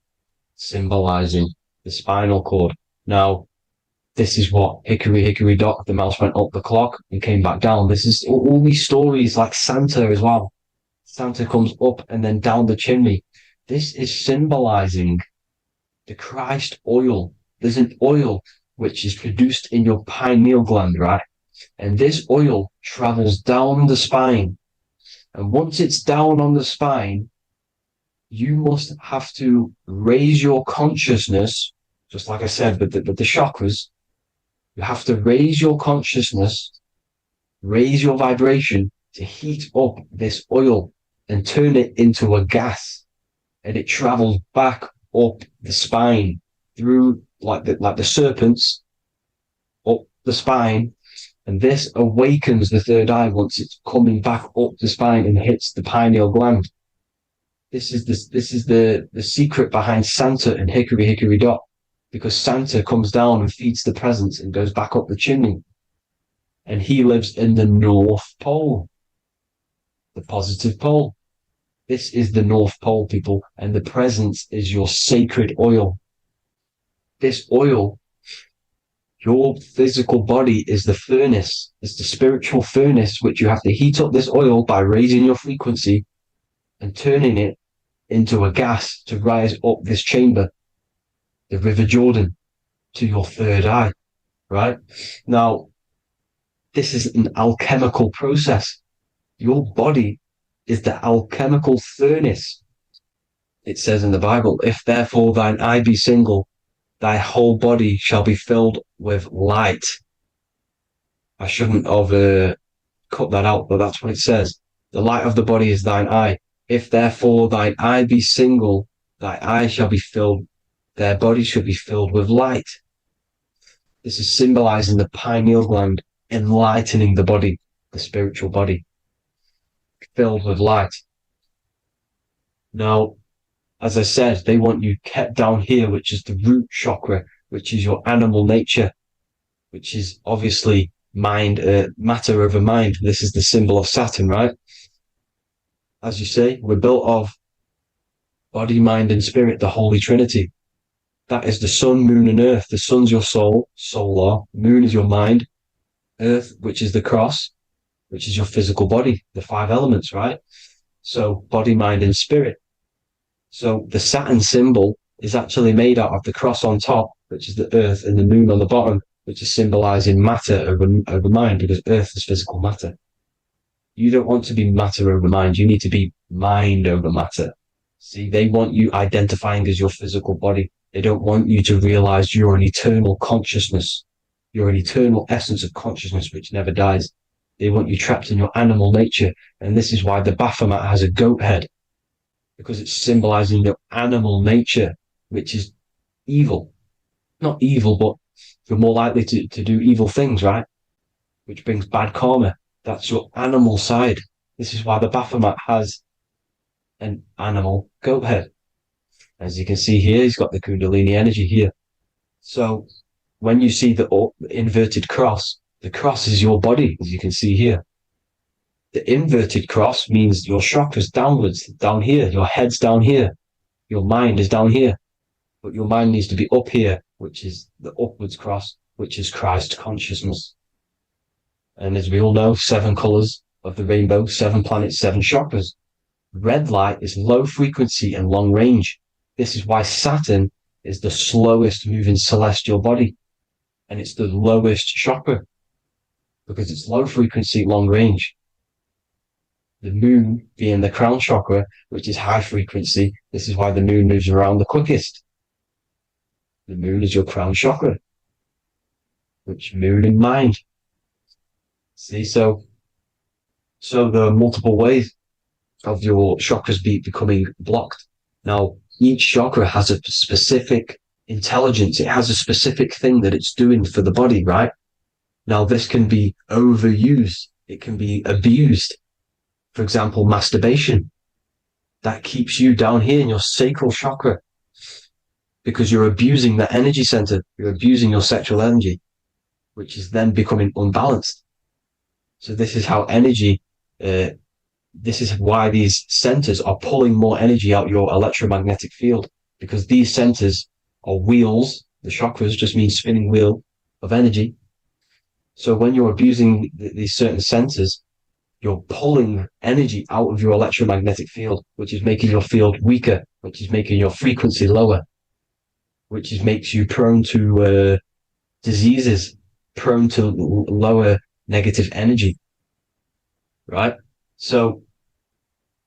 symbolizing the spinal cord. Now, this is what hickory, hickory dock, the mouse went up the clock and came back down. This is all these stories, like Santa as well. Santa comes up and then down the chimney. This is symbolizing the Christ oil. There's an oil which is produced in your pineal gland, right? And this oil travels down the spine. And once it's down on the spine, you must have to raise your consciousness, just like I said, with the chakras. You have to raise your consciousness, raise your vibration to heat up this oil and turn it into a gas. And it travels back up the spine through like the serpents up the spine, and this awakens the third eye once it's coming back up the spine and hits the pineal gland. This is the secret behind Santa and hickory hickory dock, because Santa comes down and feeds the presents and goes back up the chimney, and he lives in the North Pole, the positive pole. This is the North Pole, people, and the presence is your sacred oil. This oil, your physical body is the furnace. It's the spiritual furnace, which you have to heat up this oil by raising your frequency and turning it into a gas to rise up this chamber, the River Jordan, to your third eye, right? Now, this is an alchemical process. Your body is the alchemical furnace. It says in the Bible, if therefore thine eye be single, thy whole body shall be filled with light. I shouldn't have cut that out, but that's what it says. The light of the body is thine eye. If therefore thine eye be single, thy eye shall be filled, their body shall be filled with light. This is symbolizing the pineal gland, enlightening the body, the spiritual body, filled with light. Now, as I said, they want you kept down here, which is the root chakra, which is your animal nature, which is obviously mind, matter over mind. This is the symbol of Saturn, right? As you say, we're built of body, mind, and spirit, the Holy Trinity. That is the sun, moon, and earth. The sun's your soul, solar. Moon is your mind. Earth, which is the cross, which is your physical body, the 5 elements, right? So body, mind, and spirit. So the Saturn symbol is actually made out of the cross on top, which is the earth, and the moon on the bottom, which is symbolizing matter over mind, because earth is physical matter. You don't want to be matter over mind. You need to be mind over matter. See, they want you identifying as your physical body. They don't want you to realize you're an eternal consciousness. You're an eternal essence of consciousness which never dies. They want you trapped in your animal nature. And this is why the Baphomet has a goat head, because it's symbolizing your animal nature, which is evil. Not evil, but you're more likely to do evil things, right? which brings bad karma. That's your animal side. This is why the Baphomet has an animal goat head. As you can see here, he's got the Kundalini energy here. So when you see the inverted cross, the cross is your body, as you can see here. The inverted cross means your chakras downwards, down here. Your head's down here. Your mind is down here. But your mind needs to be up here, which is the upwards cross, which is Christ consciousness. And as we all know, 7 colors of the rainbow, 7 planets, 7 chakras. Red light is low frequency and long range. This is why Saturn is the slowest moving celestial body. And it's the lowest chakra, because it's low frequency, long range. The moon being the crown chakra, which is high frequency. This is why the moon moves around the quickest. The moon is your crown chakra, which moon in mind. See, so there are multiple ways of your chakras becoming blocked. Now, each chakra has a specific intelligence. It has a specific thing that it's doing for the body, right? Now, this can be overused. It can be abused. For example, masturbation. That keeps you down here in your sacral chakra, because you're abusing that energy center. You're abusing your sexual energy, which is then becoming unbalanced. So this is how energy, this is why these centers are pulling more energy out your electromagnetic field, because these centers are wheels. The chakras just mean spinning wheel of energy. So when you're abusing these certain centers, you're pulling energy out of your electromagnetic field, which is making your field weaker, which is making your frequency lower, which makes you prone to diseases, prone to lower negative energy, right? So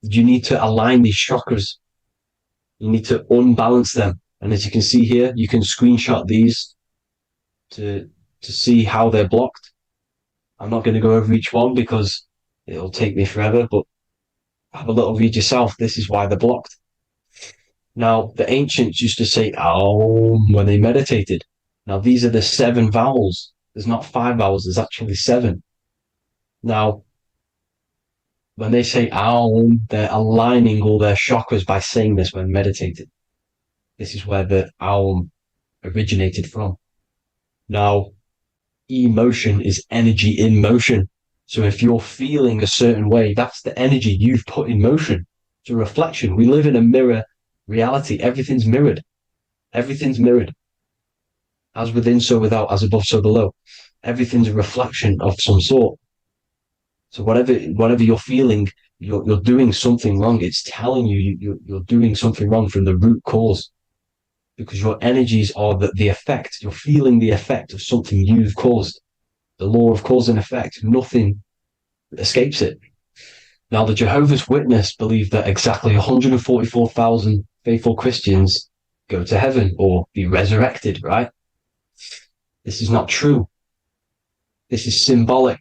you need to align these chakras. You need to unbalance them. And as you can see here, you can screenshot these to see how they're blocked. I'm not going to go over each one because it'll take me forever, but have a little read yourself. This is why they're blocked. Now, the ancients used to say Aum when they meditated. Now, these are the 7 vowels. There's not 5 vowels, there's actually 7. Now, when they say Aum, they're aligning all their chakras by saying this when meditated. This is where the Aum originated from. Now, emotion is energy in motion. So if you're feeling a certain way, that's the energy you've put in motion. It's a reflection. We live in a mirror reality. Everything's mirrored. Everything's mirrored. As within, so without, as above, so below. Everything's a reflection of some sort. So whatever you're feeling, you're doing something wrong. It's telling you you're doing something wrong from the root cause. Because your energies are the effect. You're feeling the effect of something you've caused. The law of cause and effect. Nothing escapes it. Now, the Jehovah's Witness believe that exactly 144,000 faithful Christians go to heaven or be resurrected, right? This is not true. This is symbolic.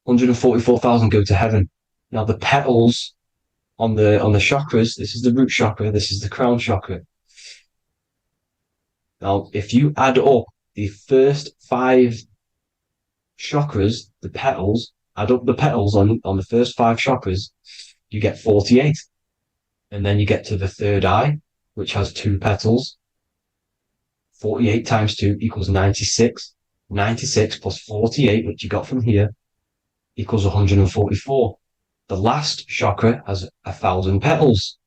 144,000 go to heaven. Now, the petals on the chakras, this is the root chakra, this is the crown chakra. Now, if you add up the first 5 chakras, the petals, add up the petals on the first 5 chakras, you get 48. And then you get to the third eye, which has 2 petals. 48 times 2 equals 96. 96 plus 48, which you got from here, equals 144. The last chakra has 1,000 petals.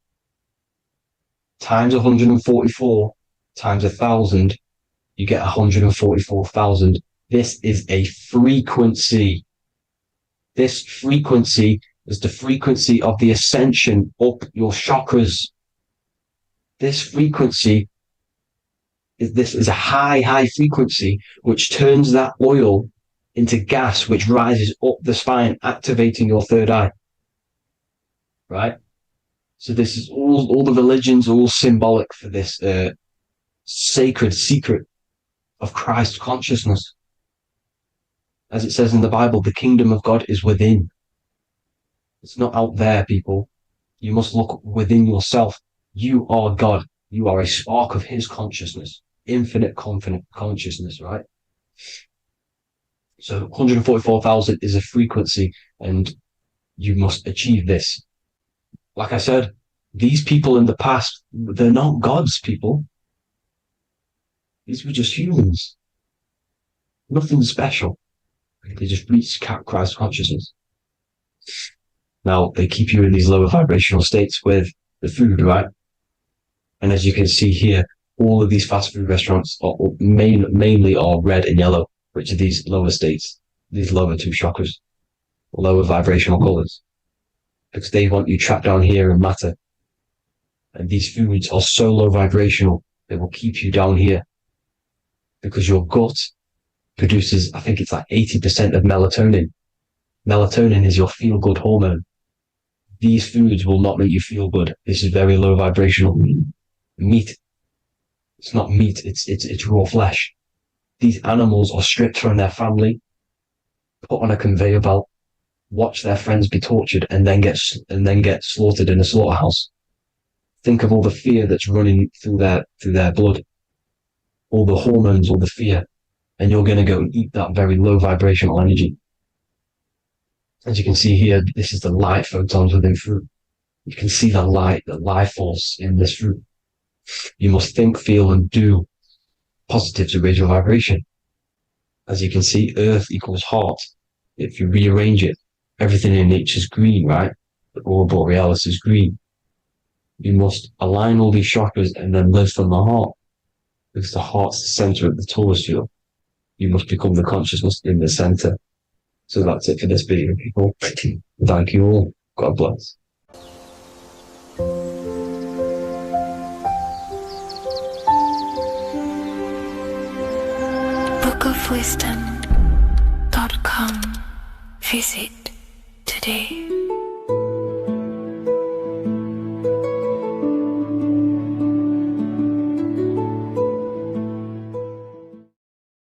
Times 144 times 1,000, you get 144,000. This is a frequency. This frequency is the frequency of the ascension up your chakras. This frequency is a high frequency, which turns that oil into gas, which rises up the spine, activating your third eye. Right? So this is all the religions are all symbolic for this sacred secret of Christ consciousness. As it says in the Bible, the kingdom of God is within. It's not out there, people. You must look within yourself. You are God. You are a spark of his consciousness, infinite consciousness, right? So 144,000 is a frequency, and you must achieve this. Like I said, these people in the past, they're not gods, people. These were just humans. Nothing special. They just reach Christ consciousness. Now, they keep you in these lower vibrational states with the food, right? And as you can see here, all of these fast food restaurants are mainly are red and yellow, which are these lower states, these lower two chakras, lower vibrational colors, because they want you trapped down here in matter. And these foods are so low vibrational, they will keep you down here, because your gut produces, I think it's like 80% of melatonin. Melatonin is your feel-good hormone. These foods will not make you feel good. This is very low vibrational. Meat. It's not meat, it's raw flesh. These animals are stripped from their family, put on a conveyor belt, watch their friends be tortured, and then get slaughtered in a slaughterhouse. Think of all the fear that's running through their blood, all the hormones, all the fear, and you're going to go and eat that very low vibrational energy. As you can see here, this is the light photons within fruit. You can see the light, the life force in this fruit. You must think, feel, and do positive to raise your vibration. As you can see, earth equals heart. If you rearrange it, everything in nature is green, right? The aurora borealis is green. You must align all these chakras and then live from the heart, because the heart's the center of the Taurus field. You must become the consciousness in the center. So that's it for this video, people. Thank you all. God bless. bookofwisdom.com. Visit today.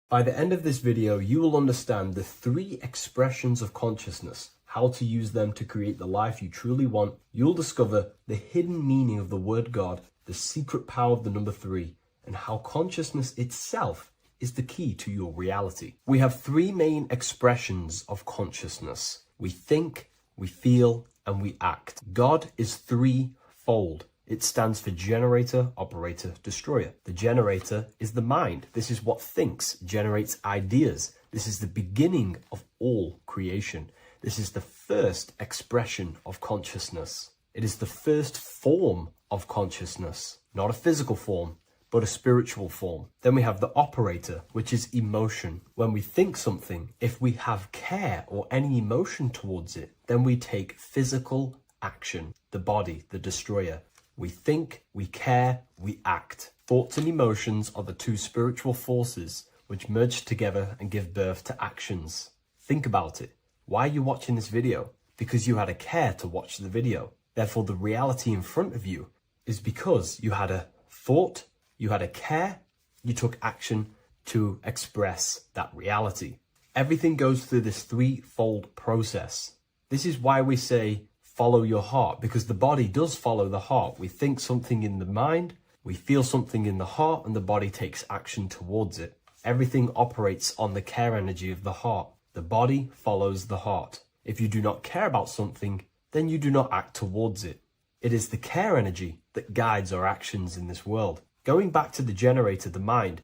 By the end of this video, you will understand the 3 expressions of consciousness, how to use them to create the life you truly want. You'll discover the hidden meaning of the word God, the secret power of the number 3, and how consciousness itself is the key to your reality. We have 3 main expressions of consciousness. We think, we feel, and we act. God is 3-fold. It stands for generator, operator, destroyer. The generator is the mind. This is what thinks, generates ideas. This is the beginning of all creation. This is the first expression of consciousness. It is the first form of consciousness, not a physical form, but a spiritual form. Then we have the operator, which is emotion. When we think something, if we have care or any emotion towards it, then we take physical action, the body, the destroyer. We think, we care, we act. Thoughts and emotions are the 2 spiritual forces which merge together and give birth to actions. Think about it. Why are you watching this video? Because you had a care to watch the video. Therefore, the reality in front of you is because you had a thought, you had a care, you took action to express that reality. Everything goes through this 3-fold process. This is why we say, follow your heart, because the body does follow the heart. We think something in the mind, we feel something in the heart, and the body takes action towards it. Everything operates on the care energy of the heart. The body follows the heart. If you do not care about something, then you do not act towards it. It is the care energy that guides our actions in this world. Going back to the generator, the mind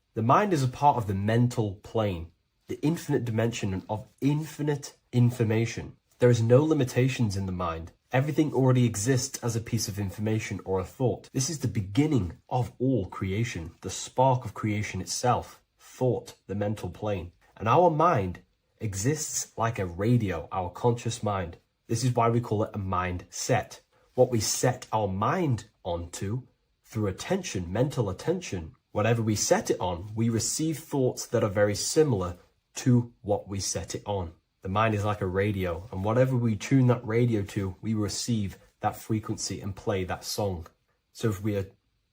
is a part of the mental plane, the infinite dimension of infinite information. There is no limitations in the mind. Everything already exists as a piece of information or a thought. This is the beginning of all creation, the spark of creation itself, thought, the mental plane. And our mind exists like a radio, our conscious mind. This is why we call it a mindset. What we set our mind onto through attention, mental attention, whatever we set it on, we receive thoughts that are very similar to what we set it on. The mind is like a radio, and whatever we tune that radio to, we receive that frequency and play that song. So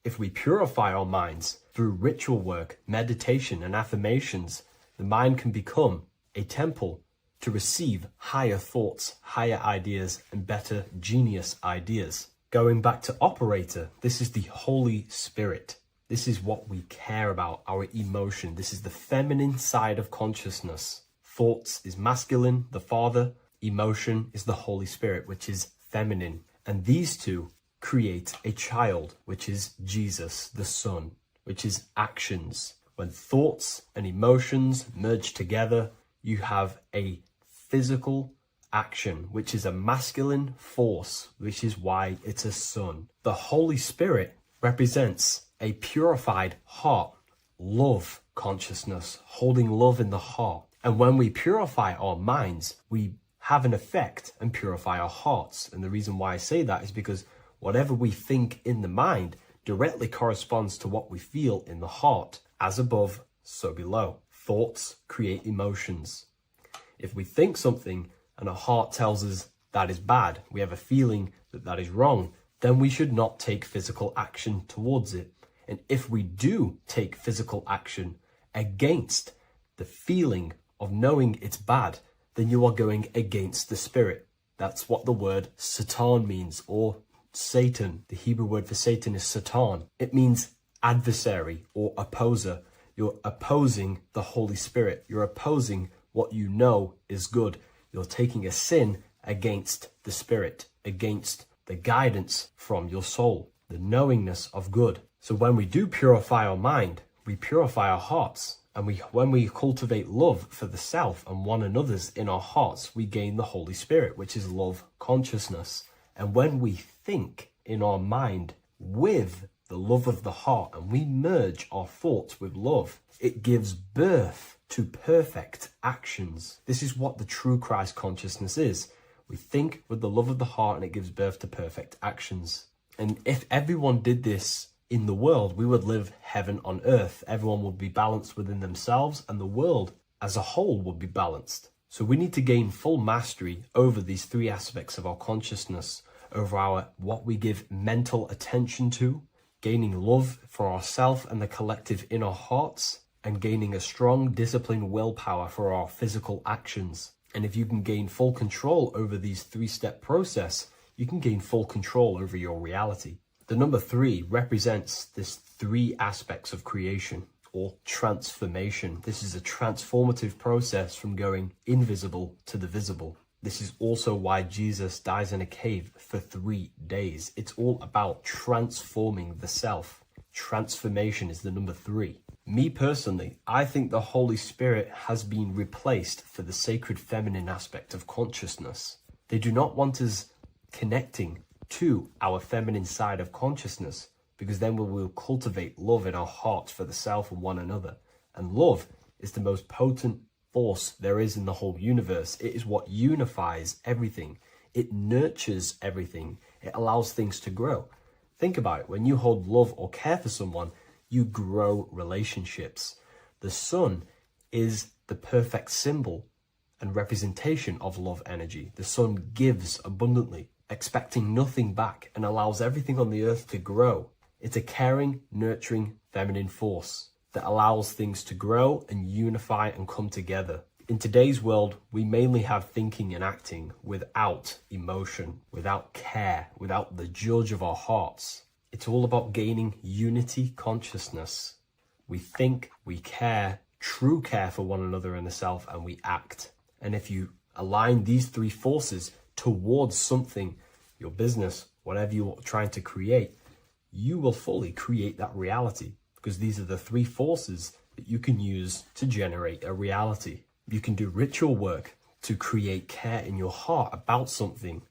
if we purify our minds through ritual work, meditation, and affirmations, the mind can become a temple to receive higher thoughts, higher ideas, and better genius ideas. Going back to operator, this is the Holy Spirit. This is what we care about, our emotion. This is the feminine side of consciousness. Thoughts is masculine, the Father. Emotion is the Holy Spirit, which is feminine. And these two create a child, which is Jesus, the Son, which is actions. When thoughts and emotions merge together, you have a physical action, which is a masculine force, which is why it's a sun. The Holy Spirit represents a purified heart, love consciousness, holding love in the heart. And when we purify our minds, we have an effect and purify our hearts. And the reason why I say that is because whatever we think in the mind directly corresponds to what we feel in the heart. As above, so below. Thoughts create emotions. If we think something and our heart tells us that is bad, we have a feeling that that is wrong, then we should not take physical action towards it. And if we do take physical action against the feeling of knowing it's bad, then you are going against the spirit. That's what the word Satan means, or Satan. The Hebrew word for Satan is Satan. It means adversary or opposer. You're opposing the Holy Spirit. You're opposing what you know is good. You're taking a sin against the Spirit, against the guidance from your soul, the knowingness of good. So when we do purify our mind, we purify our hearts. And when we cultivate love for the self and one another's in our hearts, we gain the Holy Spirit, which is love consciousness. And when we think in our mind with the love of the heart and we merge our thoughts with love, it gives birth to perfect actions. This is what the true Christ consciousness is. We think with the love of the heart and it gives birth to perfect actions. And if everyone did this in the world, we would live heaven on earth. Everyone would be balanced within themselves and the world as a whole would be balanced. So we need to gain full mastery over these three aspects of our consciousness, over what we give mental attention to, gaining love for ourselves and the collective in our hearts, and gaining a strong disciplined willpower for our physical actions. And if you can gain full control over these three-step process, you can gain full control over your reality. The number 3 represents this 3 aspects of creation or transformation. This is a transformative process from going invisible to the visible. This is also why Jesus dies in a cave for 3 days. It's all about transforming the self. Transformation is the number 3. Me personally, I think the Holy Spirit has been replaced for the sacred feminine aspect of consciousness. They do not want us connecting to our feminine side of consciousness, because then we will cultivate love in our hearts for the self and one another. And love is the most potent force there is in the whole universe. It is what unifies everything. It nurtures everything. It allows things to grow. Think about it. When you hold love or care for someone, you grow relationships. The sun is the perfect symbol and representation of love energy. The sun gives abundantly, expecting nothing back, and allows everything on the earth to grow. It's a caring, nurturing, feminine force that allows things to grow and unify and come together. In today's world, we mainly have thinking and acting without emotion, without care, without the judge of our hearts. It's all about gaining unity consciousness. We think, we care, true care for one another and the self, and we act. And if you align these 3 forces towards something, your business, whatever you're trying to create, you will fully create that reality, because these are the 3 forces that you can use to generate a reality. You can do ritual work to create care in your heart about something,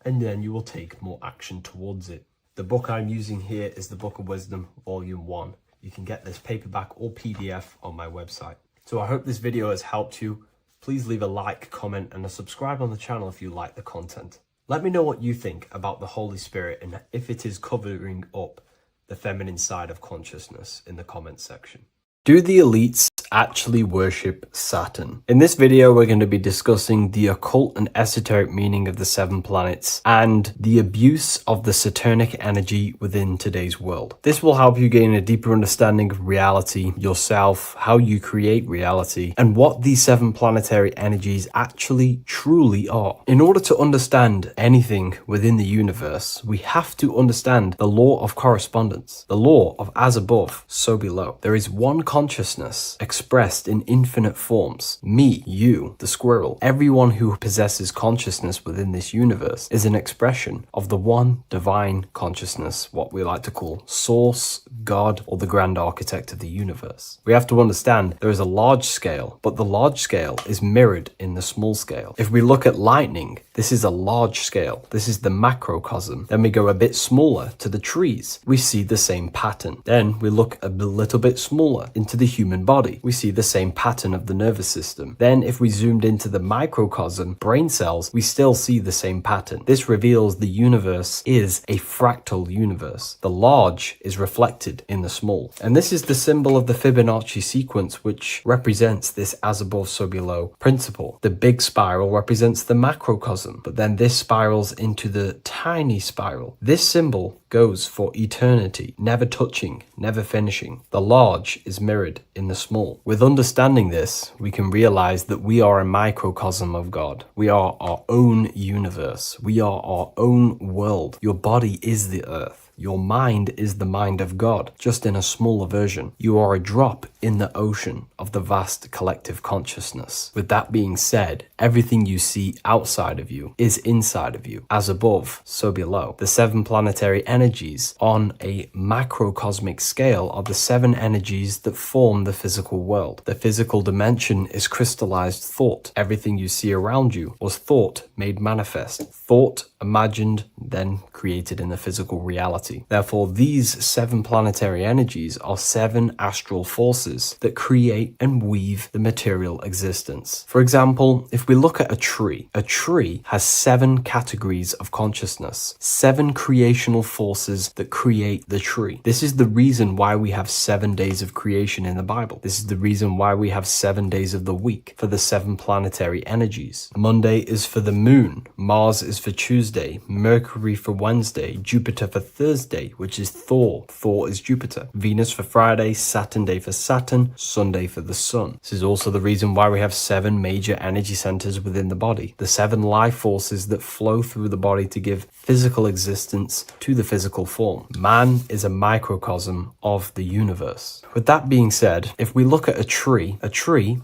and then you will take more action towards it. The book I'm using here is the Book of Wisdom, Volume 1. You can get this paperback or PDF on my website. So I hope this video has helped you. Please leave a like, comment, and a subscribe on the channel if you like the content. Let me know what you think about the Holy Spirit and if it is covering up the feminine side of consciousness in the comments section. Do the elites actually worship Saturn? In this video, we're going to be discussing the occult and esoteric meaning of the 7 planets and the abuse of the Saturnic energy within today's world. This will help you gain a deeper understanding of reality, yourself, how you create reality, and what these 7 planetary energies actually truly are. In order to understand anything within the universe, we have to understand the law of correspondence, the law of as above, so below. There is one consciousness expressed in infinite forms. Me, you, the squirrel, everyone who possesses consciousness within this universe is an expression of the one divine consciousness, what we like to call Source, God, or the grand architect of the universe. We have to understand there is a large scale, but the large scale is mirrored in the small scale. If we look at lightning, this is a large scale. This is the macrocosm. Then we go a bit smaller to the trees. We see the same pattern. Then we look a little bit smaller into the human body. We see the same pattern of the nervous system. Then if we zoomed into the microcosm, brain cells, we still see the same pattern. This reveals the universe is a fractal universe. The large is reflected in the small. And this is the symbol of the Fibonacci sequence, which represents this as above, so below principle. The big spiral represents the macrocosm, but then this spirals into the tiny spiral. This symbol goes for eternity, never touching, never finishing. The large is mirrored in the small. With understanding this, we can realize that we are a microcosm of God. We are our own universe. We are our own world. Your body is the earth. Your mind is the mind of God, just in a smaller version. You are a drop in the ocean of the vast collective consciousness. With that being said, everything you see outside of you is inside of you. As above, so below. The 7 planetary energies on a macrocosmic scale are the 7 energies that form the physical world. The physical dimension is crystallized thought. Everything you see around you was thought made manifest. Thought imagined, then created in the physical reality. Therefore, these 7 planetary energies are 7 astral forces that create and weave the material existence. For example, if we look at a tree has 7 categories of consciousness, 7 creational forces that create the tree. This is the reason why we have 7 days of creation in the Bible. This is the reason why we have 7 days of the week for the 7 planetary energies. Monday is for the moon, Mars is for Tuesday, Mercury for Wednesday, Jupiter for Thursday, which is Thor. Thor is Jupiter. Venus for Friday, Saturn day for Saturn, Sunday for the sun. This is also the reason why we have 7 major energy centers within the body. The 7 life forces that flow through the body to give physical existence to the physical form. Man is a microcosm of the universe. With that being said, if we look at a tree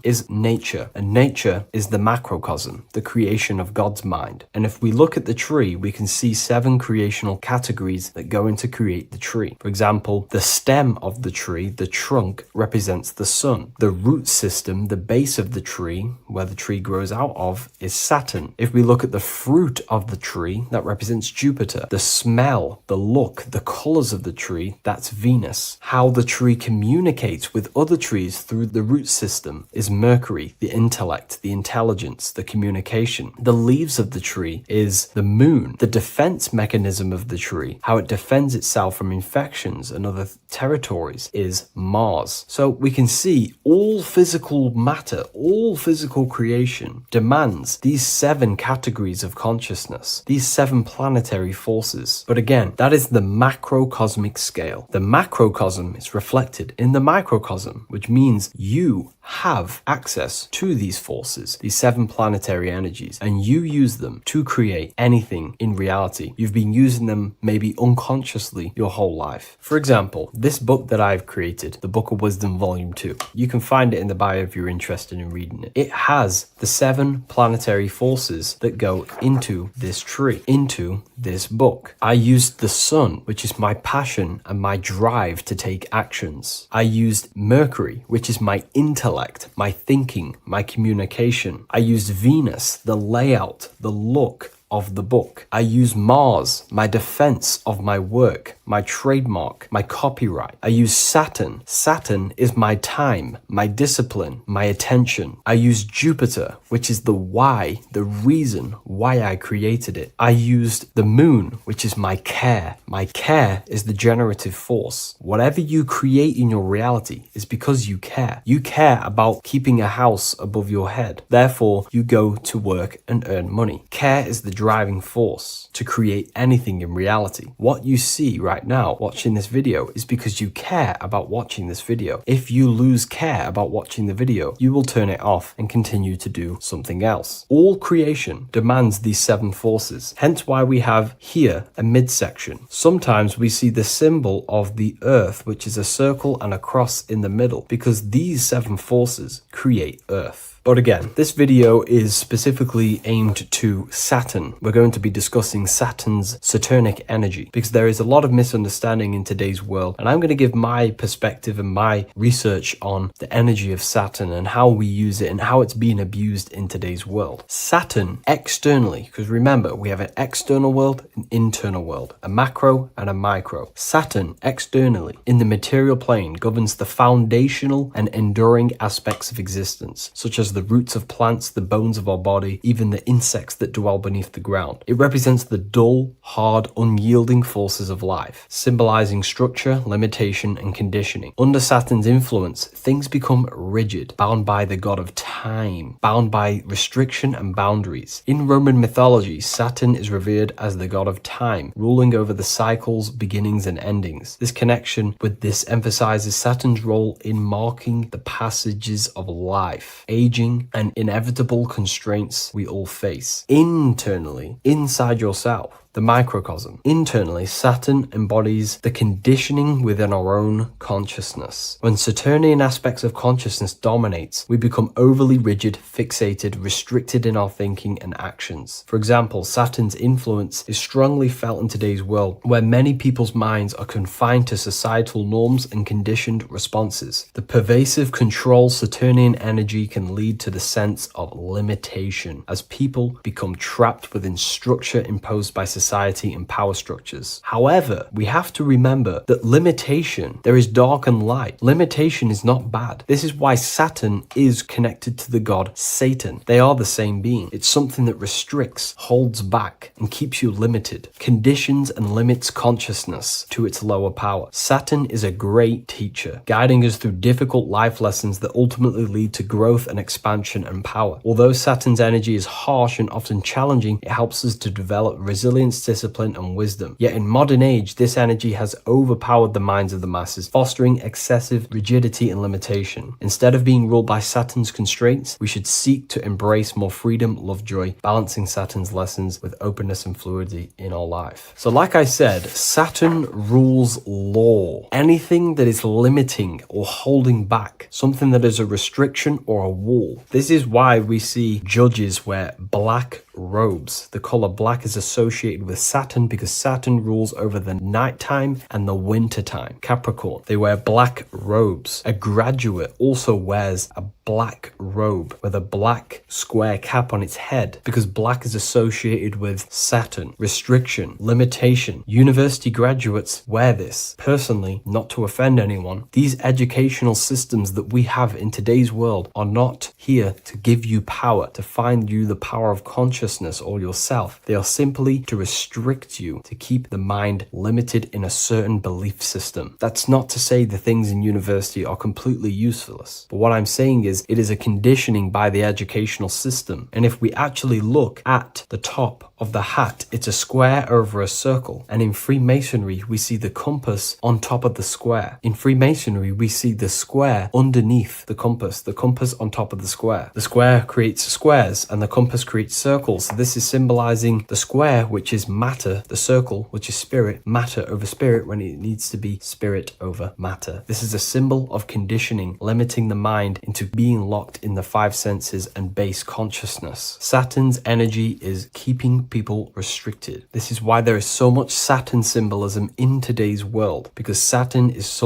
is nature, and nature is the macrocosm, the creation of God's mind. And if we look at the tree, we can see 7 creational categories that go into create the tree. For example, the stem of the tree, the trunk, represents the sun. The root system, the base of the tree, where the tree grows out of, is Saturn. If we look at the fruit of the tree, that represents Jupiter. The smell, the look, the colors of the tree, that's Venus. How the tree communicates with other trees through the root system is Mercury, the intellect, the intelligence, the communication. The leaves of the tree is the moon. The defense mechanism of the tree, how it defends itself from infections and other territories, is Mars. So we can see all physical matter, all physical creation demands these 7 categories of consciousness, these 7 planetary forces. But again, that is the macrocosmic scale. The macrocosm is reflected in the microcosm, which means you have access to these forces, these 7 planetary energies, and you use them to create anything in reality. You've been using them maybe unconsciously your whole life. For example, this book that I've created, the Book of Wisdom Volume 2, you can find it in the bio if you're interested in reading it. It has the 7 planetary forces that go into this tree, into this book. I used the sun, which is my passion and my drive to take actions. I used Mercury, which is my intellect, my thinking, my communication. I used Venus, the layout, the look of the book. I use Mars, my defense of my work, my trademark, my copyright. I use Saturn. Saturn is my time, my discipline, my attention. I use Jupiter, which is the why, the reason why I created it. I used the moon, which is my care. My care is the generative force. Whatever you create in your reality is because you care. You care about keeping a house above your head. Therefore, you go to work and earn money. Care is the driving force to create anything in reality. What you see right now watching this video is because you care about watching this video. If you lose care about watching the video, you will turn it off and continue to do something else. All creation demands these 7 forces, hence why we have here a midsection. Sometimes we see the symbol of the earth, which is a circle and a cross in the middle, because these 7 forces create earth. But again, this video is specifically aimed to Saturn. We're going to be discussing Saturn's Saturnic energy because there is a lot of misunderstanding in today's world, and I'm going to give my perspective and my research on the energy of Saturn and how we use it and how it's being abused in today's world. Saturn externally, because remember, we have an external world, an internal world, a macro and a micro. Saturn externally in the material plane governs the foundational and enduring aspects of existence, such as the roots of plants, the bones of our body, even the insects that dwell beneath the ground. It represents the dull, hard, unyielding forces of life, symbolizing structure, limitation, and conditioning. Under Saturn's influence, things become rigid, bound by the god of time, bound by restriction and boundaries. In Roman mythology, Saturn is revered as the god of time, ruling over the cycles, beginnings, and endings. This connection with this emphasizes Saturn's role in marking the passages of life, aging, and inevitable constraints we all face. Internally, inside yourself, the microcosm. Internally, Saturn embodies the conditioning within our own consciousness. When Saturnian aspects of consciousness dominates, we become overly rigid, fixated, restricted in our thinking and actions. For example, Saturn's influence is strongly felt in today's world, where many people's minds are confined to societal norms and conditioned responses. The pervasive control Saturnian energy can lead to the sense of limitation, as people become trapped within structure imposed by society and power structures. However, we have to remember that limitation, there is dark and light. Limitation is not bad. This is why Saturn is connected to the god Satan. They are the same being. It's something that restricts, holds back, and keeps you limited, conditions and limits consciousness to its lower power. Saturn is a great teacher, guiding us through difficult life lessons that ultimately lead to growth and expansion and power. Although Saturn's energy is harsh and often challenging, it helps us to develop resilience, discipline, and wisdom. Yet in modern age, this energy has overpowered the minds of the masses, fostering excessive rigidity and limitation. Instead of being ruled by Saturn's constraints, we should seek to embrace more freedom, love, joy, balancing Saturn's lessons with openness and fluidity in our life. So like I said, Saturn rules law. Anything that is limiting or holding back, something that is a restriction or a wall. This is why we see judges wear black robes. The color black is associated with Saturn because Saturn rules over the nighttime and the winter time. Capricorn, they wear black robes. A graduate also wears a black robe with a black square cap on its head because black is associated with Saturn, restriction, limitation. University graduates wear this. Personally, not to offend anyone, these educational systems that we have in today's world are not here to give you power, to find you the power of consciousness or yourself. They are simply to restrict you, to keep the mind limited in a certain belief system. That's not to say the things in university are completely useless, but what I'm saying is it is a conditioning by the educational system. And if we actually look at the top of the hat, it's a square over a circle. And in Freemasonry, we see the compass on top of the square. In Freemasonry, we see the square underneath the compass on top of the square. The square creates squares and the compass creates circles. So this is symbolizing the square, which is matter, the circle, which is spirit, matter over spirit when it needs to be spirit over matter. This is a symbol of conditioning, limiting the mind into being locked in the 5 senses and base consciousness. Saturn's energy is keeping people restricted. This is why there is so much Saturn symbolism in today's world, because Saturn is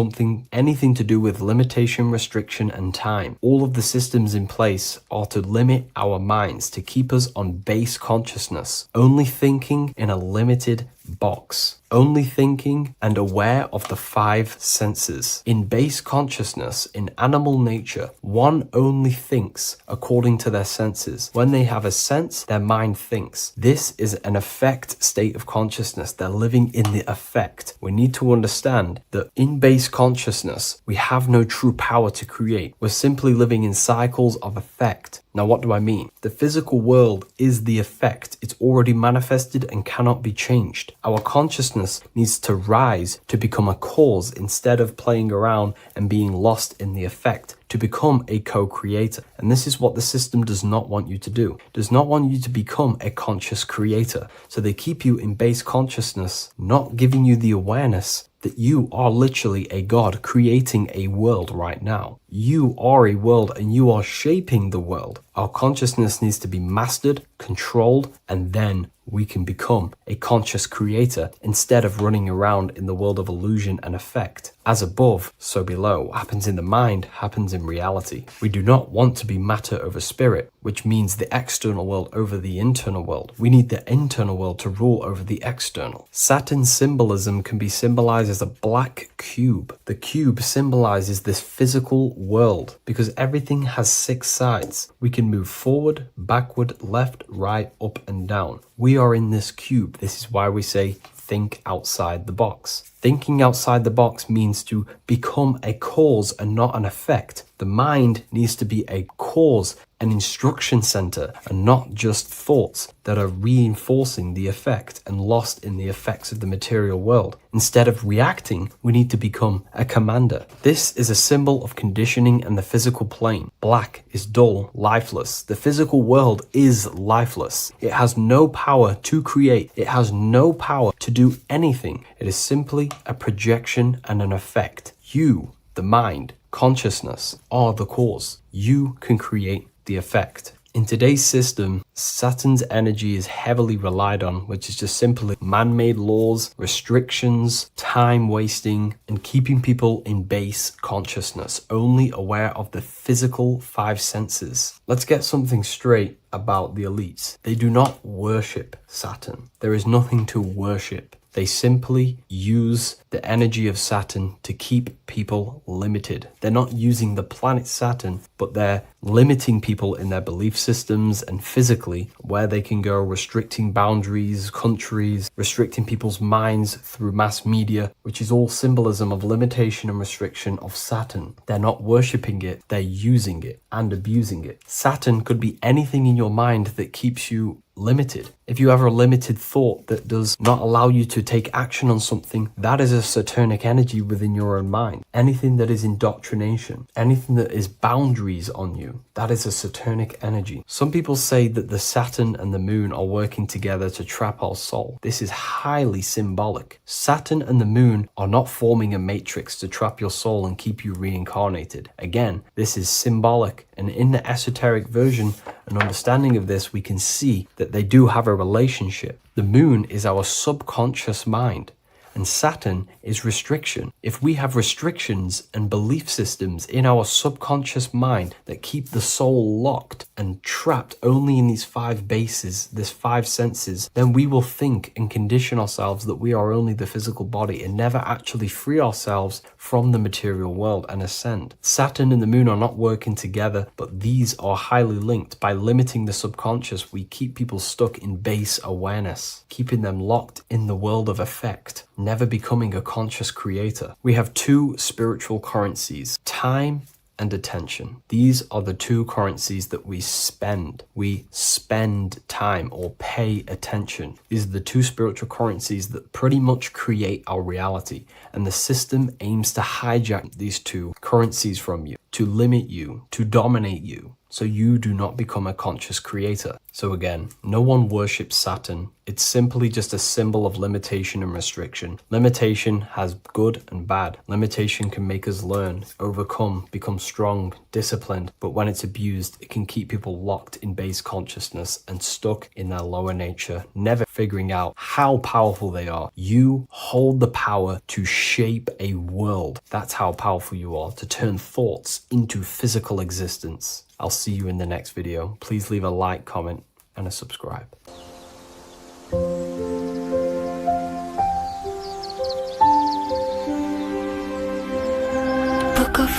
anything to do with limitation, restriction, and time. All of the systems in place are to limit our minds, to keep us on base consciousness, only thinking in a limited box, only thinking and aware of the 5 senses. In base consciousness, in animal nature, one only thinks according to their senses. When they have a sense, their mind thinks. This is an affect state of consciousness. They're living in the affect. We need to understand that in base consciousness, we have no true power to create. We're simply living in cycles of affect. Now, what do I mean? The physical world is the effect. It's already manifested and cannot be changed. Our consciousness needs to rise to become a cause instead of playing around and being lost in the effect, to become a co-creator. And this is what the system does not want you to do. It does not want you to become a conscious creator. So they keep you in base consciousness, not giving you the awareness that you are literally a god creating a world right now. You are a world and you are shaping the world. Our consciousness needs to be mastered, controlled, and then we can become a conscious creator instead of running around in the world of illusion and effect. As above, so below. What happens in the mind happens in reality. We do not want to be matter over spirit, which means the external world over the internal world. We need the internal world to rule over the external. Saturn's symbolism can be symbolized as a black cube. The cube symbolizes this physical world because everything has 6 sides. We can move forward, backward, left, right, up, and down. We are in this cube. This is why we say think outside the box. Thinking outside the box means to become a cause and not an effect. The mind needs to be a cause, an instruction center, and not just thoughts that are reinforcing the effect and lost in the effects of the material world. Instead of reacting, we need to become a commander. This is a symbol of conditioning and the physical plane. Black is dull, lifeless. The physical world is lifeless. It has no power to create. It has no power to do anything. It is simply a projection and an effect. You, the mind, consciousness, are the cause. You can create the effect. In today's system, Saturn's energy is heavily relied on, which is just simply man-made laws, restrictions, time wasting, and keeping people in base consciousness, only aware of the physical 5 senses. Let's get something straight about the elites. They do not worship Saturn. There is nothing to worship. They simply use the energy of Saturn to keep people limited. They're not using the planet Saturn, but they're limiting people in their belief systems and physically where they can go, restricting boundaries, countries, restricting people's minds through mass media, which is all symbolism of limitation and restriction of Saturn. They're not worshipping it, they're using it and abusing it. Saturn could be anything in your mind that keeps you limited. If you have a limited thought that does not allow you to take action on something, that is a Saturnic energy within your own mind. Anything that is indoctrination, anything that is boundaries on you, that is a Saturnic energy. Some people say that the Saturn and the Moon are working together to trap our soul. This is highly symbolic. Saturn and the Moon are not forming a matrix to trap your soul and keep you reincarnated. Again, this is symbolic, and in the esoteric version and understanding of this, we can see that they do have a relationship. The Moon is our subconscious mind, and Saturn is restriction. If we have restrictions and belief systems in our subconscious mind that keep the soul locked and trapped only in these 5 bases, these 5 senses, then we will think and condition ourselves that we are only the physical body and never actually free ourselves from the material world and ascend. Saturn and the Moon are not working together, but these are highly linked. By limiting the subconscious, we keep people stuck in base awareness, keeping them locked in the world of effect, never becoming a conscious creator. We have 2 spiritual currencies, time and attention. These are the 2 currencies that we spend. We spend time or pay attention. These are the 2 spiritual currencies that pretty much create our reality. And the system aims to hijack these 2 currencies from you, to limit you, to dominate you, so you do not become a conscious creator. So again, no one worships Saturn. It's simply just a symbol of limitation and restriction. Limitation has good and bad. Limitation can make us learn, overcome, become strong, disciplined. But when it's abused, it can keep people locked in base consciousness and stuck in their lower nature, never figuring out how powerful they are. You hold the power to shape a world. That's how powerful you are, to turn thoughts into physical existence. I'll see you in the next video. Please leave a like, comment, and a subscribe.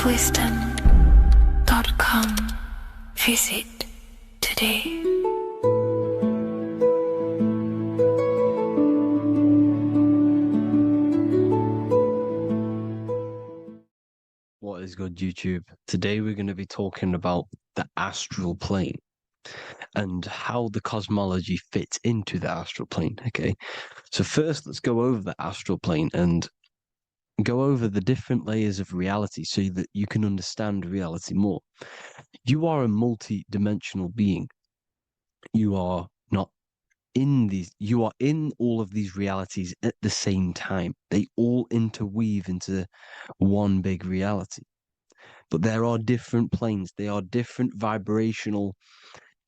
bookofwisdom.com. Visit today. What is good, YouTube? Today we're going to be talking about the astral plane and how the cosmology fits into the astral plane. Okay, so first let's go over the astral plane and go over the different layers of reality so that you can understand reality more. You are a multi-dimensional being. You are not in these, you are in all of these realities at the same time. They all interweave into one big reality. But there are different planes. They are different vibrational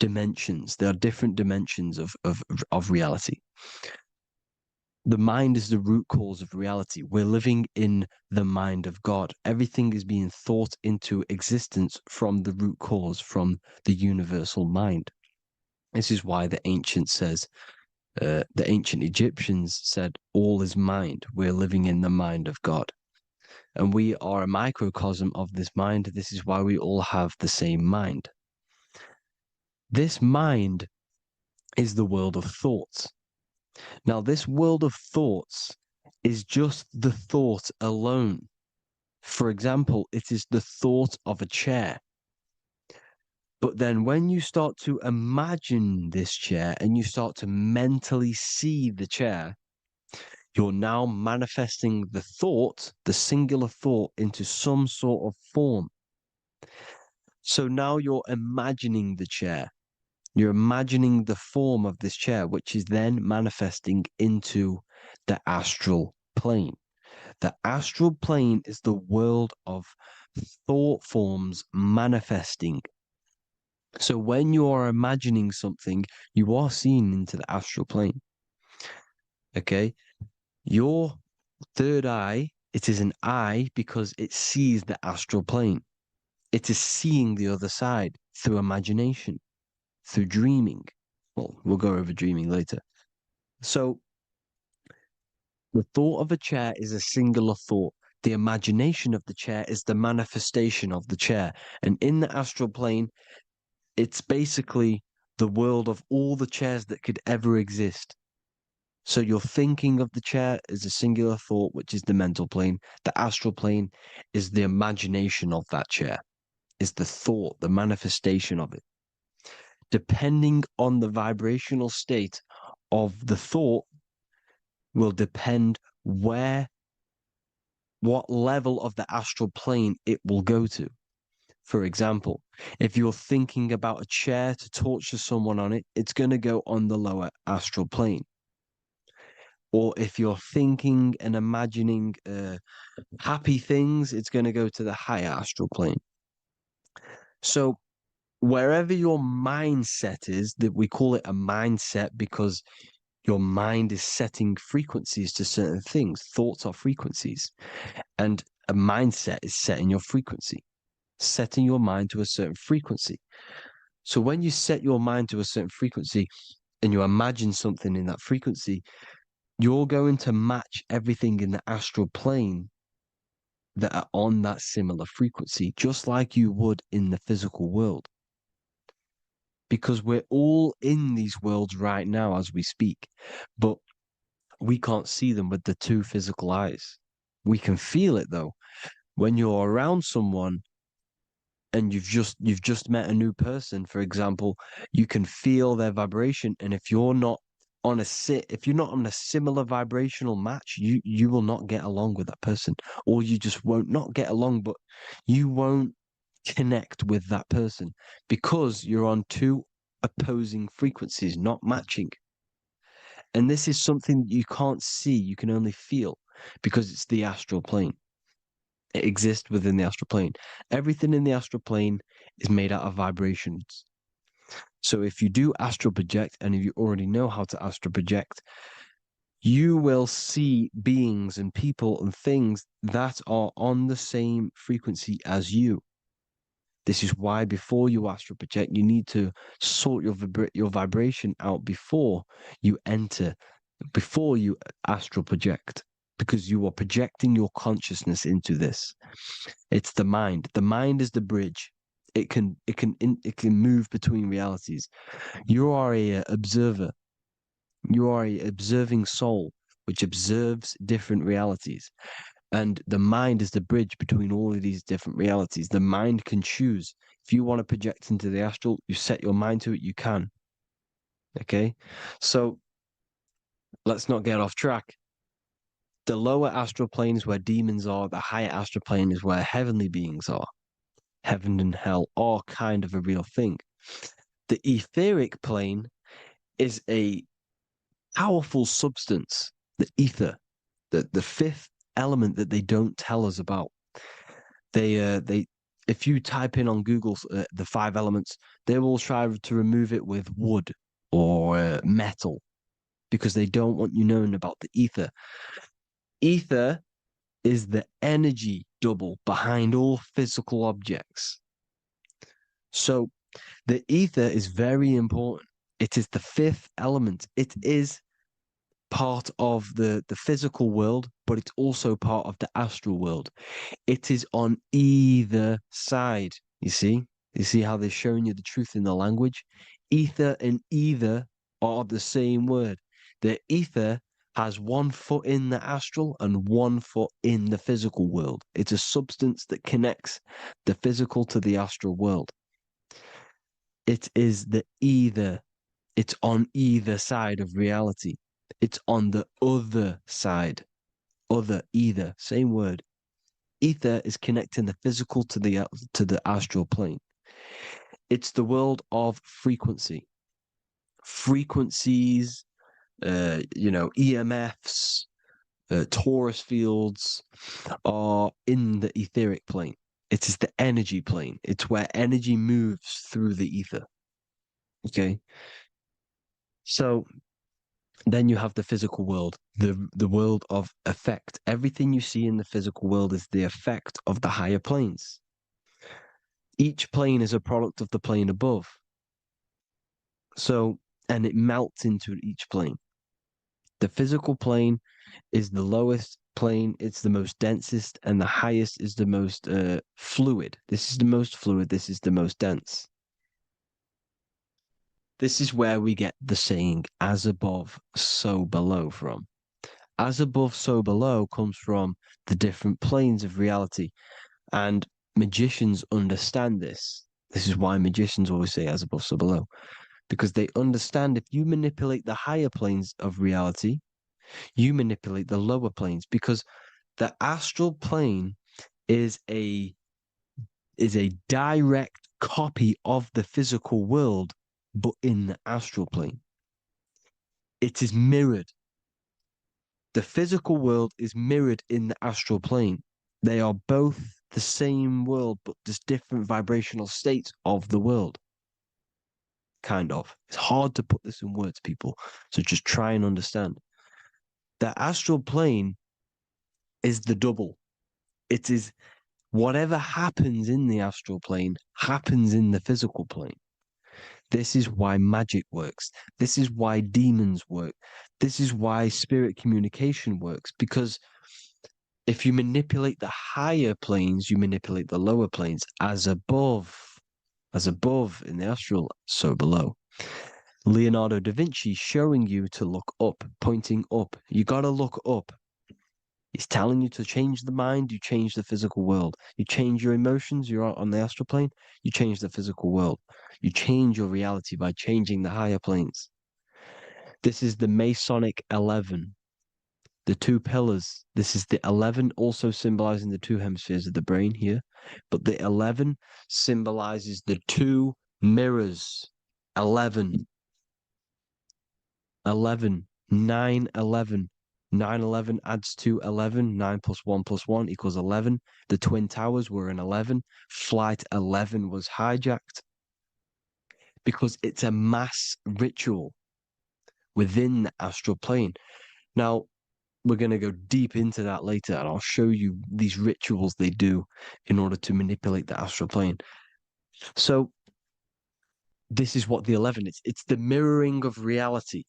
dimensions. There are different dimensions of reality. The mind is the root cause of reality. We're living in the mind of God. Everything is being thought into existence from the root cause, from the universal mind. This is why the ancient Egyptians said, all is mind. We're living in the mind of God. And we are a microcosm of this mind. This is why we all have the same mind. This mind is the world of thoughts. Now, this world of thoughts is just the thought alone. For example, it is the thought of a chair. But then when you start to imagine this chair and you start to mentally see the chair, you're now manifesting the thought, the singular thought, into some sort of form. So now you're imagining the chair. You're imagining the form of this chair, which is then manifesting into the astral plane. The astral plane is the world of thought forms manifesting. So when you are imagining something, you are seeing into the astral plane. Okay? Your third eye, it is an eye because it sees the astral plane. It is seeing the other side through imagination, through dreaming. Well, we'll go over dreaming later. So the thought of a chair is a singular thought. The imagination of the chair is the manifestation of the chair. And in the astral plane, it's basically the world of all the chairs that could ever exist. So you're thinking of the chair as a singular thought, which is the mental plane. The astral plane is the imagination of that chair, is the thought, the manifestation of it. Depending on the vibrational state of the thought will depend what level of the astral plane it will go to. For example, if you're thinking about a chair to torture someone on it, it's going to go on the lower astral plane. Or if you're thinking and imagining happy things, it's going to go to the higher astral plane. So wherever your mindset is, that we call it a mindset because your mind is setting frequencies to certain things. Thoughts are frequencies. And a mindset is setting your frequency, setting your mind to a certain frequency. So when you set your mind to a certain frequency and you imagine something in that frequency, you're going to match everything in the astral plane that are on that similar frequency, just like you would in the physical world. Because we're all in these worlds right now as we speak, but we can't see them with the two physical eyes. We can feel it though. When you're around someone and you've just met a new person, for example, you can feel their vibration, and if you're not on a similar vibrational match, you will not get along with that person, or you just won't not get along, but you won't connect with that person because you're on two opposing frequencies, not matching. And this is something that you can't see, you can only feel, because it's the astral plane. It exists within the astral plane. Everything in the astral plane is made out of vibrations. So if you do astral project, and if you already know how to astral project, you will see beings and people and things that are on the same frequency as you. This is why before you astral project, you need to sort your vibration out before you astral project. because you are projecting your consciousness into this. It's the mind. The mind is the bridge. It can move between realities. You are a observer. You are a observing soul which observes different realities. And the mind is the bridge between all of these different realities. The mind can choose. If you want to project into the astral, you set your mind to it, you can. Okay? So let's not get off track. The lower astral plane is where demons are. The higher astral plane is where heavenly beings are. Heaven and hell are kind of a real thing. The etheric plane is a powerful substance, the ether, the fifth element that they don't tell us about. If you type in on Google the 5 elements, they will try to remove it with wood or metal because they don't want you knowing about the ether. Ether is the energy double behind all physical objects. So the ether is very important. It is the 5th element. It is part of the physical world, but it's also part of the astral world. It is on either side. You see how they're showing you the truth in the language? Ether and either are the same word. The ether has 1 foot in the astral and 1 foot in the physical world. It's a substance that connects the physical to the astral world. It is the either. It's on either side of reality. It's on the other side. Other, either, same word. Ether is connecting the physical to the astral plane. It's the world of frequency. Frequencies, EMFs, torus fields are in the etheric plane. It is the energy plane. It's where energy moves through the ether. Okay? So then you have the physical world, the world of effect. Everything you see in the physical world is the effect of the higher planes. Each plane is a product of the plane above. So, and it melts into each plane. The physical plane is the lowest plane, it's the most densest, and the highest is the most fluid. This is the most fluid, this is the most dense. This is where we get the saying, as above, so below from. As above, so below comes from the different planes of reality. And magicians understand this. This is why magicians always say as above, so below. Because they understand if you manipulate the higher planes of reality, you manipulate the lower planes. Because the astral plane is a direct copy of the physical world, but in the astral plane. It is mirrored. The physical world is mirrored in the astral plane. They are both the same world, but just different vibrational states of the world. Kind of. It's hard to put this in words, people. So just try and understand. The astral plane is the double. It is whatever happens in the astral plane happens in the physical plane. This is why magic works. This is why demons work. This is why spirit communication works. Because if you manipulate the higher planes, you manipulate the lower planes. As above in the astral, so below. Leonardo da Vinci showing you to look up, pointing up. You got to look up. He's telling you to change the mind, you change the physical world. You change your emotions, you're on the astral plane, you change the physical world. You change your reality by changing the higher planes. This is the Masonic 11. The 2 pillars. This is the 11 also symbolizing the 2 hemispheres of the brain here. But the 11 symbolizes the 2 mirrors. 11. 11. 9, 11. 9, 11 adds to 11. 9 plus 1 plus 1 equals 11. The Twin Towers were in 11. Flight 11 was hijacked. Because it's a mass ritual within the astral plane. Now, we're going to go deep into that later, and I'll show you these rituals they do in order to manipulate the astral plane. So, this is what the 11 is. It's the mirroring of reality.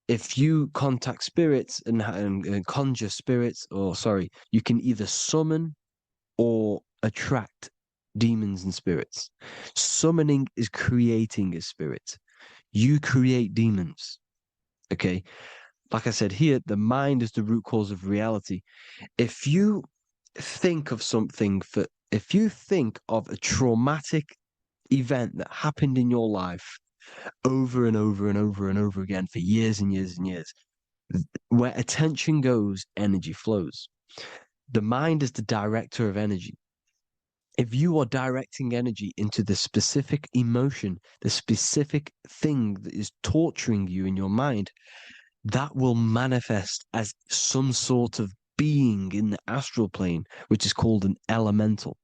if you contact spirits and conjure spirits, or sorry, you can either summon or attract demons and spirits. Summoning is creating a spirit. You create demons. Okay. Like I said here, the mind is the root cause of reality. If you think of something if you think of a traumatic event that happened in your life over and over and over and over again for years and years and years, where attention goes, energy flows. The mind is the director of energy. If you are directing energy into the specific emotion, the specific thing that is torturing you in your mind, that will manifest as some sort of being in the astral plane, which is called an elemental.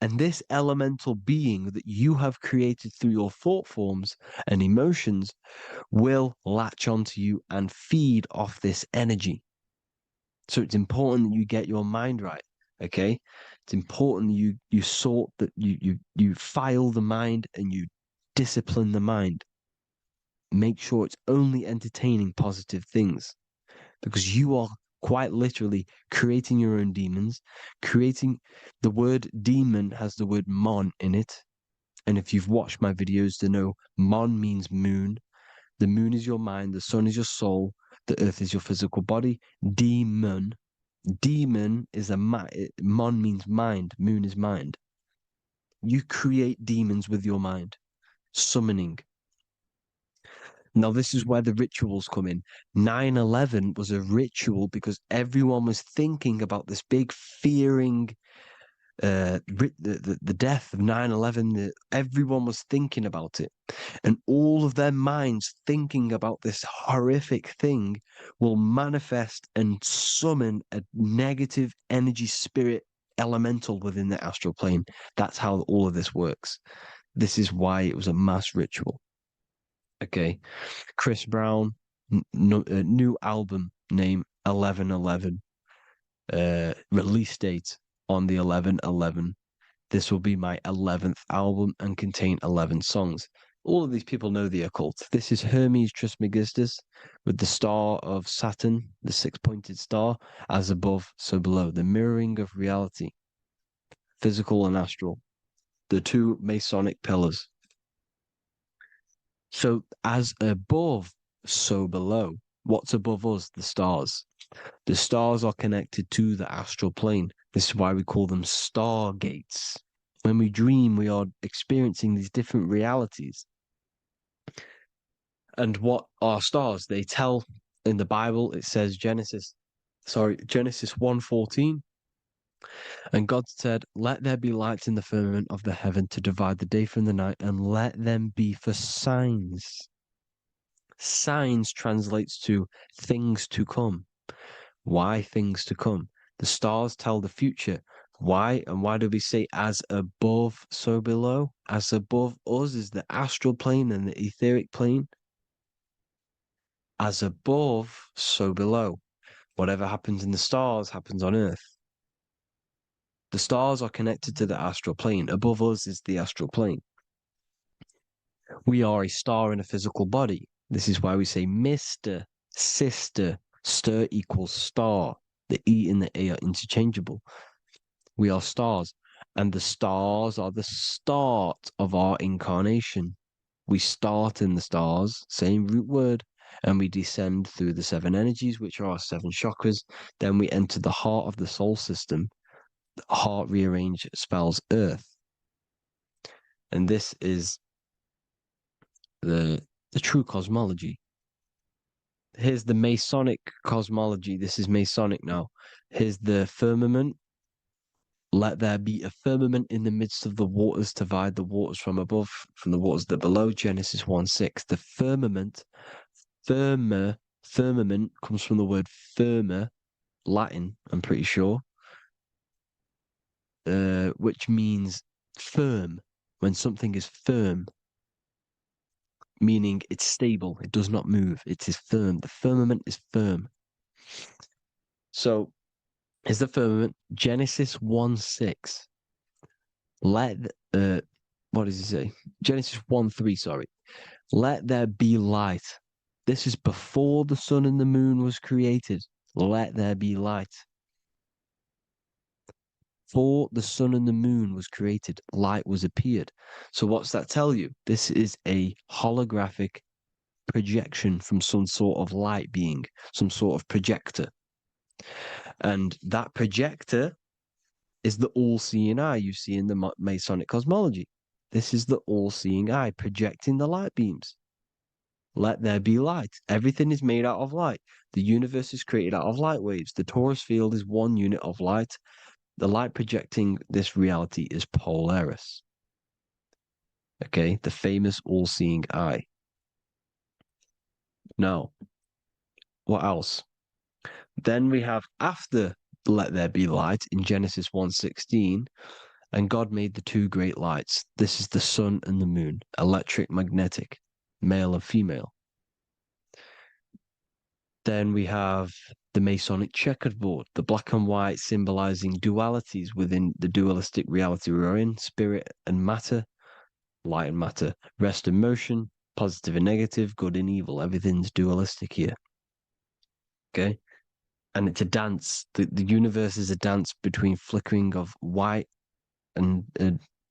And this elemental being that you have created through your thought forms and emotions will latch onto you and feed off this energy. So it's important that you get your mind right. Okay, it's important you sort that you file the mind and you discipline the mind. Make sure it's only entertaining positive things, because you are quite literally creating your own demons. Creating the word demon has the word mon in it, and if you've watched my videos, to know mon means moon. The moon is your mind, the sun is your soul, the earth is your physical body. Demon is mon means mind, moon is mind. You create demons with your mind. Summoning. Now, this is where the rituals come in. 9/11 was a ritual because everyone was thinking about this big fearing, the death of 9/11. Everyone was thinking about it. And all of their minds thinking about this horrific thing will manifest and summon a negative energy spirit elemental within the astral plane. That's how all of this works. This is why it was a mass ritual. Okay, Chris Brown, new album name 11/11, release date on the 11/11. This will be my 11th album and contain 11 songs. All of these people know the occult. This is Hermes Trismegistus with the star of Saturn, the six-pointed star, as above, so below. The mirroring of reality, physical and astral, the two Masonic pillars. So as above, so below. What's above us? The stars. The stars are connected to the astral plane. This is why we call them stargates. When we dream, we are experiencing these different realities. And what are stars? They tell in the Bible, it says Genesis 1:14. And God said, "Let there be lights in the firmament of the heaven to divide the day from the night, and let them be for signs." Signs translates to things to come. Why things to come? The stars tell the future. Why? And why do we say as above, so below? As above us is the astral plane and the etheric plane. As above, so below. Whatever happens in the stars happens on Earth. The stars are connected to the astral plane. Above us is the astral plane. We are a star in a physical body. This is why we say Mr., sister, stir equals star. The E and the A are interchangeable. We are stars, and the stars are the start of our incarnation. We start in the stars, same root word, and we descend through the seven energies, which are our seven chakras. Then we enter the heart of the soul system. Heart rearranged spells earth. And this is the true cosmology. Here's the Masonic cosmology. This is Masonic now. Here's the firmament. Let there be a firmament in the midst of the waters to divide the waters from above, from the waters that below. Genesis 1:6. The firmament, firmament comes from the word firma, Latin, I'm pretty sure. Which means firm. When something is firm, meaning it's stable, it does not move, it is firm. The firmament is firm. So, is the firmament Genesis 1:6. What does he say? Genesis 1:3, sorry. Let there be light. This is before the sun and the moon was created. Let there be light. Before the sun and the moon was created, light was appeared. So what's that tell you? This is a holographic projection from some sort of light being, some sort of projector. And that projector is the all-seeing eye you see in the Masonic cosmology. This is the all-seeing eye projecting the light beams. Let there be light. Everything is made out of light. The universe is created out of light waves. The torus field is one unit of light. The light projecting this reality is Polaris. Okay, the famous all-seeing eye. Now, what else? Then we have after let there be light in Genesis 1:16, and God made the two great lights. This is the sun and the moon, electric, magnetic, male and female. Then we have the Masonic checkerboard, the black and white symbolizing dualities within the dualistic reality we're in, spirit and matter, light and matter, rest and motion, positive and negative, good and evil. Everything's dualistic here. Okay? And it's a dance. The universe is a dance between flickering of white and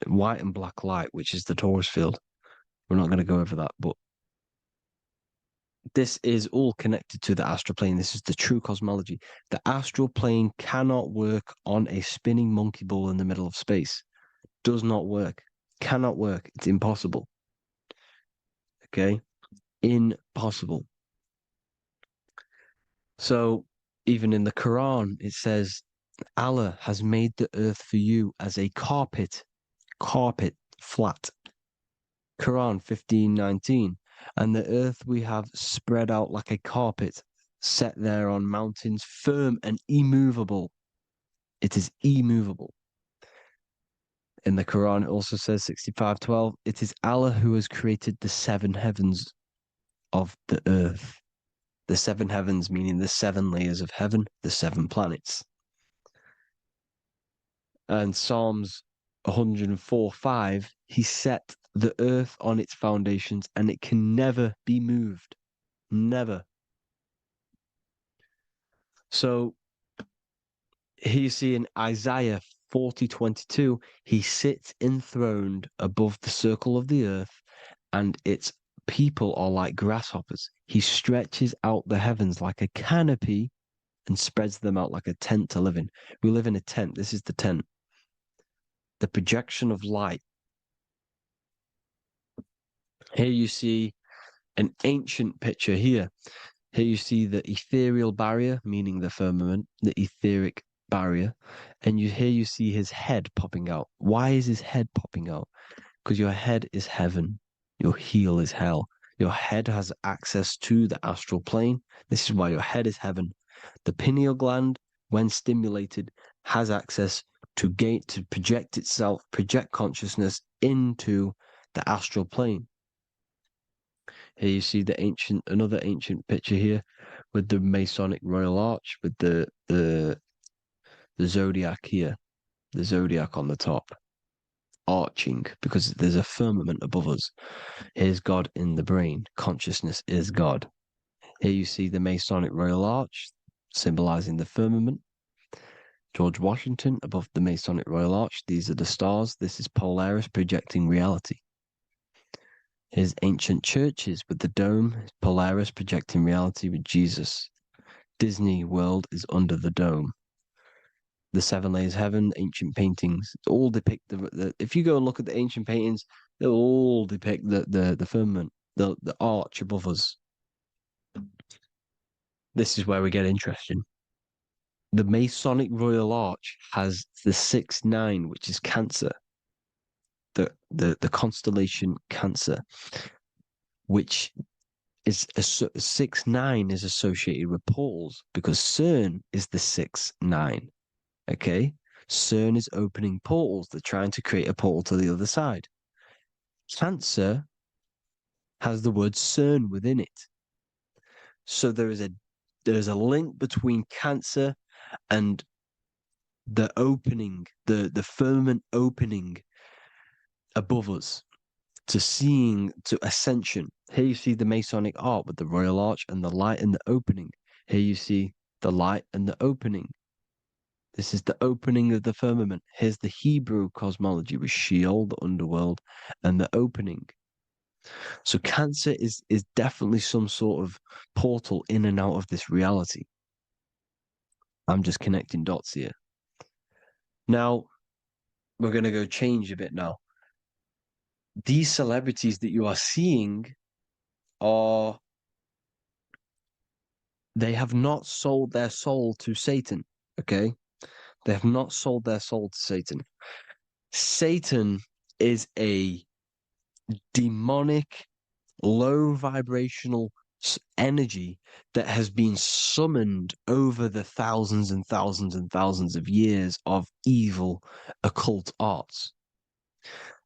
black light, which is the torus field. We're not going to go over that, but this is all connected to the astral plane. This is the true cosmology. The astral plane cannot work on a spinning monkey ball in the middle of space. Does not work. Cannot work. It's impossible. Okay? Impossible. So, even in the Quran, it says, Allah has made the earth for you as a carpet, flat. Quran 15:19. And the earth we have spread out like a carpet, set there on mountains, firm and immovable. It is immovable. In the Quran, it also says 65:12, it is Allah who has created the seven heavens of the earth. The seven heavens meaning the seven layers of heaven, the seven planets. And Psalms 104:5, he set the earth on its foundations and it can never be moved. Never. So here you see in Isaiah 40:22, he sits enthroned above the circle of the earth and its people are like grasshoppers. He stretches out the heavens like a canopy and spreads them out like a tent to live in. We live in a tent. This is the tent. The projection of light. Here you see an ancient picture here. Here you see the ethereal barrier, meaning the firmament, the etheric barrier. And here you see his head popping out. Why is his head popping out? Because your head is heaven. Your heel is hell. Your head has access to the astral plane. This is why your head is heaven. The pineal gland, when stimulated, has access to project itself, project consciousness into the astral plane. Here you see another ancient picture here with the Masonic Royal Arch, with the zodiac here, the zodiac on the top, arching because there's a firmament above us. Here's God in the brain. Consciousness is God. Here you see the Masonic Royal Arch, symbolizing the firmament. George Washington above the Masonic Royal Arch. These are the stars. This is Polaris projecting reality. Here's ancient churches with the dome. Polaris projecting reality with Jesus. Disney World is under the dome. The seven layers of heaven, ancient paintings, all depict if you go and look at the ancient paintings, they'll all depict the firmament, the arch above us. This is where we get interesting. The Masonic Royal Arch has the 6-9, which is Cancer. The constellation Cancer, which is 6-9 is associated with portals because CERN is the 6-9. Okay, CERN is opening portals. They're trying to create a portal to the other side. Cancer has the word CERN within it, so there is a link between Cancer and the opening, the firmament opening above us. to seeing to ascension. Here you see the Masonic art with the royal arch and the light and the opening. Here you see the light and the opening. This is the opening of the firmament. Here's the Hebrew cosmology with Sheol, the underworld, and the opening. So Cancer is definitely some sort of portal in and out of this reality. I'm just connecting dots here. Now, we're going to go change a bit now. These celebrities that you are seeing they have not sold their soul to Satan, okay? They have not sold their soul to Satan. Satan is a demonic, low vibrational energy that has been summoned over the thousands and thousands and thousands of years of evil occult arts.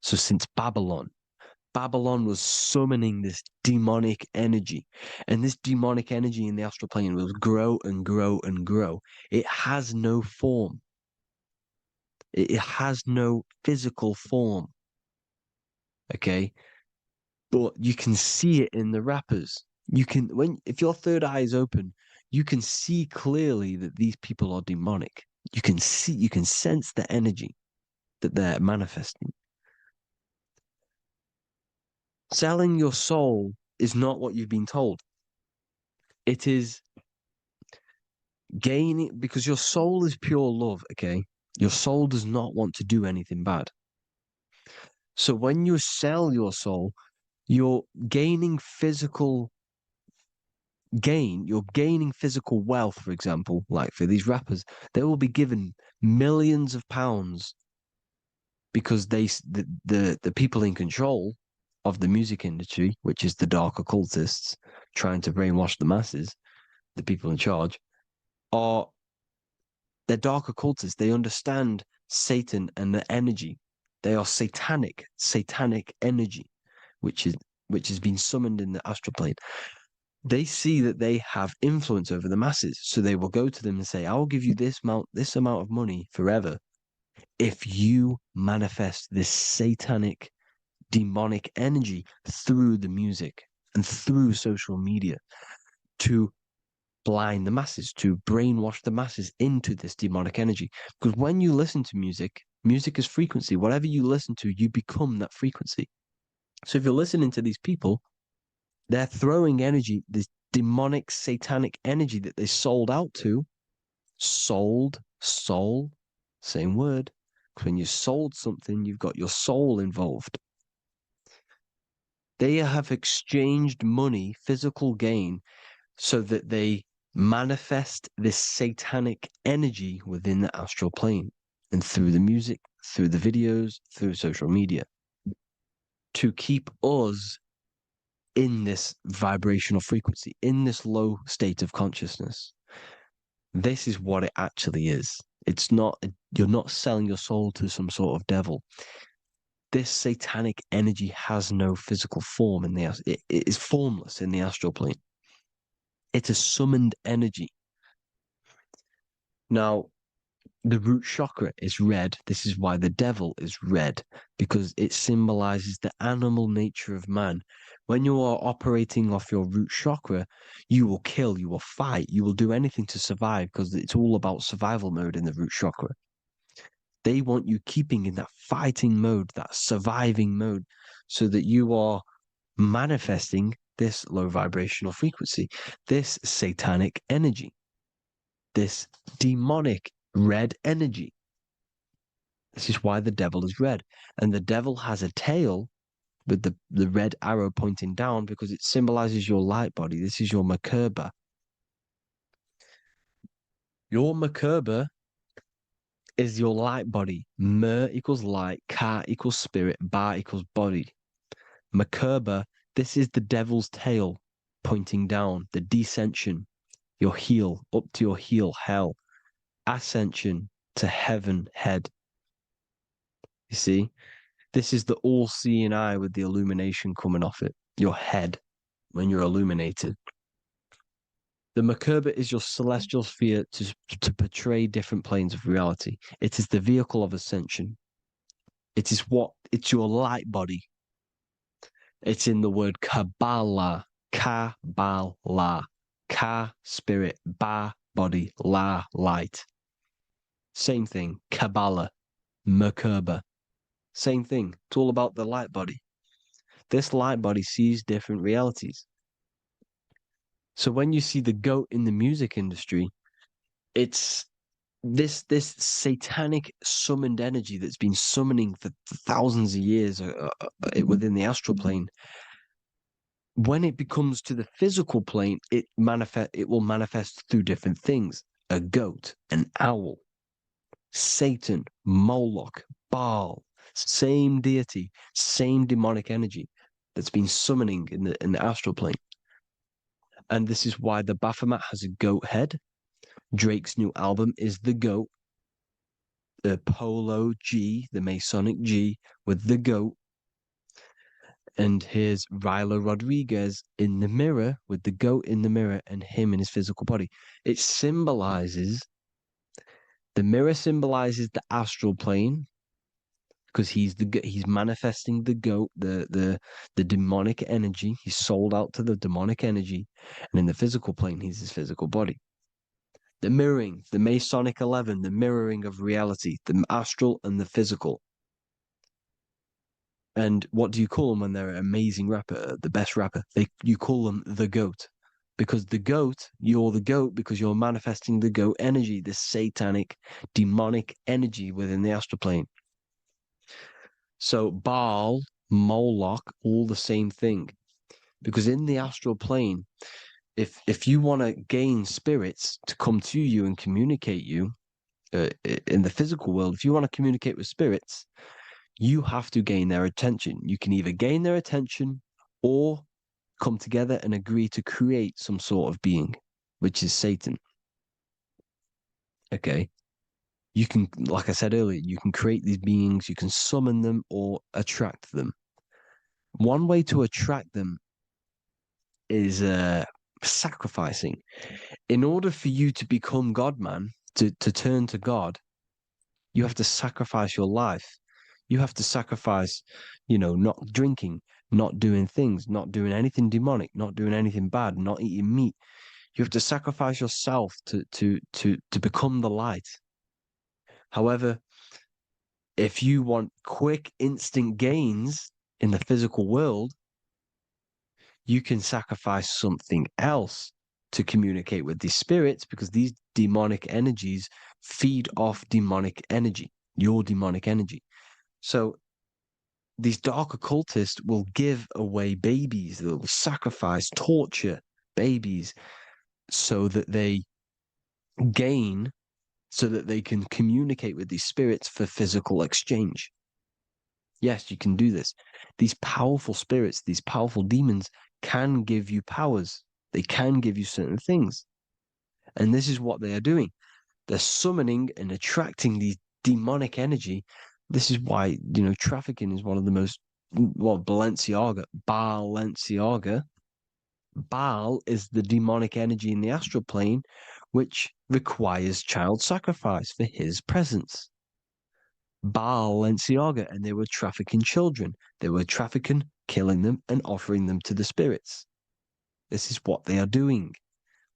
So since Babylon was summoning this demonic energy, and this demonic energy in the astral plane will grow and grow and grow. It has no form. It has no physical form. Okay? But you can see it in the rappers. If your third eye is open, you can see clearly that these people are demonic. You can sense the energy that they're manifesting. Selling your soul is not what you've been told. It is gaining, because your soul is pure love, okay? Your soul does not want to do anything bad. So when you sell your soul, you're gaining physical gain. You're gaining physical wealth, for example, like for these rappers. They will be given millions of pounds because the people in control of the music industry, which is the dark occultists trying to brainwash the masses, the people in charge, they're dark occultists. They understand Satan and the energy. They are satanic energy, which has been summoned in the astral plane. They see that they have influence over the masses, so they will go to them and say, "I will give you this amount of money forever if you manifest this satanic, demonic energy through the music and through social media to blind the masses, to brainwash the masses into this demonic energy." Because when you listen to music is frequency. Whatever you listen to, you become that frequency. So if you're listening to these people, they're throwing energy, this demonic, satanic energy that they sold out to. Sold, soul, same word. Because when you sold something, you've got your soul involved. They have exchanged money, physical gain, so that they manifest this satanic energy within the astral plane and through the music, through the videos, through social media, to keep us in this vibrational frequency, in this low state of consciousness. This is what it actually is. It's not, you're not selling your soul to some sort of devil. This satanic energy has no physical form it is formless in the astral plane. It's a summoned energy. Now, the root chakra is red. This is why the devil is red, because it symbolizes the animal nature of man. When you are operating off your root chakra, you will kill, you will fight, you will do anything to survive, because it's all about survival mode in the root chakra. They want you keeping in that fighting mode, that surviving mode, so that you are manifesting this low vibrational frequency, this satanic energy, this demonic red energy. This is why the devil is red. And the devil has a tail with the red arrow pointing down, because it symbolizes your light body. This is your Merkaba. Your Merkaba is your light body. Mer equals light, Ka equals spirit, Ba equals body. Merkaba, this is the devil's tail pointing down, the descension, your heel, up to your heel, hell. Ascension to heaven, head. You see? This is the all-seeing eye with the illumination coming off it, your head, when you're illuminated. The Merkaba is your celestial sphere to portray different planes of reality. It is the vehicle of ascension. It's your light body. It's in the word Kabbalah. Kabbalah. Ka, spirit. Ba, body. La, light. Same thing. Kabbalah. Merkaba. Same thing. It's all about the light body. This light body sees different realities. So when you see the goat in the music industry, it's this satanic summoned energy that's been summoning for thousands of years within the astral plane. When it becomes to the physical plane, it will manifest through different things. A goat, an owl, Satan, Moloch, Baal, same deity, same demonic energy that's been summoning in the astral plane. And this is why the Baphomet has a goat head. Drake's new album is the goat. The Polo G, the Masonic G, with the goat. And here's Ryla Rodriguez in the mirror with the goat in the mirror and him in his physical body. It symbolizes, the mirror symbolizes the astral plane because he's manifesting the goat, the demonic energy. He's sold out to the demonic energy. And in the physical plane, he's his physical body. The mirroring, the Masonic 11, the mirroring of reality, the astral and the physical. And what do you call them when they're an amazing rapper, the best rapper? You call them the GOAT. Because the GOAT, you're the GOAT because you're manifesting the GOAT energy, the satanic, demonic energy within the astral plane. So Baal, Moloch, all the same thing. Because in the astral plane, if you want to gain spirits to come to you and communicate you in the physical world, if you want to communicate with spirits, you have to gain their attention. You can either gain their attention or come together and agree to create some sort of being, which is Satan. Okay. You can, like I said earlier, you can create these beings, you can summon them or attract them. One way to attract them is sacrificing. In order for you to become God, man, to turn to God, you have to sacrifice your life. You have to sacrifice, not drinking, not doing things, not doing anything demonic, not doing anything bad, not eating meat. You have to sacrifice yourself to become the light. However, if you want quick, instant gains in the physical world, you can sacrifice something else to communicate with these spirits, because these demonic energies feed off demonic energy, your demonic energy. So these dark occultists will give away babies, they'll sacrifice, torture babies so that they gain, so that they can communicate with these spirits for physical exchange. Yes, you can do this. These powerful spirits, these powerful demons can give you powers. They can give you certain things. And this is what they are doing. They're summoning and attracting these demonic energy. This is why, trafficking is one of the most, Balenciaga. Baal is the demonic energy in the astral plane, which requires child sacrifice for his presence. Balenciaga, and they were trafficking children. They were trafficking, killing them, and offering them to the spirits. This is what they are doing.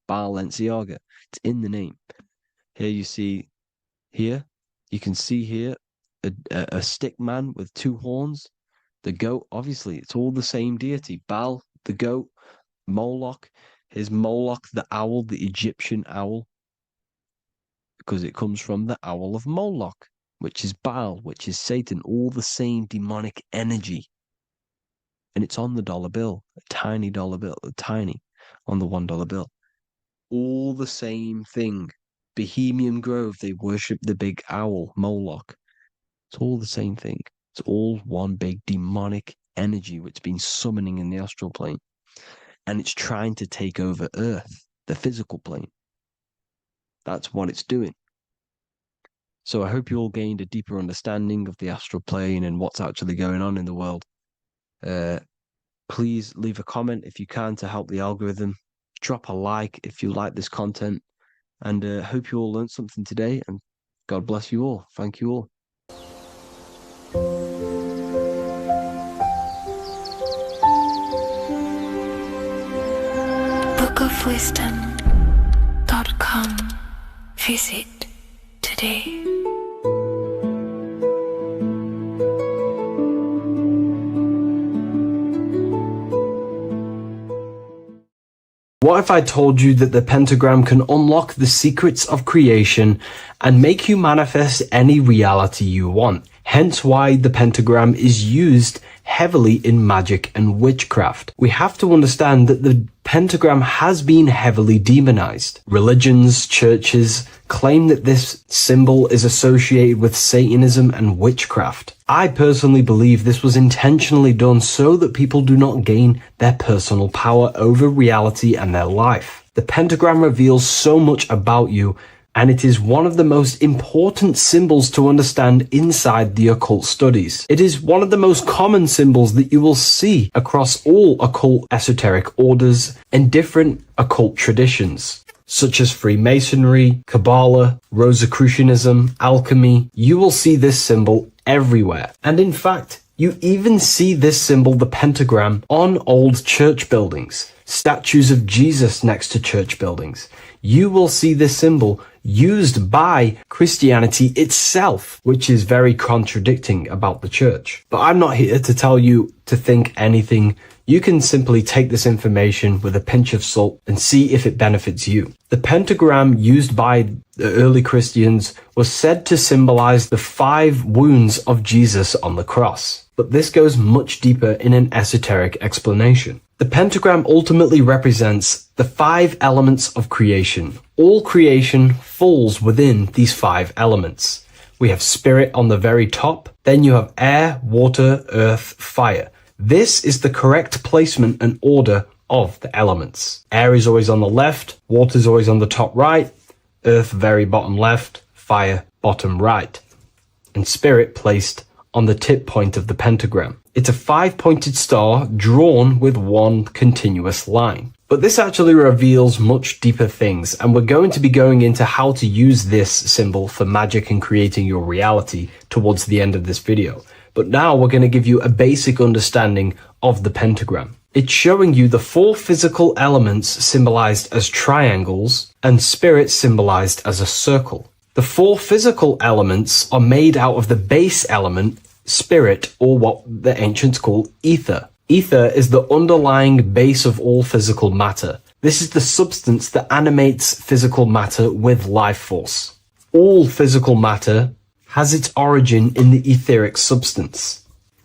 Balenciaga. It's in the name. Here you see, you can see here a stick man with two horns. The goat, obviously, it's all the same deity. Baal, the goat. Moloch, here's Moloch, the owl, the Egyptian owl, because it comes from the owl of Moloch, which is Baal, which is Satan, all the same demonic energy. And it's on the dollar bill, a tiny dollar bill, tiny, on the $1 bill. All the same thing. Bohemian Grove, they worship the big owl, Moloch. It's all the same thing. It's all one big demonic energy which has been summoning in the astral plane. And it's trying to take over Earth, the physical plane. That's what it's doing. So I hope you all gained a deeper understanding of the astral plane and what's actually going on in the world. Please leave a comment if you can to help the algorithm. Drop a like if you like this content. And hope you all learned something today. And God bless you all. Thank you all. bookofwisdom.com. Visit today. What if I told you that the pentagram can unlock the secrets of creation and make you manifest any reality you want? Hence why the pentagram is used heavily in magic and witchcraft. We have to understand that the pentagram has been heavily demonized. Religions, churches claim that this symbol is associated with Satanism and witchcraft. I personally believe this was intentionally done so that people do not gain their personal power over reality and their life. The pentagram reveals so much about you, and it is one of the most important symbols to understand inside the occult studies. It is one of the most common symbols that you will see across all occult esoteric orders and different occult traditions, such as Freemasonry, Kabbalah, Rosicrucianism, alchemy. You will see this symbol everywhere. And in fact, you even see this symbol, the pentagram, on old church buildings, statues of Jesus next to church buildings. You will see this symbol used by Christianity itself, which is very contradicting about the church. But I'm not here to tell you to think anything. You can simply take this information with a pinch of salt and see if it benefits you. The pentagram used by the early Christians was said to symbolize the 5 wounds of Jesus on the cross. But this goes much deeper in an esoteric explanation. The pentagram ultimately represents the 5 elements of creation. All creation falls within these 5 elements. We have spirit on the very top, then you have air, water, earth, fire. This is the correct placement and order of the elements. Air is always on the left, water is always on the top right, earth very bottom left, fire bottom right, and spirit placed on the tip point of the pentagram. It's a 5-pointed star drawn with one continuous line. But this actually reveals much deeper things, and we're going to be going into how to use this symbol for magic and creating your reality towards the end of this video. But now we're going to give you a basic understanding of the pentagram. It's showing you the 4 physical elements symbolized as triangles and spirit symbolized as a circle. The 4 physical elements are made out of the base element, spirit, or what the ancients call ether. Ether is the underlying base of all physical matter. This is the substance that animates physical matter with life force. All physical matter has its origin in the etheric substance,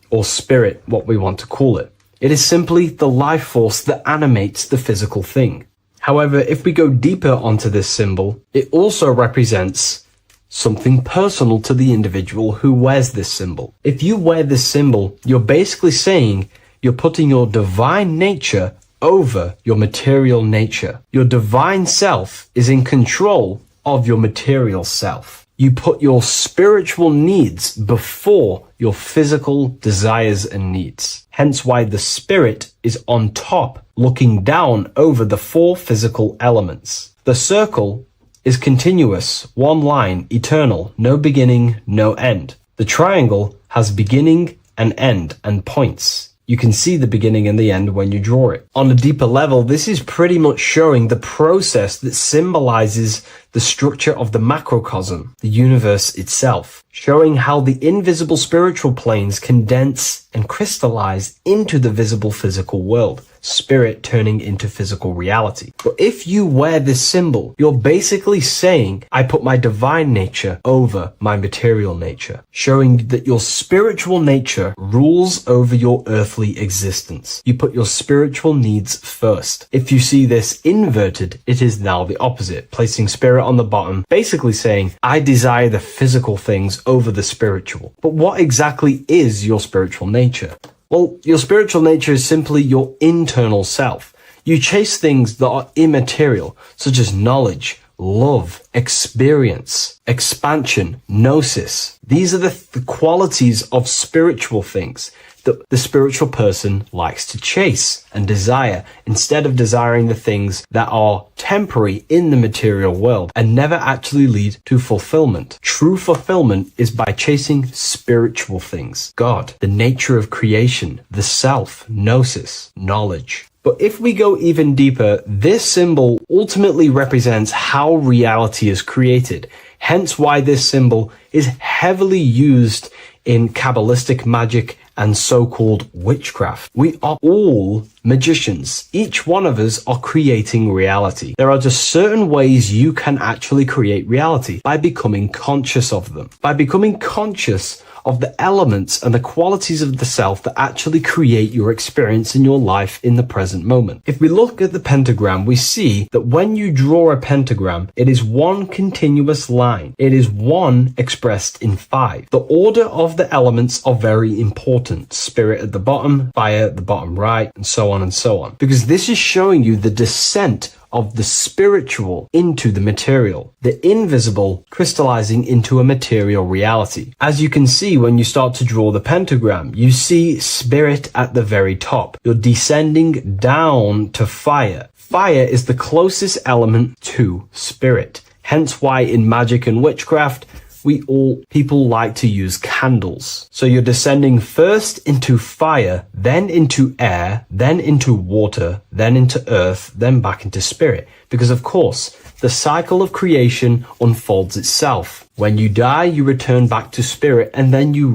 or spirit, what we want to call it. It is simply the life force that animates the physical thing. However, if we go deeper onto this symbol, it also represents something personal to the individual who wears this symbol. If you wear this symbol, you're basically saying you're putting your divine nature over your material nature. Your divine self is in control of your material self. You put your spiritual needs before your physical desires and needs. Hence why the spirit is on top, looking down over the 4 physical elements. The circle is continuous, one line, eternal, no beginning, no end. The triangle has beginning and end and points. You can see the beginning and the end when you draw it. On a deeper level, this is pretty much showing the process that symbolizes the structure of the macrocosm, the universe itself, showing how the invisible spiritual planes condense and crystallize into the visible physical world, spirit turning into physical reality. But if you wear this symbol, you're basically saying, I put my divine nature over my material nature, showing that your spiritual nature rules over your earthly existence. You put your spiritual needs first. If you see this inverted, it is now the opposite, placing spirit on the bottom, basically saying, I desire the physical things over the spiritual. But what exactly is your spiritual nature? Well, your spiritual nature is simply your internal self. You chase things that are immaterial, such as knowledge, love, experience, expansion, gnosis. These are the qualities of spiritual things that the spiritual person likes to chase and desire, instead of desiring the things that are temporary in the material world and never actually lead to fulfillment. True fulfillment is by chasing spiritual things. God, the nature of creation, the self, gnosis, knowledge. But if we go even deeper, this symbol ultimately represents how reality is created. Hence why this symbol is heavily used in Kabbalistic magic and so-called witchcraft. We are all magicians. Each one of us are creating reality. There are just certain ways you can actually create reality by becoming conscious of them. By becoming conscious of the elements and the qualities of the self that actually create your experience in your life in the present moment. If we look at the pentagram, we see that when you draw a pentagram, it is one continuous line. It is one expressed in 5. The order of the elements are very important. Spirit at the bottom, fire at the bottom right, and so on and so on. Because this is showing you the descent of the spiritual into the material, the invisible crystallizing into a material reality. As you can see when you start to draw the pentagram, you see spirit at the very top. You're descending down to fire. Fire is the closest element to spirit. Hence why in magic and witchcraft, people like to use candles. So you're descending first into fire, then into air, then into water, then into earth, then back into spirit. Because of course, the cycle of creation unfolds itself. When you die, you return back to spirit, and then you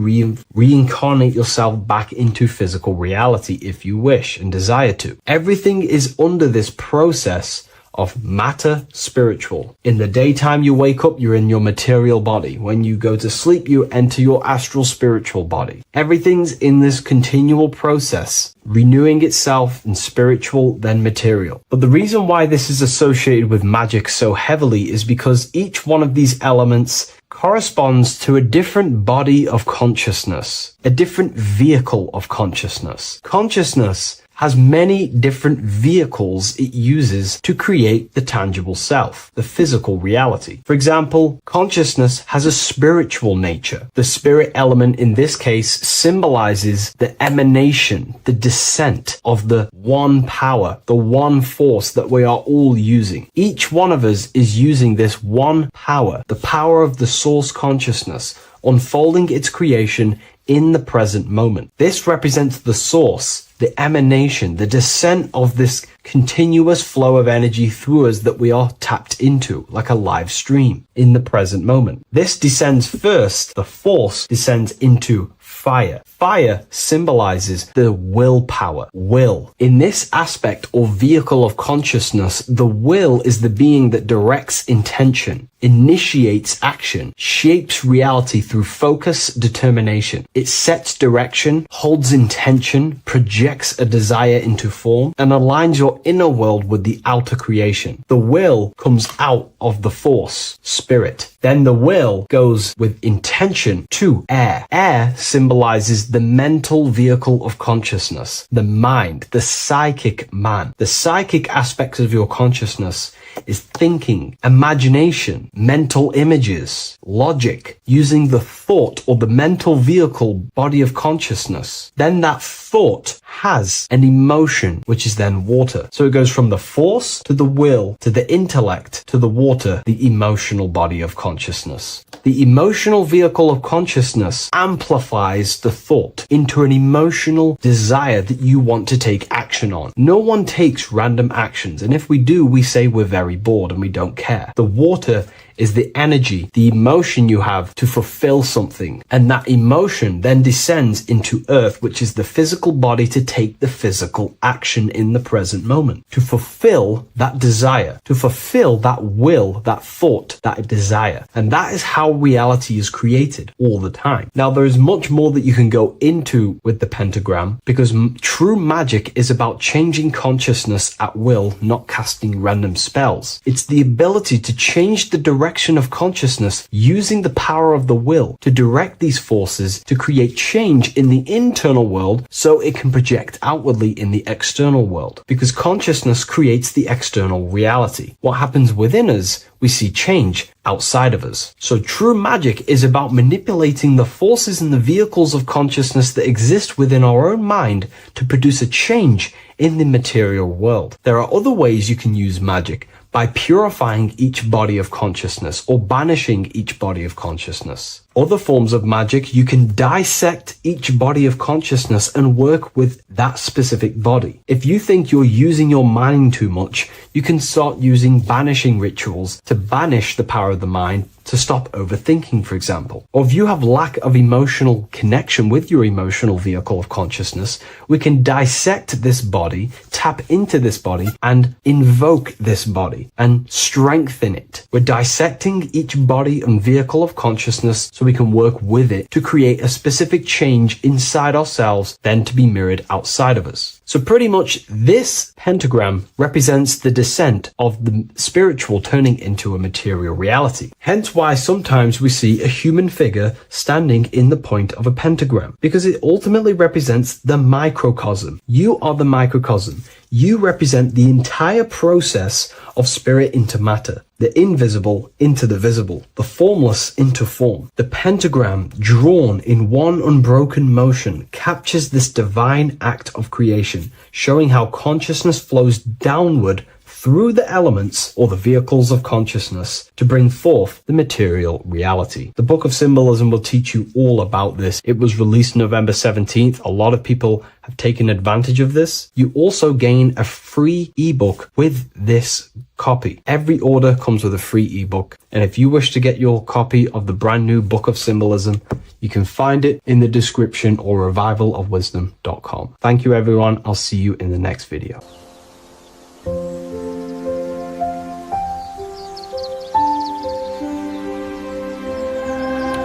reincarnate yourself back into physical reality if you wish and desire to. Everything is under this process of matter spiritual. In the daytime you wake up, you're in your material body. When you go to sleep, you enter your astral spiritual body. Everything's in this continual process, renewing itself in spiritual, then material. But the reason why this is associated with magic so heavily is because each one of these elements corresponds to a different body of consciousness, a different vehicle of consciousness. Consciousness has many different vehicles it uses to create the tangible self, the physical reality. For example, consciousness has a spiritual nature. The spirit element in this case symbolizes the emanation, the descent of the one power, the one force that we are all using. Each one of us is using this one power, the power of the source consciousness, unfolding its creation in the present moment. This represents the source, the emanation, the descent of this continuous flow of energy through us that we are tapped into, like a live stream in the present moment. This descends first, the force descends into fire. Fire symbolizes the willpower, will. In this aspect or vehicle of consciousness, the will is the being that directs intention, initiates action, shapes reality through focus, determination. It sets direction, holds intention, projects a desire into form, and aligns your inner world with the outer creation. The will comes out of the force, spirit. Then the will goes with intention to air. Air symbolizes the mental vehicle of consciousness, the mind, the psychic man. The psychic aspects of your consciousness is thinking, imagination, mental images, logic, using the thought or the mental vehicle body of consciousness. Then that thought has an emotion, which is then water. So it goes from the force to the will to the intellect to the water, the emotional body of consciousness. The emotional vehicle of consciousness amplifies the thought into an emotional desire that you want to take action on. No one takes random actions, and if we do, we say we're very bored and we don't care. The water is the energy, the emotion you have to fulfill something. And that emotion then descends into earth, which is the physical body to take the physical action in the present moment, to fulfill that desire, to fulfill that will, that thought, that desire. And that is how reality is created all the time. Now, there is much more that you can go into with the pentagram, because true magic is about changing consciousness at will, not casting random spells. It's the ability to change the direction of consciousness using the power of the will to direct these forces to create change in the internal world so it can project outwardly in the external world. Because consciousness creates the external reality. What happens within us, we see change outside of us. So true magic is about manipulating the forces and the vehicles of consciousness that exist within our own mind to produce a change in the material world. There are other ways you can use magic, by purifying each body of consciousness or banishing each body of consciousness. Other forms of magic, you can dissect each body of consciousness and work with that specific body. If you think you're using your mind too much, you can start using banishing rituals to banish the power of the mind, to stop overthinking, for example. Or if you have lack of emotional connection with your emotional vehicle of consciousness, we can dissect this body, tap into this body, and invoke this body and strengthen it. We're dissecting each body and vehicle of consciousness so we can work with it to create a specific change inside ourselves, then to be mirrored outside of us. So pretty much this pentagram represents the descent of the spiritual turning into a material reality. Hence why sometimes we see a human figure standing in the point of a pentagram, because it ultimately represents the microcosm. You are the microcosm. You represent the entire process of spirit into matter, the invisible into the visible, the formless into form. The pentagram, drawn in one unbroken motion, captures this divine act of creation, showing how consciousness flows downward through the elements or the vehicles of consciousness to bring forth the material reality. The Book of Symbolism will teach you all about this. It was released November 17th. A lot of people have taken advantage of this. You also gain a free ebook with this copy. Every order comes with a free ebook. And if you wish to get your copy of the brand new Book of Symbolism, you can find it in the description or revivalofwisdom.com. Thank you, everyone. I'll see you in the next video.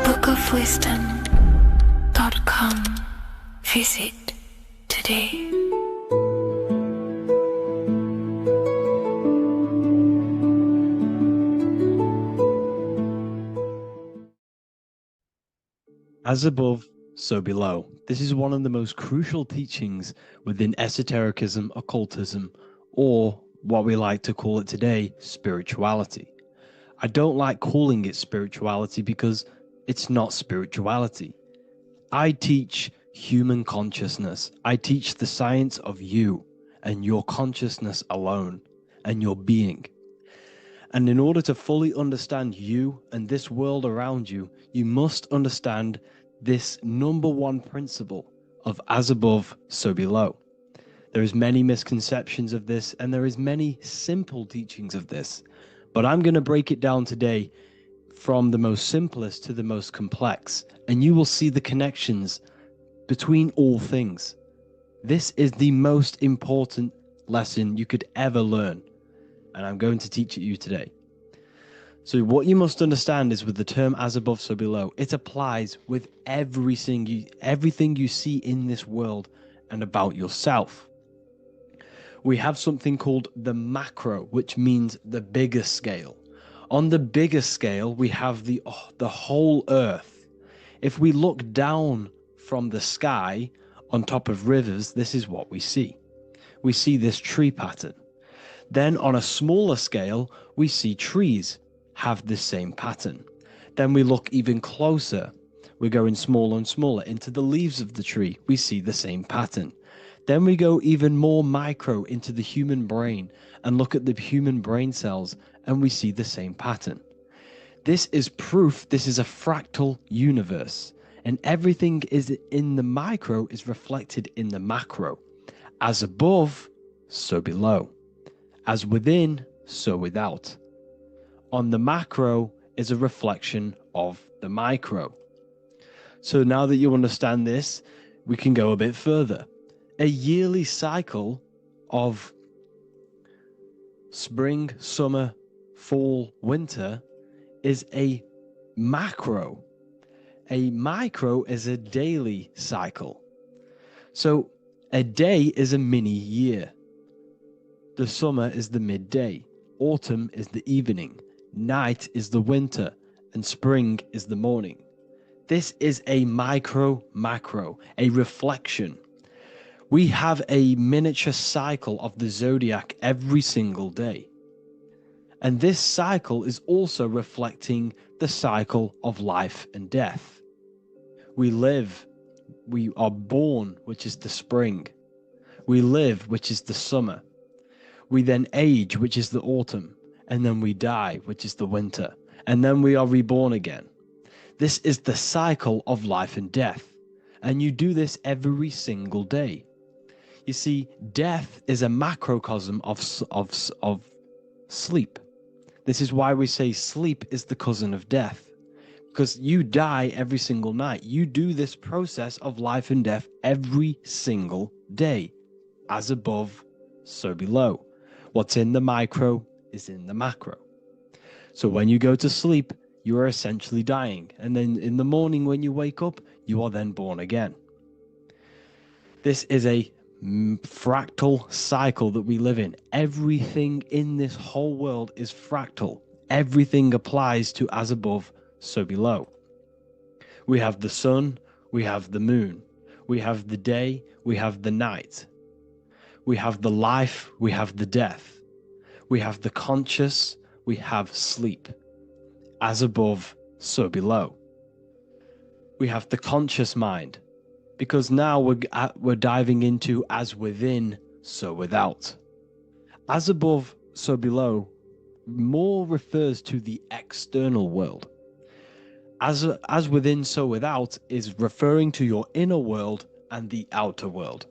bookofwisdom.com. Visit today. As above, so below. This is one of the most crucial teachings within esotericism, occultism, or what we like to call it today, spirituality. I don't like calling it spirituality because it's not spirituality. I teach human consciousness. I teach the science of you and your consciousness alone and your being. And in order to fully understand you and this world around you, you must understand this number one principle of as above, so below. There is many misconceptions of this, and there is many simple teachings of this, but I'm going to break it down today from the most simplest to the most complex, and you will see the connections between all things. This is the most important lesson you could ever learn, and I'm going to teach it you today. So what you must understand is with the term as above, so below, it applies with everything you see in this world and about yourself. We have something called the macro, which means the bigger scale. On the bigger scale, we have the whole earth. If we look down from the sky on top of rivers, this is what we see. We see this tree pattern. Then on a smaller scale, we see trees have this same pattern. Then we look even closer. We're going smaller and smaller into the leaves of the tree. We see the same pattern. Then we go even more micro into the human brain and look at the human brain cells, and we see the same pattern. This is proof this is a fractal universe, and everything is in the micro is reflected in the macro. As above, so below. As within, so without. On the macro is a reflection of the micro. So now that you understand this, we can go a bit further. A yearly cycle of spring, summer, fall, winter is a macro. A micro is a daily cycle. So a day is a mini year. The summer is the midday. Autumn is the evening. Night is the winter, and spring is the morning. This is a macro, a reflection. We have a miniature cycle of the zodiac every single day. And this cycle is also reflecting the cycle of life and death. We live, we are born, which is the spring. We live, which is the summer. We then age, which is the autumn. and then we die, which is the winter, and then we are reborn again. This is the cycle of life and death, and you do this every single day. You see, death is a macrocosm of sleep. This is why we say sleep is the cousin of death, because you die every single night. You do this process of life and death every single day. As above, so below. What's in the micro is in the macro. So when you go to sleep, you are essentially dying. And then in the morning when you wake up, you are then born again. This is a fractal cycle that we live in. Everything in this whole world is fractal. Everything applies to as above, so below. We have the sun, we have the moon, we have the day, we have the night. We have the life, we have the death. We have the conscious, we have sleep. As above, so below. We have the conscious mind, because now we're diving into as within, so without. As above, so below more refers to the external world. As within, so without is referring to your inner world and the outer world.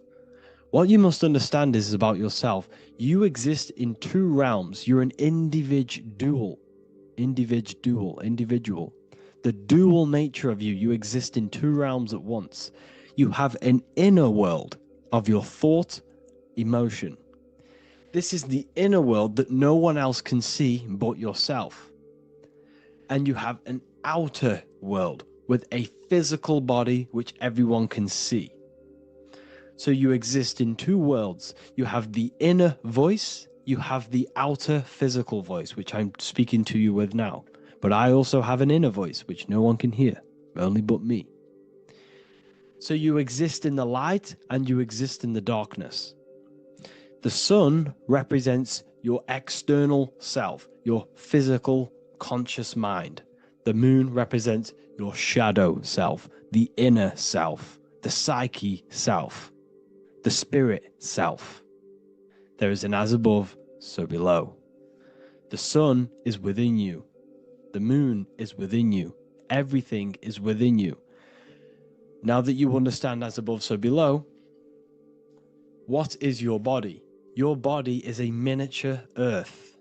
What you must understand is about yourself. You exist in two realms. You're an individual. The dual nature of you. You exist in two realms at once. You have an inner world of your thought, emotion. This is the inner world that no one else can see but yourself. And you have an outer world with a physical body which everyone can see. So you exist in two worlds. You have the inner voice, you have the outer physical voice, which I'm speaking to you with now. But I also have an inner voice, which no one can hear, only but me. So you exist in the light and you exist in the darkness. The sun represents your external self, your physical, conscious mind. The moon represents your shadow self, the inner self, the psyche self, the spirit self. There is an as above, so below. The sun is within you. The moon is within you. Everything is within you. Now that you understand as above, so below, what is your body? Your body is a miniature earth.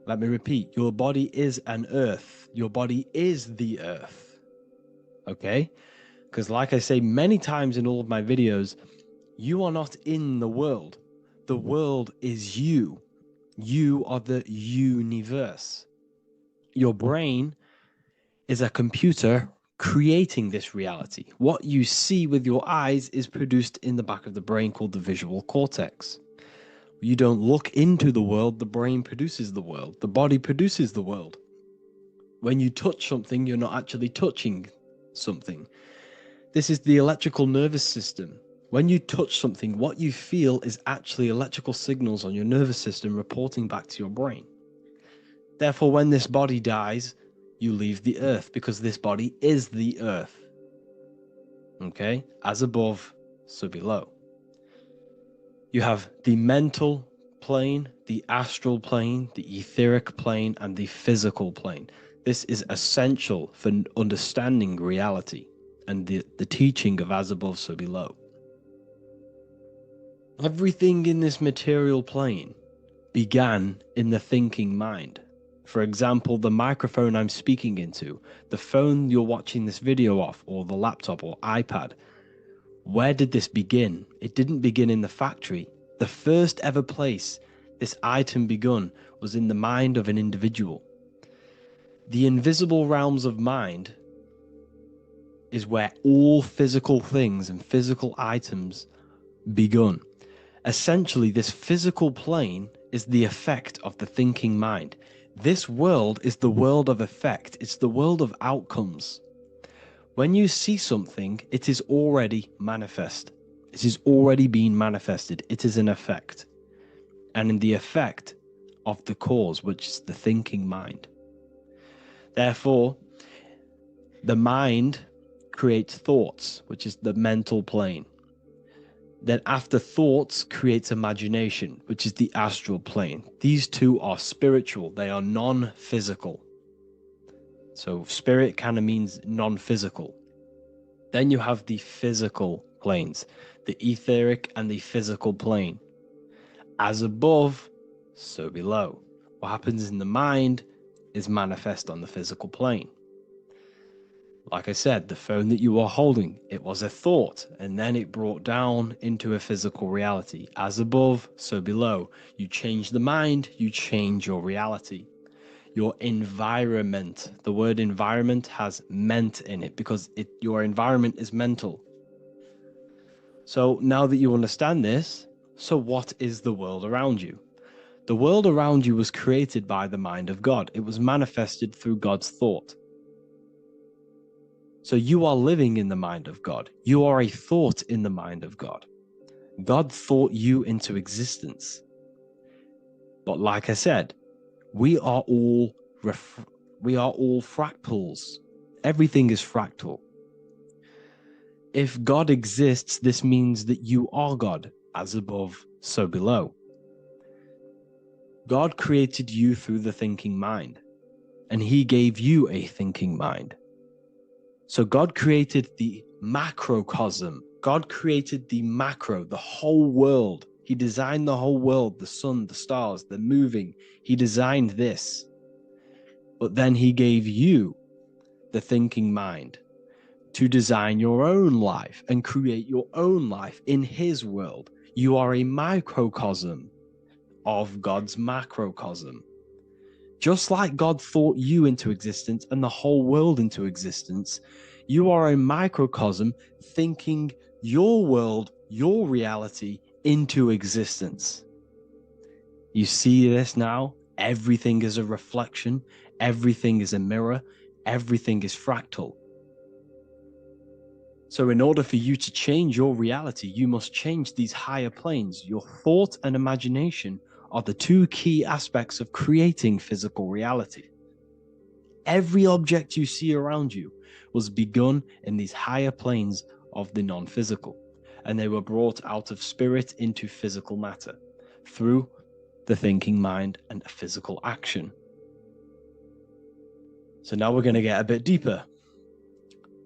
Let me repeat, your body is an earth. Your body is the earth. Okay? Because like I say many times in all of my videos, you are not in the world. The world is you. You are the universe. Your brain is a computer creating this reality. What you see with your eyes is produced in the back of the brain called the visual cortex. You don't look into the world, the brain produces the world. The body produces the world. When you touch something, you're not actually touching something. This is the electrical nervous system. When you touch something, what you feel is actually electrical signals on your nervous system reporting back to your brain. Therefore, when this body dies, you leave the earth because this body is the earth. Okay? As above, so below. You have the mental plane, the astral plane, the etheric plane, and the physical plane. This is essential for understanding reality and the teaching of as above, so below. Everything in this material plane began in the thinking mind. For example, the microphone I'm speaking into, the phone you're watching this video off, or the laptop or iPad. Where did this begin? It didn't begin in the factory. The first ever place this item begun was in the mind of an individual. The invisible realms of mind is where all physical things and physical items begun. Essentially, this physical plane is the effect of the thinking mind. This world is the world of effect. It's the world of outcomes. When you see something, it is already manifest. It is already being manifested. It is an effect. And in the effect of the cause, which is the thinking mind. Therefore, the mind creates thoughts, which is the mental plane. Then after thoughts creates imagination, which is the astral plane. These two are spiritual. They are non-physical. So spirit kind of means non-physical. Then you have the physical planes, the etheric and the physical plane. As above, so below. What happens in the mind is manifest on the physical plane. Like I said, the phone that you are holding, it was a thought, and then it brought down into a physical reality. As above, so below. You change the mind, you change your reality. Your environment, the word environment has ment in it because your environment is mental. So now that you understand this, so what is the world around you? The world around you was created by the mind of God. It was manifested through God's thought. So you are living in the mind of God. You are a thought in the mind of God. God thought you into existence. But like I said, we are all fractals. Everything is fractal. If God exists, this means that you are God, as above, so below. God created you through the thinking mind, and he gave you a thinking mind. So God created the macrocosm. God created the macro, the whole world. He designed the whole world, the sun, the stars, the moving. He designed this. But then he gave you the thinking mind to design your own life and create your own life in his world. You are a microcosm of God's macrocosm. Just like God thought you into existence and the whole world into existence, you are a microcosm thinking your world, your reality into existence. You see this now? Everything is a reflection. Everything is a mirror. Everything is fractal. So in order for you to change your reality, you must change these higher planes. Your thought and imagination are the two key aspects of creating physical reality. Every object you see around you was begun in these higher planes of the non-physical, and they were brought out of spirit into physical matter through the thinking mind and physical action. So now we're going to get a bit deeper.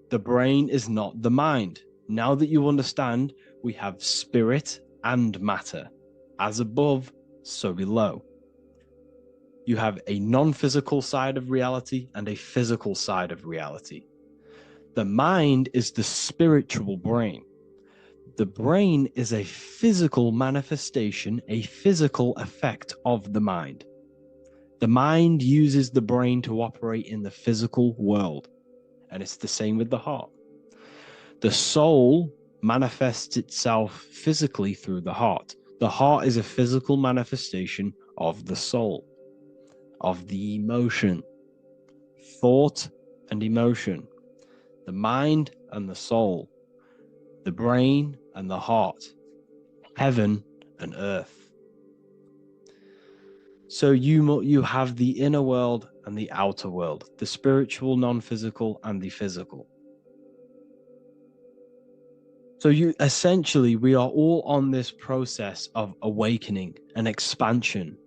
The brain is not the mind. Now that you understand, we have spirit and matter. As above, so below. You have a non-physical side of reality and a physical side of reality. The mind is the spiritual brain. The brain is a physical manifestation, a physical effect of the mind. The mind uses the brain to operate in the physical world, and it's the same with the heart. The soul manifests itself physically through the heart. The heart is a physical manifestation of the soul, of the emotion, thought and emotion, the mind and the soul, the brain and the heart, heaven and earth. So you have the inner world and the outer world, the spiritual, non-physical, and the physical. So essentially, we are all on this process of awakening, an expansion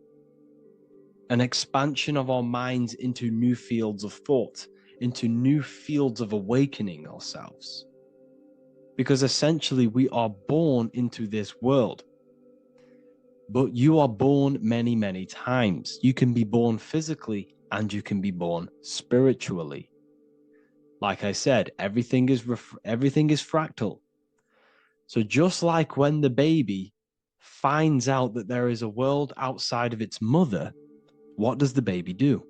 of our minds into new fields of thought, into new fields of awakening ourselves. Because essentially, we are born into this world. But you are born many, many times. You can be born physically and you can be born spiritually. Like I said, everything is fractal. So just like when the baby finds out that there is a world outside of its mother, what does the baby do?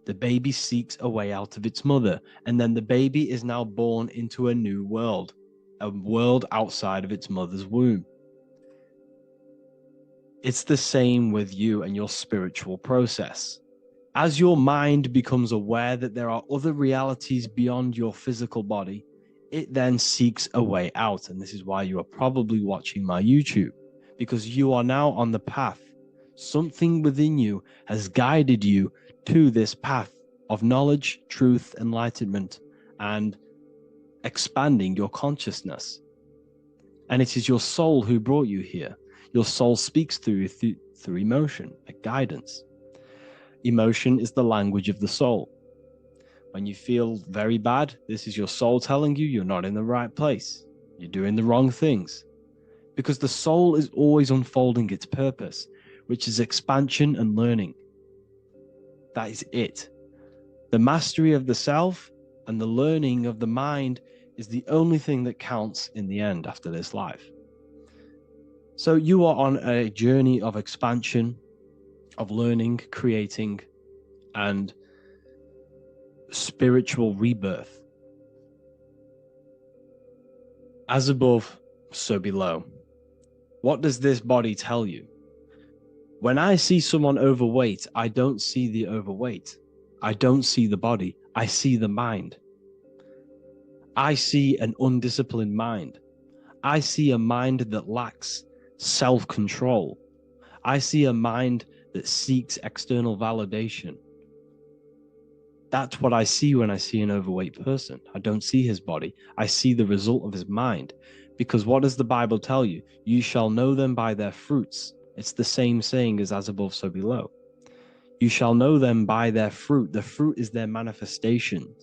The baby seeks a way out of its mother, and then the baby is now born into a new world, a world outside of its mother's womb. It's the same with you and your spiritual process. As your mind becomes aware that there are other realities beyond your physical body, it then seeks a way out. And this is why you are probably watching my YouTube, because you are now on the path. Something within you has guided you to this path of knowledge, truth, enlightenment, and expanding your consciousness. And it is your soul who brought you here. Your soul speaks through emotion, like guidance. Emotion is the language of the soul. When you feel very bad, this is your soul telling you you're not in the right place. You're doing the wrong things. Because the soul is always unfolding its purpose, which is expansion and learning. That is it. The mastery of the self and the learning of the mind is the only thing that counts in the end after this life. So you are on a journey of expansion, of learning, creating, and spiritual rebirth. As above, so below. What does this body tell you? When I see someone overweight, I don't see the overweight. I don't see the body. I see the mind. I see an undisciplined mind. I see a mind that lacks self-control. I see a mind that seeks external validation. That's what I see when I see an overweight person. I don't see his body. I see the result of his mind. Because what does the Bible tell you? You shall know them by their fruits. It's the same saying as above, so below. You shall know them by their fruit. The fruit is their manifestation.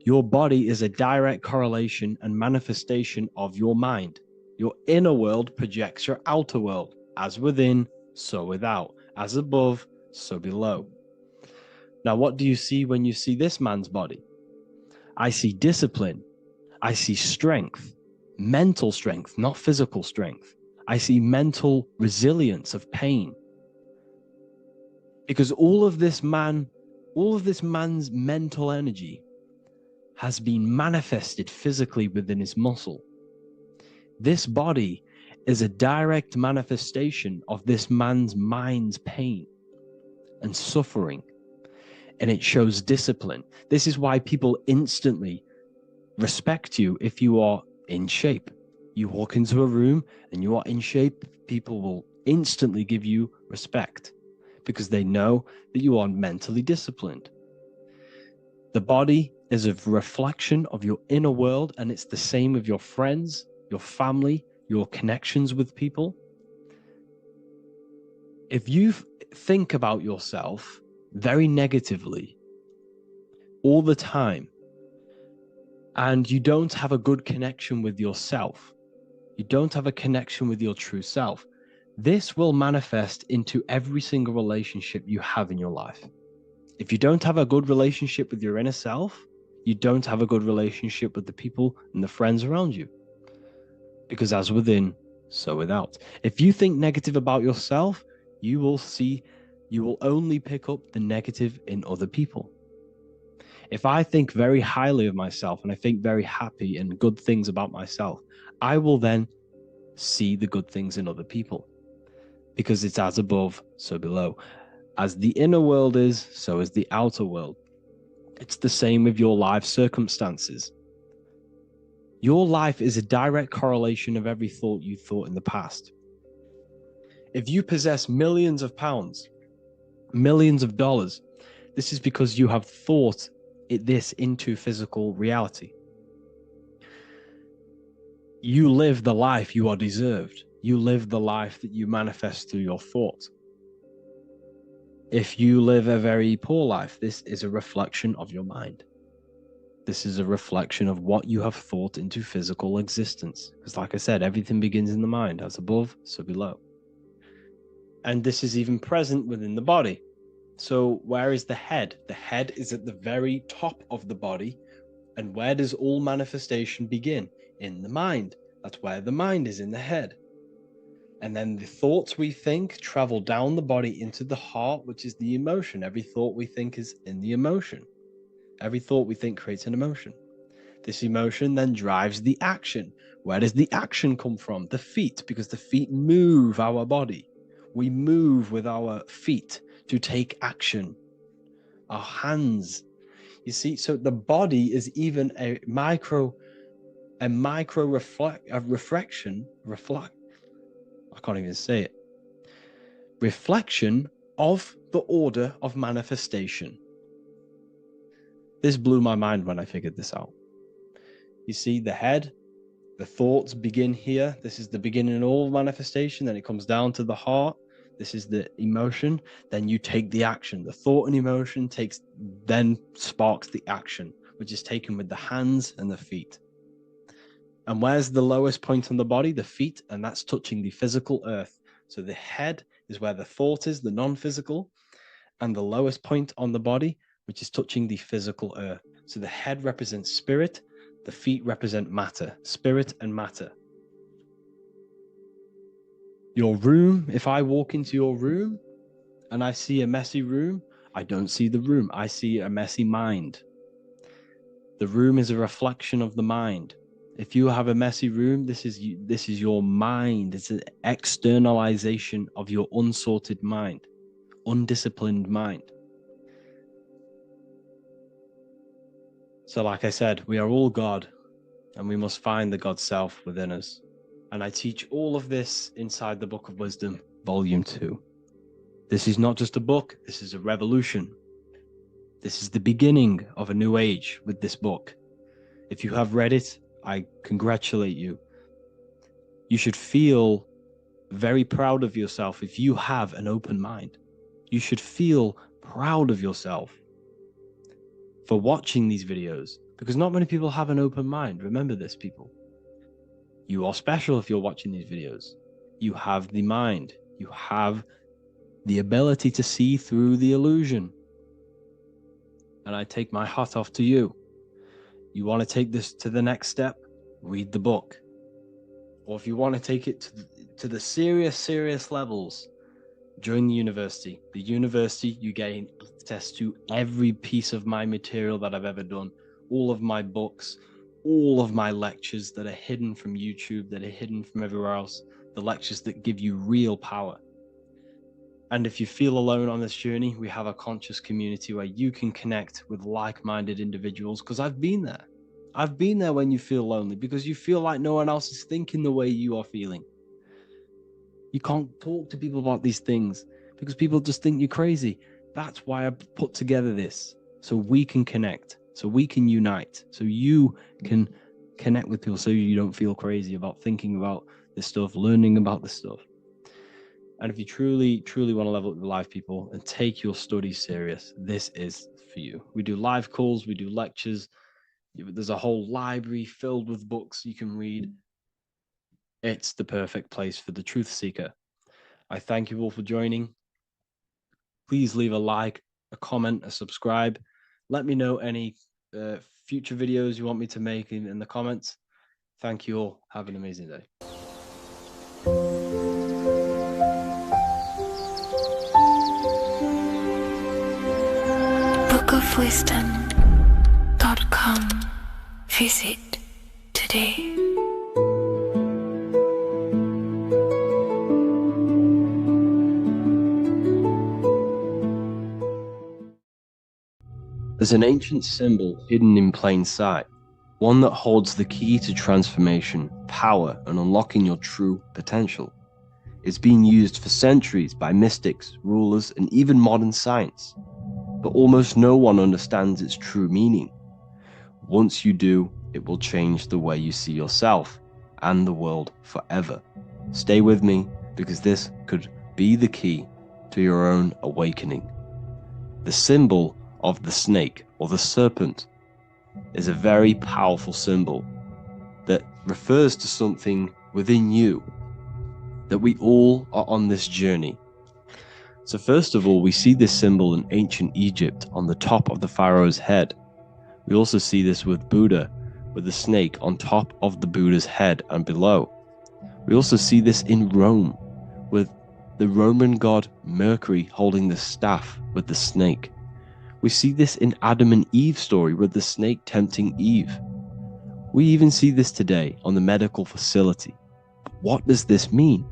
Your body is a direct correlation and manifestation of your mind. Your inner world projects your outer world. As within, so without. As above, so below. Now, what do you see when you see this man's body? I see discipline. I see strength. Mental strength, not physical strength. I see mental resilience of pain. Because all of this man's mental energy has been manifested physically within his muscle. This body is a direct manifestation of this man's mind's pain and suffering. And it shows discipline. This is why people instantly respect you if you are in shape. You walk into a room and you are in shape, people will instantly give you respect because they know that you are mentally disciplined. The body is a reflection of your inner world, and it's the same with your friends, your family, your connections with people. If you think about yourself very negatively all the time, and you don't have a good connection with yourself, you don't have a connection with your true self, this will manifest into every single relationship you have in your life. If you don't have a good relationship with your inner self, you don't have a good relationship with the people and the friends around you. Because as within, so without. If you think negative about yourself, you will only pick up the negative in other people. If I think very highly of myself and I think very happy and good things about myself, I will then see the good things in other people. Because it's as above, so below. As the inner world is, so is the outer world. It's the same with your life circumstances. Your life is a direct correlation of every thought you thought in the past. If you possess millions of pounds, millions of dollars, this is because you have thought this into physical reality. You live the life you are deserved. You live the life that you manifest through your thought. If you live a very poor life, this is a reflection of your mind. This is a reflection of what you have thought into physical existence. Because like I said, everything begins in the mind. As above, so below. And this is even present within the body. So where is the head? The head is at the very top of the body. And where does all manifestation begin? In the mind. That's where the mind is, in the head. And then the thoughts we think travel down the body into the heart, which is the emotion. Every thought we think is in the emotion. Every thought we think creates an emotion. This emotion then drives the action. Where does the action come from? The feet, because the feet move our body. We move with our feet to take action. Our hands. You see, so the body is even a micro reflection. I can't even say it. Reflection of the order of manifestation. This blew my mind when I figured this out. You see, the head The thoughts begin here. This is the beginning of all manifestation. Then it comes down to the heart. This is the emotion. Then you take the action. The thought and emotion then sparks the action, which is taken with the hands and the feet. And where's the lowest point on the body? The feet, and that's touching the physical earth. So the head is where the thought is, the non-physical, and the lowest point on the body, which is touching the physical earth. So the head represents spirit, the feet represent matter, spirit and matter. Your room, if I walk into your room and I see a messy room, I don't see the room, I see a messy mind. The room is a reflection of the mind. If you have a messy room, this is your mind. It's an externalization of your unsorted mind, undisciplined mind. So like I said, we are all God, and we must find the God self within us. And I teach all of this inside the Book of Wisdom, Volume 2. This is not just a book, this is a revolution. This is the beginning of a new age with this book. If you have read it, I congratulate you. You should feel very proud of yourself if you have an open mind. You should feel proud of yourself for watching these videos, because not many people have an open mind. Remember this, people. You are special if you're watching these videos. You have the mind. You have the ability to see through the illusion. And I take my hat off to you. You want to take this to the next step? Read the book. Or if you want to take it to the serious levels, join the university. The university, you gain access to every piece of my material that I've ever done, all of my books, all of my lectures that are hidden from YouTube, that are hidden from everywhere else, the lectures that give you real power. And if you feel alone on this journey, we have a conscious community where you can connect with like-minded individuals, because I've been there. I've been there when you feel lonely, because you feel like no one else is thinking the way you are feeling. You can't talk to people about these things because people just think you're crazy. That's why I put together this, so we can connect, so we can unite, so you can connect with people, so you don't feel crazy about thinking about this stuff, learning about this stuff. And if you truly want to level up your life, people, and take your studies serious, this is for you. We do live calls, we do lectures. There's a whole library filled with books you can read. It's the perfect place for the truth seeker. I thank you all for joining. Please leave a like, a comment, a subscribe. Let me know any future videos you want me to make in the comments. Thank you all. Have an amazing day. bookofwisdom.com. Visit today. There's an ancient symbol hidden in plain sight, one that holds the key to transformation, power, and unlocking your true potential. It's been used for centuries by mystics, rulers, and even modern science, but almost no one understands its true meaning. Once you do, it will change the way you see yourself and the world forever. Stay with me, because this could be the key to your own awakening. The symbol of the snake, or the serpent, is a very powerful symbol that refers to something within you, that we all are on this journey. So first of all, we see this symbol in ancient Egypt on the top of the pharaoh's head. We also see this with Buddha, with the snake on top of the Buddha's head and below. We also see this in Rome, with the Roman god Mercury holding the staff with the snake. We see this in Adam and Eve's story with the snake tempting Eve. We even see this today on the medical facility. What does this mean?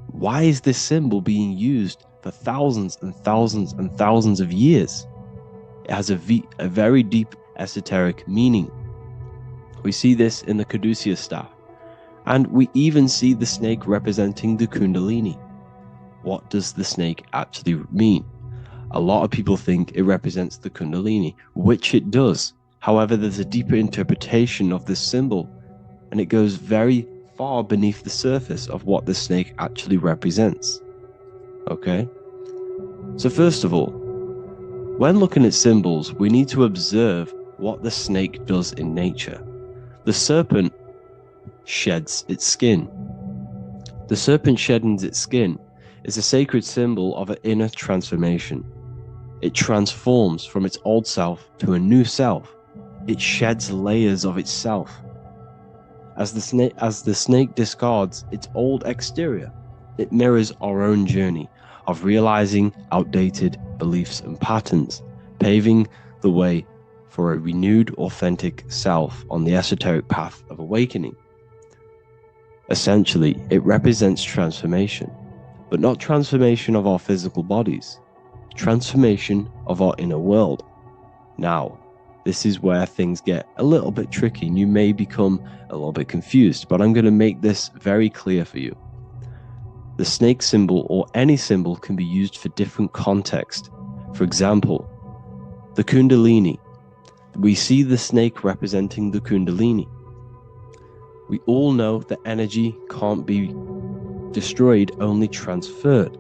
Why is this symbol being used for thousands and thousands and thousands of years? It has a very deep esoteric meaning. We see this in the caduceus staff, and we even see the snake representing the Kundalini. What does the snake actually mean? A lot of people think it represents the Kundalini, which it does. However, there's a deeper interpretation of this symbol and it goes very far beneath the surface of what the snake actually represents. Okay? So first of all, when looking at symbols, we need to observe what the snake does in nature. The serpent sheds its skin. The serpent shedding its skin is a sacred symbol of an inner transformation. It transforms from its old self to a new self. It sheds layers of itself. As the snake discards its old exterior, it mirrors our own journey of realizing outdated beliefs and patterns, paving the way for a renewed, authentic self on the esoteric path of awakening. Essentially, it represents transformation, but not transformation of our physical bodies, transformation of our inner world. Now, this is where things get a little bit tricky and you may become a little bit confused, but I'm going to make this very clear for you. The snake symbol or any symbol can be used for different context. For example, the Kundalini. We see the snake representing the Kundalini. We all know that energy can't be destroyed, only transferred.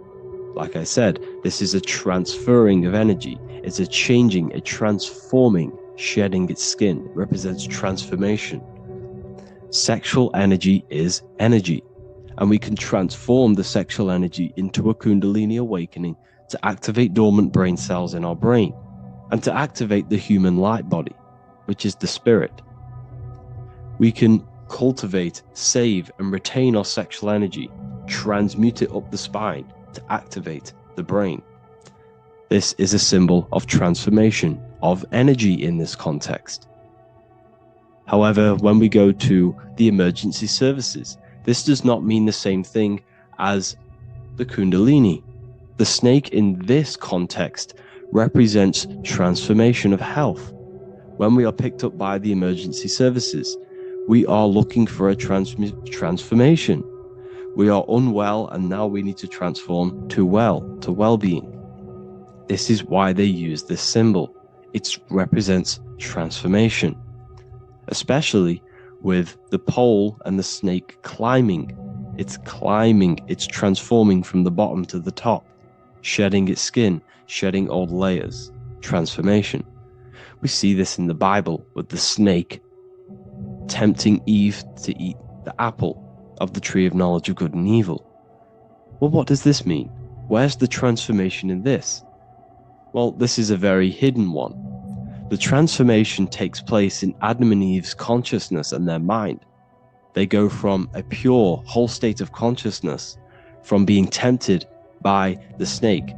Like I said, this is a transferring of energy. It's a changing, a transforming, shedding its skin. It represents transformation. Sexual energy is energy, and we can transform the sexual energy into a Kundalini awakening to activate dormant brain cells in our brain and to activate the human light body, which is the spirit. We can cultivate, save, and retain our sexual energy, transmute it up the spine to activate the brain. This is a symbol of transformation, of energy in this context. However, when we go to the emergency services, this does not mean the same thing as the Kundalini. The snake in this context represents transformation of health. When we are picked up by the emergency services, we are looking for a transformation. We are unwell and now we need to transform to well-being. This is why they use this symbol. It represents transformation, especially with the pole and the snake climbing. It's climbing, it's transforming from the bottom to the top, shedding its skin, shedding old layers, transformation. We see this in the Bible with the snake tempting Eve to eat the apple of the tree of knowledge of good and evil. Well, what does this mean? Where's the transformation in this? Well, this is a very hidden one. The transformation takes place in Adam and Eve's consciousness and their mind. They go from a pure, whole state of consciousness, from being tempted by the snake,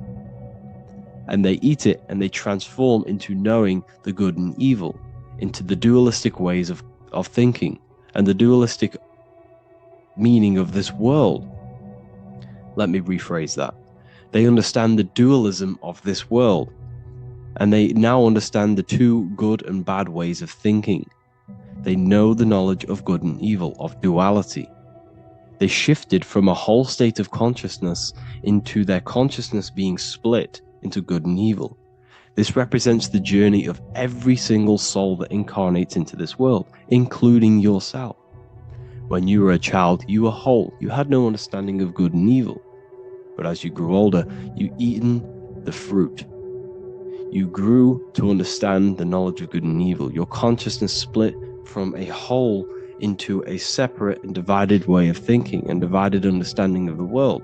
and they eat it and they transform into knowing the good and evil, into the dualistic ways of thinking and the dualistic meaning of this world. Let me rephrase that. They understand the dualism of this world, and they now understand the two good and bad ways of thinking. They know the knowledge of good and evil, of duality. They shifted from a whole state of consciousness into their consciousness being split into good and evil. This represents the journey of every single soul that incarnates into this world, including yourself. When you were a child, you were whole. You had no understanding of good and evil. But as you grew older, you eaten the fruit. You grew to understand the knowledge of good and evil. Your consciousness split from a whole into a separate and divided way of thinking and divided understanding of the world.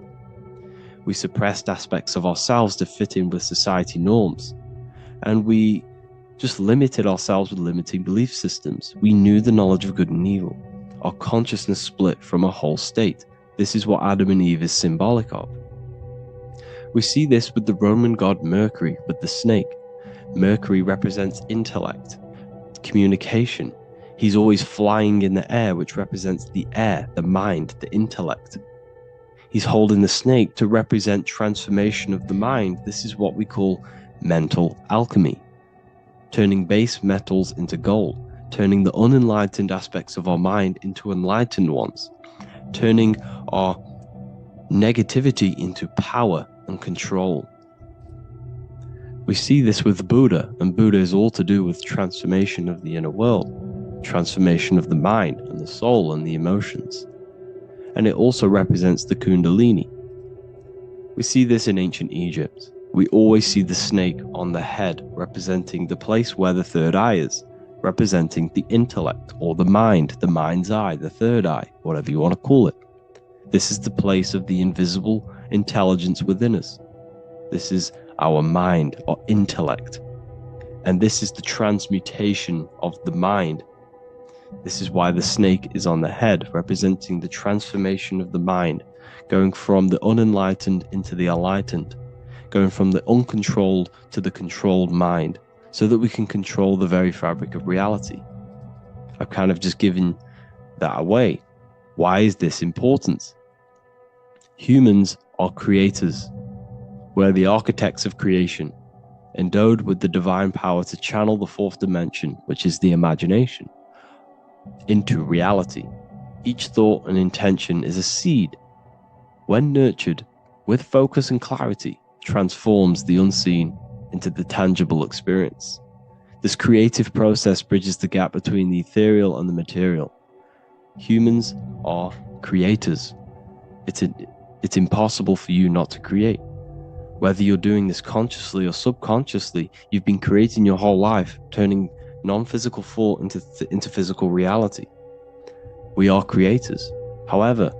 We suppressed aspects of ourselves to fit in with society norms. And we just limited ourselves with limiting belief systems. We knew the knowledge of good and evil. Our consciousness split from a whole state. This is what Adam and Eve is symbolic of. We see this with the Roman god Mercury, with the snake. Mercury represents intellect, communication. He's always flying in the air, which represents the air, the mind, the intellect. He's holding the snake to represent transformation of the mind. This is what we call mental alchemy, turning base metals into gold, turning the unenlightened aspects of our mind into enlightened ones, turning our negativity into power and control. We see this with Buddha, and Buddha is all to do with transformation of the inner world, transformation of the mind and the soul and the emotions. And it also represents the Kundalini. We see this in ancient Egypt. We always see the snake on the head, representing the place where the third eye is, representing the intellect or the mind, the mind's eye, the third eye, whatever you want to call it. This is the place of the invisible intelligence within us. This is our mind or intellect. And this is the transmutation of the mind. This is why the snake is on the head, representing the transformation of the mind, going from the unenlightened into the enlightened, going from the uncontrolled to the controlled mind, so that we can control the very fabric of reality. I've kind of just given that away. Why is this important? Humans are creators. We're the architects of creation, endowed with the divine power to channel the fourth dimension, which is the imagination, into reality. Each thought and intention is a seed. When nurtured with focus and clarity, transforms the unseen into the tangible experience. This creative process bridges the gap between the ethereal and the material. Humans are creators. It's impossible for you not to create. Whether you're doing this consciously or subconsciously, you've been creating your whole life, turning non-physical thought into physical reality. We are creators. However,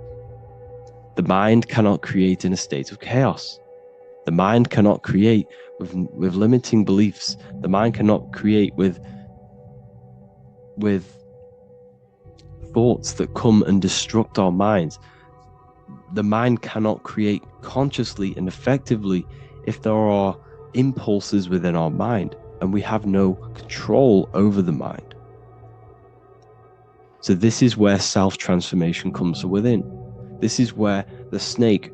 the mind cannot create in a state of chaos. The mind cannot create with limiting beliefs. The mind cannot create with thoughts that come and destruct our minds. The mind cannot create consciously and effectively if there are impulses within our mind and we have no control over the mind. So this is where self-transformation comes from within. This is where the snake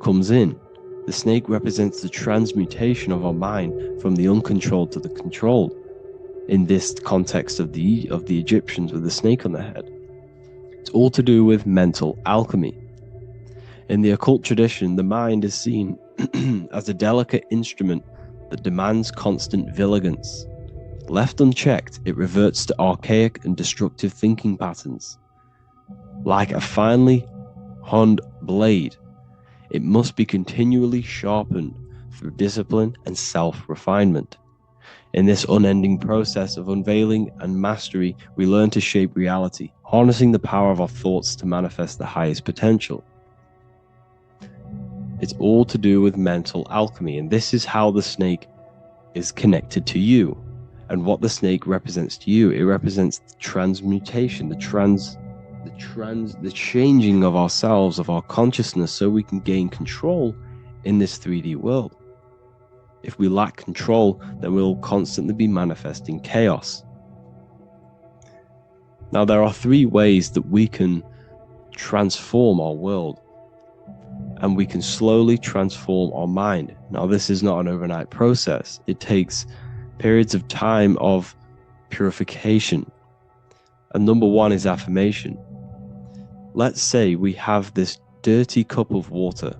comes in. The snake represents the transmutation of our mind from the uncontrolled to the controlled. In this context of the Egyptians with the snake on their head. It's all to do with mental alchemy. In the occult tradition, the mind is seen as a delicate instrument that demands constant vigilance. Left unchecked, it reverts to archaic and destructive thinking patterns. Like a finely honed blade, it must be continually sharpened through discipline and self-refinement. In this unending process of unveiling and mastery, we learn to shape reality, harnessing the power of our thoughts to manifest the highest potential. It's all to do with mental alchemy, and this is how the snake is connected to you. And what the snake represents to you, it represents the transmutation, the changing of ourselves, of our consciousness, so we can gain control in this 3D world. If we lack control, then we'll constantly be manifesting chaos. Now, there are 3 ways that we can transform our world, and we can slowly transform our mind. Now, this is not an overnight process. It takes periods of time of purification. And number 1 is affirmation. Let's say we have this dirty cup of water,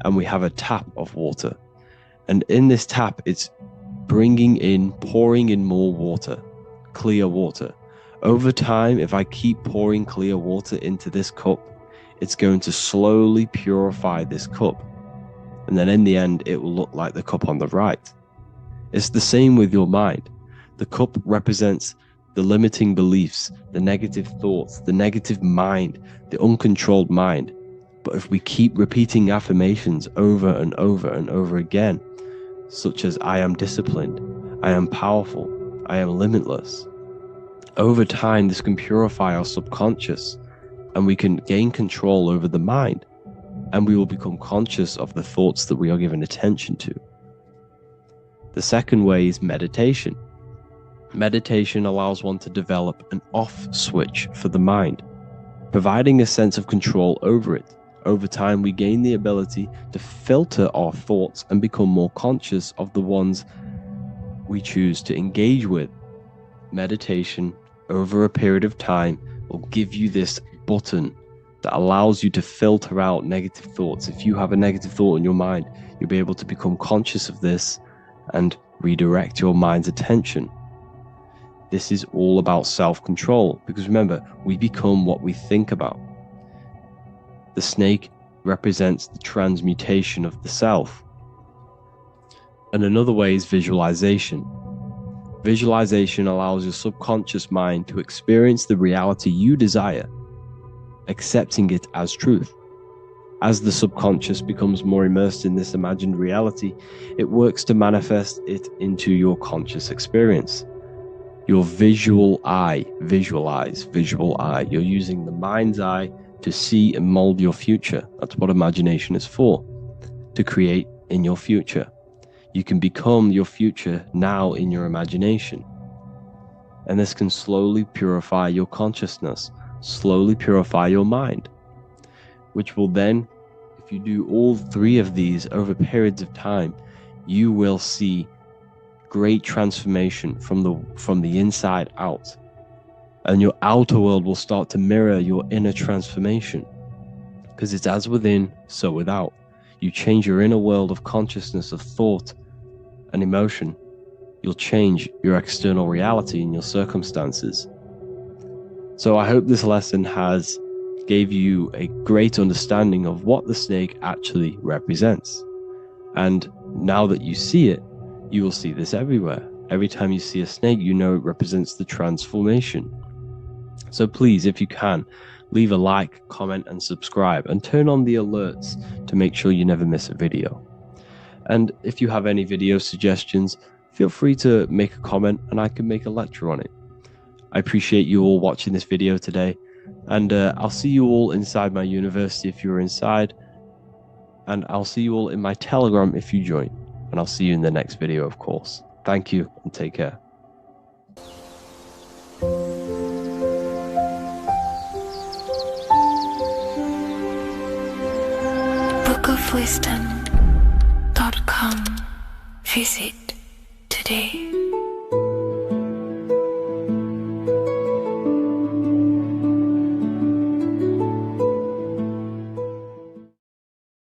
and we have a tap of water. And in this tap, it's pouring in more water, clear water. Over time, if I keep pouring clear water into this cup, it's going to slowly purify this cup. And then in the end, it will look like the cup on the right. It's the same with your mind. The cup represents the limiting beliefs, the negative thoughts, the negative mind, the uncontrolled mind. But if we keep repeating affirmations over and over and over again, such as I am disciplined, I am powerful, I am limitless, over time this can purify our subconscious and we can gain control over the mind, and we will become conscious of the thoughts that we are giving attention to. The second way is meditation. Meditation allows one to develop an off switch for the mind, providing a sense of control over it. Over time, we gain the ability to filter our thoughts and become more conscious of the ones we choose to engage with. Meditation, over a period of time, will give you this button that allows you to filter out negative thoughts. If you have a negative thought in your mind, you'll be able to become conscious of this and redirect your mind's attention. this is all about self-control, because remember, we become what we think about. The snake represents the transmutation of the self. And another way is visualization. Visualization allows your subconscious mind to experience the reality you desire, accepting it as truth. As the subconscious becomes more immersed in this imagined reality, it works to manifest it into your conscious experience. Your visual eye, visual eye. You're using the mind's eye to see and mold your future. That's what imagination is for, to create in your future. You can become your future now in your imagination. And this can slowly purify your consciousness, slowly purify your mind, which will then, if you do all three of these over periods of time, you will see great transformation from the inside out. And your outer world will start to mirror your inner transformation, because it's as within, so without. You change your inner world of consciousness, of thought and emotion, you'll change your external reality and your circumstances. So I hope this lesson has gave you a great understanding of what the snake actually represents. And now that you see it, you will see this everywhere. Every time you see a snake, you know it represents the transformation. So please, if you can, leave a like, comment, and subscribe, and turn on the alerts to make sure you never miss a video. And if you have any video suggestions, feel free to make a comment and I can make a lecture on it. I appreciate you all watching this video today, and I'll see you all inside my university if you're inside, and I'll see you all in my Telegram if you join, and I'll see you in the next video, of course. Thank you and take care. bookofwisdom.com. Visit today.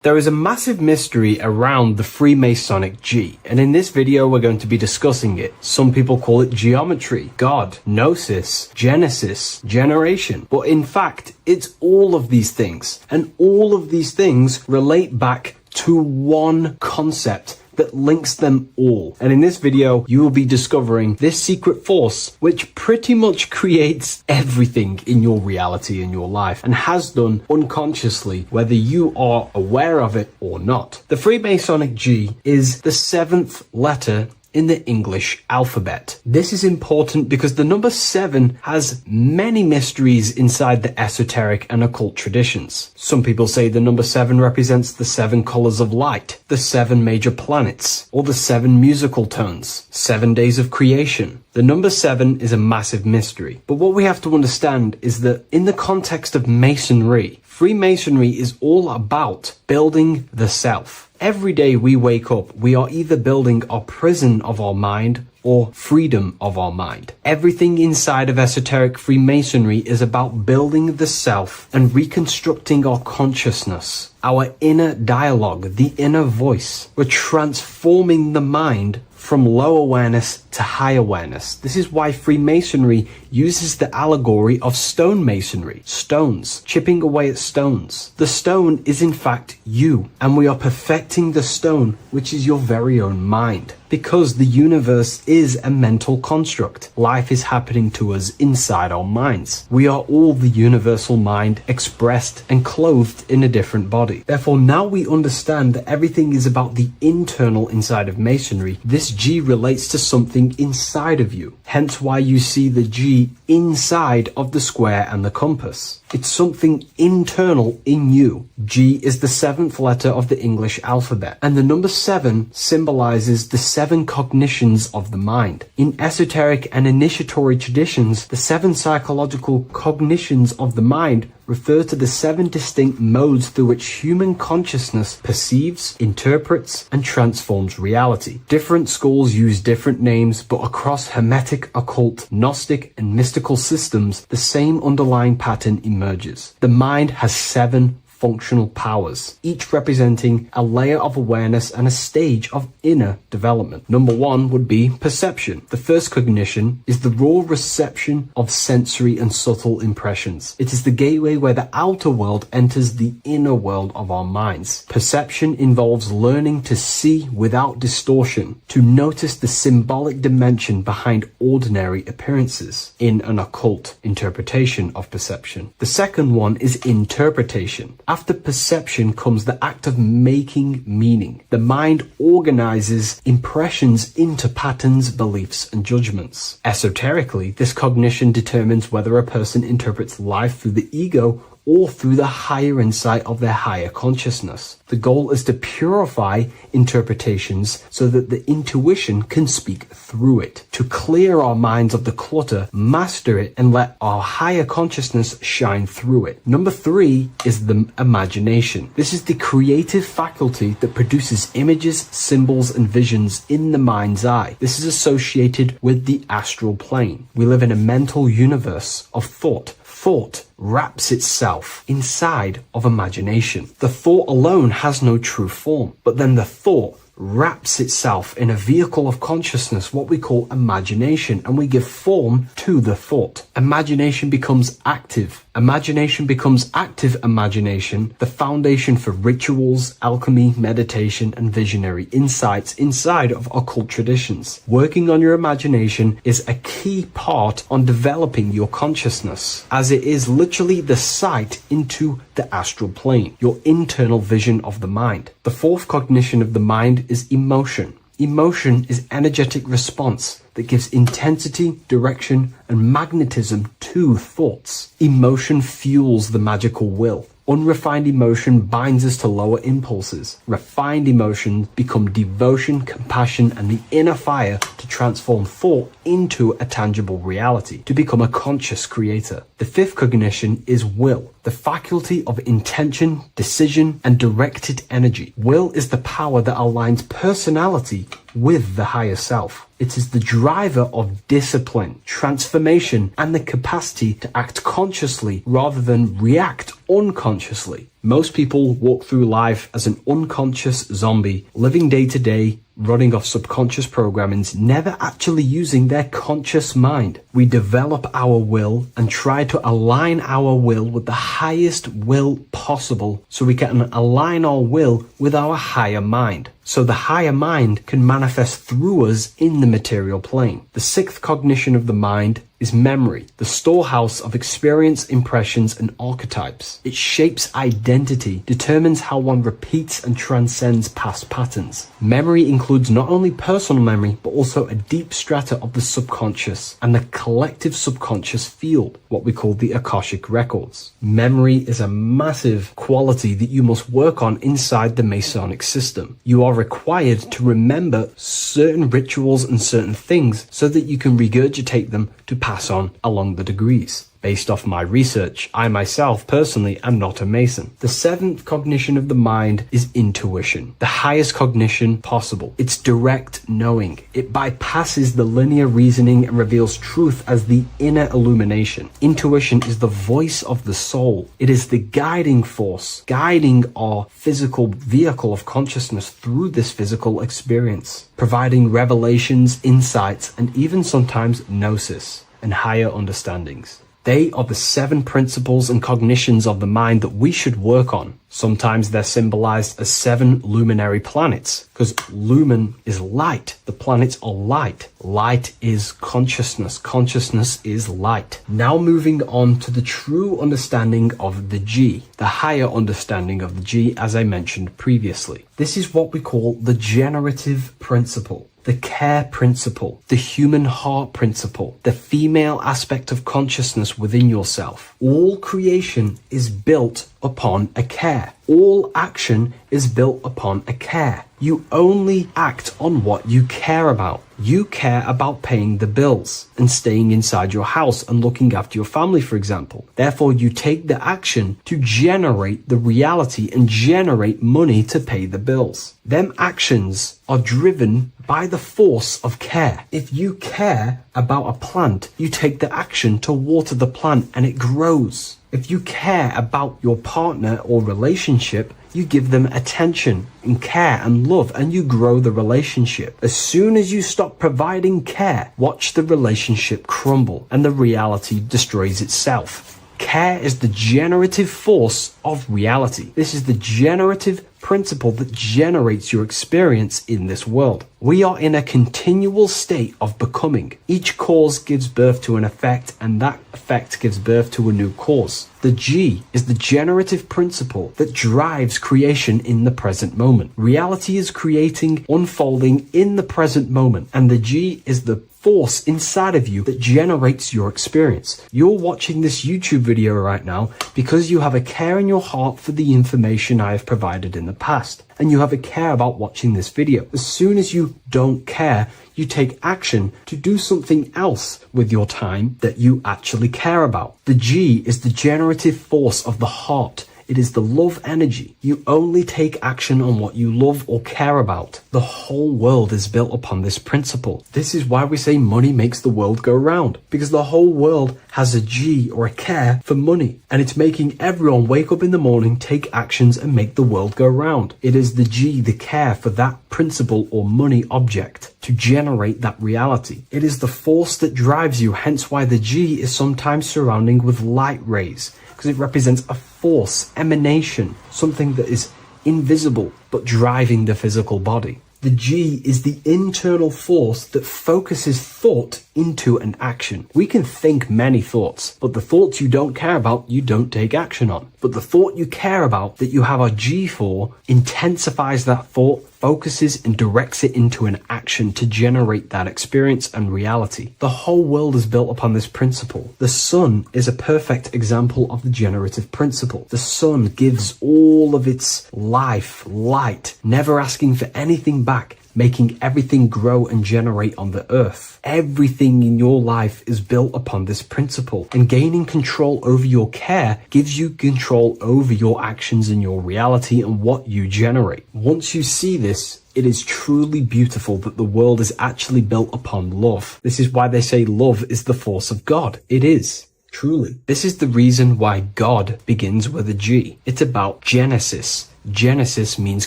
There is a massive mystery around the Freemasonic G, and in this video we're going to be discussing it. Some people call it geometry, God, gnosis, genesis, generation, but in fact it's all of these things, and all of these things relate back to one concept that links them all. And in this video, you will be discovering this secret force, which pretty much creates everything in your reality, in your life, and has done unconsciously, whether you are aware of it or not. The Freemasonic G is the 7th letter in the English alphabet. This is important because the number 7 has many mysteries inside the esoteric and occult traditions. Some people say the number 7 represents the 7 colors of light, the 7 major planets, or the 7 musical tones, 7 days of creation. The number 7 is a massive mystery. But what we have to understand is that in the context of Masonry, Freemasonry is all about building the self. Every day we wake up, we are either building our prison of our mind or freedom of our mind. Everything inside of esoteric Freemasonry is about building the self and reconstructing our consciousness, our inner dialogue, the inner voice. We're transforming the mind from low awareness to high awareness. This is why Freemasonry uses the allegory of stonemasonry, stones, chipping away at stones. The stone is in fact you, and we are perfecting the stone, which is your very own mind. Because the universe is a mental construct. Life is happening to us inside our minds. We are all the universal mind expressed and clothed in a different body. Therefore, now we understand that everything is about the internal inside of Masonry. This G relates to something inside of you. Hence why you see the G inside of the square and the compass. It's something internal in you. G is the 7th letter of the English alphabet, and the number 7 symbolizes the 7 cognitions of the mind. In esoteric and initiatory traditions, the 7 psychological cognitions of the mind refer to the 7 distinct modes through which human consciousness perceives, interprets, and transforms reality. Different schools use different names, but across Hermetic, occult, Gnostic, and mystical systems, the same underlying pattern emerges. The mind has 7 functional powers, each representing a layer of awareness and a stage of inner development. Number one would be perception. The first cognition is the raw reception of sensory and subtle impressions. It is the gateway where the outer world enters the inner world of our minds. Perception involves learning to see without distortion, to notice the symbolic dimension behind ordinary appearances in an occult interpretation of perception. The second one is interpretation. After perception comes the act of making meaning. The mind organizes impressions into patterns, beliefs, and judgments. Esoterically, this cognition determines whether a person interprets life through the ego or through the higher insight of their higher consciousness. The goal is to purify interpretations so that the intuition can speak through it, to clear our minds of the clutter, master it, and let our higher consciousness shine through it. Number three is the imagination. This is the creative faculty that produces images, symbols, and visions in the mind's eye. This is associated with the astral plane. We live in a mental universe of thought. Thought wraps itself inside of imagination. The thought alone has no true form, but then the thought wraps itself in a vehicle of consciousness, what we call imagination, and we give form to the thought. Imagination becomes active. Imagination becomes active imagination, the foundation for rituals, alchemy, meditation, and visionary insights inside of occult traditions. Working on your imagination is a key part on developing your consciousness, as it is literally the sight into the astral plane, your internal vision of the mind. The fourth cognition of the mind is emotion. Emotion is energetic response that gives intensity, direction, and magnetism to thoughts. Emotion fuels the magical will. Unrefined emotion binds us to lower impulses. Refined emotions become devotion, compassion, and the inner fire to transform thought into a tangible reality, to become a conscious creator. The fifth cognition is will, the faculty of intention, decision, and directed energy. Will is the power that aligns personality with the higher self. It is the driver of discipline, transformation, and the capacity to act consciously rather than react unconsciously. Most people walk through life as an unconscious zombie, living day to day, running off subconscious programmings, never actually using their conscious mind. We develop our will and try to align our will with the highest will possible so we can align our will with our higher mind. So the higher mind can manifest through us in the material plane. The sixth cognition of the mind is memory, the storehouse of experience, impressions, and archetypes. It shapes identity, determines how one repeats and transcends past patterns. Memory includes not only personal memory, but also a deep strata of the subconscious and the collective subconscious field, what we call the Akashic records. Memory is a massive quality that you must work on inside the Masonic system. You are required to remember certain rituals and certain things so that you can regurgitate them to pass on along the degrees. Based off my research, I myself personally am not a Mason. The seventh cognition of the mind is intuition, the highest cognition possible. It's direct knowing. It bypasses the linear reasoning and reveals truth as the inner illumination. Intuition is the voice of the soul. It is the guiding force, guiding our physical vehicle of consciousness through this physical experience, providing revelations, insights, and even sometimes gnosis and higher understandings. They are the 7 principles and cognitions of the mind that we should work on. Sometimes they're symbolized as 7 luminary planets, because lumen is light. The planets are light. Light is consciousness. Consciousness is light. Now moving on to the true understanding of the G, the higher understanding of the G, as I mentioned previously. This is what we call the generative principle, the care principle, the human heart principle, the female aspect of consciousness within yourself. All creation is built upon a care. All action is built upon a care. You only act on what you care about. You care about paying the bills and staying inside your house and looking after your family, for example. Therefore, you take the action to generate the reality and generate money to pay the bills. Them actions are driven by the force of care. If you care about a plant, you take the action to water the plant and it grows. If you care about your partner or relationship, you give them attention and care and love, and you grow the relationship. As soon as you stop providing care, watch the relationship crumble and the reality destroys itself. Care is the generative force of reality. This is the generative principle that generates your experience in this world. We are in a continual state of becoming. Each cause gives birth to an effect, and that effect gives birth to a new cause. The G is the generative principle that drives creation in the present moment. Reality is creating, unfolding in the present moment, and the G is the force inside of you that generates your experience. You're watching this YouTube video right now because you have a care in your heart for the information I have provided in the past, and you have a care about watching this video. As soon as you don't care, you take action to do something else with your time that you actually care about. The G is the generative force of the heart. It is the love energy. You only take action on what you love or care about. The whole world is built upon this principle. This is why we say money makes the world go round, because the whole world has a G or a care for money, and it's making everyone wake up in the morning, take actions, and make the world go round. It is the G, the care for that principle or money object to generate that reality. It is the force that drives you, hence why the G is sometimes surrounding with light rays, because it represents a force, emanation, something that is invisible but driving the physical body. The G is the internal force that focuses thought into an action. We can think many thoughts, but the thoughts you don't care about, you don't take action on. But the thought you care about, that you have a G for, intensifies that thought, focuses and directs it into an action to generate that experience and reality. The whole world is built upon this principle. The sun is a perfect example of the generative principle. The sun gives all of its life, light, never asking for anything back, making everything grow and generate on the earth. Everything in your life is built upon this principle, and gaining control over your care gives you control over your actions and your reality and what you generate. Once you see this, it is truly beautiful that the world is actually built upon love. This is why they say love is the force of God. It is. Truly. This is the reason why God begins with a G. It's about Genesis. Genesis means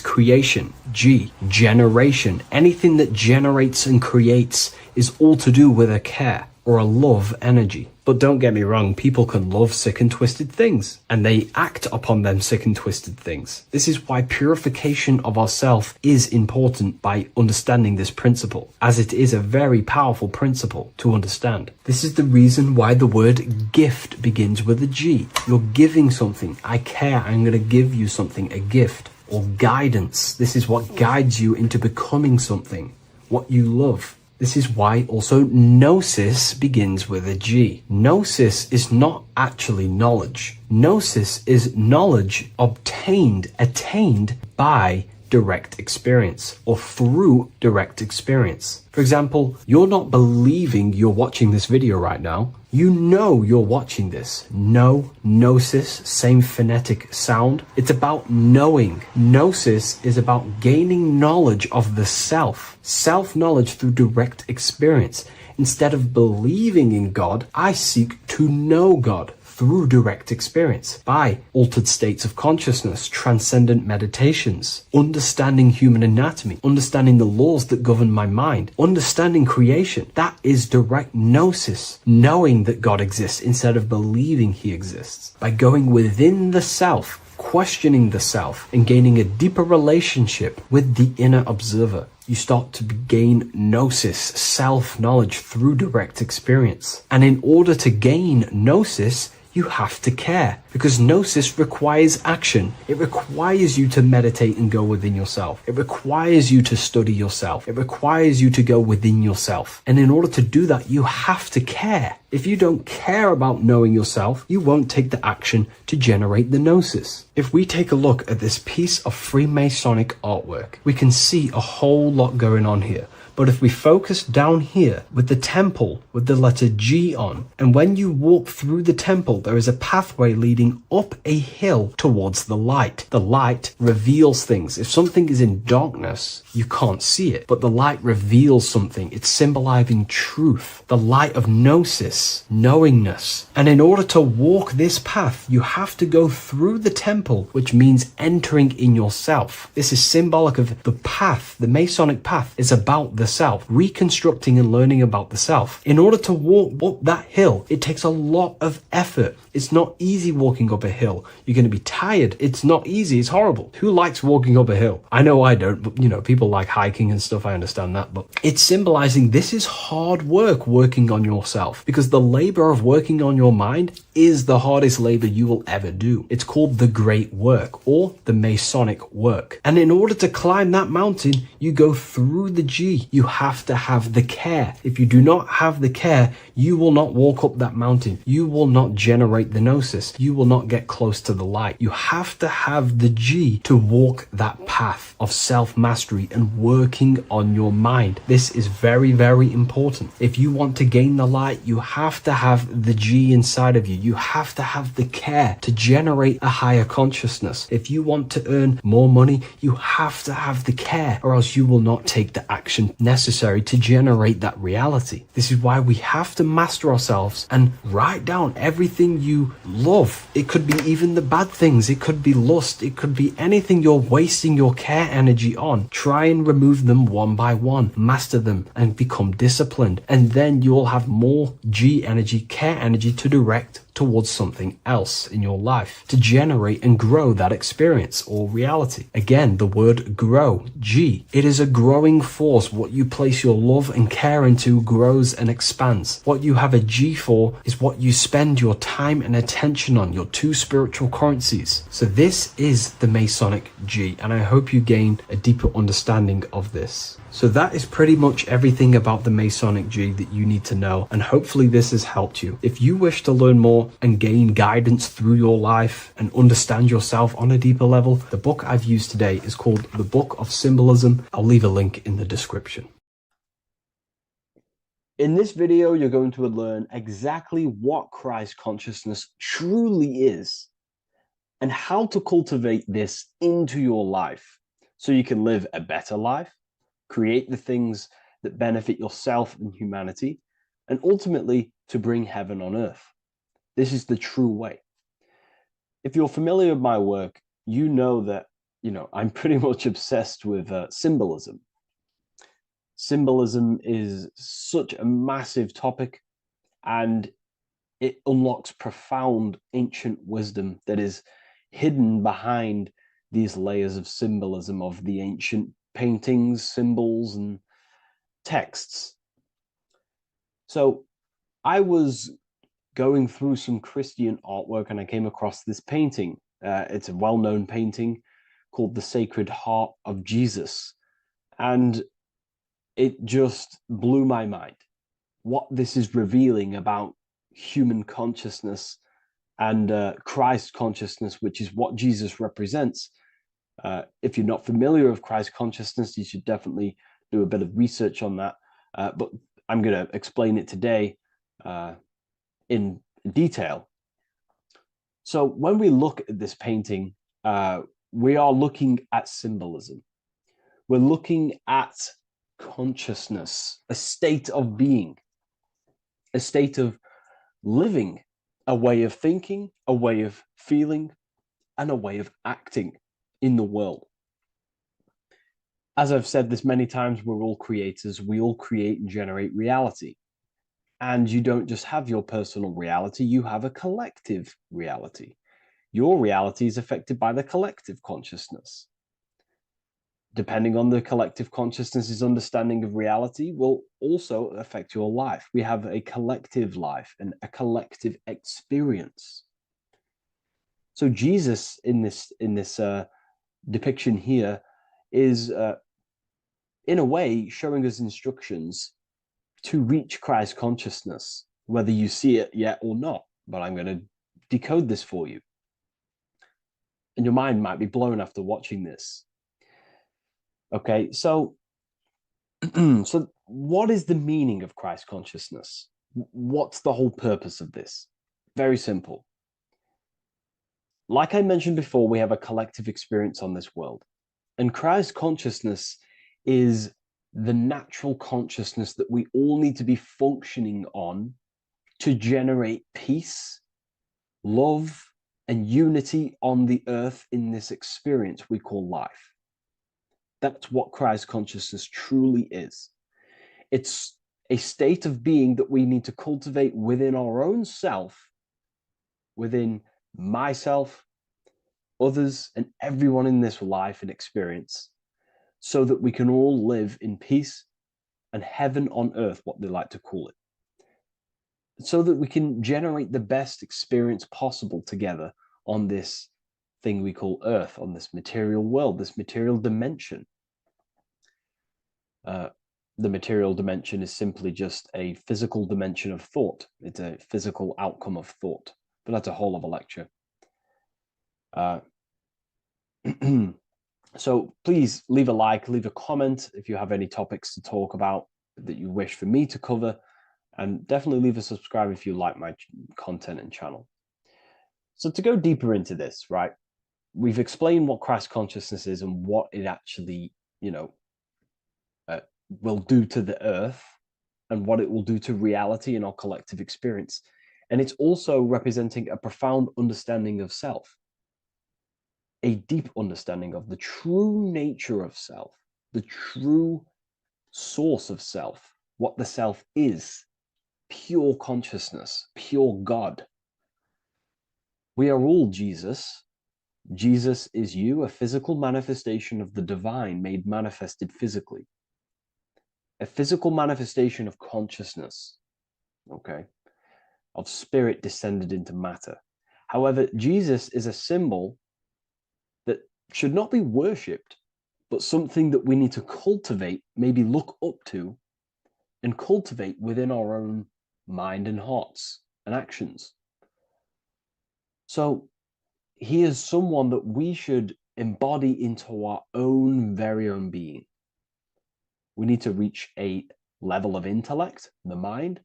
creation. G, generation. Anything that generates and creates is all to do with a care or a love energy. But don't get me wrong, people can love sick and twisted things, and they act upon them sick and twisted things. This is why purification of ourself is important by understanding this principle, as it is a very powerful principle to understand. This is the reason why the word gift begins with a G. You're giving something. I care, I'm going to give you something, a gift. Or guidance. This is what guides you into becoming something, what you love. This is why also gnosis begins with a G. Gnosis is not actually knowledge. Gnosis is knowledge obtained, attained by direct experience or through direct experience. For example, you're not believing you're watching this video right now. You know you're watching this. Know, gnosis, same phonetic sound. It's about knowing. Gnosis is about gaining knowledge of the self. Self-knowledge through direct experience. Instead of believing in God, I seek to know God through direct experience, by altered states of consciousness, transcendent meditations, understanding human anatomy, understanding the laws that govern my mind, understanding creation. That is direct gnosis, knowing that God exists instead of believing he exists. By going within the self, questioning the self, and gaining a deeper relationship with the inner observer, you start to gain gnosis, self-knowledge through direct experience. And in order to gain gnosis, you have to care, because gnosis requires action. It requires you to meditate and go within yourself. It requires you to study yourself. It requires you to go within yourself. And in order to do that, you have to care. If you don't care about knowing yourself, you won't take the action to generate the gnosis. If we take a look at this piece of Freemasonic artwork, we can see a whole lot going on here. But if we focus down here with the temple with the letter G on, and when you walk through the temple, there is a pathway leading up a hill towards the light. The light reveals things. If something is in darkness, you can't see it, but the light reveals something. It's symbolizing truth, the light of gnosis, knowingness. And in order to walk this path, you have to go through the temple, which means entering in yourself. This is symbolic of the path. The Masonic path is about the self, reconstructing and learning about the self. In order to walk up that hill, it takes a lot of effort. It's not easy walking up a hill. You're going to be tired. It's not easy. It's horrible. Who likes walking up a hill? I know I don't, but you know, people like hiking and stuff. I understand that, but it's symbolizing this is hard work working on yourself, because the labor of working on your mind is the hardest labor you will ever do. It's called the great work or the Masonic work. And in order to climb that mountain, you go through the G. You have to have the care. If you do not have the care, you will not walk up that mountain. You will not generate the gnosis. You will not get close to the light. You have to have the G to walk that path of self-mastery and working on your mind. This is very, very important. If you want to gain the light, you have to have the G inside of you. You have to have the care to generate a higher consciousness. If you want to earn more money, you have to have the care, or else you will not take the action necessary to generate that reality. This is why we have to master ourselves and write down everything you love. It could be even the bad things. It could be lust. It could be anything you're wasting your care energy on. Try and remove them one by one. Master them and become disciplined. And then you'll have more G energy, care energy to direct towards something else in your life to generate and grow that experience or reality. Again, the word grow, G. It is a growing force. What you place your love and care into grows and expands. What you have a G for is what you spend your time and attention on, your two spiritual currencies. So this is the Masonic G, and I hope you gain a deeper understanding of this. So that is pretty much everything about the Masonic G that you need to know, and hopefully this has helped you. If you wish to learn more and gain guidance through your life and understand yourself on a deeper level, the book I've used today is called The Book of Symbolism. I'll leave a link in the description. In this video, you're going to learn exactly what Christ consciousness truly is and how to cultivate this into your life so you can live a better life, create the things that benefit yourself and humanity, and ultimately to bring heaven on earth. This is the true way. If you're familiar with my work, you know that, I'm pretty much obsessed with symbolism. Symbolism is such a massive topic, and it unlocks profound ancient wisdom that is hidden behind these layers of symbolism of the ancient paintings, symbols, and texts. So I was going through some Christian artwork and I came across this painting. It's a well-known painting called The Sacred Heart of Jesus. And it just blew my mind. What this is revealing about human consciousness and Christ consciousness, which is what Jesus represents. If you're not familiar with Christ consciousness, you should definitely do a bit of research on that. But I'm going to explain it today in detail. So when we look at this painting, we are looking at symbolism. We're looking at consciousness, a state of being, a state of living, a way of thinking, a way of feeling, and a way of acting in the world. As I've said this many times, we're all creators. We all create and generate reality. And you don't just have your personal reality, you have a collective reality. Your reality is affected by the collective consciousness. Depending on the collective consciousness's understanding of reality will also affect your life. We have a collective life and a collective experience. So Jesus in this depiction here is in a way showing us instructions to reach Christ consciousness, whether you see it yet or not. But I'm going to decode this for you. And your mind might be blown after watching this. Okay, so So what is the meaning of Christ consciousness? What's the whole purpose of this? Very simple. Like I mentioned before, we have a collective experience on this world. And Christ consciousness is the natural consciousness that we all need to be functioning on to generate peace, love, and unity on the earth in this experience we call life. That's what Christ consciousness truly is. It's a state of being that we need to cultivate within our own self, within myself, others, and everyone in this life and experience, so that we can all live in peace and heaven on earth, what they like to call it, so that we can generate the best experience possible together on this thing we call earth, on this material world, this material dimension. The material dimension is simply just a physical dimension of thought. It's a physical outcome of thought, but that's a whole of a lecture. So please leave a like, leave a comment if you have any topics to talk about that you wish for me to cover, and definitely leave a subscribe if you like my content and channel. So to go deeper into this, right, we've explained what Christ consciousness is and what it actually, will do to the earth and what it will do to reality and our collective experience. And it's also representing a profound understanding of self, a deep understanding of the true nature of self, the true source of self, what the self is, pure consciousness, pure God. We are all Jesus. Jesus is you, a physical manifestation of the divine made manifested physically. A physical manifestation of consciousness, okay, of spirit descended into matter. However, Jesus is a symbol that should not be worshipped, but something that we need to cultivate, maybe look up to, and cultivate within our own mind and hearts and actions. So he is someone that we should embody into our own very own being. We need to reach a level of intellect, the mind,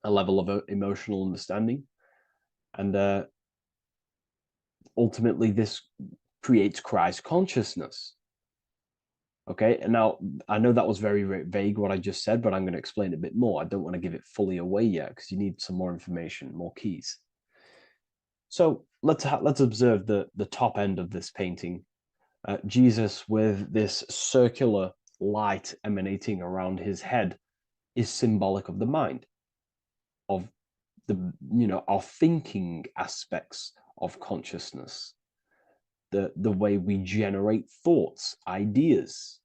a level of emotional understanding, and ultimately this creates Christ consciousness. Okay, and now I know that was very, very vague what I just said, but I'm going to explain it a bit more. I don't want to give it fully away yet because you need some more information, more keys. So let's observe the top end of this painting. Jesus with this circular light emanating around his head is symbolic of the mind, of the our thinking aspects of consciousness, the way we generate thoughts, ideas.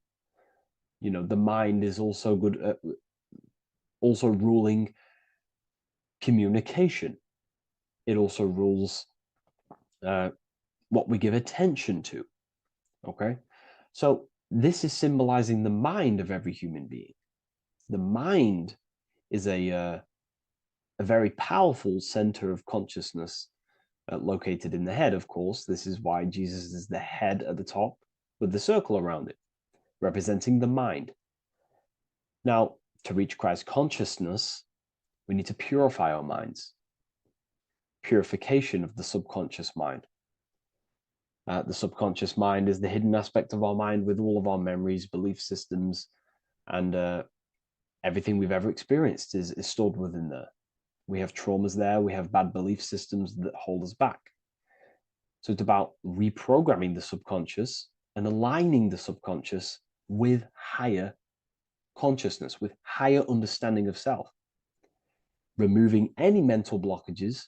The mind is also good at also ruling communication. It also rules what we give attention to. Okay, so this is symbolizing the mind of every human being. The mind is a very powerful center of consciousness located in the head, of course. This is why Jesus is the head at the top with the circle around it, representing the mind. Now, to reach Christ consciousness, we need to purify our minds. Purification of the subconscious mind. The subconscious mind is the hidden aspect of our mind with all of our memories, belief systems, and everything we've ever experienced is stored within there. We have traumas there. We have bad belief systems that hold us back. So it's about reprogramming the subconscious and aligning the subconscious with higher consciousness, with higher understanding of self, removing any mental blockages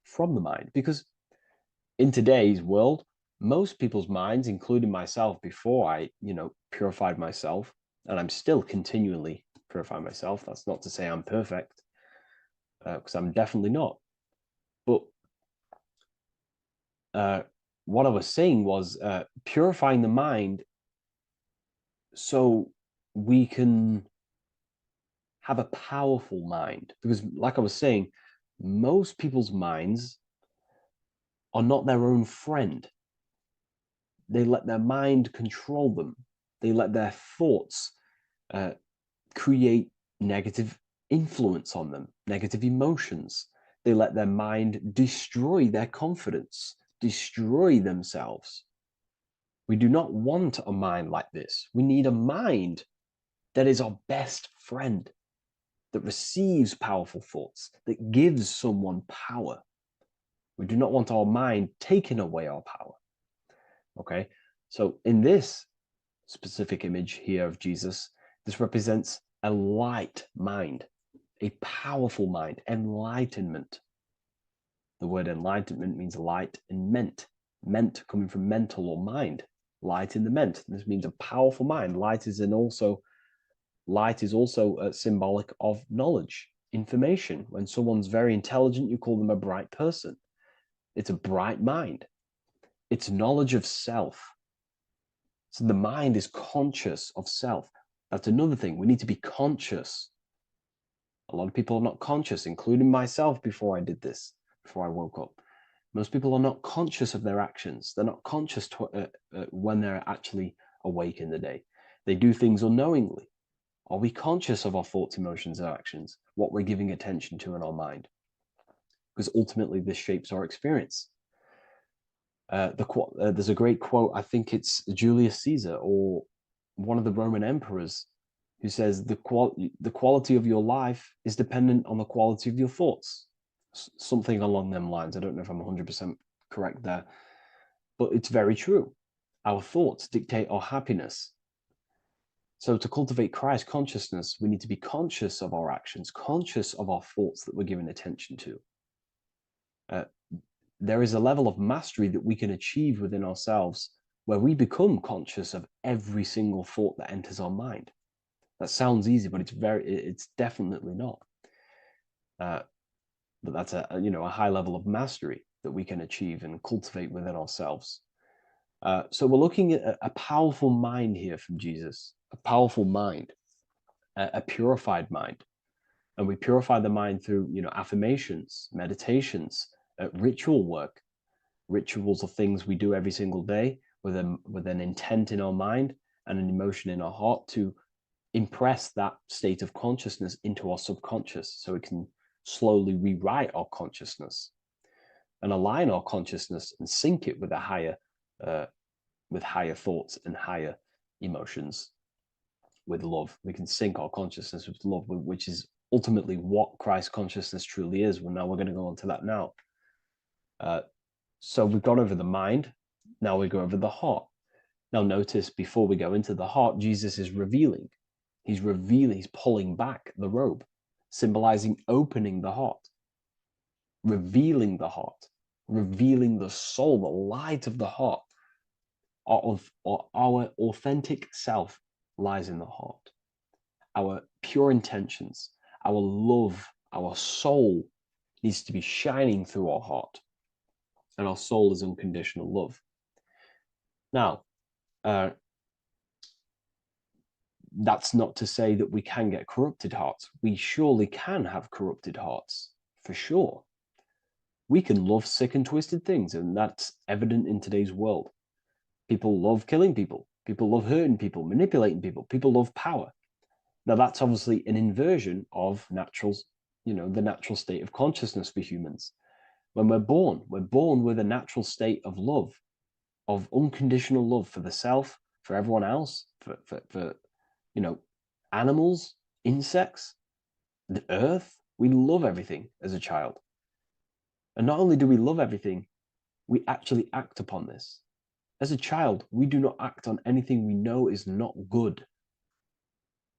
from the mind. Because in today's world, most people's minds, including myself, before I, purified myself, and I'm still continually purifying myself. That's not to say I'm perfect, because I'm definitely not. But what I was saying was purifying the mind so we can have a powerful mind. Because like I was saying, most people's minds are not their own friend. They let their mind control them. They let their thoughts create negative influence on them, negative emotions. They let their mind destroy their confidence, destroy themselves. We do not want a mind like this. We need a mind that is our best friend, that receives powerful thoughts, that gives someone power. We do not want our mind taking away our power. Okay, so in this specific image here of Jesus, this represents a light mind, a powerful mind, enlightenment. The word enlightenment means light and ment coming from mental or mind, light in the ment. This means a powerful mind. Light is also symbolic of knowledge, information. When someone's very intelligent, you call them a bright person. It's a bright mind. It's knowledge of self. So the mind is conscious of self. That's another thing. We need to be conscious. A lot of people are not conscious, including myself before I did this, before I woke up. Most people are not conscious of their actions. They're not conscious when they're actually awake in the day. They do things unknowingly. Are we conscious of our thoughts, emotions, and actions, what we're giving attention to in our mind? Because ultimately this shapes our experience. There's a great quote, I think it's Julius Caesar or one of the Roman emperors, who says the quality of your life is dependent on the quality of your thoughts. Something along them lines. I don't know if I'm 100% correct there, but it's very true. Our thoughts dictate our happiness. So to cultivate Christ consciousness, we need to be conscious of our actions, conscious of our thoughts that we're giving attention to. There is a level of mastery that we can achieve within ourselves where we become conscious of every single thought that enters our mind. That sounds easy, but it's definitely not. But that's a high level of mastery that we can achieve and cultivate within ourselves. So we're looking at a powerful mind here from Jesus, a powerful mind, a purified mind. And we purify the mind through, affirmations, meditations, ritual work. Rituals are things we do every single day with an intent in our mind and an emotion in our heart to impress that state of consciousness into our subconscious, so it can slowly rewrite our consciousness and align our consciousness and sync it with higher thoughts and higher emotions with love. We can sync our consciousness with love, which is ultimately what Christ consciousness truly is. Well, now we're going to go on to that now. So we've gone over the mind. Now we go over the heart. Now notice, before we go into the heart, Jesus is revealing. He's pulling back the robe, symbolizing opening the heart, revealing the heart, revealing the soul, the light of the heart. Our authentic self lies in the heart. Our pure intentions, our love, our soul needs to be shining through our heart. And our soul is unconditional love. Now, that's not to say that we can get corrupted hearts. We surely can have corrupted hearts, for sure. We can love sick and twisted things, and that's evident in today's world. People love killing people. People love hurting people, manipulating people. People love power. Now, that's obviously an inversion of the natural state of consciousness for humans. When we're born with a natural state of love, of unconditional love for the self, for everyone else, for animals, insects, the earth. We love everything as a child. And not only do we love everything, we actually act upon this. As a child, we do not act on anything we know is not good.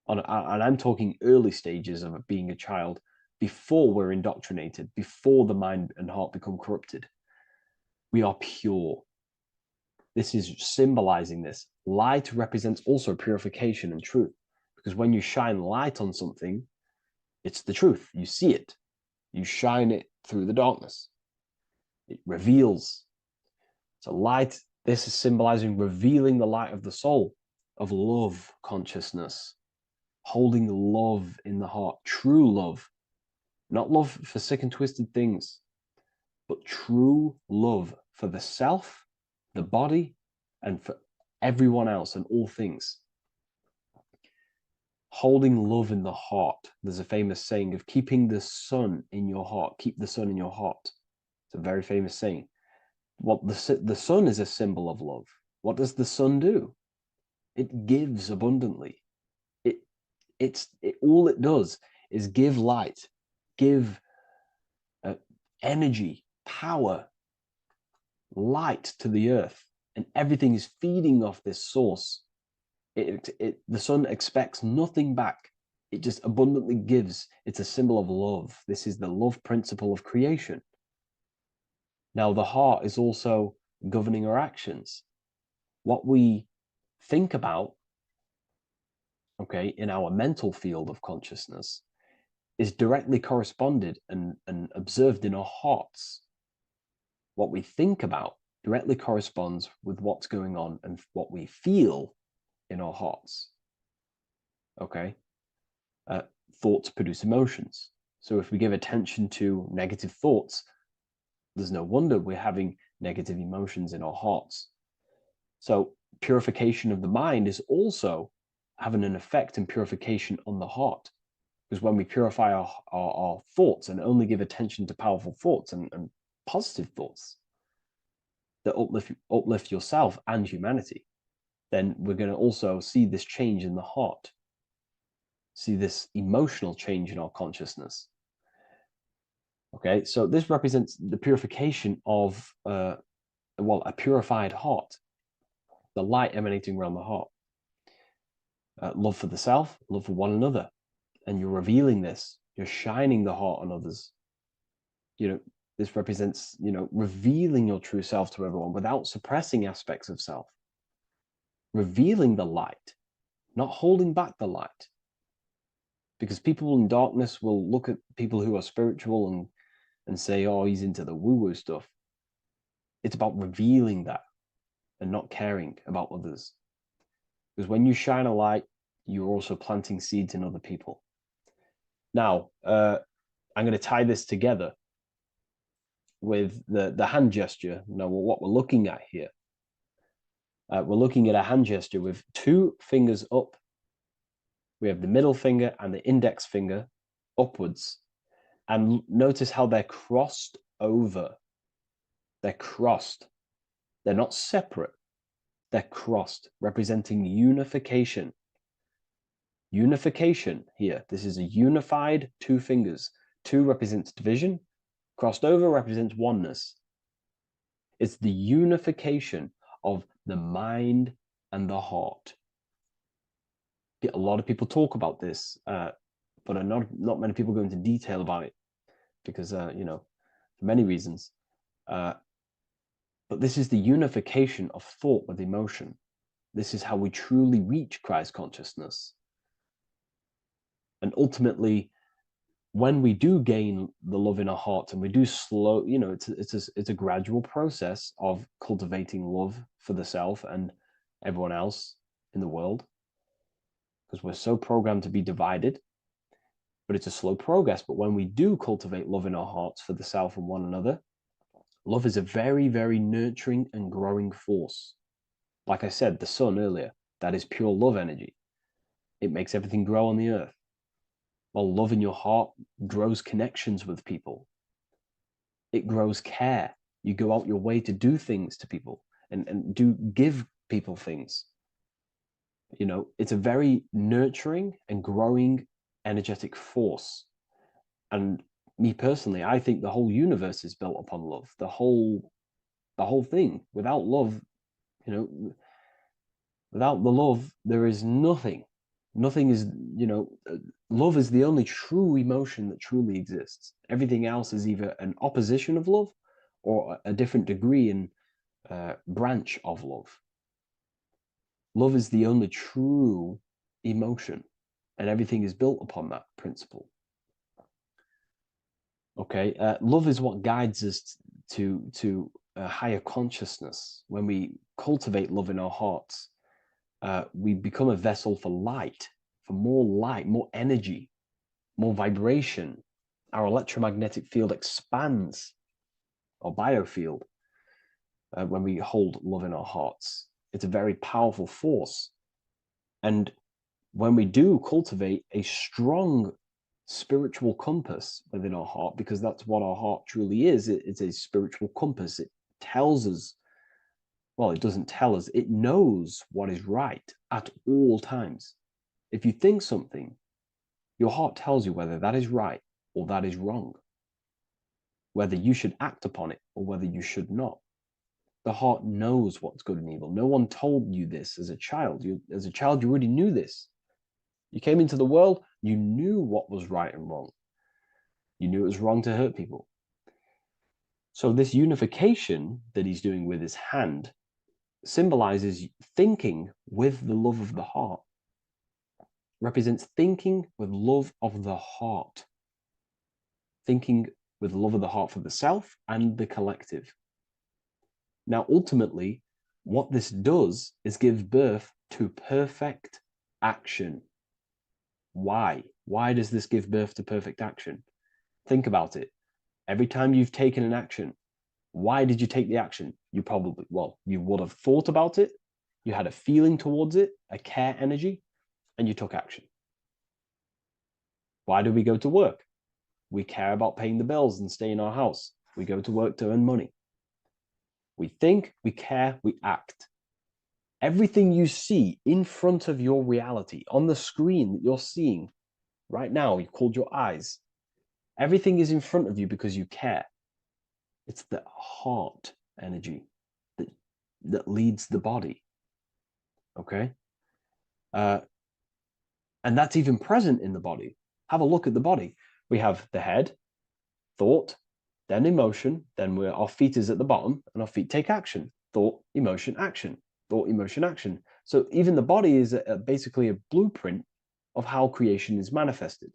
And I'm talking early stages of being a child, before we're indoctrinated, before the mind and heart become corrupted. We are pure. This is symbolizing this. Light represents also purification and truth, because when you shine light on something, it's the truth. You see it. You shine it through the darkness. It reveals. So light, this is symbolizing revealing the light of the soul, of love consciousness, holding love in the heart, true love. Not love for sick and twisted things, but true love for the self, the body, and for everyone else and all things. holding love in the heart. There's a famous saying of keeping the sun in your heart. Keep the sun in your heart. It's a very famous saying. What the sun is a symbol of love. What does the sun do? It gives abundantly. All it does is give light, give energy, power, light to the earth, and everything is feeding off this source. The sun expects nothing back. It just abundantly gives. It's a symbol of love. This is the love principle of creation. Now, the heart is also governing our actions. What we think about, okay, in our mental field of consciousness is directly corresponded and observed in our hearts. What we think about directly corresponds with what's going on and what we feel in our hearts. Okay? Thoughts produce emotions. So if we give attention to negative thoughts, there's no wonder we're having negative emotions in our hearts. So purification of the mind is also having an effect in purification on the heart. Because when we purify our thoughts and only give attention to powerful thoughts and positive thoughts that uplift yourself and humanity, then we're going to also see this change in the heart, see this emotional change in our consciousness. Okay, so this represents the purification of, a purified heart, the light emanating around the heart. Love for the self, love for one another. And you're revealing this, you're shining the heart on others. This represents, revealing your true self to everyone without suppressing aspects of self. Revealing the light, not holding back the light. Because people in darkness will look at people who are spiritual and say, oh, he's into the woo-woo stuff. It's about revealing that and not caring about others. Because when you shine a light, you're also planting seeds in other people. Now, I'm going to tie this together with the hand gesture. Now, what we're looking at here, we're looking at a hand gesture with two fingers up. We have the middle finger and the index finger upwards. And notice how they're crossed over. They're crossed. They're not separate. They're crossed, representing unification. Unification here. This is a unified two fingers. Two represents division. Crossed over represents oneness. It's the unification of the mind and the heart. A lot of people talk about this, but not many people go into detail about it because, for many reasons. But this is the unification of thought with emotion. This is how we truly reach Christ consciousness. And ultimately, when we do gain the love in our hearts and we do slow, it's a gradual process of cultivating love for the self and everyone else in the world, because we're so programmed to be divided, but it's a slow progress. But when we do cultivate love in our hearts for the self and one another, love is a very, very nurturing and growing force. Like I said, the sun earlier, that is pure love energy. It makes everything grow on the earth. While love in your heart grows connections with people. It grows care. You go out your way to do things to people and do give people things. It's a very nurturing and growing energetic force. And me personally, I think the whole universe is built upon love. The whole thing. Without love, without the love, there is nothing. Nothing is, love is the only true emotion that truly exists. Everything else is either an opposition of love or a different degree and branch of love. Love is the only true emotion, and everything is built upon that principle. Okay, love is what guides us to a higher consciousness. When we cultivate love in our hearts, we become a vessel for light, more energy, more vibration. Our electromagnetic field expands, or biofield, when we hold love in our hearts. It's a very powerful force. And when we do cultivate a strong spiritual compass within our heart, because that's what our heart truly is, it's a spiritual compass. It tells us, well, it doesn't tell us, it knows what is right at all times. If you think something, your heart tells you whether that is right or that is wrong, whether you should act upon it or whether you should not. The heart knows what's good and evil. No one told you this as a child. As a child, you already knew this. You came into the world, you knew what was right and wrong. You knew it was wrong to hurt people. So this unification that he's doing with his hand symbolizes thinking with the love of the heart. Represents thinking with love of the heart. Thinking with love of the heart for the self and the collective. Now, ultimately, what this does is give birth to perfect action. Why? Why does this give birth to perfect action? Think about it. Every time you've taken an action, why did you take the action? You probably, well, you would have thought about it, you had a feeling towards it, a care energy, and you took action. Why do we go to work? We care about paying the bills and staying in our house. We go to work to earn money. We think, we care, we act. Everything you see in front of your reality, on the screen that you're seeing right now, you called your eyes. Everything is in front of you because you care. It's the heart energy that leads the body. Okay? And that's even present in the body. Have a look at the body. We have the head, thought, then emotion, then our feet is at the bottom, and our feet take action. Thought, emotion, action. Thought, emotion, action. So even the body is basically a blueprint of how creation is manifested.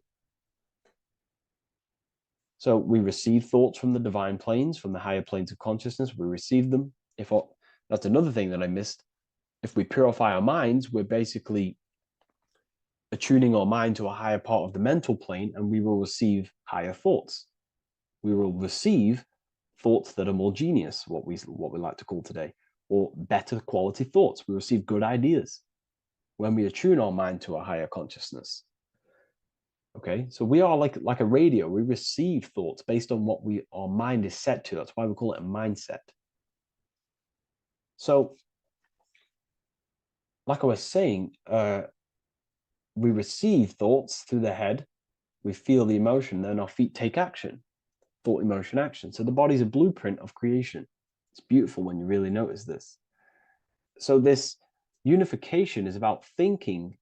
So we receive thoughts from the divine planes, from the higher planes of consciousness. We receive them. That's another thing that I missed. If we purify our minds, we're basically attuning our mind to a higher part of the mental plane, and we will receive higher thoughts. We will receive thoughts that are more genius, what we like to call today, or better quality thoughts. We receive good ideas when we attune our mind to a higher consciousness. Okay, so we are like a radio. We receive thoughts based on what our mind is set to. That's why we call it a mindset. So, like I was saying, we receive thoughts through the head. We feel the emotion, then our feet take action. Thought, emotion, action. So the body's a blueprint of creation. It's beautiful when you really notice this. So this unification is about thinking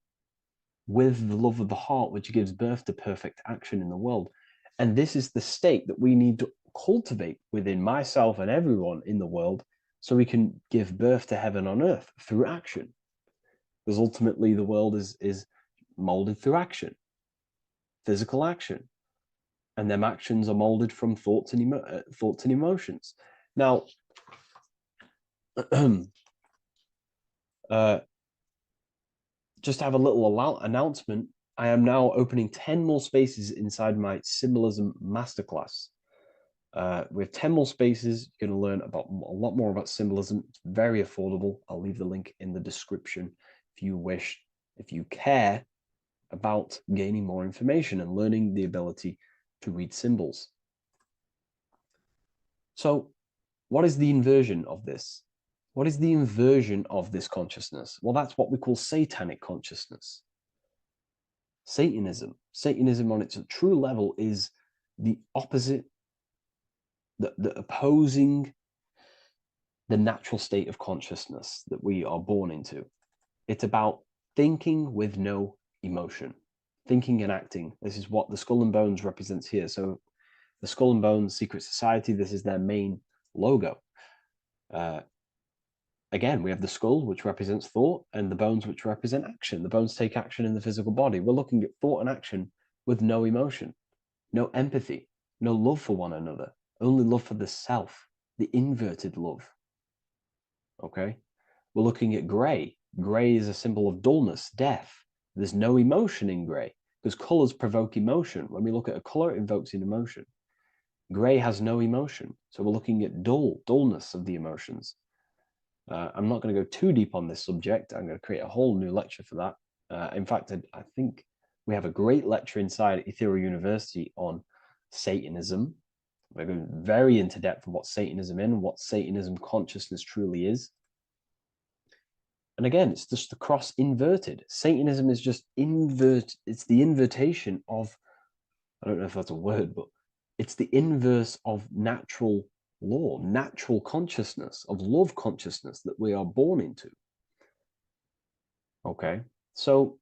with the love of the heart, which gives birth to perfect action in the world. And this is the state that we need to cultivate within myself and everyone in the world so we can give birth to heaven on earth through action. Because ultimately the world is molded through action, physical action. And them actions are molded from thoughts and emotions. Now, just to have a little announcement, I am now opening 10 more spaces inside my Symbolism Masterclass. We have 10 more spaces. You're going to learn about a lot more about symbolism. It's very affordable. I'll leave the link in the description if you wish, if you care about gaining more information and learning the ability to read symbols. So what is the inversion of this? What is the inversion of this consciousness? Well, that's what we call satanic consciousness. Satanism. Satanism on its true level is the opposite, the opposing the natural state of consciousness that we are born into. It's about thinking with no emotion, thinking and acting. This is what the Skull and Bones represents here. So the Skull and Bones Secret Society, this is their main logo. Again, we have the skull, which represents thought, and the bones, which represent action. The bones take action in the physical body. We're looking at thought and action with no emotion, no empathy, no love for one another, only love for the self, the inverted love. Okay? We're looking at gray. Gray is a symbol of dullness, death. There's no emotion in gray because colors provoke emotion. When we look at a color, it invokes an emotion. Gray has no emotion. So we're looking at dullness of the emotions. I'm not going to go too deep on this subject. I'm going to create a whole new lecture for that. In fact, I think we have a great lecture inside Ethereal University on Satanism. We're going very into depth of what Satanism is and what Satanism consciousness truly is. And again, it's just the cross inverted. Satanism is just it's the invertation of, I don't know if that's a word, but it's the inverse of natural law, natural consciousness, of love consciousness that we are born into. Okay, so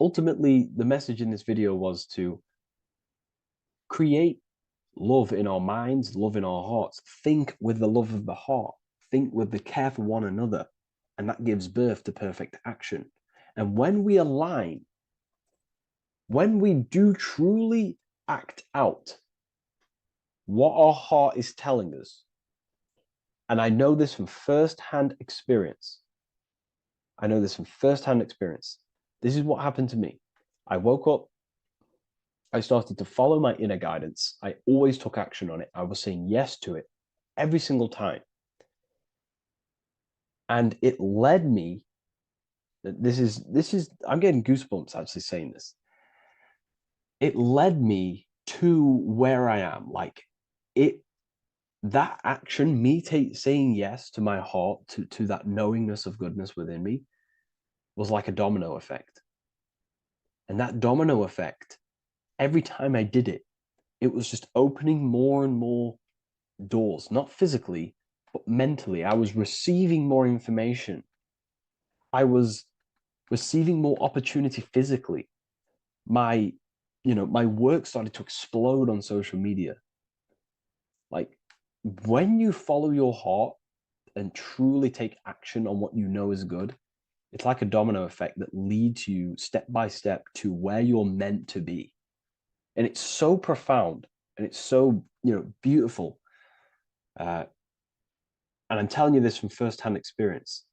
ultimately, the message in this video was to create love in our minds, love in our hearts. Think with the love of the heart. Think with the care for one another. And that gives birth to perfect action. And when we align, when we do truly act out what our heart is telling us, and I know this from first-hand experience. This is what happened to me. I woke up, I started to follow my inner guidance. I always took action on it. I was saying yes to it every single time. And it led me, I'm getting goosebumps actually saying this. It led me to where I am. Like that action, me saying yes to my heart, to that knowingness of goodness within me, was like a domino effect. And that domino effect, every time I did it, it was just opening more and more doors, not physically, but mentally. I was receiving more information. I was receiving more opportunity physically. My work started to explode on social media. Like, when you follow your heart and truly take action on what you know is good, it's like a domino effect that leads you step by step to where you're meant to be. And it's so profound and it's so, beautiful. And I'm telling you this from firsthand experience.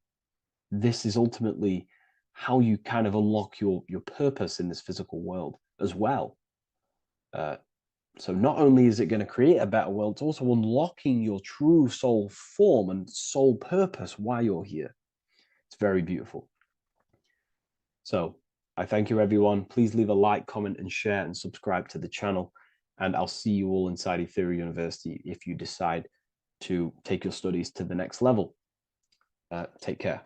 This is ultimately how you kind of unlock your purpose in this physical world as well. So not only is it going to create a better world, it's also unlocking your true soul form and soul purpose while you're here. It's very beautiful. So I thank you, everyone. Please leave a like, comment, and share, and subscribe to the channel. And I'll see you all inside Ethereal University if you decide to take your studies to the next level. Take care.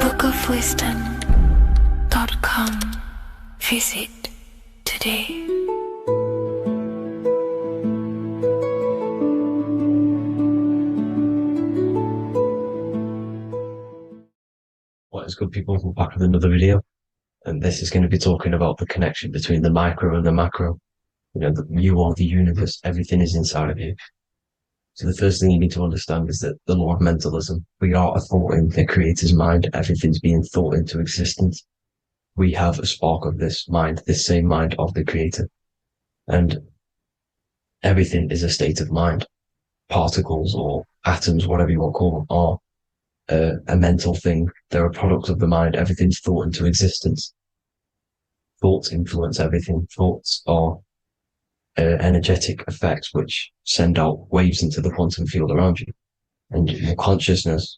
bookofwisdom.com. Visit today. What is good, people? We're back with another video, and this is going to be talking about the connection between the micro and the macro. You are the universe. Everything is inside of you. So the first thing you need to understand is that the law of mentalism, we are a thought in the creator's mind. Everything's being thought into existence. We have a spark of this mind, this same mind of the creator. And everything is a state of mind. Particles or atoms, whatever you want to call them, are a mental thing. They're a product of the mind. Everything's thought into existence. Thoughts influence everything. Thoughts are energetic effects which send out waves into the quantum field around you. And your consciousness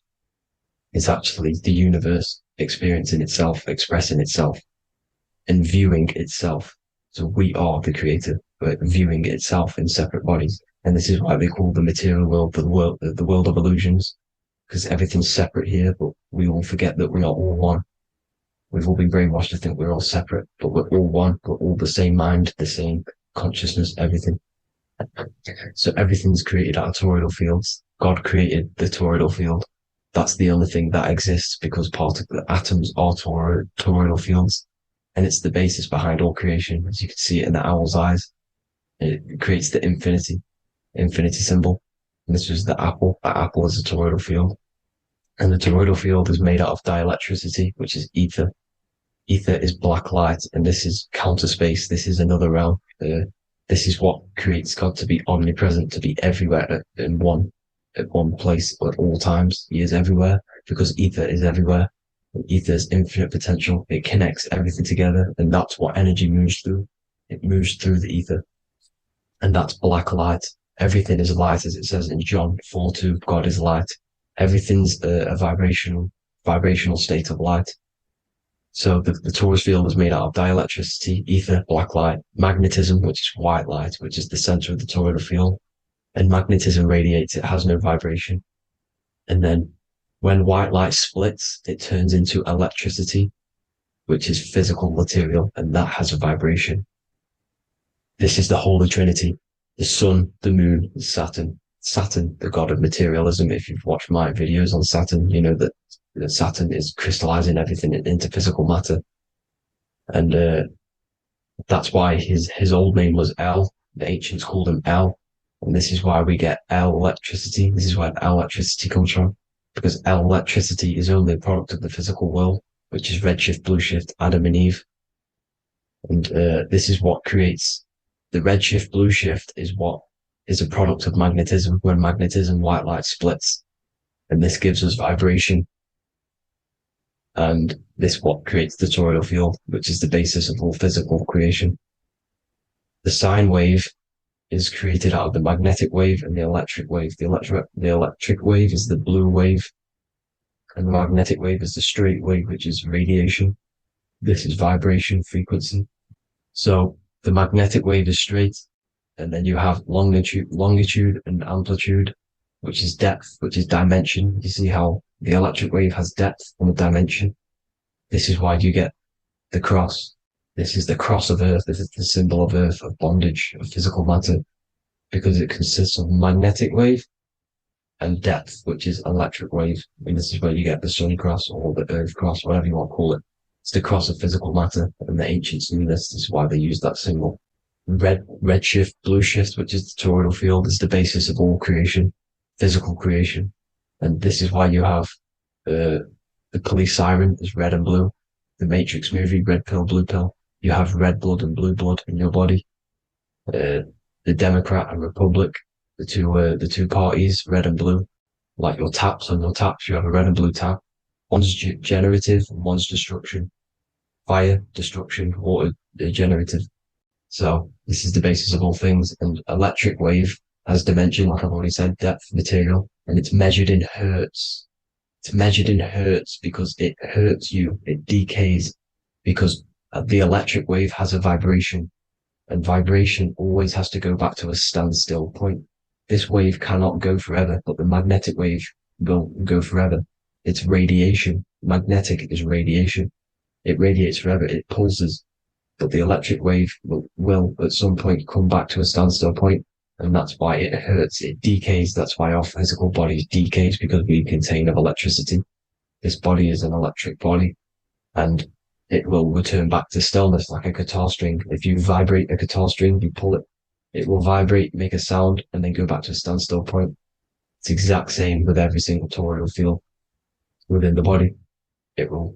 is actually the universe experiencing itself, expressing itself, and viewing itself. So we are the creator, but viewing itself in separate bodies. And this is why they call the material world the world of illusions, because everything's separate here, but we all forget that we are all one. We've all been brainwashed to think we're all separate, but we're all one. We're all the same mind, the same consciousness, everything. So everything's created out of toroidal fields. God created the toroidal field. That's the only thing that exists because the atoms are toroidal fields. And it's the basis behind all creation. As you can see it in the owl's eyes, it creates the infinity symbol. And this was the apple. That apple is a toroidal field. And the toroidal field is made out of dielectricity, which is ether. Ether is black light, and this is counter space. This is another realm. This is what creates God to be omnipresent, to be everywhere at one place at all times. He is everywhere because ether is everywhere. And ether is infinite potential. It connects everything together, and that's what energy moves through. It moves through the ether. And that's black light. Everything is light, as it says in John 4:2. God is light. Everything's a vibrational state of light. So the torus field is made out of dielectricity, ether, black light, magnetism, which is white light, which is the center of the toroidal field. And magnetism radiates, it has no vibration. And then when white light splits, it turns into electricity, which is physical material, and that has a vibration. This is the Holy Trinity, the sun, the moon, and Saturn. Saturn, the god of materialism. If you've watched my videos on Saturn, you know that Saturn is crystallizing everything into physical matter. And that's why his old name was El. The ancients called him El. And this is why we get L electricity. This is where L electricity comes from. Because L electricity is only a product of the physical world, which is redshift, blueshift, Adam and Eve. And this is what creates the redshift, blueshift is what is a product of magnetism. When magnetism, white light splits. And this gives us vibration. And this what creates the toroidal field, which is the basis of all physical creation. The sine wave is created out of the magnetic wave and the electric wave. The electric wave is the blue wave, and the magnetic wave is the straight wave, which is radiation. This is vibration frequency. So the magnetic wave is straight, and then you have longitude and amplitude, which is depth, which is dimension. You see how the electric wave has depth and a dimension. This is why you get the cross. This is the cross of Earth. This is the symbol of Earth, of bondage, of physical matter, because it consists of magnetic wave and depth, which is electric wave. And this is where you get the sun cross or the earth cross, whatever you want to call it. It's the cross of physical matter, and the ancients knew this. This is why they used that symbol. Redshift, blueshift, which is the toroidal field, is the basis of all creation, physical creation. And this is why you have the police siren is red and blue. The Matrix movie, red pill, blue pill. You have red blood and blue blood in your body. The Democrat and Republic, the two parties, red and blue. Like your taps on your taps, you have a red and blue tap. One's generative and one's destruction. Fire, destruction, water, generative. So this is the basis of all things. And electric wave has dimension, like I've already said, depth, material, and it's measured in hertz. It's measured in hertz because it hurts you. It decays because the electric wave has a vibration, and vibration always has to go back to a standstill point. This wave cannot go forever, but the magnetic wave will go forever. It's radiation. Magnetic is radiation. It radiates forever. It pulses, but the electric wave will at some point come back to a standstill point, and that's why it hurts. It decays. That's why our physical body decays, because we contain of electricity. This body is an electric body, and it will return back to stillness like a guitar string. If you vibrate a guitar string, you pull it, it will vibrate, make a sound, and then go back to a standstill point. It's the exact same with every single toroidal field within the body. It will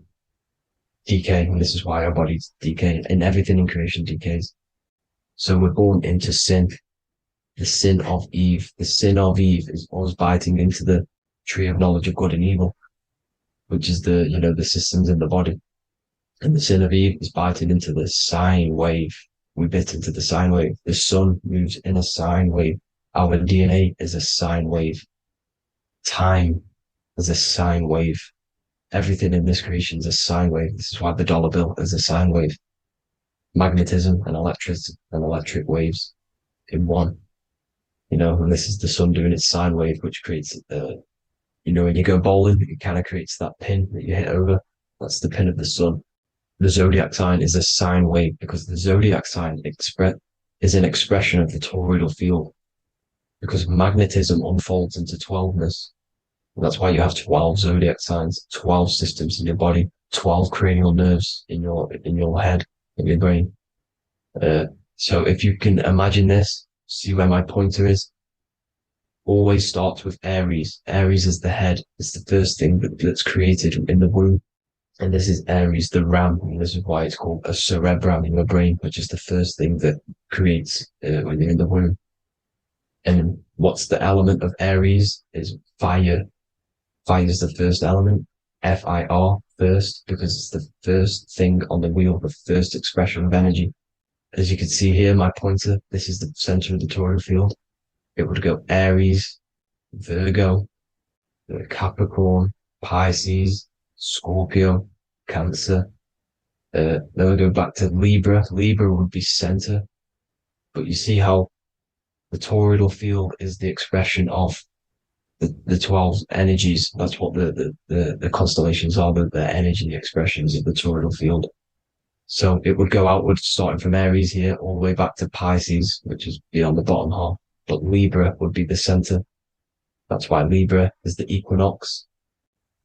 decay, and this is why our bodies decay, and everything in creation decays. So we're born into sin. The sin of Eve. The sin of Eve is us biting into the tree of knowledge of good and evil, which is the systems in the body. And the sin of Eve is biting into the sine wave. We bit into the sine wave. The sun moves in a sine wave. Our DNA is a sine wave. Time is a sine wave. Everything in this creation is a sine wave. This is why the dollar bill is a sine wave. Magnetism and electric waves in one. And this is the sun doing its sine wave, which creates, when you go bowling, it kind of creates that pin that you hit over. That's the pin of the sun. The zodiac sign is a sine wave because the zodiac sign is an expression of the toroidal field, because magnetism unfolds into 12ness. And that's why you have 12 zodiac signs, 12 systems in your body, 12 cranial nerves in your head, in your brain. So if you can imagine this, see where my pointer is, always starts with Aries. Aries is the head. It's the first thing that's created in the womb. And this is Aries, the ram, and this is why it's called a cerebrum in your brain, which is the first thing that creates when you're in the womb. And what's the element of Aries is fire. Fire is the first element, F-I-R, first, because it's the first thing on the wheel, the first expression of energy. As you can see here, my pointer, this is the center of the toroidal field. it would go Aries, Virgo, Capricorn, Pisces, Scorpio, Cancer. Then we go back to Libra. Libra would be center. But you see how the toroidal field is the expression of the 12 energies. That's what the constellations are, the energy expressions of the toroidal field. So it would go outwards, starting from Aries here, all the way back to Pisces, which is beyond the bottom half. But Libra would be the center. That's why Libra is the equinox.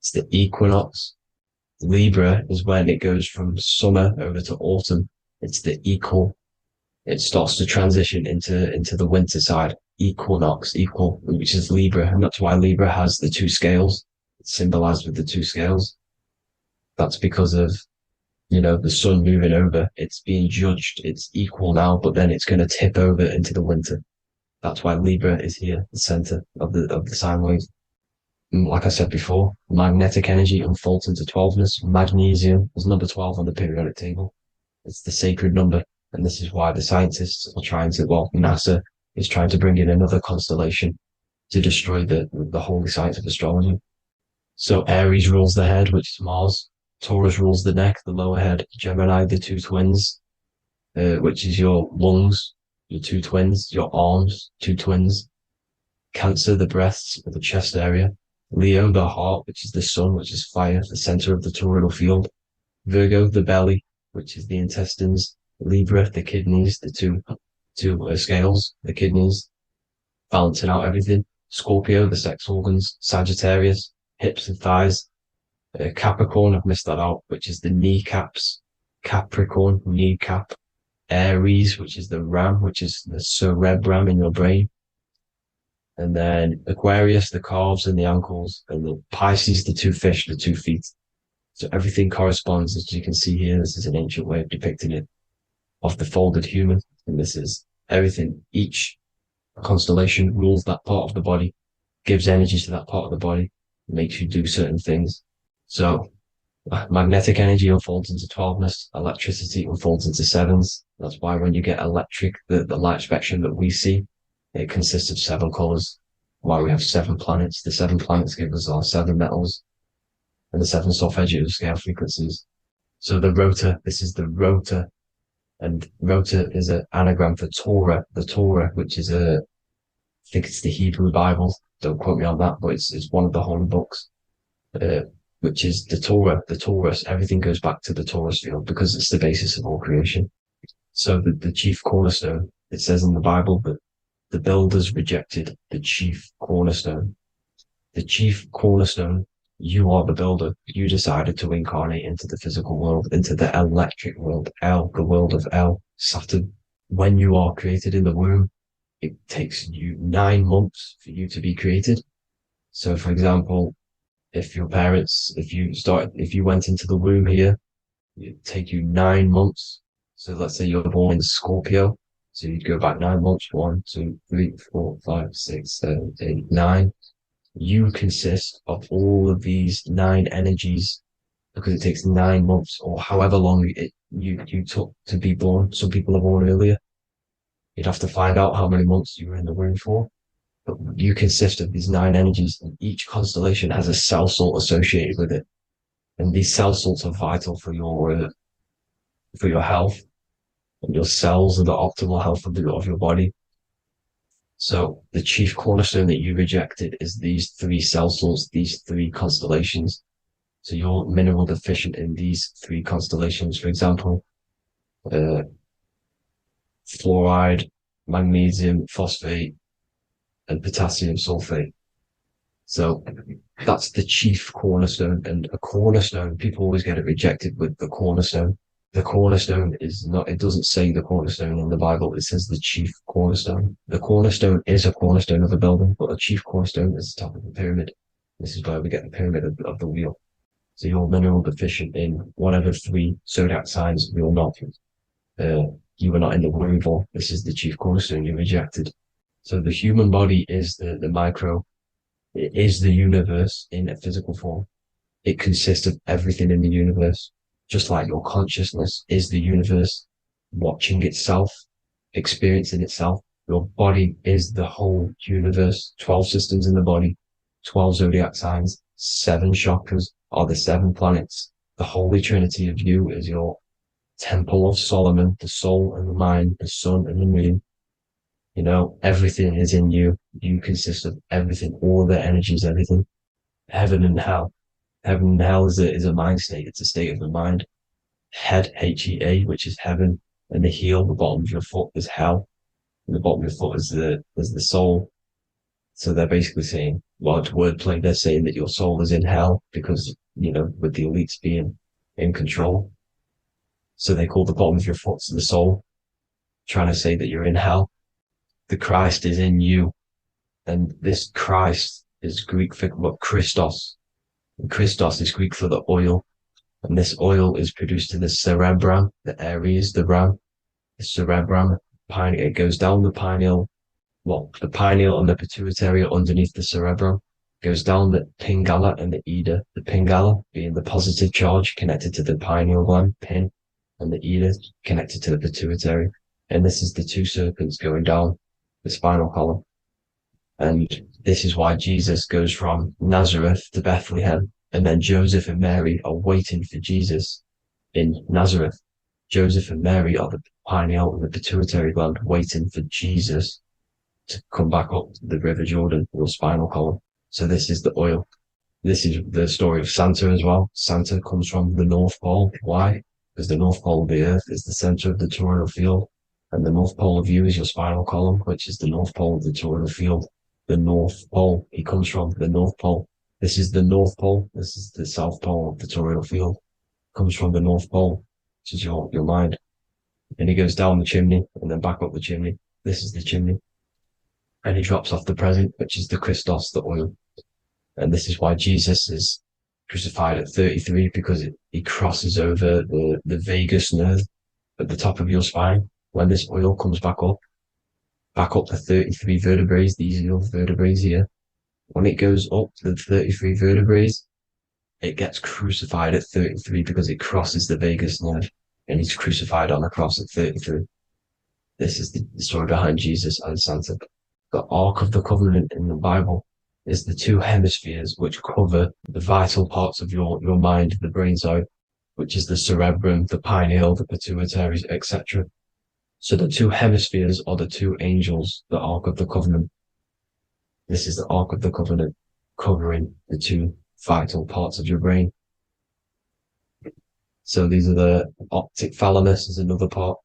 It's the equinox. Libra is when it goes from summer over to autumn. It's the equal. It starts to transition into the winter side. Equinox, equal, which is Libra. And that's why Libra has the two scales. It's symbolized with the two scales. That's because of, the sun moving over. It's being judged. It's equal now, but then it's going to tip over into the winter. That's why Libra is here, the center of the sine wave. And like I said before, magnetic energy unfolds into 12ness. Magnesium is number 12 on the periodic table. It's the sacred number. And this is why the scientists are trying to, NASA is trying to bring in another constellation to destroy the holy science of astrology. So Aries rules the head, which is Mars. Taurus rules the neck, the lower head. Gemini, the two twins, which is your lungs, your two twins, your arms, two twins. Cancer, the breasts, the chest area. Leo, the heart, which is the sun, which is fire, the center of the toroidal field. Virgo, the belly, which is the intestines. Libra, the kidneys, the two scales, the kidneys, balancing out everything. Scorpio, the sex organs. Sagittarius, hips and thighs. Capricorn, I've missed that out, which is the kneecaps. Capricorn, kneecap. Aries, which is the ram, which is the cerebrum in your brain. And then Aquarius, the calves and the ankles. And the Pisces, the two fish, the 2 feet. So everything corresponds, as you can see here. This is an ancient way of depicting it, of the folded human. And this is everything. Each constellation rules that part of the body, gives energy to that part of the body, makes you do certain things. So magnetic energy unfolds into 12ness. Electricity unfolds into 7s. That's why when you get electric, the light spectrum that we see, it consists of 7 colors. Why we have 7 planets. The 7 planets give us our 7 metals and the 7 solfeggio scale frequencies. So the rotor, this is the rotor. And rotor is an anagram for Torah. The Torah, which is I think it's the Hebrew Bible. Don't quote me on that, but it's one of the holy books, which is the Torah, the Taurus. Everything goes back to the Taurus field because it's the basis of all creation. So the chief cornerstone, it says in the Bible that the builders rejected the chief cornerstone. The chief cornerstone, you are the builder. You decided to incarnate into the physical world, into the electric world, El, the world of El, Saturn. When you are created in the womb, it takes you 9 months for you to be created. So, for example, if you went into the womb here, it'd take you 9 months. So let's say you're born in Scorpio. So you'd go back 9 months, 1, 2, 3, 4, 5, 6, 7, 8, 9. You consist of all of these 9 energies because it takes 9 months or however long you took to be born. Some people are born earlier. You'd have to find out how many months you were in the womb for. But you consist of these 9 energies, and each constellation has a cell salt associated with it. And these cell salts are vital for your health. And your cells are the optimal health of your body. So the chief cornerstone that you rejected is these 3 cell salts, these 3 constellations. So you're mineral deficient in these 3 constellations. For example, fluoride, magnesium, phosphate, and potassium sulfate. So that's the chief cornerstone. And a cornerstone, people always get it rejected with the cornerstone. The cornerstone is not, it doesn't say the cornerstone in the Bible. It says the chief cornerstone. The cornerstone is a cornerstone of a building, but a chief cornerstone is the top of the pyramid. This is where we get the pyramid of the wheel. So you're mineral deficient in whatever 3 zodiac signs you're not. You were not in the womb for. This is the chief cornerstone you rejected. So the human body is the micro. It is the universe in a physical form. It consists of everything in the universe. Just like your consciousness is the universe watching itself, experiencing itself. Your body is the whole universe. 12 systems in the body, 12 zodiac signs, 7 chakras are the 7 planets. The Holy Trinity of you is your Temple of Solomon, the soul and the mind, the sun and the moon. You know, everything is in you. You consist of everything, all the energies, everything. Heaven and hell. Heaven and hell is a mind state. It's a state of the mind. Head, H-E-A, which is heaven, and the heel, the bottom of your foot, is hell. And the bottom of your foot is the soul. So they're basically saying, well, it's wordplay. They're saying that your soul is in hell because, you know, with the elites being in control. So they call the bottom of your foot the soul, trying to say that you're in hell. The Christ is in you. And this Christ is Greek for what? Christos. And Christos is Greek for the oil. And this oil is produced in the cerebrum, the Aries, the ram, the cerebrum. It goes down the pineal. Well, the pineal and the pituitary are underneath the cerebrum. Goes down the pingala and the ida. The pingala being the positive charge connected to the pineal gland, pin, and the ida connected to the pituitary. And this is the 2 serpents going down the spinal column. And this is why Jesus goes from Nazareth to Bethlehem, and then Joseph and Mary are waiting for Jesus in Nazareth. Joseph and Mary are the pineal and the pituitary gland waiting for Jesus to come back up the River Jordan, your spinal column. So this is the oil. This is the story of Santa as well. Santa comes from the North Pole. Why? Because the North Pole of the Earth is the center of the toroidal field, and the North Pole of you is your spinal column, which is the North Pole of the toroidal field. The North Pole, he comes from the North Pole. This is the North Pole. This is the South Pole of the toroidal field. Comes from the North Pole, which is your mind. And he goes down the chimney and then back up the chimney. This is the chimney. And he drops off the present, which is the Christos, the oil. And this is why Jesus is crucified at 33, because he crosses over the vagus nerve at the top of your spine. When this oil comes back up the 33 vertebrae, these are your vertebrae here. When it goes up to the 33 vertebrae, it gets crucified at 33 because it crosses the vagus nerve, and he's crucified on the cross at 33. This is the story behind Jesus and Santa. The Ark of the Covenant in the Bible is the 2 hemispheres which cover the vital parts of your mind, the brain side, which is the cerebrum, the pineal, the pituitary, etc. So the 2 hemispheres are the 2 angels, the Ark of the Covenant. This is the Ark of the Covenant covering the 2 vital parts of your brain. So these are the optic thalamus is another part,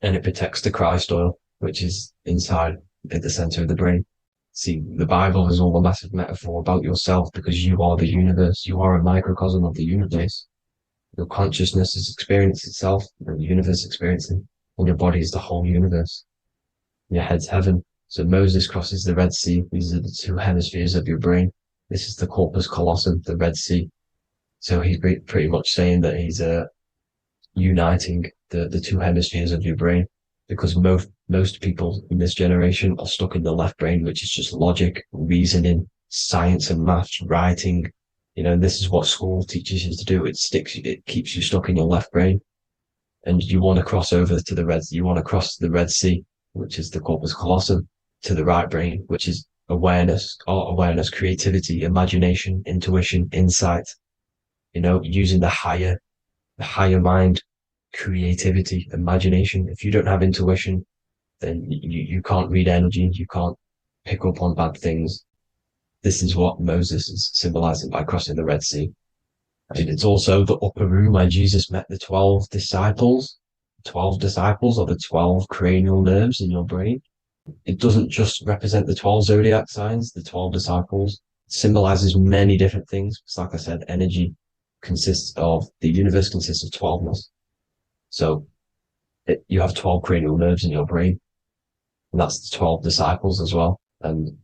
and it protects the Christ oil, which is inside at the center of the brain. See, the Bible is all a massive metaphor about yourself because you are the universe. You are a microcosm of the universe. Your consciousness is experiencing itself, and the universe experiencing, and your body is the whole universe. Your head's heaven. So Moses crosses the Red Sea. These are the 2 hemispheres of your brain. This is the corpus callosum, the Red Sea. So he's pretty much saying that he's uniting the 2 hemispheres of your brain, because most people in this generation are stuck in the left brain, which is just logic, reasoning, science and maths, writing. You know, this is what school teaches you to do. It keeps you stuck in your left brain. And you want to cross over to you want to cross the Red Sea, which is the corpus callosum, to the right brain, which is awareness, art awareness, creativity, imagination, intuition, insight, you know, using the higher mind, creativity, imagination. If you don't have intuition, then you can't read energy, you can't pick up on bad things. This is what Moses is symbolizing by crossing the Red Sea. And it's also the upper room where Jesus met the 12 disciples. 12 disciples are the 12 cranial nerves in your brain. It doesn't just represent the 12 zodiac signs. The 12 disciples symbolizes many different things. It's like I said, energy the universe consists of 12ness. So you have 12 cranial nerves in your brain, and that's the 12 disciples as well. And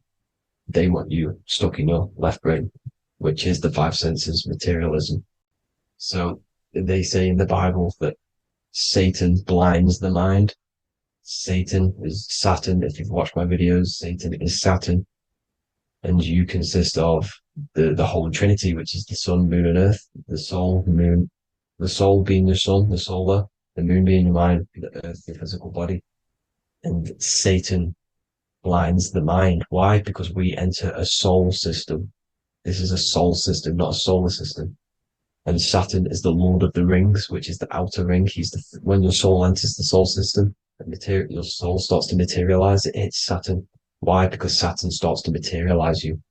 they want you stuck in your left brain, which is the 5 senses, materialism. So they say in the Bible that Satan blinds the mind. Satan is Saturn. If you've watched my videos, Satan is Saturn. And you consist of the whole Trinity, which is the sun, moon, and earth. The soul, the moon, the soul being your sun, the solar, the moon being your mind, the earth, your physical body. And Satan blinds the mind. Why? Because we enter a soul system. This is a soul system, not a solar system. And Saturn is the Lord of the Rings, which is the outer ring. When your soul enters the soul system, your soul starts to materialize. It hits Saturn. Why? Because Saturn starts to materialize you.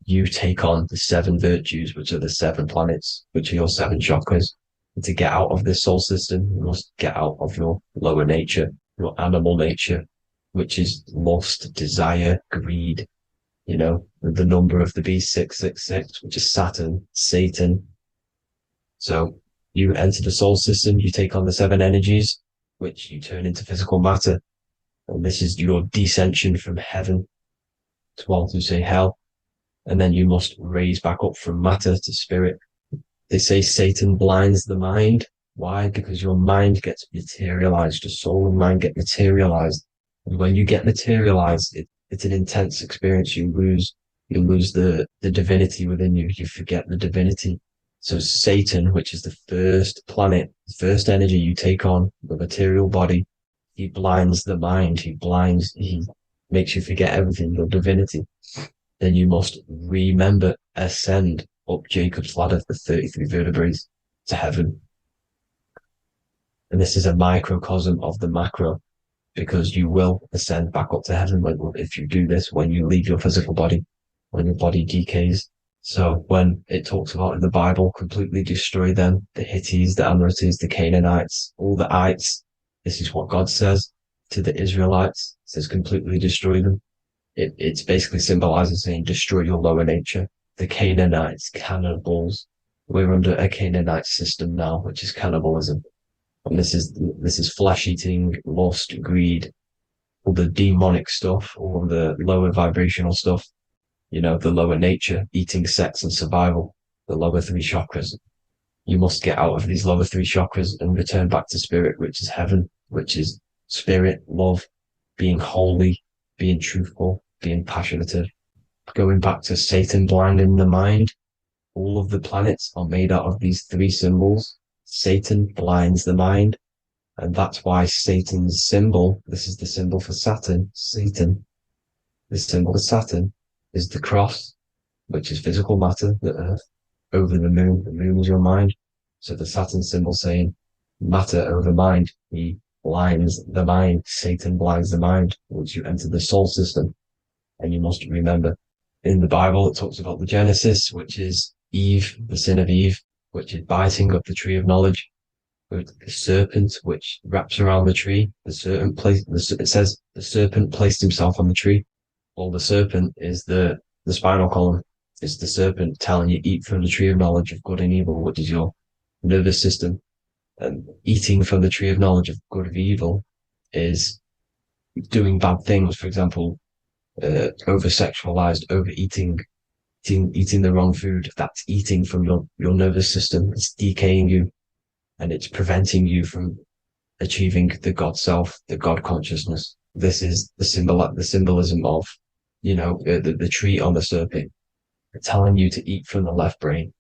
You take on the 7 virtues, which are the 7 planets, which are your 7 chakras. And to get out of this soul system, you must get out of your lower nature, your animal nature, which is lust, desire, greed. You know, the number of the beast, 666, which is Saturn, Satan. So you enter the soul system, you take on the 7 energies, which you turn into physical matter. And this is your descension from heaven to, well, to say hell. And then you must raise back up from matter to spirit. They say Satan blinds the mind. Why? Because your mind gets materialized. Your soul and mind get materialized. And when you get materialized, it's an intense experience. You lose the divinity within you. You forget the divinity. So Satan, which is the first planet, the first energy you take on, the material body, he blinds the mind. He makes you forget everything, your divinity. Then you must remember, ascend up Jacob's ladder, the 33 vertebrae to heaven. And this is a microcosm of the macro, because you will ascend back up to heaven if you do this, when you leave your physical body, when your body decays. So when it talks about in the Bible, completely destroy them, the Hittites, the Amorites, the Canaanites, all the ites, this is what God says to the Israelites. It says completely destroy them. It's basically symbolizing saying destroy your lower nature. The Canaanites, cannibals. We're under a Canaanite system now, which is cannibalism. And this is flesh eating, lust, greed, all the demonic stuff, all the lower vibrational stuff, you know, the lower nature, eating, sex, and survival, the lower 3 chakras. You must get out of these lower 3 chakras and return back to spirit, which is heaven, which is spirit, love, being holy, being truthful, being passionate. Going back to Satan blinding the mind, all of the planets are made out of these 3 symbols. Satan blinds the mind, and that's why Satan's symbol, this is the symbol for Saturn, Satan, the symbol of Saturn is the cross, which is physical matter, the earth, over the moon is your mind. So the Saturn symbol saying matter over mind, he blinds the mind, Satan blinds the mind once you enter the soul system. And you must remember, in the Bible, it talks about the Genesis, which is Eve, the sin of Eve, which is biting of the tree of knowledge, with the serpent, which wraps around the tree. It says the serpent placed himself on the tree. Well, the serpent is the spinal column. It's the serpent telling you eat from the tree of knowledge of good and evil, which is your nervous system. And eating from the tree of knowledge of good and evil is doing bad things. For example, over-sexualized, overeating, eating the wrong food. That's eating from your nervous system. It's decaying you, and it's preventing you from achieving the God self, the God consciousness. This is the symbolism of, you know, the tree on the serpent, telling you to eat from the left brain,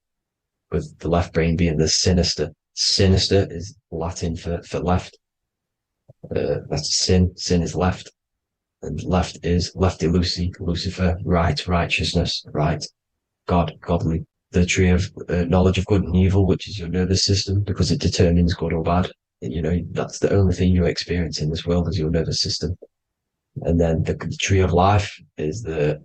with the left brain being the sinister. Sinister is Latin for left. That's sin. Sin is left. And left is lefty Lucy, Lucifer, right, righteousness, right, God, godly. The tree of knowledge of good and evil, which is your nervous system, because it determines good or bad. You know, that's the only thing you experience in this world is your nervous system. And then the tree of life is the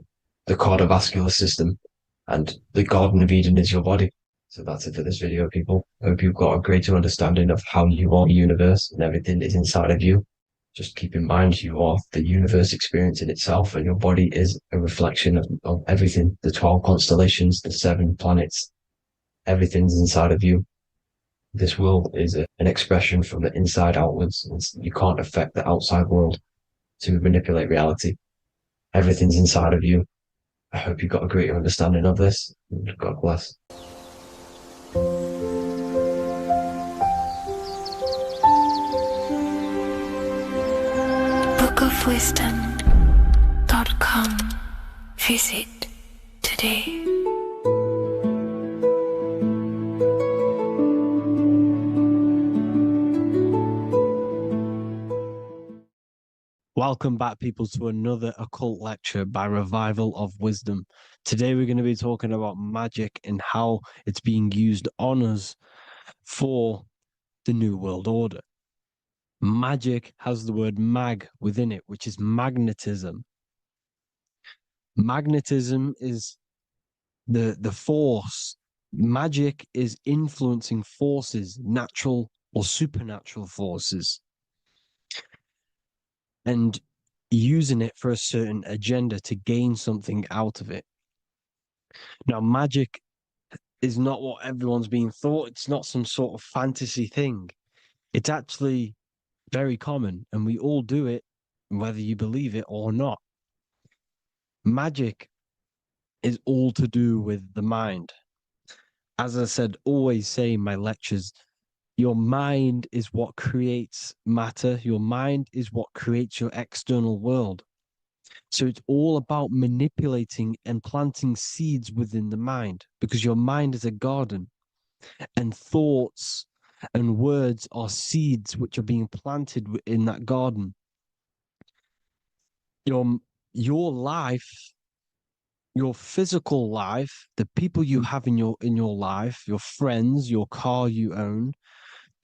cardiovascular system, and the Garden of Eden is your body. So that's it for this video, people. I hope you've got a greater understanding of how you are the universe and everything is inside of you. Just keep in mind you are the universe experience in itself, and your body is a reflection of everything. The 12 constellations, the 7 planets, everything's inside of you. This world is an expression from the inside outwards. You can't affect the outside world to manipulate reality. Everything's inside of you. I hope you got a greater understanding of this. God bless. bookofwisdom.com. Visit today. Welcome back, people, to another occult lecture by Revival of Wisdom. Today, we're going to be talking about magic and how it's being used on us for the New World Order. Magic has the word mag within it, which is magnetism. Magnetism is the force. Magic is influencing forces, natural or supernatural forces, and using it for a certain agenda to gain something out of it. Now, magic is not what everyone's being thought. It's not some sort of fantasy thing. It's actually very common, and we all do it, whether you believe it or not. Magic is all to do with the mind. As I said, always say in my lectures, your mind is what creates matter. Your mind is what creates your external world. So it's all about manipulating and planting seeds within the mind, because your mind is a garden, and thoughts and words are seeds which are being planted in that garden. Your life, your physical life, the people you have in your life, your friends, your car you own,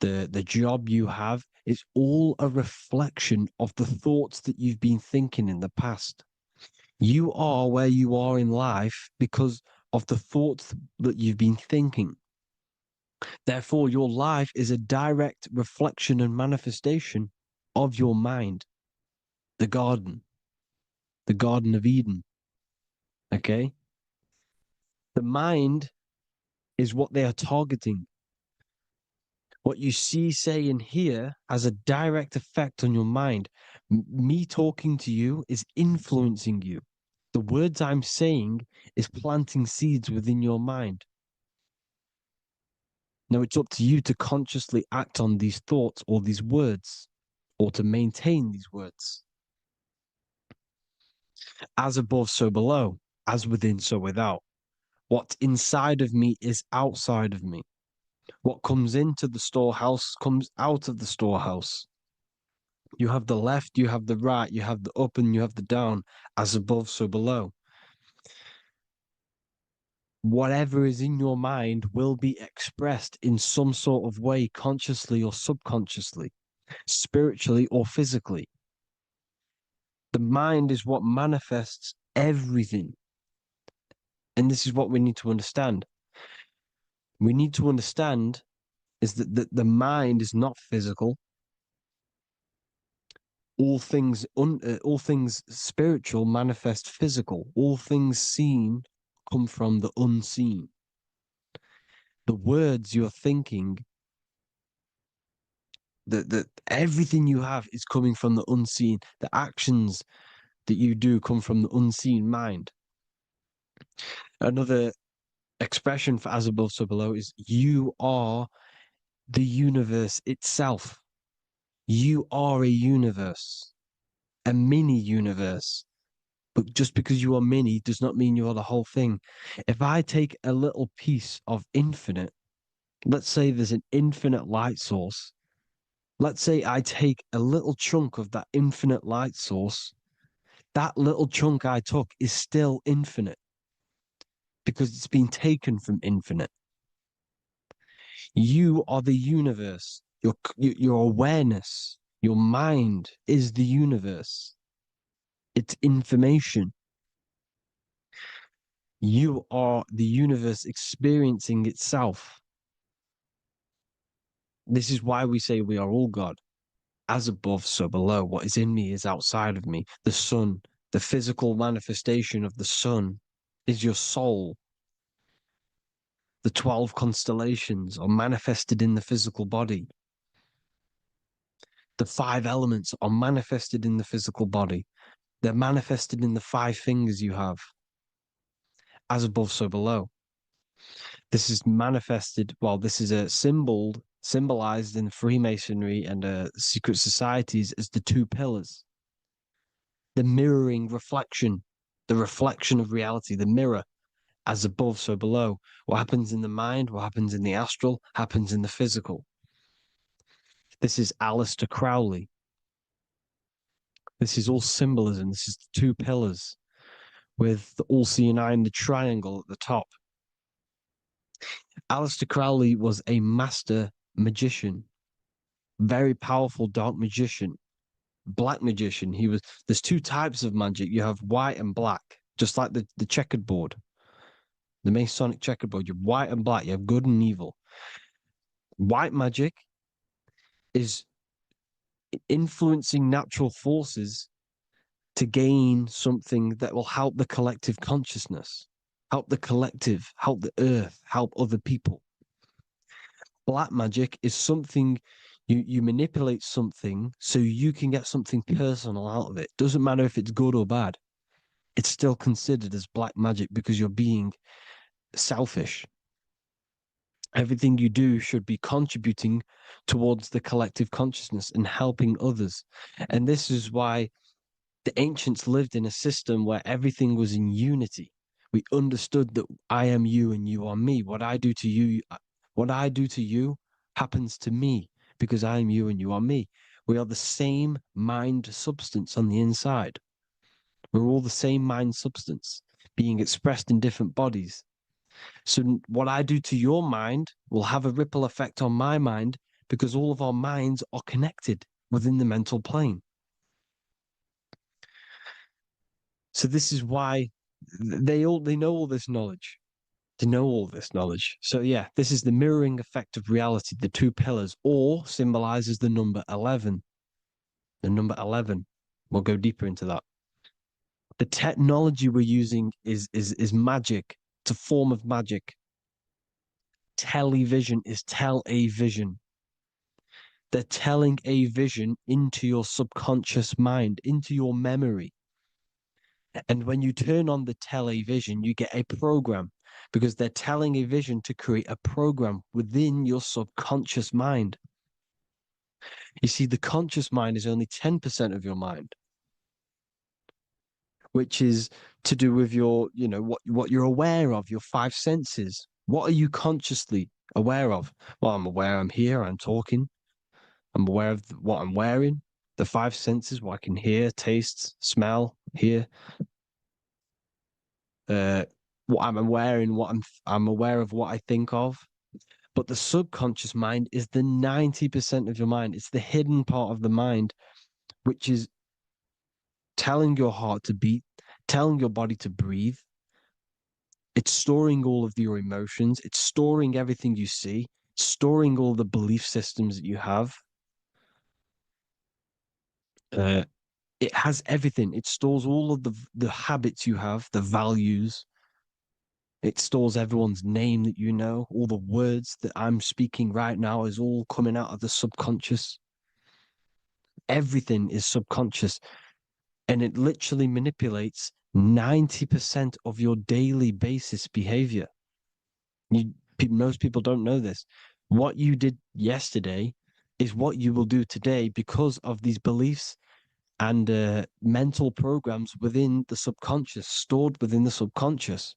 the job you have, is all a reflection of the thoughts that you've been thinking in the past. You are where you are in life because of the thoughts that you've been thinking. Therefore, your life is a direct reflection and manifestation of your mind, the Garden of Eden. Okay? The mind is what they are targeting. What you see, say, and hear has a direct effect on your mind. Me talking to you is influencing you. The words I'm saying is planting seeds within your mind. Now it's up to you to consciously act on these thoughts or these words, or to maintain these words. As above, so below. As within, so without. What's inside of me is outside of me. What comes into the storehouse comes out of the storehouse. You have the left, you have the right, you have the up, and you have the down. As above, so below. Whatever is in your mind will be expressed in some sort of way, consciously or subconsciously, spiritually or physically. The mind is what manifests everything. And this is what we need to understand. We need to understand is that the mind is not physical. All things spiritual manifest physical. All things seen come from the unseen. The words you're thinking, that everything you have is coming from the unseen. The actions that you do come from the unseen mind. Another expression for as above, so below is you are the universe itself. You are a universe, a mini universe. But just because you are mini does not mean you are the whole thing. If I take a little piece of infinite, let's say there's an infinite light source. Let's say I take a little chunk of that infinite light source. That little chunk I took is still infinite because it's been taken from infinite. You are the universe. Your awareness, your mind is the universe. It's information. You are the universe experiencing itself. This is why we say we are all God. As above, so below. What is in me is outside of me. The sun, the physical manifestation of the sun, is your soul. The 12 constellations are manifested in the physical body. The 5 elements are manifested in the physical body. They're manifested in the 5 fingers you have. As above, so below. This is manifested, well, this is a symbolized in Freemasonry and secret societies as the 2 pillars. The mirroring reflection, the reflection of reality, the mirror, as above, so below. What happens in the mind, what happens in the astral, happens in the physical. This is Aleister Crowley. This is all symbolism. This is the two pillars with the all-seeing eye and the triangle at the top. Aleister Crowley was a master magician, very powerful dark magician, black magician. There's two types of magic. You have white and black, just like the checkered board, the Masonic checkered board. You have white and black. You have good and evil. White magic is influencing natural forces to gain something that will help the collective consciousness, help the collective, help the earth, help other people. Black magic is something you manipulate something so you can get something personal out of it. Doesn't matter if it's good or bad. It's still considered as black magic because you're being selfish. Everything you do should be contributing towards the collective consciousness and helping others. And this is why the ancients lived in a system where everything was in unity. We understood that I am you and you are me. What I do to you happens to me because I am you and you are me. We are the same mind substance on the inside. We're all the same mind substance being expressed in different bodies. So what I do to your mind will have a ripple effect on my mind because all of our minds are connected within the mental plane. So this is why they know all this knowledge. They know all this knowledge. So yeah, this is the mirroring effect of reality, the two pillars, or symbolizes the number 11. The number 11. We'll go deeper into that. The technology we're using is magic. It's a form of magic. Television is tell a vision. They're telling a vision into your subconscious mind, into your memory. And when you turn on the television, you get a program because they're telling a vision to create a program within your subconscious mind. You see, the conscious mind is only 10% of your mind, which is to do with your, what you're aware of, your five senses. What are you consciously aware of? Well, I'm aware I'm here, I'm talking. I'm aware of what I'm wearing, the five senses, what I can hear, taste, smell, hear. What I'm wearing, I'm aware of what I think of. But the subconscious mind is the 90% of your mind. It's the hidden part of the mind, which is telling your heart to beat, telling your body to breathe. It's storing all of your emotions. It's storing everything you see, storing all the belief systems that you have. It has everything. It stores all of the habits you have, the values. It stores everyone's name that you know. All the words that I'm speaking right now is all coming out of the subconscious. Everything is subconscious. And it literally manipulates 90% of your daily basis behavior. Most people don't know this. What you did yesterday is what you will do today because of these beliefs and mental programs within the subconscious, stored within the subconscious.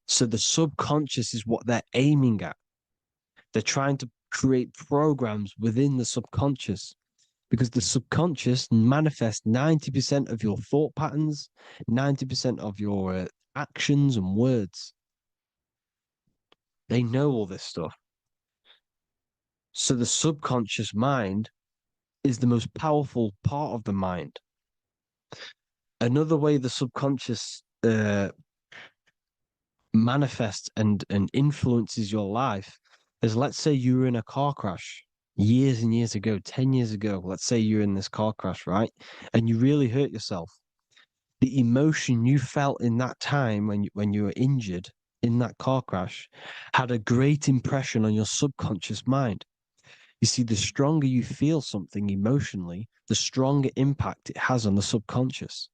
So the subconscious is what they're aiming at. They're trying to create programs within the subconscious because the subconscious manifests 90% of your thought patterns, 90% of your actions and words. They know all this stuff. So the subconscious mind is the most powerful part of the mind. Another way the subconscious manifests and influences your life is, let's say you were in a car crash years and years ago, 10 years ago. Let's say you're in this car crash, right? And you really hurt yourself. The emotion you felt in that time when you were injured in that car crash had a great impression on your subconscious mind. You see, the stronger you feel something emotionally, the stronger impact it has on the subconscious.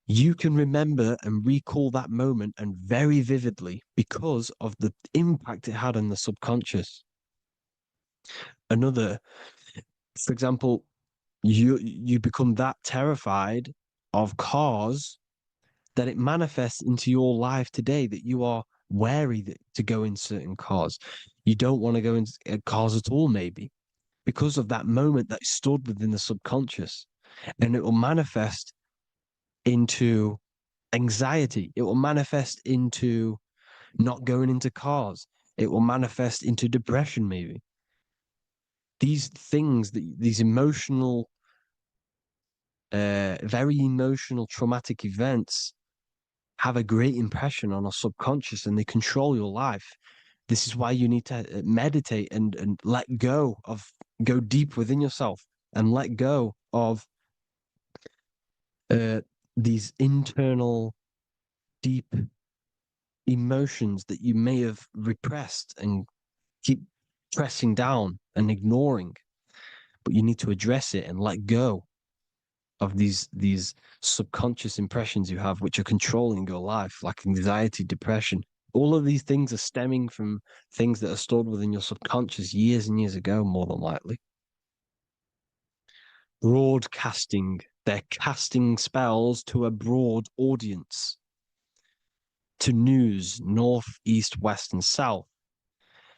You can remember and recall that moment and very vividly because of the impact it had on the subconscious. For example, you become that terrified of cars that it manifests into your life today, that you are wary to go in certain cars. You don't want to go in cars at all, maybe. because of that moment that is stored within the subconscious. And it will manifest into anxiety. It will manifest into not going into cars. It will manifest into depression, maybe. These things, these emotional, very emotional, traumatic events have a great impression on our subconscious, and they control your life. This is why you need to meditate and let go deep within yourself and let go of these internal, deep emotions that you may have repressed and keep pressing down and ignoring. But you need to address it and let go of these subconscious impressions you have, which are controlling your life, like anxiety, depression. All of these things are stemming from things that are stored within your subconscious years and years ago, more than likely. Broadcasting. They're casting spells to a broad audience, to news, north, east, west, and south.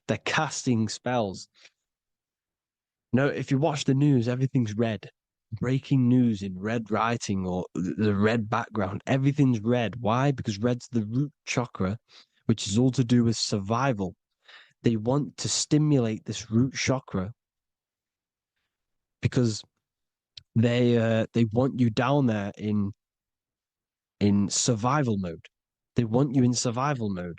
They're casting spells. No, if you watch the news, everything's red. Breaking news in red writing or the red background, everything's red. Why? Because red's the root chakra, which is all to do with survival. They want to stimulate this root chakra because they want you down there in survival mode. They want you in survival mode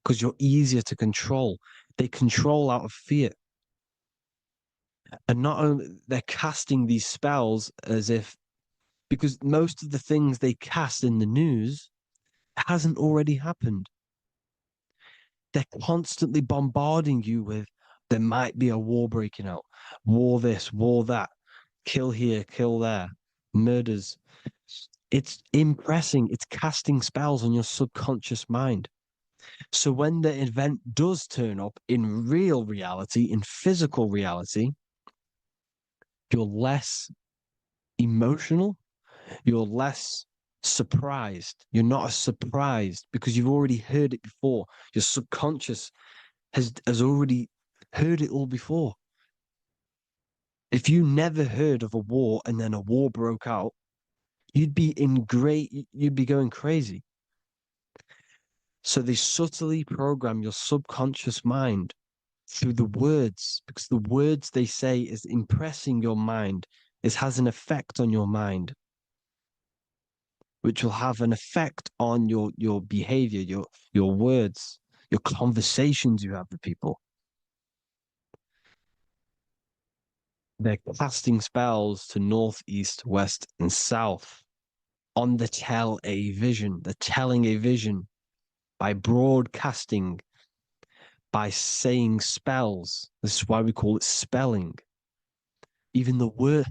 because you're easier to control. They control out of fear. And not only they're casting these spells as if, because most of the things they cast in the news hasn't already happened. They're constantly bombarding you with, there might be a war breaking out, war this, war that, kill here, kill there, murders. It's impressing, it's casting spells on your subconscious mind. So when the event does turn up in real reality, in physical reality, you're less emotional, you're less surprised. You're not as surprised because you've already heard it before. Your subconscious has already heard it all before. If you never heard of a war and then a war broke out, you'd be going crazy. So they subtly program your subconscious mind through the words, because the words they say is impressing your mind. It has an effect on your mind, which will have an effect on your behavior, your words, your conversations you have with people. They're casting spells to north, east, west, and south on the They're telling a vision by broadcasting, by saying spells. This is why we call it spelling. Even the word,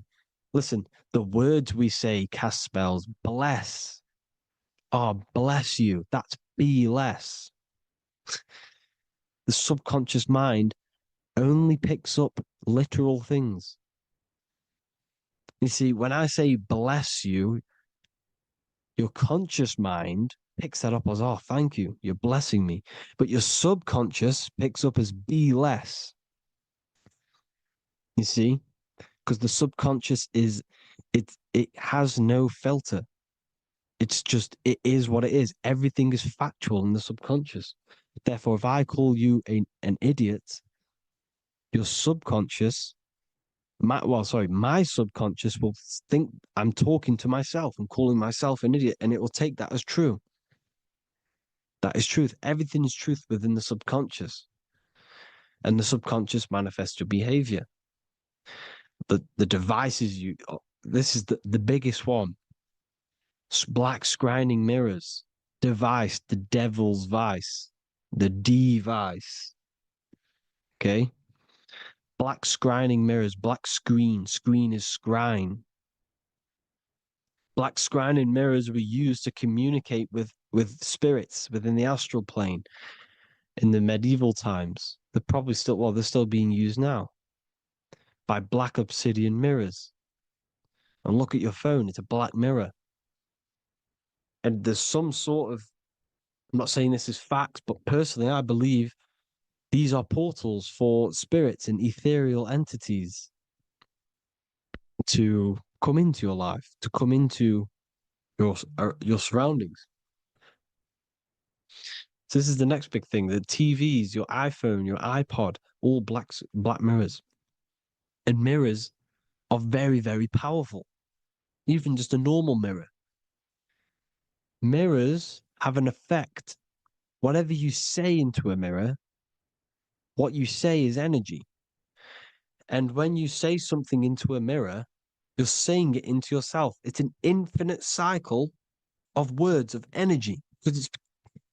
listen, the words we say cast spells. Bless. Oh, bless you. That's be less. The subconscious mind only picks up literal things. You see, when I say bless you, your conscious mind picks that up as, oh, thank you, you're blessing me. But your subconscious picks up as be less. You see? Because the subconscious it has no filter. It's just, it is what it is. Everything is factual in the subconscious. Therefore, if I call you an idiot, your subconscious, my subconscious will think I'm talking to myself and calling myself an idiot, and it will take that as true. That is truth. Everything is truth within the subconscious. And the subconscious manifests your behavior. The devices this is the biggest one. Black scrying mirrors, device, the devil's vice, the device. Okay? Black scrying mirrors, black screen is scrying. Black scrying mirrors were used to communicate with spirits within the astral plane in the medieval times. They're still being used now by black obsidian mirrors. And look at your phone, it's a black mirror. And there's some sort of, I'm not saying this is facts, but personally, I believe These are portals for spirits and ethereal entities to come into your life, to come into your surroundings. So this is the next big thing: the TVs, your iPhone, your iPod, all black mirrors. And mirrors are very, very powerful. Even just a normal mirror. Mirrors have an effect. Whatever you say into a mirror, what you say is energy. And when you say something into a mirror, you're saying it into yourself. It's an infinite cycle of words of energy because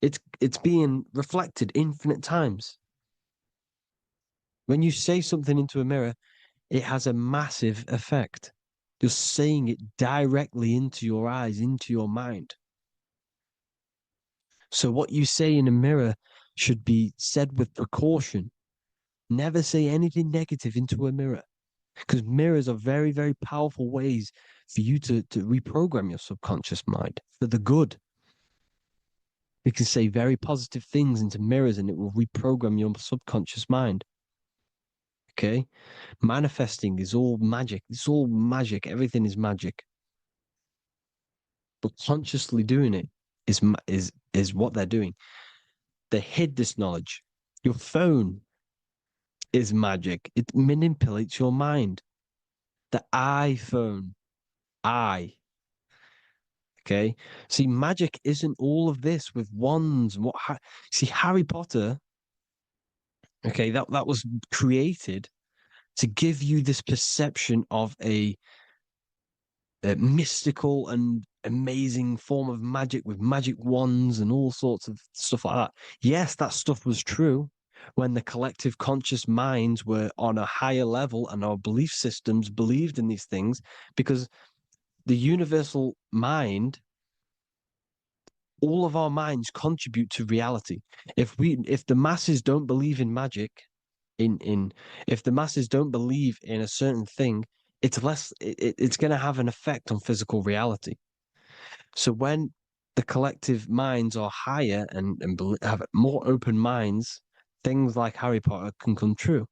it's being reflected infinite times. When you say something into a mirror, it has a massive effect. You're saying it directly into your eyes, into your mind. So what you say in a mirror should be said with precaution. Never say anything negative into a mirror, because mirrors are very, very powerful ways for you to reprogram your subconscious mind for the good. You can say very positive things into mirrors and it will reprogram your subconscious mind. Okay? Manifesting is all magic. It's all magic. Everything is magic. But consciously doing it is what they're doing. They hid this knowledge. Your phone is magic. It manipulates your mind. The iPhone, okay. See, magic isn't all of this with wands and see, Harry Potter, okay, that was created to give you this perception of a mystical and amazing form of magic with magic wands and all sorts of stuff like that. Yes, that stuff was true when the collective conscious minds were on a higher level and our belief systems believed in these things, because the universal mind, all of our minds contribute to reality. If the masses don't believe in magic, if the masses don't believe in a certain thing, it's going to have an effect on physical reality. So when the collective minds are higher and have more open minds, things like Harry Potter can come true.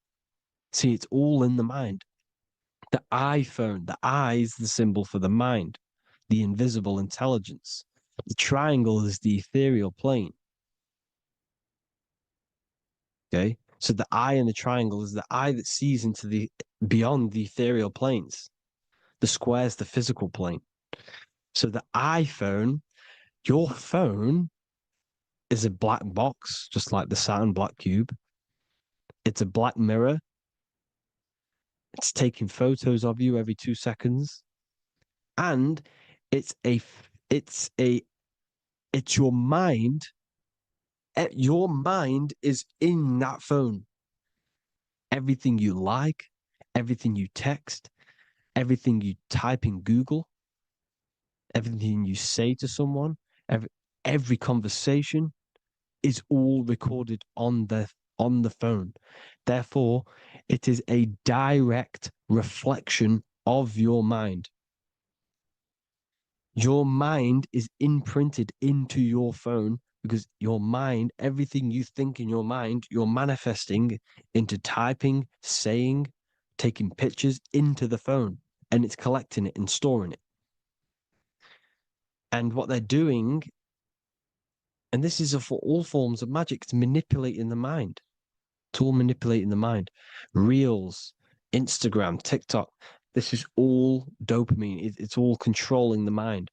See, it's all in the mind. The iPhone, the eye is the symbol for the mind, the invisible intelligence. The triangle is the ethereal plane. Okay, so the eye in the triangle is the eye that sees into the beyond the ethereal planes. The square is the physical plane. So the iPhone, your phone, is a black box, just like the Saturn black cube. It's a black mirror. It's taking photos of you every 2 seconds, and it's your mind. Your mind is in that phone. Everything you like, everything you text, everything you type in Google, everything you say to someone, every conversation is all recorded on the phone. Therefore, it is a direct reflection of your mind. Your mind is imprinted into your phone because your mind, everything you think in your mind, you're manifesting into typing, saying, taking pictures into the phone, and it's collecting it and storing it. And what they're doing, and this is for all forms of magic, it's manipulating the mind. It's all manipulating the mind. Reels, Instagram, TikTok, this is all dopamine. It's all controlling the mind.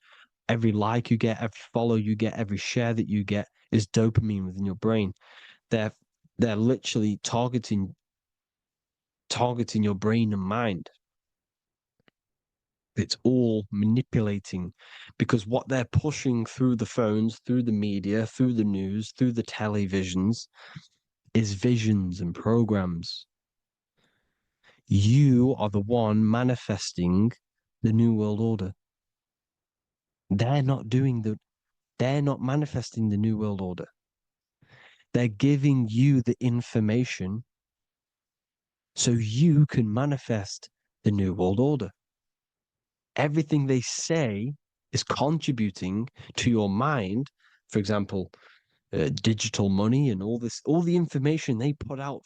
Every like you get, every follow you get, every share that you get is dopamine within your brain. They're literally targeting your brain and mind. It's all manipulating, because what they're pushing through the phones, through the media, through the news, through the televisions is visions and programs. You are the one manifesting the New World Order. They're not manifesting the New World Order. They're giving you the information so you can manifest the New World Order. Everything they say is contributing to your mind. For example, digital money and all the information they put out